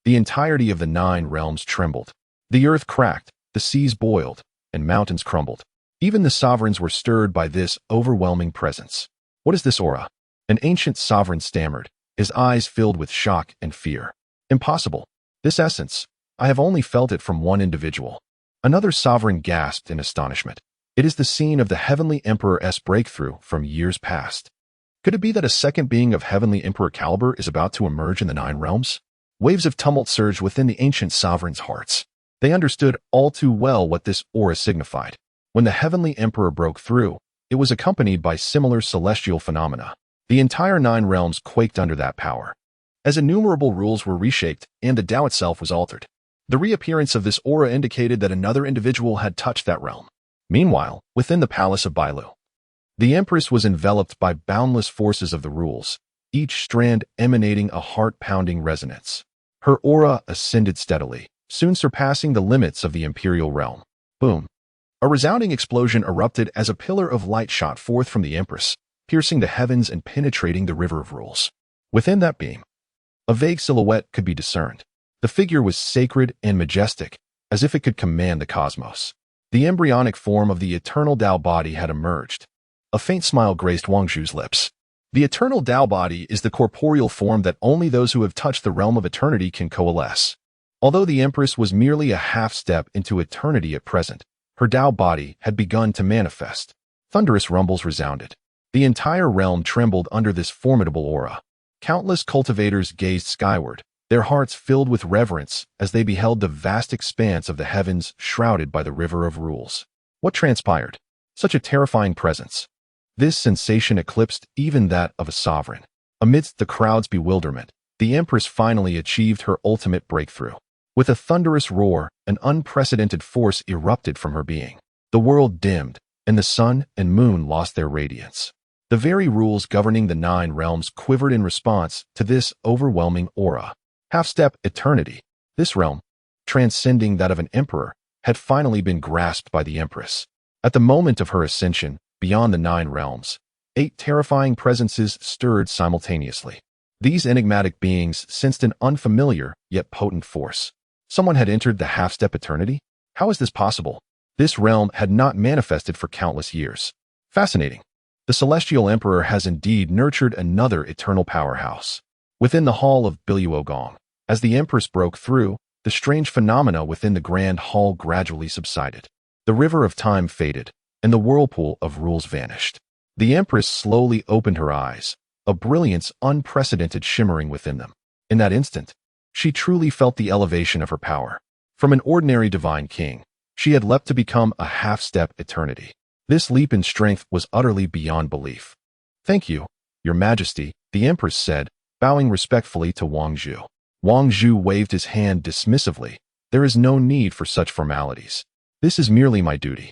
[SPEAKER 1] the entirety of the Nine Realms trembled. The earth cracked, the seas boiled, and mountains crumbled. Even the sovereigns were stirred by this overwhelming presence. What is this aura? An ancient sovereign stammered, his eyes filled with shock and fear. Impossible. This essence, I have only felt it from one individual. Another sovereign gasped in astonishment. It is the scene of the Heavenly Emperor's breakthrough from years past. Could it be that a second being of Heavenly Emperor caliber is about to emerge in the Nine Realms? Waves of tumult surged within the ancient sovereigns' hearts. They understood all too well what this aura signified. When the Heavenly Emperor broke through, it was accompanied by similar celestial phenomena. The entire Nine Realms quaked under that power, as innumerable rules were reshaped and the Tao itself was altered. The reappearance of this aura indicated that another individual had touched that realm. Meanwhile, within the palace of Bailu, the Empress was enveloped by boundless forces of the rules, each strand emanating a heart-pounding resonance. Her aura ascended steadily, soon surpassing the limits of the imperial realm. Boom! A resounding explosion erupted as a pillar of light shot forth from the Empress, piercing the heavens and penetrating the river of rules. Within that beam, a vague silhouette could be discerned. The figure was sacred and majestic, as if it could command the cosmos. The embryonic form of the eternal Tao body had emerged. A faint smile graced Wang Zhu's lips. The eternal Tao body is the corporeal form that only those who have touched the realm of eternity can coalesce. Although the Empress was merely a half-step into eternity at present, her Tao body had begun to manifest. Thunderous rumbles resounded. The entire realm trembled under this formidable aura. Countless cultivators gazed skyward, their hearts filled with reverence as they beheld the vast expanse of the heavens shrouded by the river of rules. What transpired? Such a terrifying presence. This sensation eclipsed even that of a sovereign. Amidst the crowd's bewilderment, the Empress finally achieved her ultimate breakthrough. With a thunderous roar, an unprecedented force erupted from her being. The world dimmed, and the sun and moon lost their radiance. The very rules governing the Nine Realms quivered in response to this overwhelming aura. Half-step eternity. This realm, transcending that of an emperor, had finally been grasped by the Empress. At the moment of her ascension, beyond the Nine Realms, 8 terrifying presences stirred simultaneously. These enigmatic beings sensed an unfamiliar yet potent force. Someone had entered the half-step eternity? How is this possible? This realm had not manifested for countless years. Fascinating. The Celestial Emperor has indeed nurtured another eternal powerhouse. Within the hall of Biluogong, as the Empress broke through, the strange phenomena within the grand hall gradually subsided. The river of time faded, and the whirlpool of rules vanished. The Empress slowly opened her eyes, a brilliance unprecedented shimmering within them. In that instant, she truly felt the elevation of her power. From an ordinary divine king, she had leapt to become a half-step eternity. This leap in strength was utterly beyond belief. "Thank you, Your Majesty," the Empress said, bowing respectfully to Wang Zhu. Wang Zhu waved his hand dismissively. "There is no need for such formalities. This is merely my duty.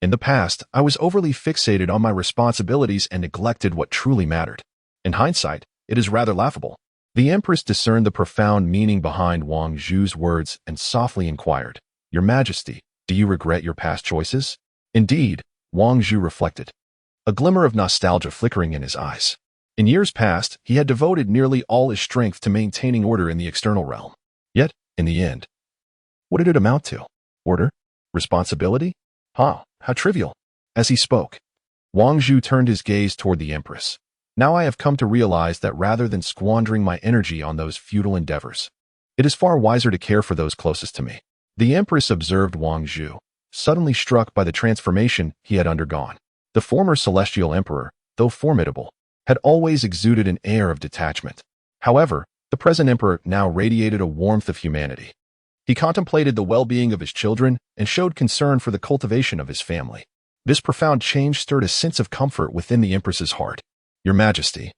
[SPEAKER 1] In the past, I was overly fixated on my responsibilities and neglected what truly mattered. In hindsight, it is rather laughable." The Empress discerned the profound meaning behind Wang Zhu's words and softly inquired, "Your Majesty, do you regret your past choices?" Indeed, Wang Zhu reflected, a glimmer of nostalgia flickering in his eyes. In years past, he had devoted nearly all his strength to maintaining order in the external realm. Yet, in the end, what did it amount to? Order? Responsibility? How trivial. As he spoke, Wang Zhu turned his gaze toward the Empress. "Now I have come to realize that rather than squandering my energy on those futile endeavors, it is far wiser to care for those closest to me." The Empress observed Wang Zhu, suddenly struck by the transformation he had undergone. The former Celestial Emperor, though formidable, had always exuded an air of detachment. However, the present Emperor now radiated a warmth of humanity. He contemplated the well-being of his children and showed concern for the cultivation of his family. This profound change stirred a sense of comfort within the Empress's heart. "Your Majesty."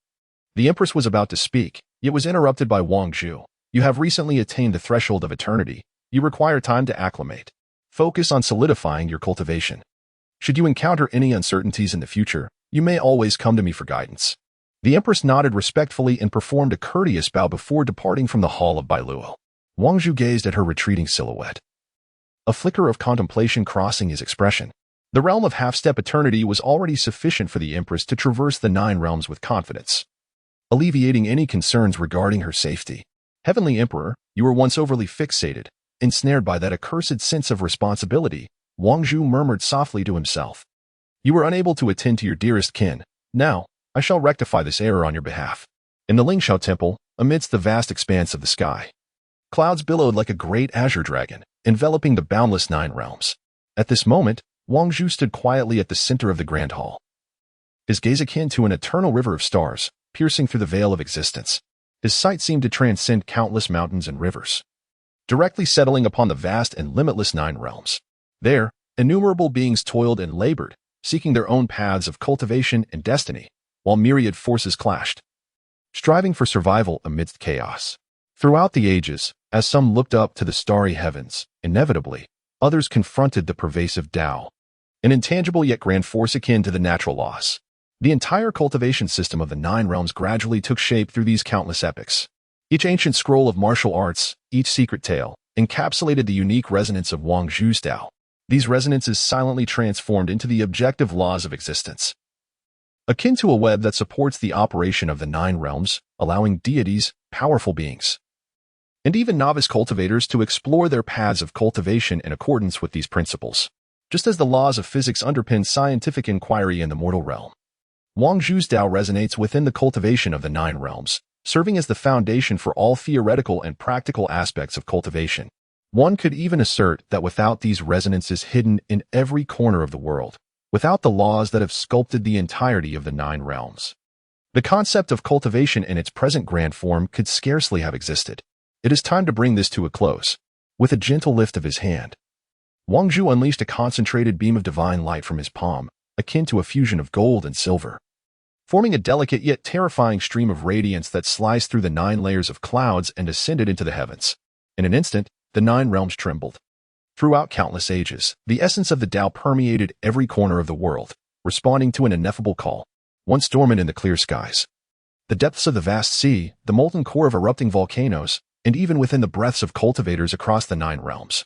[SPEAKER 1] The Empress was about to speak, yet was interrupted by Wang Zhu. "You have recently attained the threshold of eternity. You require time to acclimate." Focus on solidifying your cultivation. Should you encounter any uncertainties in the future, you may always come to me for guidance." The Empress nodded respectfully and performed a courteous bow before departing from the Hall of Bailuo. Wang Zhu gazed at her retreating silhouette, a flicker of contemplation crossing his expression. The realm of half-step eternity was already sufficient for the Empress to traverse the 9 realms with confidence, alleviating any concerns regarding her safety. "Heavenly Emperor, you were once overly fixated, ensnared by that accursed sense of responsibility," Wang Zhu murmured softly to himself. "You were unable to attend to your dearest kin. Now, I shall rectify this error on your behalf." In the Lingshao Temple, amidst the vast expanse of the sky, clouds billowed like a great azure dragon, enveloping the boundless 9 realms. At this moment, Wang Zhu stood quietly at the center of the grand hall, his gaze akin to an eternal river of stars, piercing through the veil of existence. His sight seemed to transcend countless mountains and rivers, directly settling upon the vast and limitless 9 realms. There, innumerable beings toiled and labored, seeking their own paths of cultivation and destiny, while myriad forces clashed, striving for survival amidst chaos. Throughout the ages, as some looked up to the starry heavens, inevitably, others confronted the pervasive Tao, an intangible yet grand force akin to the natural laws. The entire cultivation system of the 9 realms gradually took shape through these countless epochs. Each ancient scroll of martial arts, each secret tale, encapsulated the unique resonance of Wang Zhu's Tao. These resonances silently transformed into the objective laws of existence, akin to a web that supports the operation of the 9 realms, allowing deities, powerful beings, and even novice cultivators to explore their paths of cultivation in accordance with these principles. Just as the laws of physics underpin scientific inquiry in the mortal realm, Wang Zhu's Tao resonates within the cultivation of the 9 realms, serving as the foundation for all theoretical and practical aspects of cultivation. One could even assert that without these resonances hidden in every corner of the world, without the laws that have sculpted the entirety of the 9 realms, the concept of cultivation in its present grand form could scarcely have existed. It is time to bring this to a close. With a gentle lift of his hand, Wang Zhu unleashed a concentrated beam of divine light from his palm, akin to a fusion of gold and silver, forming a delicate yet terrifying stream of radiance that sliced through the 9 layers of clouds and ascended into the heavens. In an instant, the 9 realms trembled. Throughout countless ages, the essence of the Tao permeated every corner of the world, responding to an ineffable call. Once dormant in the clear skies, the depths of the vast sea, the molten core of erupting volcanoes, and even within the breaths of cultivators across the 9 realms,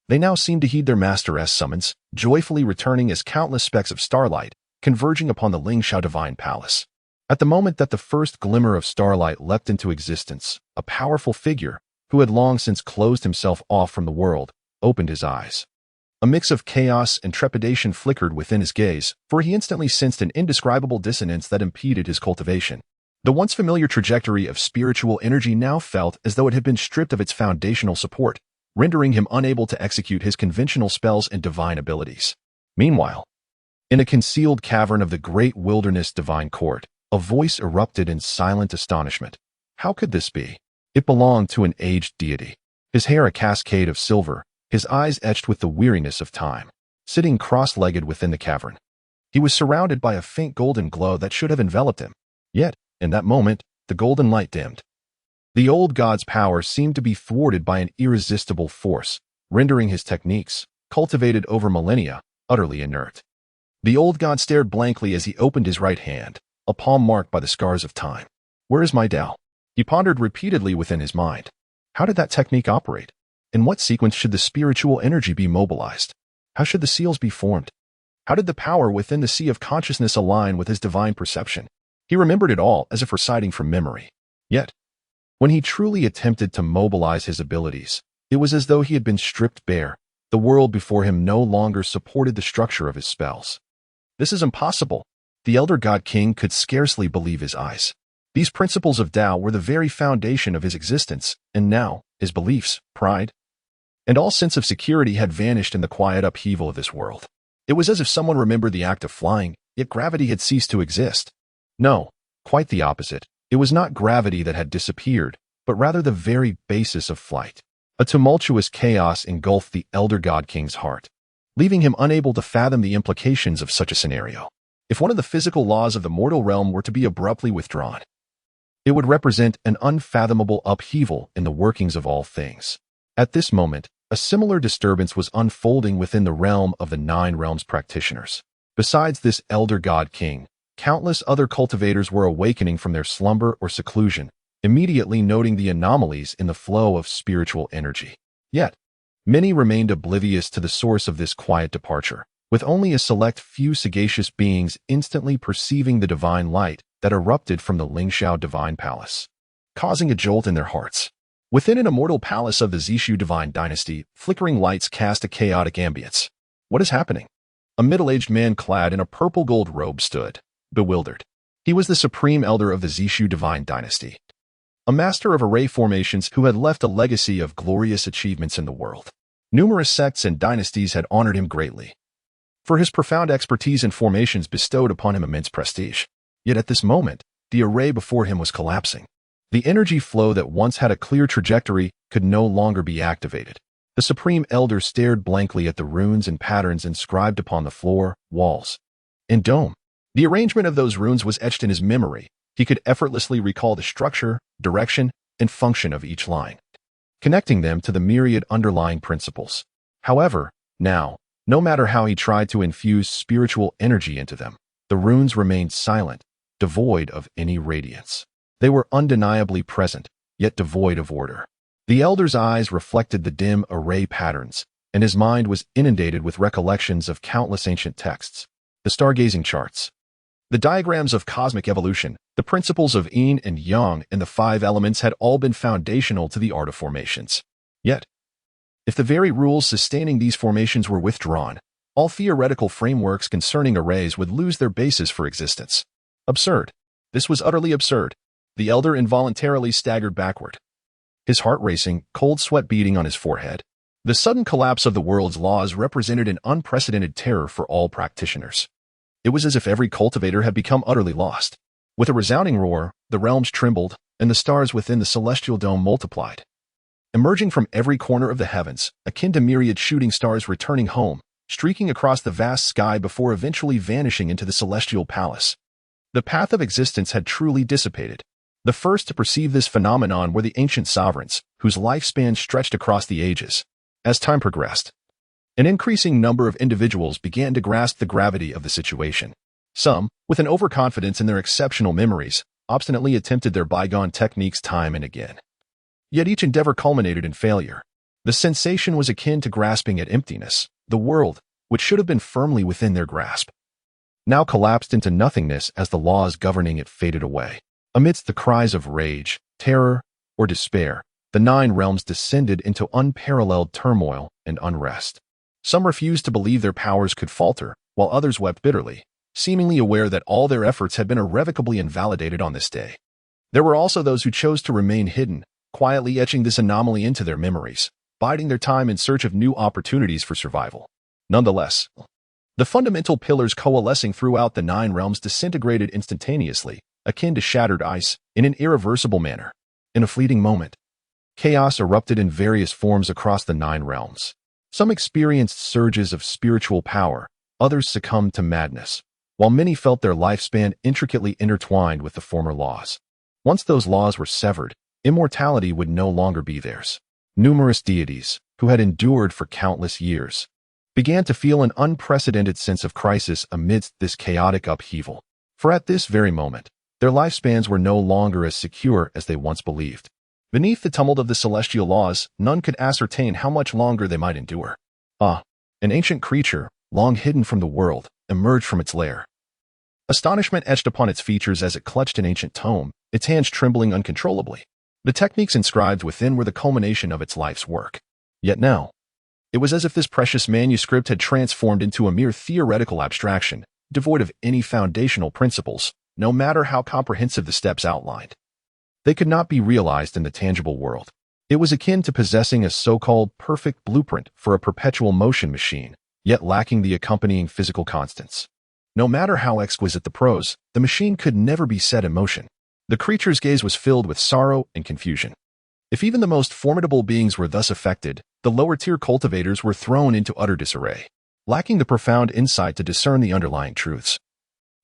[SPEAKER 1] they now seemed to heed their master's summons, joyfully returning as countless specks of starlight, converging upon the Lingshao Divine Palace. At the moment that the first glimmer of starlight leapt into existence, a powerful figure, who had long since closed himself off from the world, opened his eyes. A mix of chaos and trepidation flickered within his gaze, for he instantly sensed an indescribable dissonance that impeded his cultivation. The once familiar trajectory of spiritual energy now felt as though it had been stripped of its foundational support, rendering him unable to execute his conventional spells and divine abilities. Meanwhile, in a concealed cavern of the great wilderness divine court, a voice erupted in silent astonishment. How could this be? It belonged to an aged deity, his hair a cascade of silver, his eyes etched with the weariness of time. Sitting cross-legged within the cavern, he was surrounded by a faint golden glow that should have enveloped him. Yet, in that moment, the golden light dimmed. The old god's power seemed to be thwarted by an irresistible force, rendering his techniques, cultivated over millennia, utterly inert. The old god stared blankly as he opened his right hand, a palm marked by the scars of time. Where is my Tao? He pondered repeatedly within his mind. How did that technique operate? In what sequence should the spiritual energy be mobilized? How should the seals be formed? How did the power within the sea of consciousness align with his divine perception? He remembered it all as if reciting from memory. Yet, when he truly attempted to mobilize his abilities, it was as though he had been stripped bare. The world before him no longer supported the structure of his spells. This is impossible. The elder god king could scarcely believe his eyes. These principles of Tao were the very foundation of his existence, and now, his beliefs, pride, and all sense of security had vanished in the quiet upheaval of this world. It was as if someone remembered the act of flying, yet gravity had ceased to exist. No, quite the opposite. It was not gravity that had disappeared, but rather the very basis of flight. A tumultuous chaos engulfed the elder god king's heart, leaving him unable to fathom the implications of such a scenario. If one of the physical laws of the mortal realm were to be abruptly withdrawn, it would represent an unfathomable upheaval in the workings of all things. At this moment, A similar disturbance was unfolding within the realm of the Nine Realms practitioners. Besides this elder god king, countless other cultivators were awakening from their slumber or seclusion, immediately noting the anomalies in the flow of spiritual energy. Yet, many remained oblivious to the source of this quiet departure, with only a select few sagacious beings instantly perceiving the divine light that erupted from the Lingxiao divine palace, causing a jolt in their hearts. Within an immortal palace of the Zishu divine dynasty, flickering lights cast a chaotic ambience. What is happening? A middle-aged man clad in a purple-gold robe stood, bewildered. He was the supreme elder of the Zishu divine dynasty, a master of array formations who had left a legacy of glorious achievements in the world. Numerous sects and dynasties had honored him greatly, for his profound expertise in formations bestowed upon him immense prestige. Yet at this moment, the array before him was collapsing. The energy flow that once had a clear trajectory could no longer be activated. The Supreme Elder stared blankly at the runes and patterns inscribed upon the floor, walls, and dome. The arrangement of those runes was etched in his memory. He could effortlessly recall the structure, direction, and function of each line, connecting them to the myriad underlying principles. However, now, no matter how he tried to infuse spiritual energy into them, the runes remained silent, devoid of any radiance. They were undeniably present, yet devoid of order. The elder's eyes reflected the dim array patterns, and his mind was inundated with recollections of countless ancient texts, the stargazing charts, the diagrams of cosmic evolution, the principles of yin and yang, and the five elements had all been foundational to the art of formations. Yet, if the very rules sustaining these formations were withdrawn, all theoretical frameworks concerning arrays would lose their basis for existence. Absurd. This was utterly absurd. The elder involuntarily staggered backward, his heart racing, cold sweat beading on his forehead. The sudden collapse of the world's laws represented an unprecedented terror for all practitioners. It was as if every cultivator had become utterly lost. With a resounding roar, the realms trembled, and the stars within the celestial dome multiplied. Emerging from every corner of the heavens, akin to myriad shooting stars returning home, streaking across the vast sky before eventually vanishing into the celestial palace. The path of existence had truly dissipated. The first to perceive this phenomenon were the ancient sovereigns, whose lifespan stretched across the ages. As time progressed, an increasing number of individuals began to grasp the gravity of the situation. Some, with an overconfidence in their exceptional memories, obstinately attempted their bygone techniques time and again. Yet each endeavor culminated in failure. The sensation was akin to grasping at emptiness. The world, which should have been firmly within their grasp, now collapsed into nothingness as the laws governing it faded away. Amidst the cries of rage, terror, or despair, the Nine Realms descended into unparalleled turmoil and unrest. Some refused to believe their powers could falter, while others wept bitterly, seemingly aware that all their efforts had been irrevocably invalidated on this day. There were also those who chose to remain hidden, quietly etching this anomaly into their memories, biding their time in search of new opportunities for survival. Nonetheless, the fundamental pillars coalescing throughout the Nine Realms disintegrated instantaneously, akin to shattered ice, in an irreversible manner. In a fleeting moment, chaos erupted in various forms across the Nine Realms. Some experienced surges of spiritual power, others succumbed to madness, while many felt their lifespan intricately intertwined with the former laws. Once those laws were severed, immortality would no longer be theirs. Numerous deities, who had endured for countless years, began to feel an unprecedented sense of crisis amidst this chaotic upheaval. For at this very moment, their lifespans were no longer as secure as they once believed. Beneath the tumult of the celestial laws, none could ascertain how much longer they might endure. An ancient creature, long hidden from the world, emerged from its lair. Astonishment etched upon its features as it clutched an ancient tome, its hands trembling uncontrollably. The techniques inscribed within were the culmination of its life's work. Yet now, it was as if this precious manuscript had transformed into a mere theoretical abstraction, devoid of any foundational principles, no matter how comprehensive the steps outlined. They could not be realized in the tangible world. It was akin to possessing a so-called perfect blueprint for a perpetual motion machine, yet lacking the accompanying physical constants. No matter how exquisite the prose, the machine could never be set in motion. The creature's gaze was filled with sorrow and confusion. If even the most formidable beings were thus affected, the lower-tier cultivators were thrown into utter disarray, lacking the profound insight to discern the underlying truths.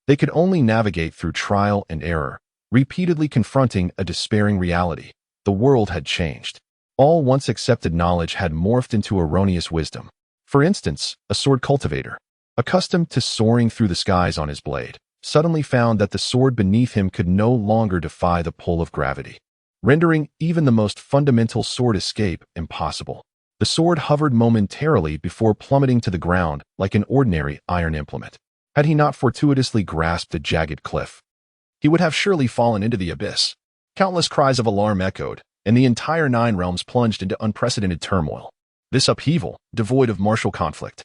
[SPEAKER 1] They could only navigate through trial and error, repeatedly confronting a despairing reality. The world had changed. All once accepted knowledge had morphed into erroneous wisdom. For instance, a sword cultivator, accustomed to soaring through the skies on his blade, suddenly found that the sword beneath him could no longer defy the pull of gravity, rendering even the most fundamental sword escape impossible. The sword hovered momentarily before plummeting to the ground like an ordinary iron implement. Had he not fortuitously grasped the jagged cliff, he would have surely fallen into the abyss. Countless cries of alarm echoed, and the entire Nine Realms plunged into unprecedented turmoil. This upheaval, devoid of martial conflict,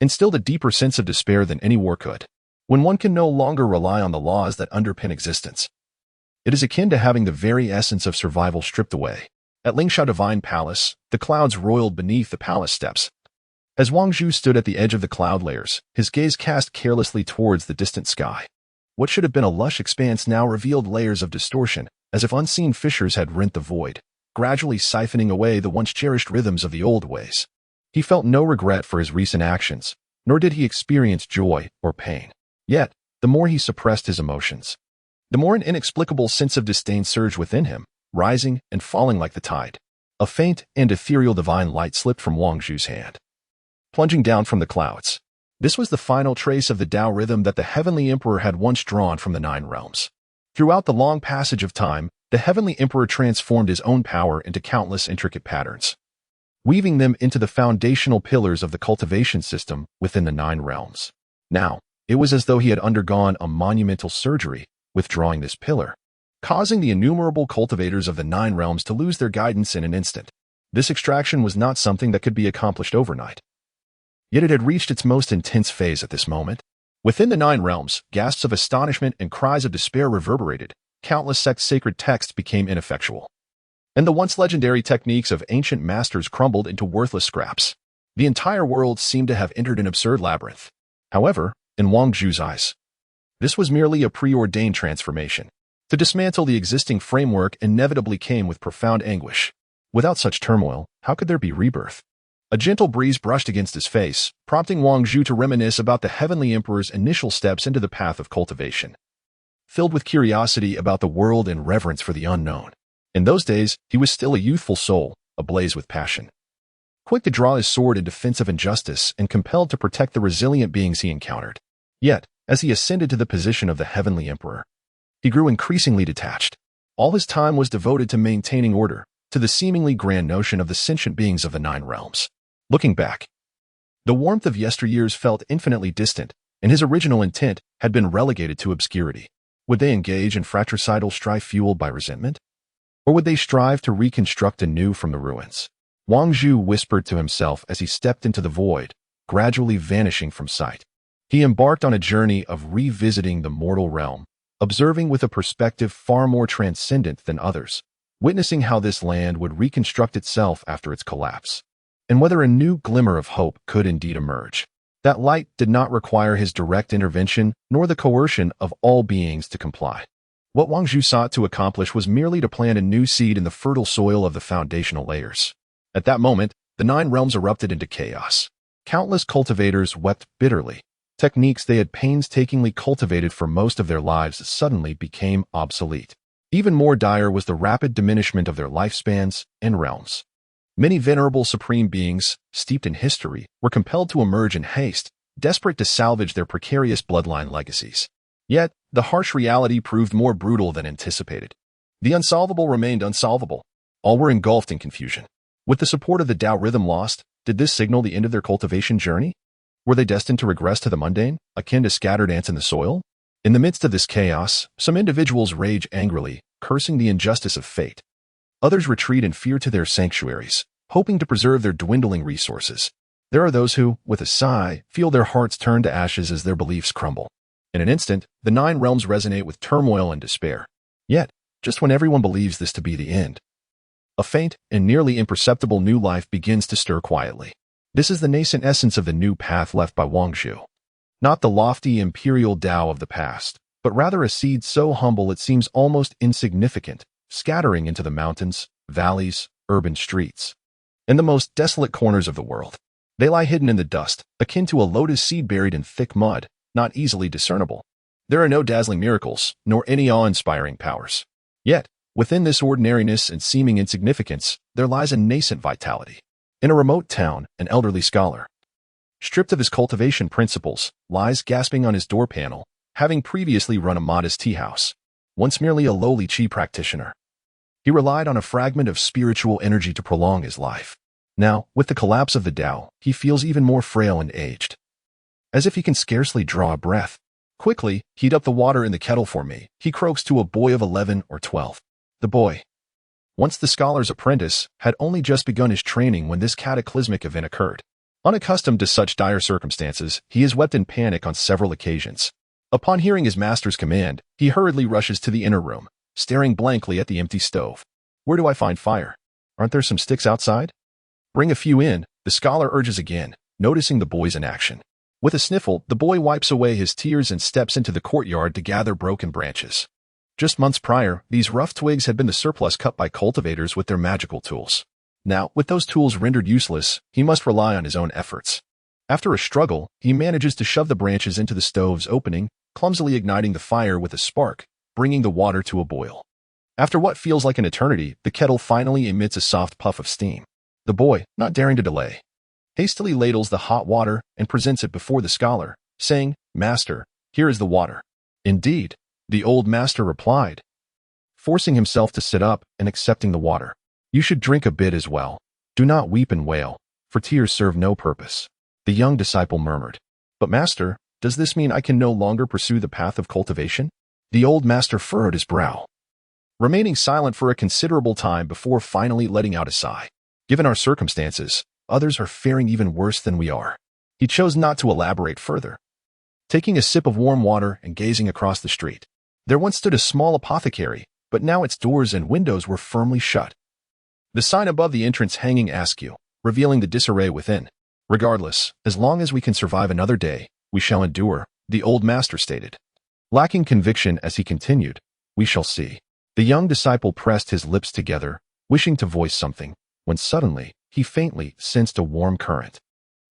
[SPEAKER 1] instilled a deeper sense of despair than any war could. When one can no longer rely on the laws that underpin existence, it is akin to having the very essence of survival stripped away. At Lingsha Divine Palace, the clouds roiled beneath the palace steps. As Wang Zhu stood at the edge of the cloud layers, his gaze cast carelessly towards the distant sky. What should have been a lush expanse now revealed layers of distortion, as if unseen fissures had rent the void, gradually siphoning away the once cherished rhythms of the old ways. He felt no regret for his recent actions, nor did he experience joy or pain. Yet, the more he suppressed his emotions, the more an inexplicable sense of disdain surged within him, rising and falling like the tide. A faint and ethereal divine light slipped from Wang Zhu's hand, plunging down from the clouds. This was the final trace of the Tao rhythm that the Heavenly Emperor had once drawn from the Nine Realms. Throughout the long passage of time, the Heavenly Emperor transformed his own power into countless intricate patterns, weaving them into the foundational pillars of the cultivation system within the Nine Realms. Now, it was as though he had undergone a monumental surgery, withdrawing this pillar, causing the innumerable cultivators of the Nine Realms to lose their guidance in an instant. This extraction was not something that could be accomplished overnight. Yet it had reached its most intense phase at this moment. Within the Nine Realms, gasps of astonishment and cries of despair reverberated. Countless sacred texts became ineffectual, and the once legendary techniques of ancient masters crumbled into worthless scraps. The entire world seemed to have entered an absurd labyrinth. However, in Wang Zhu's eyes, this was merely a preordained transformation. To dismantle the existing framework inevitably came with profound anguish. Without such turmoil, how could there be rebirth? A gentle breeze brushed against his face, prompting Wang Zhu to reminisce about the Heavenly Emperor's initial steps into the path of cultivation. Filled with curiosity about the world and reverence for the unknown. In those days, he was still a youthful soul, ablaze with passion, quick to draw his sword in defense of injustice and compelled to protect the resilient beings he encountered. Yet, as he ascended to the position of the Heavenly Emperor, he grew increasingly detached. All his time was devoted to maintaining order, to the seemingly grand notion of the sentient beings of the Nine Realms. Looking back, the warmth of yesteryears felt infinitely distant, and his original intent had been relegated to obscurity. Would they engage in fratricidal strife fueled by resentment? Or would they strive to reconstruct anew from the ruins? Wang Zhu whispered to himself as he stepped into the void, gradually vanishing from sight. He embarked on a journey of revisiting the mortal realm, observing with a perspective far more transcendent than others, witnessing how this land would reconstruct itself after its collapse, and whether a new glimmer of hope could indeed emerge. That light did not require his direct intervention nor the coercion of all beings to comply. What Wang Zhu sought to accomplish was merely to plant a new seed in the fertile soil of the foundational layers. At that moment, the Nine Realms erupted into chaos. Countless cultivators wept bitterly. Techniques they had painstakingly cultivated for most of their lives suddenly became obsolete. Even more dire was the rapid diminishment of their lifespans and realms. Many venerable supreme beings, steeped in history, were compelled to emerge in haste, desperate to salvage their precarious bloodline legacies. Yet, the harsh reality proved more brutal than anticipated. The unsolvable remained unsolvable. All were engulfed in confusion. With the support of the Tao rhythm lost, did this signal the end of their cultivation journey? Were they destined to regress to the mundane, akin to scattered ants in the soil? In the midst of this chaos, some individuals rage angrily, cursing the injustice of fate. Others retreat in fear to their sanctuaries, hoping to preserve their dwindling resources. There are those who, with a sigh, feel their hearts turn to ashes as their beliefs crumble. In an instant, the Nine Realms resonate with turmoil and despair. Yet, just when everyone believes this to be the end, a faint and nearly imperceptible new life begins to stir quietly. This is the nascent essence of the new path left by Wang Zhu. Not the lofty imperial Tao of the past, but rather a seed so humble it seems almost insignificant, scattering into the mountains, valleys, urban streets, and the most desolate corners of the world. They lie hidden in the dust, akin to a lotus seed buried in thick mud, not easily discernible. There are no dazzling miracles, nor any awe-inspiring powers. Yet, Within this ordinariness and seeming insignificance, there lies a nascent vitality. In a remote town, an elderly scholar, stripped of his cultivation principles, lies gasping on his door panel, having previously run a modest tea house, once merely a lowly chi practitioner. He relied on a fragment of spiritual energy to prolong his life. Now, with the collapse of the Tao, he feels even more frail and aged. As if he can scarcely draw a breath. Quickly, heat up the water in the kettle for me, he croaks to a boy of 11 or 12. The boy, once the scholar's apprentice, had only just begun his training when this cataclysmic event occurred. Unaccustomed to such dire circumstances, he has wept in panic on several occasions. Upon hearing his master's command, he hurriedly rushes to the inner room, staring blankly at the empty stove. Where do I find fire? Aren't there some sticks outside? Bring a few in, the scholar urges again, noticing the boy's inaction. With a sniffle, the boy wipes away his tears and steps into the courtyard to gather broken branches. Just months prior, these rough twigs had been the surplus cut by cultivators with their magical tools. Now, with those tools rendered useless, he must rely on his own efforts. After a struggle, he manages to shove the branches into the stove's opening, clumsily igniting the fire with a spark, bringing the water to a boil. After what feels like an eternity, the kettle finally emits a soft puff of steam. The boy, not daring to delay, hastily ladles the hot water and presents it before the scholar, saying, "Master, here is the water." "Indeed," the old master replied, forcing himself to sit up and accepting the water. "You should drink a bit as well. Do not weep and wail, for tears serve no purpose." The young disciple murmured, "But master, does this mean I can no longer pursue the path of cultivation?" The old master furrowed his brow, remaining silent for a considerable time before finally letting out a sigh. "Given our circumstances, others are faring even worse than we are." He chose not to elaborate further. Taking a sip of warm water and gazing across the street, there once stood a small apothecary, but now its doors and windows were firmly shut. The sign above the entrance hanging askew, revealing the disarray within. "Regardless, as long as we can survive another day, we shall endure," the old master stated. Lacking conviction as he continued, "We shall see." The young disciple pressed his lips together, wishing to voice something, when suddenly, he faintly sensed a warm current,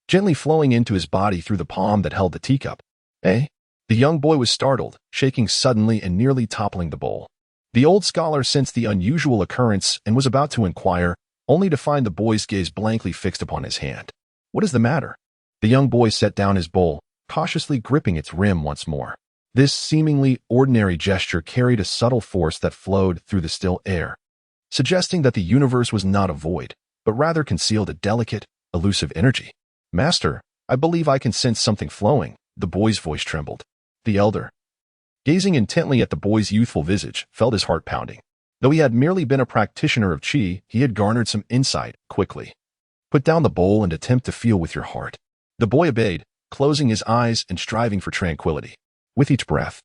[SPEAKER 1] gently flowing into his body through the palm that held the teacup. "Eh?" The young boy was startled, shaking suddenly and nearly toppling the bowl. The old scholar sensed the unusual occurrence and was about to inquire, only to find the boy's gaze blankly fixed upon his hand. "What is the matter?" The young boy set down his bowl, cautiously gripping its rim once more. This seemingly ordinary gesture carried a subtle force that flowed through the still air, suggesting that the universe was not a void, but rather concealed a delicate, elusive energy. "Master, I believe I can sense something flowing," the boy's voice trembled. The elder, gazing intently at the boy's youthful visage, felt his heart pounding. Though he had merely been a practitioner of qi, he had garnered some insight quickly. "Put down the bowl and attempt to feel with your heart." The boy obeyed, closing his eyes and striving for tranquility. With each breath,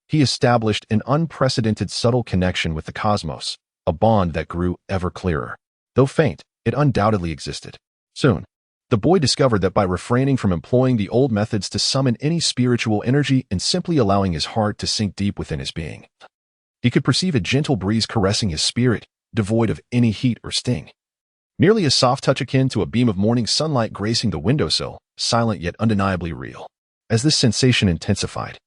[SPEAKER 1] he established an unprecedented subtle connection with the cosmos, a bond that grew ever clearer. Though faint, it undoubtedly existed. Soon, the boy discovered that by refraining from employing the old methods to summon any spiritual energy and simply allowing his heart to sink deep within his being, he could perceive a gentle breeze caressing his spirit, devoid of any heat or sting. Merely a soft touch akin to a beam of morning sunlight gracing the windowsill, silent yet undeniably real. As this sensation intensified,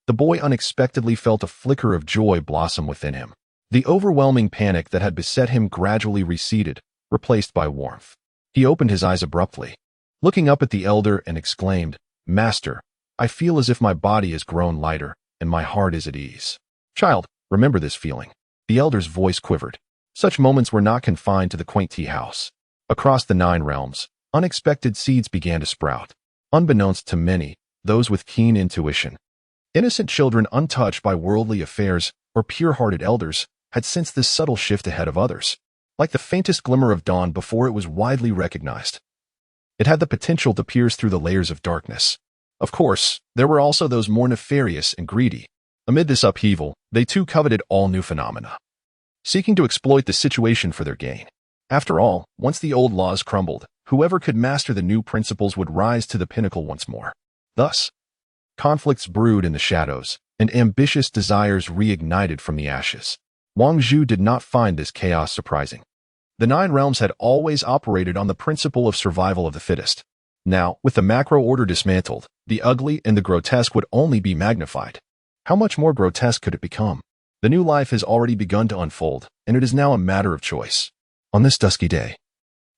[SPEAKER 1] the boy unexpectedly felt a flicker of joy blossom within him. The overwhelming panic that had beset him gradually receded, replaced by warmth. He opened his eyes abruptly, looking up at the elder and exclaimed, "Master, I feel as if my body has grown lighter and my heart is at ease." "Child, remember this feeling." The elder's voice quivered. Such moments were not confined to the quaint tea house. Across the 9 realms, unexpected seeds began to sprout. Unbeknownst to many, those with keen intuition, innocent children untouched by worldly affairs or pure-hearted elders had sensed this subtle shift ahead of others. Like the faintest glimmer of dawn before it was widely recognized, it had the potential to pierce through the layers of darkness. Of course, there were also those more nefarious and greedy. Amid this upheaval, they too coveted all new phenomena, seeking to exploit the situation for their gain. After all, once the old laws crumbled, whoever could master the new principles would rise to the pinnacle once more. Thus, conflicts brewed in the shadows, and ambitious desires reignited from the ashes. Wang Zhu did not find this chaos surprising. The 9 realms had always operated on the principle of survival of the fittest. Now, with the macro order dismantled, the ugly and the grotesque would only be magnified. How much more grotesque could it become? The new life has already begun to unfold, and it is now a matter of choice. On this dusky day,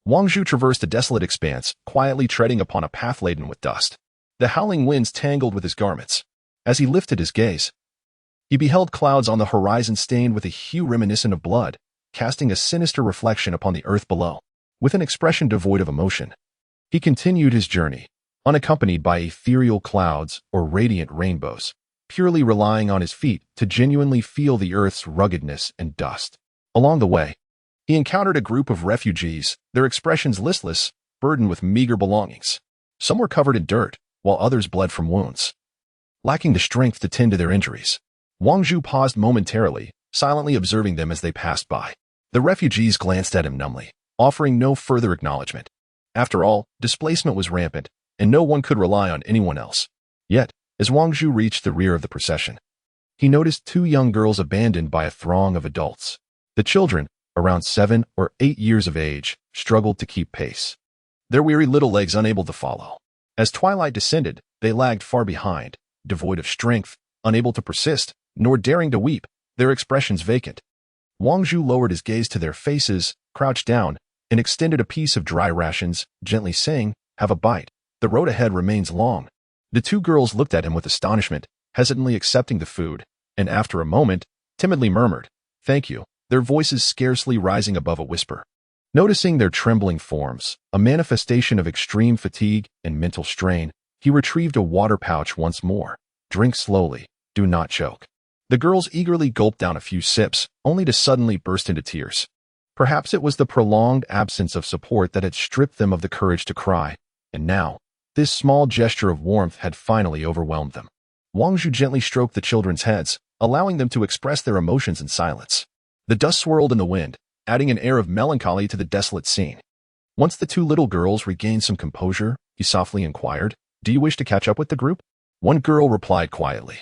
[SPEAKER 1] Wang Zhu traversed a desolate expanse, quietly treading upon a path laden with dust. The howling winds tangled with his garments. As he lifted his gaze, he beheld clouds on the horizon stained with a hue reminiscent of blood, casting a sinister reflection upon the earth below. With an expression devoid of emotion, he continued his journey, unaccompanied by ethereal clouds or radiant rainbows, purely relying on his feet to genuinely feel the earth's ruggedness and dust. Along the way, he encountered a group of refugees, their expressions listless, burdened with meager belongings. Some were covered in dirt, while others bled from wounds. Lacking the strength to tend to their injuries, Wang Zhu paused momentarily, silently observing them as they passed by. The refugees glanced at him numbly, offering no further acknowledgement. After all, displacement was rampant, and no one could rely on anyone else. Yet, as Wang Zhu reached the rear of the procession, he noticed two young girls abandoned by a throng of adults. The children, around 7 or 8 years of age, struggled to keep pace, their weary little legs unable to follow. As twilight descended, they lagged far behind, devoid of strength, unable to persist, nor daring to weep, their expressions vacant. Wang Zhu lowered his gaze to their faces, crouched down, and extended a piece of dry rations, gently saying, "Have a bite. The road ahead remains long." The two girls looked at him with astonishment, hesitantly accepting the food, and after a moment, timidly murmured, "Thank you," their voices scarcely rising above a whisper. Noticing their trembling forms, a manifestation of extreme fatigue and mental strain, he retrieved a water pouch once more. "Drink slowly. Do not choke." The girls eagerly gulped down a few sips, only to suddenly burst into tears. Perhaps it was the prolonged absence of support that had stripped them of the courage to cry, and now, this small gesture of warmth had finally overwhelmed them. Wang Zhu gently stroked the children's heads, allowing them to express their emotions in silence. The dust swirled in the wind, adding an air of melancholy to the desolate scene. Once the two little girls regained some composure, he softly inquired, "Do you wish to catch up with the group?" One girl replied quietly,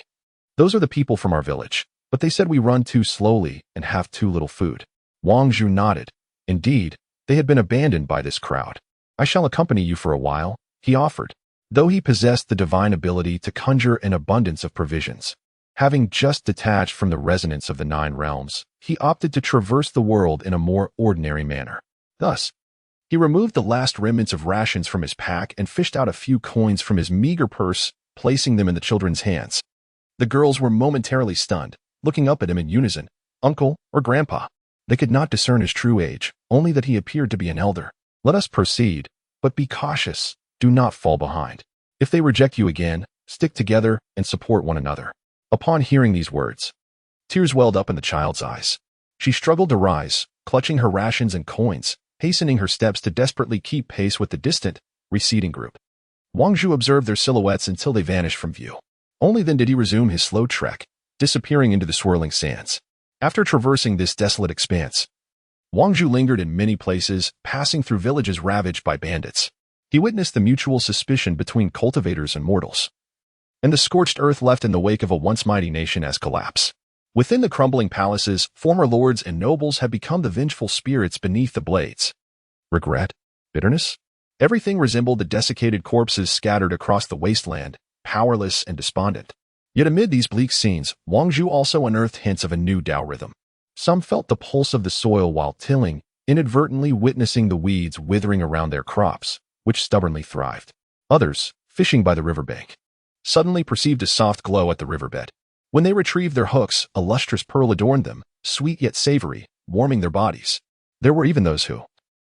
[SPEAKER 1] "Those are the people from our village, but they said we run too slowly and have too little food." Wang Zhu nodded. Indeed, they had been abandoned by this crowd. "I shall accompany you for a while," he offered. Though he possessed the divine ability to conjure an abundance of provisions, having just detached from the resonance of the 9 realms, he opted to traverse the world in a more ordinary manner. Thus, he removed the last remnants of rations from his pack and fished out a few coins from his meager purse, placing them in the children's hands. The girls were momentarily stunned, looking up at him in unison, "Uncle" or "Grandpa." They could not discern his true age, only that he appeared to be an elder. "Let us proceed, but be cautious. Do not fall behind. If they reject you again, stick together and support one another." Upon hearing these words, tears welled up in the child's eyes. She struggled to rise, clutching her rations and coins, hastening her steps to desperately keep pace with the distant, receding group. Wang Zhu observed their silhouettes until they vanished from view. Only then did he resume his slow trek, disappearing into the swirling sands. After traversing this desolate expanse, Wang Zhu lingered in many places, passing through villages ravaged by bandits. He witnessed the mutual suspicion between cultivators and mortals, and the scorched earth left in the wake of a once mighty nation as collapse. Within the crumbling palaces, former lords and nobles had become the vengeful spirits beneath the blades. Regret? Bitterness? Everything resembled the desiccated corpses scattered across the wasteland, powerless and despondent. Yet amid these bleak scenes, Wang Zhu also unearthed hints of a new Tao rhythm. Some felt the pulse of the soil while tilling, inadvertently witnessing the weeds withering around their crops, which stubbornly thrived. Others, fishing by the riverbank, suddenly perceived a soft glow at the riverbed. When they retrieved their hooks, a lustrous pearl adorned them, sweet yet savory, warming their bodies. There were even those who,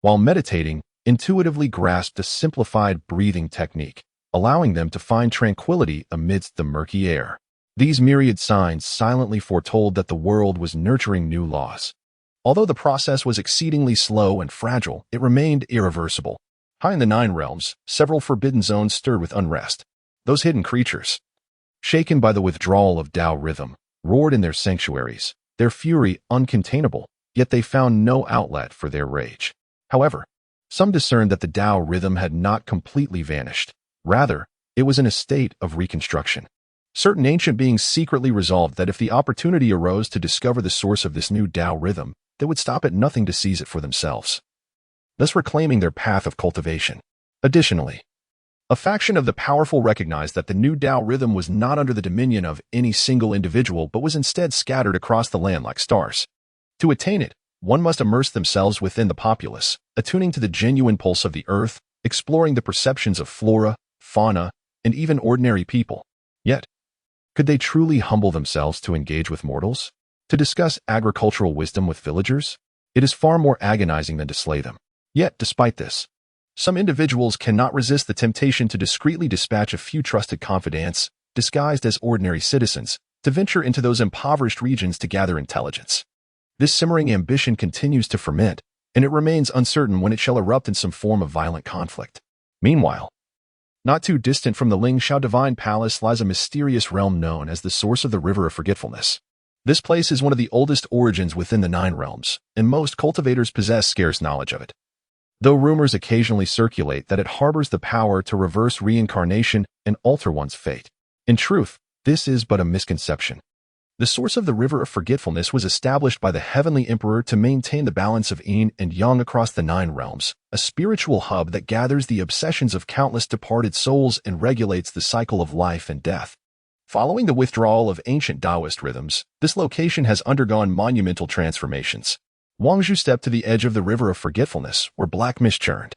[SPEAKER 1] while meditating, intuitively grasped a simplified breathing technique, allowing them to find tranquility amidst the murky air. These myriad signs silently foretold that the world was nurturing new laws. Although the process was exceedingly slow and fragile, it remained irreversible. High in the 9 realms, several forbidden zones stirred with unrest. Those hidden creatures, shaken by the withdrawal of Tao rhythm, roared in their sanctuaries, their fury uncontainable, yet they found no outlet for their rage. However, some discerned that the Tao rhythm had not completely vanished. Rather, it was in a state of reconstruction. Certain ancient beings secretly resolved that if the opportunity arose to discover the source of this new Tao rhythm, they would stop at nothing to seize it for themselves, thus reclaiming their path of cultivation. Additionally, A faction of the powerful recognized that the new Tao rhythm was not under the dominion of any single individual but was instead scattered across the land like stars. To attain it, one must immerse themselves within the populace, attuning to the genuine pulse of the earth, exploring the perceptions of flora, fauna, and even ordinary people. Yet, could they truly humble themselves to engage with mortals? To discuss agricultural wisdom with villagers? It is far more agonizing than to slay them. Yet, despite this, some individuals cannot resist the temptation to discreetly dispatch a few trusted confidants, disguised as ordinary citizens, to venture into those impoverished regions to gather intelligence. This simmering ambition continues to ferment, and it remains uncertain when it shall erupt in some form of violent conflict. Meanwhile, not too distant from the Ling Shao Divine Palace lies a mysterious realm known as the source of the River of Forgetfulness. This place is one of the oldest origins within the Nine Realms, and most cultivators possess scarce knowledge of it. Though rumors occasionally circulate that it harbors the power to reverse reincarnation and alter one's fate. In truth, this is but a misconception. The source of the River of Forgetfulness was established by the Heavenly Emperor to maintain the balance of yin and yang across the Nine Realms, a spiritual hub that gathers the obsessions of countless departed souls and regulates the cycle of life and death. Following the withdrawal of ancient Taoist rhythms, this location has undergone monumental transformations. Wang Zhu stepped to the edge of the River of Forgetfulness, where black mist churned,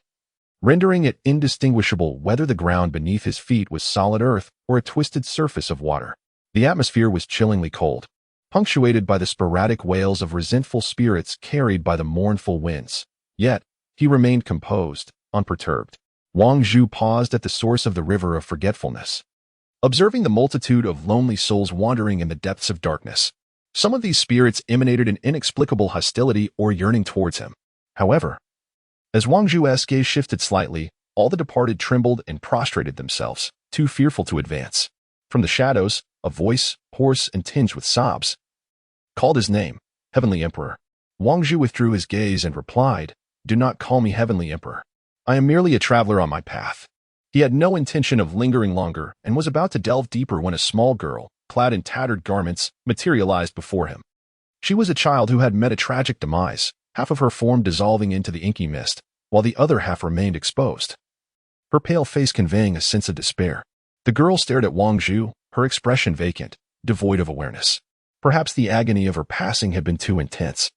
[SPEAKER 1] rendering it indistinguishable whether the ground beneath his feet was solid earth or a twisted surface of water. The atmosphere was chillingly cold, punctuated by the sporadic wails of resentful spirits carried by the mournful winds. Yet, he remained composed, unperturbed. Wang Zhu paused at the source of the River of Forgetfulness, observing the multitude of lonely souls wandering in the depths of darkness. Some of these spirits emanated an inexplicable hostility or yearning towards him. However, as Wang Zhu's gaze shifted slightly, all the departed trembled and prostrated themselves, too fearful to advance. From the shadows, a voice, hoarse and tinged with sobs, called his name, Heavenly Emperor. Wang Zhu withdrew his gaze and replied, "Do not call me Heavenly Emperor. I am merely a traveler on my path." He had no intention of lingering longer and was about to delve deeper when a small girl, clad in tattered garments, materialized before him. She was a child who had met a tragic demise, half of her form dissolving into the inky mist, while the other half remained exposed, her pale face conveying a sense of despair. The girl stared at Wang Zhu, her expression vacant, devoid of awareness. Perhaps the agony of her passing had been too intense,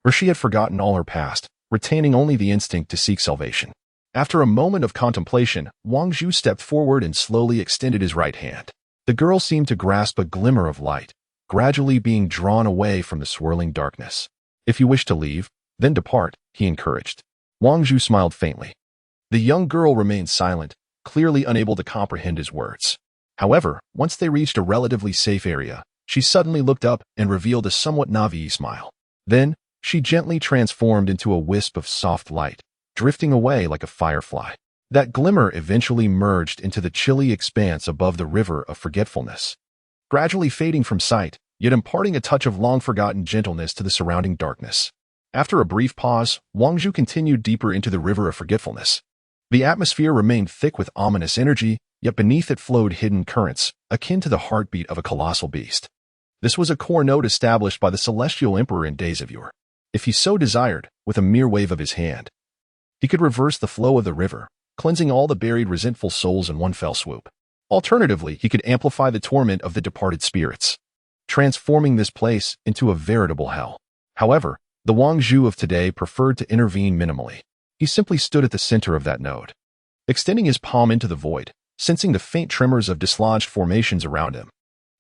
[SPEAKER 1] or she had forgotten all her past, retaining only the instinct to seek salvation. After a moment of contemplation, Wang Zhu stepped forward and slowly extended his right hand. The girl seemed to grasp a glimmer of light, gradually being drawn away from the swirling darkness. "If you wish to leave, then depart," he encouraged. Wang Zhu smiled faintly. The young girl remained silent, clearly unable to comprehend his words. However, once they reached a relatively safe area, she suddenly looked up and revealed a somewhat naive smile. Then, she gently transformed into a wisp of soft light, drifting away like a firefly. That glimmer eventually merged into the chilly expanse above the River of Forgetfulness, gradually fading from sight, yet imparting a touch of long-forgotten gentleness to the surrounding darkness. After a brief pause, Wang Zhu continued deeper into the River of Forgetfulness. The atmosphere remained thick with ominous energy, yet beneath it flowed hidden currents, akin to the heartbeat of a colossal beast. This was a core node established by the Celestial Emperor in days of yore. If he so desired, with a mere wave of his hand, he could reverse the flow of the river, cleansing all the buried resentful souls in one fell swoop. Alternatively, he could amplify the torment of the departed spirits, transforming this place into a veritable hell. However, the Wang Zhu of today preferred to intervene minimally. He simply stood at the center of that node, extending his palm into the void, sensing the faint tremors of dislodged formations around him.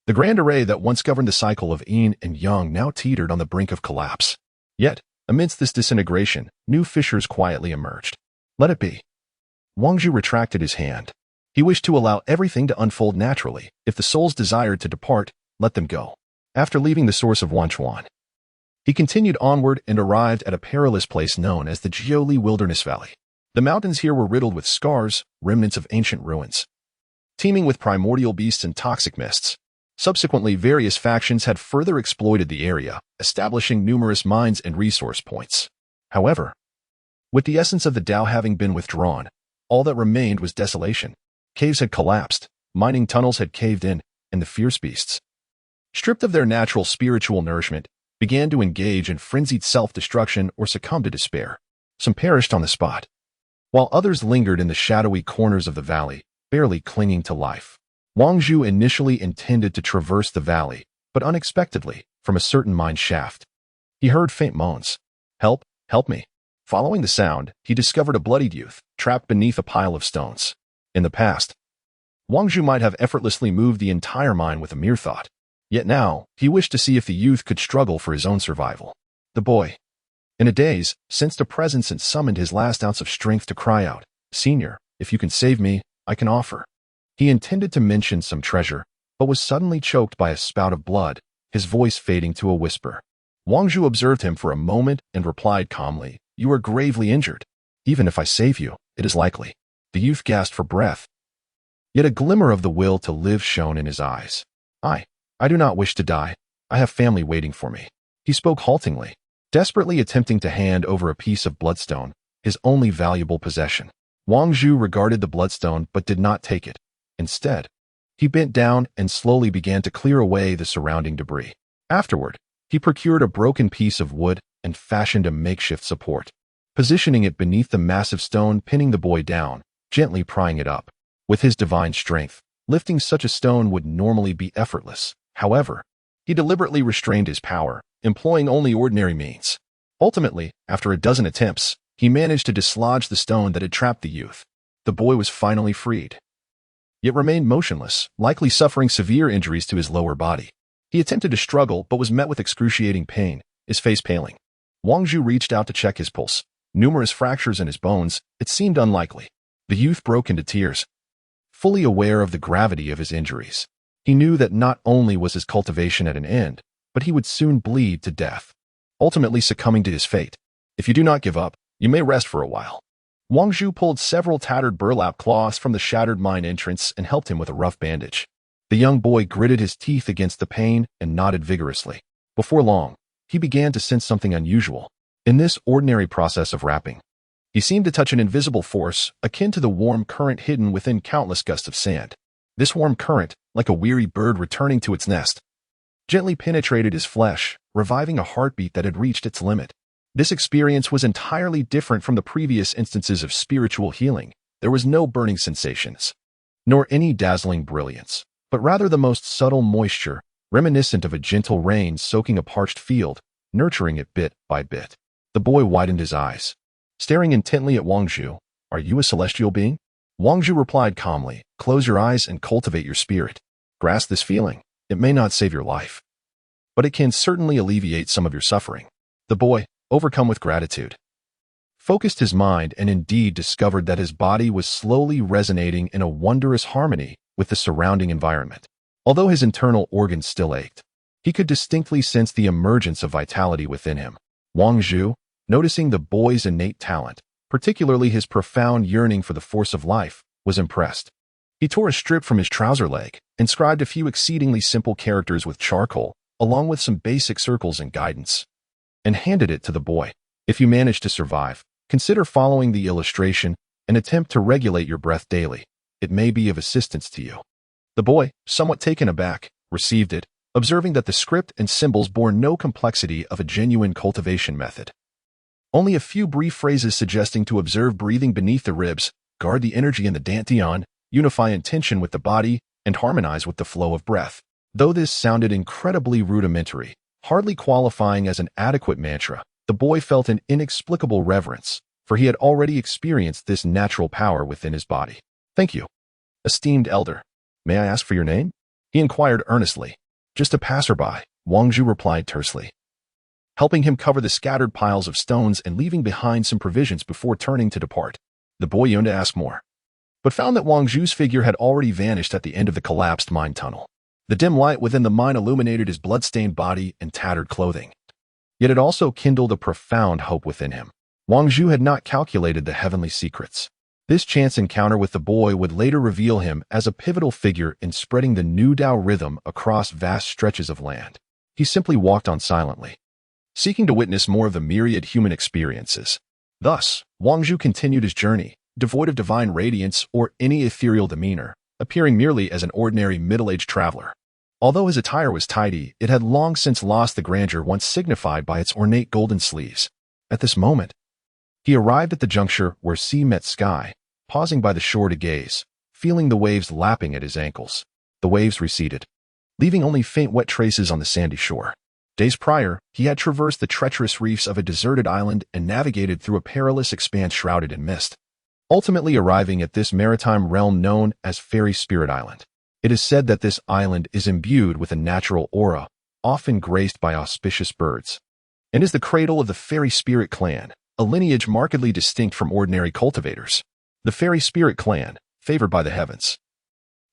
[SPEAKER 1] The grand array that once governed the cycle of yin and yang now teetered on the brink of collapse. Yet, amidst this disintegration, new fissures quietly emerged. "Let it be." Wang Zhu retracted his hand. He wished to allow everything to unfold naturally. If the souls desired to depart, let them go. After leaving the source of Wanchuan, he continued onward and arrived at a perilous place known as the Jiuli Wilderness Valley. The mountains here were riddled with scars, remnants of ancient ruins, teeming with primordial beasts and toxic mists. Subsequently, various factions had further exploited the area, establishing numerous mines and resource points. However, with the essence of the Tao having been withdrawn, all that remained was desolation. Caves had collapsed, mining tunnels had caved in, and the fierce beasts, stripped of their natural spiritual nourishment, began to engage in frenzied self-destruction or succumb to despair. Some perished on the spot, while others lingered in the shadowy corners of the valley, barely clinging to life. Wang Zhu initially intended to traverse the valley, but unexpectedly, from a certain mine shaft, he heard faint moans. "Help, help me." Following the sound, he discovered a bloodied youth, trapped beneath a pile of stones. In the past, Wang Zhu might have effortlessly moved the entire mine with a mere thought. Yet now, he wished to see if the youth could struggle for his own survival. The boy, in a daze, sensed a presence and summoned his last ounce of strength to cry out, "Senior, if you can save me, I can offer." He intended to mention some treasure, but was suddenly choked by a spout of blood, his voice fading to a whisper. Wang Zhu observed him for a moment and replied calmly, "You are gravely injured. Even if I save you, it is likely." The youth gasped for breath. Yet a glimmer of the will to live shone in his eyes. I do not wish to die. I have family waiting for me." He spoke haltingly, desperately attempting to hand over a piece of bloodstone, his only valuable possession. Wang Zhu regarded the bloodstone but did not take it. Instead, he bent down and slowly began to clear away the surrounding debris. Afterward, he procured a broken piece of wood and fashioned a makeshift support, positioning it beneath the massive stone, pinning the boy down, gently prying it up. With his divine strength, lifting such a stone would normally be effortless. However, he deliberately restrained his power, employing only ordinary means. Ultimately, after a dozen attempts, he managed to dislodge the stone that had trapped the youth. The boy was finally freed, yet remained motionless, likely suffering severe injuries to his lower body. He attempted to struggle but was met with excruciating pain, his face paling. Wang Zhu reached out to check his pulse. Numerous fractures in his bones, it seemed unlikely. The youth broke into tears, fully aware of the gravity of his injuries. He knew that not only was his cultivation at an end, but he would soon bleed to death, ultimately succumbing to his fate. "If you do not give up, you may rest for a while." Wang Zhu pulled several tattered burlap cloths from the shattered mine entrance and helped him with a rough bandage. The young boy gritted his teeth against the pain and nodded vigorously. Before long, he began to sense something unusual. In this ordinary process of wrapping, he seemed to touch an invisible force akin to the warm current hidden within countless gusts of sand. This warm current, like a weary bird returning to its nest, gently penetrated his flesh, reviving a heartbeat that had reached its limit. This experience was entirely different from the previous instances of spiritual healing. There was no burning sensations, nor any dazzling brilliance, but rather the most subtle moisture, reminiscent of a gentle rain soaking a parched field, nurturing it bit by bit. The boy widened his eyes, staring intently at Wang Zhu. "Are you a celestial being?" Wang Zhu replied calmly, "Close your eyes and cultivate your spirit. Grasp this feeling. It may not save your life, but it can certainly alleviate some of your suffering." The boy, overcome with gratitude, focused his mind and indeed discovered that his body was slowly resonating in a wondrous harmony with the surrounding environment. Although his internal organs still ached, he could distinctly sense the emergence of vitality within him. Wang Zhu, noticing the boy's innate talent, particularly his profound yearning for the force of life, was impressed. He tore a strip from his trouser leg, inscribed a few exceedingly simple characters with charcoal, along with some basic circles and guidance, and handed it to the boy. "If you manage to survive, consider following the illustration and attempt to regulate your breath daily. It may be of assistance to you." The boy, somewhat taken aback, received it, observing that the script and symbols bore no complexity of a genuine cultivation method. Only a few brief phrases suggesting to observe breathing beneath the ribs, guard the energy in the dantian, unify intention with the body, and harmonize with the flow of breath. Though this sounded incredibly rudimentary, hardly qualifying as an adequate mantra, the boy felt an inexplicable reverence, for he had already experienced this natural power within his body. "Thank you, esteemed elder. May I ask for your name?" he inquired earnestly. "Just a passerby," Wang Zhu replied tersely, helping him cover the scattered piles of stones and leaving behind some provisions before turning to depart. The boy yearned to ask more, but found that Wang Zhu's figure had already vanished at the end of the collapsed mine tunnel. The dim light within the mine illuminated his blood-stained body and tattered clothing. Yet it also kindled a profound hope within him. Wang Zhu had not calculated the heavenly secrets. This chance encounter with the boy would later reveal him as a pivotal figure in spreading the new Tao rhythm across vast stretches of land. He simply walked on silently, seeking to witness more of the myriad human experiences. Thus, Wang Zhu continued his journey, devoid of divine radiance or any ethereal demeanor, appearing merely as an ordinary middle-aged traveler. Although his attire was tidy, it had long since lost the grandeur once signified by its ornate golden sleeves. At this moment, He arrived at the juncture where sea met sky, pausing by the shore to gaze, feeling the waves lapping at his ankles. The waves receded, leaving only faint wet traces on the sandy shore. Days prior, he had traversed the treacherous reefs of a deserted island and navigated through a perilous expanse shrouded in mist, ultimately arriving at this maritime realm known as Fairy Spirit Island. It is said that this island is imbued with a natural aura, often graced by auspicious birds, and is the cradle of the Fairy Spirit clan, a lineage markedly distinct from ordinary cultivators. The Fairy Spirit clan, favored by the heavens,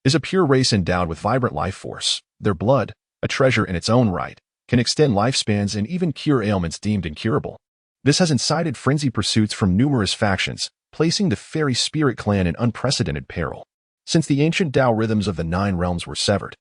[SPEAKER 1] is a pure race endowed with vibrant life force. Their blood, a treasure in its own right, can extend lifespans and even cure ailments deemed incurable. This has incited frenzied pursuits from numerous factions, placing the Fairy Spirit clan in unprecedented peril. Since the ancient Tao rhythms of the Nine Realms were severed,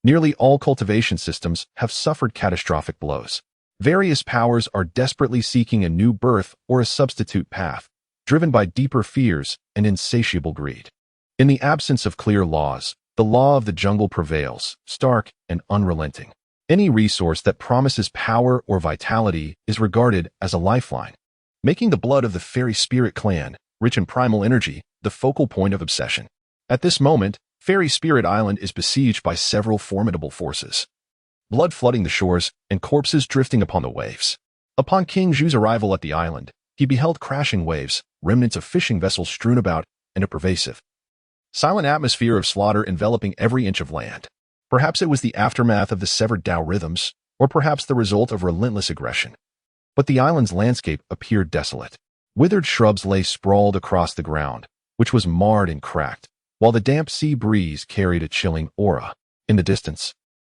[SPEAKER 1] nearly all cultivation systems have suffered catastrophic blows. Various powers are desperately seeking a new birth or a substitute path, driven by deeper fears and insatiable greed. In the absence of clear laws, the law of the jungle prevails, stark and unrelenting. Any resource that promises power or vitality is regarded as a lifeline, making the blood of the Fairy Spirit clan, rich in primal energy, the focal point of obsession. At this moment, Fairy Spirit Island is besieged by several formidable forces, blood flooding the shores and corpses drifting upon the waves. Upon King Zhu's arrival at the island, he beheld crashing waves, remnants of fishing vessels strewn about, and a pervasive, silent atmosphere of slaughter enveloping every inch of land. Perhaps it was the aftermath of the severed Tao rhythms, or perhaps the result of relentless aggression. But the island's landscape appeared desolate. Withered shrubs lay sprawled across the ground, which was marred and cracked, while the damp sea breeze carried a chilling aura. In the distance,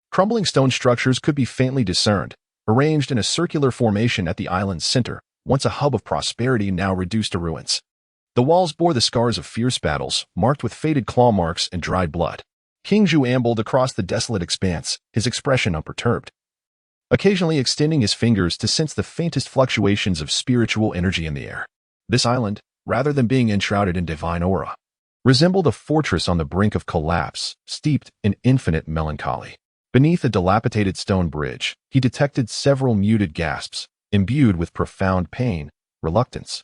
[SPEAKER 1] crumbling stone structures could be faintly discerned, arranged in a circular formation at the island's center, once a hub of prosperity now reduced to ruins. The walls bore the scars of fierce battles, marked with faded claw marks and dried blood. King Zhu ambled across the desolate expanse, his expression unperturbed, occasionally extending his fingers to sense the faintest fluctuations of spiritual energy in the air. This island, rather than being enshrouded in divine aura, resembled a fortress on the brink of collapse, steeped in infinite melancholy. Beneath a dilapidated stone bridge, he detected several muted gasps, imbued with profound pain, reluctance,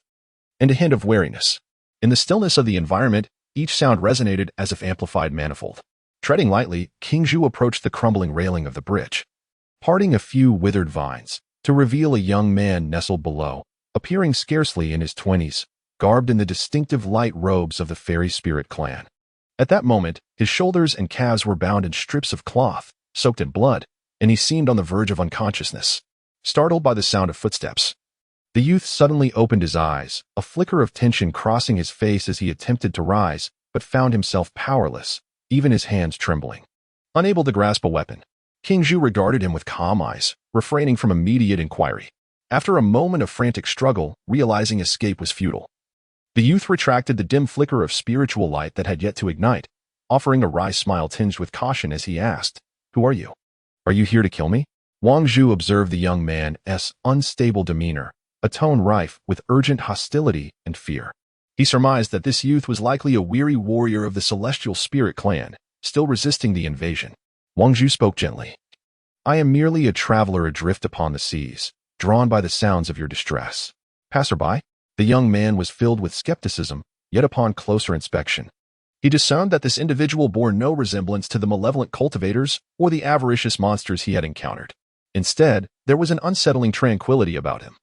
[SPEAKER 1] and a hint of weariness. In the stillness of the environment, each sound resonated as if amplified manifold. Treading lightly, King Zhu approached the crumbling railing of the bridge, parting a few withered vines, to reveal a young man nestled below, appearing scarcely in his 20s, garbed in the distinctive light robes of the Fairy Spirit clan. At that moment, his shoulders and calves were bound in strips of cloth, soaked in blood, and he seemed on the verge of unconsciousness. Startled by the sound of footsteps, the youth suddenly opened his eyes, a flicker of tension crossing his face as he attempted to rise, but found himself powerless, even his hands trembling. Unable to grasp a weapon, King Zhu regarded him with calm eyes, refraining from immediate inquiry. After a moment of frantic struggle, realizing escape was futile, the youth retracted the dim flicker of spiritual light that had yet to ignite, offering a wry smile tinged with caution as he asked, "Who are you? Are you here to kill me?" Wang Zhu observed the young man's unstable demeanor, a tone rife with urgent hostility and fear. He surmised that this youth was likely a weary warrior of the Celestial Spirit clan, still resisting the invasion. Wang Zhu spoke gently. "I am merely a traveler adrift upon the seas, drawn by the sounds of your distress." Passerby? The young man was filled with skepticism, yet upon closer inspection, he discerned that this individual bore no resemblance to the malevolent cultivators or the avaricious monsters he had encountered. Instead, there was an unsettling tranquility about him,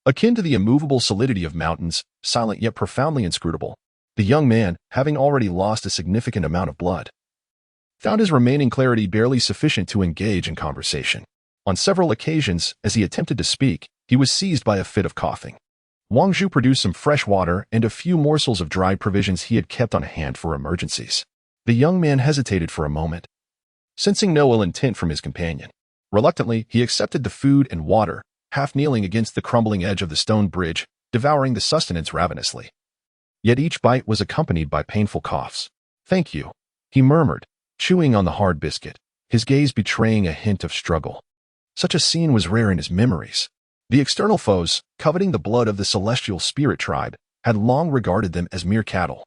[SPEAKER 1] akin to the immovable solidity of mountains, silent yet profoundly inscrutable. The young man, having already lost a significant amount of blood, found his remaining clarity barely sufficient to engage in conversation. On several occasions, as he attempted to speak, he was seized by a fit of coughing. Wang Zhu produced some fresh water and a few morsels of dried provisions he had kept on hand for emergencies. The young man hesitated for a moment, sensing no ill intent from his companion. Reluctantly, he accepted the food and water, half kneeling against the crumbling edge of the stone bridge, devouring the sustenance ravenously. Yet each bite was accompanied by painful coughs. "Thank you," he murmured, chewing on the hard biscuit, his gaze betraying a hint of struggle. Such a scene was rare in his memories. The external foes, coveting the blood of the Celestial Spirit tribe, had long regarded them as mere cattle,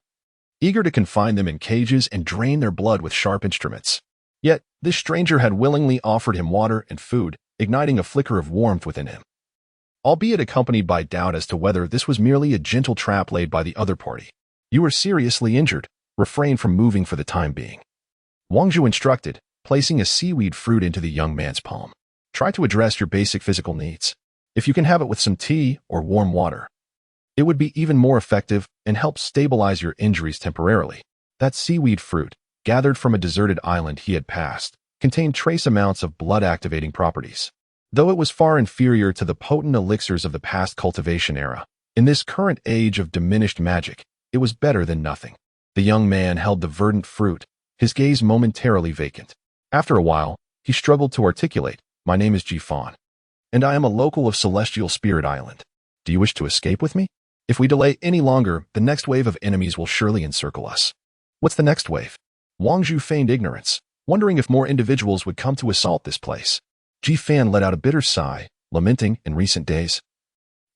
[SPEAKER 1] eager to confine them in cages and drain their blood with sharp instruments. Yet, this stranger had willingly offered him water and food, igniting a flicker of warmth within him. albeit accompanied by doubt as to whether this was merely a gentle trap laid by the other party. You are seriously injured. Refrain from moving for the time being. Wang Zhu instructed, placing a seaweed fruit into the young man's palm. Try to address your basic physical needs. If you can have it with some tea or warm water, it would be even more effective and help stabilize your injuries temporarily. That seaweed fruit, gathered from a deserted island he had passed, contained trace amounts of blood-activating properties. Though it was far inferior to the potent elixirs of the past cultivation era, in this current age of diminished magic, it was better than nothing. The young man held the verdant fruit, his gaze momentarily vacant. After a while, he struggled to articulate, "My name is Jifan, and I am a local of Celestial Spirit Island. Do you wish to escape with me? If we delay any longer, the next wave of enemies will surely encircle us." "What's the next wave?" Wang Zhu feigned ignorance, wondering if more individuals would come to assault this place. Jifan let out a bitter sigh, lamenting in recent days.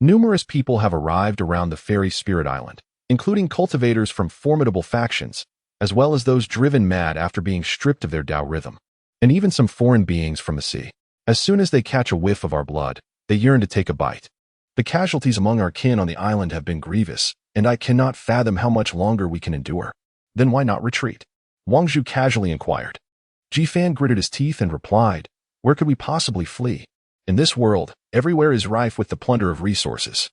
[SPEAKER 1] Numerous people have arrived around the fairy spirit island, including cultivators from formidable factions, as well as those driven mad after being stripped of their Tao rhythm, and even some foreign beings from the sea. As soon as they catch a whiff of our blood, they yearn to take a bite. The casualties among our kin on the island have been grievous, and I cannot fathom how much longer we can endure. Then why not retreat? Wang Zhu casually inquired. Jifan gritted his teeth and replied, "Where could we possibly flee? In this world, everywhere is rife with the plunder of resources.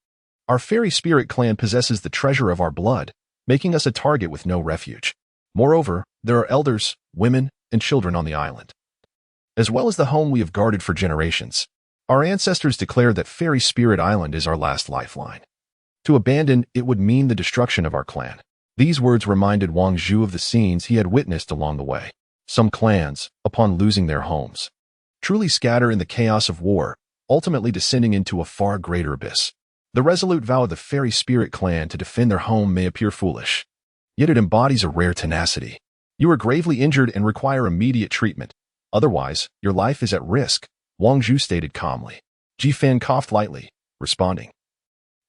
[SPEAKER 1] Our fairy spirit clan possesses the treasure of our blood, making us a target with no refuge. Moreover, there are elders, women, and children on the island, as well as the home we have guarded for generations. Our ancestors declared that Fairy Spirit Island is our last lifeline. To abandon it would mean the destruction of our clan." These words reminded Wang Zhu of the scenes he had witnessed along the way. Some clans, upon losing their homes, truly scatter in the chaos of war, ultimately descending into a far greater abyss. The resolute vow of the Fairy Spirit clan to defend their home may appear foolish, yet it embodies a rare tenacity. You are gravely injured and require immediate treatment. Otherwise, your life is at risk, Wang Zhu stated calmly. Jifan coughed lightly, responding,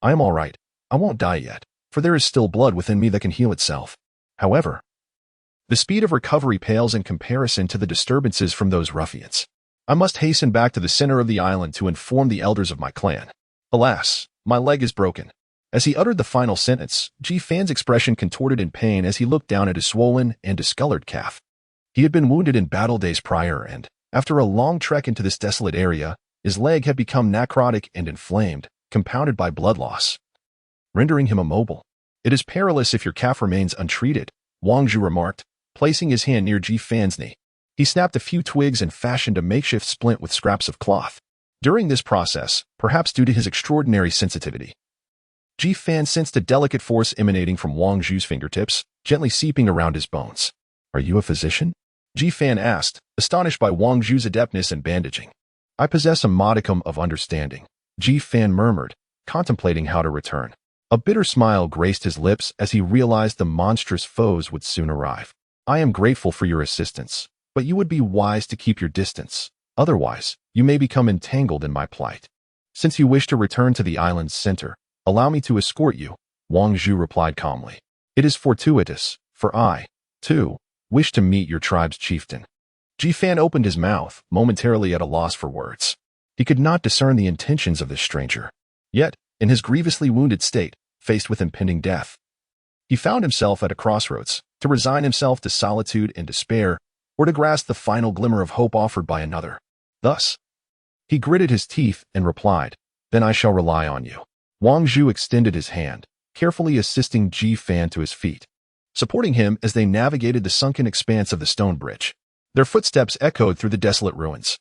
[SPEAKER 1] "I am all right. I won't die yet, for there is still blood within me that can heal itself. However, the speed of recovery pales in comparison to the disturbances from those ruffians. I must hasten back to the center of the island to inform the elders of my clan. Alas, my leg is broken." As he uttered the final sentence, Jifan's expression contorted in pain as he looked down at his swollen and discolored calf. He had been wounded in battle days prior and, after a long trek into this desolate area, his leg had become necrotic and inflamed, compounded by blood loss, rendering him immobile. "It is perilous if your calf remains untreated," Wang Zhu remarked, placing his hand near Jifan's knee. He snapped a few twigs and fashioned a makeshift splint with scraps of cloth. During this process, perhaps due to his extraordinary sensitivity, Jifan sensed a delicate force emanating from Wang Zhu's fingertips, gently seeping around his bones. "Are you a physician?" Jifan asked, astonished by Wang Zhu's adeptness in bandaging. "I possess a modicum of understanding," Jifan murmured, contemplating how to return. A bitter smile graced his lips as he realized the monstrous foes would soon arrive. "I am grateful for your assistance, but you would be wise to keep your distance. Otherwise, you may become entangled in my plight. Since you wish to return to the island's center, allow me to escort you," Wang Zhu replied calmly. "It is fortuitous, for I, too, wish to meet your tribe's chieftain." Jifan opened his mouth, momentarily at a loss for words. He could not discern the intentions of this stranger. Yet, in his grievously wounded state, faced with impending death, he found himself at a crossroads, to resign himself to solitude and despair, or to grasp the final glimmer of hope offered by another. Thus, he gritted his teeth and replied, "Then I shall rely on you." Wang Zhu extended his hand, carefully assisting Jifan to his feet, supporting him as they navigated the sunken expanse of the stone bridge. Their footsteps echoed through the desolate ruins,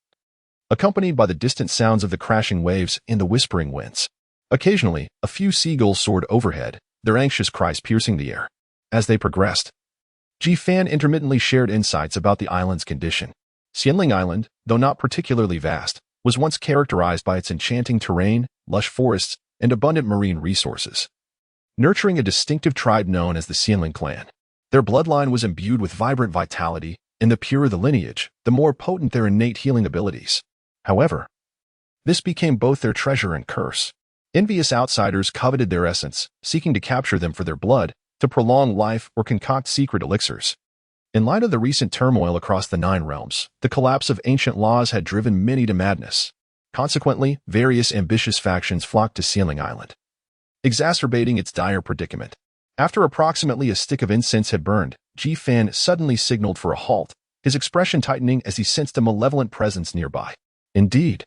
[SPEAKER 1] accompanied by the distant sounds of the crashing waves and the whispering winds. Occasionally, a few seagulls soared overhead, their anxious cries piercing the air. As they progressed, Jifan intermittently shared insights about the island's condition. Xianling Island, though not particularly vast, was once characterized by its enchanting terrain, lush forests, and abundant marine resources, nurturing a distinctive tribe known as the Xianling clan. Their bloodline was imbued with vibrant vitality, and the purer the lineage, the more potent their innate healing abilities. However, this became both their treasure and curse. Envious outsiders coveted their essence, seeking to capture them for their blood, to prolong life or concoct secret elixirs. In light of the recent turmoil across the Nine Realms, the collapse of ancient laws had driven many to madness. Consequently, various ambitious factions flocked to Sealing Island, exacerbating its dire predicament. After approximately a stick of incense had burned, Ji-Fan suddenly signaled for a halt, his expression tightening as he sensed a malevolent presence nearby. Indeed.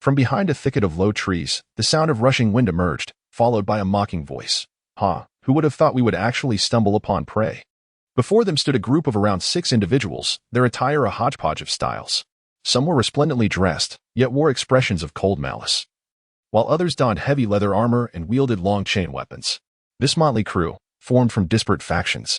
[SPEAKER 1] From behind a thicket of low trees, the sound of rushing wind emerged, followed by a mocking voice. Who would have thought we would actually stumble upon prey? Before them stood a group of around 6 individuals, their attire a hodgepodge of styles. Some were resplendently dressed, yet wore expressions of cold malice, while others donned heavy leather armor and wielded long chain weapons. This motley crew, formed from disparate factions,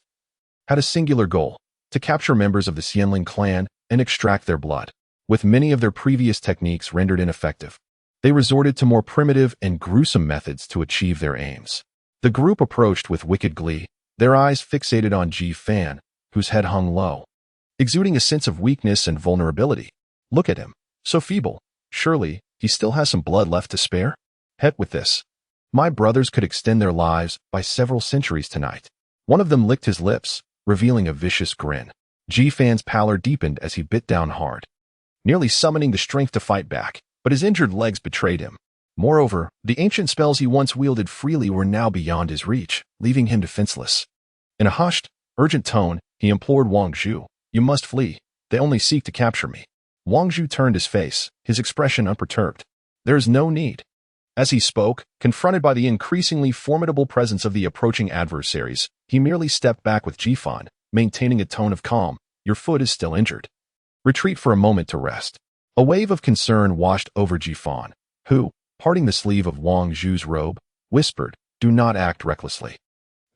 [SPEAKER 1] had a singular goal: to capture members of the Xianling clan and extract their blood. With many of their previous techniques rendered ineffective, they resorted to more primitive and gruesome methods to achieve their aims. The group approached with wicked glee, their eyes fixated on Ji-Fan, whose head hung low, exuding a sense of weakness and vulnerability. Look at him, so feeble. Surely, he still has some blood left to spare? Heck with this. My brothers could extend their lives by several centuries tonight. One of them licked his lips, revealing a vicious grin. Ji-Fan's pallor deepened as he bit down hard, nearly summoning the strength to fight back, but his injured legs betrayed him. Moreover, the ancient spells he once wielded freely were now beyond his reach, leaving him defenseless. In a hushed, urgent tone, he implored Wang Zhu, "You must flee. They only seek to capture me." Wang Zhu turned his face, his expression unperturbed. "There is no need." As he spoke, confronted by the increasingly formidable presence of the approaching adversaries, he merely stepped back with Ji-Fan, maintaining a tone of calm. "Your foot is still injured. Retreat for a moment to rest." A wave of concern washed over Ji-Fan, who, parting the sleeve of Wang Zhu's robe, whispered, "Do not act recklessly.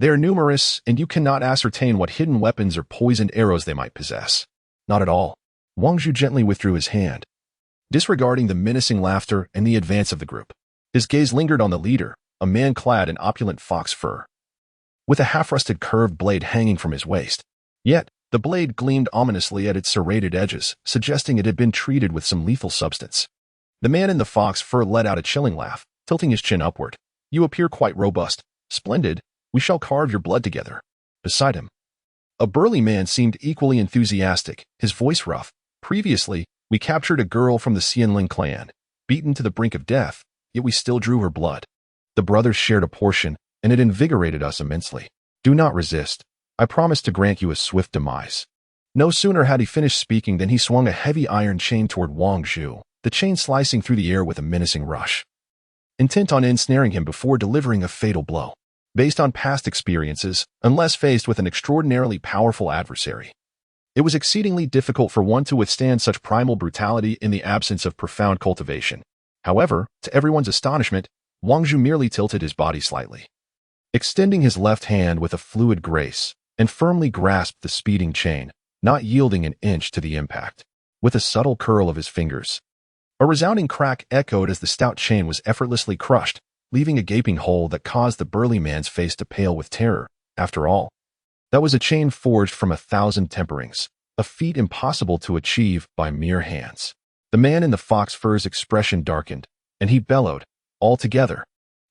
[SPEAKER 1] They are numerous, and you cannot ascertain what hidden weapons or poisoned arrows they might possess." "Not at all." Wang Zhu gently withdrew his hand, disregarding the menacing laughter and the advance of the group. His gaze lingered on the leader, a man clad in opulent fox fur, with a half-rusted curved blade hanging from his waist. Yet, the blade gleamed ominously at its serrated edges, suggesting it had been treated with some lethal substance. The man in the fox fur let out a chilling laugh, tilting his chin upward. "You appear quite robust. Splendid. We shall carve your blood together." Beside him, a burly man seemed equally enthusiastic, his voice rough. "Previously, we captured a girl from the Xianling clan, beaten to the brink of death, yet we still drew her blood. The brothers shared a portion, and it invigorated us immensely. Do not resist. I promise to grant you a swift demise." No sooner had he finished speaking than he swung a heavy iron chain toward Wang Zhu, the chain slicing through the air with a menacing rush, intent on ensnaring him before delivering a fatal blow. Based on past experiences, unless faced with an extraordinarily powerful adversary, it was exceedingly difficult for one to withstand such primal brutality in the absence of profound cultivation. However, to everyone's astonishment, Wang Zhu merely tilted his body slightly, extending his left hand with a fluid grace, and firmly grasped the speeding chain, not yielding an inch to the impact. With a subtle curl of his fingers, a resounding crack echoed as the stout chain was effortlessly crushed, leaving a gaping hole that caused the burly man's face to pale with terror. After all, that was a chain forged from 1,000 temperings, a feat impossible to achieve by mere hands. The man in the fox fur's expression darkened, and he bellowed, "All together."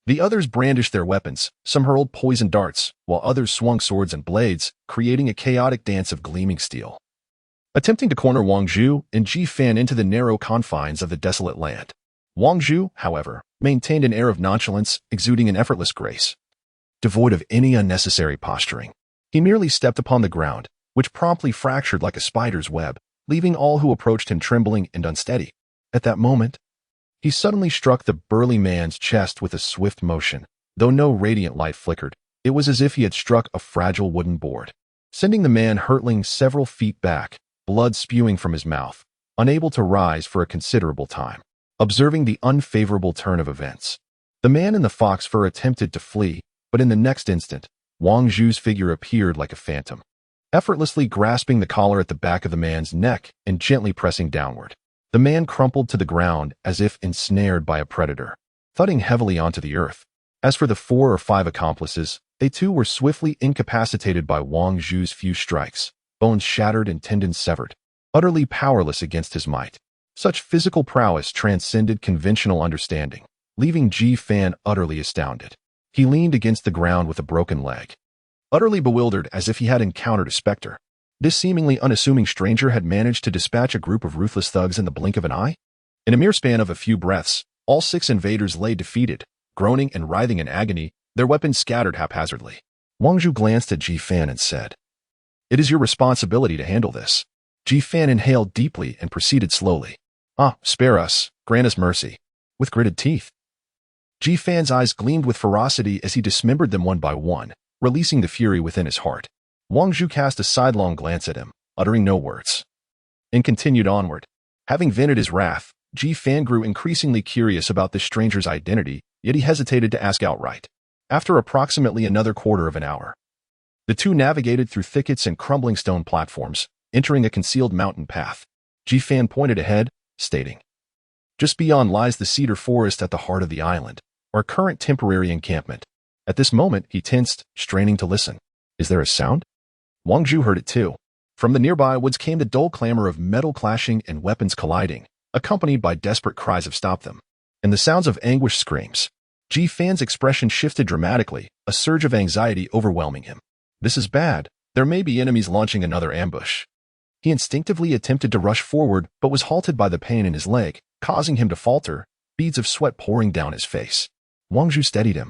[SPEAKER 1] The others brandished their weapons, some hurled poisoned darts, while others swung swords and blades, creating a chaotic dance of gleaming steel, attempting to corner Wang Zhu and Ji-Fan into the narrow confines of the desolate land. Wang Zhu, however, maintained an air of nonchalance, exuding an effortless grace, devoid of any unnecessary posturing. He merely stepped upon the ground, which promptly fractured like a spider's web, leaving all who approached him trembling and unsteady. At that moment, he suddenly struck the burly man's chest with a swift motion. Though no radiant light flickered, it was as if he had struck a fragile wooden board, sending the man hurtling several feet back, blood spewing from his mouth, unable to rise for a considerable time. Observing the unfavorable turn of events, the man in the fox fur attempted to flee, but in the next instant, Wang Zhu's figure appeared like a phantom, effortlessly grasping the collar at the back of the man's neck and gently pressing downward. The man crumpled to the ground as if ensnared by a predator, thudding heavily onto the earth. As for the 4 or 5 accomplices, they too were swiftly incapacitated by Wang Zhu's few strikes, bones shattered and tendons severed, utterly powerless against his might. Such physical prowess transcended conventional understanding, leaving Ji-Fan utterly astounded. He leaned against the ground with a broken leg, utterly bewildered as if he had encountered a specter. This seemingly unassuming stranger had managed to dispatch a group of ruthless thugs in the blink of an eye? In a mere span of a few breaths, all 6 invaders lay defeated, groaning and writhing in agony, their weapons scattered haphazardly. Wang Zhu glanced at Ji Fan and said, "It is your responsibility to handle this." Ji Fan inhaled deeply and proceeded slowly. Spare us, grant us mercy." With gritted teeth. Ji Fan's eyes gleamed with ferocity as he dismembered them one by one, releasing the fury within his heart. Wang Zhu cast a sidelong glance at him, uttering no words, and continued onward. Having vented his wrath, Ji Fan grew increasingly curious about this stranger's identity, yet he hesitated to ask outright. After approximately another quarter of an hour, the two navigated through thickets and crumbling stone platforms, entering a concealed mountain path. Ji Fan pointed ahead, stating, "Just beyond lies the cedar forest at the heart of the island, our current temporary encampment." At this moment, he tensed, straining to listen. Is there a sound? Wang Zhu heard it too. From the nearby woods came the dull clamor of metal clashing and weapons colliding, accompanied by desperate cries of "Stop them!" and the sounds of anguished screams. Ji Fan's expression shifted dramatically, a surge of anxiety overwhelming him. This is bad. There may be enemies launching another ambush. He instinctively attempted to rush forward, but was halted by the pain in his leg, causing him to falter, beads of sweat pouring down his face. Wang Zhu steadied him,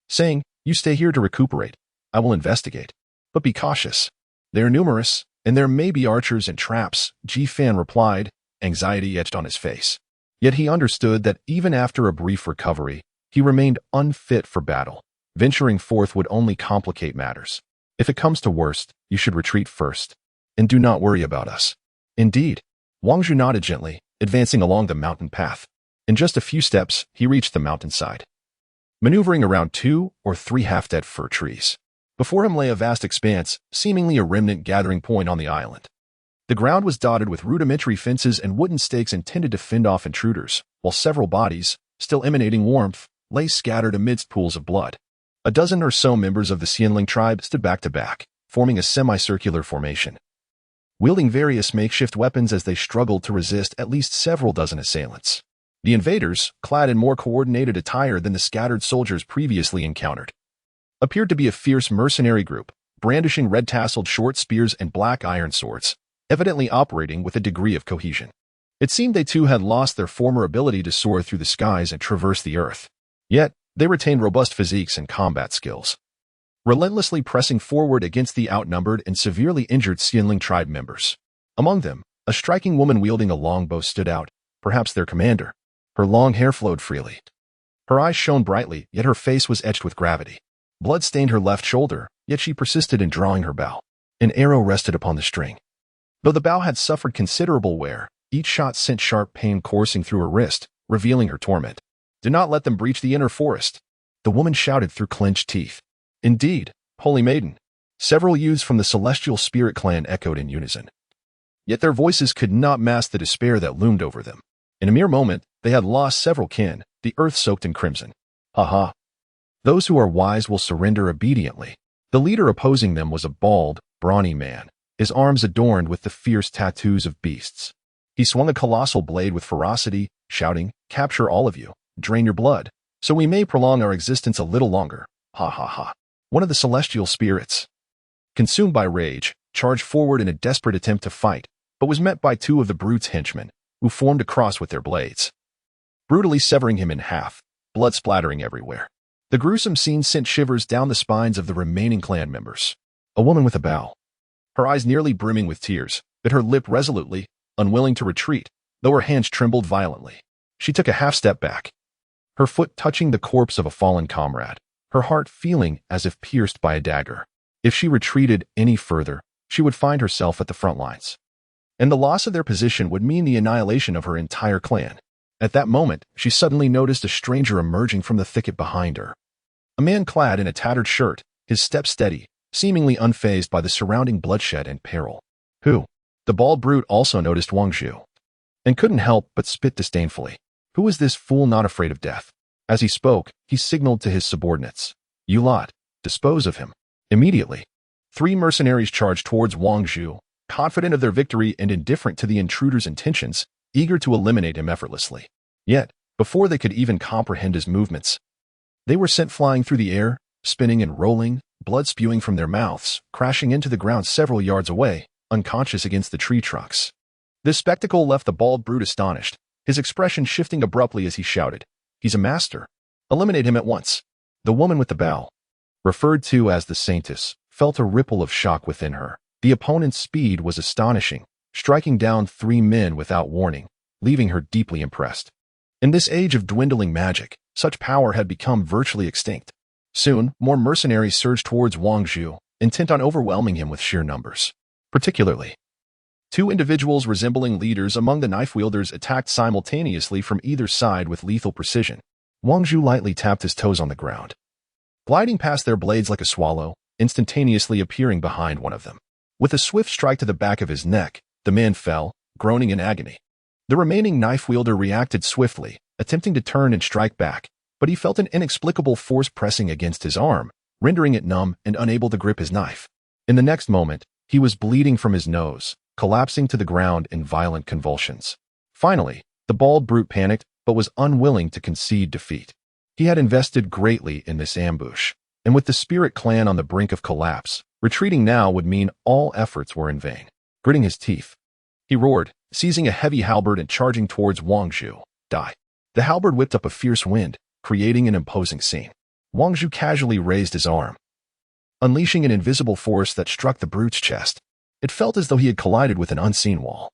[SPEAKER 1] saying, "You stay here to recuperate. I will investigate. But be cautious. They are numerous, and there may be archers and traps," Ji Fan replied, anxiety etched on his face. Yet he understood that even after a brief recovery, he remained unfit for battle. Venturing forth would only complicate matters. If it comes to worst, you should retreat first, and do not worry about us. Indeed. Wang Zhu nodded gently, advancing along the mountain path. In just a few steps, he reached the mountainside, maneuvering around 2 or 3 half-dead fir trees. Before him lay a vast expanse, seemingly a remnant gathering point on the island. The ground was dotted with rudimentary fences and wooden stakes intended to fend off intruders, while several bodies, still emanating warmth, lay scattered amidst pools of blood. A dozen or so members of the Xianling tribe stood back to back, forming a semicircular formation, wielding various makeshift weapons as they struggled to resist at least several dozen assailants. The invaders, clad in more coordinated attire than the scattered soldiers previously encountered, appeared to be a fierce mercenary group, brandishing red-tasseled short spears and black iron swords, evidently operating with a degree of cohesion. It seemed they too had lost their former ability to soar through the skies and traverse the earth. Yet, they retained robust physiques and combat skills, relentlessly pressing forward against the outnumbered and severely injured Xianling tribe members. Among them, a striking woman wielding a longbow stood out, perhaps their commander. Her long hair flowed freely. Her eyes shone brightly, yet her face was etched with gravity. Blood stained her left shoulder, yet she persisted in drawing her bow. An arrow rested upon the string. Though the bow had suffered considerable wear, each shot sent sharp pain coursing through her wrist, revealing her torment. "Do not let them breach the inner forest," the woman shouted through clenched teeth. "Indeed, holy maiden." Several youths from the Celestial Spirit clan echoed in unison. Yet their voices could not mask the despair that loomed over them. In a mere moment, they had lost several kin, the earth soaked in crimson. Ha! Those who are wise will surrender obediently. The leader opposing them was a bald, brawny man, his arms adorned with the fierce tattoos of beasts. He swung a colossal blade with ferocity, shouting, "Capture all of you, drain your blood, so we may prolong our existence a little longer." Ha! One of the celestial spirits, consumed by rage, charged forward in a desperate attempt to fight, but was met by 2 of the brute's henchmen, who formed a cross with their blades, brutally severing him in half, blood splattering everywhere. The gruesome scene sent shivers down the spines of the remaining clan members. A woman with a bow, her eyes nearly brimming with tears, bit her lip resolutely, unwilling to retreat, though her hands trembled violently. She took a half-step back, her foot touching the corpse of a fallen comrade, her heart feeling as if pierced by a dagger. If she retreated any further, she would find herself at the front lines, and the loss of their position would mean the annihilation of her entire clan. At that moment, she suddenly noticed a stranger emerging from the thicket behind her. A man clad in a tattered shirt, his step steady, seemingly unfazed by the surrounding bloodshed and peril. Who? The bald brute also noticed Wang Zhu, and couldn't help but spit disdainfully. Who is this fool not afraid of death? As he spoke, he signaled to his subordinates. "You lot, dispose of him immediately." 3 mercenaries charged towards Wang Zhu, confident of their victory and indifferent to the intruder's intentions, eager to eliminate him effortlessly. Yet, before they could even comprehend his movements, they were sent flying through the air, spinning and rolling, blood spewing from their mouths, crashing into the ground several yards away, unconscious against the tree trunks. This spectacle left the bald brute astonished, his expression shifting abruptly as he shouted, "He's a master. Eliminate him at once." The woman with the bow, referred to as the Saintess, felt a ripple of shock within her. The opponent's speed was astonishing, striking down 3 men without warning, leaving her deeply impressed. In this age of dwindling magic, such power had become virtually extinct. Soon, more mercenaries surged towards Wang Zhu, intent on overwhelming him with sheer numbers. Particularly, 2 individuals resembling leaders among the knife-wielders attacked simultaneously from either side with lethal precision. Wang Zhu lightly tapped his toes on the ground, gliding past their blades like a swallow, instantaneously appearing behind one of them. With a swift strike to the back of his neck, the man fell, groaning in agony. The remaining knife-wielder reacted swiftly, attempting to turn and strike back, but he felt an inexplicable force pressing against his arm, rendering it numb and unable to grip his knife. In the next moment, he was bleeding from his nose, collapsing to the ground in violent convulsions. Finally, the bald brute panicked but was unwilling to concede defeat. He had invested greatly in this ambush, and with the Spirit Clan on the brink of collapse, retreating now would mean all efforts were in vain. Gritting his teeth, he roared, seizing a heavy halberd and charging towards Wang Zhu. Die. The halberd whipped up a fierce wind, creating an imposing scene. Wang Zhu casually raised his arm, unleashing an invisible force that struck the brute's chest. It felt as though he had collided with an unseen wall,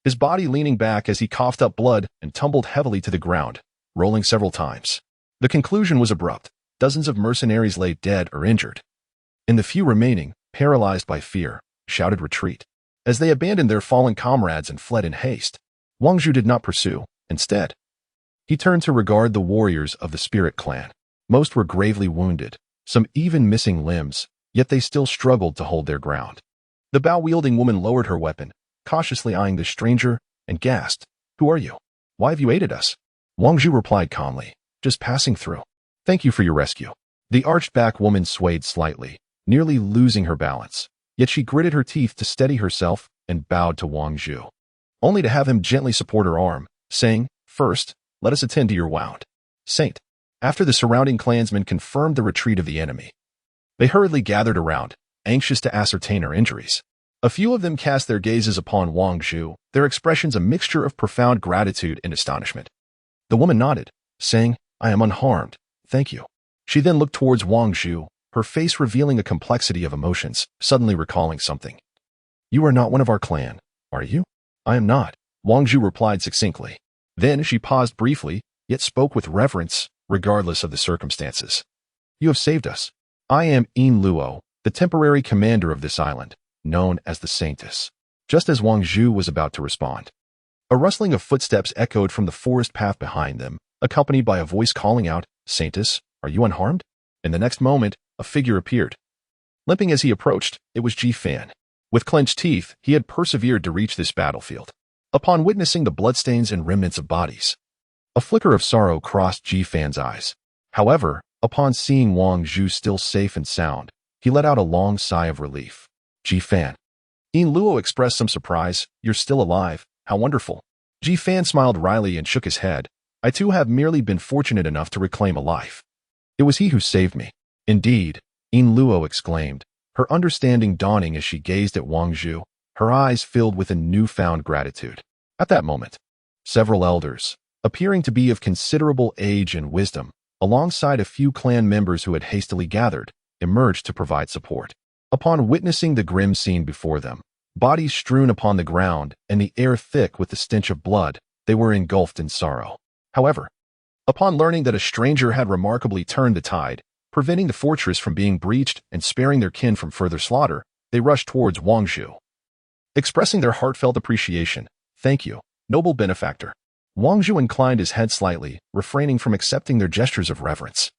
[SPEAKER 1] his body leaning back as he coughed up blood and tumbled heavily to the ground, rolling several times. The conclusion was abrupt. Dozens of mercenaries lay dead or injured, and the few remaining, paralyzed by fear, shouted retreat. As they abandoned their fallen comrades and fled in haste, Wang Zhu did not pursue. Instead, he turned to regard the warriors of the Spirit Clan. Most were gravely wounded, some even missing limbs, yet they still struggled to hold their ground. The bow-wielding woman lowered her weapon, cautiously eyeing the stranger, and gasped, "Who are you? Why have you aided us?" Wang Zhu replied calmly, "Just passing through. Thank you for your rescue." The arched-back woman swayed slightly, nearly losing her balance, yet she gritted her teeth to steady herself and bowed to Wang Zhu, only to have him gently support her arm, saying, "First, let us attend to your wound, Saint." After the surrounding clansmen confirmed the retreat of the enemy, they hurriedly gathered around, anxious to ascertain her injuries. A few of them cast their gazes upon Wang Zhu, their expressions a mixture of profound gratitude and astonishment. The woman nodded, saying, "I am unharmed, thank you." She then looked towards Wang Zhu, her face revealing a complexity of emotions, suddenly recalling something. "You are not one of our clan, are you?" "I am not," Wang Zhu replied succinctly. Then she paused briefly, yet spoke with reverence, regardless of the circumstances. "You have saved us. I am Yin Luo, the temporary commander of this island, known as the Saintess." Just as Wang Zhu was about to respond, a rustling of footsteps echoed from the forest path behind them, accompanied by a voice calling out, "Saintess, are you unharmed?" In the next moment, a figure appeared. Limping as he approached, it was Ji Fan. With clenched teeth, he had persevered to reach this battlefield. Upon witnessing the bloodstains and remnants of bodies, a flicker of sorrow crossed Ji Fan's eyes. However, upon seeing Wang Zhu still safe and sound, he let out a long sigh of relief. "Ji Fan." Yin Luo expressed some surprise. "You're still alive. How wonderful." Ji Fan smiled wryly and shook his head. "I too have merely been fortunate enough to reclaim a life. It was he who saved me." "Indeed," Yin Luo exclaimed, her understanding dawning as she gazed at Wang Zhu, her eyes filled with a newfound gratitude. At that moment, several elders, appearing to be of considerable age and wisdom, alongside a few clan members who had hastily gathered, emerged to provide support. Upon witnessing the grim scene before them, bodies strewn upon the ground and the air thick with the stench of blood, they were engulfed in sorrow. However, upon learning that a stranger had remarkably turned the tide, preventing the fortress from being breached and sparing their kin from further slaughter, they rushed towards Wang Zhu, expressing their heartfelt appreciation. "Thank you, noble benefactor." Wang Zhu inclined his head slightly, refraining from accepting their gestures of reverence,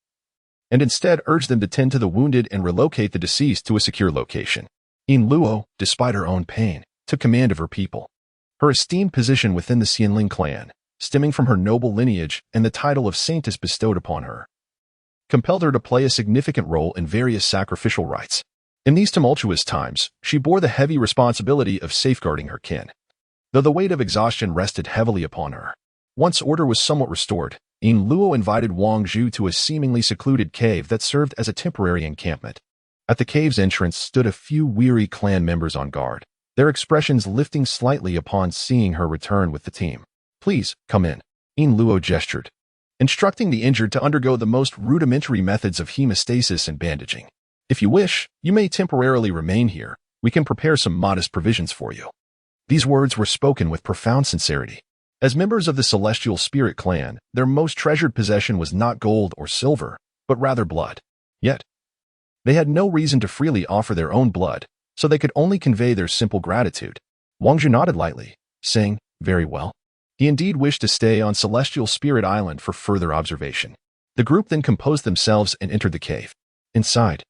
[SPEAKER 1] and instead urged them to tend to the wounded and relocate the deceased to a secure location. Yin Luo, despite her own pain, took command of her people. Her esteemed position within the Xianling clan, stemming from her noble lineage and the title of Saintess bestowed upon her, compelled her to play a significant role in various sacrificial rites. In these tumultuous times, she bore the heavy responsibility of safeguarding her kin, though the weight of exhaustion rested heavily upon her. Once order was somewhat restored, Yin Luo invited Wang Zhu to a seemingly secluded cave that served as a temporary encampment. At the cave's entrance stood a few weary clan members on guard, their expressions lifting slightly upon seeing her return with the team. Please, come in. In Luo gestured, instructing the injured to undergo the most rudimentary methods of hemostasis and bandaging. If you wish, you may temporarily remain here. We can prepare some modest provisions for you. These words were spoken with profound sincerity. As members of the Celestial Spirit clan, their most treasured possession was not gold or silver, but rather blood. Yet, they had no reason to freely offer their own blood, so they could only convey their simple gratitude. Wang Zhu nodded lightly, saying, "Very well." He indeed wished to stay on Celestial Spirit Island for further observation. The group then composed themselves and entered the cave. Inside,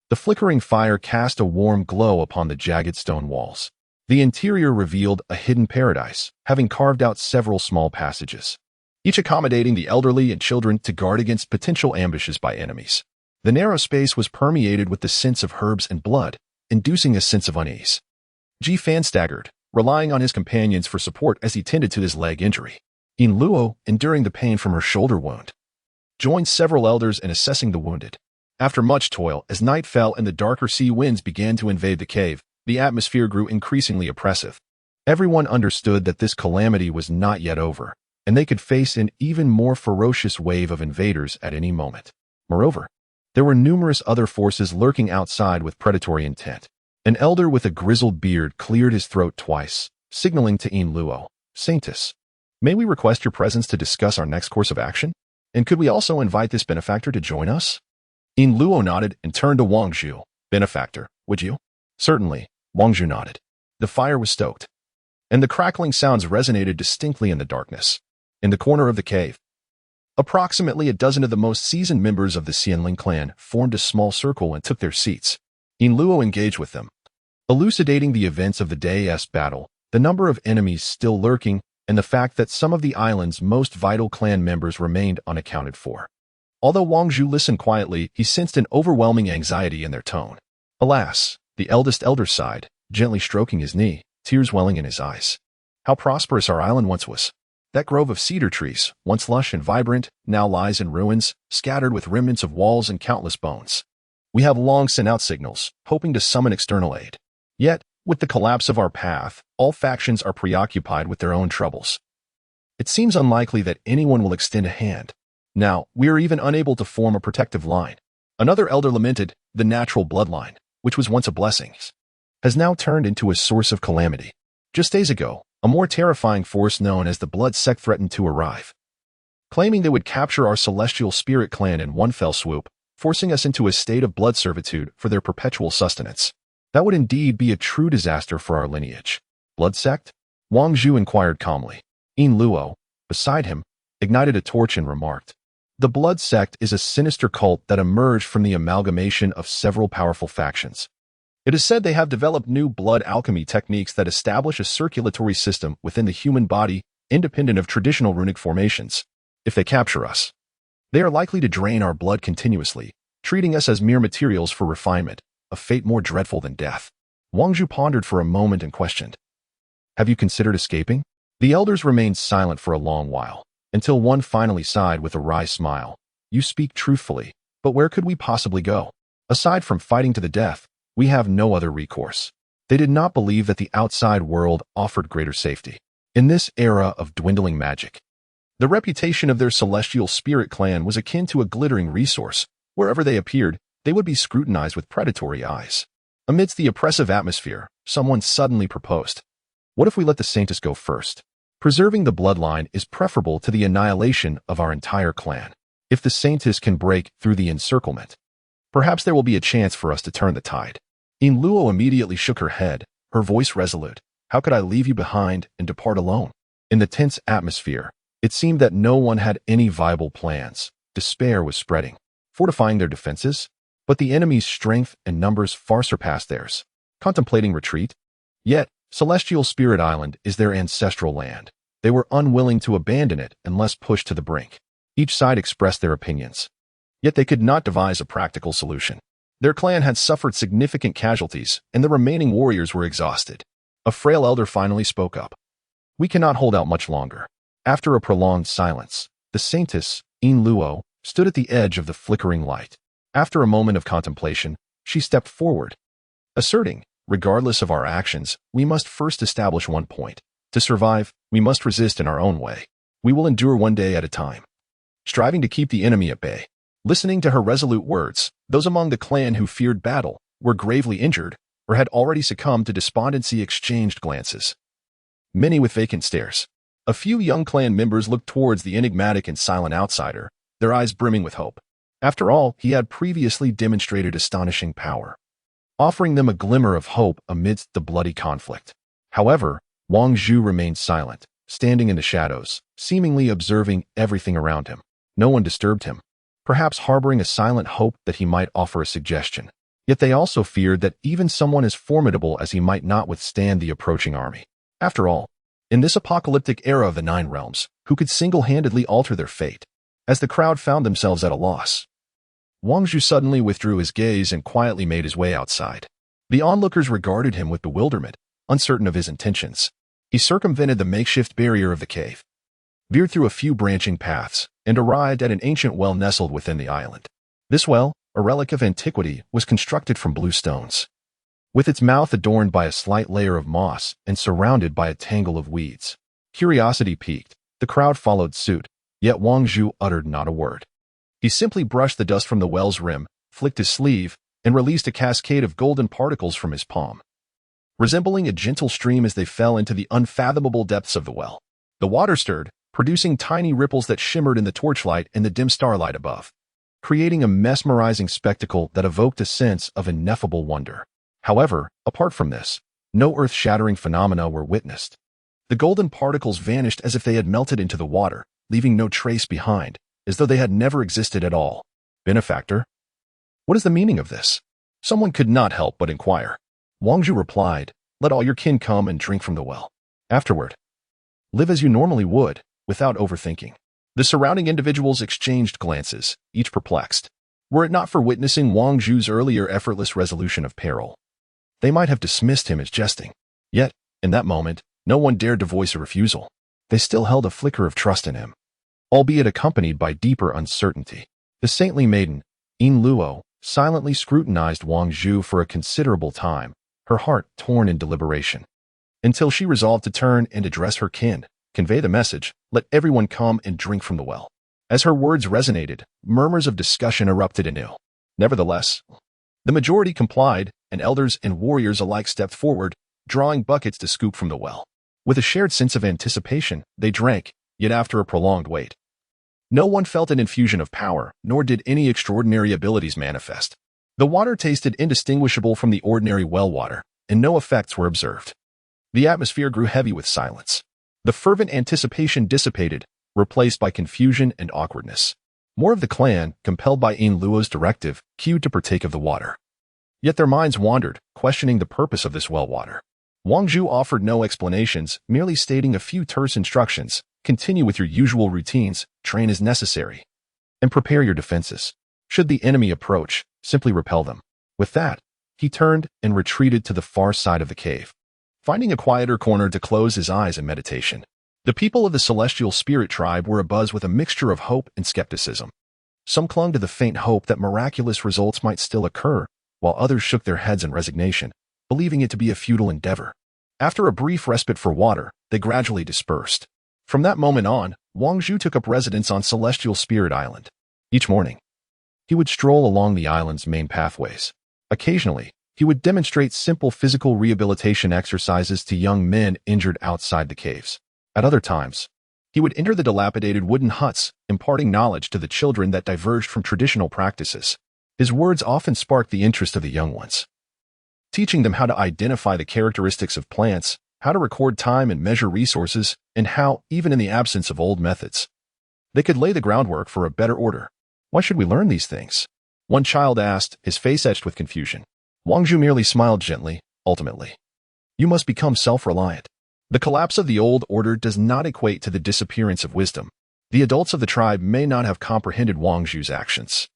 [SPEAKER 1] the flickering fire cast a warm glow upon the jagged stone walls. The interior revealed a hidden paradise, having carved out several small passages, each accommodating the elderly and children to guard against potential ambushes by enemies. The narrow space was permeated with the scents of herbs and blood, inducing a sense of unease. Ji Fan staggered, relying on his companions for support as he tended to his leg injury. In Luo, enduring the pain from her shoulder wound, joined several elders in assessing the wounded. After much toil, as night fell and the darker sea winds began to invade the cave, the atmosphere grew increasingly oppressive. Everyone understood that this calamity was not yet over, and they could face an even more ferocious wave of invaders at any moment. Moreover, there were numerous other forces lurking outside with predatory intent. An elder with a grizzled beard cleared his throat twice, signaling to In Luo, "Saintess, may we request your presence to discuss our next course of action? And could we also invite this benefactor to join us?" In Luo nodded and turned to Wang Zhu. "Benefactor, would you?" "Certainly," Wang Zhu nodded. The fire was stoked, and the crackling sounds resonated distinctly in the darkness. In the corner of the cave, approximately a dozen of the most seasoned members of the Xianling clan formed a small circle and took their seats. In Luo engaged with them, elucidating the events of the day's battle, the number of enemies still lurking, and the fact that some of the island's most vital clan members remained unaccounted for. Although Wang Zhu listened quietly, he sensed an overwhelming anxiety in their tone. "Alas," the eldest elder sighed, gently stroking his knee, tears welling in his eyes. "How prosperous our island once was. That grove of cedar trees, once lush and vibrant, now lies in ruins, scattered with remnants of walls and countless bones. We have long sent out signals, hoping to summon external aid. Yet, with the collapse of our path, all factions are preoccupied with their own troubles. It seems unlikely that anyone will extend a hand. Now, we are even unable to form a protective line." Another elder lamented, "The natural bloodline, which was once a blessing, has now turned into a source of calamity. Just days ago, a more terrifying force known as the Blood Sect threatened to arrive, claiming they would capture our Celestial Spirit clan in one fell swoop, forcing us into a state of blood servitude for their perpetual sustenance. That would indeed be a true disaster for our lineage." "Blood Sect?" Wang Zhu inquired calmly. In Luo, beside him, ignited a torch and remarked, "The Blood Sect is a sinister cult that emerged from the amalgamation of several powerful factions. It is said they have developed new blood alchemy techniques that establish a circulatory system within the human body independent of traditional runic formations. If they capture us, they are likely to drain our blood continuously, treating us as mere materials for refinement, a fate more dreadful than death." Wang Zhu pondered for a moment and questioned, "Have you considered escaping?" The elders remained silent for a long while, until one finally sighed with a wry smile. "You speak truthfully, but where could we possibly go? Aside from fighting to the death, we have no other recourse." They did not believe that the outside world offered greater safety. In this era of dwindling magic, the reputation of their Celestial Spirit clan was akin to a glittering resource. Wherever they appeared, they would be scrutinized with predatory eyes. Amidst the oppressive atmosphere, someone suddenly proposed, "What if we let the Saintess go first? Preserving the bloodline is preferable to the annihilation of our entire clan. If the Saintess can break through the encirclement, perhaps there will be a chance for us to turn the tide." In Luo immediately shook her head, her voice resolute. "How could I leave you behind and depart alone?" In the tense atmosphere, it seemed that no one had any viable plans. Despair was spreading, fortifying their defenses, but the enemy's strength and numbers far surpassed theirs. Contemplating retreat? Yet, Celestial Spirit Island is their ancestral land. They were unwilling to abandon it unless pushed to the brink. Each side expressed their opinions, yet they could not devise a practical solution. Their clan had suffered significant casualties, and the remaining warriors were exhausted. A frail elder finally spoke up. "We cannot hold out much longer." After a prolonged silence, the Saintess, In Luo, stood at the edge of the flickering light. After a moment of contemplation, she stepped forward, asserting, "Regardless of our actions, we must first establish one point. To survive, we must resist in our own way. We will endure one day at a time, striving to keep the enemy at bay. Listening to her resolute words, those among the clan who feared battle, were gravely injured, or had already succumbed to despondency exchanged glances, many with vacant stares. A few young clan members looked towards the enigmatic and silent outsider, their eyes brimming with hope. After all, he had previously demonstrated astonishing power, offering them a glimmer of hope amidst the bloody conflict. However, Wang Zhu remained silent, standing in the shadows, seemingly observing everything around him. No one disturbed him, perhaps harboring a silent hope that he might offer a suggestion. Yet they also feared that even someone as formidable as he might not withstand the approaching army. After all, in this apocalyptic era of the Nine Realms, who could single-handedly alter their fate? As the crowd found themselves at a loss, Wang Zhu suddenly withdrew his gaze and quietly made his way outside. The onlookers regarded him with bewilderment, uncertain of his intentions. He circumvented the makeshift barrier of the cave, veered through a few branching paths, and arrived at an ancient well nestled within the island. This well, a relic of antiquity, was constructed from blue stones, with its mouth adorned by a slight layer of moss and surrounded by a tangle of weeds. Curiosity piqued, the crowd followed suit, yet Wang Zhu uttered not a word. He simply brushed the dust from the well's rim, flicked his sleeve, and released a cascade of golden particles from his palm, resembling a gentle stream as they fell into the unfathomable depths of the well. The water stirred, producing tiny ripples that shimmered in the torchlight and the dim starlight above, creating a mesmerizing spectacle that evoked a sense of ineffable wonder. However, apart from this, no earth-shattering phenomena were witnessed. The golden particles vanished as if they had melted into the water, leaving no trace behind, as though they had never existed at all. Benefactor? What is the meaning of this? Someone could not help but inquire. Wang Zhu replied, "Let all your kin come and drink from the well. Afterward, live as you normally would, without overthinking." The surrounding individuals exchanged glances, each perplexed. Were it not for witnessing Wang Zhu's earlier effortless resolution of peril, they might have dismissed him as jesting. Yet, in that moment, no one dared to voice a refusal. They still held a flicker of trust in him, albeit accompanied by deeper uncertainty. The saintly maiden, Yin Luo, silently scrutinized Wang Zhu for a considerable time, her heart torn in deliberation, until she resolved to turn and address her kin, convey the message, "Let everyone come and drink from the well." As her words resonated, murmurs of discussion erupted anew. Nevertheless, the majority complied, and elders and warriors alike stepped forward, drawing buckets to scoop from the well. With a shared sense of anticipation, they drank, yet after a prolonged wait, no one felt an infusion of power, nor did any extraordinary abilities manifest. The water tasted indistinguishable from the ordinary well water, and no effects were observed. The atmosphere grew heavy with silence. The fervent anticipation dissipated, replaced by confusion and awkwardness. More of the clan, compelled by Yin Luo's directive, queued to partake of the water. Yet their minds wandered, questioning the purpose of this well water. Wang Zhu offered no explanations, merely stating a few terse instructions: "Continue with your usual routines, train as necessary, and prepare your defenses. Should the enemy approach, simply repel them." With that, he turned and retreated to the far side of the cave, finding a quieter corner to close his eyes in meditation. The people of the Celestial Spirit tribe were abuzz with a mixture of hope and skepticism. Some clung to the faint hope that miraculous results might still occur, while others shook their heads in resignation, believing it to be a futile endeavor. After a brief respite for water, they gradually dispersed. From that moment on, Wang Zhu took up residence on Celestial Spirit Island. Each morning, he would stroll along the island's main pathways. Occasionally, he would demonstrate simple physical rehabilitation exercises to young men injured outside the caves. At other times, he would enter the dilapidated wooden huts, imparting knowledge to the children that diverged from traditional practices. His words often sparked the interest of the young ones, teaching them how to identify the characteristics of plants, how to record time and measure resources, and how, even in the absence of old methods, they could lay the groundwork for a better order. "Why should we learn these things?" one child asked, his face etched with confusion. Wang Zhu merely smiled gently. "Ultimately, you must become self-reliant. The collapse of the old order does not equate to the disappearance of wisdom." The adults of the tribe may not have comprehended Wang Zhu's actions,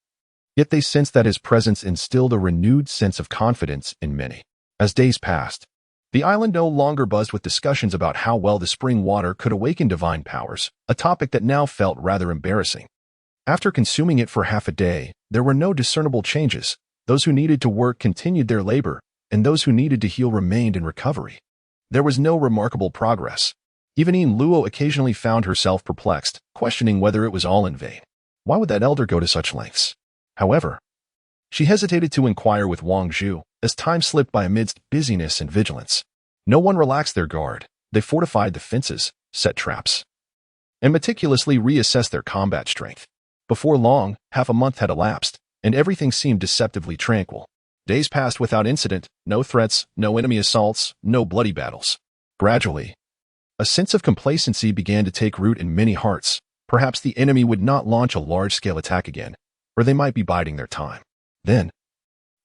[SPEAKER 1] yet they sensed that his presence instilled a renewed sense of confidence in many. As days passed, the island no longer buzzed with discussions about how well the spring water could awaken divine powers, a topic that now felt rather embarrassing. After consuming it for half a day, there were no discernible changes. Those who needed to work continued their labor, and those who needed to heal remained in recovery. There was no remarkable progress. Even Yin Luo occasionally found herself perplexed, questioning whether it was all in vain. Why would that elder go to such lengths? However, she hesitated to inquire with Wang Zhu as time slipped by amidst busyness and vigilance. No one relaxed their guard. They fortified the fences, set traps, and meticulously reassessed their combat strength. Before long, half a month had elapsed, and everything seemed deceptively tranquil. Days passed without incident, no threats, no enemy assaults, no bloody battles. Gradually, a sense of complacency began to take root in many hearts. Perhaps the enemy would not launch a large-scale attack again, or they might be biding their time. Then,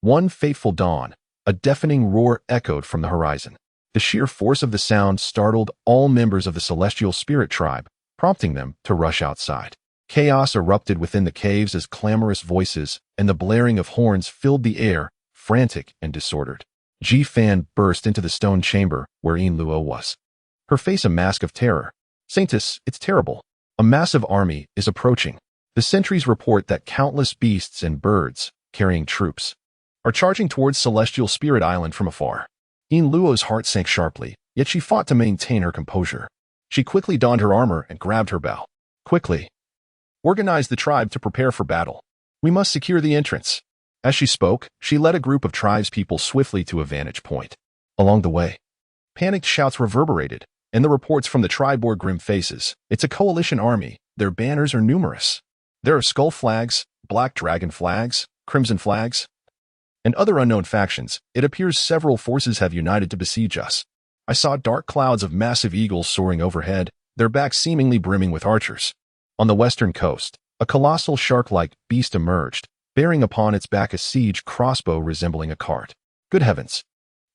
[SPEAKER 1] one fateful dawn, a deafening roar echoed from the horizon. The sheer force of the sound startled all members of the celestial spirit tribe, prompting them to rush outside. Chaos erupted within the caves as clamorous voices and the blaring of horns filled the air, frantic and disordered. Ji Fan burst into the stone chamber where Yin Luo was, her face a mask of terror. "Saintess, it's terrible. A massive army is approaching. The sentries report that countless beasts and birds, carrying troops, are charging towards Celestial Spirit Island from afar." Yin Luo's heart sank sharply, yet she fought to maintain her composure. She quickly donned her armor and grabbed her bow. "Quickly, organize the tribe to prepare for battle. We must secure the entrance." As she spoke, she led a group of tribespeople swiftly to a vantage point. Along the way, panicked shouts reverberated, and the reports from the tribe bore grim faces. "It's a coalition army. Their banners are numerous. There are skull flags, black dragon flags, crimson flags, and other unknown factions. It appears several forces have united to besiege us. I saw dark clouds of massive eagles soaring overhead, their backs seemingly brimming with archers. On the western coast, a colossal shark-like beast emerged, bearing upon its back a siege crossbow resembling a cart. Good heavens!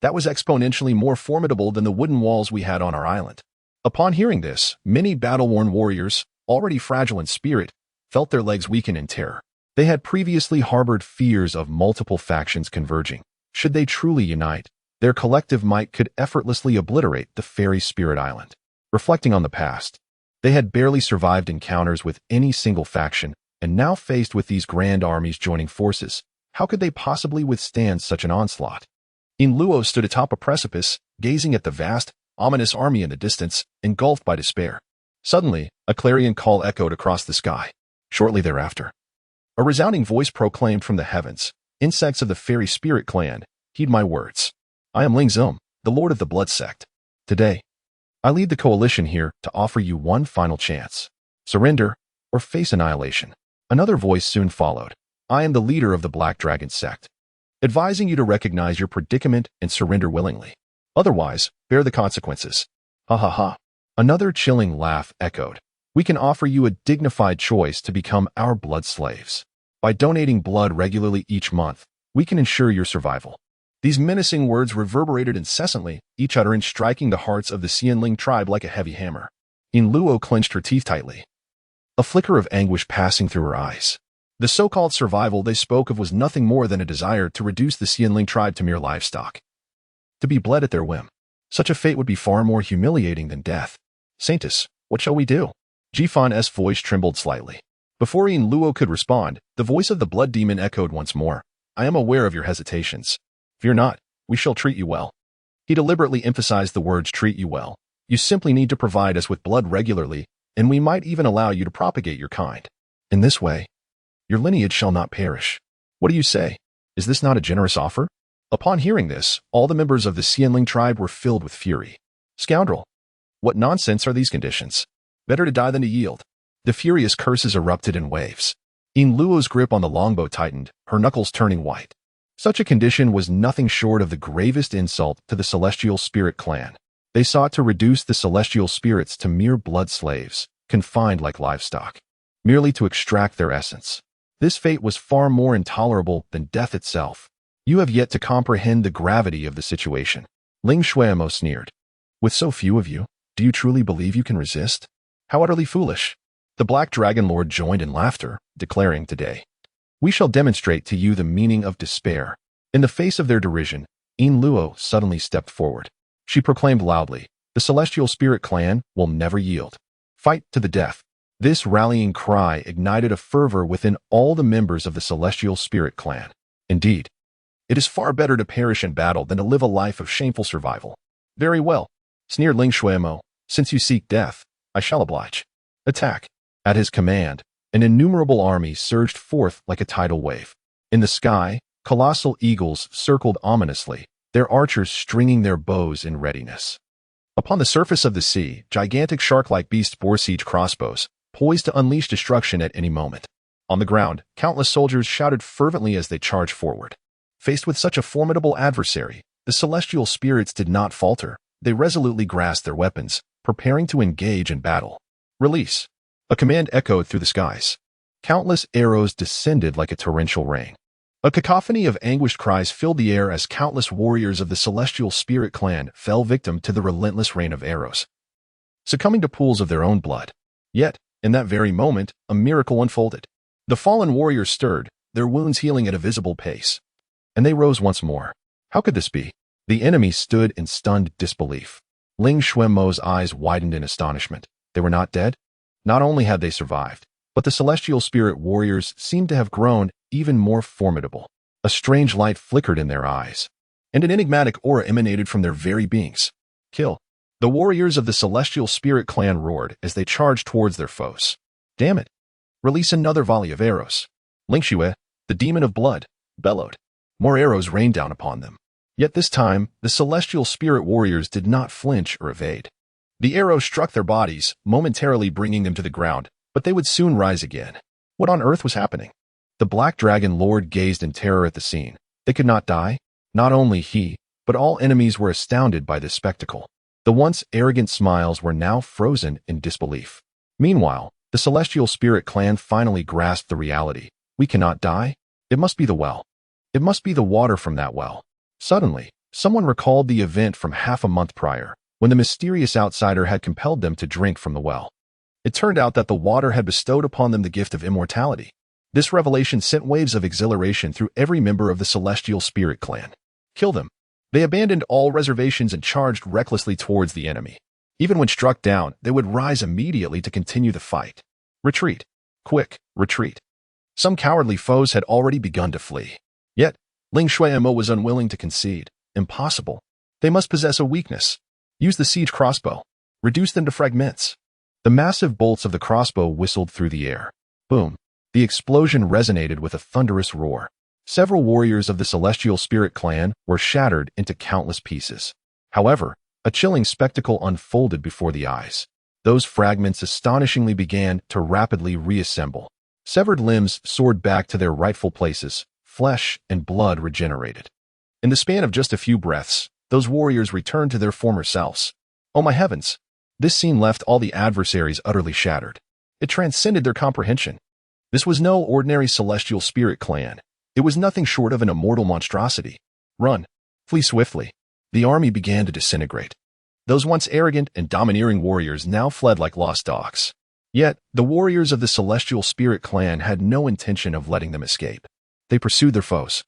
[SPEAKER 1] That was exponentially more formidable than the wooden walls we had on our island." Upon hearing this, many battle-worn warriors, already fragile in spirit, felt their legs weaken in terror. They had previously harbored fears of multiple factions converging. Should they truly unite, their collective might could effortlessly obliterate the fairy spirit island. Reflecting on the past, they had barely survived encounters with any single faction, and now faced with these grand armies joining forces, how could they possibly withstand such an onslaught? Yin Luo stood atop a precipice, gazing at the vast, ominous army in the distance, engulfed by despair. Suddenly, a clarion call echoed across the sky. Shortly thereafter, a resounding voice proclaimed from the heavens, "Insects of the fairy spirit clan, heed my words. I am Ling Zom, the lord of the blood sect. Today, I lead the coalition here to offer you one final chance. Surrender or face annihilation." Another voice soon followed. "I am the leader of the Black Dragon sect, advising you to recognize your predicament and surrender willingly. Otherwise, bear the consequences." Ha ha ha. Another chilling laugh echoed. "We can offer you a dignified choice to become our blood slaves. By donating blood regularly each month, we can ensure your survival." These menacing words reverberated incessantly, each utterance striking the hearts of the Xianling tribe like a heavy hammer. Yin Luo clenched her teeth tightly, a flicker of anguish passing through her eyes. The so-called survival they spoke of was nothing more than a desire to reduce the Xianling tribe to mere livestock, to be bled at their whim. Such a fate would be far more humiliating than death. "Saintess, what shall we do?" Jifan's voice trembled slightly. Before Yin Luo could respond, the voice of the blood demon echoed once more. "I am aware of your hesitations. Fear not, we shall treat you well." He deliberately emphasized the words "treat you well." "You simply need to provide us with blood regularly, and we might even allow you to propagate your kind. In this way, your lineage shall not perish. What do you say? Is this not a generous offer?" Upon hearing this, all the members of the Xianling tribe were filled with fury. "Scoundrel! What nonsense are these conditions? Better to die than to yield." The furious curses erupted in waves. Yin Luo's grip on the longbow tightened, her knuckles turning white. Such a condition was nothing short of the gravest insult to the Celestial Spirit clan. They sought to reduce the Celestial Spirits to mere blood slaves, confined like livestock, merely to extract their essence. This fate was far more intolerable than death itself. "You have yet to comprehend the gravity of the situation." Ling Shuemo sneered. "With so few of you, do you truly believe you can resist? How utterly foolish." The Black Dragon Lord joined in laughter, declaring, "Today, we shall demonstrate to you the meaning of despair." In the face of their derision, Yin Luo suddenly stepped forward. She proclaimed loudly, "The Celestial Spirit clan will never yield. Fight to the death." This rallying cry ignited a fervor within all the members of the Celestial Spirit clan. Indeed, it is far better to perish in battle than to live a life of shameful survival. "Very well," sneered Ling Shuemo. Since you seek death, I shall oblige. Attack. At his command, an innumerable army surged forth like a tidal wave. In the sky, colossal eagles circled ominously, their archers stringing their bows in readiness. Upon the surface of the sea, gigantic shark-like beasts bore siege crossbows, poised to unleash destruction at any moment. On the ground, countless soldiers shouted fervently as they charged forward. Faced with such a formidable adversary, the celestial spirits did not falter. They resolutely grasped their weapons, preparing to engage in battle. Release. A command echoed through the skies. Countless arrows descended like a torrential rain. A cacophony of anguished cries filled the air as countless warriors of the celestial spirit clan fell victim to the relentless rain of arrows, succumbing to pools of their own blood. Yet, in that very moment, a miracle unfolded. The fallen warriors stirred, their wounds healing at a visible pace. And they rose once more. How could this be? The enemy stood in stunned disbelief. Ling Xuanmo's eyes widened in astonishment. They were not dead? Not only had they survived, but the celestial spirit warriors seemed to have grown even more formidable. A strange light flickered in their eyes, and an enigmatic aura emanated from their very beings. Kill. The warriors of the celestial spirit clan roared as they charged towards their foes. Damn it. Release another volley of arrows. Ling Xue, the demon of blood, bellowed. More arrows rained down upon them. Yet this time, the celestial spirit warriors did not flinch or evade. The arrows struck their bodies, momentarily bringing them to the ground, but they would soon rise again. What on earth was happening? The Black Dragon Lord gazed in terror at the scene. They could not die? Not only he, but all enemies were astounded by this spectacle. The once arrogant smiles were now frozen in disbelief. Meanwhile, the celestial spirit clan finally grasped the reality. We cannot die? It must be the well. It must be the water from that well. Suddenly, someone recalled the event from half a month prior, when the mysterious outsider had compelled them to drink from the well. It turned out that the water had bestowed upon them the gift of immortality. This revelation sent waves of exhilaration through every member of the celestial spirit clan. Kill them. They abandoned all reservations and charged recklessly towards the enemy. Even when struck down, they would rise immediately to continue the fight. Retreat. Quick, retreat. Some cowardly foes had already begun to flee. Yet, Ling Xuanmo was unwilling to concede. Impossible. They must possess a weakness. Use the siege crossbow. Reduce them to fragments. The massive bolts of the crossbow whistled through the air. Boom. The explosion resonated with a thunderous roar. Several warriors of the celestial spirit clan were shattered into countless pieces. However, a chilling spectacle unfolded before the eyes. Those fragments astonishingly began to rapidly reassemble. Severed limbs soared back to their rightful places. Flesh and blood regenerated. In the span of just a few breaths, those warriors returned to their former selves. Oh my heavens! This scene left all the adversaries utterly shattered. It transcended their comprehension. This was no ordinary celestial spirit clan. It was nothing short of an immortal monstrosity. Run. Flee swiftly. The army began to disintegrate. Those once arrogant and domineering warriors now fled like lost dogs. Yet, the warriors of the celestial spirit clan had no intention of letting them escape. They pursued their foes,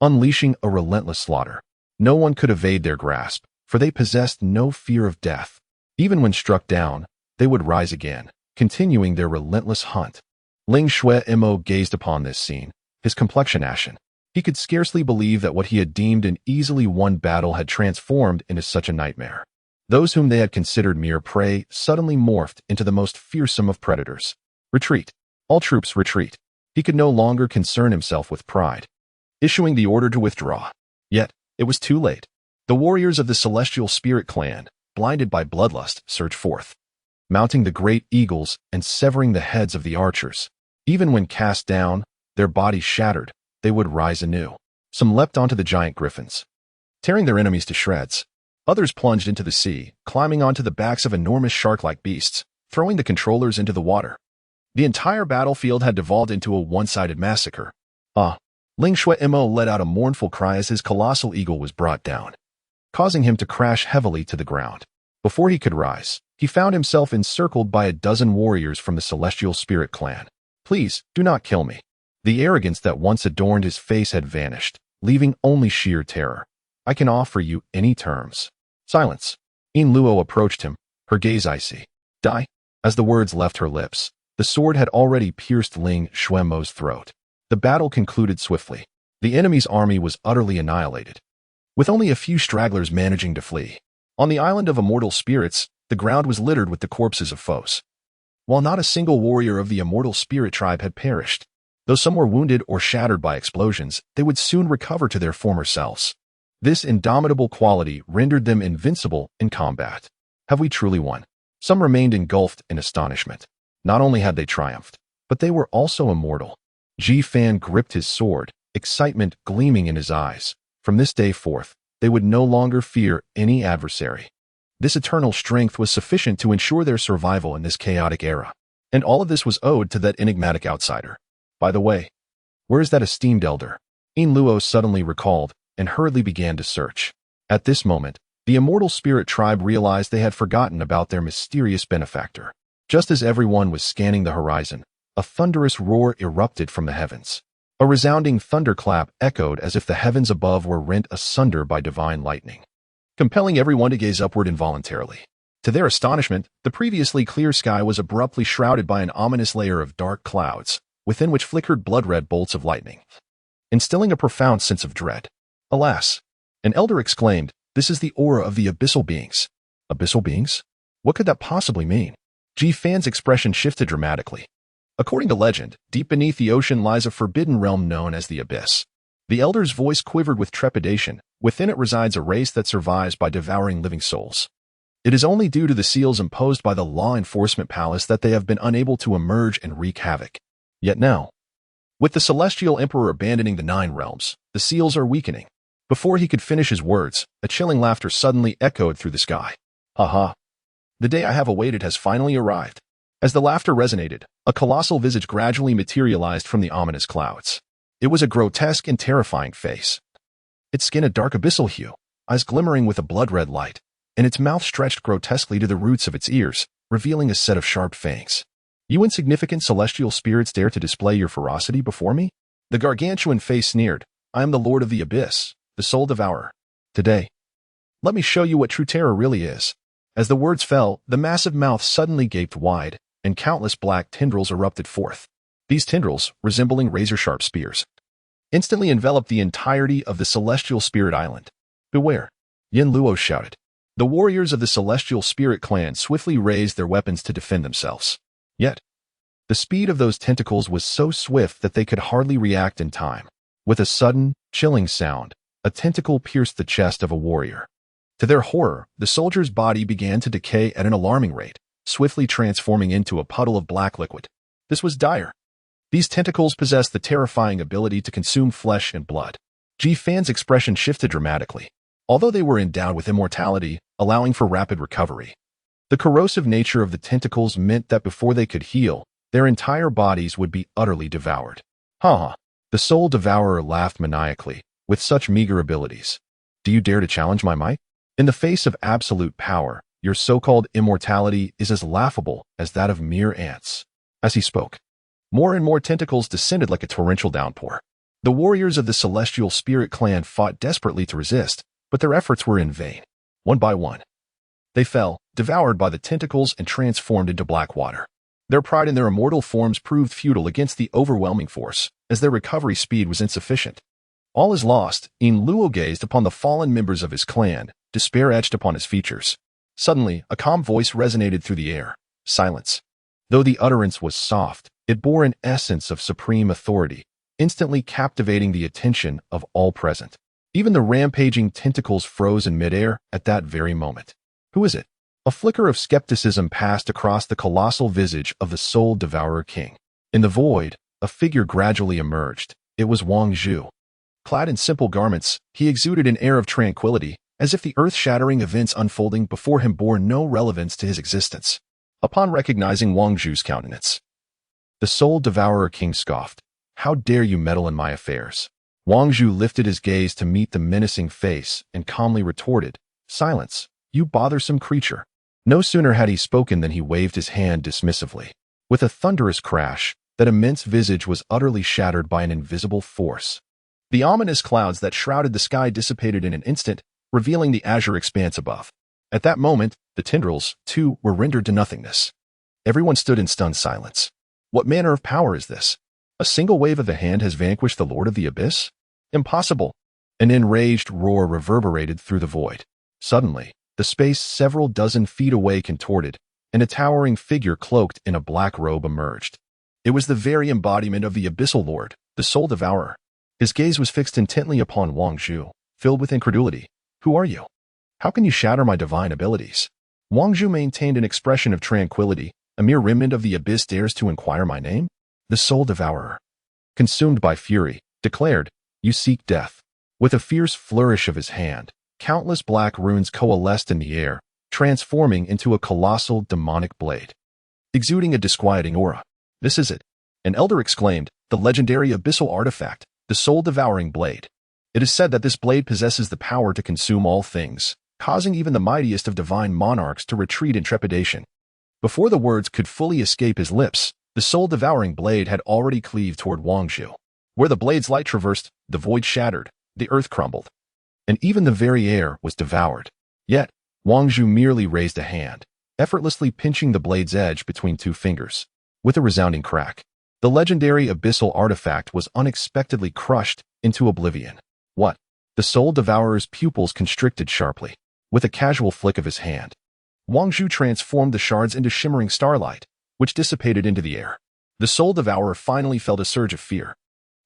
[SPEAKER 1] unleashing a relentless slaughter. No one could evade their grasp, for they possessed no fear of death. Even when struck down, they would rise again, continuing their relentless hunt. Ling Xuanmo gazed upon this scene, his complexion ashen. He could scarcely believe that what he had deemed an easily won battle had transformed into such a nightmare. Those whom they had considered mere prey suddenly morphed into the most fearsome of predators. Retreat. All troops retreat. He could no longer concern himself with pride, issuing the order to withdraw. Yet, it was too late. The warriors of the celestial spirit clan, blinded by bloodlust, surged forth, mounting the great eagles and severing the heads of the archers. Even when cast down, their bodies shattered, they would rise anew. Some leapt onto the giant griffins, tearing their enemies to shreds. Others plunged into the sea, climbing onto the backs of enormous shark-like beasts, throwing the controllers into the water. The entire battlefield had devolved into a one-sided massacre. Ling Xuanmo let out a mournful cry as his colossal eagle was brought down, causing him to crash heavily to the ground. Before he could rise, he found himself encircled by a dozen warriors from the celestial spirit clan. Please, do not kill me. The arrogance that once adorned his face had vanished, leaving only sheer terror. I can offer you any terms. Silence. Yin Luo approached him, her gaze icy. Die. As the words left her lips, the sword had already pierced Ling Xuanmo's throat. The battle concluded swiftly. The enemy's army was utterly annihilated, with only a few stragglers managing to flee. On the island of immortal spirits, The ground was littered with the corpses of foes. While not a single warrior of the immortal spirit tribe had perished, though some were wounded or shattered by explosions, they would soon recover to their former selves. This indomitable quality rendered them invincible in combat. Have we truly won? Some remained engulfed in astonishment. Not only had they triumphed, but they were also immortal. Ji Fan gripped his sword, excitement gleaming in his eyes. From this day forth, they would no longer fear any adversary. This eternal strength was sufficient to ensure their survival in this chaotic era. And all of this was owed to that enigmatic outsider. By the way, where is that esteemed elder? Yin Luo suddenly recalled and hurriedly began to search. At this moment, the immortal spirit tribe realized they had forgotten about their mysterious benefactor. Just as everyone was scanning the horizon, a thunderous roar erupted from the heavens. A resounding thunderclap echoed as if the heavens above were rent asunder by divine lightning, compelling everyone to gaze upward involuntarily. To their astonishment, the previously clear sky was abruptly shrouded by an ominous layer of dark clouds, within which flickered blood-red bolts of lightning, instilling a profound sense of dread. Alas! An elder exclaimed, "This is the aura of the abyssal beings." Abyssal beings? What could that possibly mean? Ji Fan's expression shifted dramatically. According to legend, deep beneath the ocean lies a forbidden realm known as the Abyss. The elder's voice quivered with trepidation. Within it resides a race that survives by devouring living souls. It is only due to the seals imposed by the law enforcement palace that they have been unable to emerge and wreak havoc. Yet now, with the celestial emperor abandoning the 9 realms, the seals are weakening. Before he could finish his words, a chilling laughter suddenly echoed through the sky. Ha ha! The day I have awaited has finally arrived. As the laughter resonated, a colossal visage gradually materialized from the ominous clouds. It was a grotesque and terrifying face. Its skin a dark abyssal hue, eyes glimmering with a blood-red light, and its mouth stretched grotesquely to the roots of its ears, revealing a set of sharp fangs. You insignificant celestial spirits dare to display your ferocity before me? The gargantuan face sneered. I am the Lord of the Abyss, the Soul Devourer. Today, let me show you what true terror really is. As the words fell, the massive mouth suddenly gaped wide, and countless black tendrils erupted forth. These tendrils, resembling razor-sharp spears, instantly enveloped the entirety of the celestial spirit island. Beware! Yin Luo shouted. The warriors of the celestial spirit clan swiftly raised their weapons to defend themselves. Yet, the speed of those tentacles was so swift that they could hardly react in time. With a sudden, chilling sound, a tentacle pierced the chest of a warrior. To their horror, the soldier's body began to decay at an alarming rate, swiftly transforming into a puddle of black liquid. This was dire. These tentacles possessed the terrifying ability to consume flesh and blood. Ji Fan's expression shifted dramatically. Although they were endowed with immortality, allowing for rapid recovery, the corrosive nature of the tentacles meant that before they could heal, their entire bodies would be utterly devoured. Ha! The Soul Devourer laughed maniacally. With such meager abilities, do you dare to challenge my might? In the face of absolute power, your so-called immortality is as laughable as that of mere ants. As he spoke, more and more tentacles descended like a torrential downpour. The warriors of the celestial spirit clan fought desperately to resist, but their efforts were in vain. One by one, they fell, devoured by the tentacles and transformed into black water. Their pride in their immortal forms proved futile against the overwhelming force, as their recovery speed was insufficient. All is lost. Yin Luo gazed upon the fallen members of his clan, despair etched upon his features. Suddenly, a calm voice resonated through the air. Silence. Though the utterance was soft, it bore an essence of supreme authority, instantly captivating the attention of all present. Even the rampaging tentacles froze in midair at that very moment. Who is it? A flicker of skepticism passed across the colossal visage of the Soul Devourer King. In the void, a figure gradually emerged. It was Wang Zhu. Clad in simple garments, he exuded an air of tranquility, as if the earth-shattering events unfolding before him bore no relevance to his existence. Upon recognizing Wang Zhu's countenance, the Soul Devourer King scoffed. How dare you meddle in my affairs? Wang Zhu lifted his gaze to meet the menacing face and calmly retorted, Silence, you bothersome creature. No sooner had he spoken than he waved his hand dismissively. With a thunderous crash, that immense visage was utterly shattered by an invisible force. The ominous clouds that shrouded the sky dissipated in an instant, revealing the azure expanse above. At that moment, the tendrils, too, were rendered to nothingness. Everyone stood in stunned silence. What manner of power is this? A single wave of the hand has vanquished the Lord of the Abyss? Impossible! An enraged roar reverberated through the void. Suddenly, the space several dozen feet away contorted, and a towering figure cloaked in a black robe emerged. It was the very embodiment of the Abyssal Lord, the Soul Devourer. His gaze was fixed intently upon Wang Zhu, filled with incredulity. "Who are you? How can you shatter my divine abilities?" Wang Zhu maintained an expression of tranquility. "A mere remnant of the abyss dares to inquire my name?" The Soul Devourer, consumed by fury, declared, "You seek death." With a fierce flourish of his hand, countless black runes coalesced in the air, transforming into a colossal demonic blade, exuding a disquieting aura. "This is it," an elder exclaimed, "the legendary abyssal artifact, the soul-devouring blade. It is said that this blade possesses the power to consume all things, causing even the mightiest of divine monarchs to retreat in trepidation." Before the words could fully escape his lips, the soul-devouring blade had already cleaved toward Wang Zhu. Where the blade's light traversed, the void shattered, the earth crumbled, and even the very air was devoured. Yet, Wang Zhu merely raised a hand, effortlessly pinching the blade's edge between two fingers. With a resounding crack, the legendary abyssal artifact was unexpectedly crushed into oblivion. "What?" The Soul Devourer's pupils constricted sharply. With a casual flick of his hand, Wang Zhu transformed the shards into shimmering starlight, which dissipated into the air. The Soul Devourer finally felt a surge of fear.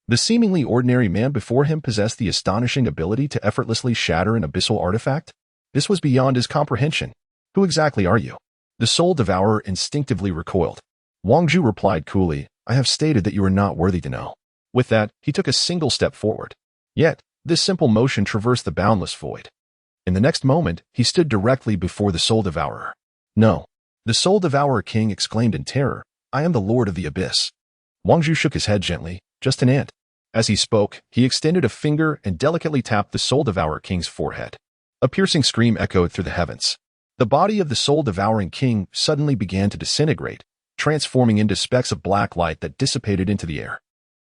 [SPEAKER 1] The seemingly ordinary man before him possessed the astonishing ability to effortlessly shatter an abyssal artifact? This was beyond his comprehension. "Who exactly are you?" The Soul Devourer instinctively recoiled. Wang Zhu replied coolly, "I have stated that you are not worthy to know." With that, he took a single step forward. Yet, this simple motion traversed the boundless void. In the next moment, he stood directly before the Soul Devourer. "No." The Soul Devourer King exclaimed in terror, "I am the Lord of the Abyss." Wang Zhu shook his head gently, "Just an ant." As he spoke, he extended a finger and delicately tapped the Soul Devourer King's forehead. A piercing scream echoed through the heavens. The body of the Soul-Devouring King suddenly began to disintegrate, transforming into specks of black light that dissipated into the air.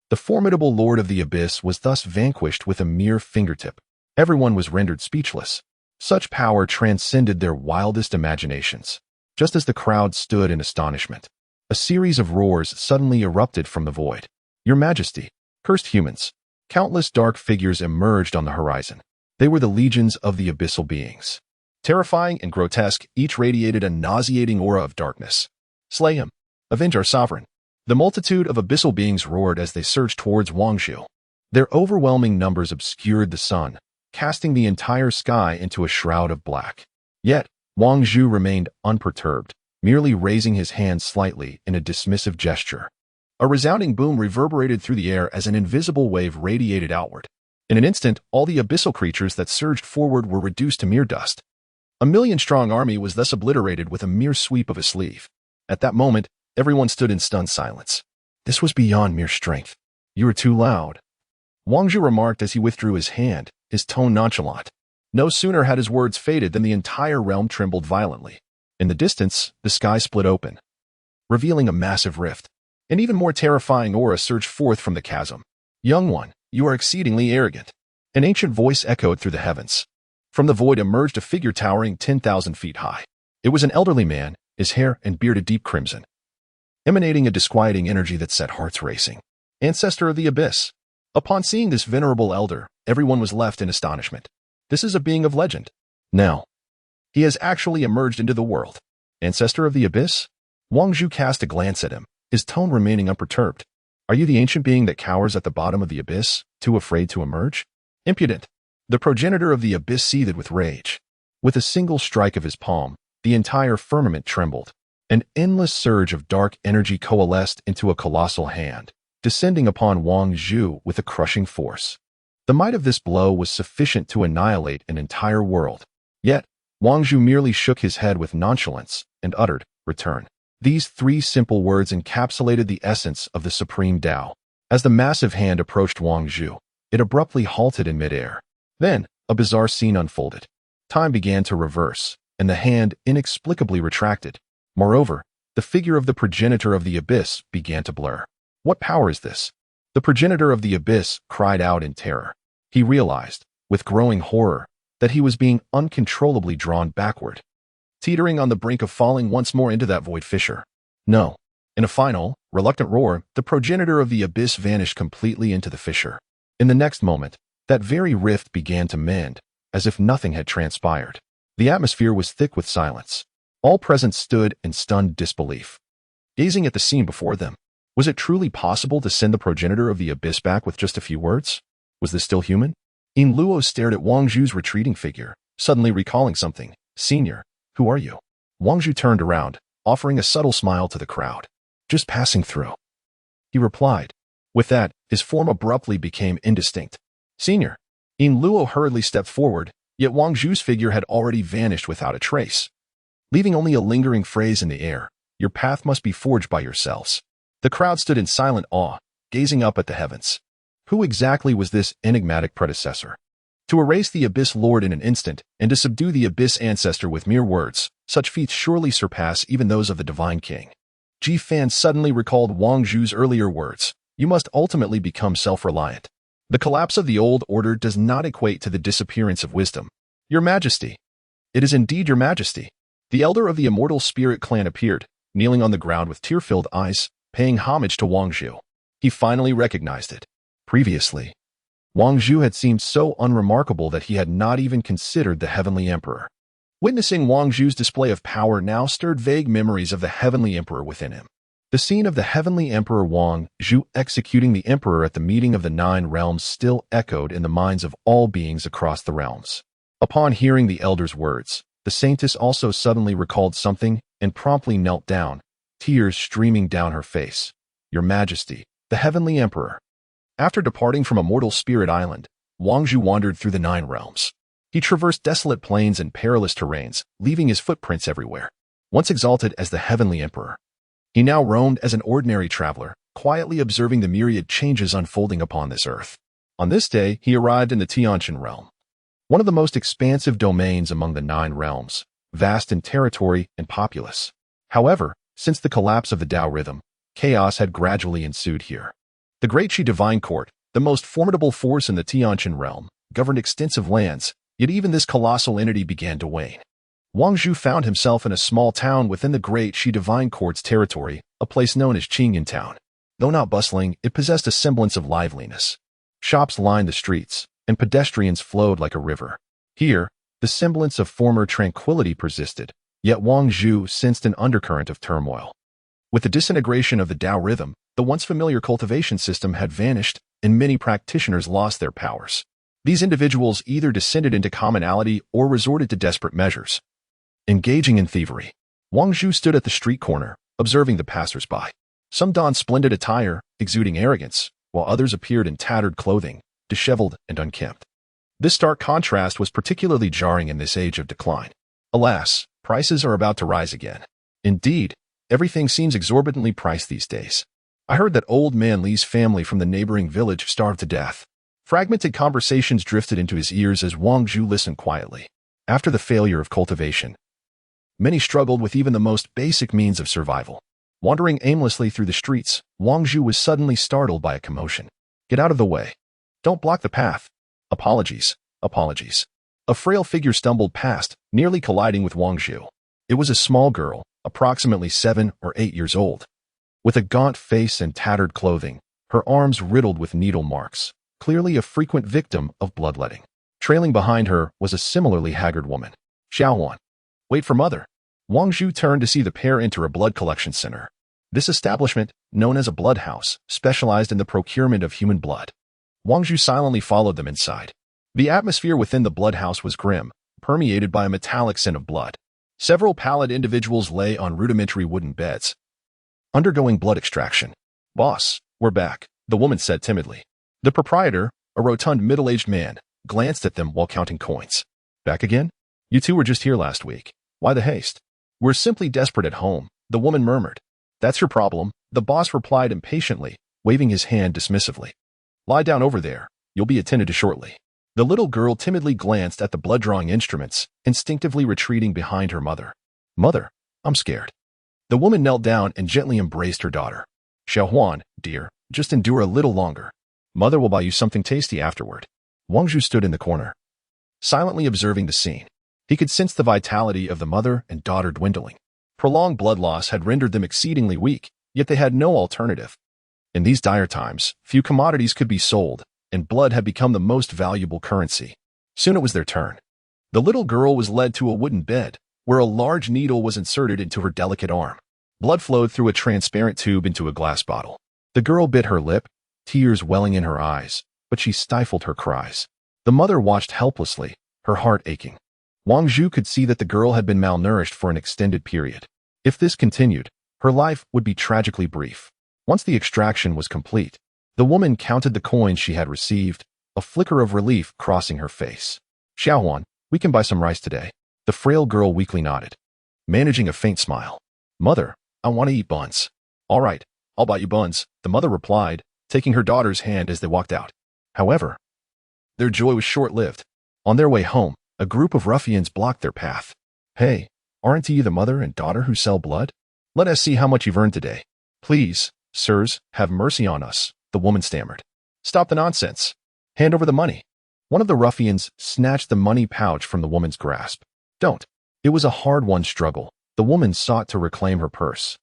[SPEAKER 1] The formidable Lord of the Abyss was thus vanquished with a mere fingertip. Everyone was rendered speechless. Such power transcended their wildest imaginations. Just as the crowd stood in astonishment, a series of roars suddenly erupted from the void. "Your Majesty, cursed humans!" Countless dark figures emerged on the horizon. They were the legions of the abyssal beings. Terrifying and grotesque, each radiated a nauseating aura of darkness. "Slay him! Avenge our sovereign!" The multitude of abyssal beings roared as they surged towards Wang Zhu. Their overwhelming numbers obscured the sun, casting the entire sky into a shroud of black. Yet, Wang Zhu remained unperturbed, merely raising his hand slightly in a dismissive gesture. A resounding boom reverberated through the air as an invisible wave radiated outward. In an instant, all the abyssal creatures that surged forward were reduced to mere dust. A million-strong army was thus obliterated with a mere sweep of a sleeve. At that moment, everyone stood in stunned silence. "This was beyond mere strength. You were too loud," Wang Zhu remarked as he withdrew his hand, his tone nonchalant. No sooner had his words faded than the entire realm trembled violently. In the distance, the sky split open, revealing a massive rift. An even more terrifying aura surged forth from the chasm. "Young one, you are exceedingly arrogant." An ancient voice echoed through the heavens. From the void emerged a figure towering 10,000 feet high. It was an elderly man, his hair and beard a deep crimson, emanating a disquieting energy that set hearts racing. Ancestor of the Abyss. Upon seeing this venerable elder, everyone was left in astonishment. This is a being of legend. Now, he has actually emerged into the world. Ancestor of the Abyss? Wang Zhu cast a glance at him, his tone remaining unperturbed. "Are you the ancient being that cowers at the bottom of the abyss, too afraid to emerge?" "Impudent!" The progenitor of the abyss seethed with rage. With a single strike of his palm, the entire firmament trembled. An endless surge of dark energy coalesced into a colossal hand, descending upon Wang Zhu with a crushing force. The might of this blow was sufficient to annihilate an entire world. Yet, Wang Zhu merely shook his head with nonchalance and uttered, "Return." These three simple words encapsulated the essence of the supreme Tao. As the massive hand approached Wang Zhu, it abruptly halted in midair. Then, a bizarre scene unfolded. Time began to reverse, and the hand inexplicably retracted. Moreover, the figure of the progenitor of the abyss began to blur. What power is this? The progenitor of the abyss cried out in terror. He realized, with growing horror, that he was being uncontrollably drawn backward, teetering on the brink of falling once more into that void fissure. No. In a final, reluctant roar, the progenitor of the abyss vanished completely into the fissure. In the next moment, that very rift began to mend, as if nothing had transpired. The atmosphere was thick with silence. All present stood in stunned disbelief, gazing at the scene before them. Was it truly possible to send the progenitor of the abyss back with just a few words? Was this still human? Yin Luo stared at Wang Zhu's retreating figure, suddenly recalling something. Senior, who are you? Wang Zhu turned around, offering a subtle smile to the crowd. Just passing through, he replied. With that, his form abruptly became indistinct. Senior. Yin Luo hurriedly stepped forward, yet Wang Zhu's figure had already vanished without a trace, leaving only a lingering phrase in the air. Your path must be forged by yourselves. The crowd stood in silent awe, gazing up at the heavens. Who exactly was this enigmatic predecessor? To erase the Abyss Lord in an instant, and to subdue the Abyss Ancestor with mere words, such feats surely surpass even those of the Divine King. Ji Fan suddenly recalled Wang Zhu's earlier words. You must ultimately become self-reliant. The collapse of the old order does not equate to the disappearance of wisdom. Your Majesty. It is indeed your Majesty. The elder of the Immortal Spirit clan appeared, kneeling on the ground with tear-filled eyes, paying homage to Wang Zhu. He finally recognized it. Previously, Wang Zhu had seemed so unremarkable that he had not even considered the Heavenly Emperor. Witnessing Wang Zhu's display of power now stirred vague memories of the Heavenly Emperor within him. The scene of the Heavenly Emperor Wang Zhu executing the Emperor at the meeting of the Nine Realms still echoed in the minds of all beings across the realms. Upon hearing the elder's words, the Saintess also suddenly recalled something and promptly knelt down, tears streaming down her face. Your Majesty, the Heavenly Emperor. After departing from Immortal Spirit Island, Wang Zhu wandered through the Nine Realms. He traversed desolate plains and perilous terrains, leaving his footprints everywhere. Once exalted as the Heavenly Emperor, he now roamed as an ordinary traveler, quietly observing the myriad changes unfolding upon this earth. On this day, he arrived in the Tianqian realm, one of the most expansive domains among the Nine Realms, vast in territory and populous. However, since the collapse of the Tao rhythm, chaos had gradually ensued here. The Great Qi Divine Court, the most formidable force in the Tianqian realm, governed extensive lands, yet even this colossal entity began to wane. Wang Zhu found himself in a small town within the Great Qi Divine Court's territory, a place known as Qingyan Town. Though not bustling, it possessed a semblance of liveliness. Shops lined the streets, and pedestrians flowed like a river. Here, the semblance of former tranquility persisted, yet Wang Zhu sensed an undercurrent of turmoil. With the disintegration of the Tao rhythm, the once familiar cultivation system had vanished, and many practitioners lost their powers. These individuals either descended into commonality or resorted to desperate measures. Engaging in thievery, Wang Zhu stood at the street corner, observing the passers-by. Some donned splendid attire, exuding arrogance, while others appeared in tattered clothing, disheveled and unkempt. This stark contrast was particularly jarring in this age of decline. Alas, prices are about to rise again. Indeed, everything seems exorbitantly priced these days. I heard that old man Li's family from the neighboring village starved to death. Fragmented conversations drifted into his ears as Wang Zhu listened quietly. After the failure of cultivation, many struggled with even the most basic means of survival. Wandering aimlessly through the streets, Wang Zhu was suddenly startled by a commotion. Get out of the way. Don't block the path. Apologies. Apologies. A frail figure stumbled past, nearly colliding with Wang Zhu. It was a small girl, approximately 7 or 8 years old. With a gaunt face and tattered clothing, her arms riddled with needle marks, clearly a frequent victim of bloodletting. Trailing behind her was a similarly haggard woman. Xiaohuan. Wait for mother. Wang Zhu turned to see the pair enter a blood collection center. This establishment, known as a blood house, specialized in the procurement of human blood. Wang Zhu silently followed them inside. The atmosphere within the blood house was grim, permeated by a metallic scent of blood. Several pallid individuals lay on rudimentary wooden beds, undergoing blood extraction. Boss, we're back, the woman said timidly. The proprietor, a rotund middle-aged man, glanced at them while counting coins. Back again? You two were just here last week. Why the haste? We're simply desperate at home, the woman murmured. That's your problem, the boss replied impatiently, waving his hand dismissively. Lie down over there, you'll be attended to shortly. The little girl timidly glanced at the blood-drawing instruments, instinctively retreating behind her mother. Mother, I'm scared. The woman knelt down and gently embraced her daughter. Xiaohuan, dear, just endure a little longer. Mother will buy you something tasty afterward. Wang Zhu stood in the corner, silently observing the scene. He could sense the vitality of the mother and daughter dwindling. Prolonged blood loss had rendered them exceedingly weak, yet they had no alternative. In these dire times, few commodities could be sold, and blood had become the most valuable currency. Soon it was their turn. The little girl was led to a wooden bed, where a large needle was inserted into her delicate arm. Blood flowed through a transparent tube into a glass bottle. The girl bit her lip, tears welling in her eyes, but she stifled her cries. The mother watched helplessly, her heart aching. Wang Zhu could see that the girl had been malnourished for an extended period. If this continued, her life would be tragically brief. Once the extraction was complete, the woman counted the coins she had received, a flicker of relief crossing her face. Xiaohuan, we can buy some rice today. The frail girl weakly nodded, managing a faint smile. Mother, I want to eat buns. All right, I'll buy you buns, the mother replied, taking her daughter's hand as they walked out. However, their joy was short-lived. On their way home, a group of ruffians blocked their path. Hey, aren't you the mother and daughter who sell blood? Let us see how much you've earned today. Please, sirs, have mercy on us, the woman stammered. Stop the nonsense. Hand over the money. One of the ruffians snatched the money pouch from the woman's grasp. Don't. It was a hard-won struggle. The woman sought to reclaim her purse,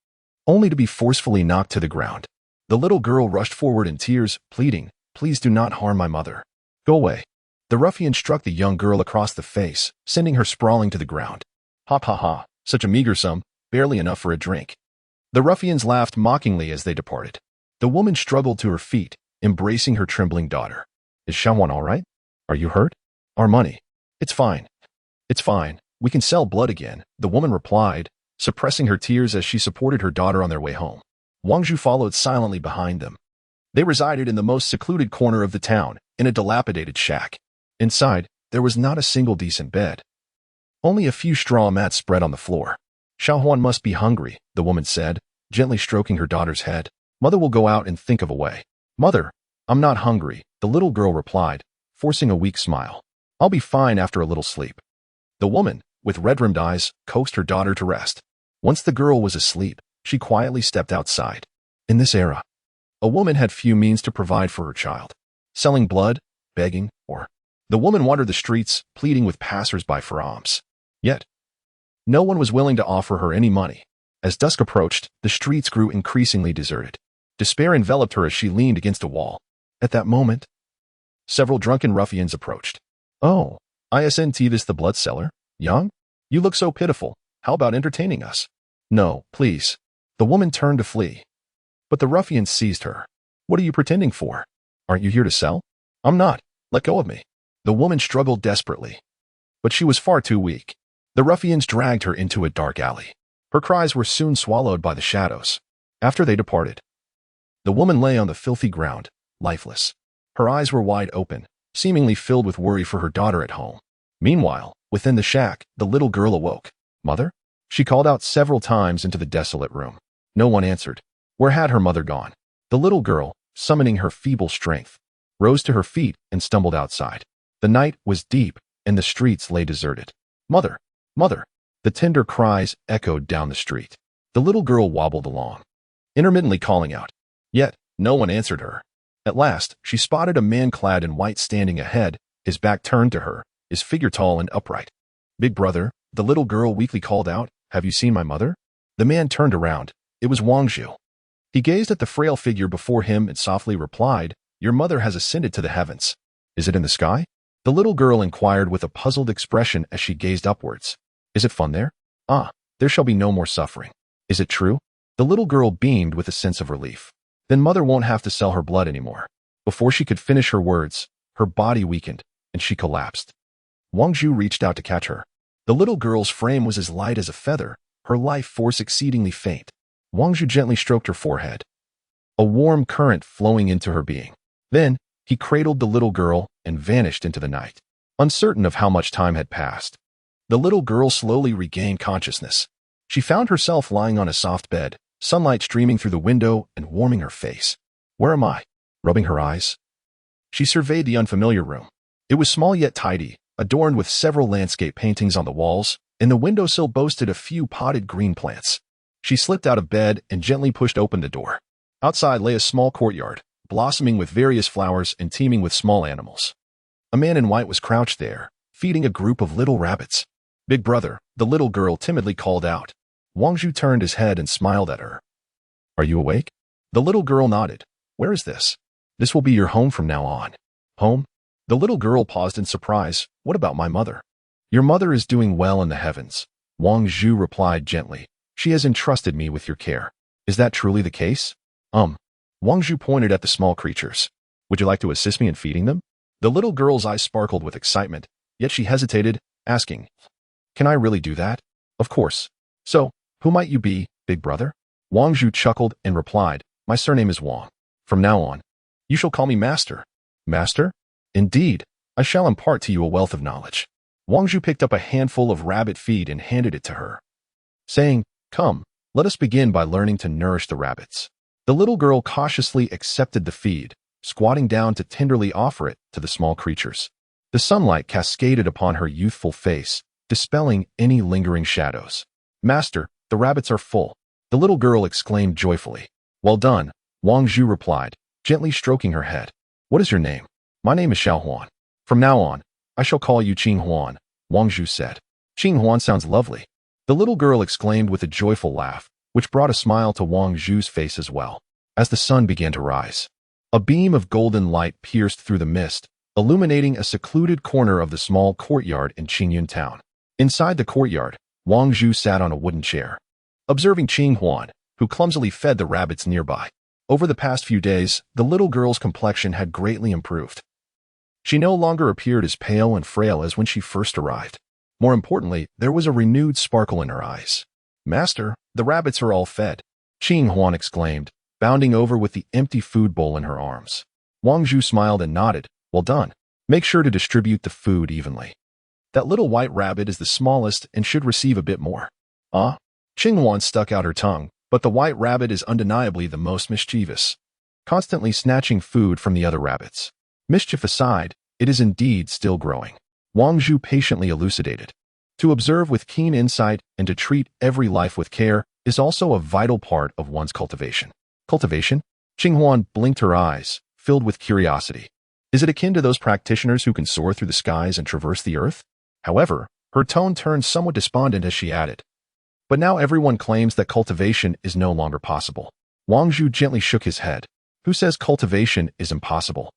[SPEAKER 1] only to be forcefully knocked to the ground. The little girl rushed forward in tears, pleading, please do not harm my mother. Go away. The ruffian struck the young girl across the face, sending her sprawling to the ground. Ha ha ha, such a meager sum, barely enough for a drink. The ruffians laughed mockingly as they departed. The woman struggled to her feet, embracing her trembling daughter. Is Xiaohuan all right? Are you hurt? Our money. It's fine. It's fine. We can sell blood again, the woman replied, suppressing her tears as she supported her daughter on their way home. Wang Zhu followed silently behind them. They resided in the most secluded corner of the town, in a dilapidated shack. Inside, there was not a single decent bed. Only a few straw mats spread on the floor. Xiaohuan must be hungry, the woman said, gently stroking her daughter's head. Mother will go out and think of a way. Mother, I'm not hungry, the little girl replied, forcing a weak smile. I'll be fine after a little sleep. The woman, with red-rimmed eyes, coaxed her daughter to rest. Once the girl was asleep, she quietly stepped outside. In this era, a woman had few means to provide for her child. Selling blood, begging, or... The woman wandered the streets, pleading with passers-by for alms. Yet, no one was willing to offer her any money. As dusk approached, the streets grew increasingly deserted. Despair enveloped her as she leaned against a wall. At that moment, several drunken ruffians approached. Oh, isn't this the blood seller? Young? You look so pitiful. How about entertaining us? No, please. The woman turned to flee. But the ruffians seized her. What are you pretending for? Aren't you here to sell? I'm not. Let go of me. The woman struggled desperately. But she was far too weak. The ruffians dragged her into a dark alley. Her cries were soon swallowed by the shadows. After they departed, the woman lay on the filthy ground, lifeless. Her eyes were wide open, seemingly filled with worry for her daughter at home. Meanwhile, within the shack, the little girl awoke. Mother? She called out several times into the desolate room. No one answered. Where had her mother gone? The little girl, summoning her feeble strength, rose to her feet and stumbled outside. The night was deep, and the streets lay deserted. Mother! Mother! The tender cries echoed down the street. The little girl wobbled along, intermittently calling out. Yet, no one answered her. At last, she spotted a man clad in white standing ahead, his back turned to her, his figure tall and upright. Big brother, the little girl weakly called out, have you seen my mother? The man turned around. It was Wang Zhu. He gazed at the frail figure before him and softly replied, your mother has ascended to the heavens. Is it in the sky? The little girl inquired with a puzzled expression as she gazed upwards. Is it fun there? Ah, there shall be no more suffering. Is it true? The little girl beamed with a sense of relief. Then mother won't have to sell her blood anymore. Before she could finish her words, her body weakened, and she collapsed. Wang Zhu reached out to catch her. The little girl's frame was as light as a feather, her life force exceedingly faint. Wang Zhu gently stroked her forehead, a warm current flowing into her being. Then, he cradled the little girl and vanished into the night. Uncertain of how much time had passed, the little girl slowly regained consciousness. She found herself lying on a soft bed, sunlight streaming through the window and warming her face. Where am I? Rubbing her eyes, she surveyed the unfamiliar room. It was small yet tidy, adorned with several landscape paintings on the walls, and the windowsill boasted a few potted green plants. She slipped out of bed and gently pushed open the door. Outside lay a small courtyard, blossoming with various flowers and teeming with small animals. A man in white was crouched there, feeding a group of little rabbits. Big brother, the little girl timidly called out. Wang Zhu turned his head and smiled at her. Are you awake? The little girl nodded. Where is this? This will be your home from now on. Home? The little girl paused in surprise. What about my mother? Your mother is doing well in the heavens, Wang Zhu replied gently. She has entrusted me with your care. Is that truly the case? Wang Zhu pointed at the small creatures. Would you like to assist me in feeding them? The little girl's eyes sparkled with excitement, yet she hesitated, asking, Can I really do that? Of course. So, who might you be, big brother? Wang Zhu chuckled and replied, My surname is Wang. From now on, you shall call me Master. Master? Indeed, I shall impart to you a wealth of knowledge. Wang Zhu picked up a handful of rabbit feed and handed it to her, saying, Come, let us begin by learning to nourish the rabbits. The little girl cautiously accepted the feed, squatting down to tenderly offer it to the small creatures. The sunlight cascaded upon her youthful face, dispelling any lingering shadows. Master, the rabbits are full, the little girl exclaimed joyfully. Well done, Wang Zhu replied, gently stroking her head. What is your name? My name is Xiao Huan. From now on, I shall call you Qing Huan, Wang Zhu said. Qing Huan sounds lovely. The little girl exclaimed with a joyful laugh, which brought a smile to Wang Zhu's face as well. As the sun began to rise, a beam of golden light pierced through the mist, illuminating a secluded corner of the small courtyard in Qingyun town. Inside the courtyard, Wang Zhu sat on a wooden chair, observing Qing Huan, who clumsily fed the rabbits nearby. Over the past few days, the little girl's complexion had greatly improved. She no longer appeared as pale and frail as when she first arrived. More importantly, there was a renewed sparkle in her eyes. Master, the rabbits are all fed, Qing Huan exclaimed, bounding over with the empty food bowl in her arms. Wang Zhu smiled and nodded. Well done. Make sure to distribute the food evenly. That little white rabbit is the smallest and should receive a bit more. Qing Huan stuck out her tongue, but the white rabbit is undeniably the most mischievous, constantly snatching food from the other rabbits. Mischief aside, it is indeed still growing, Wang Zhu patiently elucidated. To observe with keen insight and to treat every life with care is also a vital part of one's cultivation. Cultivation? Qing Huan blinked her eyes, filled with curiosity. Is it akin to those practitioners who can soar through the skies and traverse the earth? However, her tone turned somewhat despondent as she added, But now everyone claims that cultivation is no longer possible. Wang Zhu gently shook his head. Who says cultivation is impossible?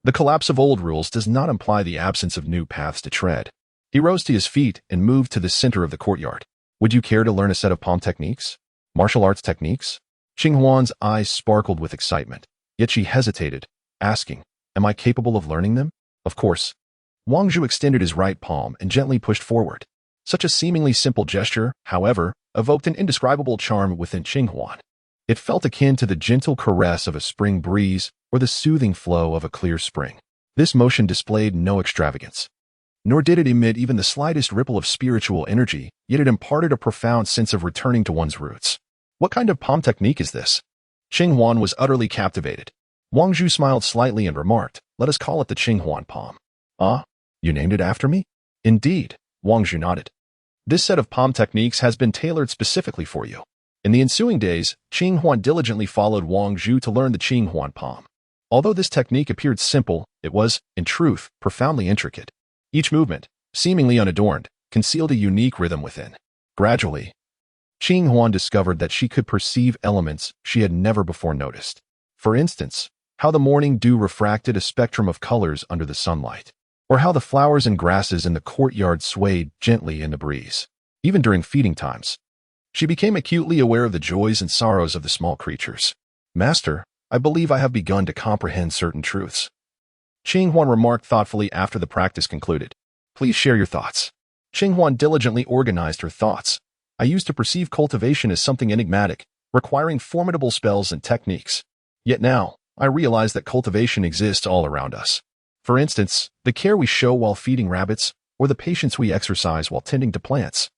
[SPEAKER 1] The collapse of old rules does not imply the absence of new paths to tread. He rose to his feet and moved to the center of the courtyard. Would you care to learn a set of palm techniques? Martial arts techniques? Qing Huan's eyes sparkled with excitement, yet she hesitated, asking, Am I capable of learning them? Of course. Wang Zhu extended his right palm and gently pushed forward. Such a seemingly simple gesture, however, evoked an indescribable charm within Qing Huan. It felt akin to the gentle caress of a spring breeze or the soothing flow of a clear spring. This motion displayed no extravagance, nor did it emit even the slightest ripple of spiritual energy, yet it imparted a profound sense of returning to one's roots. What kind of palm technique is this? Qing Huan was utterly captivated. Wang Zhu smiled slightly and remarked, Let us call it the Qing Huan palm. You named it after me? Indeed, Wang Zhu nodded. This set of palm techniques has been tailored specifically for you. In the ensuing days, Qing Huan diligently followed Wang Zhu to learn the Qing Huan palm. Although this technique appeared simple, it was, in truth, profoundly intricate. Each movement, seemingly unadorned, concealed a unique rhythm within. Gradually, Qing Huan discovered that she could perceive elements she had never before noticed. For instance, how the morning dew refracted a spectrum of colors under the sunlight, or how the flowers and grasses in the courtyard swayed gently in the breeze. Even during feeding times, she became acutely aware of the joys and sorrows of the small creatures. Master, I believe I have begun to comprehend certain truths, Qing Huan remarked thoughtfully after the practice concluded. Please share your thoughts. Qing Huan diligently organized her thoughts. I used to perceive cultivation as something enigmatic, requiring formidable spells and techniques. Yet now, I realize that cultivation exists all around us. For instance, the care we show while feeding rabbits, or the patience we exercise while tending to plants.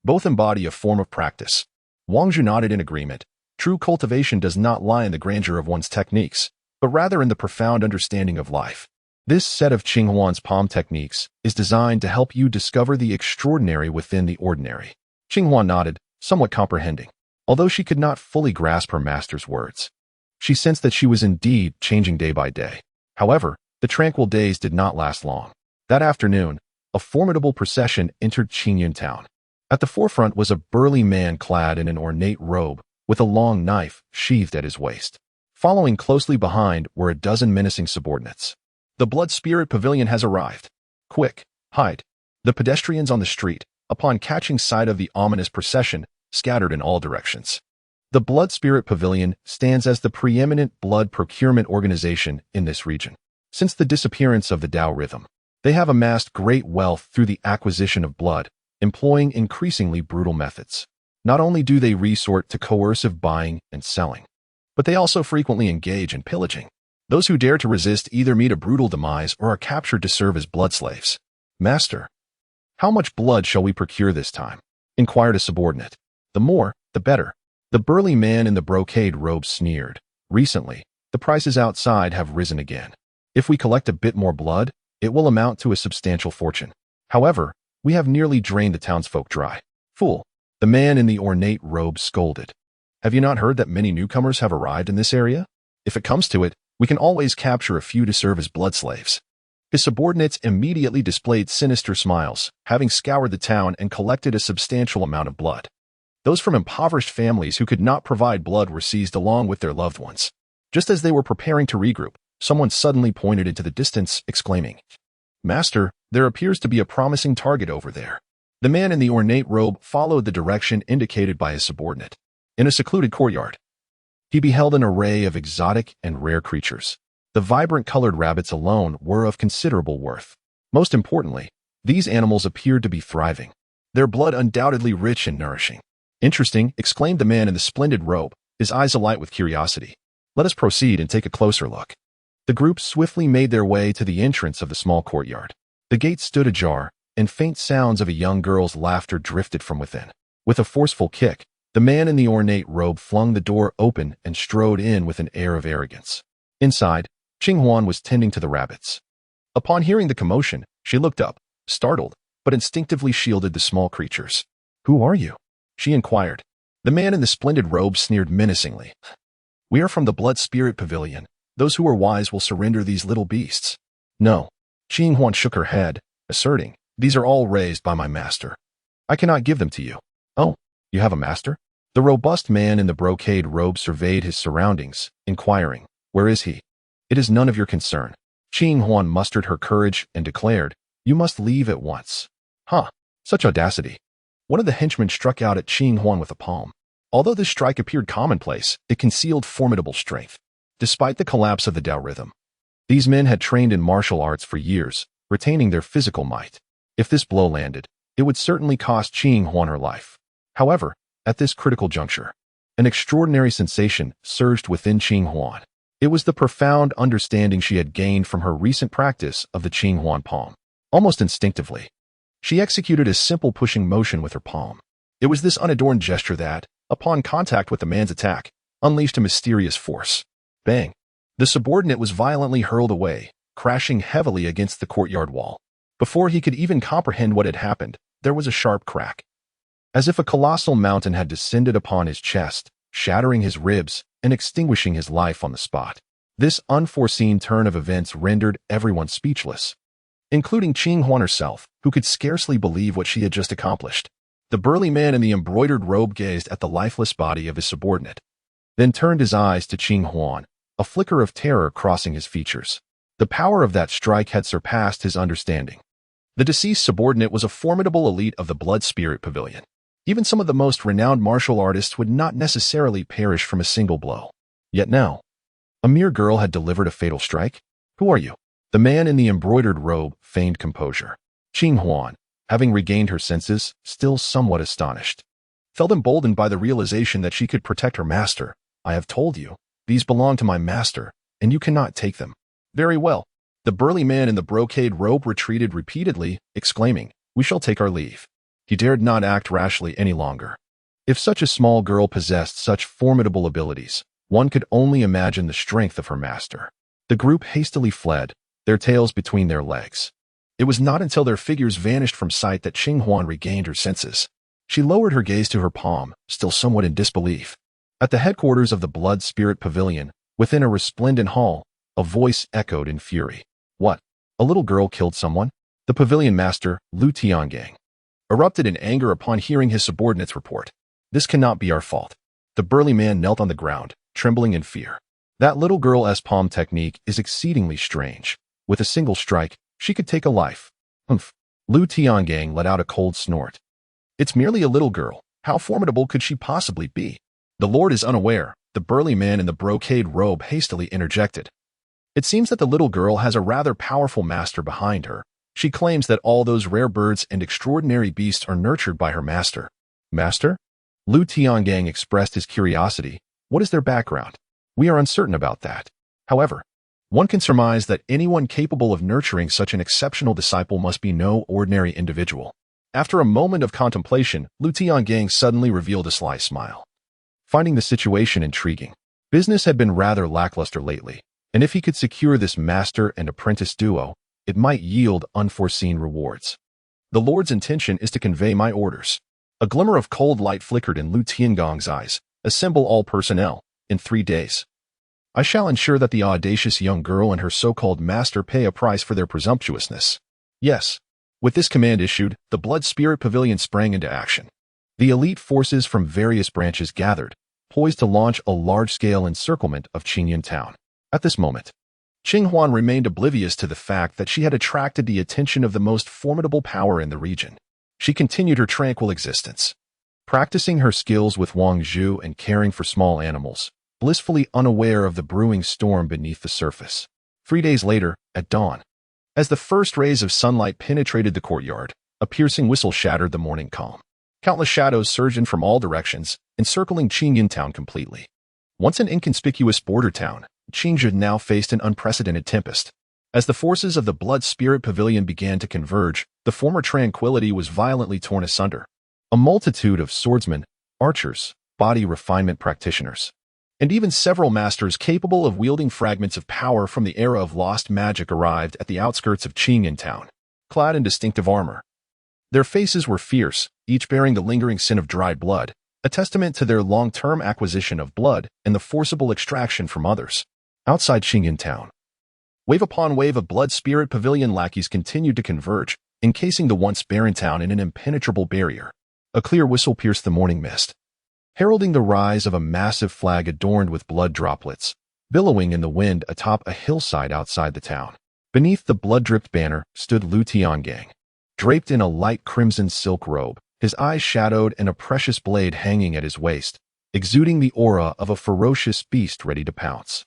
[SPEAKER 1] Both embody a form of practice. Wang Zhu nodded in agreement. True cultivation does not lie in the grandeur of one's techniques, but rather in the profound understanding of life. This set of Qing Huan's palm techniques is designed to help you discover the extraordinary within the ordinary. Qing Huan nodded, somewhat comprehending. Although she could not fully grasp her master's words, she sensed that she was indeed changing day by day. However, the tranquil days did not last long. That afternoon, a formidable procession entered Qingyun town. At the forefront was a burly man clad in an ornate robe, with a long knife sheathed at his waist. Following closely behind were a dozen menacing subordinates. The Blood Spirit Pavilion has arrived. Quick, hide, The pedestrians on the street, upon catching sight of the ominous procession, scattered in all directions. The Blood Spirit Pavilion stands as the preeminent blood procurement organization in this region. Since the disappearance of the Tao rhythm, they have amassed great wealth through the acquisition of blood, employing increasingly brutal methods. Not only do they resort to coercive buying and selling, but they also frequently engage in pillaging. Those who dare to resist either meet a brutal demise or are captured to serve as blood slaves. Master, how much blood shall we procure this time? Inquired a subordinate. The more, the better. The burly man in the brocade robe sneered. Recently, the prices outside have risen again. If we collect a bit more blood, it will amount to a substantial fortune. However, we have nearly drained the townsfolk dry. Fool, the man in the ornate robe scolded. Have you not heard that many newcomers have arrived in this area? If it comes to it, we can always capture a few to serve as blood slaves. His subordinates immediately displayed sinister smiles, having scoured the town and collected a substantial amount of blood. Those from impoverished families who could not provide blood were seized along with their loved ones. Just as they were preparing to regroup, someone suddenly pointed into the distance, exclaiming, Master, there appears to be a promising target over there. The man in the ornate robe followed the direction indicated by his subordinate. In a secluded courtyard, he beheld an array of exotic and rare creatures. The vibrant colored rabbits alone were of considerable worth. Most importantly, these animals appeared to be thriving, their blood undoubtedly rich and nourishing. Interesting, exclaimed the man in the splendid robe, his eyes alight with curiosity. Let us proceed and take a closer look. The group swiftly made their way to the entrance of the small courtyard. The gate stood ajar, and faint sounds of a young girl's laughter drifted from within. With a forceful kick, the man in the ornate robe flung the door open and strode in with an air of arrogance. Inside, Qing Huan was tending to the rabbits. Upon hearing the commotion, she looked up, startled, but instinctively shielded the small creatures. Who are you? She inquired. The man in the splendid robe sneered menacingly. We are from the Blood Spirit Pavilion. Those who are wise will surrender these little beasts. No. Qing Huan shook her head, asserting, these are all raised by my master. I cannot give them to you. Oh, you have a master? The robust man in the brocade robe surveyed his surroundings, inquiring, where is he? It is none of your concern. Qing Huan mustered her courage and declared, you must leave at once. Huh, such audacity. One of the henchmen struck out at Qing Huan with a palm. Although this strike appeared commonplace, it concealed formidable strength. Despite the collapse of the Tao rhythm, these men had trained in martial arts for years, retaining their physical might. If this blow landed, it would certainly cost Qing Huan her life. However, at this critical juncture, an extraordinary sensation surged within Qing Huan. It was the profound understanding she had gained from her recent practice of the Qing Huan palm. Almost instinctively, she executed a simple pushing motion with her palm. It was this unadorned gesture that, upon contact with the man's attack, unleashed a mysterious force. Bang! The subordinate was violently hurled away, crashing heavily against the courtyard wall. Before he could even comprehend what had happened, there was a sharp crack. As if a colossal mountain had descended upon his chest, shattering his ribs and extinguishing his life on the spot. This unforeseen turn of events rendered everyone speechless, including Qing Huan herself, who could scarcely believe what she had just accomplished. The burly man in the embroidered robe gazed at the lifeless body of his subordinate, then turned his eyes to Qing Huan, a flicker of terror crossing his features. The power of that strike had surpassed his understanding. The deceased subordinate was a formidable elite of the Blood Spirit Pavilion. Even some of the most renowned martial artists would not necessarily perish from a single blow. Yet now, a mere girl had delivered a fatal strike? Who are you? The man in the embroidered robe feigned composure. Qing Huan, having regained her senses, still somewhat astonished, felt emboldened by the realization that she could protect her master. I have told you, these belong to my master, and you cannot take them. Very well. The burly man in the brocade robe retreated repeatedly, exclaiming, we shall take our leave. He dared not act rashly any longer. If such a small girl possessed such formidable abilities, one could only imagine the strength of her master. The group hastily fled, their tails between their legs. It was not until their figures vanished from sight that Qing Huan regained her senses. She lowered her gaze to her palm, still somewhat in disbelief. At the headquarters of the Blood Spirit Pavilion, within a resplendent hall, a voice echoed in fury. What? A little girl killed someone? The pavilion master, Lu Tiangang, erupted in anger upon hearing his subordinate's report. This cannot be our fault. The burly man knelt on the ground, trembling in fear. That little girl's palm technique is exceedingly strange. With a single strike, she could take a life. Humph. Lu Tiangang let out a cold snort. It's merely a little girl. How formidable could she possibly be? The Lord is unaware, the burly man in the brocade robe hastily interjected. It seems that the little girl has a rather powerful master behind her. She claims that all those rare birds and extraordinary beasts are nurtured by her master. Master? Lu Tiangang expressed his curiosity. What is their background? We are uncertain about that. However, one can surmise that anyone capable of nurturing such an exceptional disciple must be no ordinary individual. After a moment of contemplation, Lu Tiangang suddenly revealed a sly smile. Finding the situation intriguing, business had been rather lackluster lately, and if he could secure this master and apprentice duo, it might yield unforeseen rewards. The Lord's intention is to convey my orders. A glimmer of cold light flickered in Lu Tiangang's eyes. Assemble all personnel. In 3 days. I shall ensure that the audacious young girl and her so-called master pay a price for their presumptuousness. Yes. With this command issued, the Blood Spirit Pavilion sprang into action. The elite forces from various branches gathered, poised to launch a large-scale encirclement of Qingyan town. At this moment, Qing Huan remained oblivious to the fact that she had attracted the attention of the most formidable power in the region. She continued her tranquil existence, practicing her skills with Wang Zhu and caring for small animals, blissfully unaware of the brewing storm beneath the surface. 3 days later, at dawn, as the first rays of sunlight penetrated the courtyard, a piercing whistle shattered the morning calm. Countless shadows surged in from all directions, encircling Qingyan town completely. Once an inconspicuous border town, Qingzhou now faced an unprecedented tempest. As the forces of the Blood Spirit Pavilion began to converge, the former tranquility was violently torn asunder. A multitude of swordsmen, archers, body refinement practitioners, and even several masters capable of wielding fragments of power from the era of lost magic arrived at the outskirts of Qingyan town, clad in distinctive armor. Their faces were fierce, each bearing the lingering sin of dried blood, a testament to their long-term acquisition of blood and the forcible extraction from others. Outside Qingyan town, wave upon wave of Blood Spirit Pavilion lackeys continued to converge, encasing the once barren town in an impenetrable barrier. A clear whistle pierced the morning mist, heralding the rise of a massive flag adorned with blood droplets, billowing in the wind atop a hillside outside the town. Beneath the blood-dripped banner stood Lu Tiangang, draped in a light crimson silk robe, his eyes shadowed and a precious blade hanging at his waist, exuding the aura of a ferocious beast ready to pounce.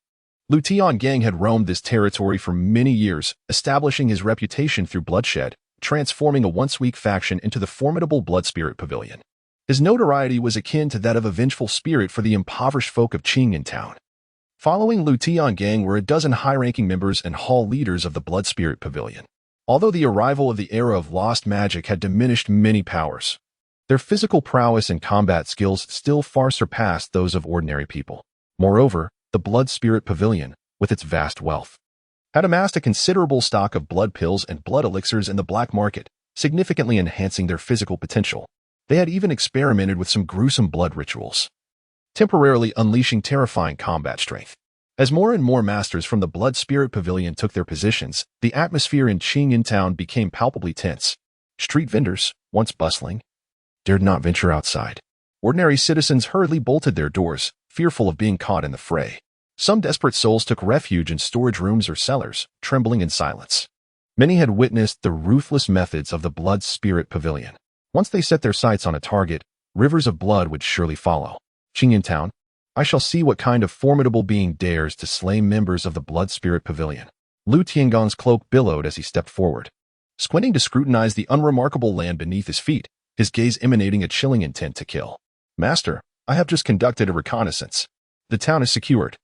[SPEAKER 1] Lu Tiangang had roamed this territory for many years, establishing his reputation through bloodshed, transforming a once weak faction into the formidable Blood Spirit Pavilion. His notoriety was akin to that of a vengeful spirit for the impoverished folk of Qingyan town. Following Lu Tiangang were a dozen high-ranking members and hall leaders of the Blood Spirit Pavilion. Although the arrival of the era of lost magic had diminished many powers, their physical prowess and combat skills still far surpassed those of ordinary people. Moreover, the Blood Spirit Pavilion, with its vast wealth, had amassed a considerable stock of blood pills and blood elixirs in the black market, significantly enhancing their physical potential. They had even experimented with some gruesome blood rituals, temporarily unleashing terrifying combat strength. As more and more masters from the Blood Spirit Pavilion took their positions, the atmosphere in Qingyan town became palpably tense. Street vendors, once bustling, dared not venture outside. Ordinary citizens hurriedly bolted their doors, fearful of being caught in the fray. Some desperate souls took refuge in storage rooms or cellars, trembling in silence. Many had witnessed the ruthless methods of the Blood Spirit Pavilion. Once they set their sights on a target, rivers of blood would surely follow. Qingyan town, I shall see what kind of formidable being dares to slay members of the Blood Spirit Pavilion. Lu Tiangang's cloak billowed as he stepped forward, squinting to scrutinize the unremarkable land beneath his feet, his gaze emanating a chilling intent to kill. Master, I have just conducted a reconnaissance. The town is secured.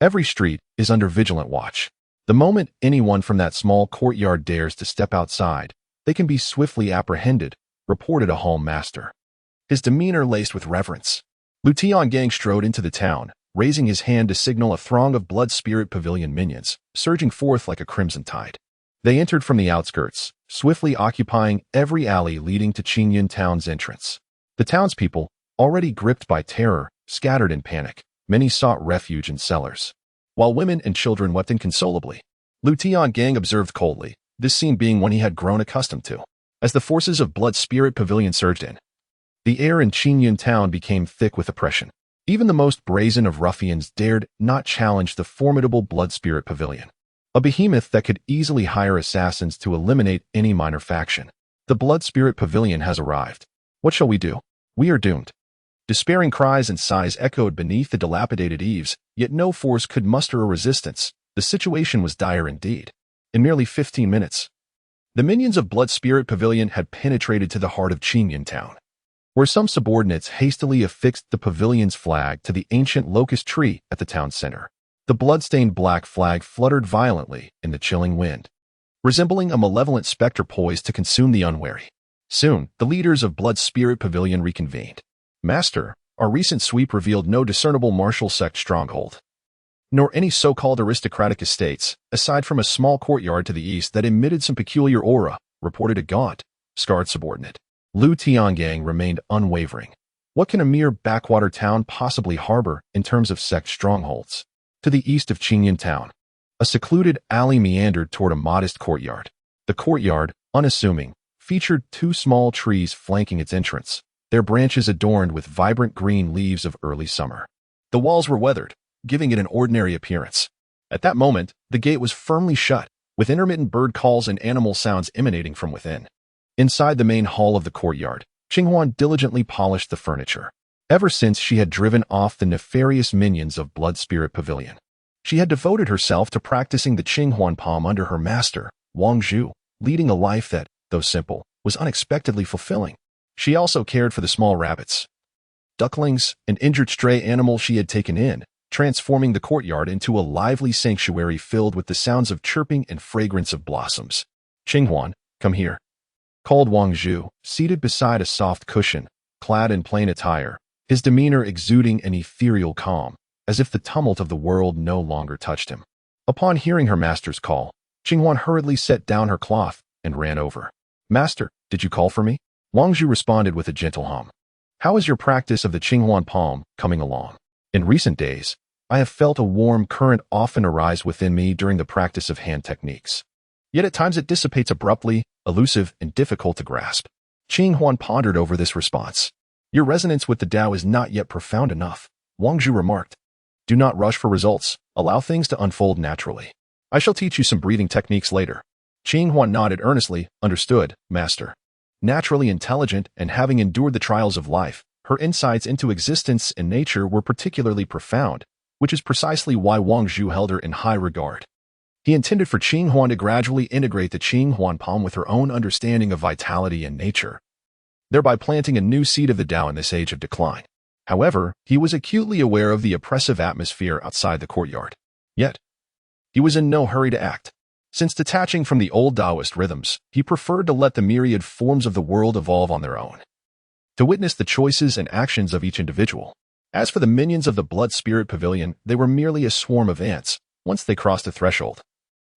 [SPEAKER 1] Every street is under vigilant watch. The moment anyone from that small courtyard dares to step outside, they can be swiftly apprehended, reported a hall master, his demeanor laced with reverence. Lu Tiangang strode into the town, raising his hand to signal a throng of Blood Spirit Pavilion minions, surging forth like a crimson tide. They entered from the outskirts, swiftly occupying every alley leading to Qingyan town's entrance. The townspeople, already gripped by terror, scattered in panic. Many sought refuge in cellars, while women and children wept inconsolably. Lu Tiangang observed coldly, this scene being one he had grown accustomed to. As the forces of Blood Spirit Pavilion surged in, the air in Qingyan town became thick with oppression. Even the most brazen of ruffians dared not challenge the formidable Blood Spirit Pavilion, a behemoth that could easily hire assassins to eliminate any minor faction. The Blood Spirit Pavilion has arrived. What shall we do? We are doomed. Despairing cries and sighs echoed beneath the dilapidated eaves, yet no force could muster a resistance. The situation was dire indeed. In merely 15 minutes, the minions of Blood Spirit Pavilion had penetrated to the heart of Qingyan Town, where some subordinates hastily affixed the pavilion's flag to the ancient locust tree at the town center. The blood-stained black flag fluttered violently in the chilling wind, resembling a malevolent specter poised to consume the unwary. Soon, the leaders of Blood Spirit Pavilion reconvened. Master, our recent sweep revealed no discernible martial sect stronghold, nor any so-called aristocratic estates, aside from a small courtyard to the east that emitted some peculiar aura, reported a gaunt, scarred subordinate. Lu Tiangang remained unwavering. What can a mere backwater town possibly harbor in terms of sect strongholds? To the east of Qingyan Town, a secluded alley meandered toward a modest courtyard. The courtyard, unassuming, featured two small trees flanking its entrance, their branches adorned with vibrant green leaves of early summer. The walls were weathered, giving it an ordinary appearance. At that moment, the gate was firmly shut, with intermittent bird calls and animal sounds emanating from within. Inside the main hall of the courtyard, Qinghuan diligently polished the furniture. Ever since she had driven off the nefarious minions of Blood Spirit Pavilion, she had devoted herself to practicing the Qinghuan palm under her master, Wang Zhu, leading a life that, though simple, was unexpectedly fulfilling. She also cared for the small rabbits, ducklings, and injured stray animals she had taken in, transforming the courtyard into a lively sanctuary filled with the sounds of chirping and fragrance of blossoms. Qinghuan, come here, called Wang Zhu, seated beside a soft cushion, clad in plain attire, his demeanor exuding an ethereal calm, as if the tumult of the world no longer touched him. Upon hearing her master's call, Qinghuan hurriedly set down her cloth and ran over. Master, did you call for me? Wang Zhu responded with a gentle hum. How is your practice of the Qinghuan palm coming along? In recent days, I have felt a warm current often arise within me during the practice of hand techniques. Yet at times it dissipates abruptly, elusive, and difficult to grasp. Qinghuan pondered over this response. Your resonance with the Tao is not yet profound enough, Wang Zhu remarked. Do not rush for results. Allow things to unfold naturally. I shall teach you some breathing techniques later. Qinghuan nodded earnestly. Understood, master. Naturally intelligent and having endured the trials of life, her insights into existence and nature were particularly profound, which is precisely why Wang Zhu held her in high regard. He intended for Qinghuan to gradually integrate the Qinghuan palm with her own understanding of vitality and nature, thereby planting a new seed of the Tao in this age of decline. However, he was acutely aware of the oppressive atmosphere outside the courtyard. Yet, he was in no hurry to act. Since detaching from the old Taoist rhythms, he preferred to let the myriad forms of the world evolve on their own, to witness the choices and actions of each individual. As for the minions of the Blood Spirit Pavilion, they were merely a swarm of ants. Once they crossed the threshold,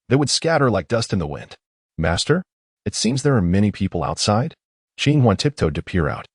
[SPEAKER 1] they would scatter like dust in the wind. Master, it seems there are many people outside. Qinghuan tiptoed to peer out,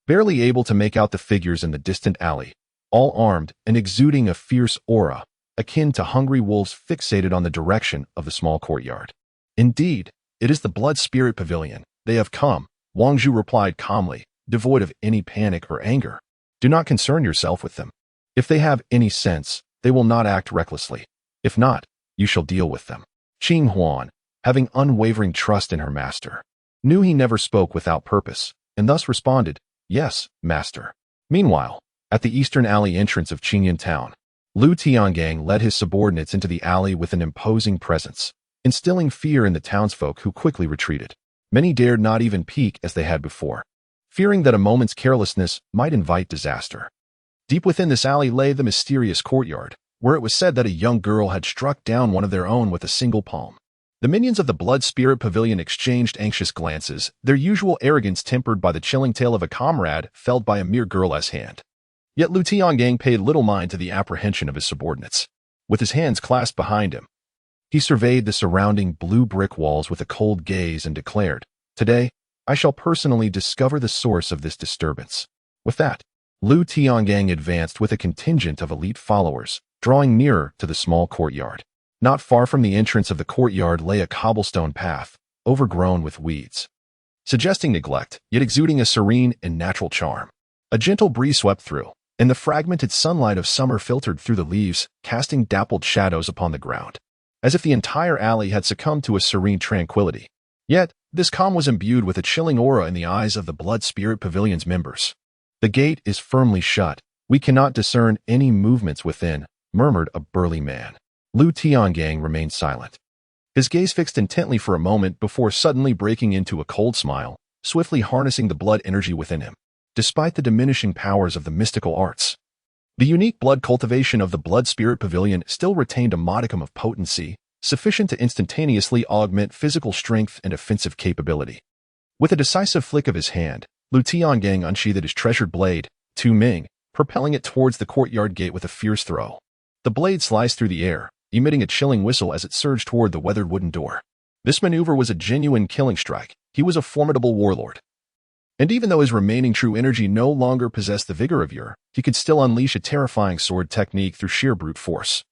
[SPEAKER 1] barely able to make out the figures in the distant alley, all armed and exuding a fierce aura, akin to hungry wolves fixated on the direction of the small courtyard. Indeed, it is the Blood Spirit Pavilion. They have come, Wang Zhu replied calmly, devoid of any panic or anger. Do not concern yourself with them. If they have any sense, they will not act recklessly. If not, you shall deal with them. Qinghuan, having unwavering trust in her master, knew he never spoke without purpose, and thus responded, Yes, master. Meanwhile, at the eastern alley entrance of Qingyan Town, Lu Tiangang led his subordinates into the alley with an imposing presence, instilling fear in the townsfolk who quickly retreated. Many dared not even peek as they had before, fearing that a moment's carelessness might invite disaster. Deep within this alley lay the mysterious courtyard, where it was said that a young girl had struck down one of their own with a single palm. The minions of the Blood Spirit Pavilion exchanged anxious glances, their usual arrogance tempered by the chilling tale of a comrade felled by a mere girl's hand. Yet Lu Tiangang paid little mind to the apprehension of his subordinates. With his hands clasped behind him, he surveyed the surrounding blue brick walls with a cold gaze and declared, Today, I shall personally discover the source of this disturbance. With that, Lu Tiangang advanced with a contingent of elite followers, drawing nearer to the small courtyard. Not far from the entrance of the courtyard lay a cobblestone path, overgrown with weeds, suggesting neglect, yet exuding a serene and natural charm. A gentle breeze swept through, and the fragmented sunlight of summer filtered through the leaves, casting dappled shadows upon the ground, as if the entire alley had succumbed to a serene tranquility. Yet, This calm was imbued with a chilling aura in the eyes of the Blood Spirit Pavilion's members. "The gate is firmly shut. We cannot discern any movements within," murmured a burly man. Lu Tiangang remained silent. His gaze fixed intently for a moment before suddenly breaking into a cold smile, swiftly harnessing the blood energy within him. Despite the diminishing powers of the mystical arts, the unique blood cultivation of the Blood Spirit Pavilion still retained a modicum of potency, sufficient to instantaneously augment physical strength and offensive capability. With a decisive flick of his hand, Lu Tiangang unsheathed his treasured blade, Tu Ming, propelling it towards the courtyard gate with a fierce throw. The blade sliced through the air, emitting a chilling whistle as it surged toward the weathered wooden door. This maneuver was a genuine killing strike. He was a formidable warlord. And even though his remaining true energy no longer possessed the vigor of yore, he could still unleash a terrifying sword technique through sheer brute force,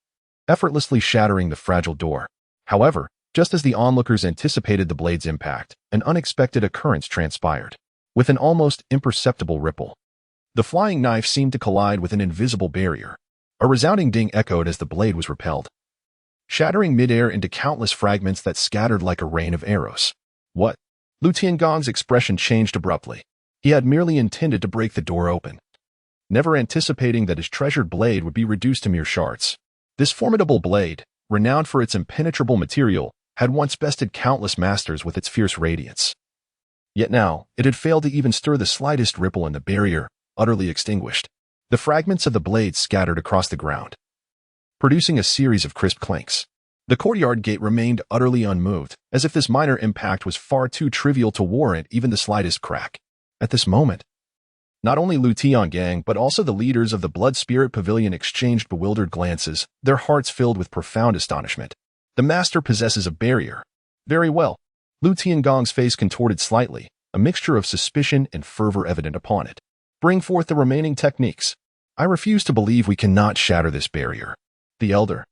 [SPEAKER 1] effortlessly shattering the fragile door. However, just as the onlookers anticipated the blade's impact, an unexpected occurrence transpired. With an almost imperceptible ripple, the flying knife seemed to collide with an invisible barrier. A resounding ding echoed as the blade was repelled, shattering midair into countless fragments that scattered like a rain of arrows. "What?" Lu Tiangong's expression changed abruptly. He had merely intended to break the door open, never anticipating that his treasured blade would be reduced to mere shards. This formidable blade, renowned for its impenetrable material, had once bested countless masters with its fierce radiance. Yet now, it had failed to even stir the slightest ripple in the barrier, utterly extinguished. The fragments of the blade scattered across the ground, producing a series of crisp clanks. The courtyard gate remained utterly unmoved, as if this minor impact was far too trivial to warrant even the slightest crack. At this moment, not only Lu Tiangang but also the leaders of the Blood Spirit Pavilion exchanged bewildered glances, their hearts filled with profound astonishment. The master possesses a barrier. Very well. Lu Tiangong's face contorted slightly, a mixture of suspicion and fervor evident upon it. "Bring forth the remaining techniques. I refuse to believe we cannot shatter this barrier." The elder.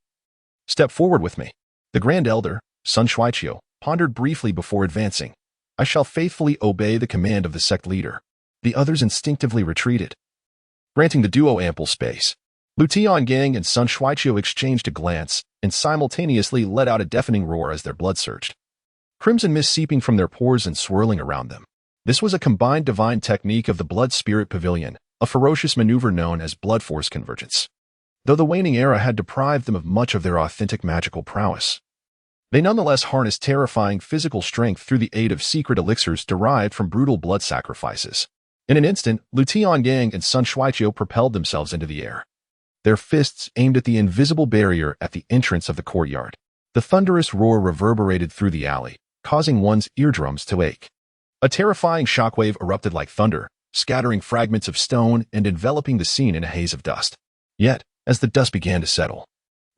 [SPEAKER 1] "Step forward with me." The Grand Elder, Sun Shuaiqiu, pondered briefly before advancing. "I shall faithfully obey the command of the sect leader." The others instinctively retreated, granting the duo ample space. Lu Tiangang and Sun Shuaiqiu exchanged a glance and simultaneously let out a deafening roar as their blood surged, crimson mist seeping from their pores and swirling around them. This was a combined divine technique of the Blood Spirit Pavilion, a ferocious maneuver known as blood force convergence. Though the waning era had deprived them of much of their authentic magical prowess, they nonetheless harnessed terrifying physical strength through the aid of secret elixirs derived from brutal blood sacrifices. In an instant, Lu Tiangang and Sun Shuaiqiu propelled themselves into the air, their fists aimed at the invisible barrier at the entrance of the courtyard. The thunderous roar reverberated through the alley, causing one's eardrums to ache. A terrifying shockwave erupted like thunder, scattering fragments of stone and enveloping the scene in a haze of dust. Yet, as the dust began to settle,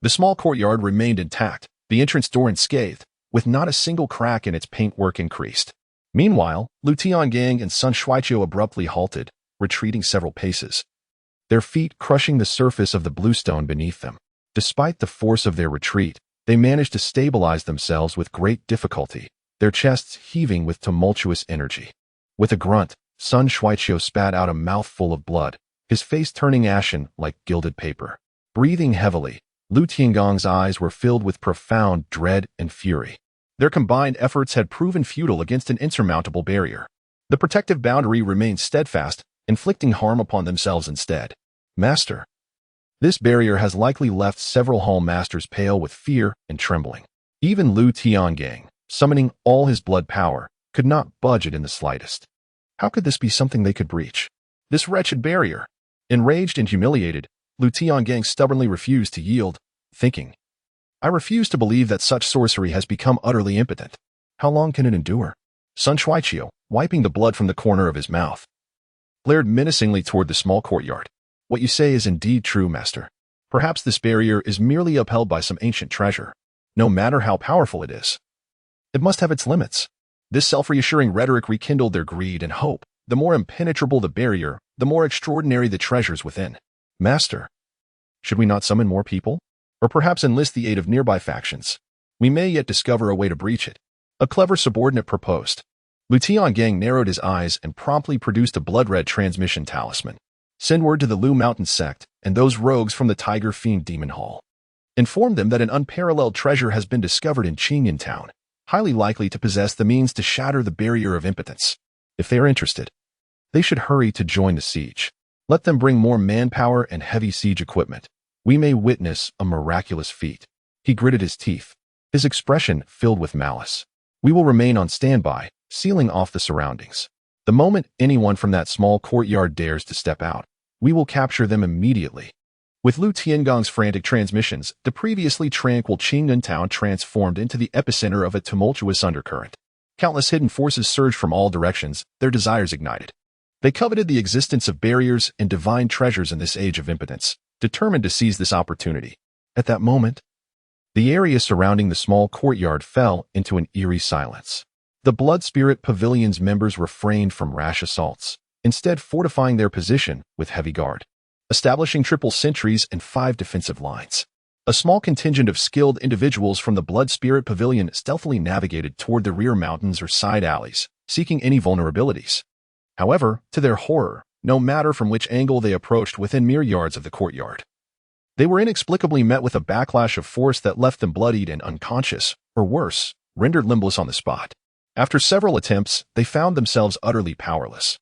[SPEAKER 1] the small courtyard remained intact, the entrance door unscathed, with not a single crack in its paintwork increased. Meanwhile, Lu Tiangang and Sun Shuaiqiu abruptly halted, retreating several paces, their feet crushing the surface of the bluestone beneath them. Despite the force of their retreat, they managed to stabilize themselves with great difficulty, their chests heaving with tumultuous energy. With a grunt, Sun Shuaiqiu spat out a mouthful of blood, his face turning ashen like gilded paper. Breathing heavily, Lu Tiangong's eyes were filled with profound dread and fury. Their combined efforts had proven futile against an insurmountable barrier. The protective boundary remained steadfast, inflicting harm upon themselves instead. "Master, this barrier has likely left several hall masters pale with fear and trembling." Even Lu Tiangang, summoning all his blood power, could not budge it in the slightest. How could this be something they could breach? This wretched barrier! Enraged and humiliated, Lu Tiangang stubbornly refused to yield, thinking, "I refuse to believe that such sorcery has become utterly impotent. How long can it endure?" Sun Shuaiqiu, wiping the blood from the corner of his mouth, glared menacingly toward the small courtyard. "What you say is indeed true, master. Perhaps this barrier is merely upheld by some ancient treasure. No matter how powerful it is, it must have its limits." This self-reassuring rhetoric rekindled their greed and hope. The more impenetrable the barrier, the more extraordinary the treasures within. "Master, should we not summon more people? Or perhaps enlist the aid of nearby factions? We may yet discover a way to breach it," a clever subordinate proposed. Lu Tiangang narrowed his eyes and promptly produced a blood-red transmission talisman. "Send word to the Lu Mountain sect and those rogues from the Tiger Fiend Demon Hall. Inform them that an unparalleled treasure has been discovered in Qingyan Town. highly likely to possess the means to shatter the barrier of impotence. If they are interested, they should hurry to join the siege. Let them bring more manpower and heavy siege equipment. We may witness a miraculous feat. He gritted his teeth, his expression filled with malice. We will remain on standby, sealing off the surroundings. The moment anyone from that small courtyard dares to step out, we will capture them immediately. With Lu Tiangong's frantic transmissions, the previously tranquil Qingyun town transformed into the epicenter of a tumultuous undercurrent. Countless hidden forces surged from all directions, their desires ignited. They coveted the existence of barriers and divine treasures in this age of impotence, determined to seize this opportunity. At that moment, the area surrounding the small courtyard fell into an eerie silence. The Blood Spirit Pavilion's members refrained from rash assaults, instead fortifying their position with heavy guard, establishing triple sentries and 5 defensive lines. A small contingent of skilled individuals from the Blood Spirit Pavilion stealthily navigated toward the rear mountains or side alleys, seeking any vulnerabilities. However, to their horror, no matter from which angle they approached within mere yards of the courtyard, they were inexplicably met with a backlash of force that left them bloodied and unconscious, or worse, rendered limbless on the spot. After several attempts, they found themselves utterly powerless.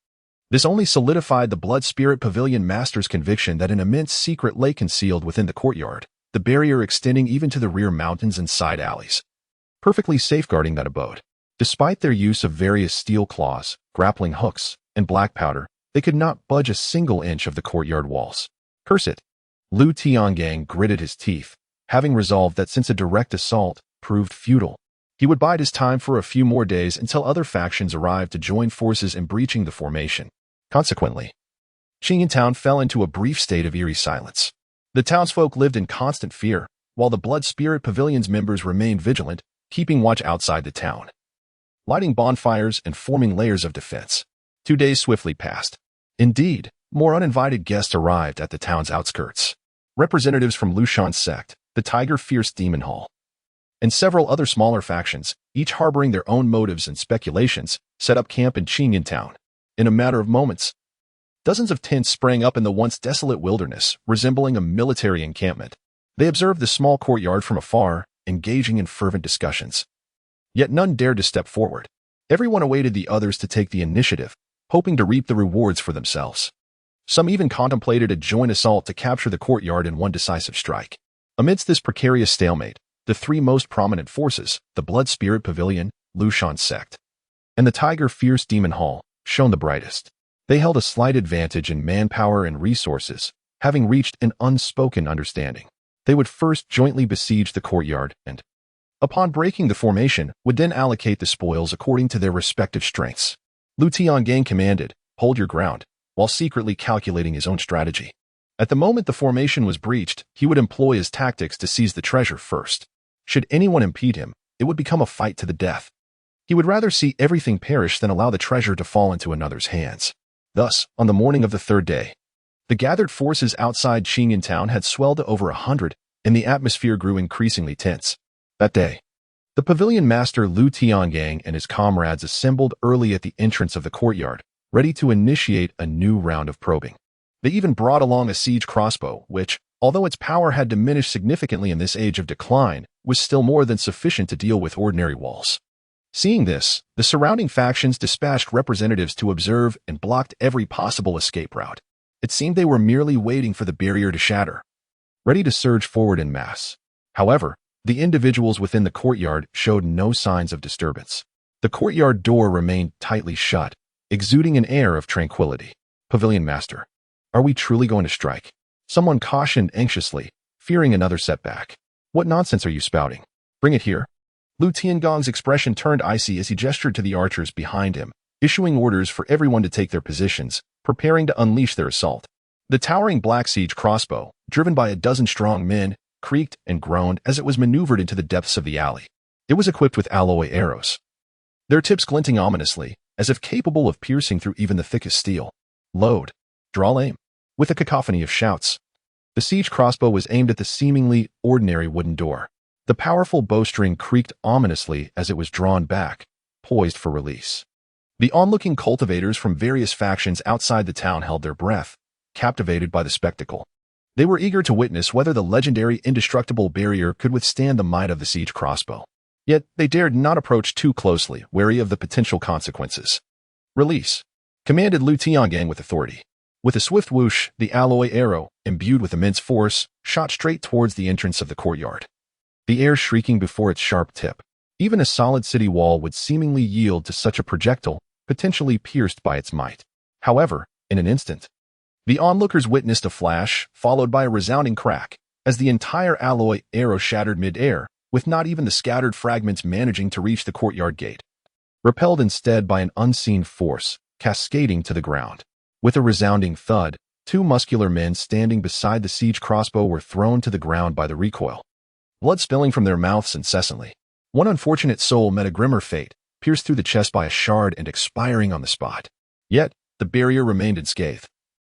[SPEAKER 1] This only solidified the Blood Spirit Pavilion master's conviction that an immense secret lay concealed within the courtyard, the barrier extending even to the rear mountains and side alleys, perfectly safeguarding that abode. Despite their use of various steel claws, grappling hooks, and black powder, they could not budge a single inch of the courtyard walls. Curse it! Lu Tiangang gritted his teeth, having resolved that since a direct assault proved futile, he would bide his time for a few more days until other factions arrived to join forces in breaching the formation. Consequently, Qingyun town fell into a brief state of eerie silence. The townsfolk lived in constant fear, while the Blood Spirit Pavilion's members remained vigilant, keeping watch outside the town, lighting bonfires and forming layers of defense. 2 days swiftly passed. Indeed, more uninvited guests arrived at the town's outskirts. Representatives from Lushan's sect, the Tiger Fierce Demon Hall, and several other smaller factions, each harboring their own motives and speculations, set up camp in Qingyun town. In a matter of moments, dozens of tents sprang up in the once desolate wilderness, resembling a military encampment. They observed the small courtyard from afar, engaging in fervent discussions. Yet none dared to step forward. Everyone awaited the others to take the initiative, hoping to reap the rewards for themselves. Some even contemplated a joint assault to capture the courtyard in one decisive strike. Amidst this precarious stalemate, the 3 most prominent forces, the Blood Spirit Pavilion, Lushan's sect, and the Tiger Fierce Demon Hall, shone the brightest. They held a slight advantage in manpower and resources, having reached an unspoken understanding. They would first jointly besiege the courtyard and, upon breaking the formation, would then allocate the spoils according to their respective strengths. Lu Tiangang commanded, "Hold your ground," while secretly calculating his own strategy. At the moment the formation was breached, he would employ his tactics to seize the treasure first. Should anyone impede him, it would become a fight to the death. He would rather see everything perish than allow the treasure to fall into another's hands. Thus, on the morning of the 3rd day, the gathered forces outside Qingyun town had swelled to over 100, and the atmosphere grew increasingly tense. That day, the pavilion master Lu Tiangang and his comrades assembled early at the entrance of the courtyard, ready to initiate a new round of probing. They even brought along a siege crossbow, which, although its power had diminished significantly in this age of decline, was still more than sufficient to deal with ordinary walls. Seeing this, the surrounding factions dispatched representatives to observe and blocked every possible escape route. It seemed they were merely waiting for the barrier to shatter, ready to surge forward en masse. However, the individuals within the courtyard showed no signs of disturbance. The courtyard door remained tightly shut, exuding an air of tranquility. "Pavilion Master, are we truly going to strike?" Someone cautioned anxiously, fearing another setback. "What nonsense are you spouting? Bring it here." Lu Tiangong's expression turned icy as he gestured to the archers behind him, issuing orders for everyone to take their positions, preparing to unleash their assault. The towering black siege crossbow, driven by a dozen strong men, creaked and groaned as it was maneuvered into the depths of the alley. It was equipped with alloy arrows, their tips glinting ominously, as if capable of piercing through even the thickest steel. "Load. Draw aim." With a cacophony of shouts, the siege crossbow was aimed at the seemingly ordinary wooden door. The powerful bowstring creaked ominously as it was drawn back, poised for release. The onlooking cultivators from various factions outside the town held their breath, captivated by the spectacle. They were eager to witness whether the legendary indestructible barrier could withstand the might of the siege crossbow. Yet they dared not approach too closely, wary of the potential consequences. Release, commanded Lu Tiangang with authority. With a swift whoosh, the alloy arrow, imbued with immense force, shot straight towards the entrance of the courtyard. The air shrieking before its sharp tip. Even a solid city wall would seemingly yield to such a projectile, potentially pierced by its might. However, in an instant, the onlookers witnessed a flash, followed by a resounding crack, as the entire alloy arrow shattered mid-air, with not even the scattered fragments managing to reach the courtyard gate. Repelled instead by an unseen force, cascading to the ground. With a resounding thud, two muscular men standing beside the siege crossbow were thrown to the ground by the recoil. Blood spilling from their mouths incessantly. One unfortunate soul met a grimmer fate, pierced through the chest by a shard and expiring on the spot. Yet, the barrier remained unscathed,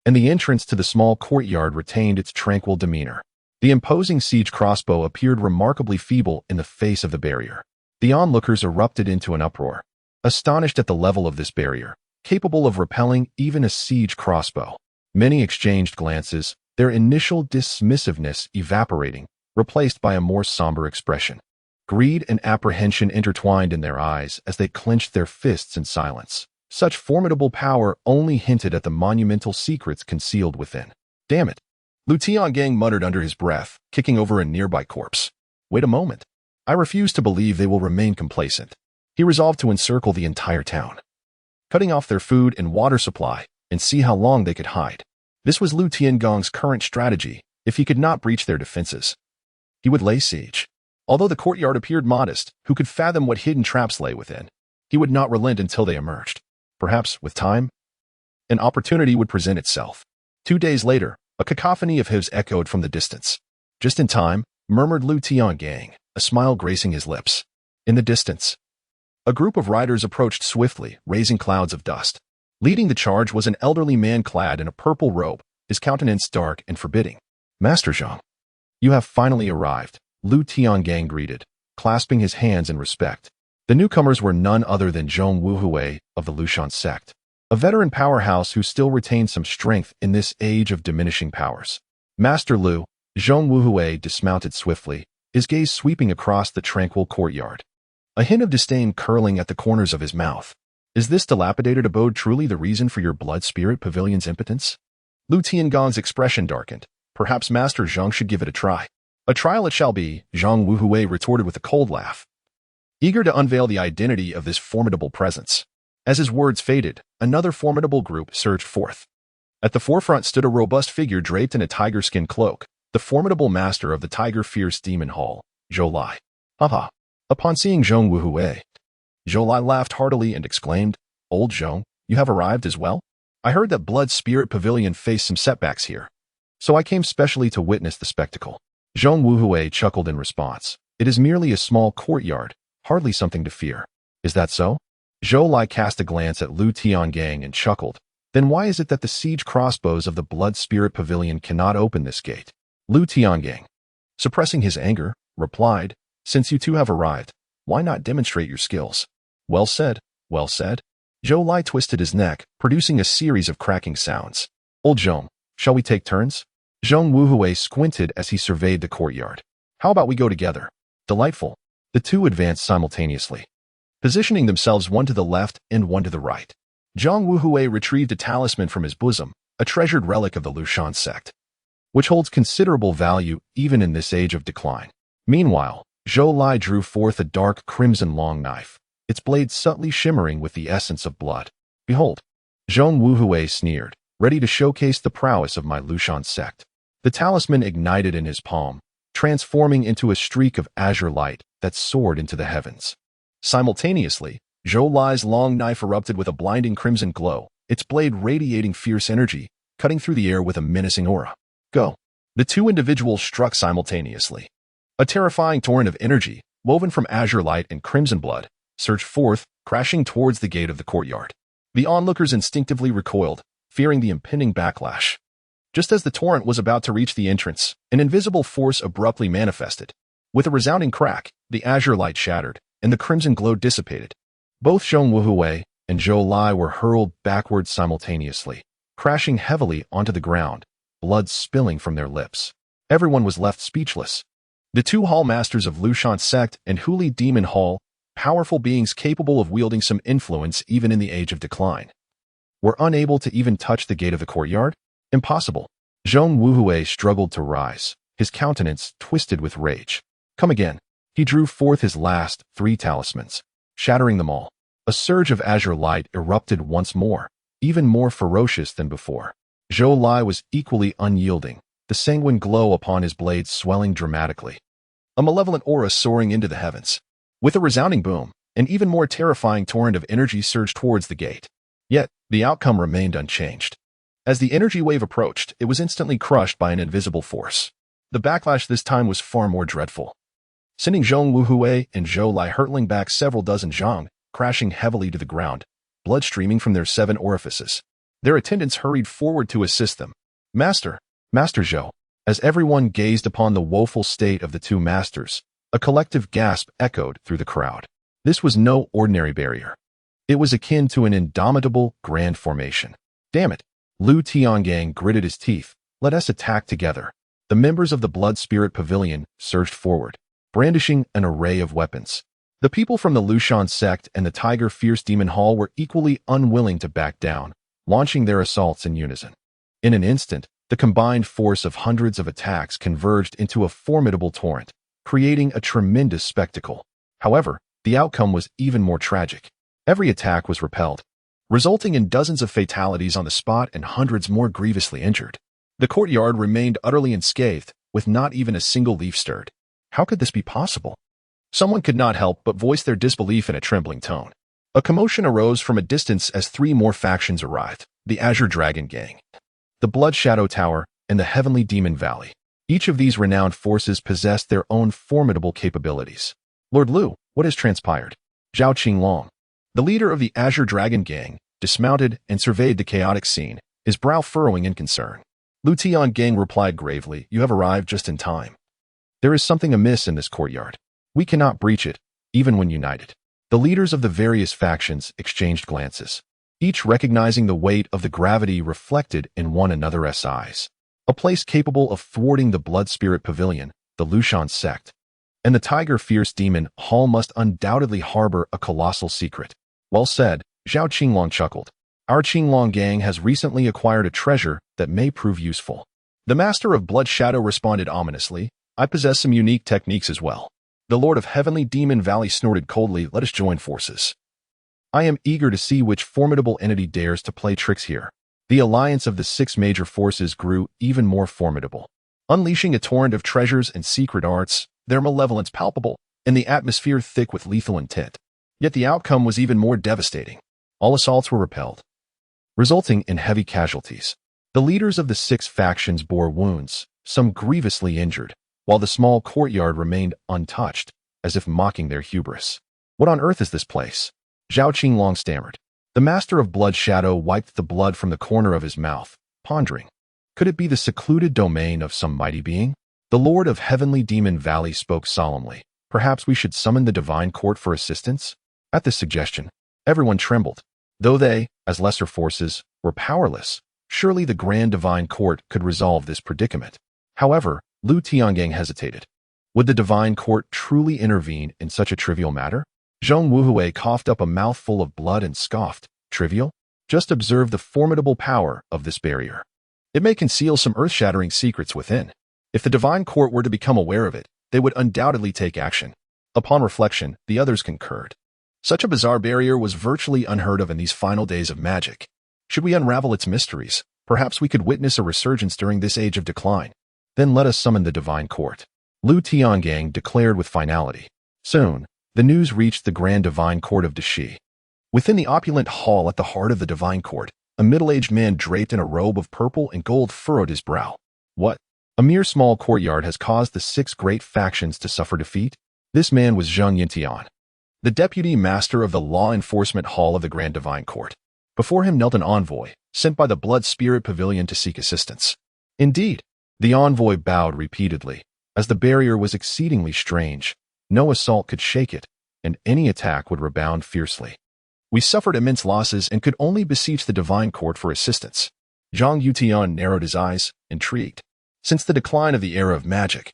[SPEAKER 1] and the entrance to the small courtyard retained its tranquil demeanor. The imposing siege crossbow appeared remarkably feeble in the face of the barrier. The onlookers erupted into an uproar, astonished at the level of this barrier, capable of repelling even a siege crossbow. Many exchanged glances, their initial dismissiveness evaporating, replaced by a more somber expression. Greed and apprehension intertwined in their eyes as they clenched their fists in silence. Such formidable power only hinted at the monumental secrets concealed within. Damn it! Lu Tiangang muttered under his breath, kicking over a nearby corpse. Wait a moment. I refuse to believe they will remain complacent. He resolved to encircle the entire town, cutting off their food and water supply, and see how long they could hide. This was Lu Tiangong's current strategy. If he could not breach their defenses, he would lay siege. Although the courtyard appeared modest, who could fathom what hidden traps lay within? He would not relent until they emerged. Perhaps, with time, an opportunity would present itself. 2 days later, a cacophony of hooves echoed from the distance. Just in time, murmured Lu Tiangang, a smile gracing his lips. In the distance, a group of riders approached swiftly, raising clouds of dust. Leading the charge was an elderly man clad in a purple robe, his countenance dark and forbidding. Master Zhang, you have finally arrived, Lu Tiangang greeted, clasping his hands in respect. The newcomers were none other than Zhong Wuhui of the Lushan sect, a veteran powerhouse who still retained some strength in this age of diminishing powers. Master Lu, Zhong Wuhui dismounted swiftly, his gaze sweeping across the tranquil courtyard. A hint of disdain curling at the corners of his mouth. Is this dilapidated abode truly the reason for your blood spirit pavilion's impotence? Lu Tiangong's expression darkened. Perhaps Master Zhang should give it a try. A trial it shall be, Zhang Wuhui retorted with a cold laugh, eager to unveil the identity of this formidable presence. As his words faded, another formidable group surged forth. At the forefront stood a robust figure draped in a tiger skin cloak, the formidable master of the Tiger Fierce Demon Hall, Zhou Lai. Haha. Upon seeing Zhong Wuhui, Zhou Lai laughed heartily and exclaimed, Old Zhong, you have arrived as well? I heard that Blood Spirit Pavilion faced some setbacks here, so I came specially to witness the spectacle. Zhong Wuhui chuckled in response. It is merely a small courtyard, hardly something to fear. Is that so? Zhou Lai cast a glance at Lu Tiangang and chuckled. Then why is it that the siege crossbows of the Blood Spirit Pavilion cannot open this gate? Lu Tiangang, suppressing his anger, replied, Since you two have arrived, why not demonstrate your skills? Well said, well said. Zhou Lai twisted his neck, producing a series of cracking sounds. Old Zhong, shall we take turns? Zhong Wuhui squinted as he surveyed the courtyard. How about we go together? Delightful. The two advanced simultaneously, positioning themselves one to the left and one to the right. Zhong Wuhui retrieved a talisman from his bosom, a treasured relic of the Lushan sect, which holds considerable value even in this age of decline. Meanwhile, Zhou Lai drew forth a dark crimson long knife, its blade subtly shimmering with the essence of blood. Behold, Zhong Wuhui sneered, ready to showcase the prowess of my Lushan sect. The talisman ignited in his palm, transforming into a streak of azure light that soared into the heavens. Simultaneously, Zhou Lai's long knife erupted with a blinding crimson glow, its blade radiating fierce energy, cutting through the air with a menacing aura. Go. The two individuals struck simultaneously. A terrifying torrent of energy, woven from azure light and crimson blood, surged forth, crashing towards the gate of the courtyard. The onlookers instinctively recoiled, fearing the impending backlash. Just as the torrent was about to reach the entrance, an invisible force abruptly manifested. With a resounding crack, the azure light shattered, and the crimson glow dissipated. Both Zhong Wuhui and Zhou Lai were hurled backward simultaneously, crashing heavily onto the ground, blood spilling from their lips. Everyone was left speechless. The two Hall Masters of Lushan Sect and Huli Demon Hall, powerful beings capable of wielding some influence even in the age of decline, were unable to even touch the gate of the courtyard? Impossible. Zhong Wuhui struggled to rise, his countenance twisted with rage. Come again. He drew forth his last 3 talismans, shattering them all. A surge of azure light erupted once more, even more ferocious than before. Zhou Lai was equally unyielding, the sanguine glow upon his blades swelling dramatically. A malevolent aura soaring into the heavens. With a resounding boom, an even more terrifying torrent of energy surged towards the gate. Yet, the outcome remained unchanged. As the energy wave approached, it was instantly crushed by an invisible force. The backlash this time was far more dreadful, sending Zhong Wuhui and Zhou Lai hurtling back several dozen zhang, crashing heavily to the ground, blood streaming from their 7 orifices. Their attendants hurried forward to assist them. Master Zhou. As everyone gazed upon the woeful state of the 2 masters, a collective gasp echoed through the crowd. This was no ordinary barrier. It was akin to an indomitable grand formation. Damn it! Lu Tiangang gritted his teeth. Let us attack together. The members of the Blood Spirit Pavilion surged forward, brandishing an array of weapons. The people from the Lushan Sect and the Tiger Fierce Demon Hall were equally unwilling to back down, launching their assaults in unison. In an instant, the combined force of hundreds of attacks converged into a formidable torrent, creating a tremendous spectacle. However, the outcome was even more tragic. Every attack was repelled, resulting in dozens of fatalities on the spot and hundreds more grievously injured. The courtyard remained utterly unscathed, with not even a single leaf stirred. How could this be possible? Someone could not help but voice their disbelief in a trembling tone. A commotion arose from a distance as 3 more factions arrived: the Azure Dragon Gang, the Blood Shadow Tower, and the Heavenly Demon Valley. Each of these renowned forces possessed their own formidable capabilities. Lord Lu, what has transpired? Zhao Qinglong, the leader of the Azure Dragon Gang, dismounted and surveyed the chaotic scene, his brow furrowing in concern. Lu Tiangang replied gravely, "You have arrived just in time. There is something amiss in this courtyard. We cannot breach it, even when united." The leaders of the various factions exchanged glances, each recognizing the weight of the gravity reflected in one another's eyes. A place capable of thwarting the Blood Spirit Pavilion, the Lushan Sect, and the Tiger Fierce Demon Hall must undoubtedly harbor a colossal secret. Well said, Zhao Qinglong chuckled. Our Qinglong gang has recently acquired a treasure that may prove useful. The Master of Blood Shadow responded ominously, I possess some unique techniques as well. The Lord of Heavenly Demon Valley snorted coldly, let us join forces. I am eager to see which formidable entity dares to play tricks here. The alliance of the 6 major forces grew even more formidable, unleashing a torrent of treasures and secret arts, their malevolence palpable, and the atmosphere thick with lethal intent. Yet the outcome was even more devastating. All assaults were repelled, resulting in heavy casualties. The leaders of the 6 factions bore wounds, some grievously injured, while the small courtyard remained untouched, as if mocking their hubris. What on earth is this place? Zhao Qinglong stammered. The Master of Blood Shadow wiped the blood from the corner of his mouth, pondering. Could it be the secluded domain of some mighty being? The Lord of Heavenly Demon Valley spoke solemnly. Perhaps we should summon the Divine Court for assistance? At this suggestion, everyone trembled. Though they, as lesser forces, were powerless, surely the Grand Divine Court could resolve this predicament. However, Lu Tiangang hesitated. Would the Divine Court truly intervene in such a trivial matter? Zhong Wuhui coughed up a mouthful of blood and scoffed. Trivial? Just observe the formidable power of this barrier. It may conceal some earth-shattering secrets within. If the Divine Court were to become aware of it, they would undoubtedly take action. Upon reflection, the others concurred. Such a bizarre barrier was virtually unheard of in these final days of magic. Should we unravel its mysteries, perhaps we could witness a resurgence during this age of decline. Then let us summon the Divine Court. Lu Tiangang declared with finality. Soon, the news reached the Grand Divine Court of Deshi. Within the opulent hall at the heart of the Divine Court, a middle-aged man draped in a robe of purple and gold furrowed his brow. What? A mere small courtyard has caused the 6 great factions to suffer defeat? This man was Zheng Yintian, the Deputy Master of the Law Enforcement Hall of the Grand Divine Court. Before him knelt an envoy, sent by the Blood Spirit Pavilion to seek assistance. Indeed, the envoy bowed repeatedly, as the barrier was exceedingly strange. No assault could shake it, and any attack would rebound fiercely. We suffered immense losses and could only beseech the Divine Court for assistance. Zhang Yutian narrowed his eyes, intrigued. Since the decline of the era of magic,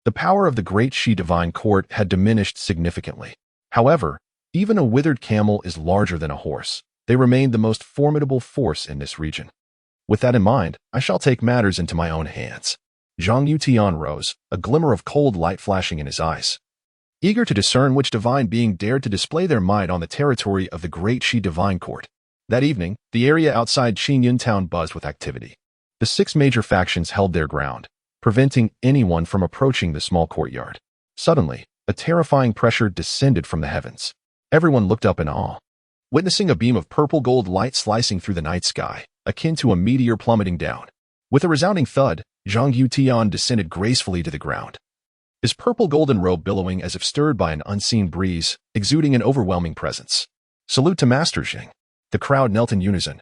[SPEAKER 1] The power of the great Shi divine court had diminished significantly. However, even a withered camel is larger than a horse. They remained the most formidable force in this region. With that in mind, I shall take matters into my own hands. Zhang Yutian rose, a glimmer of cold light flashing in his eyes. Eager to discern which divine being dared to display their might on the territory of the great Shi divine court. That evening, the area outside Qingyun town buzzed with activity. The 6 major factions held their ground, preventing anyone from approaching the small courtyard. Suddenly, a terrifying pressure descended from the heavens. Everyone looked up in awe, witnessing a beam of purple-gold light slicing through the night sky, akin to a meteor plummeting down. With a resounding thud, Zhang Yutian descended gracefully to the ground, his purple-golden robe billowing as if stirred by an unseen breeze, exuding an overwhelming presence. Salute to Master Xing. The crowd knelt in unison.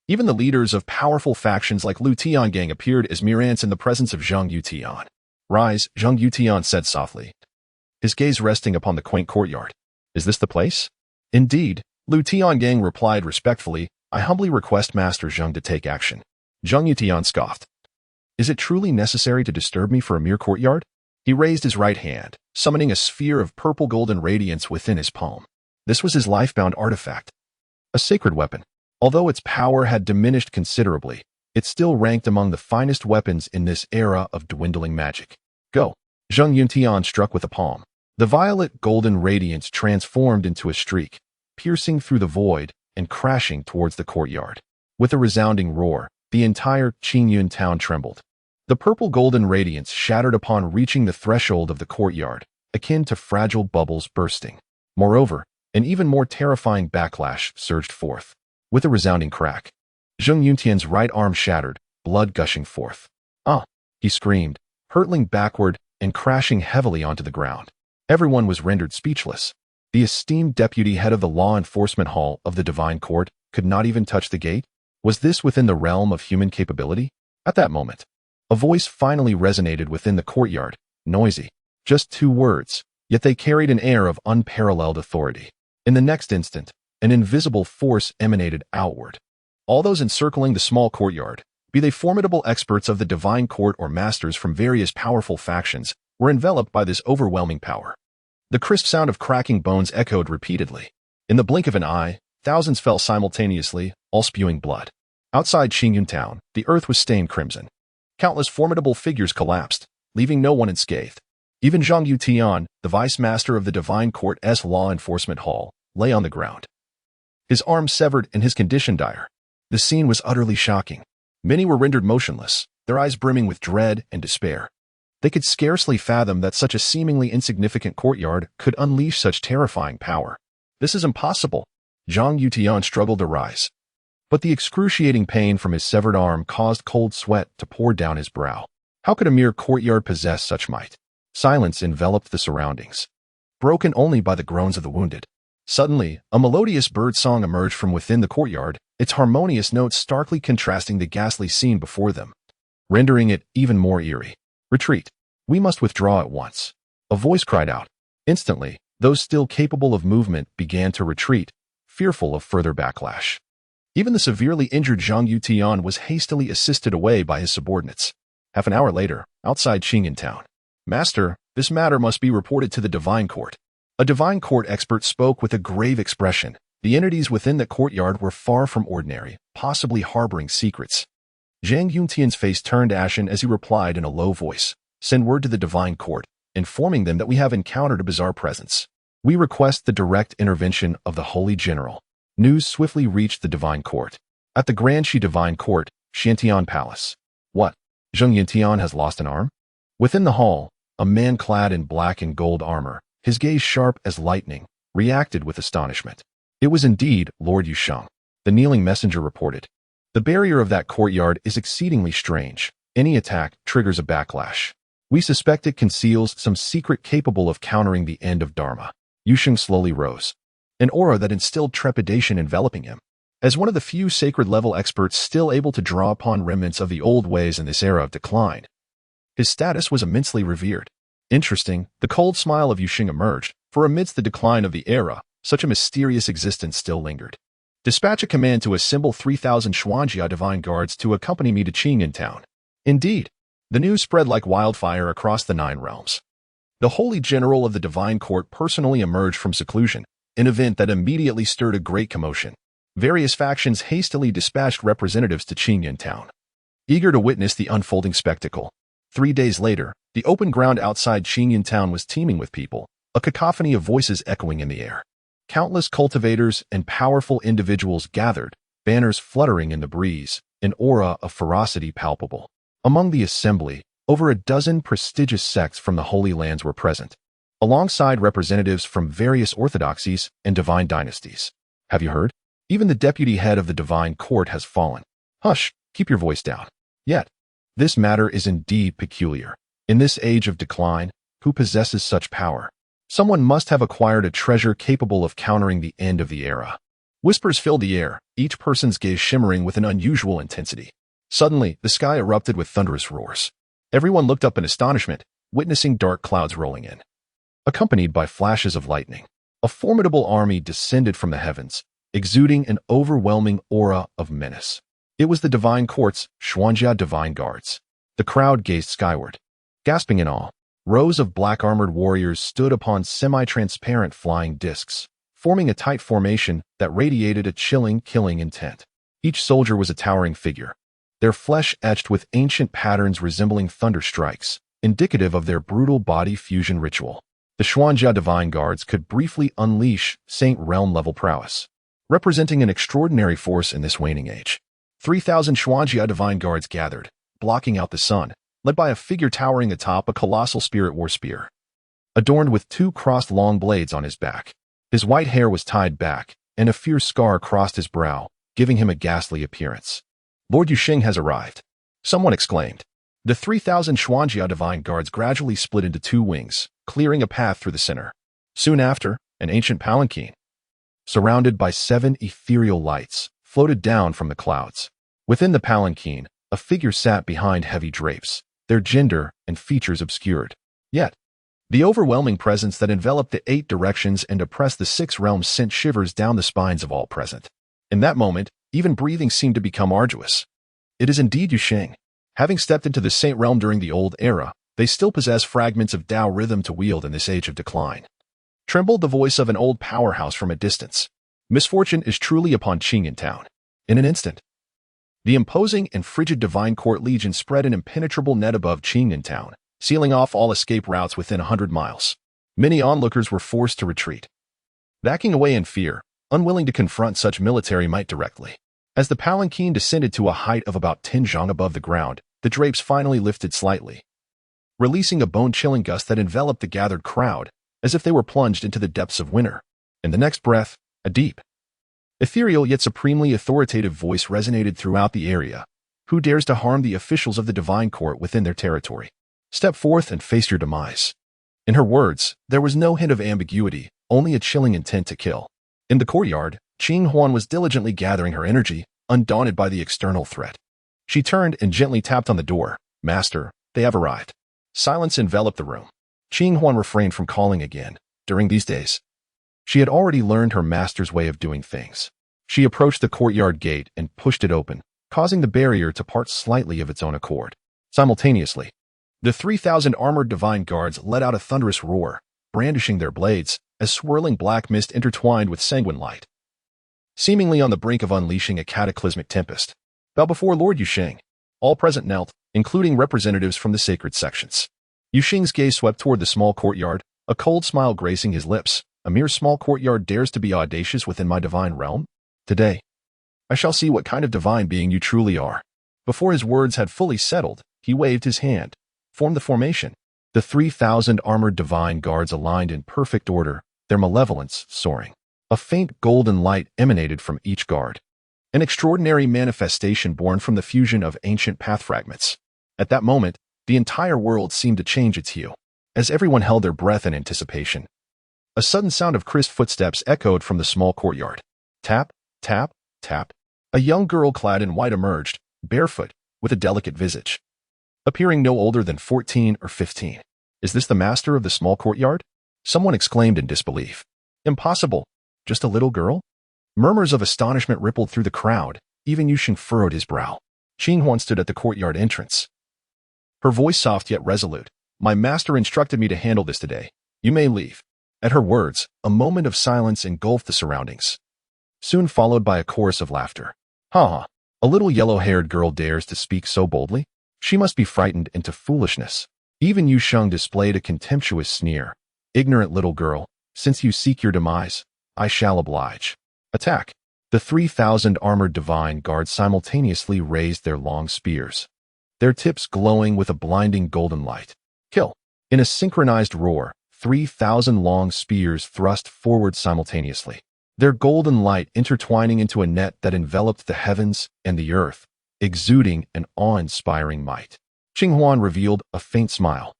[SPEAKER 1] Even the leaders of powerful factions like Lu Tiangang appeared as mere ants in the presence of Zhang Yutian. Rise, Zhang Yutian said softly, his gaze resting upon the quaint courtyard. Is this the place? Indeed, Lu Tiangang replied respectfully. I humbly request Master Zhang to take action. Zhang Yutian scoffed. Is it truly necessary to disturb me for a mere courtyard? He raised his right hand, summoning a sphere of purple-golden radiance within his palm. This was his life-bound artifact, a sacred weapon. Although its power had diminished considerably, it still ranked among the finest weapons in this era of dwindling magic. Go! Zhang Yutian struck with a palm. The violet-golden radiance transformed into a streak, piercing through the void and crashing towards the courtyard. With a resounding roar, the entire Qingyun town trembled. The purple-golden radiance shattered upon reaching the threshold of the courtyard, akin to fragile bubbles bursting. Moreover, an even more terrifying backlash surged forth. With a resounding crack, Zhang Yutian's right arm shattered, blood gushing forth. Ah! He screamed, hurtling backward and crashing heavily onto the ground. Everyone was rendered speechless. The esteemed deputy head of the law enforcement hall of the Divine Court could not even touch the gate? Was this within the realm of human capability? At that moment, a voice finally resonated within the courtyard, noisy. Just 2 words, yet they carried an air of unparalleled authority. In the next instant, an invisible force emanated outward. All those encircling the small courtyard, be they formidable experts of the Divine Court or masters from various powerful factions, were enveloped by this overwhelming power. The crisp sound of cracking bones echoed repeatedly. In the blink of an eye, thousands fell simultaneously, all spewing blood. Outside Qingyun town, the earth was stained crimson. Countless formidable figures collapsed, leaving no one unscathed. Even Zhang Yutian, the vice master of the Divine Court's law enforcement hall, lay on the ground, his arms severed and his condition dire. The scene was utterly shocking. Many were rendered motionless, their eyes brimming with dread and despair. They could scarcely fathom that such a seemingly insignificant courtyard could unleash such terrifying power. This is impossible. Zhang Yutian struggled to rise, but the excruciating pain from his severed arm caused cold sweat to pour down his brow. How could a mere courtyard possess such might? Silence enveloped the surroundings, broken only by the groans of the wounded. Suddenly, a melodious bird song emerged from within the courtyard, its harmonious notes starkly contrasting the ghastly scene before them, rendering it even more eerie. Retreat. We must withdraw at once. A voice cried out. Instantly, those still capable of movement began to retreat, fearful of further backlash. Even the severely injured Zhang Yutian was hastily assisted away by his subordinates. Half an hour later, outside Qingyun town. Master, this matter must be reported to the Divine Court. A Divine Court expert spoke with a grave expression. The entities within the courtyard were far from ordinary, possibly harboring secrets. Zhang Yutian's face turned ashen as he replied in a low voice. Send word to the Divine Court, informing them that we have encountered a bizarre presence. We request the direct intervention of the Holy General. News swiftly reached the Divine Court. At the Grand Shi Divine Court, Xiantian Palace. What? Zhang Yutian has lost an arm? Within the hall, a man clad in black and gold armor, his gaze sharp as lightning, reacted with astonishment. It was indeed Lord Yusheng. The kneeling messenger reported. The barrier of that courtyard is exceedingly strange. Any attack triggers a backlash. We suspect it conceals some secret capable of countering the end of Dharma. Yusheng slowly rose, an aura that instilled trepidation enveloping him. As one of the few sacred-level experts still able to draw upon remnants of the old ways in this era of decline, his status was immensely revered. Interesting, the cold smile of Yusheng emerged, for amidst the decline of the era, such a mysterious existence still lingered. Dispatch a command to assemble 3,000 Xuanjia divine guards to accompany me to Qingyun town. Indeed, The news spread like wildfire across the Nine Realms. The Holy General of the Divine Court personally emerged from seclusion, an event that immediately stirred a great commotion. Various factions hastily dispatched representatives to Qingyan Town, eager to witness the unfolding spectacle. 3 days later, the open ground outside Qingyan Town was teeming with people, a cacophony of voices echoing in the air. Countless cultivators and powerful individuals gathered, banners fluttering in the breeze, an aura of ferocity palpable. Among the assembly, over a dozen prestigious sects from the Holy Lands were present, alongside representatives from various orthodoxies and divine dynasties. Have you heard? Even the deputy head of the Divine Court has fallen. Hush, keep your voice down. Yet, this matter is indeed peculiar. In this age of decline, who possesses such power? Someone must have acquired a treasure capable of countering the end of the era. Whispers filled the air, each person's gaze shimmering with an unusual intensity. Suddenly, the sky erupted with thunderous roars. Everyone looked up in astonishment, witnessing dark clouds rolling in, accompanied by flashes of lightning. A formidable army descended from the heavens, exuding an overwhelming aura of menace. It was the Divine Court's Xuanjia Divine Guards. The crowd gazed skyward, gasping in awe. Rows of black-armored warriors stood upon semi-transparent flying discs, forming a tight formation that radiated a chilling, killing intent. Each soldier was a towering figure, their flesh etched with ancient patterns resembling thunder strikes, indicative of their brutal body fusion ritual. The Xuanjia Divine Guards could briefly unleash Saint Realm-level prowess, representing an extraordinary force in this waning age. 3,000 Xuanjia Divine Guards gathered, blocking out the sun, led by a figure towering atop a colossal spirit war spear, adorned with 2 crossed long blades on his back. His white hair was tied back, and a fierce scar crossed his brow, giving him a ghastly appearance. Lord Yuxing has arrived, someone exclaimed. The 3,000 Xuanjia Divine Guards gradually split into 2 wings, clearing a path through the center. Soon after, an ancient palanquin, surrounded by 7 ethereal lights, floated down from the clouds. Within the palanquin, a figure sat behind heavy drapes, their gender and features obscured. Yet, the overwhelming presence that enveloped the 8 directions and oppressed the 6 realms sent shivers down the spines of all present. In that moment, even breathing seemed to become arduous. It is indeed Yuxing. Having stepped into the Saint Realm during the old era, they still possess fragments of Tao rhythm to wield in this age of decline. Trembled the voice of an old powerhouse from a distance. Misfortune is truly upon Qingyan Town. In an instant, the imposing and frigid Divine Court Legion spread an impenetrable net above Qingyan Town, sealing off all escape routes within 100 miles. Many onlookers were forced to retreat, backing away in fear, unwilling to confront such military might directly. As the palanquin descended to a height of about 10 zhang above the ground, the drapes finally lifted slightly, releasing a bone-chilling gust that enveloped the gathered crowd, as if they were plunged into the depths of winter. In the next breath, a deep, ethereal yet supremely authoritative voice resonated throughout the area. Who dares to harm the officials of the Divine Court within their territory? Step forth and face your demise. In her words, there was no hint of ambiguity, only a chilling intent to kill. In the courtyard, Qing Huan was diligently gathering her energy, undaunted by the external threat. She turned and gently tapped on the door. Master, they have arrived. Silence enveloped the room. Qing Huan refrained from calling again. During these days, she had already learned her master's way of doing things. She approached the courtyard gate and pushed it open, causing the barrier to part slightly of its own accord. Simultaneously, the 3,000 armored Divine Guards let out a thunderous roar, brandishing their blades, as swirling black mist intertwined with sanguine light, seemingly on the brink of unleashing a cataclysmic tempest. Bow before Lord Yuxing. All present knelt, including representatives from the sacred sections. Yuxing's gaze swept toward the small courtyard, a cold smile gracing his lips. A mere small courtyard dares to be audacious within my divine realm? Today, I shall see what kind of divine being you truly are. Before his words had fully settled, he waved his hand, formed the formation. The 3,000 armored Divine Guards aligned in perfect order, their malevolence soaring. A faint golden light emanated from each guard, an extraordinary manifestation born from the fusion of ancient path fragments. At that moment, the entire world seemed to change its hue, as everyone held their breath in anticipation. A sudden sound of crisp footsteps echoed from the small courtyard. Tap, tap, tap. A young girl clad in white emerged, barefoot, with a delicate visage, appearing no older than 14 or 15. Is this the master of the small courtyard? Someone exclaimed in disbelief. Impossible. Just a little girl? Murmurs of astonishment rippled through the crowd. Even Yuxing furrowed his brow. Qing Huan stood at the courtyard entrance, her voice soft yet resolute. "My master instructed me to handle this today. You may leave." At her words, a moment of silence engulfed the surroundings, soon followed by a chorus of laughter. "Ha ha! A little yellow-haired girl dares to speak so boldly? She must be frightened into foolishness." Even Yu Sheng displayed a contemptuous sneer. "Ignorant little girl, since you seek your demise, I shall oblige. Attack!" The 3,000 armored divine guards simultaneously raised their long spears, their tips glowing with a blinding golden light. "Kill!" In a synchronized roar, 3,000 long spears thrust forward simultaneously, their golden light intertwining into a net that enveloped the heavens and the earth, exuding an awe-inspiring might. Qing Huan revealed a faint smile,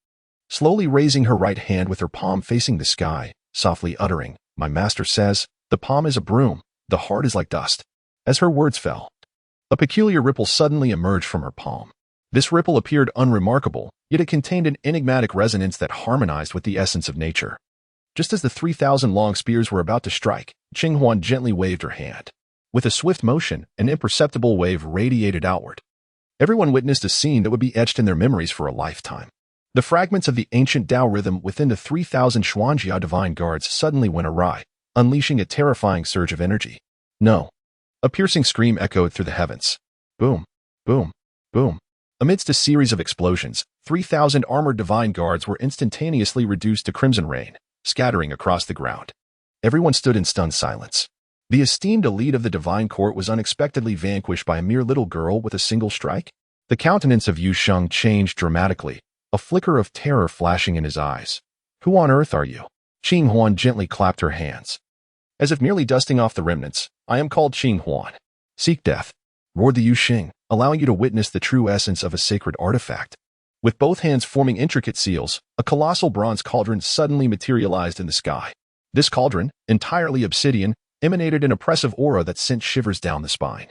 [SPEAKER 1] slowly raising her right hand with her palm facing the sky, softly uttering, "My master says, the palm is a broom, the heart is like dust." As her words fell, a peculiar ripple suddenly emerged from her palm. This ripple appeared unremarkable, yet it contained an enigmatic resonance that harmonized with the essence of nature. Just as the 3,000 long spears were about to strike, Qing Huan gently waved her hand. With a swift motion, an imperceptible wave radiated outward. Everyone witnessed a scene that would be etched in their memories for a lifetime. The fragments of the ancient Tao rhythm within the 3,000 Xuanjia divine guards suddenly went awry, unleashing a terrifying surge of energy. "No!" A piercing scream echoed through the heavens. Boom, boom, boom. Amidst a series of explosions, 3,000 armored divine guards were instantaneously reduced to crimson rain, scattering across the ground. Everyone stood in stunned silence. The esteemed elite of the divine court was unexpectedly vanquished by a mere little girl with a single strike. The countenance of Yu Sheng changed dramatically, a flicker of terror flashing in his eyes. "Who on earth are you?" Qing Huan gently clapped her hands, as if merely dusting off the remnants. "I am called Qing Huan." "Seek death," roared the Yu Sheng, allowing you to witness the true essence of a sacred artifact. With both hands forming intricate seals, a colossal bronze cauldron suddenly materialized in the sky. This cauldron, entirely obsidian, emanated an oppressive aura that sent shivers down the spine.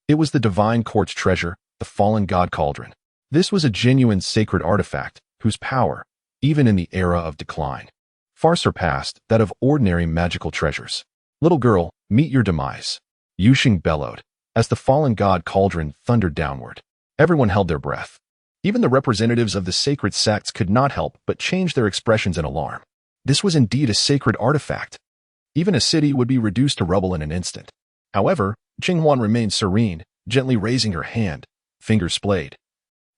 [SPEAKER 1] It was the divine court's treasure, the fallen god cauldron. This was a genuine sacred artifact, whose power, even in the era of decline, far surpassed that of ordinary magical treasures. "Little girl, meet your demise," Yu Sheng bellowed, as the fallen god cauldron thundered downward. Everyone held their breath. Even the representatives of the sacred sects could not help but change their expressions in alarm. This was indeed a sacred artifact. Even a city would be reduced to rubble in an instant. However, Qing Huan remained serene, gently raising her hand, fingers splayed,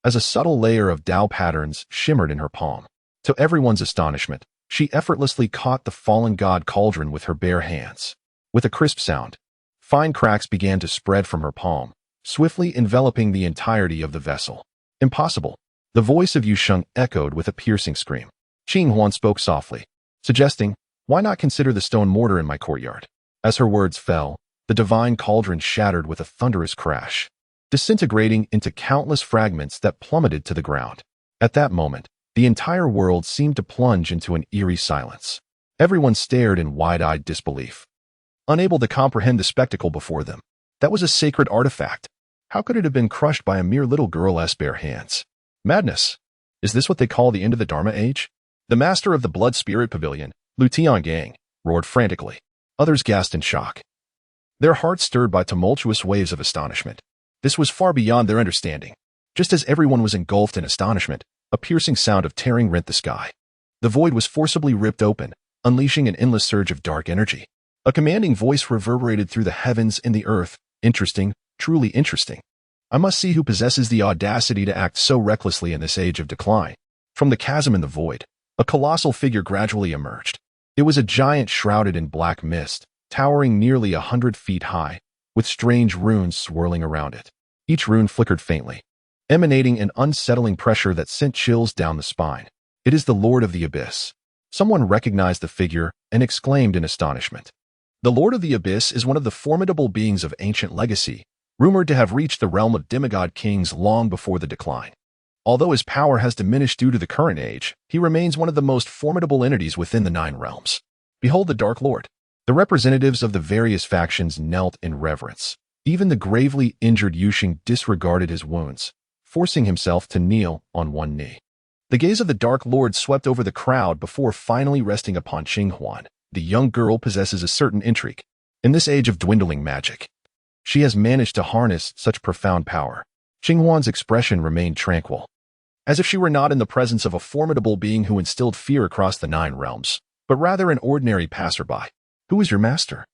[SPEAKER 1] as a subtle layer of Tao patterns shimmered in her palm. To everyone's astonishment, she effortlessly caught the fallen god cauldron with her bare hands. With a crisp sound, fine cracks began to spread from her palm, swiftly enveloping the entirety of the vessel. "Impossible!" The voice of Yu Sheng echoed with a piercing scream. Qing Huan spoke softly, suggesting, "Why not consider the stone mortar in my courtyard?" As her words fell, the divine cauldron shattered with a thunderous crash, disintegrating into countless fragments that plummeted to the ground. At that moment, the entire world seemed to plunge into an eerie silence. Everyone stared in wide-eyed disbelief, unable to comprehend the spectacle before them. That was a sacred artifact. How could it have been crushed by a mere little girl's bare hands? Madness! Is this what they call the end of the Dharma age? The master of the Blood Spirit Pavilion, Lu Tiangang, roared frantically. Others gasped in shock, their hearts stirred by tumultuous waves of astonishment. This was far beyond their understanding. Just as everyone was engulfed in astonishment, a piercing sound of tearing rent the sky. The void was forcibly ripped open, unleashing an endless surge of dark energy. A commanding voice reverberated through the heavens and the earth. "Interesting, truly interesting. I must see who possesses the audacity to act so recklessly in this age of decline." From the chasm in the void, a colossal figure gradually emerged. It was a giant shrouded in black mist, towering nearly 100 feet high, with strange runes swirling around it. Each rune flickered faintly, emanating an unsettling pressure that sent chills down the spine. "It is the Lord of the Abyss." Someone recognized the figure and exclaimed in astonishment. The Lord of the Abyss is one of the formidable beings of ancient legacy, rumored to have reached the realm of demigod kings long before the decline. Although his power has diminished due to the current age, he remains one of the most formidable entities within the 9 realms. Behold the Dark Lord. The representatives of the various factions knelt in reverence. Even the gravely injured Yu Sheng disregarded his wounds, forcing himself to kneel on one knee. The gaze of the Dark Lord swept over the crowd before finally resting upon Qing Huan. The young girl possesses a certain intrigue. In this age of dwindling magic, she has managed to harness such profound power. Qing Huan's expression remained tranquil, as if she were not in the presence of a formidable being who instilled fear across the 9 realms, but rather an ordinary passerby. "Who is your master?"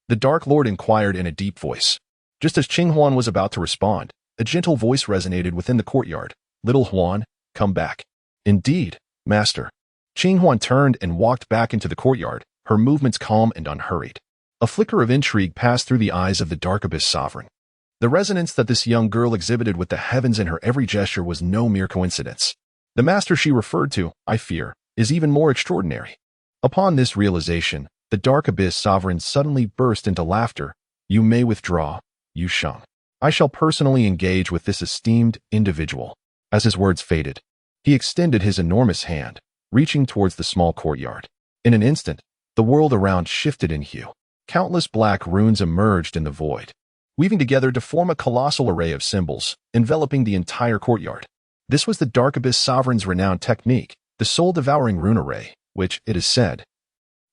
[SPEAKER 1] the Dark Lord inquired in a deep voice. Just as Qing Huan was about to respond, a gentle voice resonated within the courtyard. "Little Huan, come back." "Indeed, master." Qing Huan turned and walked back into the courtyard, her movements calm and unhurried. A flicker of intrigue passed through the eyes of the Dark Abyss Sovereign. The resonance that this young girl exhibited with the heavens in her every gesture was no mere coincidence. The master she referred to, I fear, is even more extraordinary. Upon this realization, the Dark Abyss Sovereign suddenly burst into laughter. "You may withdraw, Yu Sheng. I shall personally engage with this esteemed individual." As his words faded, he extended his enormous hand, reaching towards the small courtyard. In an instant, the world around shifted in hue. Countless black runes emerged in the void, weaving together to form a colossal array of symbols, enveloping the entire courtyard. This was the Dark Abyss Sovereign's renowned technique, the soul-devouring rune array, which, it is said,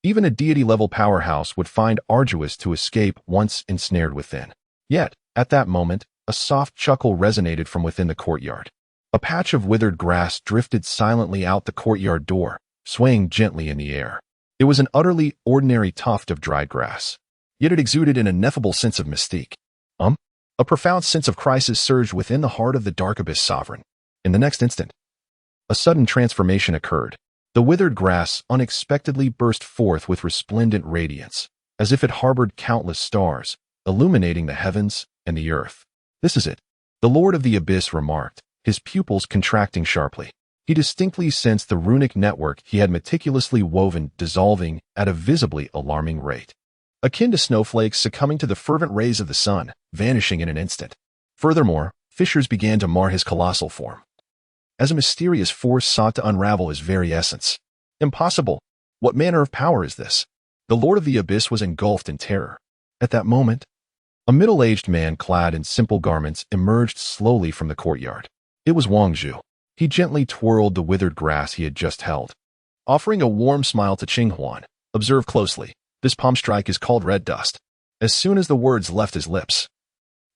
[SPEAKER 1] even a deity-level powerhouse would find arduous to escape once ensnared within. Yet, at that moment, a soft chuckle resonated from within the courtyard. A patch of withered grass drifted silently out the courtyard door, swaying gently in the air. It was an utterly ordinary tuft of dried grass, yet it exuded an ineffable sense of mystique. A profound sense of crisis surged within the heart of the Dark Abyss Sovereign. In the next instant, a sudden transformation occurred. The withered grass unexpectedly burst forth with resplendent radiance, as if it harbored countless stars, illuminating the heavens and the earth. "This is it," the Lord of the Abyss remarked, his pupils contracting sharply. He distinctly sensed the runic network he had meticulously woven dissolving at a visibly alarming rate, akin to snowflakes succumbing to the fervent rays of the sun, vanishing in an instant. Furthermore, fissures began to mar his colossal form, as a mysterious force sought to unravel his very essence. Impossible! What manner of power is this? The Lord of the Abyss was engulfed in terror. At that moment, a middle-aged man clad in simple garments emerged slowly from the courtyard. It was Wang Zhu. He gently twirled the withered grass he had just held, offering a warm smile to Qing Huan. "Observe closely. This palm strike is called red dust." As soon as the words left his lips,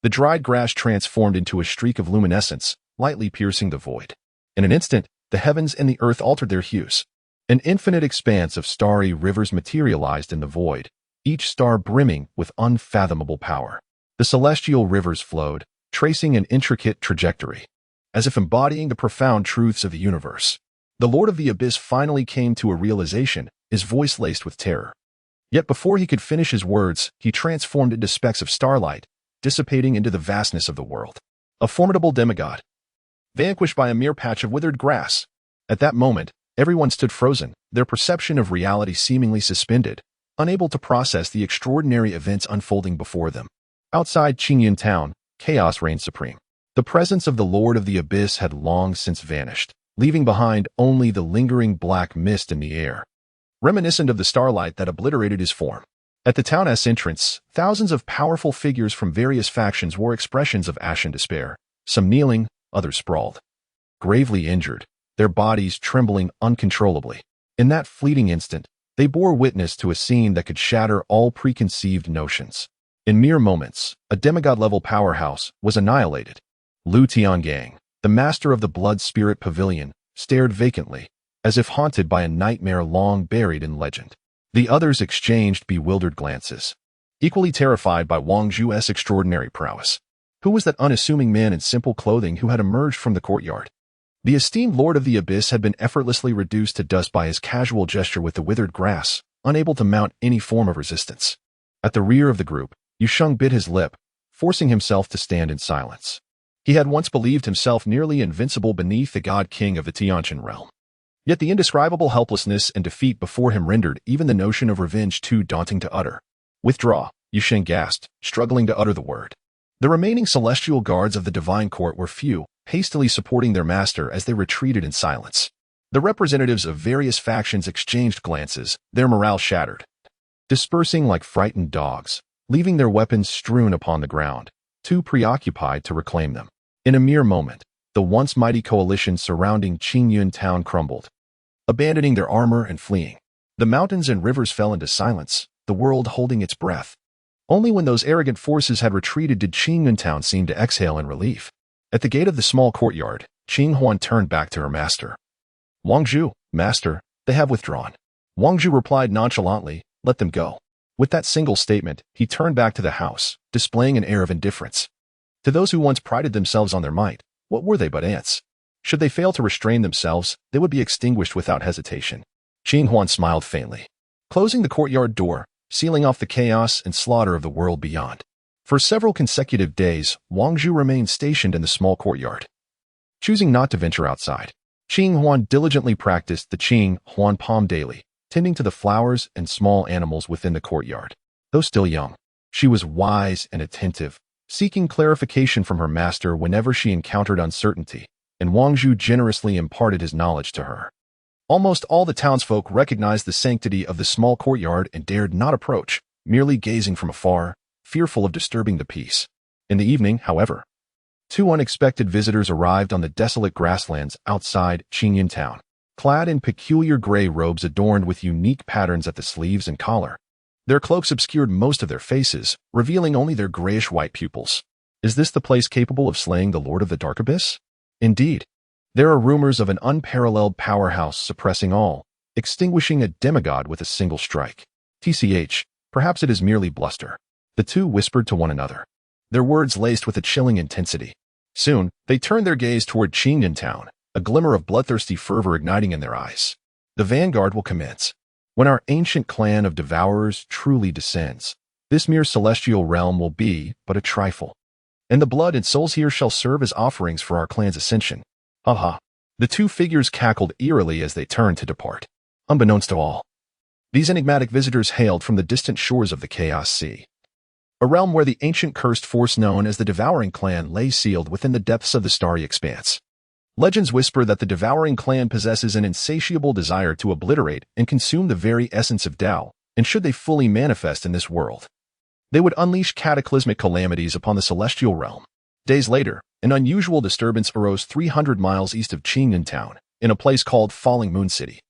[SPEAKER 1] the dried grass transformed into a streak of luminescence, lightly piercing the void. In an instant, the heavens and the earth altered their hues. An infinite expanse of starry rivers materialized in the void, each star brimming with unfathomable power. The celestial rivers flowed, tracing an intricate trajectory, as if embodying the profound truths of the universe. The Lord of the Abyss finally came to a realization, his voice laced with terror. Yet before he could finish his words, he transformed into specks of starlight, dissipating into the vastness of the world. A formidable demigod, vanquished by a mere patch of withered grass. At that moment, everyone stood frozen, their perception of reality seemingly suspended, unable to process the extraordinary events unfolding before them. Outside Qingyun town, chaos reigned supreme. The presence of the Lord of the Abyss had long since vanished, leaving behind only the lingering black mist in the air, reminiscent of the starlight that obliterated his form. At the town's entrance, thousands of powerful figures from various factions wore expressions of ashen despair, some kneeling, others sprawled, gravely injured, their bodies trembling uncontrollably. In that fleeting instant, they bore witness to a scene that could shatter all preconceived notions. In mere moments, a demigod-level powerhouse was annihilated. Lu Tiangang, the master of the Blood Spirit Pavilion, stared vacantly, as if haunted by a nightmare long buried in legend. The others exchanged bewildered glances, equally terrified by Wang Zhu's extraordinary prowess. Who was that unassuming man in simple clothing who had emerged from the courtyard? The esteemed Lord of the Abyss had been effortlessly reduced to dust by his casual gesture with the withered grass, unable to mount any form of resistance. At the rear of the group, Yu Sheng bit his lip, forcing himself to stand in silence. He had once believed himself nearly invincible beneath the God King of the Tianjin realm. Yet the indescribable helplessness and defeat before him rendered even the notion of revenge too daunting to utter. "Withdraw," Yu Sheng gasped, struggling to utter the word. The remaining celestial guards of the divine court were few, hastily supporting their master as they retreated in silence. The representatives of various factions exchanged glances, their morale shattered, dispersing like frightened dogs, leaving their weapons strewn upon the ground, too preoccupied to reclaim them. In a mere moment, the once mighty coalition surrounding Qingyun town crumbled, abandoning their armor and fleeing. The mountains and rivers fell into silence, the world holding its breath. Only when those arrogant forces had retreated did Qingyun town seem to exhale in relief. At the gate of the small courtyard, Qing Huan turned back to her master. Wang Zhu, master, they have withdrawn. Wang Zhu replied nonchalantly, let them go. With that single statement, he turned back to the house, displaying an air of indifference. To those who once prided themselves on their might, what were they but ants? Should they fail to restrain themselves, they would be extinguished without hesitation. Qing Huan smiled faintly, closing the courtyard door, sealing off the chaos and slaughter of the world beyond. For several consecutive days, Wang Zhu remained stationed in the small courtyard. Choosing not to venture outside, Qing Huan diligently practiced the Qing Huan Palm daily, tending to the flowers and small animals within the courtyard. Though still young, she was wise and attentive, seeking clarification from her master whenever she encountered uncertainty, and Wang Zhu generously imparted his knowledge to her. Almost all the townsfolk recognized the sanctity of the small courtyard and dared not approach, merely gazing from afar, fearful of disturbing the peace. In the evening, however, 2 unexpected visitors arrived on the desolate grasslands outside Qingyun town, clad in peculiar gray robes adorned with unique patterns at the sleeves and collar. Their cloaks obscured most of their faces, revealing only their grayish-white pupils. Is this the place capable of slaying the Lord of the Dark Abyss? Indeed, there are rumors of an unparalleled powerhouse suppressing all, extinguishing a demigod with a single strike. TCH, perhaps it is merely bluster. The 2 whispered to one another, their words laced with a chilling intensity. Soon, they turned their gaze toward Qingyun town, a glimmer of bloodthirsty fervor igniting in their eyes. The vanguard will commence. When our ancient clan of devourers truly descends, this mere celestial realm will be but a trifle. And the blood and souls here shall serve as offerings for our clan's ascension. Ha ha. The 2 figures cackled eerily as they turned to depart. Unbeknownst to all, these enigmatic visitors hailed from the distant shores of the Chaos Sea, a realm where the ancient cursed force known as the Devouring Clan lay sealed within the depths of the starry expanse. Legends whisper that the Devouring Clan possesses an insatiable desire to obliterate and consume the very essence of Tao, and should they fully manifest in this world, they would unleash cataclysmic calamities upon the celestial realm. Days later, an unusual disturbance arose 300 miles east of Qingyun town, in a place called Falling Moon City.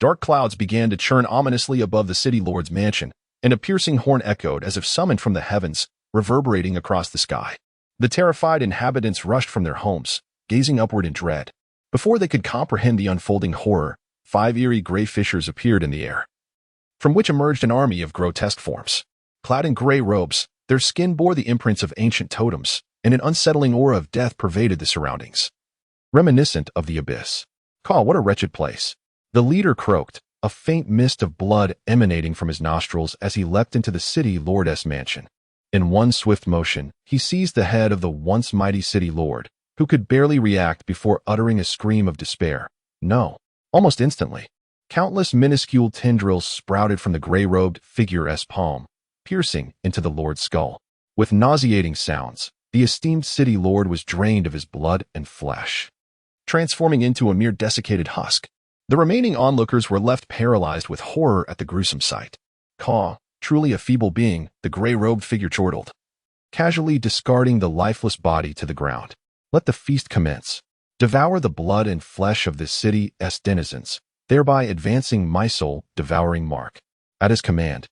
[SPEAKER 1] Dark clouds began to churn ominously above the city lord's mansion, and a piercing horn echoed as if summoned from the heavens, reverberating across the sky. The terrified inhabitants rushed from their homes, gazing upward in dread. Before they could comprehend the unfolding horror, 5 eerie gray fissures appeared in the air, from which emerged an army of grotesque forms. Clad in gray robes, their skin bore the imprints of ancient totems, and an unsettling aura of death pervaded the surroundings, reminiscent of the abyss. Caw, what a wretched place. The leader croaked, a faint mist of blood emanating from his nostrils as he leapt into the city lord's mansion. In one swift motion, he seized the head of the once mighty city lord, who could barely react before uttering a scream of despair. No. Almost instantly, countless minuscule tendrils sprouted from the gray-robed figure's palm, piercing into the lord's skull. With nauseating sounds, the esteemed city lord was drained of his blood and flesh, transforming into a mere desiccated husk. The remaining onlookers were left paralyzed with horror at the gruesome sight. Caw, truly a feeble being, the gray-robed figure chortled, casually discarding the lifeless body to the ground. Let the feast commence. Devour the blood and flesh of this city's denizens, thereby advancing my soul, devouring mark. At his command,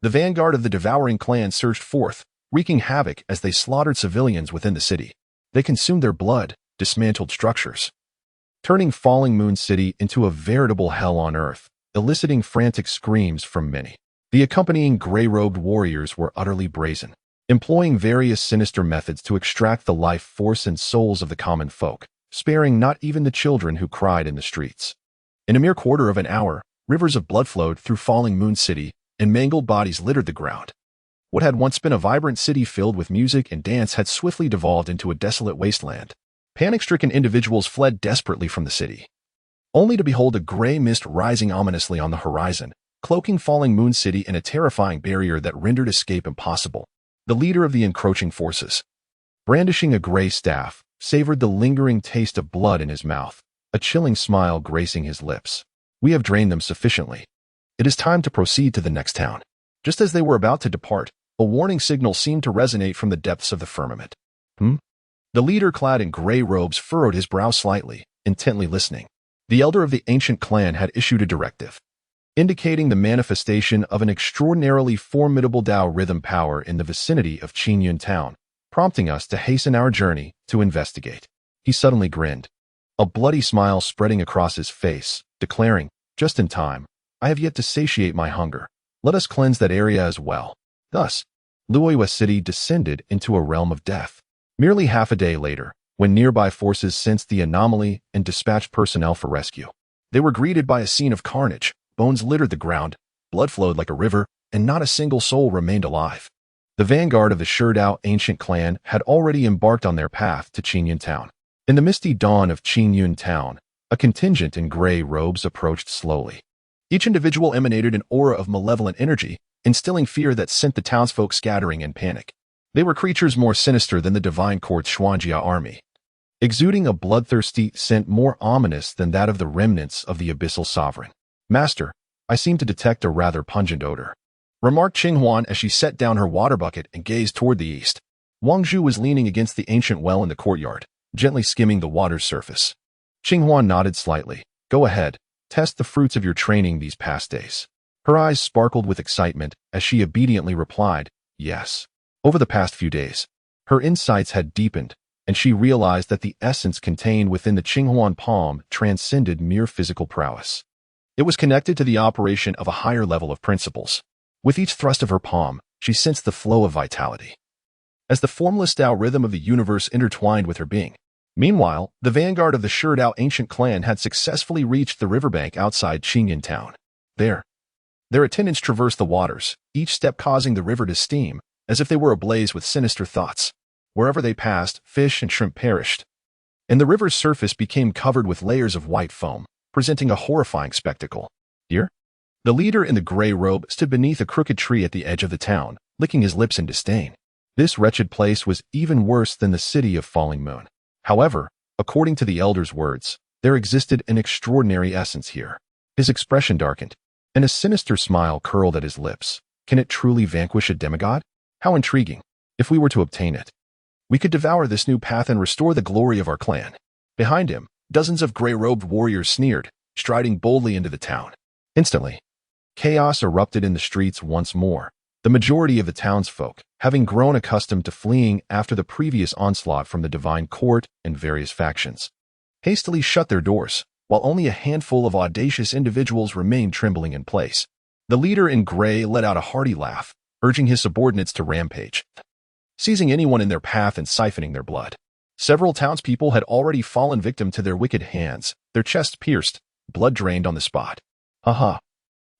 [SPEAKER 1] the vanguard of the Devouring Clan surged forth, wreaking havoc as they slaughtered civilians within the city. They consumed their blood, dismantled structures, turning Falling Moon City into a veritable hell on earth, eliciting frantic screams from many. The accompanying gray-robed warriors were utterly brazen, employing various sinister methods to extract the life force and souls of the common folk, sparing not even the children who cried in the streets. In a mere quarter of an hour, rivers of blood flowed through Falling Moon City, and mangled bodies littered the ground. What had once been a vibrant city filled with music and dance had swiftly devolved into a desolate wasteland. Panic-stricken individuals fled desperately from the city, only to behold a gray mist rising ominously on the horizon, cloaking Falling Moon City in a terrifying barrier that rendered escape impossible. The leader of the encroaching forces, brandishing a gray staff, savored the lingering taste of blood in his mouth, a chilling smile gracing his lips. We have drained them sufficiently. It is time to proceed to the next town. Just as they were about to depart, a warning signal seemed to resonate from the depths of the firmament. The leader clad in gray robes furrowed his brow slightly, intently listening. The elder of the ancient clan had issued a directive, indicating the manifestation of an extraordinarily formidable Tao rhythm power in the vicinity of Qingyun town, prompting us to hasten our journey to investigate. He suddenly grinned, a bloody smile spreading across his face, declaring, "Just in time. I have yet to satiate my hunger. Let us cleanse that area as well." Thus, Luoyua City descended into a realm of death. Merely half a day later, when nearby forces sensed the anomaly and dispatched personnel for rescue, they were greeted by a scene of carnage. Bones littered the ground, blood flowed like a river, and not a single soul remained alive. The vanguard of the Sherdao ancient clan had already embarked on their path to Qingyun Town. In the misty dawn of Qingyun Town, a contingent in gray robes approached slowly. Each individual emanated an aura of malevolent energy, instilling fear that sent the townsfolk scattering in panic. They were creatures more sinister than the divine court's Xuanjia army, exuding a bloodthirsty scent more ominous than that of the remnants of the abyssal sovereign. "Master, I seem to detect a rather pungent odor," remarked Qinghuan as she set down her water bucket and gazed toward the east. Wang Zhu was leaning against the ancient well in the courtyard, gently skimming the water's surface. Qinghuan nodded slightly. "Go ahead, test the fruits of your training these past days." Her eyes sparkled with excitement as she obediently replied, "Yes." Over the past few days, her insights had deepened, and she realized that the essence contained within the Qinghuan palm transcended mere physical prowess. It was connected to the operation of a higher level of principles. With each thrust of her palm, she sensed the flow of vitality, as the formless Tao rhythm of the universe intertwined with her being. Meanwhile, the vanguard of the Sherdao ancient clan had successfully reached the riverbank outside Qingyun Town. Their attendants traversed the waters, each step causing the river to steam, as if they were ablaze with sinister thoughts. Wherever they passed, fish and shrimp perished, and the river's surface became covered with layers of white foam, presenting a horrifying spectacle. "Dear?" The leader in the gray robe stood beneath a crooked tree at the edge of the town, licking his lips in disdain. This wretched place was even worse than the city of Falling Moon. However, according to the elder's words, there existed an extraordinary essence here. His expression darkened, and a sinister smile curled at his lips. "Can it truly vanquish a demigod? How intriguing. If we were to obtain it, we could devour this new path and restore the glory of our clan." Behind him, dozens of gray-robed warriors sneered, striding boldly into the town. Instantly, chaos erupted in the streets once more. The majority of the townsfolk, having grown accustomed to fleeing after the previous onslaught from the divine court and various factions, hastily shut their doors, while only a handful of audacious individuals remained trembling in place. The leader in gray let out a hearty laugh, urging his subordinates to rampage, seizing anyone in their path and siphoning their blood. Several townspeople had already fallen victim to their wicked hands, their chests pierced, blood drained on the spot. Aha!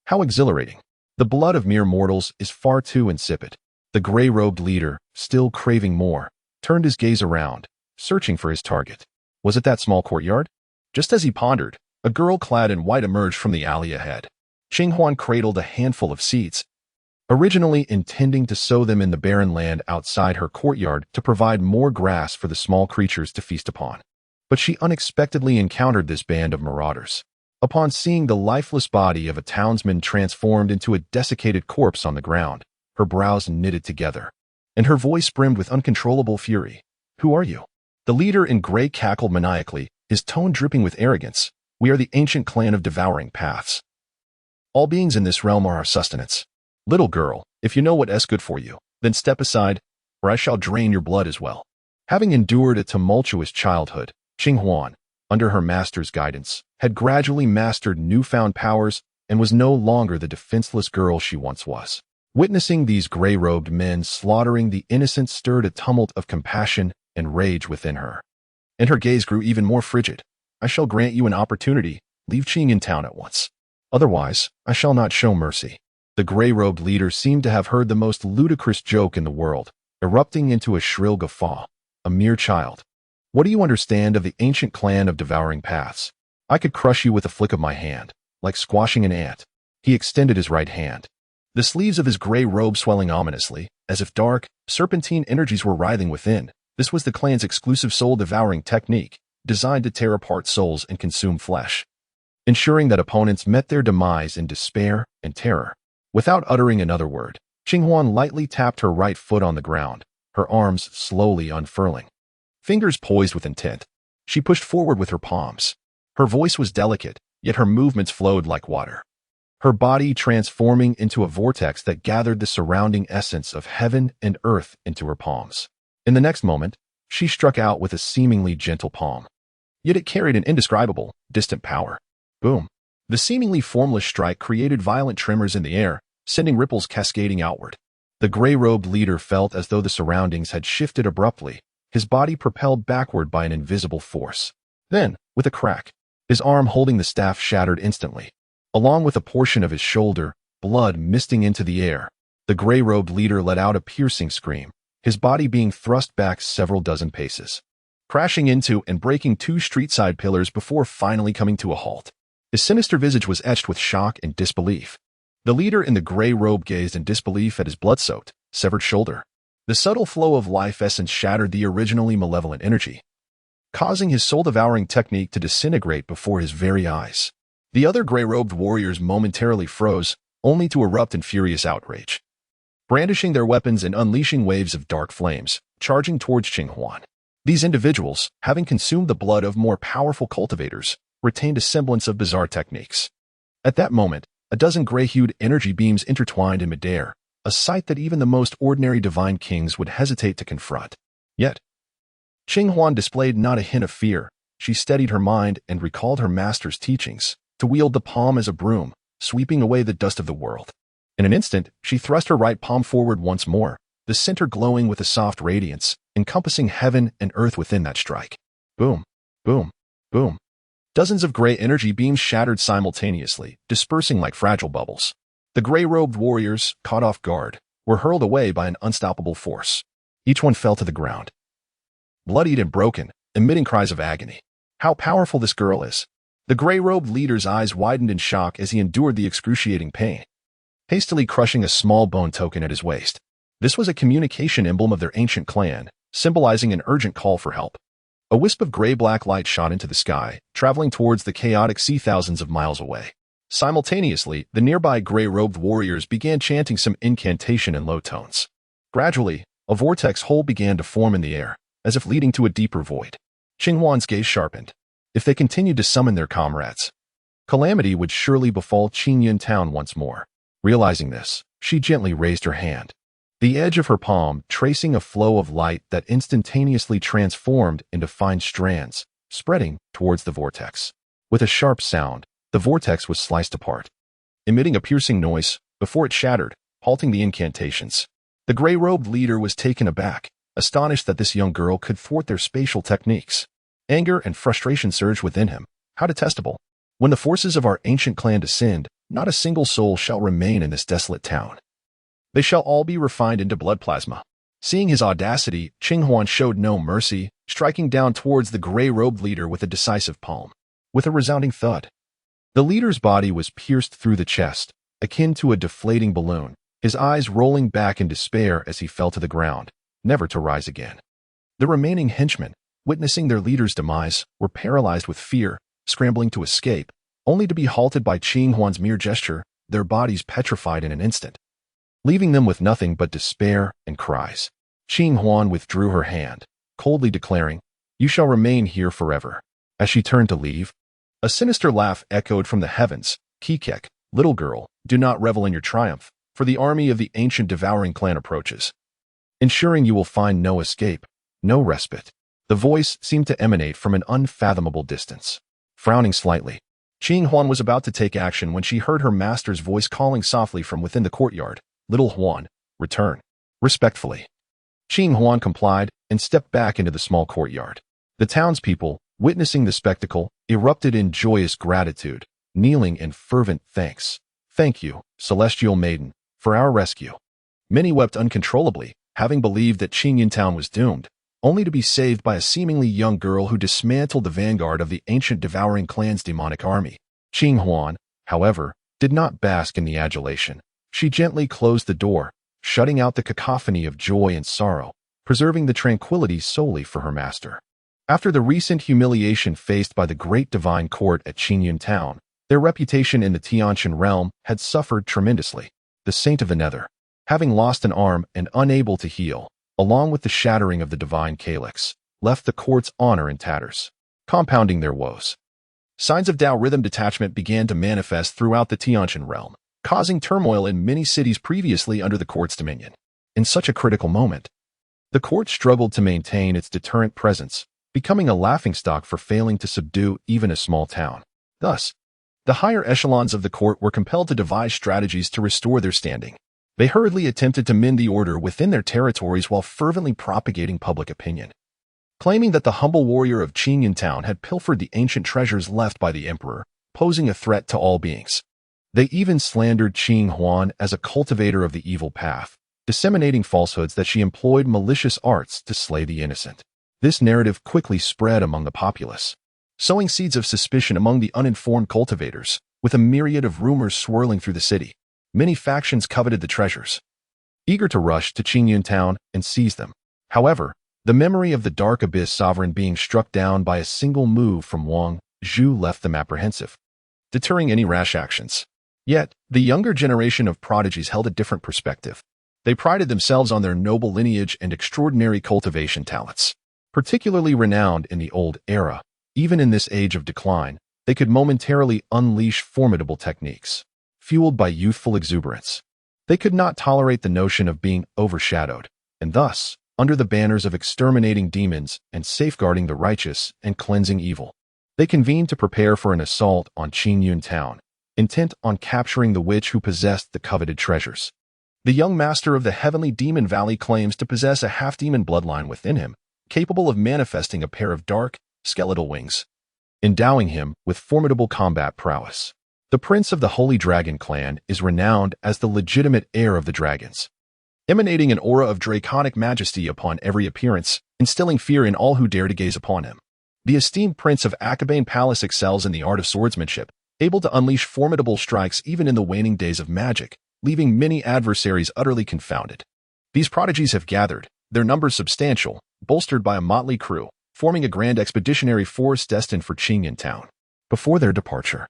[SPEAKER 1] How exhilarating. The blood of mere mortals is far too insipid. The gray-robed leader, still craving more, turned his gaze around, searching for his target. Was it that small courtyard? Just as he pondered, a girl clad in white emerged from the alley ahead. Qinghuan cradled a handful of seeds, originally intending to sow them in the barren land outside her courtyard to provide more grass for the small creatures to feast upon. But she unexpectedly encountered this band of marauders. Upon seeing the lifeless body of a townsman transformed into a desiccated corpse on the ground, her brows knitted together, and her voice brimmed with uncontrollable fury. "Who are you?" The leader in gray cackled maniacally, his tone dripping with arrogance. "We are the ancient clan of devouring paths. All beings in this realm are our sustenance. Little girl, if you know what is good for you, then step aside, or I shall drain your blood as well." Having endured a tumultuous childhood, Qinghuan, under her master's guidance, had gradually mastered newfound powers and was no longer the defenseless girl she once was. Witnessing these gray-robed men slaughtering the innocent stirred a tumult of compassion and rage within her, and her gaze grew even more frigid. "I shall grant you an opportunity. Leave Qingyun Town at once. Otherwise, I shall not show mercy." The gray-robed leader seemed to have heard the most ludicrous joke in the world, erupting into a shrill guffaw. "A mere child. What do you understand of the ancient clan of devouring paths? I could crush you with a flick of my hand, like squashing an ant." He extended his right hand, the sleeves of his gray robe swelling ominously, as if dark, serpentine energies were writhing within. This was the clan's exclusive soul-devouring technique, designed to tear apart souls and consume flesh, ensuring that opponents met their demise in despair and terror. Without uttering another word, Qinghuan lightly tapped her right foot on the ground, her arms slowly unfurling. Fingers poised with intent, she pushed forward with her palms. Her voice was delicate, yet her movements flowed like water, her body transforming into a vortex that gathered the surrounding essence of heaven and earth into her palms. In the next moment, she struck out with a seemingly gentle palm, yet it carried an indescribable, distant power. Boom. The seemingly formless strike created violent tremors in the air, sending ripples cascading outward. The gray-robed leader felt as though the surroundings had shifted abruptly, his body propelled backward by an invisible force. Then, with a crack, his arm holding the staff shattered instantly. Along with a portion of his shoulder, blood misting into the air, the gray-robed leader let out a piercing scream, his body being thrust back several dozen paces, crashing into and breaking two street-side pillars before finally coming to a halt. His sinister visage was etched with shock and disbelief. The leader in the gray robe gazed in disbelief at his blood-soaked, severed shoulder. The subtle flow of life essence shattered the originally malevolent energy, causing his soul-devouring technique to disintegrate before his very eyes. The other gray-robed warriors momentarily froze, only to erupt in furious outrage, brandishing their weapons and unleashing waves of dark flames, charging towards Qinghuan. These individuals, having consumed the blood of more powerful cultivators, retained a semblance of bizarre techniques. At that moment, a dozen gray-hued energy beams intertwined in midair, a sight that even the most ordinary divine kings would hesitate to confront. Yet, Qinghuan displayed not a hint of fear. She steadied her mind and recalled her master's teachings, to wield the palm as a broom, sweeping away the dust of the world. In an instant, she thrust her right palm forward once more, the center glowing with a soft radiance, encompassing heaven and earth within that strike. Boom, boom, boom. Dozens of gray energy beams shattered simultaneously, dispersing like fragile bubbles. The gray-robed warriors, caught off guard, were hurled away by an unstoppable force. Each one fell to the ground, bloodied and broken, emitting cries of agony. How powerful this girl is! The gray-robed leader's eyes widened in shock as he endured the excruciating pain, hastily crushing a small bone token at his waist. This was a communication emblem of their ancient clan, symbolizing an urgent call for help. A wisp of gray-black light shot into the sky, traveling towards the chaotic sea thousands of miles away. Simultaneously, the nearby gray-robed warriors began chanting some incantation in low tones. Gradually, a vortex hole began to form in the air, as if leading to a deeper void. Qinghuan's gaze sharpened. If they continued to summon their comrades, calamity would surely befall Qingyun town once more. Realizing this, she gently raised her hand, the edge of her palm tracing a flow of light that instantaneously transformed into fine strands, spreading towards the vortex. With a sharp sound, the vortex was sliced apart, emitting a piercing noise before it shattered, halting the incantations. The gray-robed leader was taken aback, astonished that this young girl could thwart their spatial techniques. Anger and frustration surged within him. How detestable! When the forces of our ancient clan descend, not a single soul shall remain in this desolate town. They shall all be refined into blood plasma. Seeing his audacity, Qinghuan showed no mercy, striking down towards the gray-robed leader with a decisive palm. With a resounding thud, the leader's body was pierced through the chest, akin to a deflating balloon, his eyes rolling back in despair as he fell to the ground, never to rise again. The remaining henchmen, witnessing their leader's demise, were paralyzed with fear, scrambling to escape, only to be halted by Qinghuan's mere gesture, their bodies petrified in an instant, leaving them with nothing but despair and cries. Qinghuan withdrew her hand, coldly declaring, "You shall remain here forever." As she turned to leave, a sinister laugh echoed from the heavens. "Kikek, little girl, do not revel in your triumph, for the army of the ancient devouring clan approaches, ensuring you will find no escape, no respite." The voice seemed to emanate from an unfathomable distance. Frowning slightly, Qinghuan was about to take action when she heard her master's voice calling softly from within the courtyard. "Little Huan, return." Respectfully, Qinghuan complied and stepped back into the small courtyard. The townspeople, witnessing the spectacle, erupted in joyous gratitude, kneeling in fervent thanks. "Thank you, celestial maiden, for our rescue." Many wept uncontrollably, having believed that Qingyun town was doomed, only to be saved by a seemingly young girl who dismantled the vanguard of the ancient devouring clan's demonic army. Qinghuan, however, did not bask in the adulation. She gently closed the door, shutting out the cacophony of joy and sorrow, preserving the tranquility solely for her master. After the recent humiliation faced by the great divine court at Qingyun town, their reputation in the Tianqian realm had suffered tremendously. The Saint of the Nether, having lost an arm and unable to heal, along with the shattering of the divine calyx, left the court's honor in tatters, compounding their woes. Signs of Tao rhythm detachment began to manifest throughout the Tianqian realm, causing turmoil in many cities previously under the court's dominion. In such a critical moment, the court struggled to maintain its deterrent presence, becoming a laughingstock for failing to subdue even a small town. Thus, the higher echelons of the court were compelled to devise strategies to restore their standing. They hurriedly attempted to mend the order within their territories while fervently propagating public opinion, claiming that the humble warrior of Qingyun Town had pilfered the ancient treasures left by the emperor, posing a threat to all beings. They even slandered Qing Huan as a cultivator of the evil path, disseminating falsehoods that she employed malicious arts to slay the innocent. This narrative quickly spread among the populace, sowing seeds of suspicion among the uninformed cultivators. With a myriad of rumors swirling through the city, many factions coveted the treasures, eager to rush to Qingyun Town and seize them. However, the memory of the Dark Abyss sovereign being struck down by a single move from Wang Zhu left them apprehensive, deterring any rash actions. Yet, the younger generation of prodigies held a different perspective. They prided themselves on their noble lineage and extraordinary cultivation talents. Particularly renowned in the old era, even in this age of decline, they could momentarily unleash formidable techniques, fueled by youthful exuberance. They could not tolerate the notion of being overshadowed, and thus, under the banners of exterminating demons and safeguarding the righteous and cleansing evil, they convened to prepare for an assault on Qingyun Town, intent on capturing the witch who possessed the coveted treasures. The young master of the heavenly demon valley claims to possess a half-demon bloodline within him, capable of manifesting a pair of dark, skeletal wings, endowing him with formidable combat prowess. The prince of the Holy Dragon clan is renowned as the legitimate heir of the dragons, emanating an aura of draconic majesty upon every appearance, instilling fear in all who dare to gaze upon him. The esteemed prince of Akabane Palace excels in the art of swordsmanship, able to unleash formidable strikes even in the waning days of magic, leaving many adversaries utterly confounded. These prodigies have gathered, their numbers substantial, bolstered by a motley crew, forming a grand expeditionary force destined for Qingyun Town. Before their departure,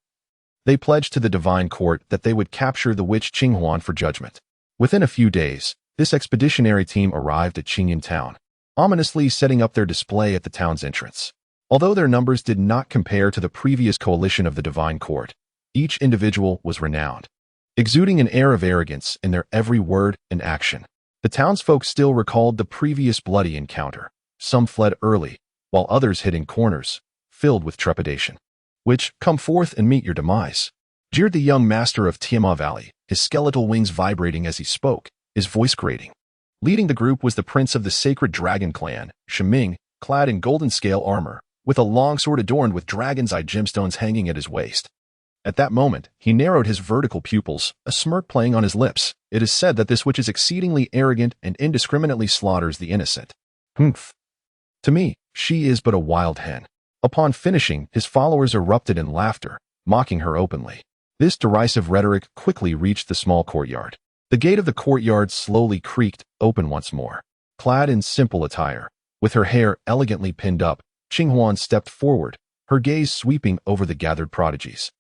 [SPEAKER 1] they pledged to the divine court that they would capture the witch Qinghuan for judgment. Within a few days, this expeditionary team arrived at Qingyun Town, ominously setting up their display at the town's entrance. Although their numbers did not compare to the previous coalition of the divine court, each individual was renowned, exuding an air of arrogance in their every word and action. The townsfolk still recalled the previous bloody encounter. Some fled early, while others hid in corners, filled with trepidation. "Which, come forth and meet your demise," jeered the young master of Tiama Valley, his skeletal wings vibrating as he spoke, his voice grating. Leading the group was the prince of the sacred dragon clan, Shiming, clad in golden scale armor, with a long sword adorned with dragon's eye gemstones hanging at his waist. At that moment, he narrowed his vertical pupils, a smirk playing on his lips. It is said that this witch is exceedingly arrogant and indiscriminately slaughters the innocent. Humph. To me, she is but a wild hen. Upon finishing, his followers erupted in laughter, mocking her openly. This derisive rhetoric quickly reached the small courtyard. The gate of the courtyard slowly creaked open once more. Clad in simple attire, with her hair elegantly pinned up, Qinghuan stepped forward, her gaze sweeping over the gathered prodigies.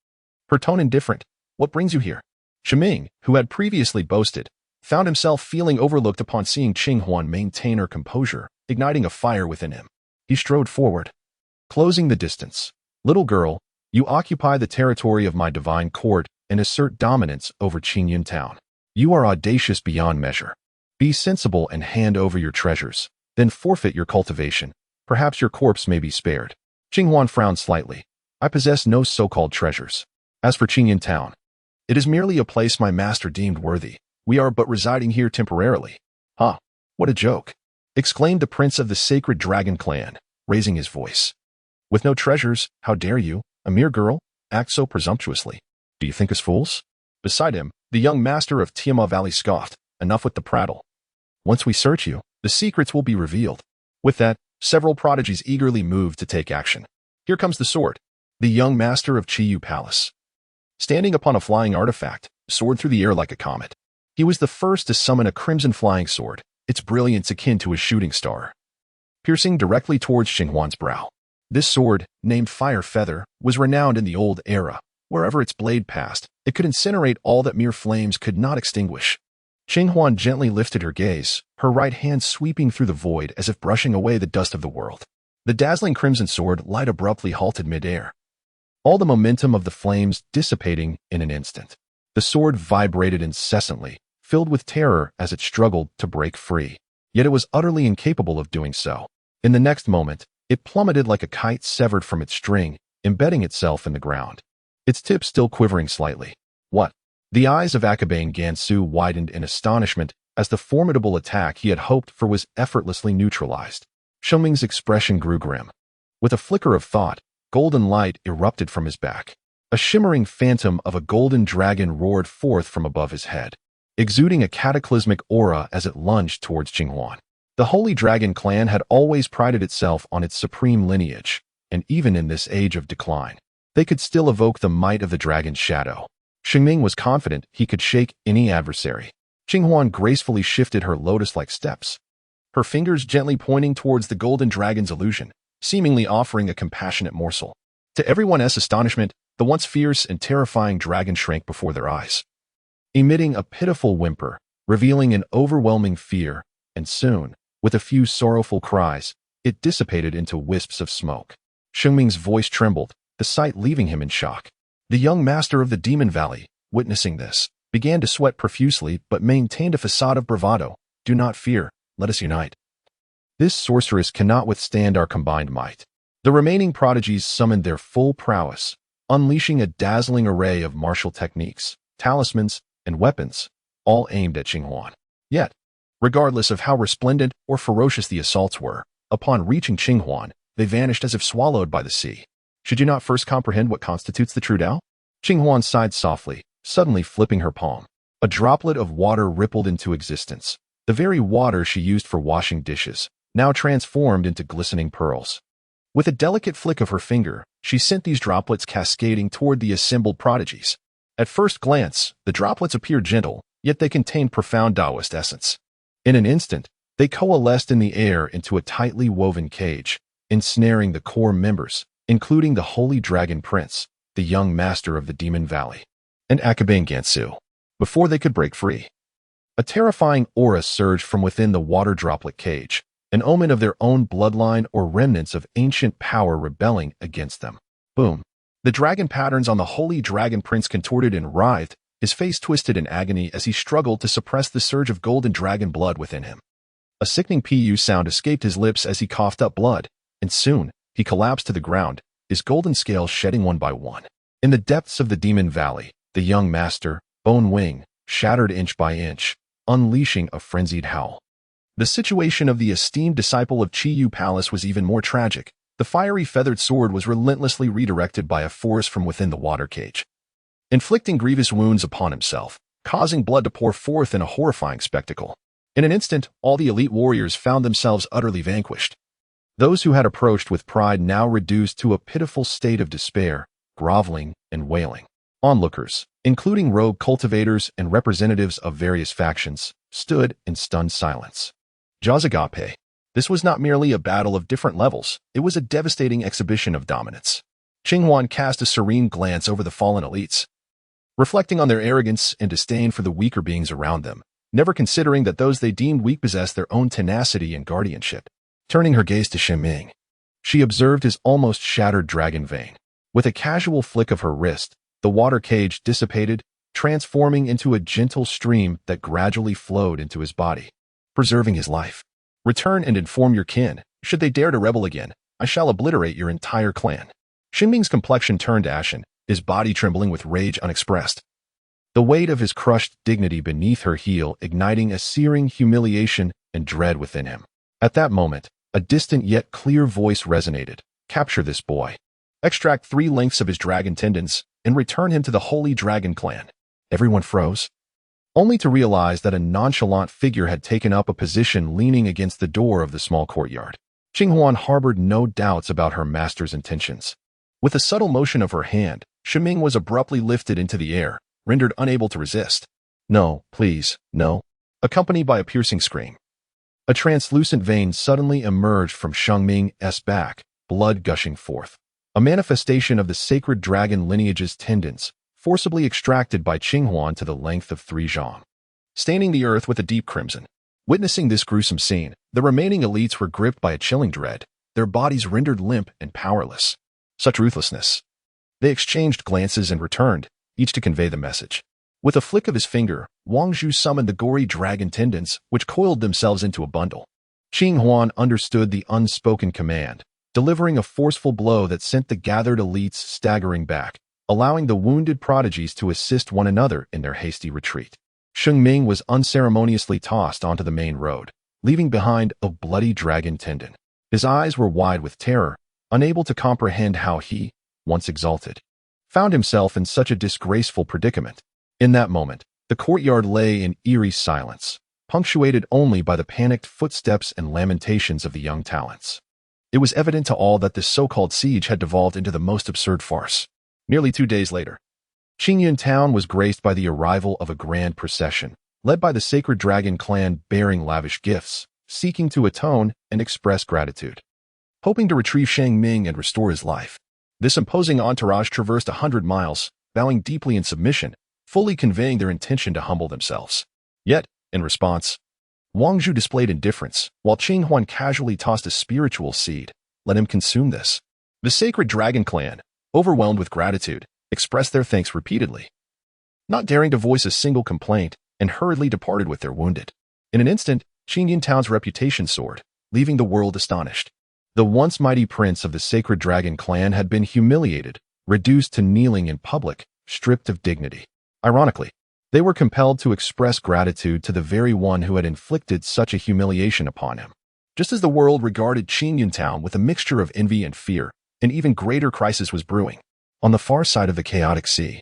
[SPEAKER 1] Her tone indifferent. "What brings you here?" Shiming, who had previously boasted, found himself feeling overlooked upon seeing Qinghuan maintain her composure, igniting a fire within him. He strode forward, closing the distance. "Little girl, you occupy the territory of my divine court and assert dominance over Qingyun Town. You are audacious beyond measure. Be sensible and hand over your treasures, then forfeit your cultivation. Perhaps your corpse may be spared." Qinghuan frowned slightly. "I possess no so-called treasures. As for Qingyun Town, it is merely a place my master deemed worthy. We are but residing here temporarily." "Huh, what a joke," exclaimed the prince of the sacred dragon clan, raising his voice. "With no treasures, how dare you, a mere girl, act so presumptuously? Do you think us fools?" Beside him, the young master of Tiama Valley scoffed. "Enough with the prattle. Once we search you, the secrets will be revealed." With that, several prodigies eagerly moved to take action. Here comes the sword. The young master of Qiyu Palace, standing upon a flying artifact, soared through the air like a comet. He was the first to summon a crimson flying sword, its brilliance akin to a shooting star, piercing directly towards Qinghuan's brow. This sword, named Fire Feather, was renowned in the old era. Wherever its blade passed, it could incinerate all that mere flames could not extinguish. Qinghuan gently lifted her gaze, her right hand sweeping through the void as if brushing away the dust of the world. The dazzling crimson sword light abruptly halted midair, all the momentum of the flames dissipating in an instant. The sword vibrated incessantly, filled with terror as it struggled to break free. Yet it was utterly incapable of doing so. In the next moment, It plummeted like a kite severed from its string, embedding itself in the ground, its tip still quivering slightly. What? The eyes of Akabane Gansu widened in astonishment as the formidable attack he had hoped for was effortlessly neutralized. Shengming's expression grew grim. With a flicker of thought, golden light erupted from his back. A shimmering phantom of a golden dragon roared forth from above his head, exuding a cataclysmic aura as it lunged towards Qinghuan. The Holy Dragon clan had always prided itself on its supreme lineage, and even in this age of decline, they could still evoke the might of the dragon's shadow. Shengming was confident he could shake any adversary. Qinghuan gracefully shifted her lotus-like steps, her fingers gently pointing towards the golden dragon's illusion, seemingly offering a compassionate morsel. To everyone else's astonishment, the once fierce and terrifying dragon shrank before their eyes, emitting a pitiful whimper, revealing an overwhelming fear, and soon, with a few sorrowful cries, it dissipated into wisps of smoke. Shengming's voice trembled, the sight leaving him in shock. The young master of the Demon Valley, witnessing this, began to sweat profusely but maintained a facade of bravado. Do not fear, let us unite. This sorceress cannot withstand our combined might. The remaining prodigies summoned their full prowess, unleashing a dazzling array of martial techniques, talismans, and weapons, all aimed at Qinghuan. Yet, regardless of how resplendent or ferocious the assaults were, upon reaching Qinghuan, they vanished as if swallowed by the sea. Should you not first comprehend what constitutes the true Tao? Qinghuan sighed softly, suddenly flipping her palm. A droplet of water rippled into existence, the very water she used for washing dishes, now transformed into glistening pearls. With a delicate flick of her finger, she sent these droplets cascading toward the assembled prodigies. At first glance, the droplets appeared gentle, yet they contained profound Taoist essence. In an instant, they coalesced in the air into a tightly woven cage, ensnaring the core members, including the Holy Dragon Prince, the young master of the Demon Valley, and Akabane Gansu, before they could break free. A terrifying aura surged from within the water droplet cage, an omen of their own bloodline or remnants of ancient power rebelling against them. Boom. The dragon patterns on the Holy Dragon Prince contorted and writhed, his face twisted in agony as he struggled to suppress the surge of golden dragon blood within him. A sickening pu sound escaped his lips as he coughed up blood, and soon, he collapsed to the ground, his golden scales shedding one by one. In the depths of the Demon Valley, the young master, Bone Wing, shattered inch by inch, unleashing a frenzied howl. The situation of the esteemed disciple of Qiyu Palace was even more tragic. The fiery feathered sword was relentlessly redirected by a force from within the water cage, inflicting grievous wounds upon himself, causing blood to pour forth in a horrifying spectacle. In an instant, all the elite warriors found themselves utterly vanquished. Those who had approached with pride now reduced to a pitiful state of despair, groveling and wailing. Onlookers, including rogue cultivators and representatives of various factions, stood in stunned silence. Jazagape. This was not merely a battle of different levels, it was a devastating exhibition of dominance. Qinghuan cast a serene glance over the fallen elites, reflecting on their arrogance and disdain for the weaker beings around them, never considering that those they deemed weak possessed their own tenacity and guardianship. Turning her gaze to Shengming, she observed his almost shattered dragon vein. With a casual flick of her wrist, the water cage dissipated, transforming into a gentle stream that gradually flowed into his body, preserving his life. Return and inform your kin. Should they dare to rebel again, I shall obliterate your entire clan. Shengming's complexion turned ashen, his body trembling with rage unexpressed. The weight of his crushed dignity beneath her heel igniting a searing humiliation and dread within him. At that moment, a distant yet clear voice resonated. Capture this boy. Extract 3 lengths of his dragon tendons and return him to the Holy Dragon Clan. Everyone froze, only to realize that a nonchalant figure had taken up a position leaning against the door of the small courtyard. Qinghuan harbored no doubts about her master's intentions. With a subtle motion of her hand, Shengming was abruptly lifted into the air, rendered unable to resist. No, please, no. Accompanied by a piercing scream. A translucent vein suddenly emerged from Shengming's back, blood gushing forth. A manifestation of the sacred dragon lineage's tendons, forcibly extracted by Qinghuan to the length of 3 zhang, staining the earth with a deep crimson. Witnessing this gruesome scene, the remaining elites were gripped by a chilling dread, their bodies rendered limp and powerless. Such ruthlessness. They exchanged glances and returned, each to convey the message. With a flick of his finger, Wang Zhu summoned the gory dragon tendons, which coiled themselves into a bundle. Qinghuan understood the unspoken command. delivering a forceful blow that sent the gathered elites staggering back, allowing the wounded prodigies to assist one another in their hasty retreat. Sheng Ming was unceremoniously tossed onto the main road, leaving behind a bloody dragon tendon. His eyes were wide with terror, unable to comprehend how he, once exalted, found himself in such a disgraceful predicament. In that moment, the courtyard lay in eerie silence, punctuated only by the panicked footsteps and lamentations of the young talents. It was evident to all that this so-called siege had devolved into the most absurd farce. Nearly 2 days later, Qingyun town was graced by the arrival of a grand procession, led by the Sacred Dragon clan bearing lavish gifts, seeking to atone and express gratitude. Hoping to retrieve Shang Ming and restore his life, this imposing entourage traversed 100 miles, bowing deeply in submission, fully conveying their intention to humble themselves. Yet, in response, Wang Zhu displayed indifference, while Qing Huan casually tossed a spiritual seed. Let him consume this. The Sacred Dragon clan, overwhelmed with gratitude, expressed their thanks repeatedly, not daring to voice a single complaint, and hurriedly departed with their wounded. In an instant, Qingyun town's reputation soared, leaving the world astonished. The once mighty prince of the Sacred Dragon clan had been humiliated, reduced to kneeling in public, stripped of dignity. Ironically, they were compelled to express gratitude to the very one who had inflicted such a humiliation upon him. Just as the world regarded Qingyun town with a mixture of envy and fear, an even greater crisis was brewing. On the far side of the chaotic sea,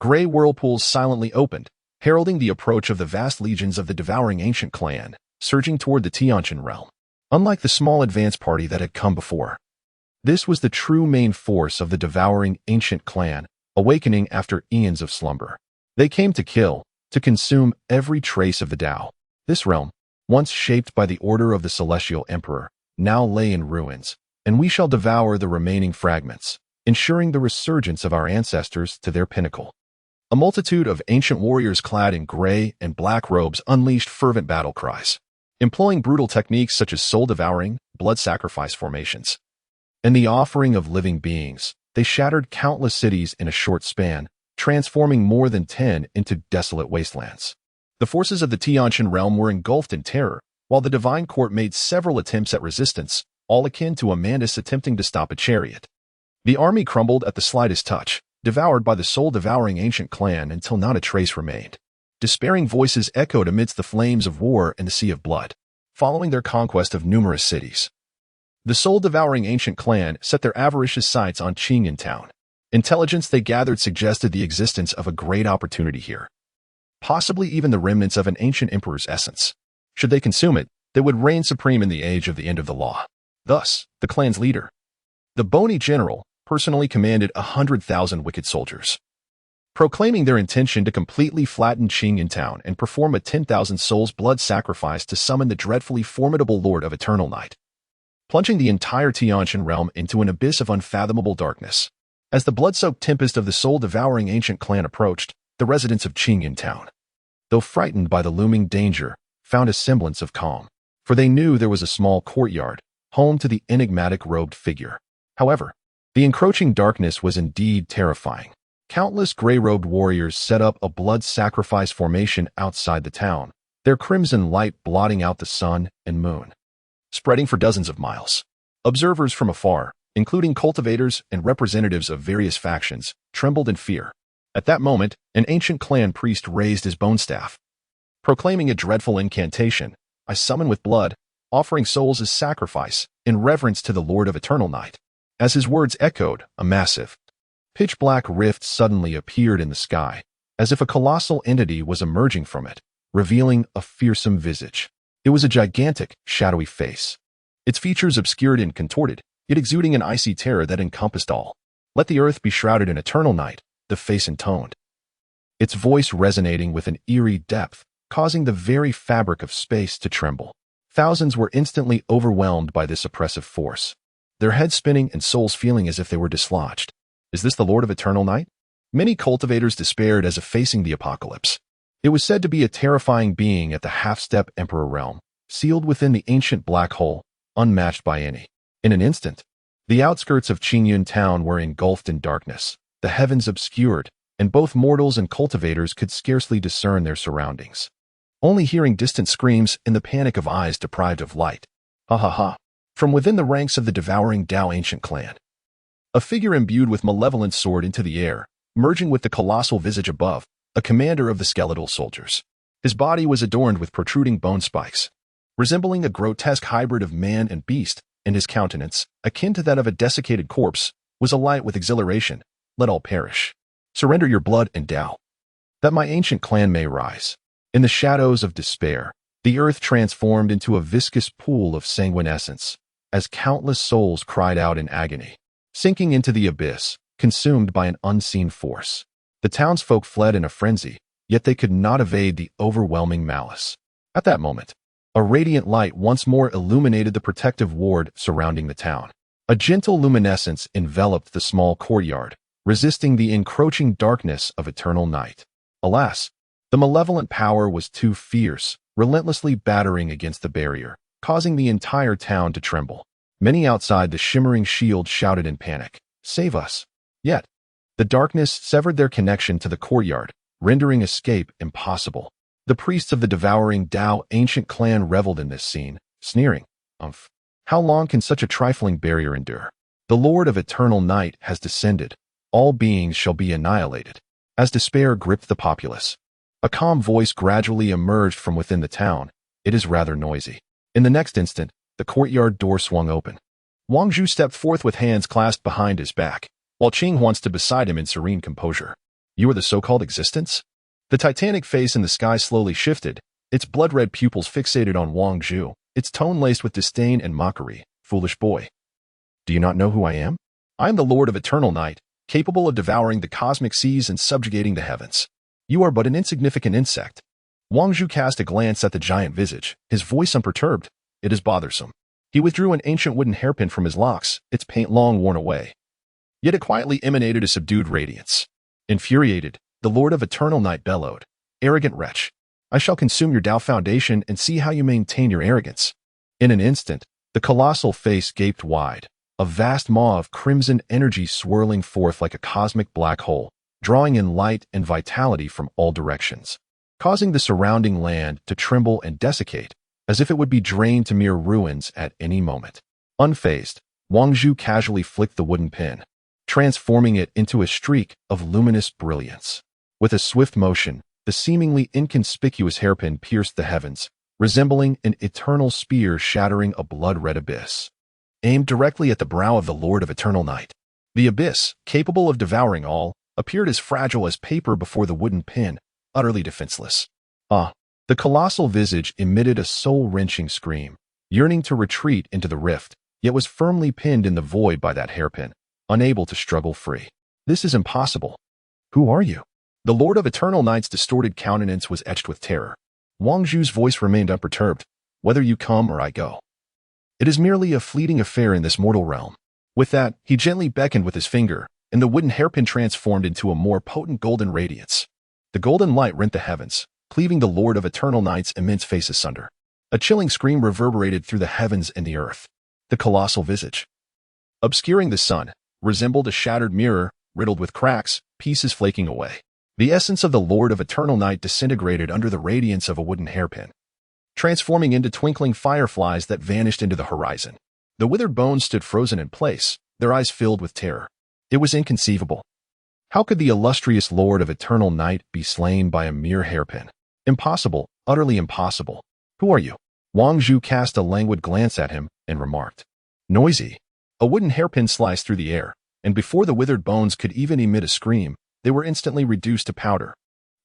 [SPEAKER 1] gray whirlpools silently opened, heralding the approach of the vast legions of the devouring ancient clan, surging toward the Tianqian realm. Unlike the small advance party that had come before, this was the true main force of the devouring ancient clan, awakening after eons of slumber. They came to kill, to consume every trace of the Tao. This realm, once shaped by the order of the celestial emperor, now lay in ruins, and we shall devour the remaining fragments, ensuring the resurgence of our ancestors to their pinnacle. A multitude of ancient warriors clad in gray and black robes unleashed fervent battle cries, employing brutal techniques such as soul-devouring, blood sacrifice formations, and the offering of living beings. They shattered countless cities in a short span, transforming more than 10 into desolate wastelands. The forces of the Tianqian realm were engulfed in terror, while the divine court made several attempts at resistance, all akin to a Mantis attempting to stop a chariot. The army crumbled at the slightest touch, devoured by the soul-devouring ancient clan until not a trace remained. Despairing voices echoed amidst the flames of war and the sea of blood, following their conquest of numerous cities. The soul-devouring ancient clan set their avaricious sights on Qingyun town. Intelligence they gathered suggested the existence of a great opportunity here, possibly even the remnants of an ancient emperor's essence. Should they consume it, they would reign supreme in the age of the end of the law. Thus, the clan's leader, the bony general, personally commanded 100,000 wicked soldiers, proclaiming their intention to completely flatten Qingyun town and perform a 10,000 souls blood sacrifice to summon the dreadfully formidable Lord of Eternal Night, plunging the entire Tianqian realm into an abyss of unfathomable darkness. As the blood-soaked tempest of the soul-devouring ancient clan approached, the residents of Qingyun town, though frightened by the looming danger, found a semblance of calm, for they knew there was a small courtyard, home to the enigmatic robed figure. However, the encroaching darkness was indeed terrifying. Countless gray-robed warriors set up a blood sacrifice formation outside the town, their crimson light blotting out the sun and moon, spreading for dozens of miles. Observers from afar, including cultivators and representatives of various factions, trembled in fear. At that moment, an ancient clan priest raised his bone staff, proclaiming a dreadful incantation. I summon with blood, offering souls as sacrifice, in reverence to the Lord of Eternal Night. As his words echoed, a massive, pitch-black rift suddenly appeared in the sky, as if a colossal entity was emerging from it, revealing a fearsome visage. It was a gigantic, shadowy face, its features obscured and contorted, yet exuding an icy terror that encompassed all. Let the earth be shrouded in eternal night, the face intoned, its voice resonating with an eerie depth, causing the very fabric of space to tremble. Thousands were instantly overwhelmed by this oppressive force, their heads spinning and souls feeling as if they were dislodged. Is this the Lord of Eternal Night? Many cultivators despaired as if facing the apocalypse. It was said to be a terrifying being at the half-step emperor realm, sealed within the ancient black hole, unmatched by any. In an instant, the outskirts of Qingyun town were engulfed in darkness, the heavens obscured, and both mortals and cultivators could scarcely discern their surroundings, only hearing distant screams in the panic of eyes deprived of light. Ha ha ha. From within the ranks of the devouring Tao ancient clan, a figure imbued with malevolence soared into the air, merging with the colossal visage above, a commander of the skeletal soldiers. His body was adorned with protruding bone spikes, resembling a grotesque hybrid of man and beast, and his countenance, akin to that of a desiccated corpse, was alight with exhilaration. Let all perish. Surrender your blood and Tao, that my ancient clan may rise. In the shadows of despair, the earth transformed into a viscous pool of sanguinescence, as countless souls cried out in agony, sinking into the abyss, consumed by an unseen force. The townsfolk fled in a frenzy, yet they could not evade the overwhelming malice. At that moment, a radiant light once more illuminated the protective ward surrounding the town. A gentle luminescence enveloped the small courtyard, resisting the encroaching darkness of eternal night. Alas, the malevolent power was too fierce, relentlessly battering against the barrier, causing the entire town to tremble. Many outside the shimmering shield shouted in panic, "Save us!" Yet, the darkness severed their connection to the courtyard, rendering escape impossible. The priests of the devouring Tao ancient clan reveled in this scene, sneering, "Umph! How long can such a trifling barrier endure? The Lord of eternal night has descended. All beings shall be annihilated." As despair gripped the populace, a calm voice gradually emerged from within the town. It is rather noisy. In the next instant, the courtyard door swung open. Wang Zhu stepped forth with hands clasped behind his back, while Qing Huan stood beside him in serene composure. "You are the so-called existence?" The titanic face in the sky slowly shifted, its blood-red pupils fixated on Wang Zhu, its tone laced with disdain and mockery. "Foolish boy. Do you not know who I am? I am the Lord of Eternal Night, capable of devouring the cosmic seas and subjugating the heavens. You are but an insignificant insect." Wang Zhu cast a glance at the giant visage, his voice unperturbed. "It is bothersome." He withdrew an ancient wooden hairpin from his locks, its paint long worn away. Yet it quietly emanated a subdued radiance. Infuriated, the Lord of Eternal Night bellowed, "Arrogant wretch! I shall consume your Tao foundation and see how you maintain your arrogance." In an instant, the colossal face gaped wide, a vast maw of crimson energy swirling forth like a cosmic black hole, drawing in light and vitality from all directions, causing the surrounding land to tremble and desiccate, as if it would be drained to mere ruins at any moment. Unfazed, Wang Zhu casually flicked the wooden pin, transforming it into a streak of luminous brilliance. With a swift motion, the seemingly inconspicuous hairpin pierced the heavens, resembling an eternal spear shattering a blood-red abyss. Aimed directly at the brow of the Lord of Eternal Night, the abyss, capable of devouring all, appeared as fragile as paper before the wooden pin, utterly defenseless. The colossal visage emitted a soul-wrenching scream, yearning to retreat into the rift, yet was firmly pinned in the void by that hairpin, unable to struggle free. "This is impossible. Who are you?" The Lord of Eternal Night's distorted countenance was etched with terror. Wang Zhu's voice remained unperturbed. "Whether you come or I go, it is merely a fleeting affair in this mortal realm." With that, he gently beckoned with his finger, and the wooden hairpin transformed into a more potent golden radiance. The golden light rent the heavens, cleaving the Lord of Eternal Night's immense face asunder. A chilling scream reverberated through the heavens and the earth. The colossal visage, obscuring the sun, resembled a shattered mirror, riddled with cracks, pieces flaking away. The essence of the Lord of Eternal Night disintegrated under the radiance of a wooden hairpin, transforming into twinkling fireflies that vanished into the horizon. The withered bones stood frozen in place, their eyes filled with terror. It was inconceivable. How could the illustrious Lord of Eternal Night be slain by a mere hairpin? Impossible, utterly impossible. "Who are you?" Wang Zhu cast a languid glance at him and remarked, "Noisy." A wooden hairpin sliced through the air, and before the withered bones could even emit a scream, they were instantly reduced to powder.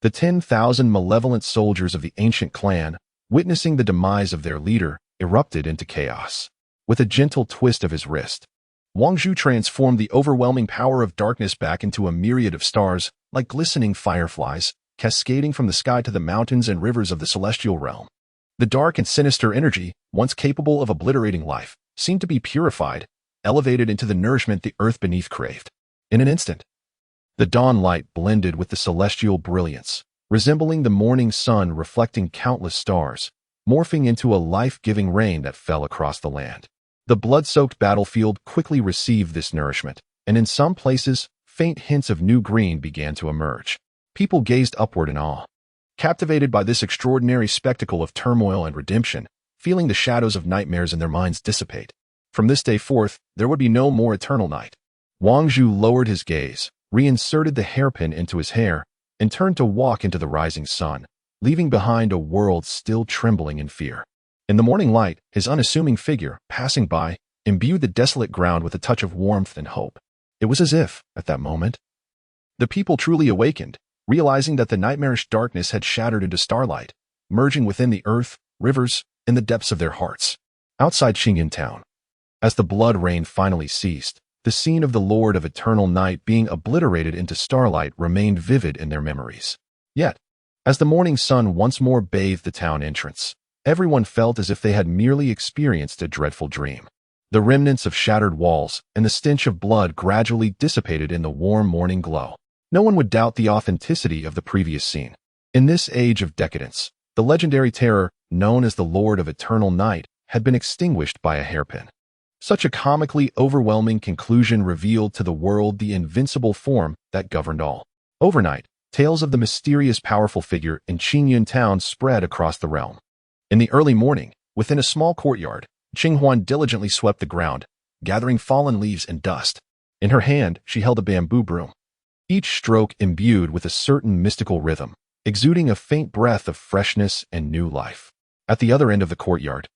[SPEAKER 1] The 10,000 malevolent soldiers of the ancient clan, witnessing the demise of their leader, erupted into chaos. With a gentle twist of his wrist, Wang Zhu transformed the overwhelming power of darkness back into a myriad of stars, like glistening fireflies, cascading from the sky to the mountains and rivers of the celestial realm. The dark and sinister energy, once capable of obliterating life, seemed to be purified, elevated into the nourishment the earth beneath craved. In an instant, the dawn light blended with the celestial brilliance, resembling the morning sun reflecting countless stars, morphing into a life-giving rain that fell across the land. The blood-soaked battlefield quickly received this nourishment, and in some places, faint hints of new green began to emerge. People gazed upward in awe, captivated by this extraordinary spectacle of turmoil and redemption, feeling the shadows of nightmares in their minds dissipate. From this day forth, there would be no more eternal night. Wang Zhu lowered his gaze, reinserted the hairpin into his hair, and turned to walk into the rising sun, leaving behind a world still trembling in fear. In the morning light, his unassuming figure, passing by, imbued the desolate ground with a touch of warmth and hope. It was as if, at that moment, the people truly awakened, realizing that the nightmarish darkness had shattered into starlight, merging within the earth, rivers, and the depths of their hearts. Outside Qingyan town, as the blood rain finally ceased, the scene of the Lord of Eternal Night being obliterated into starlight remained vivid in their memories. Yet, as the morning sun once more bathed the town entrance, everyone felt as if they had merely experienced a dreadful dream. The remnants of shattered walls and the stench of blood gradually dissipated in the warm morning glow. No one would doubt the authenticity of the previous scene. In this age of decadence, the legendary terror, known as the Lord of Eternal Night, had been extinguished by a hairpin. Such a comically overwhelming conclusion revealed to the world the invincible form that governed all. Overnight, tales of the mysterious powerful figure in Qingyan town spread across the realm. In the early morning, within a small courtyard, Qinghuan diligently swept the ground, gathering fallen leaves and dust. In her hand, she held a bamboo broom, each stroke imbued with a certain mystical rhythm, exuding a faint breath of freshness and new life. At the other end of the courtyard,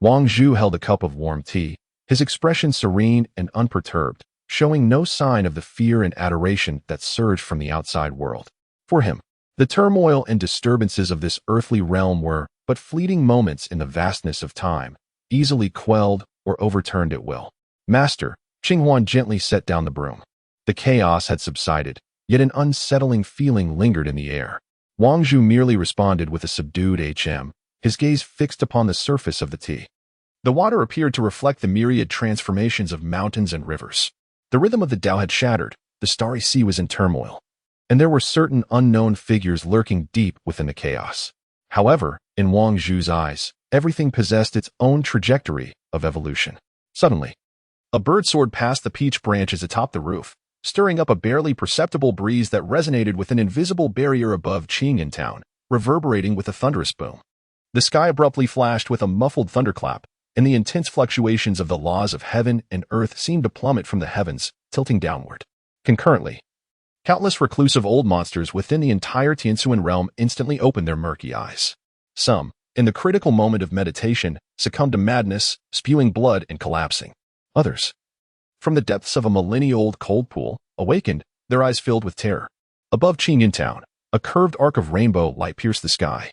[SPEAKER 1] Wang Zhu held a cup of warm tea, his expression serene and unperturbed, showing no sign of the fear and adoration that surged from the outside world. For him, the turmoil and disturbances of this earthly realm were but fleeting moments in the vastness of time, easily quelled or overturned at will. Master, Qinghuan gently set down the broom. The chaos had subsided, yet an unsettling feeling lingered in the air. Wang Zhu merely responded with a subdued his gaze fixed upon the surface of the tea. The water appeared to reflect the myriad transformations of mountains and rivers. The rhythm of the Tao had shattered, the starry sea was in turmoil, and there were certain unknown figures lurking deep within the chaos. However, in Wang Zhu's eyes, everything possessed its own trajectory of evolution. Suddenly, a bird soared past the peach branches atop the roof, stirring up a barely perceptible breeze that resonated with an invisible barrier above Qingyan town, reverberating with a thunderous boom. The sky abruptly flashed with a muffled thunderclap, and the intense fluctuations of the laws of heaven and earth seemed to plummet from the heavens, tilting downward. Concurrently, countless reclusive old monsters within the entire Tianxuan realm instantly opened their murky eyes. Some, in the critical moment of meditation, succumbed to madness, spewing blood and collapsing. Others, from the depths of a millennia-old cold pool, awakened, their eyes filled with terror. Above Qingyan town, a curved arc of rainbow light pierced the sky,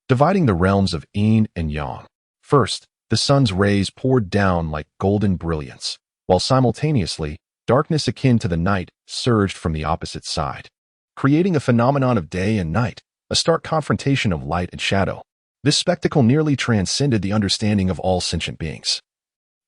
[SPEAKER 1] dividing the realms of yin and yang. First, the sun's rays poured down like golden brilliance, while simultaneously, darkness akin to the night surged from the opposite side, creating a phenomenon of day and night, a stark confrontation of light and shadow. This spectacle nearly transcended the understanding of all sentient beings,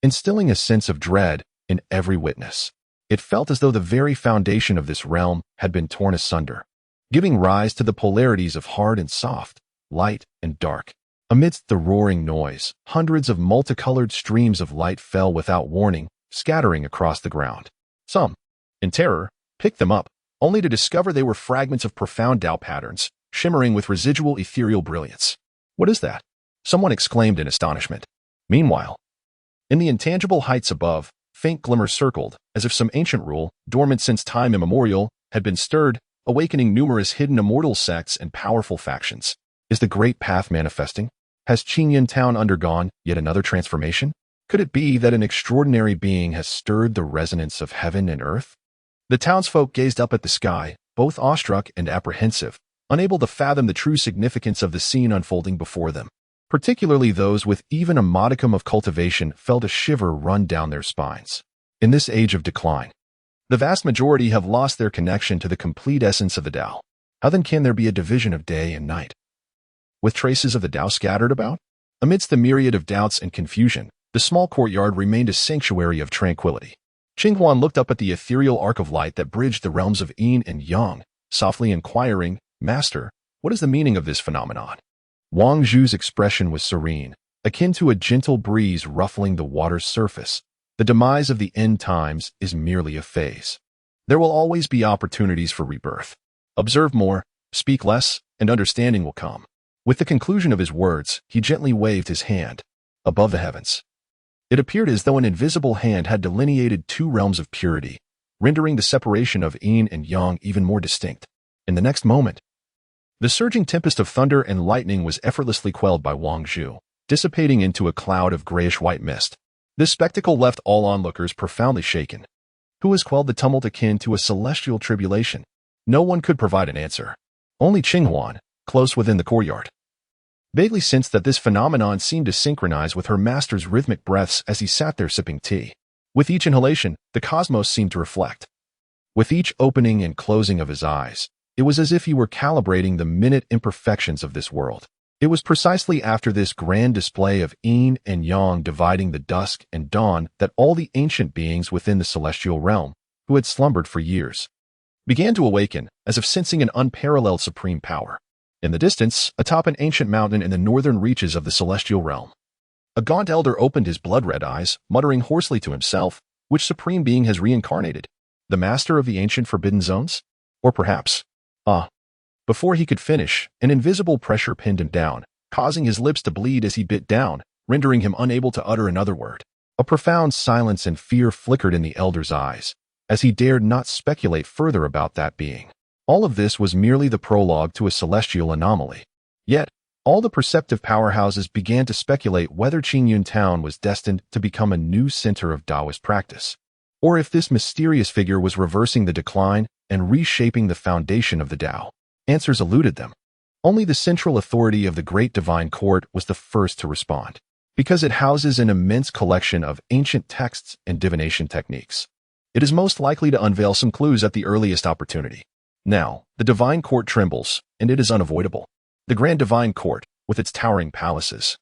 [SPEAKER 1] instilling a sense of dread in every witness. It felt as though the very foundation of this realm had been torn asunder, giving rise to the polarities of hard and soft, light and dark. Amidst the roaring noise, hundreds of multicolored streams of light fell without warning, scattering across the ground. Some, in terror, picked them up, only to discover they were fragments of profound Tao patterns, shimmering with residual ethereal brilliance. "What is that?" someone exclaimed in astonishment. Meanwhile, in the intangible heights above, faint glimmers circled, as if some ancient rule, dormant since time immemorial, had been stirred, awakening numerous hidden immortal sects and powerful factions. Is the great path manifesting? Has Qingyan town undergone yet another transformation? Could it be that an extraordinary being has stirred the resonance of heaven and earth? The townsfolk gazed up at the sky, both awestruck and apprehensive, unable to fathom the true significance of the scene unfolding before them. Particularly those with even a modicum of cultivation felt a shiver run down their spines. In this age of decline, the vast majority have lost their connection to the complete essence of the Tao. How then can there be a division of day and night, with traces of the Tao scattered about? Amidst the myriad of doubts and confusion, the small courtyard remained a sanctuary of tranquility. Qinghuan looked up at the ethereal arc of light that bridged the realms of yin and yang, softly inquiring, "Master, what is the meaning of this phenomenon?" Wang Zhu's expression was serene, akin to a gentle breeze ruffling the water's surface. The demise of the end times is merely a phase. There will always be opportunities for rebirth. Observe more, speak less, and understanding will come. With the conclusion of his words, he gently waved his hand. Above the heavens, It appeared as though an invisible hand had delineated two realms of purity, rendering the separation of yin and yang even more distinct. In the next moment, the surging tempest of thunder and lightning was effortlessly quelled by Wang Zhu, dissipating into a cloud of grayish-white mist. This spectacle left all onlookers profoundly shaken. Who has quelled the tumult akin to a celestial tribulation? No one could provide an answer. Only Qinghuan, close within the courtyard, vaguely sensed that this phenomenon seemed to synchronize with her master's rhythmic breaths as he sat there sipping tea. With each inhalation, the cosmos seemed to reflect. With each opening and closing of his eyes, it was as if he were calibrating the minute imperfections of this world. It was precisely after this grand display of yin and yang dividing the dusk and dawn that all the ancient beings within the celestial realm, who had slumbered for years, began to awaken, as if sensing an unparalleled supreme power. In the distance, atop an ancient mountain in the northern reaches of the celestial realm, a gaunt elder opened his blood-red eyes, muttering hoarsely to himself, which supreme being has reincarnated? The master of the ancient forbidden zones? Or perhaps, before he could finish, an invisible pressure pinned him down, causing his lips to bleed as he bit down, rendering him unable to utter another word. A profound silence and fear flickered in the elder's eyes, as he dared not speculate further about that being. All of this was merely the prologue to a celestial anomaly. Yet, all the perceptive powerhouses began to speculate whether Qingyun Town was destined to become a new center of Taoist practice, or if this mysterious figure was reversing the decline and reshaping the foundation of the Tao. Answers eluded them. Only the central authority of the Great Divine Court was the first to respond, because it houses an immense collection of ancient texts and divination techniques. It is most likely to unveil some clues at the earliest opportunity. Now, the Divine Court trembles, and it is unavoidable. The Grand Divine Court, with its towering palaces,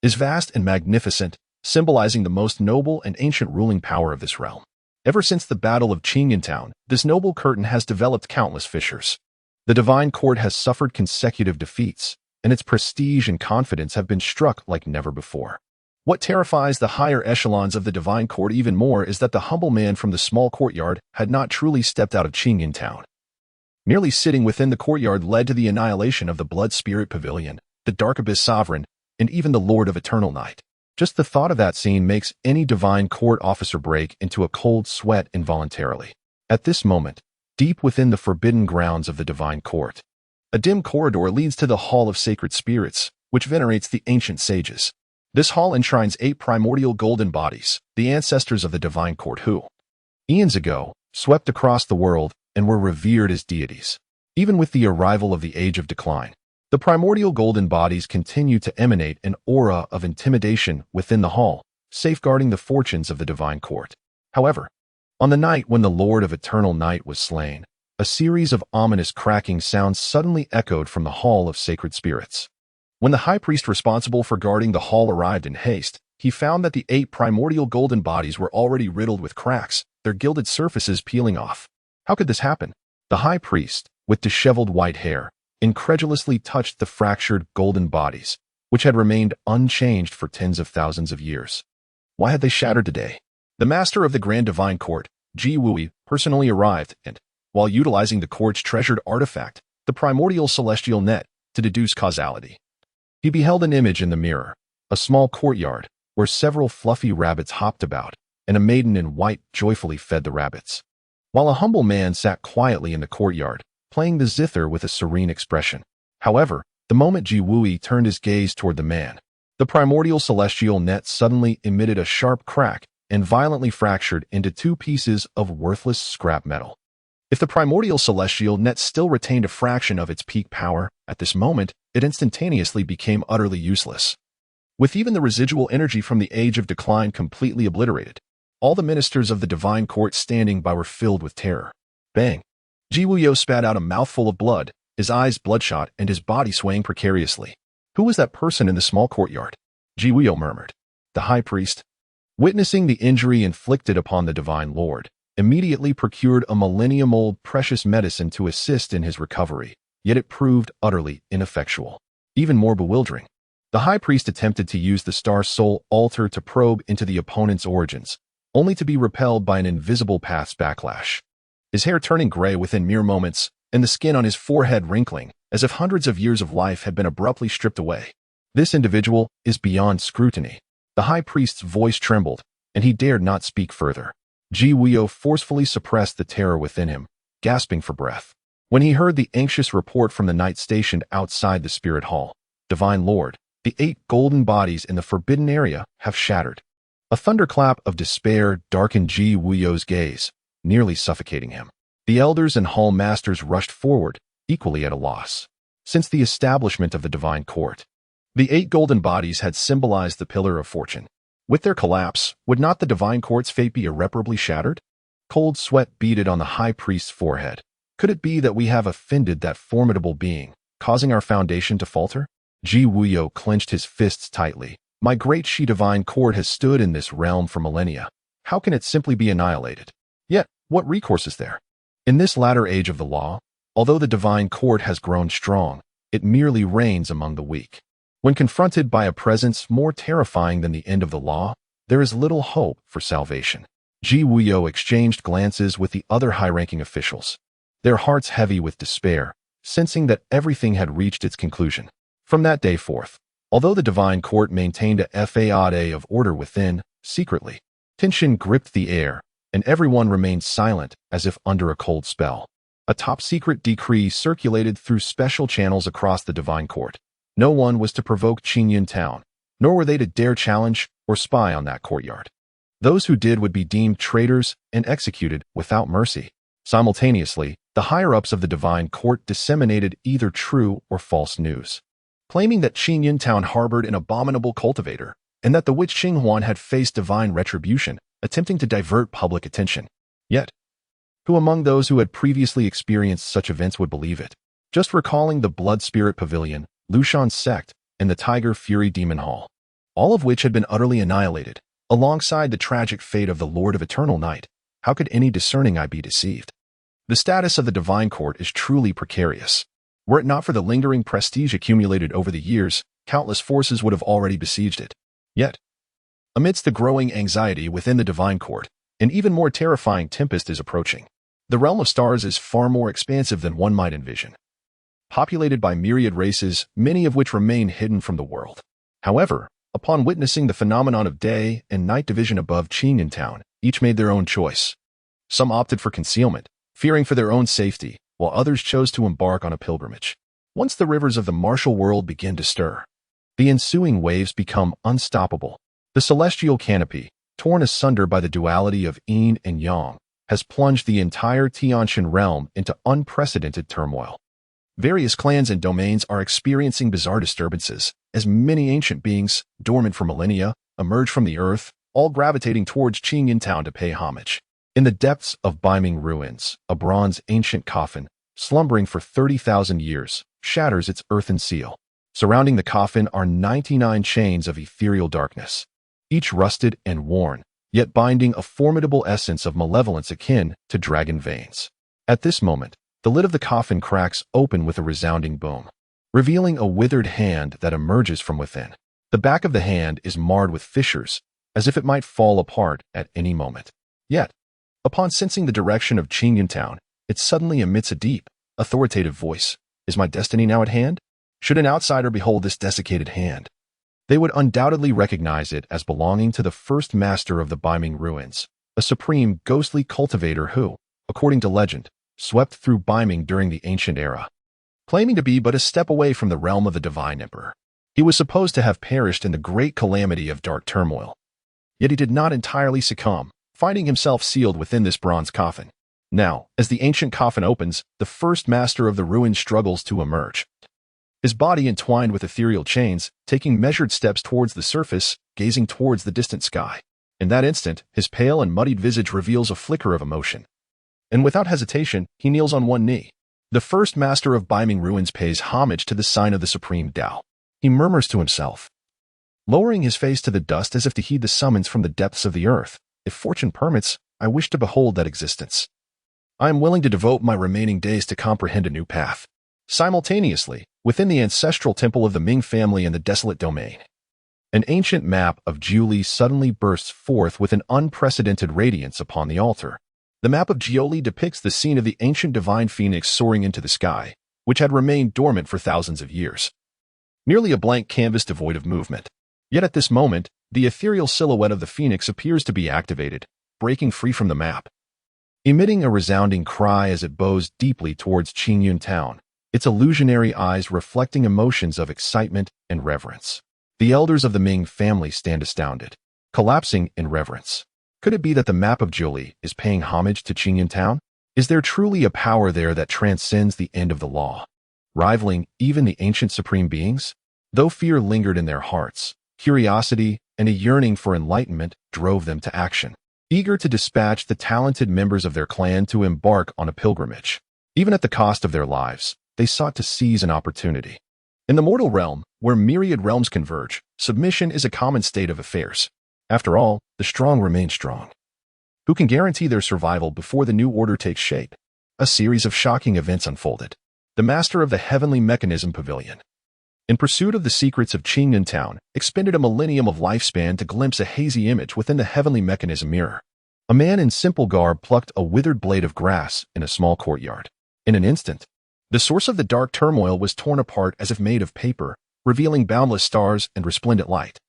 [SPEAKER 1] is vast and magnificent, symbolizing the most noble and ancient ruling power of this realm. Ever since the Battle of Qingyun Town, this noble curtain has developed countless fissures. The Divine Court has suffered consecutive defeats, and its prestige and confidence have been struck like never before. What terrifies the higher echelons of the Divine Court even more is that the humble man from the small courtyard had not truly stepped out of Qingyun Town. Merely sitting within the courtyard led to the annihilation of the Blood Spirit Pavilion, the Dark Abyss Sovereign, and even the Lord of Eternal Night. Just the thought of that scene makes any Divine Court officer break into a cold sweat involuntarily. At this moment, deep within the forbidden grounds of the Divine Court, a dim corridor leads to the Hall of Sacred Spirits, which venerates the ancient sages. This hall enshrines 8 primordial golden bodies, the ancestors of the Divine Court who, eons ago, swept across the world and were revered as deities. Even with the arrival of the Age of Decline, the primordial golden bodies continue to emanate an aura of intimidation within the hall, safeguarding the fortunes of the Divine Court. However, on the night when the Lord of Eternal Night was slain, a series of ominous cracking sounds suddenly echoed from the Hall of Sacred Spirits. When the high priest responsible for guarding the hall arrived in haste, he found that the 8 primordial golden bodies were already riddled with cracks, their gilded surfaces peeling off. How could this happen? The high priest, with disheveled white hair, incredulously touched the fractured golden bodies, which had remained unchanged for tens of thousands of years. Why had they shattered today? The master of the Grand Divine Court, Ji Wui, personally arrived and, while utilizing the court's treasured artifact, the primordial celestial net, to deduce causality, he beheld an image in the mirror, a small courtyard where several fluffy rabbits hopped about, and a maiden in white joyfully fed the rabbits, while a humble man sat quietly in the courtyard, playing the zither with a serene expression. However, the moment Ji Wui turned his gaze toward the man, the primordial celestial net suddenly emitted a sharp crack and violently fractured into 2 pieces of worthless scrap metal. If the primordial celestial net still retained a fraction of its peak power, at this moment, it instantaneously became utterly useless. With even the residual energy from the Age of Decline completely obliterated, all the ministers of the Divine Court standing by were filled with terror. Bang! Ji Wuyo spat out a mouthful of blood, his eyes bloodshot and his body swaying precariously. Who was that person in the small courtyard? Ji Wuyo murmured. The high priest, witnessing the injury inflicted upon the Divine Lord, immediately procured a millennium-old precious medicine to assist in his recovery, yet it proved utterly ineffectual. Even more bewildering, the high priest attempted to use the Star Soul altar to probe into the opponent's origins, only to be repelled by an invisible path's backlash. His hair turning gray within mere moments, and the skin on his forehead wrinkling, as if hundreds of years of life had been abruptly stripped away. This individual is beyond scrutiny. The high priest's voice trembled, and he dared not speak further. Ji Wuyo forcefully suppressed the terror within him, gasping for breath. When he heard the anxious report from the knight stationed outside the spirit hall, "Divine Lord, the 8 golden bodies in the forbidden area have shattered." A thunderclap of despair darkened Ji Wuyo's gaze, nearly suffocating him. The elders and hall masters rushed forward, equally at a loss. Since the establishment of the divine court, the 8 golden bodies had symbolized the pillar of fortune. With their collapse, would not the divine court's fate be irreparably shattered? Cold sweat beaded on the high priest's forehead. Could it be that we have offended that formidable being, causing our foundation to falter? Ji Wuyo clenched his fists tightly. My great Shi divine court has stood in this realm for millennia. How can it simply be annihilated? Yet, what recourse is there? In this latter age of the law, although the divine court has grown strong, it merely reigns among the weak. When confronted by a presence more terrifying than the end of the law, there is little hope for salvation. Ji Wuyo exchanged glances with the other high-ranking officials, their hearts heavy with despair, sensing that everything had reached its conclusion. From that day forth, although the divine court maintained a facade of order within, secretly, tension gripped the air, and everyone remained silent as if under a cold spell. A top-secret decree circulated through special channels across the divine court. No one was to provoke Qingyun Town, nor were they to dare challenge or spy on that courtyard. Those who did would be deemed traitors and executed without mercy. Simultaneously, the higher-ups of the divine court disseminated either true or false news, claiming that Qingyun Town harbored an abominable cultivator, and that the witch Xinghuan had faced divine retribution, attempting to divert public attention. Yet, who among those who had previously experienced such events would believe it? Just recalling the Blood Spirit Pavilion, Lushan's sect, and the Tiger Fury Demon Hall, all of which had been utterly annihilated, alongside the tragic fate of the Lord of Eternal Night, how could any discerning eye be deceived? The status of the divine court is truly precarious. Were it not for the lingering prestige accumulated over the years, countless forces would have already besieged it. Yet, amidst the growing anxiety within the divine court, an even more terrifying tempest is approaching. The realm of stars is far more expansive than one might envision, populated by myriad races, many of which remain hidden from the world. However, upon witnessing the phenomenon of day and night division above Qingyun Town, each made their own choice. Some opted for concealment, fearing for their own safety, while others chose to embark on a pilgrimage. Once the rivers of the martial world begin to stir, the ensuing waves become unstoppable. The celestial canopy, torn asunder by the duality of yin and yang, has plunged the entire Tianshan realm into unprecedented turmoil. Various clans and domains are experiencing bizarre disturbances, as many ancient beings, dormant for millennia, emerge from the earth, all gravitating towards Qingyun Town to pay homage. In the depths of Biming ruins, a bronze ancient coffin, slumbering for 30,000 years, shatters its earthen seal. Surrounding the coffin are 99 chains of ethereal darkness, each rusted and worn, yet binding a formidable essence of malevolence akin to dragon veins. At this moment, the lid of the coffin cracks open with a resounding boom, revealing a withered hand that emerges from within. The back of the hand is marred with fissures, as if it might fall apart at any moment. Yet, upon sensing the direction of Qingyun Town, it suddenly emits a deep, authoritative voice. Is my destiny now at hand? Should an outsider behold this desiccated hand, they would undoubtedly recognize it as belonging to the first master of the Biming ruins, a supreme ghostly cultivator who, according to legend, swept through Biming during the ancient era, claiming to be but a step away from the realm of the divine emperor. He was supposed to have perished in the great calamity of dark turmoil. Yet he did not entirely succumb, finding himself sealed within this bronze coffin. Now, as the ancient coffin opens, the first master of the ruins struggles to emerge, his body entwined with ethereal chains, taking measured steps towards the surface, gazing towards the distant sky. In that instant, his pale and muddied visage reveals a flicker of emotion, and without hesitation, he kneels on one knee. The first master of Biming ruins pays homage to the sign of the supreme Tao. He murmurs to himself, lowering his face to the dust as if to heed the summons from the depths of the earth. If fortune permits, I wish to behold that existence. I am willing to devote my remaining days to comprehend a new path. Simultaneously, within the ancestral temple of the Ming family in the desolate domain, an ancient map of Jiuli suddenly bursts forth with an unprecedented radiance upon the altar. The map of Jiuli depicts the scene of the ancient divine phoenix soaring into the sky, which had remained dormant for thousands of years. Nearly a blank canvas devoid of movement. Yet at this moment, The ethereal silhouette of the phoenix appears to be activated, breaking free from the map. Emitting a resounding cry as it bows deeply towards Qingyun town, its illusionary eyes reflecting emotions of excitement and reverence. The elders of the Ming family stand astounded, collapsing in reverence. Could it be that the map of Jiuli is paying homage to Qingyun town? Is there truly a power there that transcends the end of the law, rivaling even the ancient supreme beings? Though fear lingered in their hearts, curiosity and a yearning for enlightenment drove them to action, eager to dispatch the talented members of their clan to embark on a pilgrimage. Even at the cost of their lives, they sought to seize an opportunity. In the mortal realm, where myriad realms converge, submission is a common state of affairs. After all, the strong remain strong. Who can guarantee their survival before the new order takes shape? A series of shocking events unfolded. The master of the heavenly mechanism pavilion, in pursuit of the secrets of Qingyun town, expended a millennium of lifespan to glimpse a hazy image within the heavenly mechanism mirror. A man in simple garb plucked a withered blade of grass in a small courtyard. In an instant, the source of the dark turmoil was torn apart as if made of paper, revealing boundless stars and resplendent light.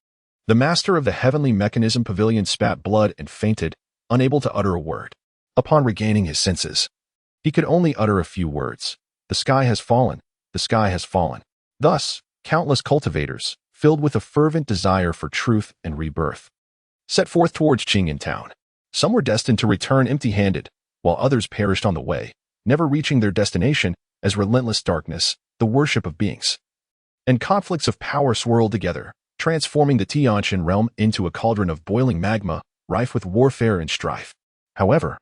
[SPEAKER 1] The master of the heavenly mechanism pavilion spat blood and fainted, unable to utter a word. Upon regaining his senses, he could only utter a few words. The sky has fallen, the sky has fallen. Thus, countless cultivators, filled with a fervent desire for truth and rebirth, set forth towards Qingyun town. Some were destined to return empty-handed, while others perished on the way, never reaching their destination as relentless darkness, the worship of beings, and conflicts of power swirled together, transforming the Tianqian realm into a cauldron of boiling magma, rife with warfare and strife. However,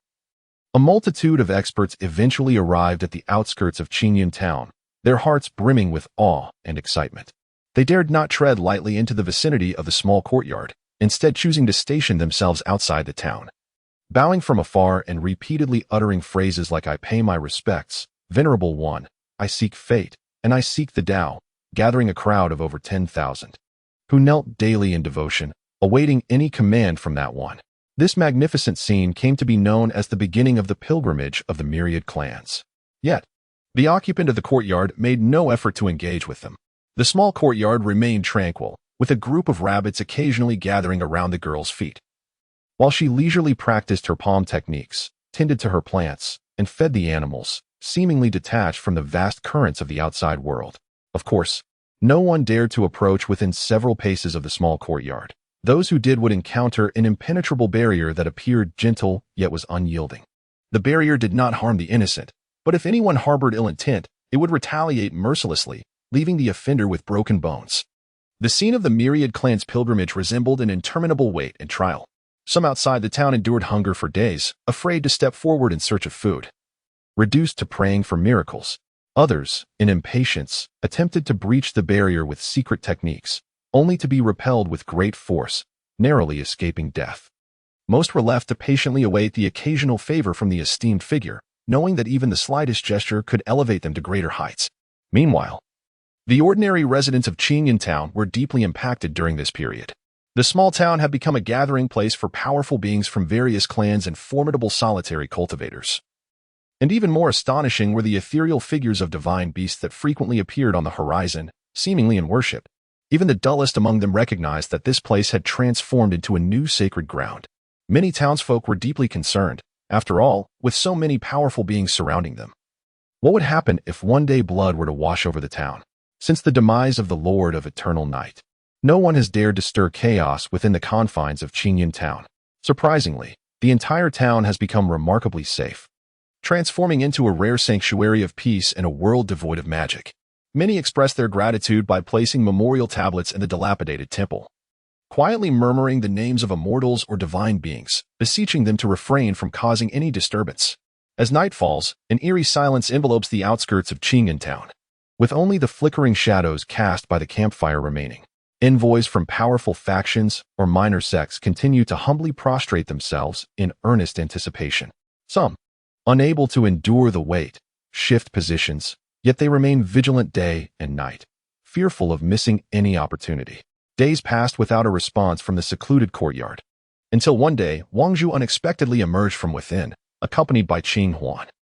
[SPEAKER 1] a multitude of experts eventually arrived at the outskirts of Qingyun town, their hearts brimming with awe and excitement. They dared not tread lightly into the vicinity of the small courtyard, instead choosing to station themselves outside the town. Bowing from afar and repeatedly uttering phrases like "I pay my respects, Venerable One, I seek fate, and I seek the Tao," gathering a crowd of over 10,000, who knelt daily in devotion, awaiting any command from that one. This magnificent scene came to be known as the beginning of the pilgrimage of the myriad clans. Yet, the occupant of the courtyard made no effort to engage with them. The small courtyard remained tranquil, with a group of rabbits occasionally gathering around the girl's feet. While she leisurely practiced her palm techniques, tended to her plants, and fed the animals, seemingly detached from the vast currents of the outside world. Of course, no one dared to approach within several paces of the small courtyard. Those who did would encounter an impenetrable barrier that appeared gentle yet was unyielding. The barrier did not harm the innocent, but if anyone harbored ill intent, it would retaliate mercilessly, leaving the offender with broken bones. The scene of the myriad clan's pilgrimage resembled an interminable wait and trial. Some outside the town endured hunger for days, afraid to step forward in search of food, reduced to praying for miracles. Others, in impatience, attempted to breach the barrier with secret techniques, only to be repelled with great force, narrowly escaping death. Most were left to patiently await the occasional favor from the esteemed figure, knowing that even the slightest gesture could elevate them to greater heights. Meanwhile, the ordinary residents of Qingyun town were deeply impacted during this period. The small town had become a gathering place for powerful beings from various clans and formidable solitary cultivators. And even more astonishing were the ethereal figures of divine beasts that frequently appeared on the horizon, seemingly in worship. Even the dullest among them recognized that this place had transformed into a new sacred ground. Many townsfolk were deeply concerned, after all, with so many powerful beings surrounding them. What would happen if one day blood were to wash over the town? Since the demise of the Lord of Eternal Night, no one has dared to stir chaos within the confines of Qingyun town. Surprisingly, the entire town has become remarkably safe, transforming into a rare sanctuary of peace in a world devoid of magic. Many express their gratitude by placing memorial tablets in the dilapidated temple, quietly murmuring the names of immortals or divine beings, beseeching them to refrain from causing any disturbance. As night falls, an eerie silence envelopes the outskirts of Qingyun town, with only the flickering shadows cast by the campfire remaining. Envoys from powerful factions or minor sects continue to humbly prostrate themselves in earnest anticipation. Some, unable to endure the wait, shift positions, yet they remain vigilant day and night, fearful of missing any opportunity. Days passed without a response from the secluded courtyard, until one day Wang Zhu unexpectedly emerged from within, accompanied by Qing Huan.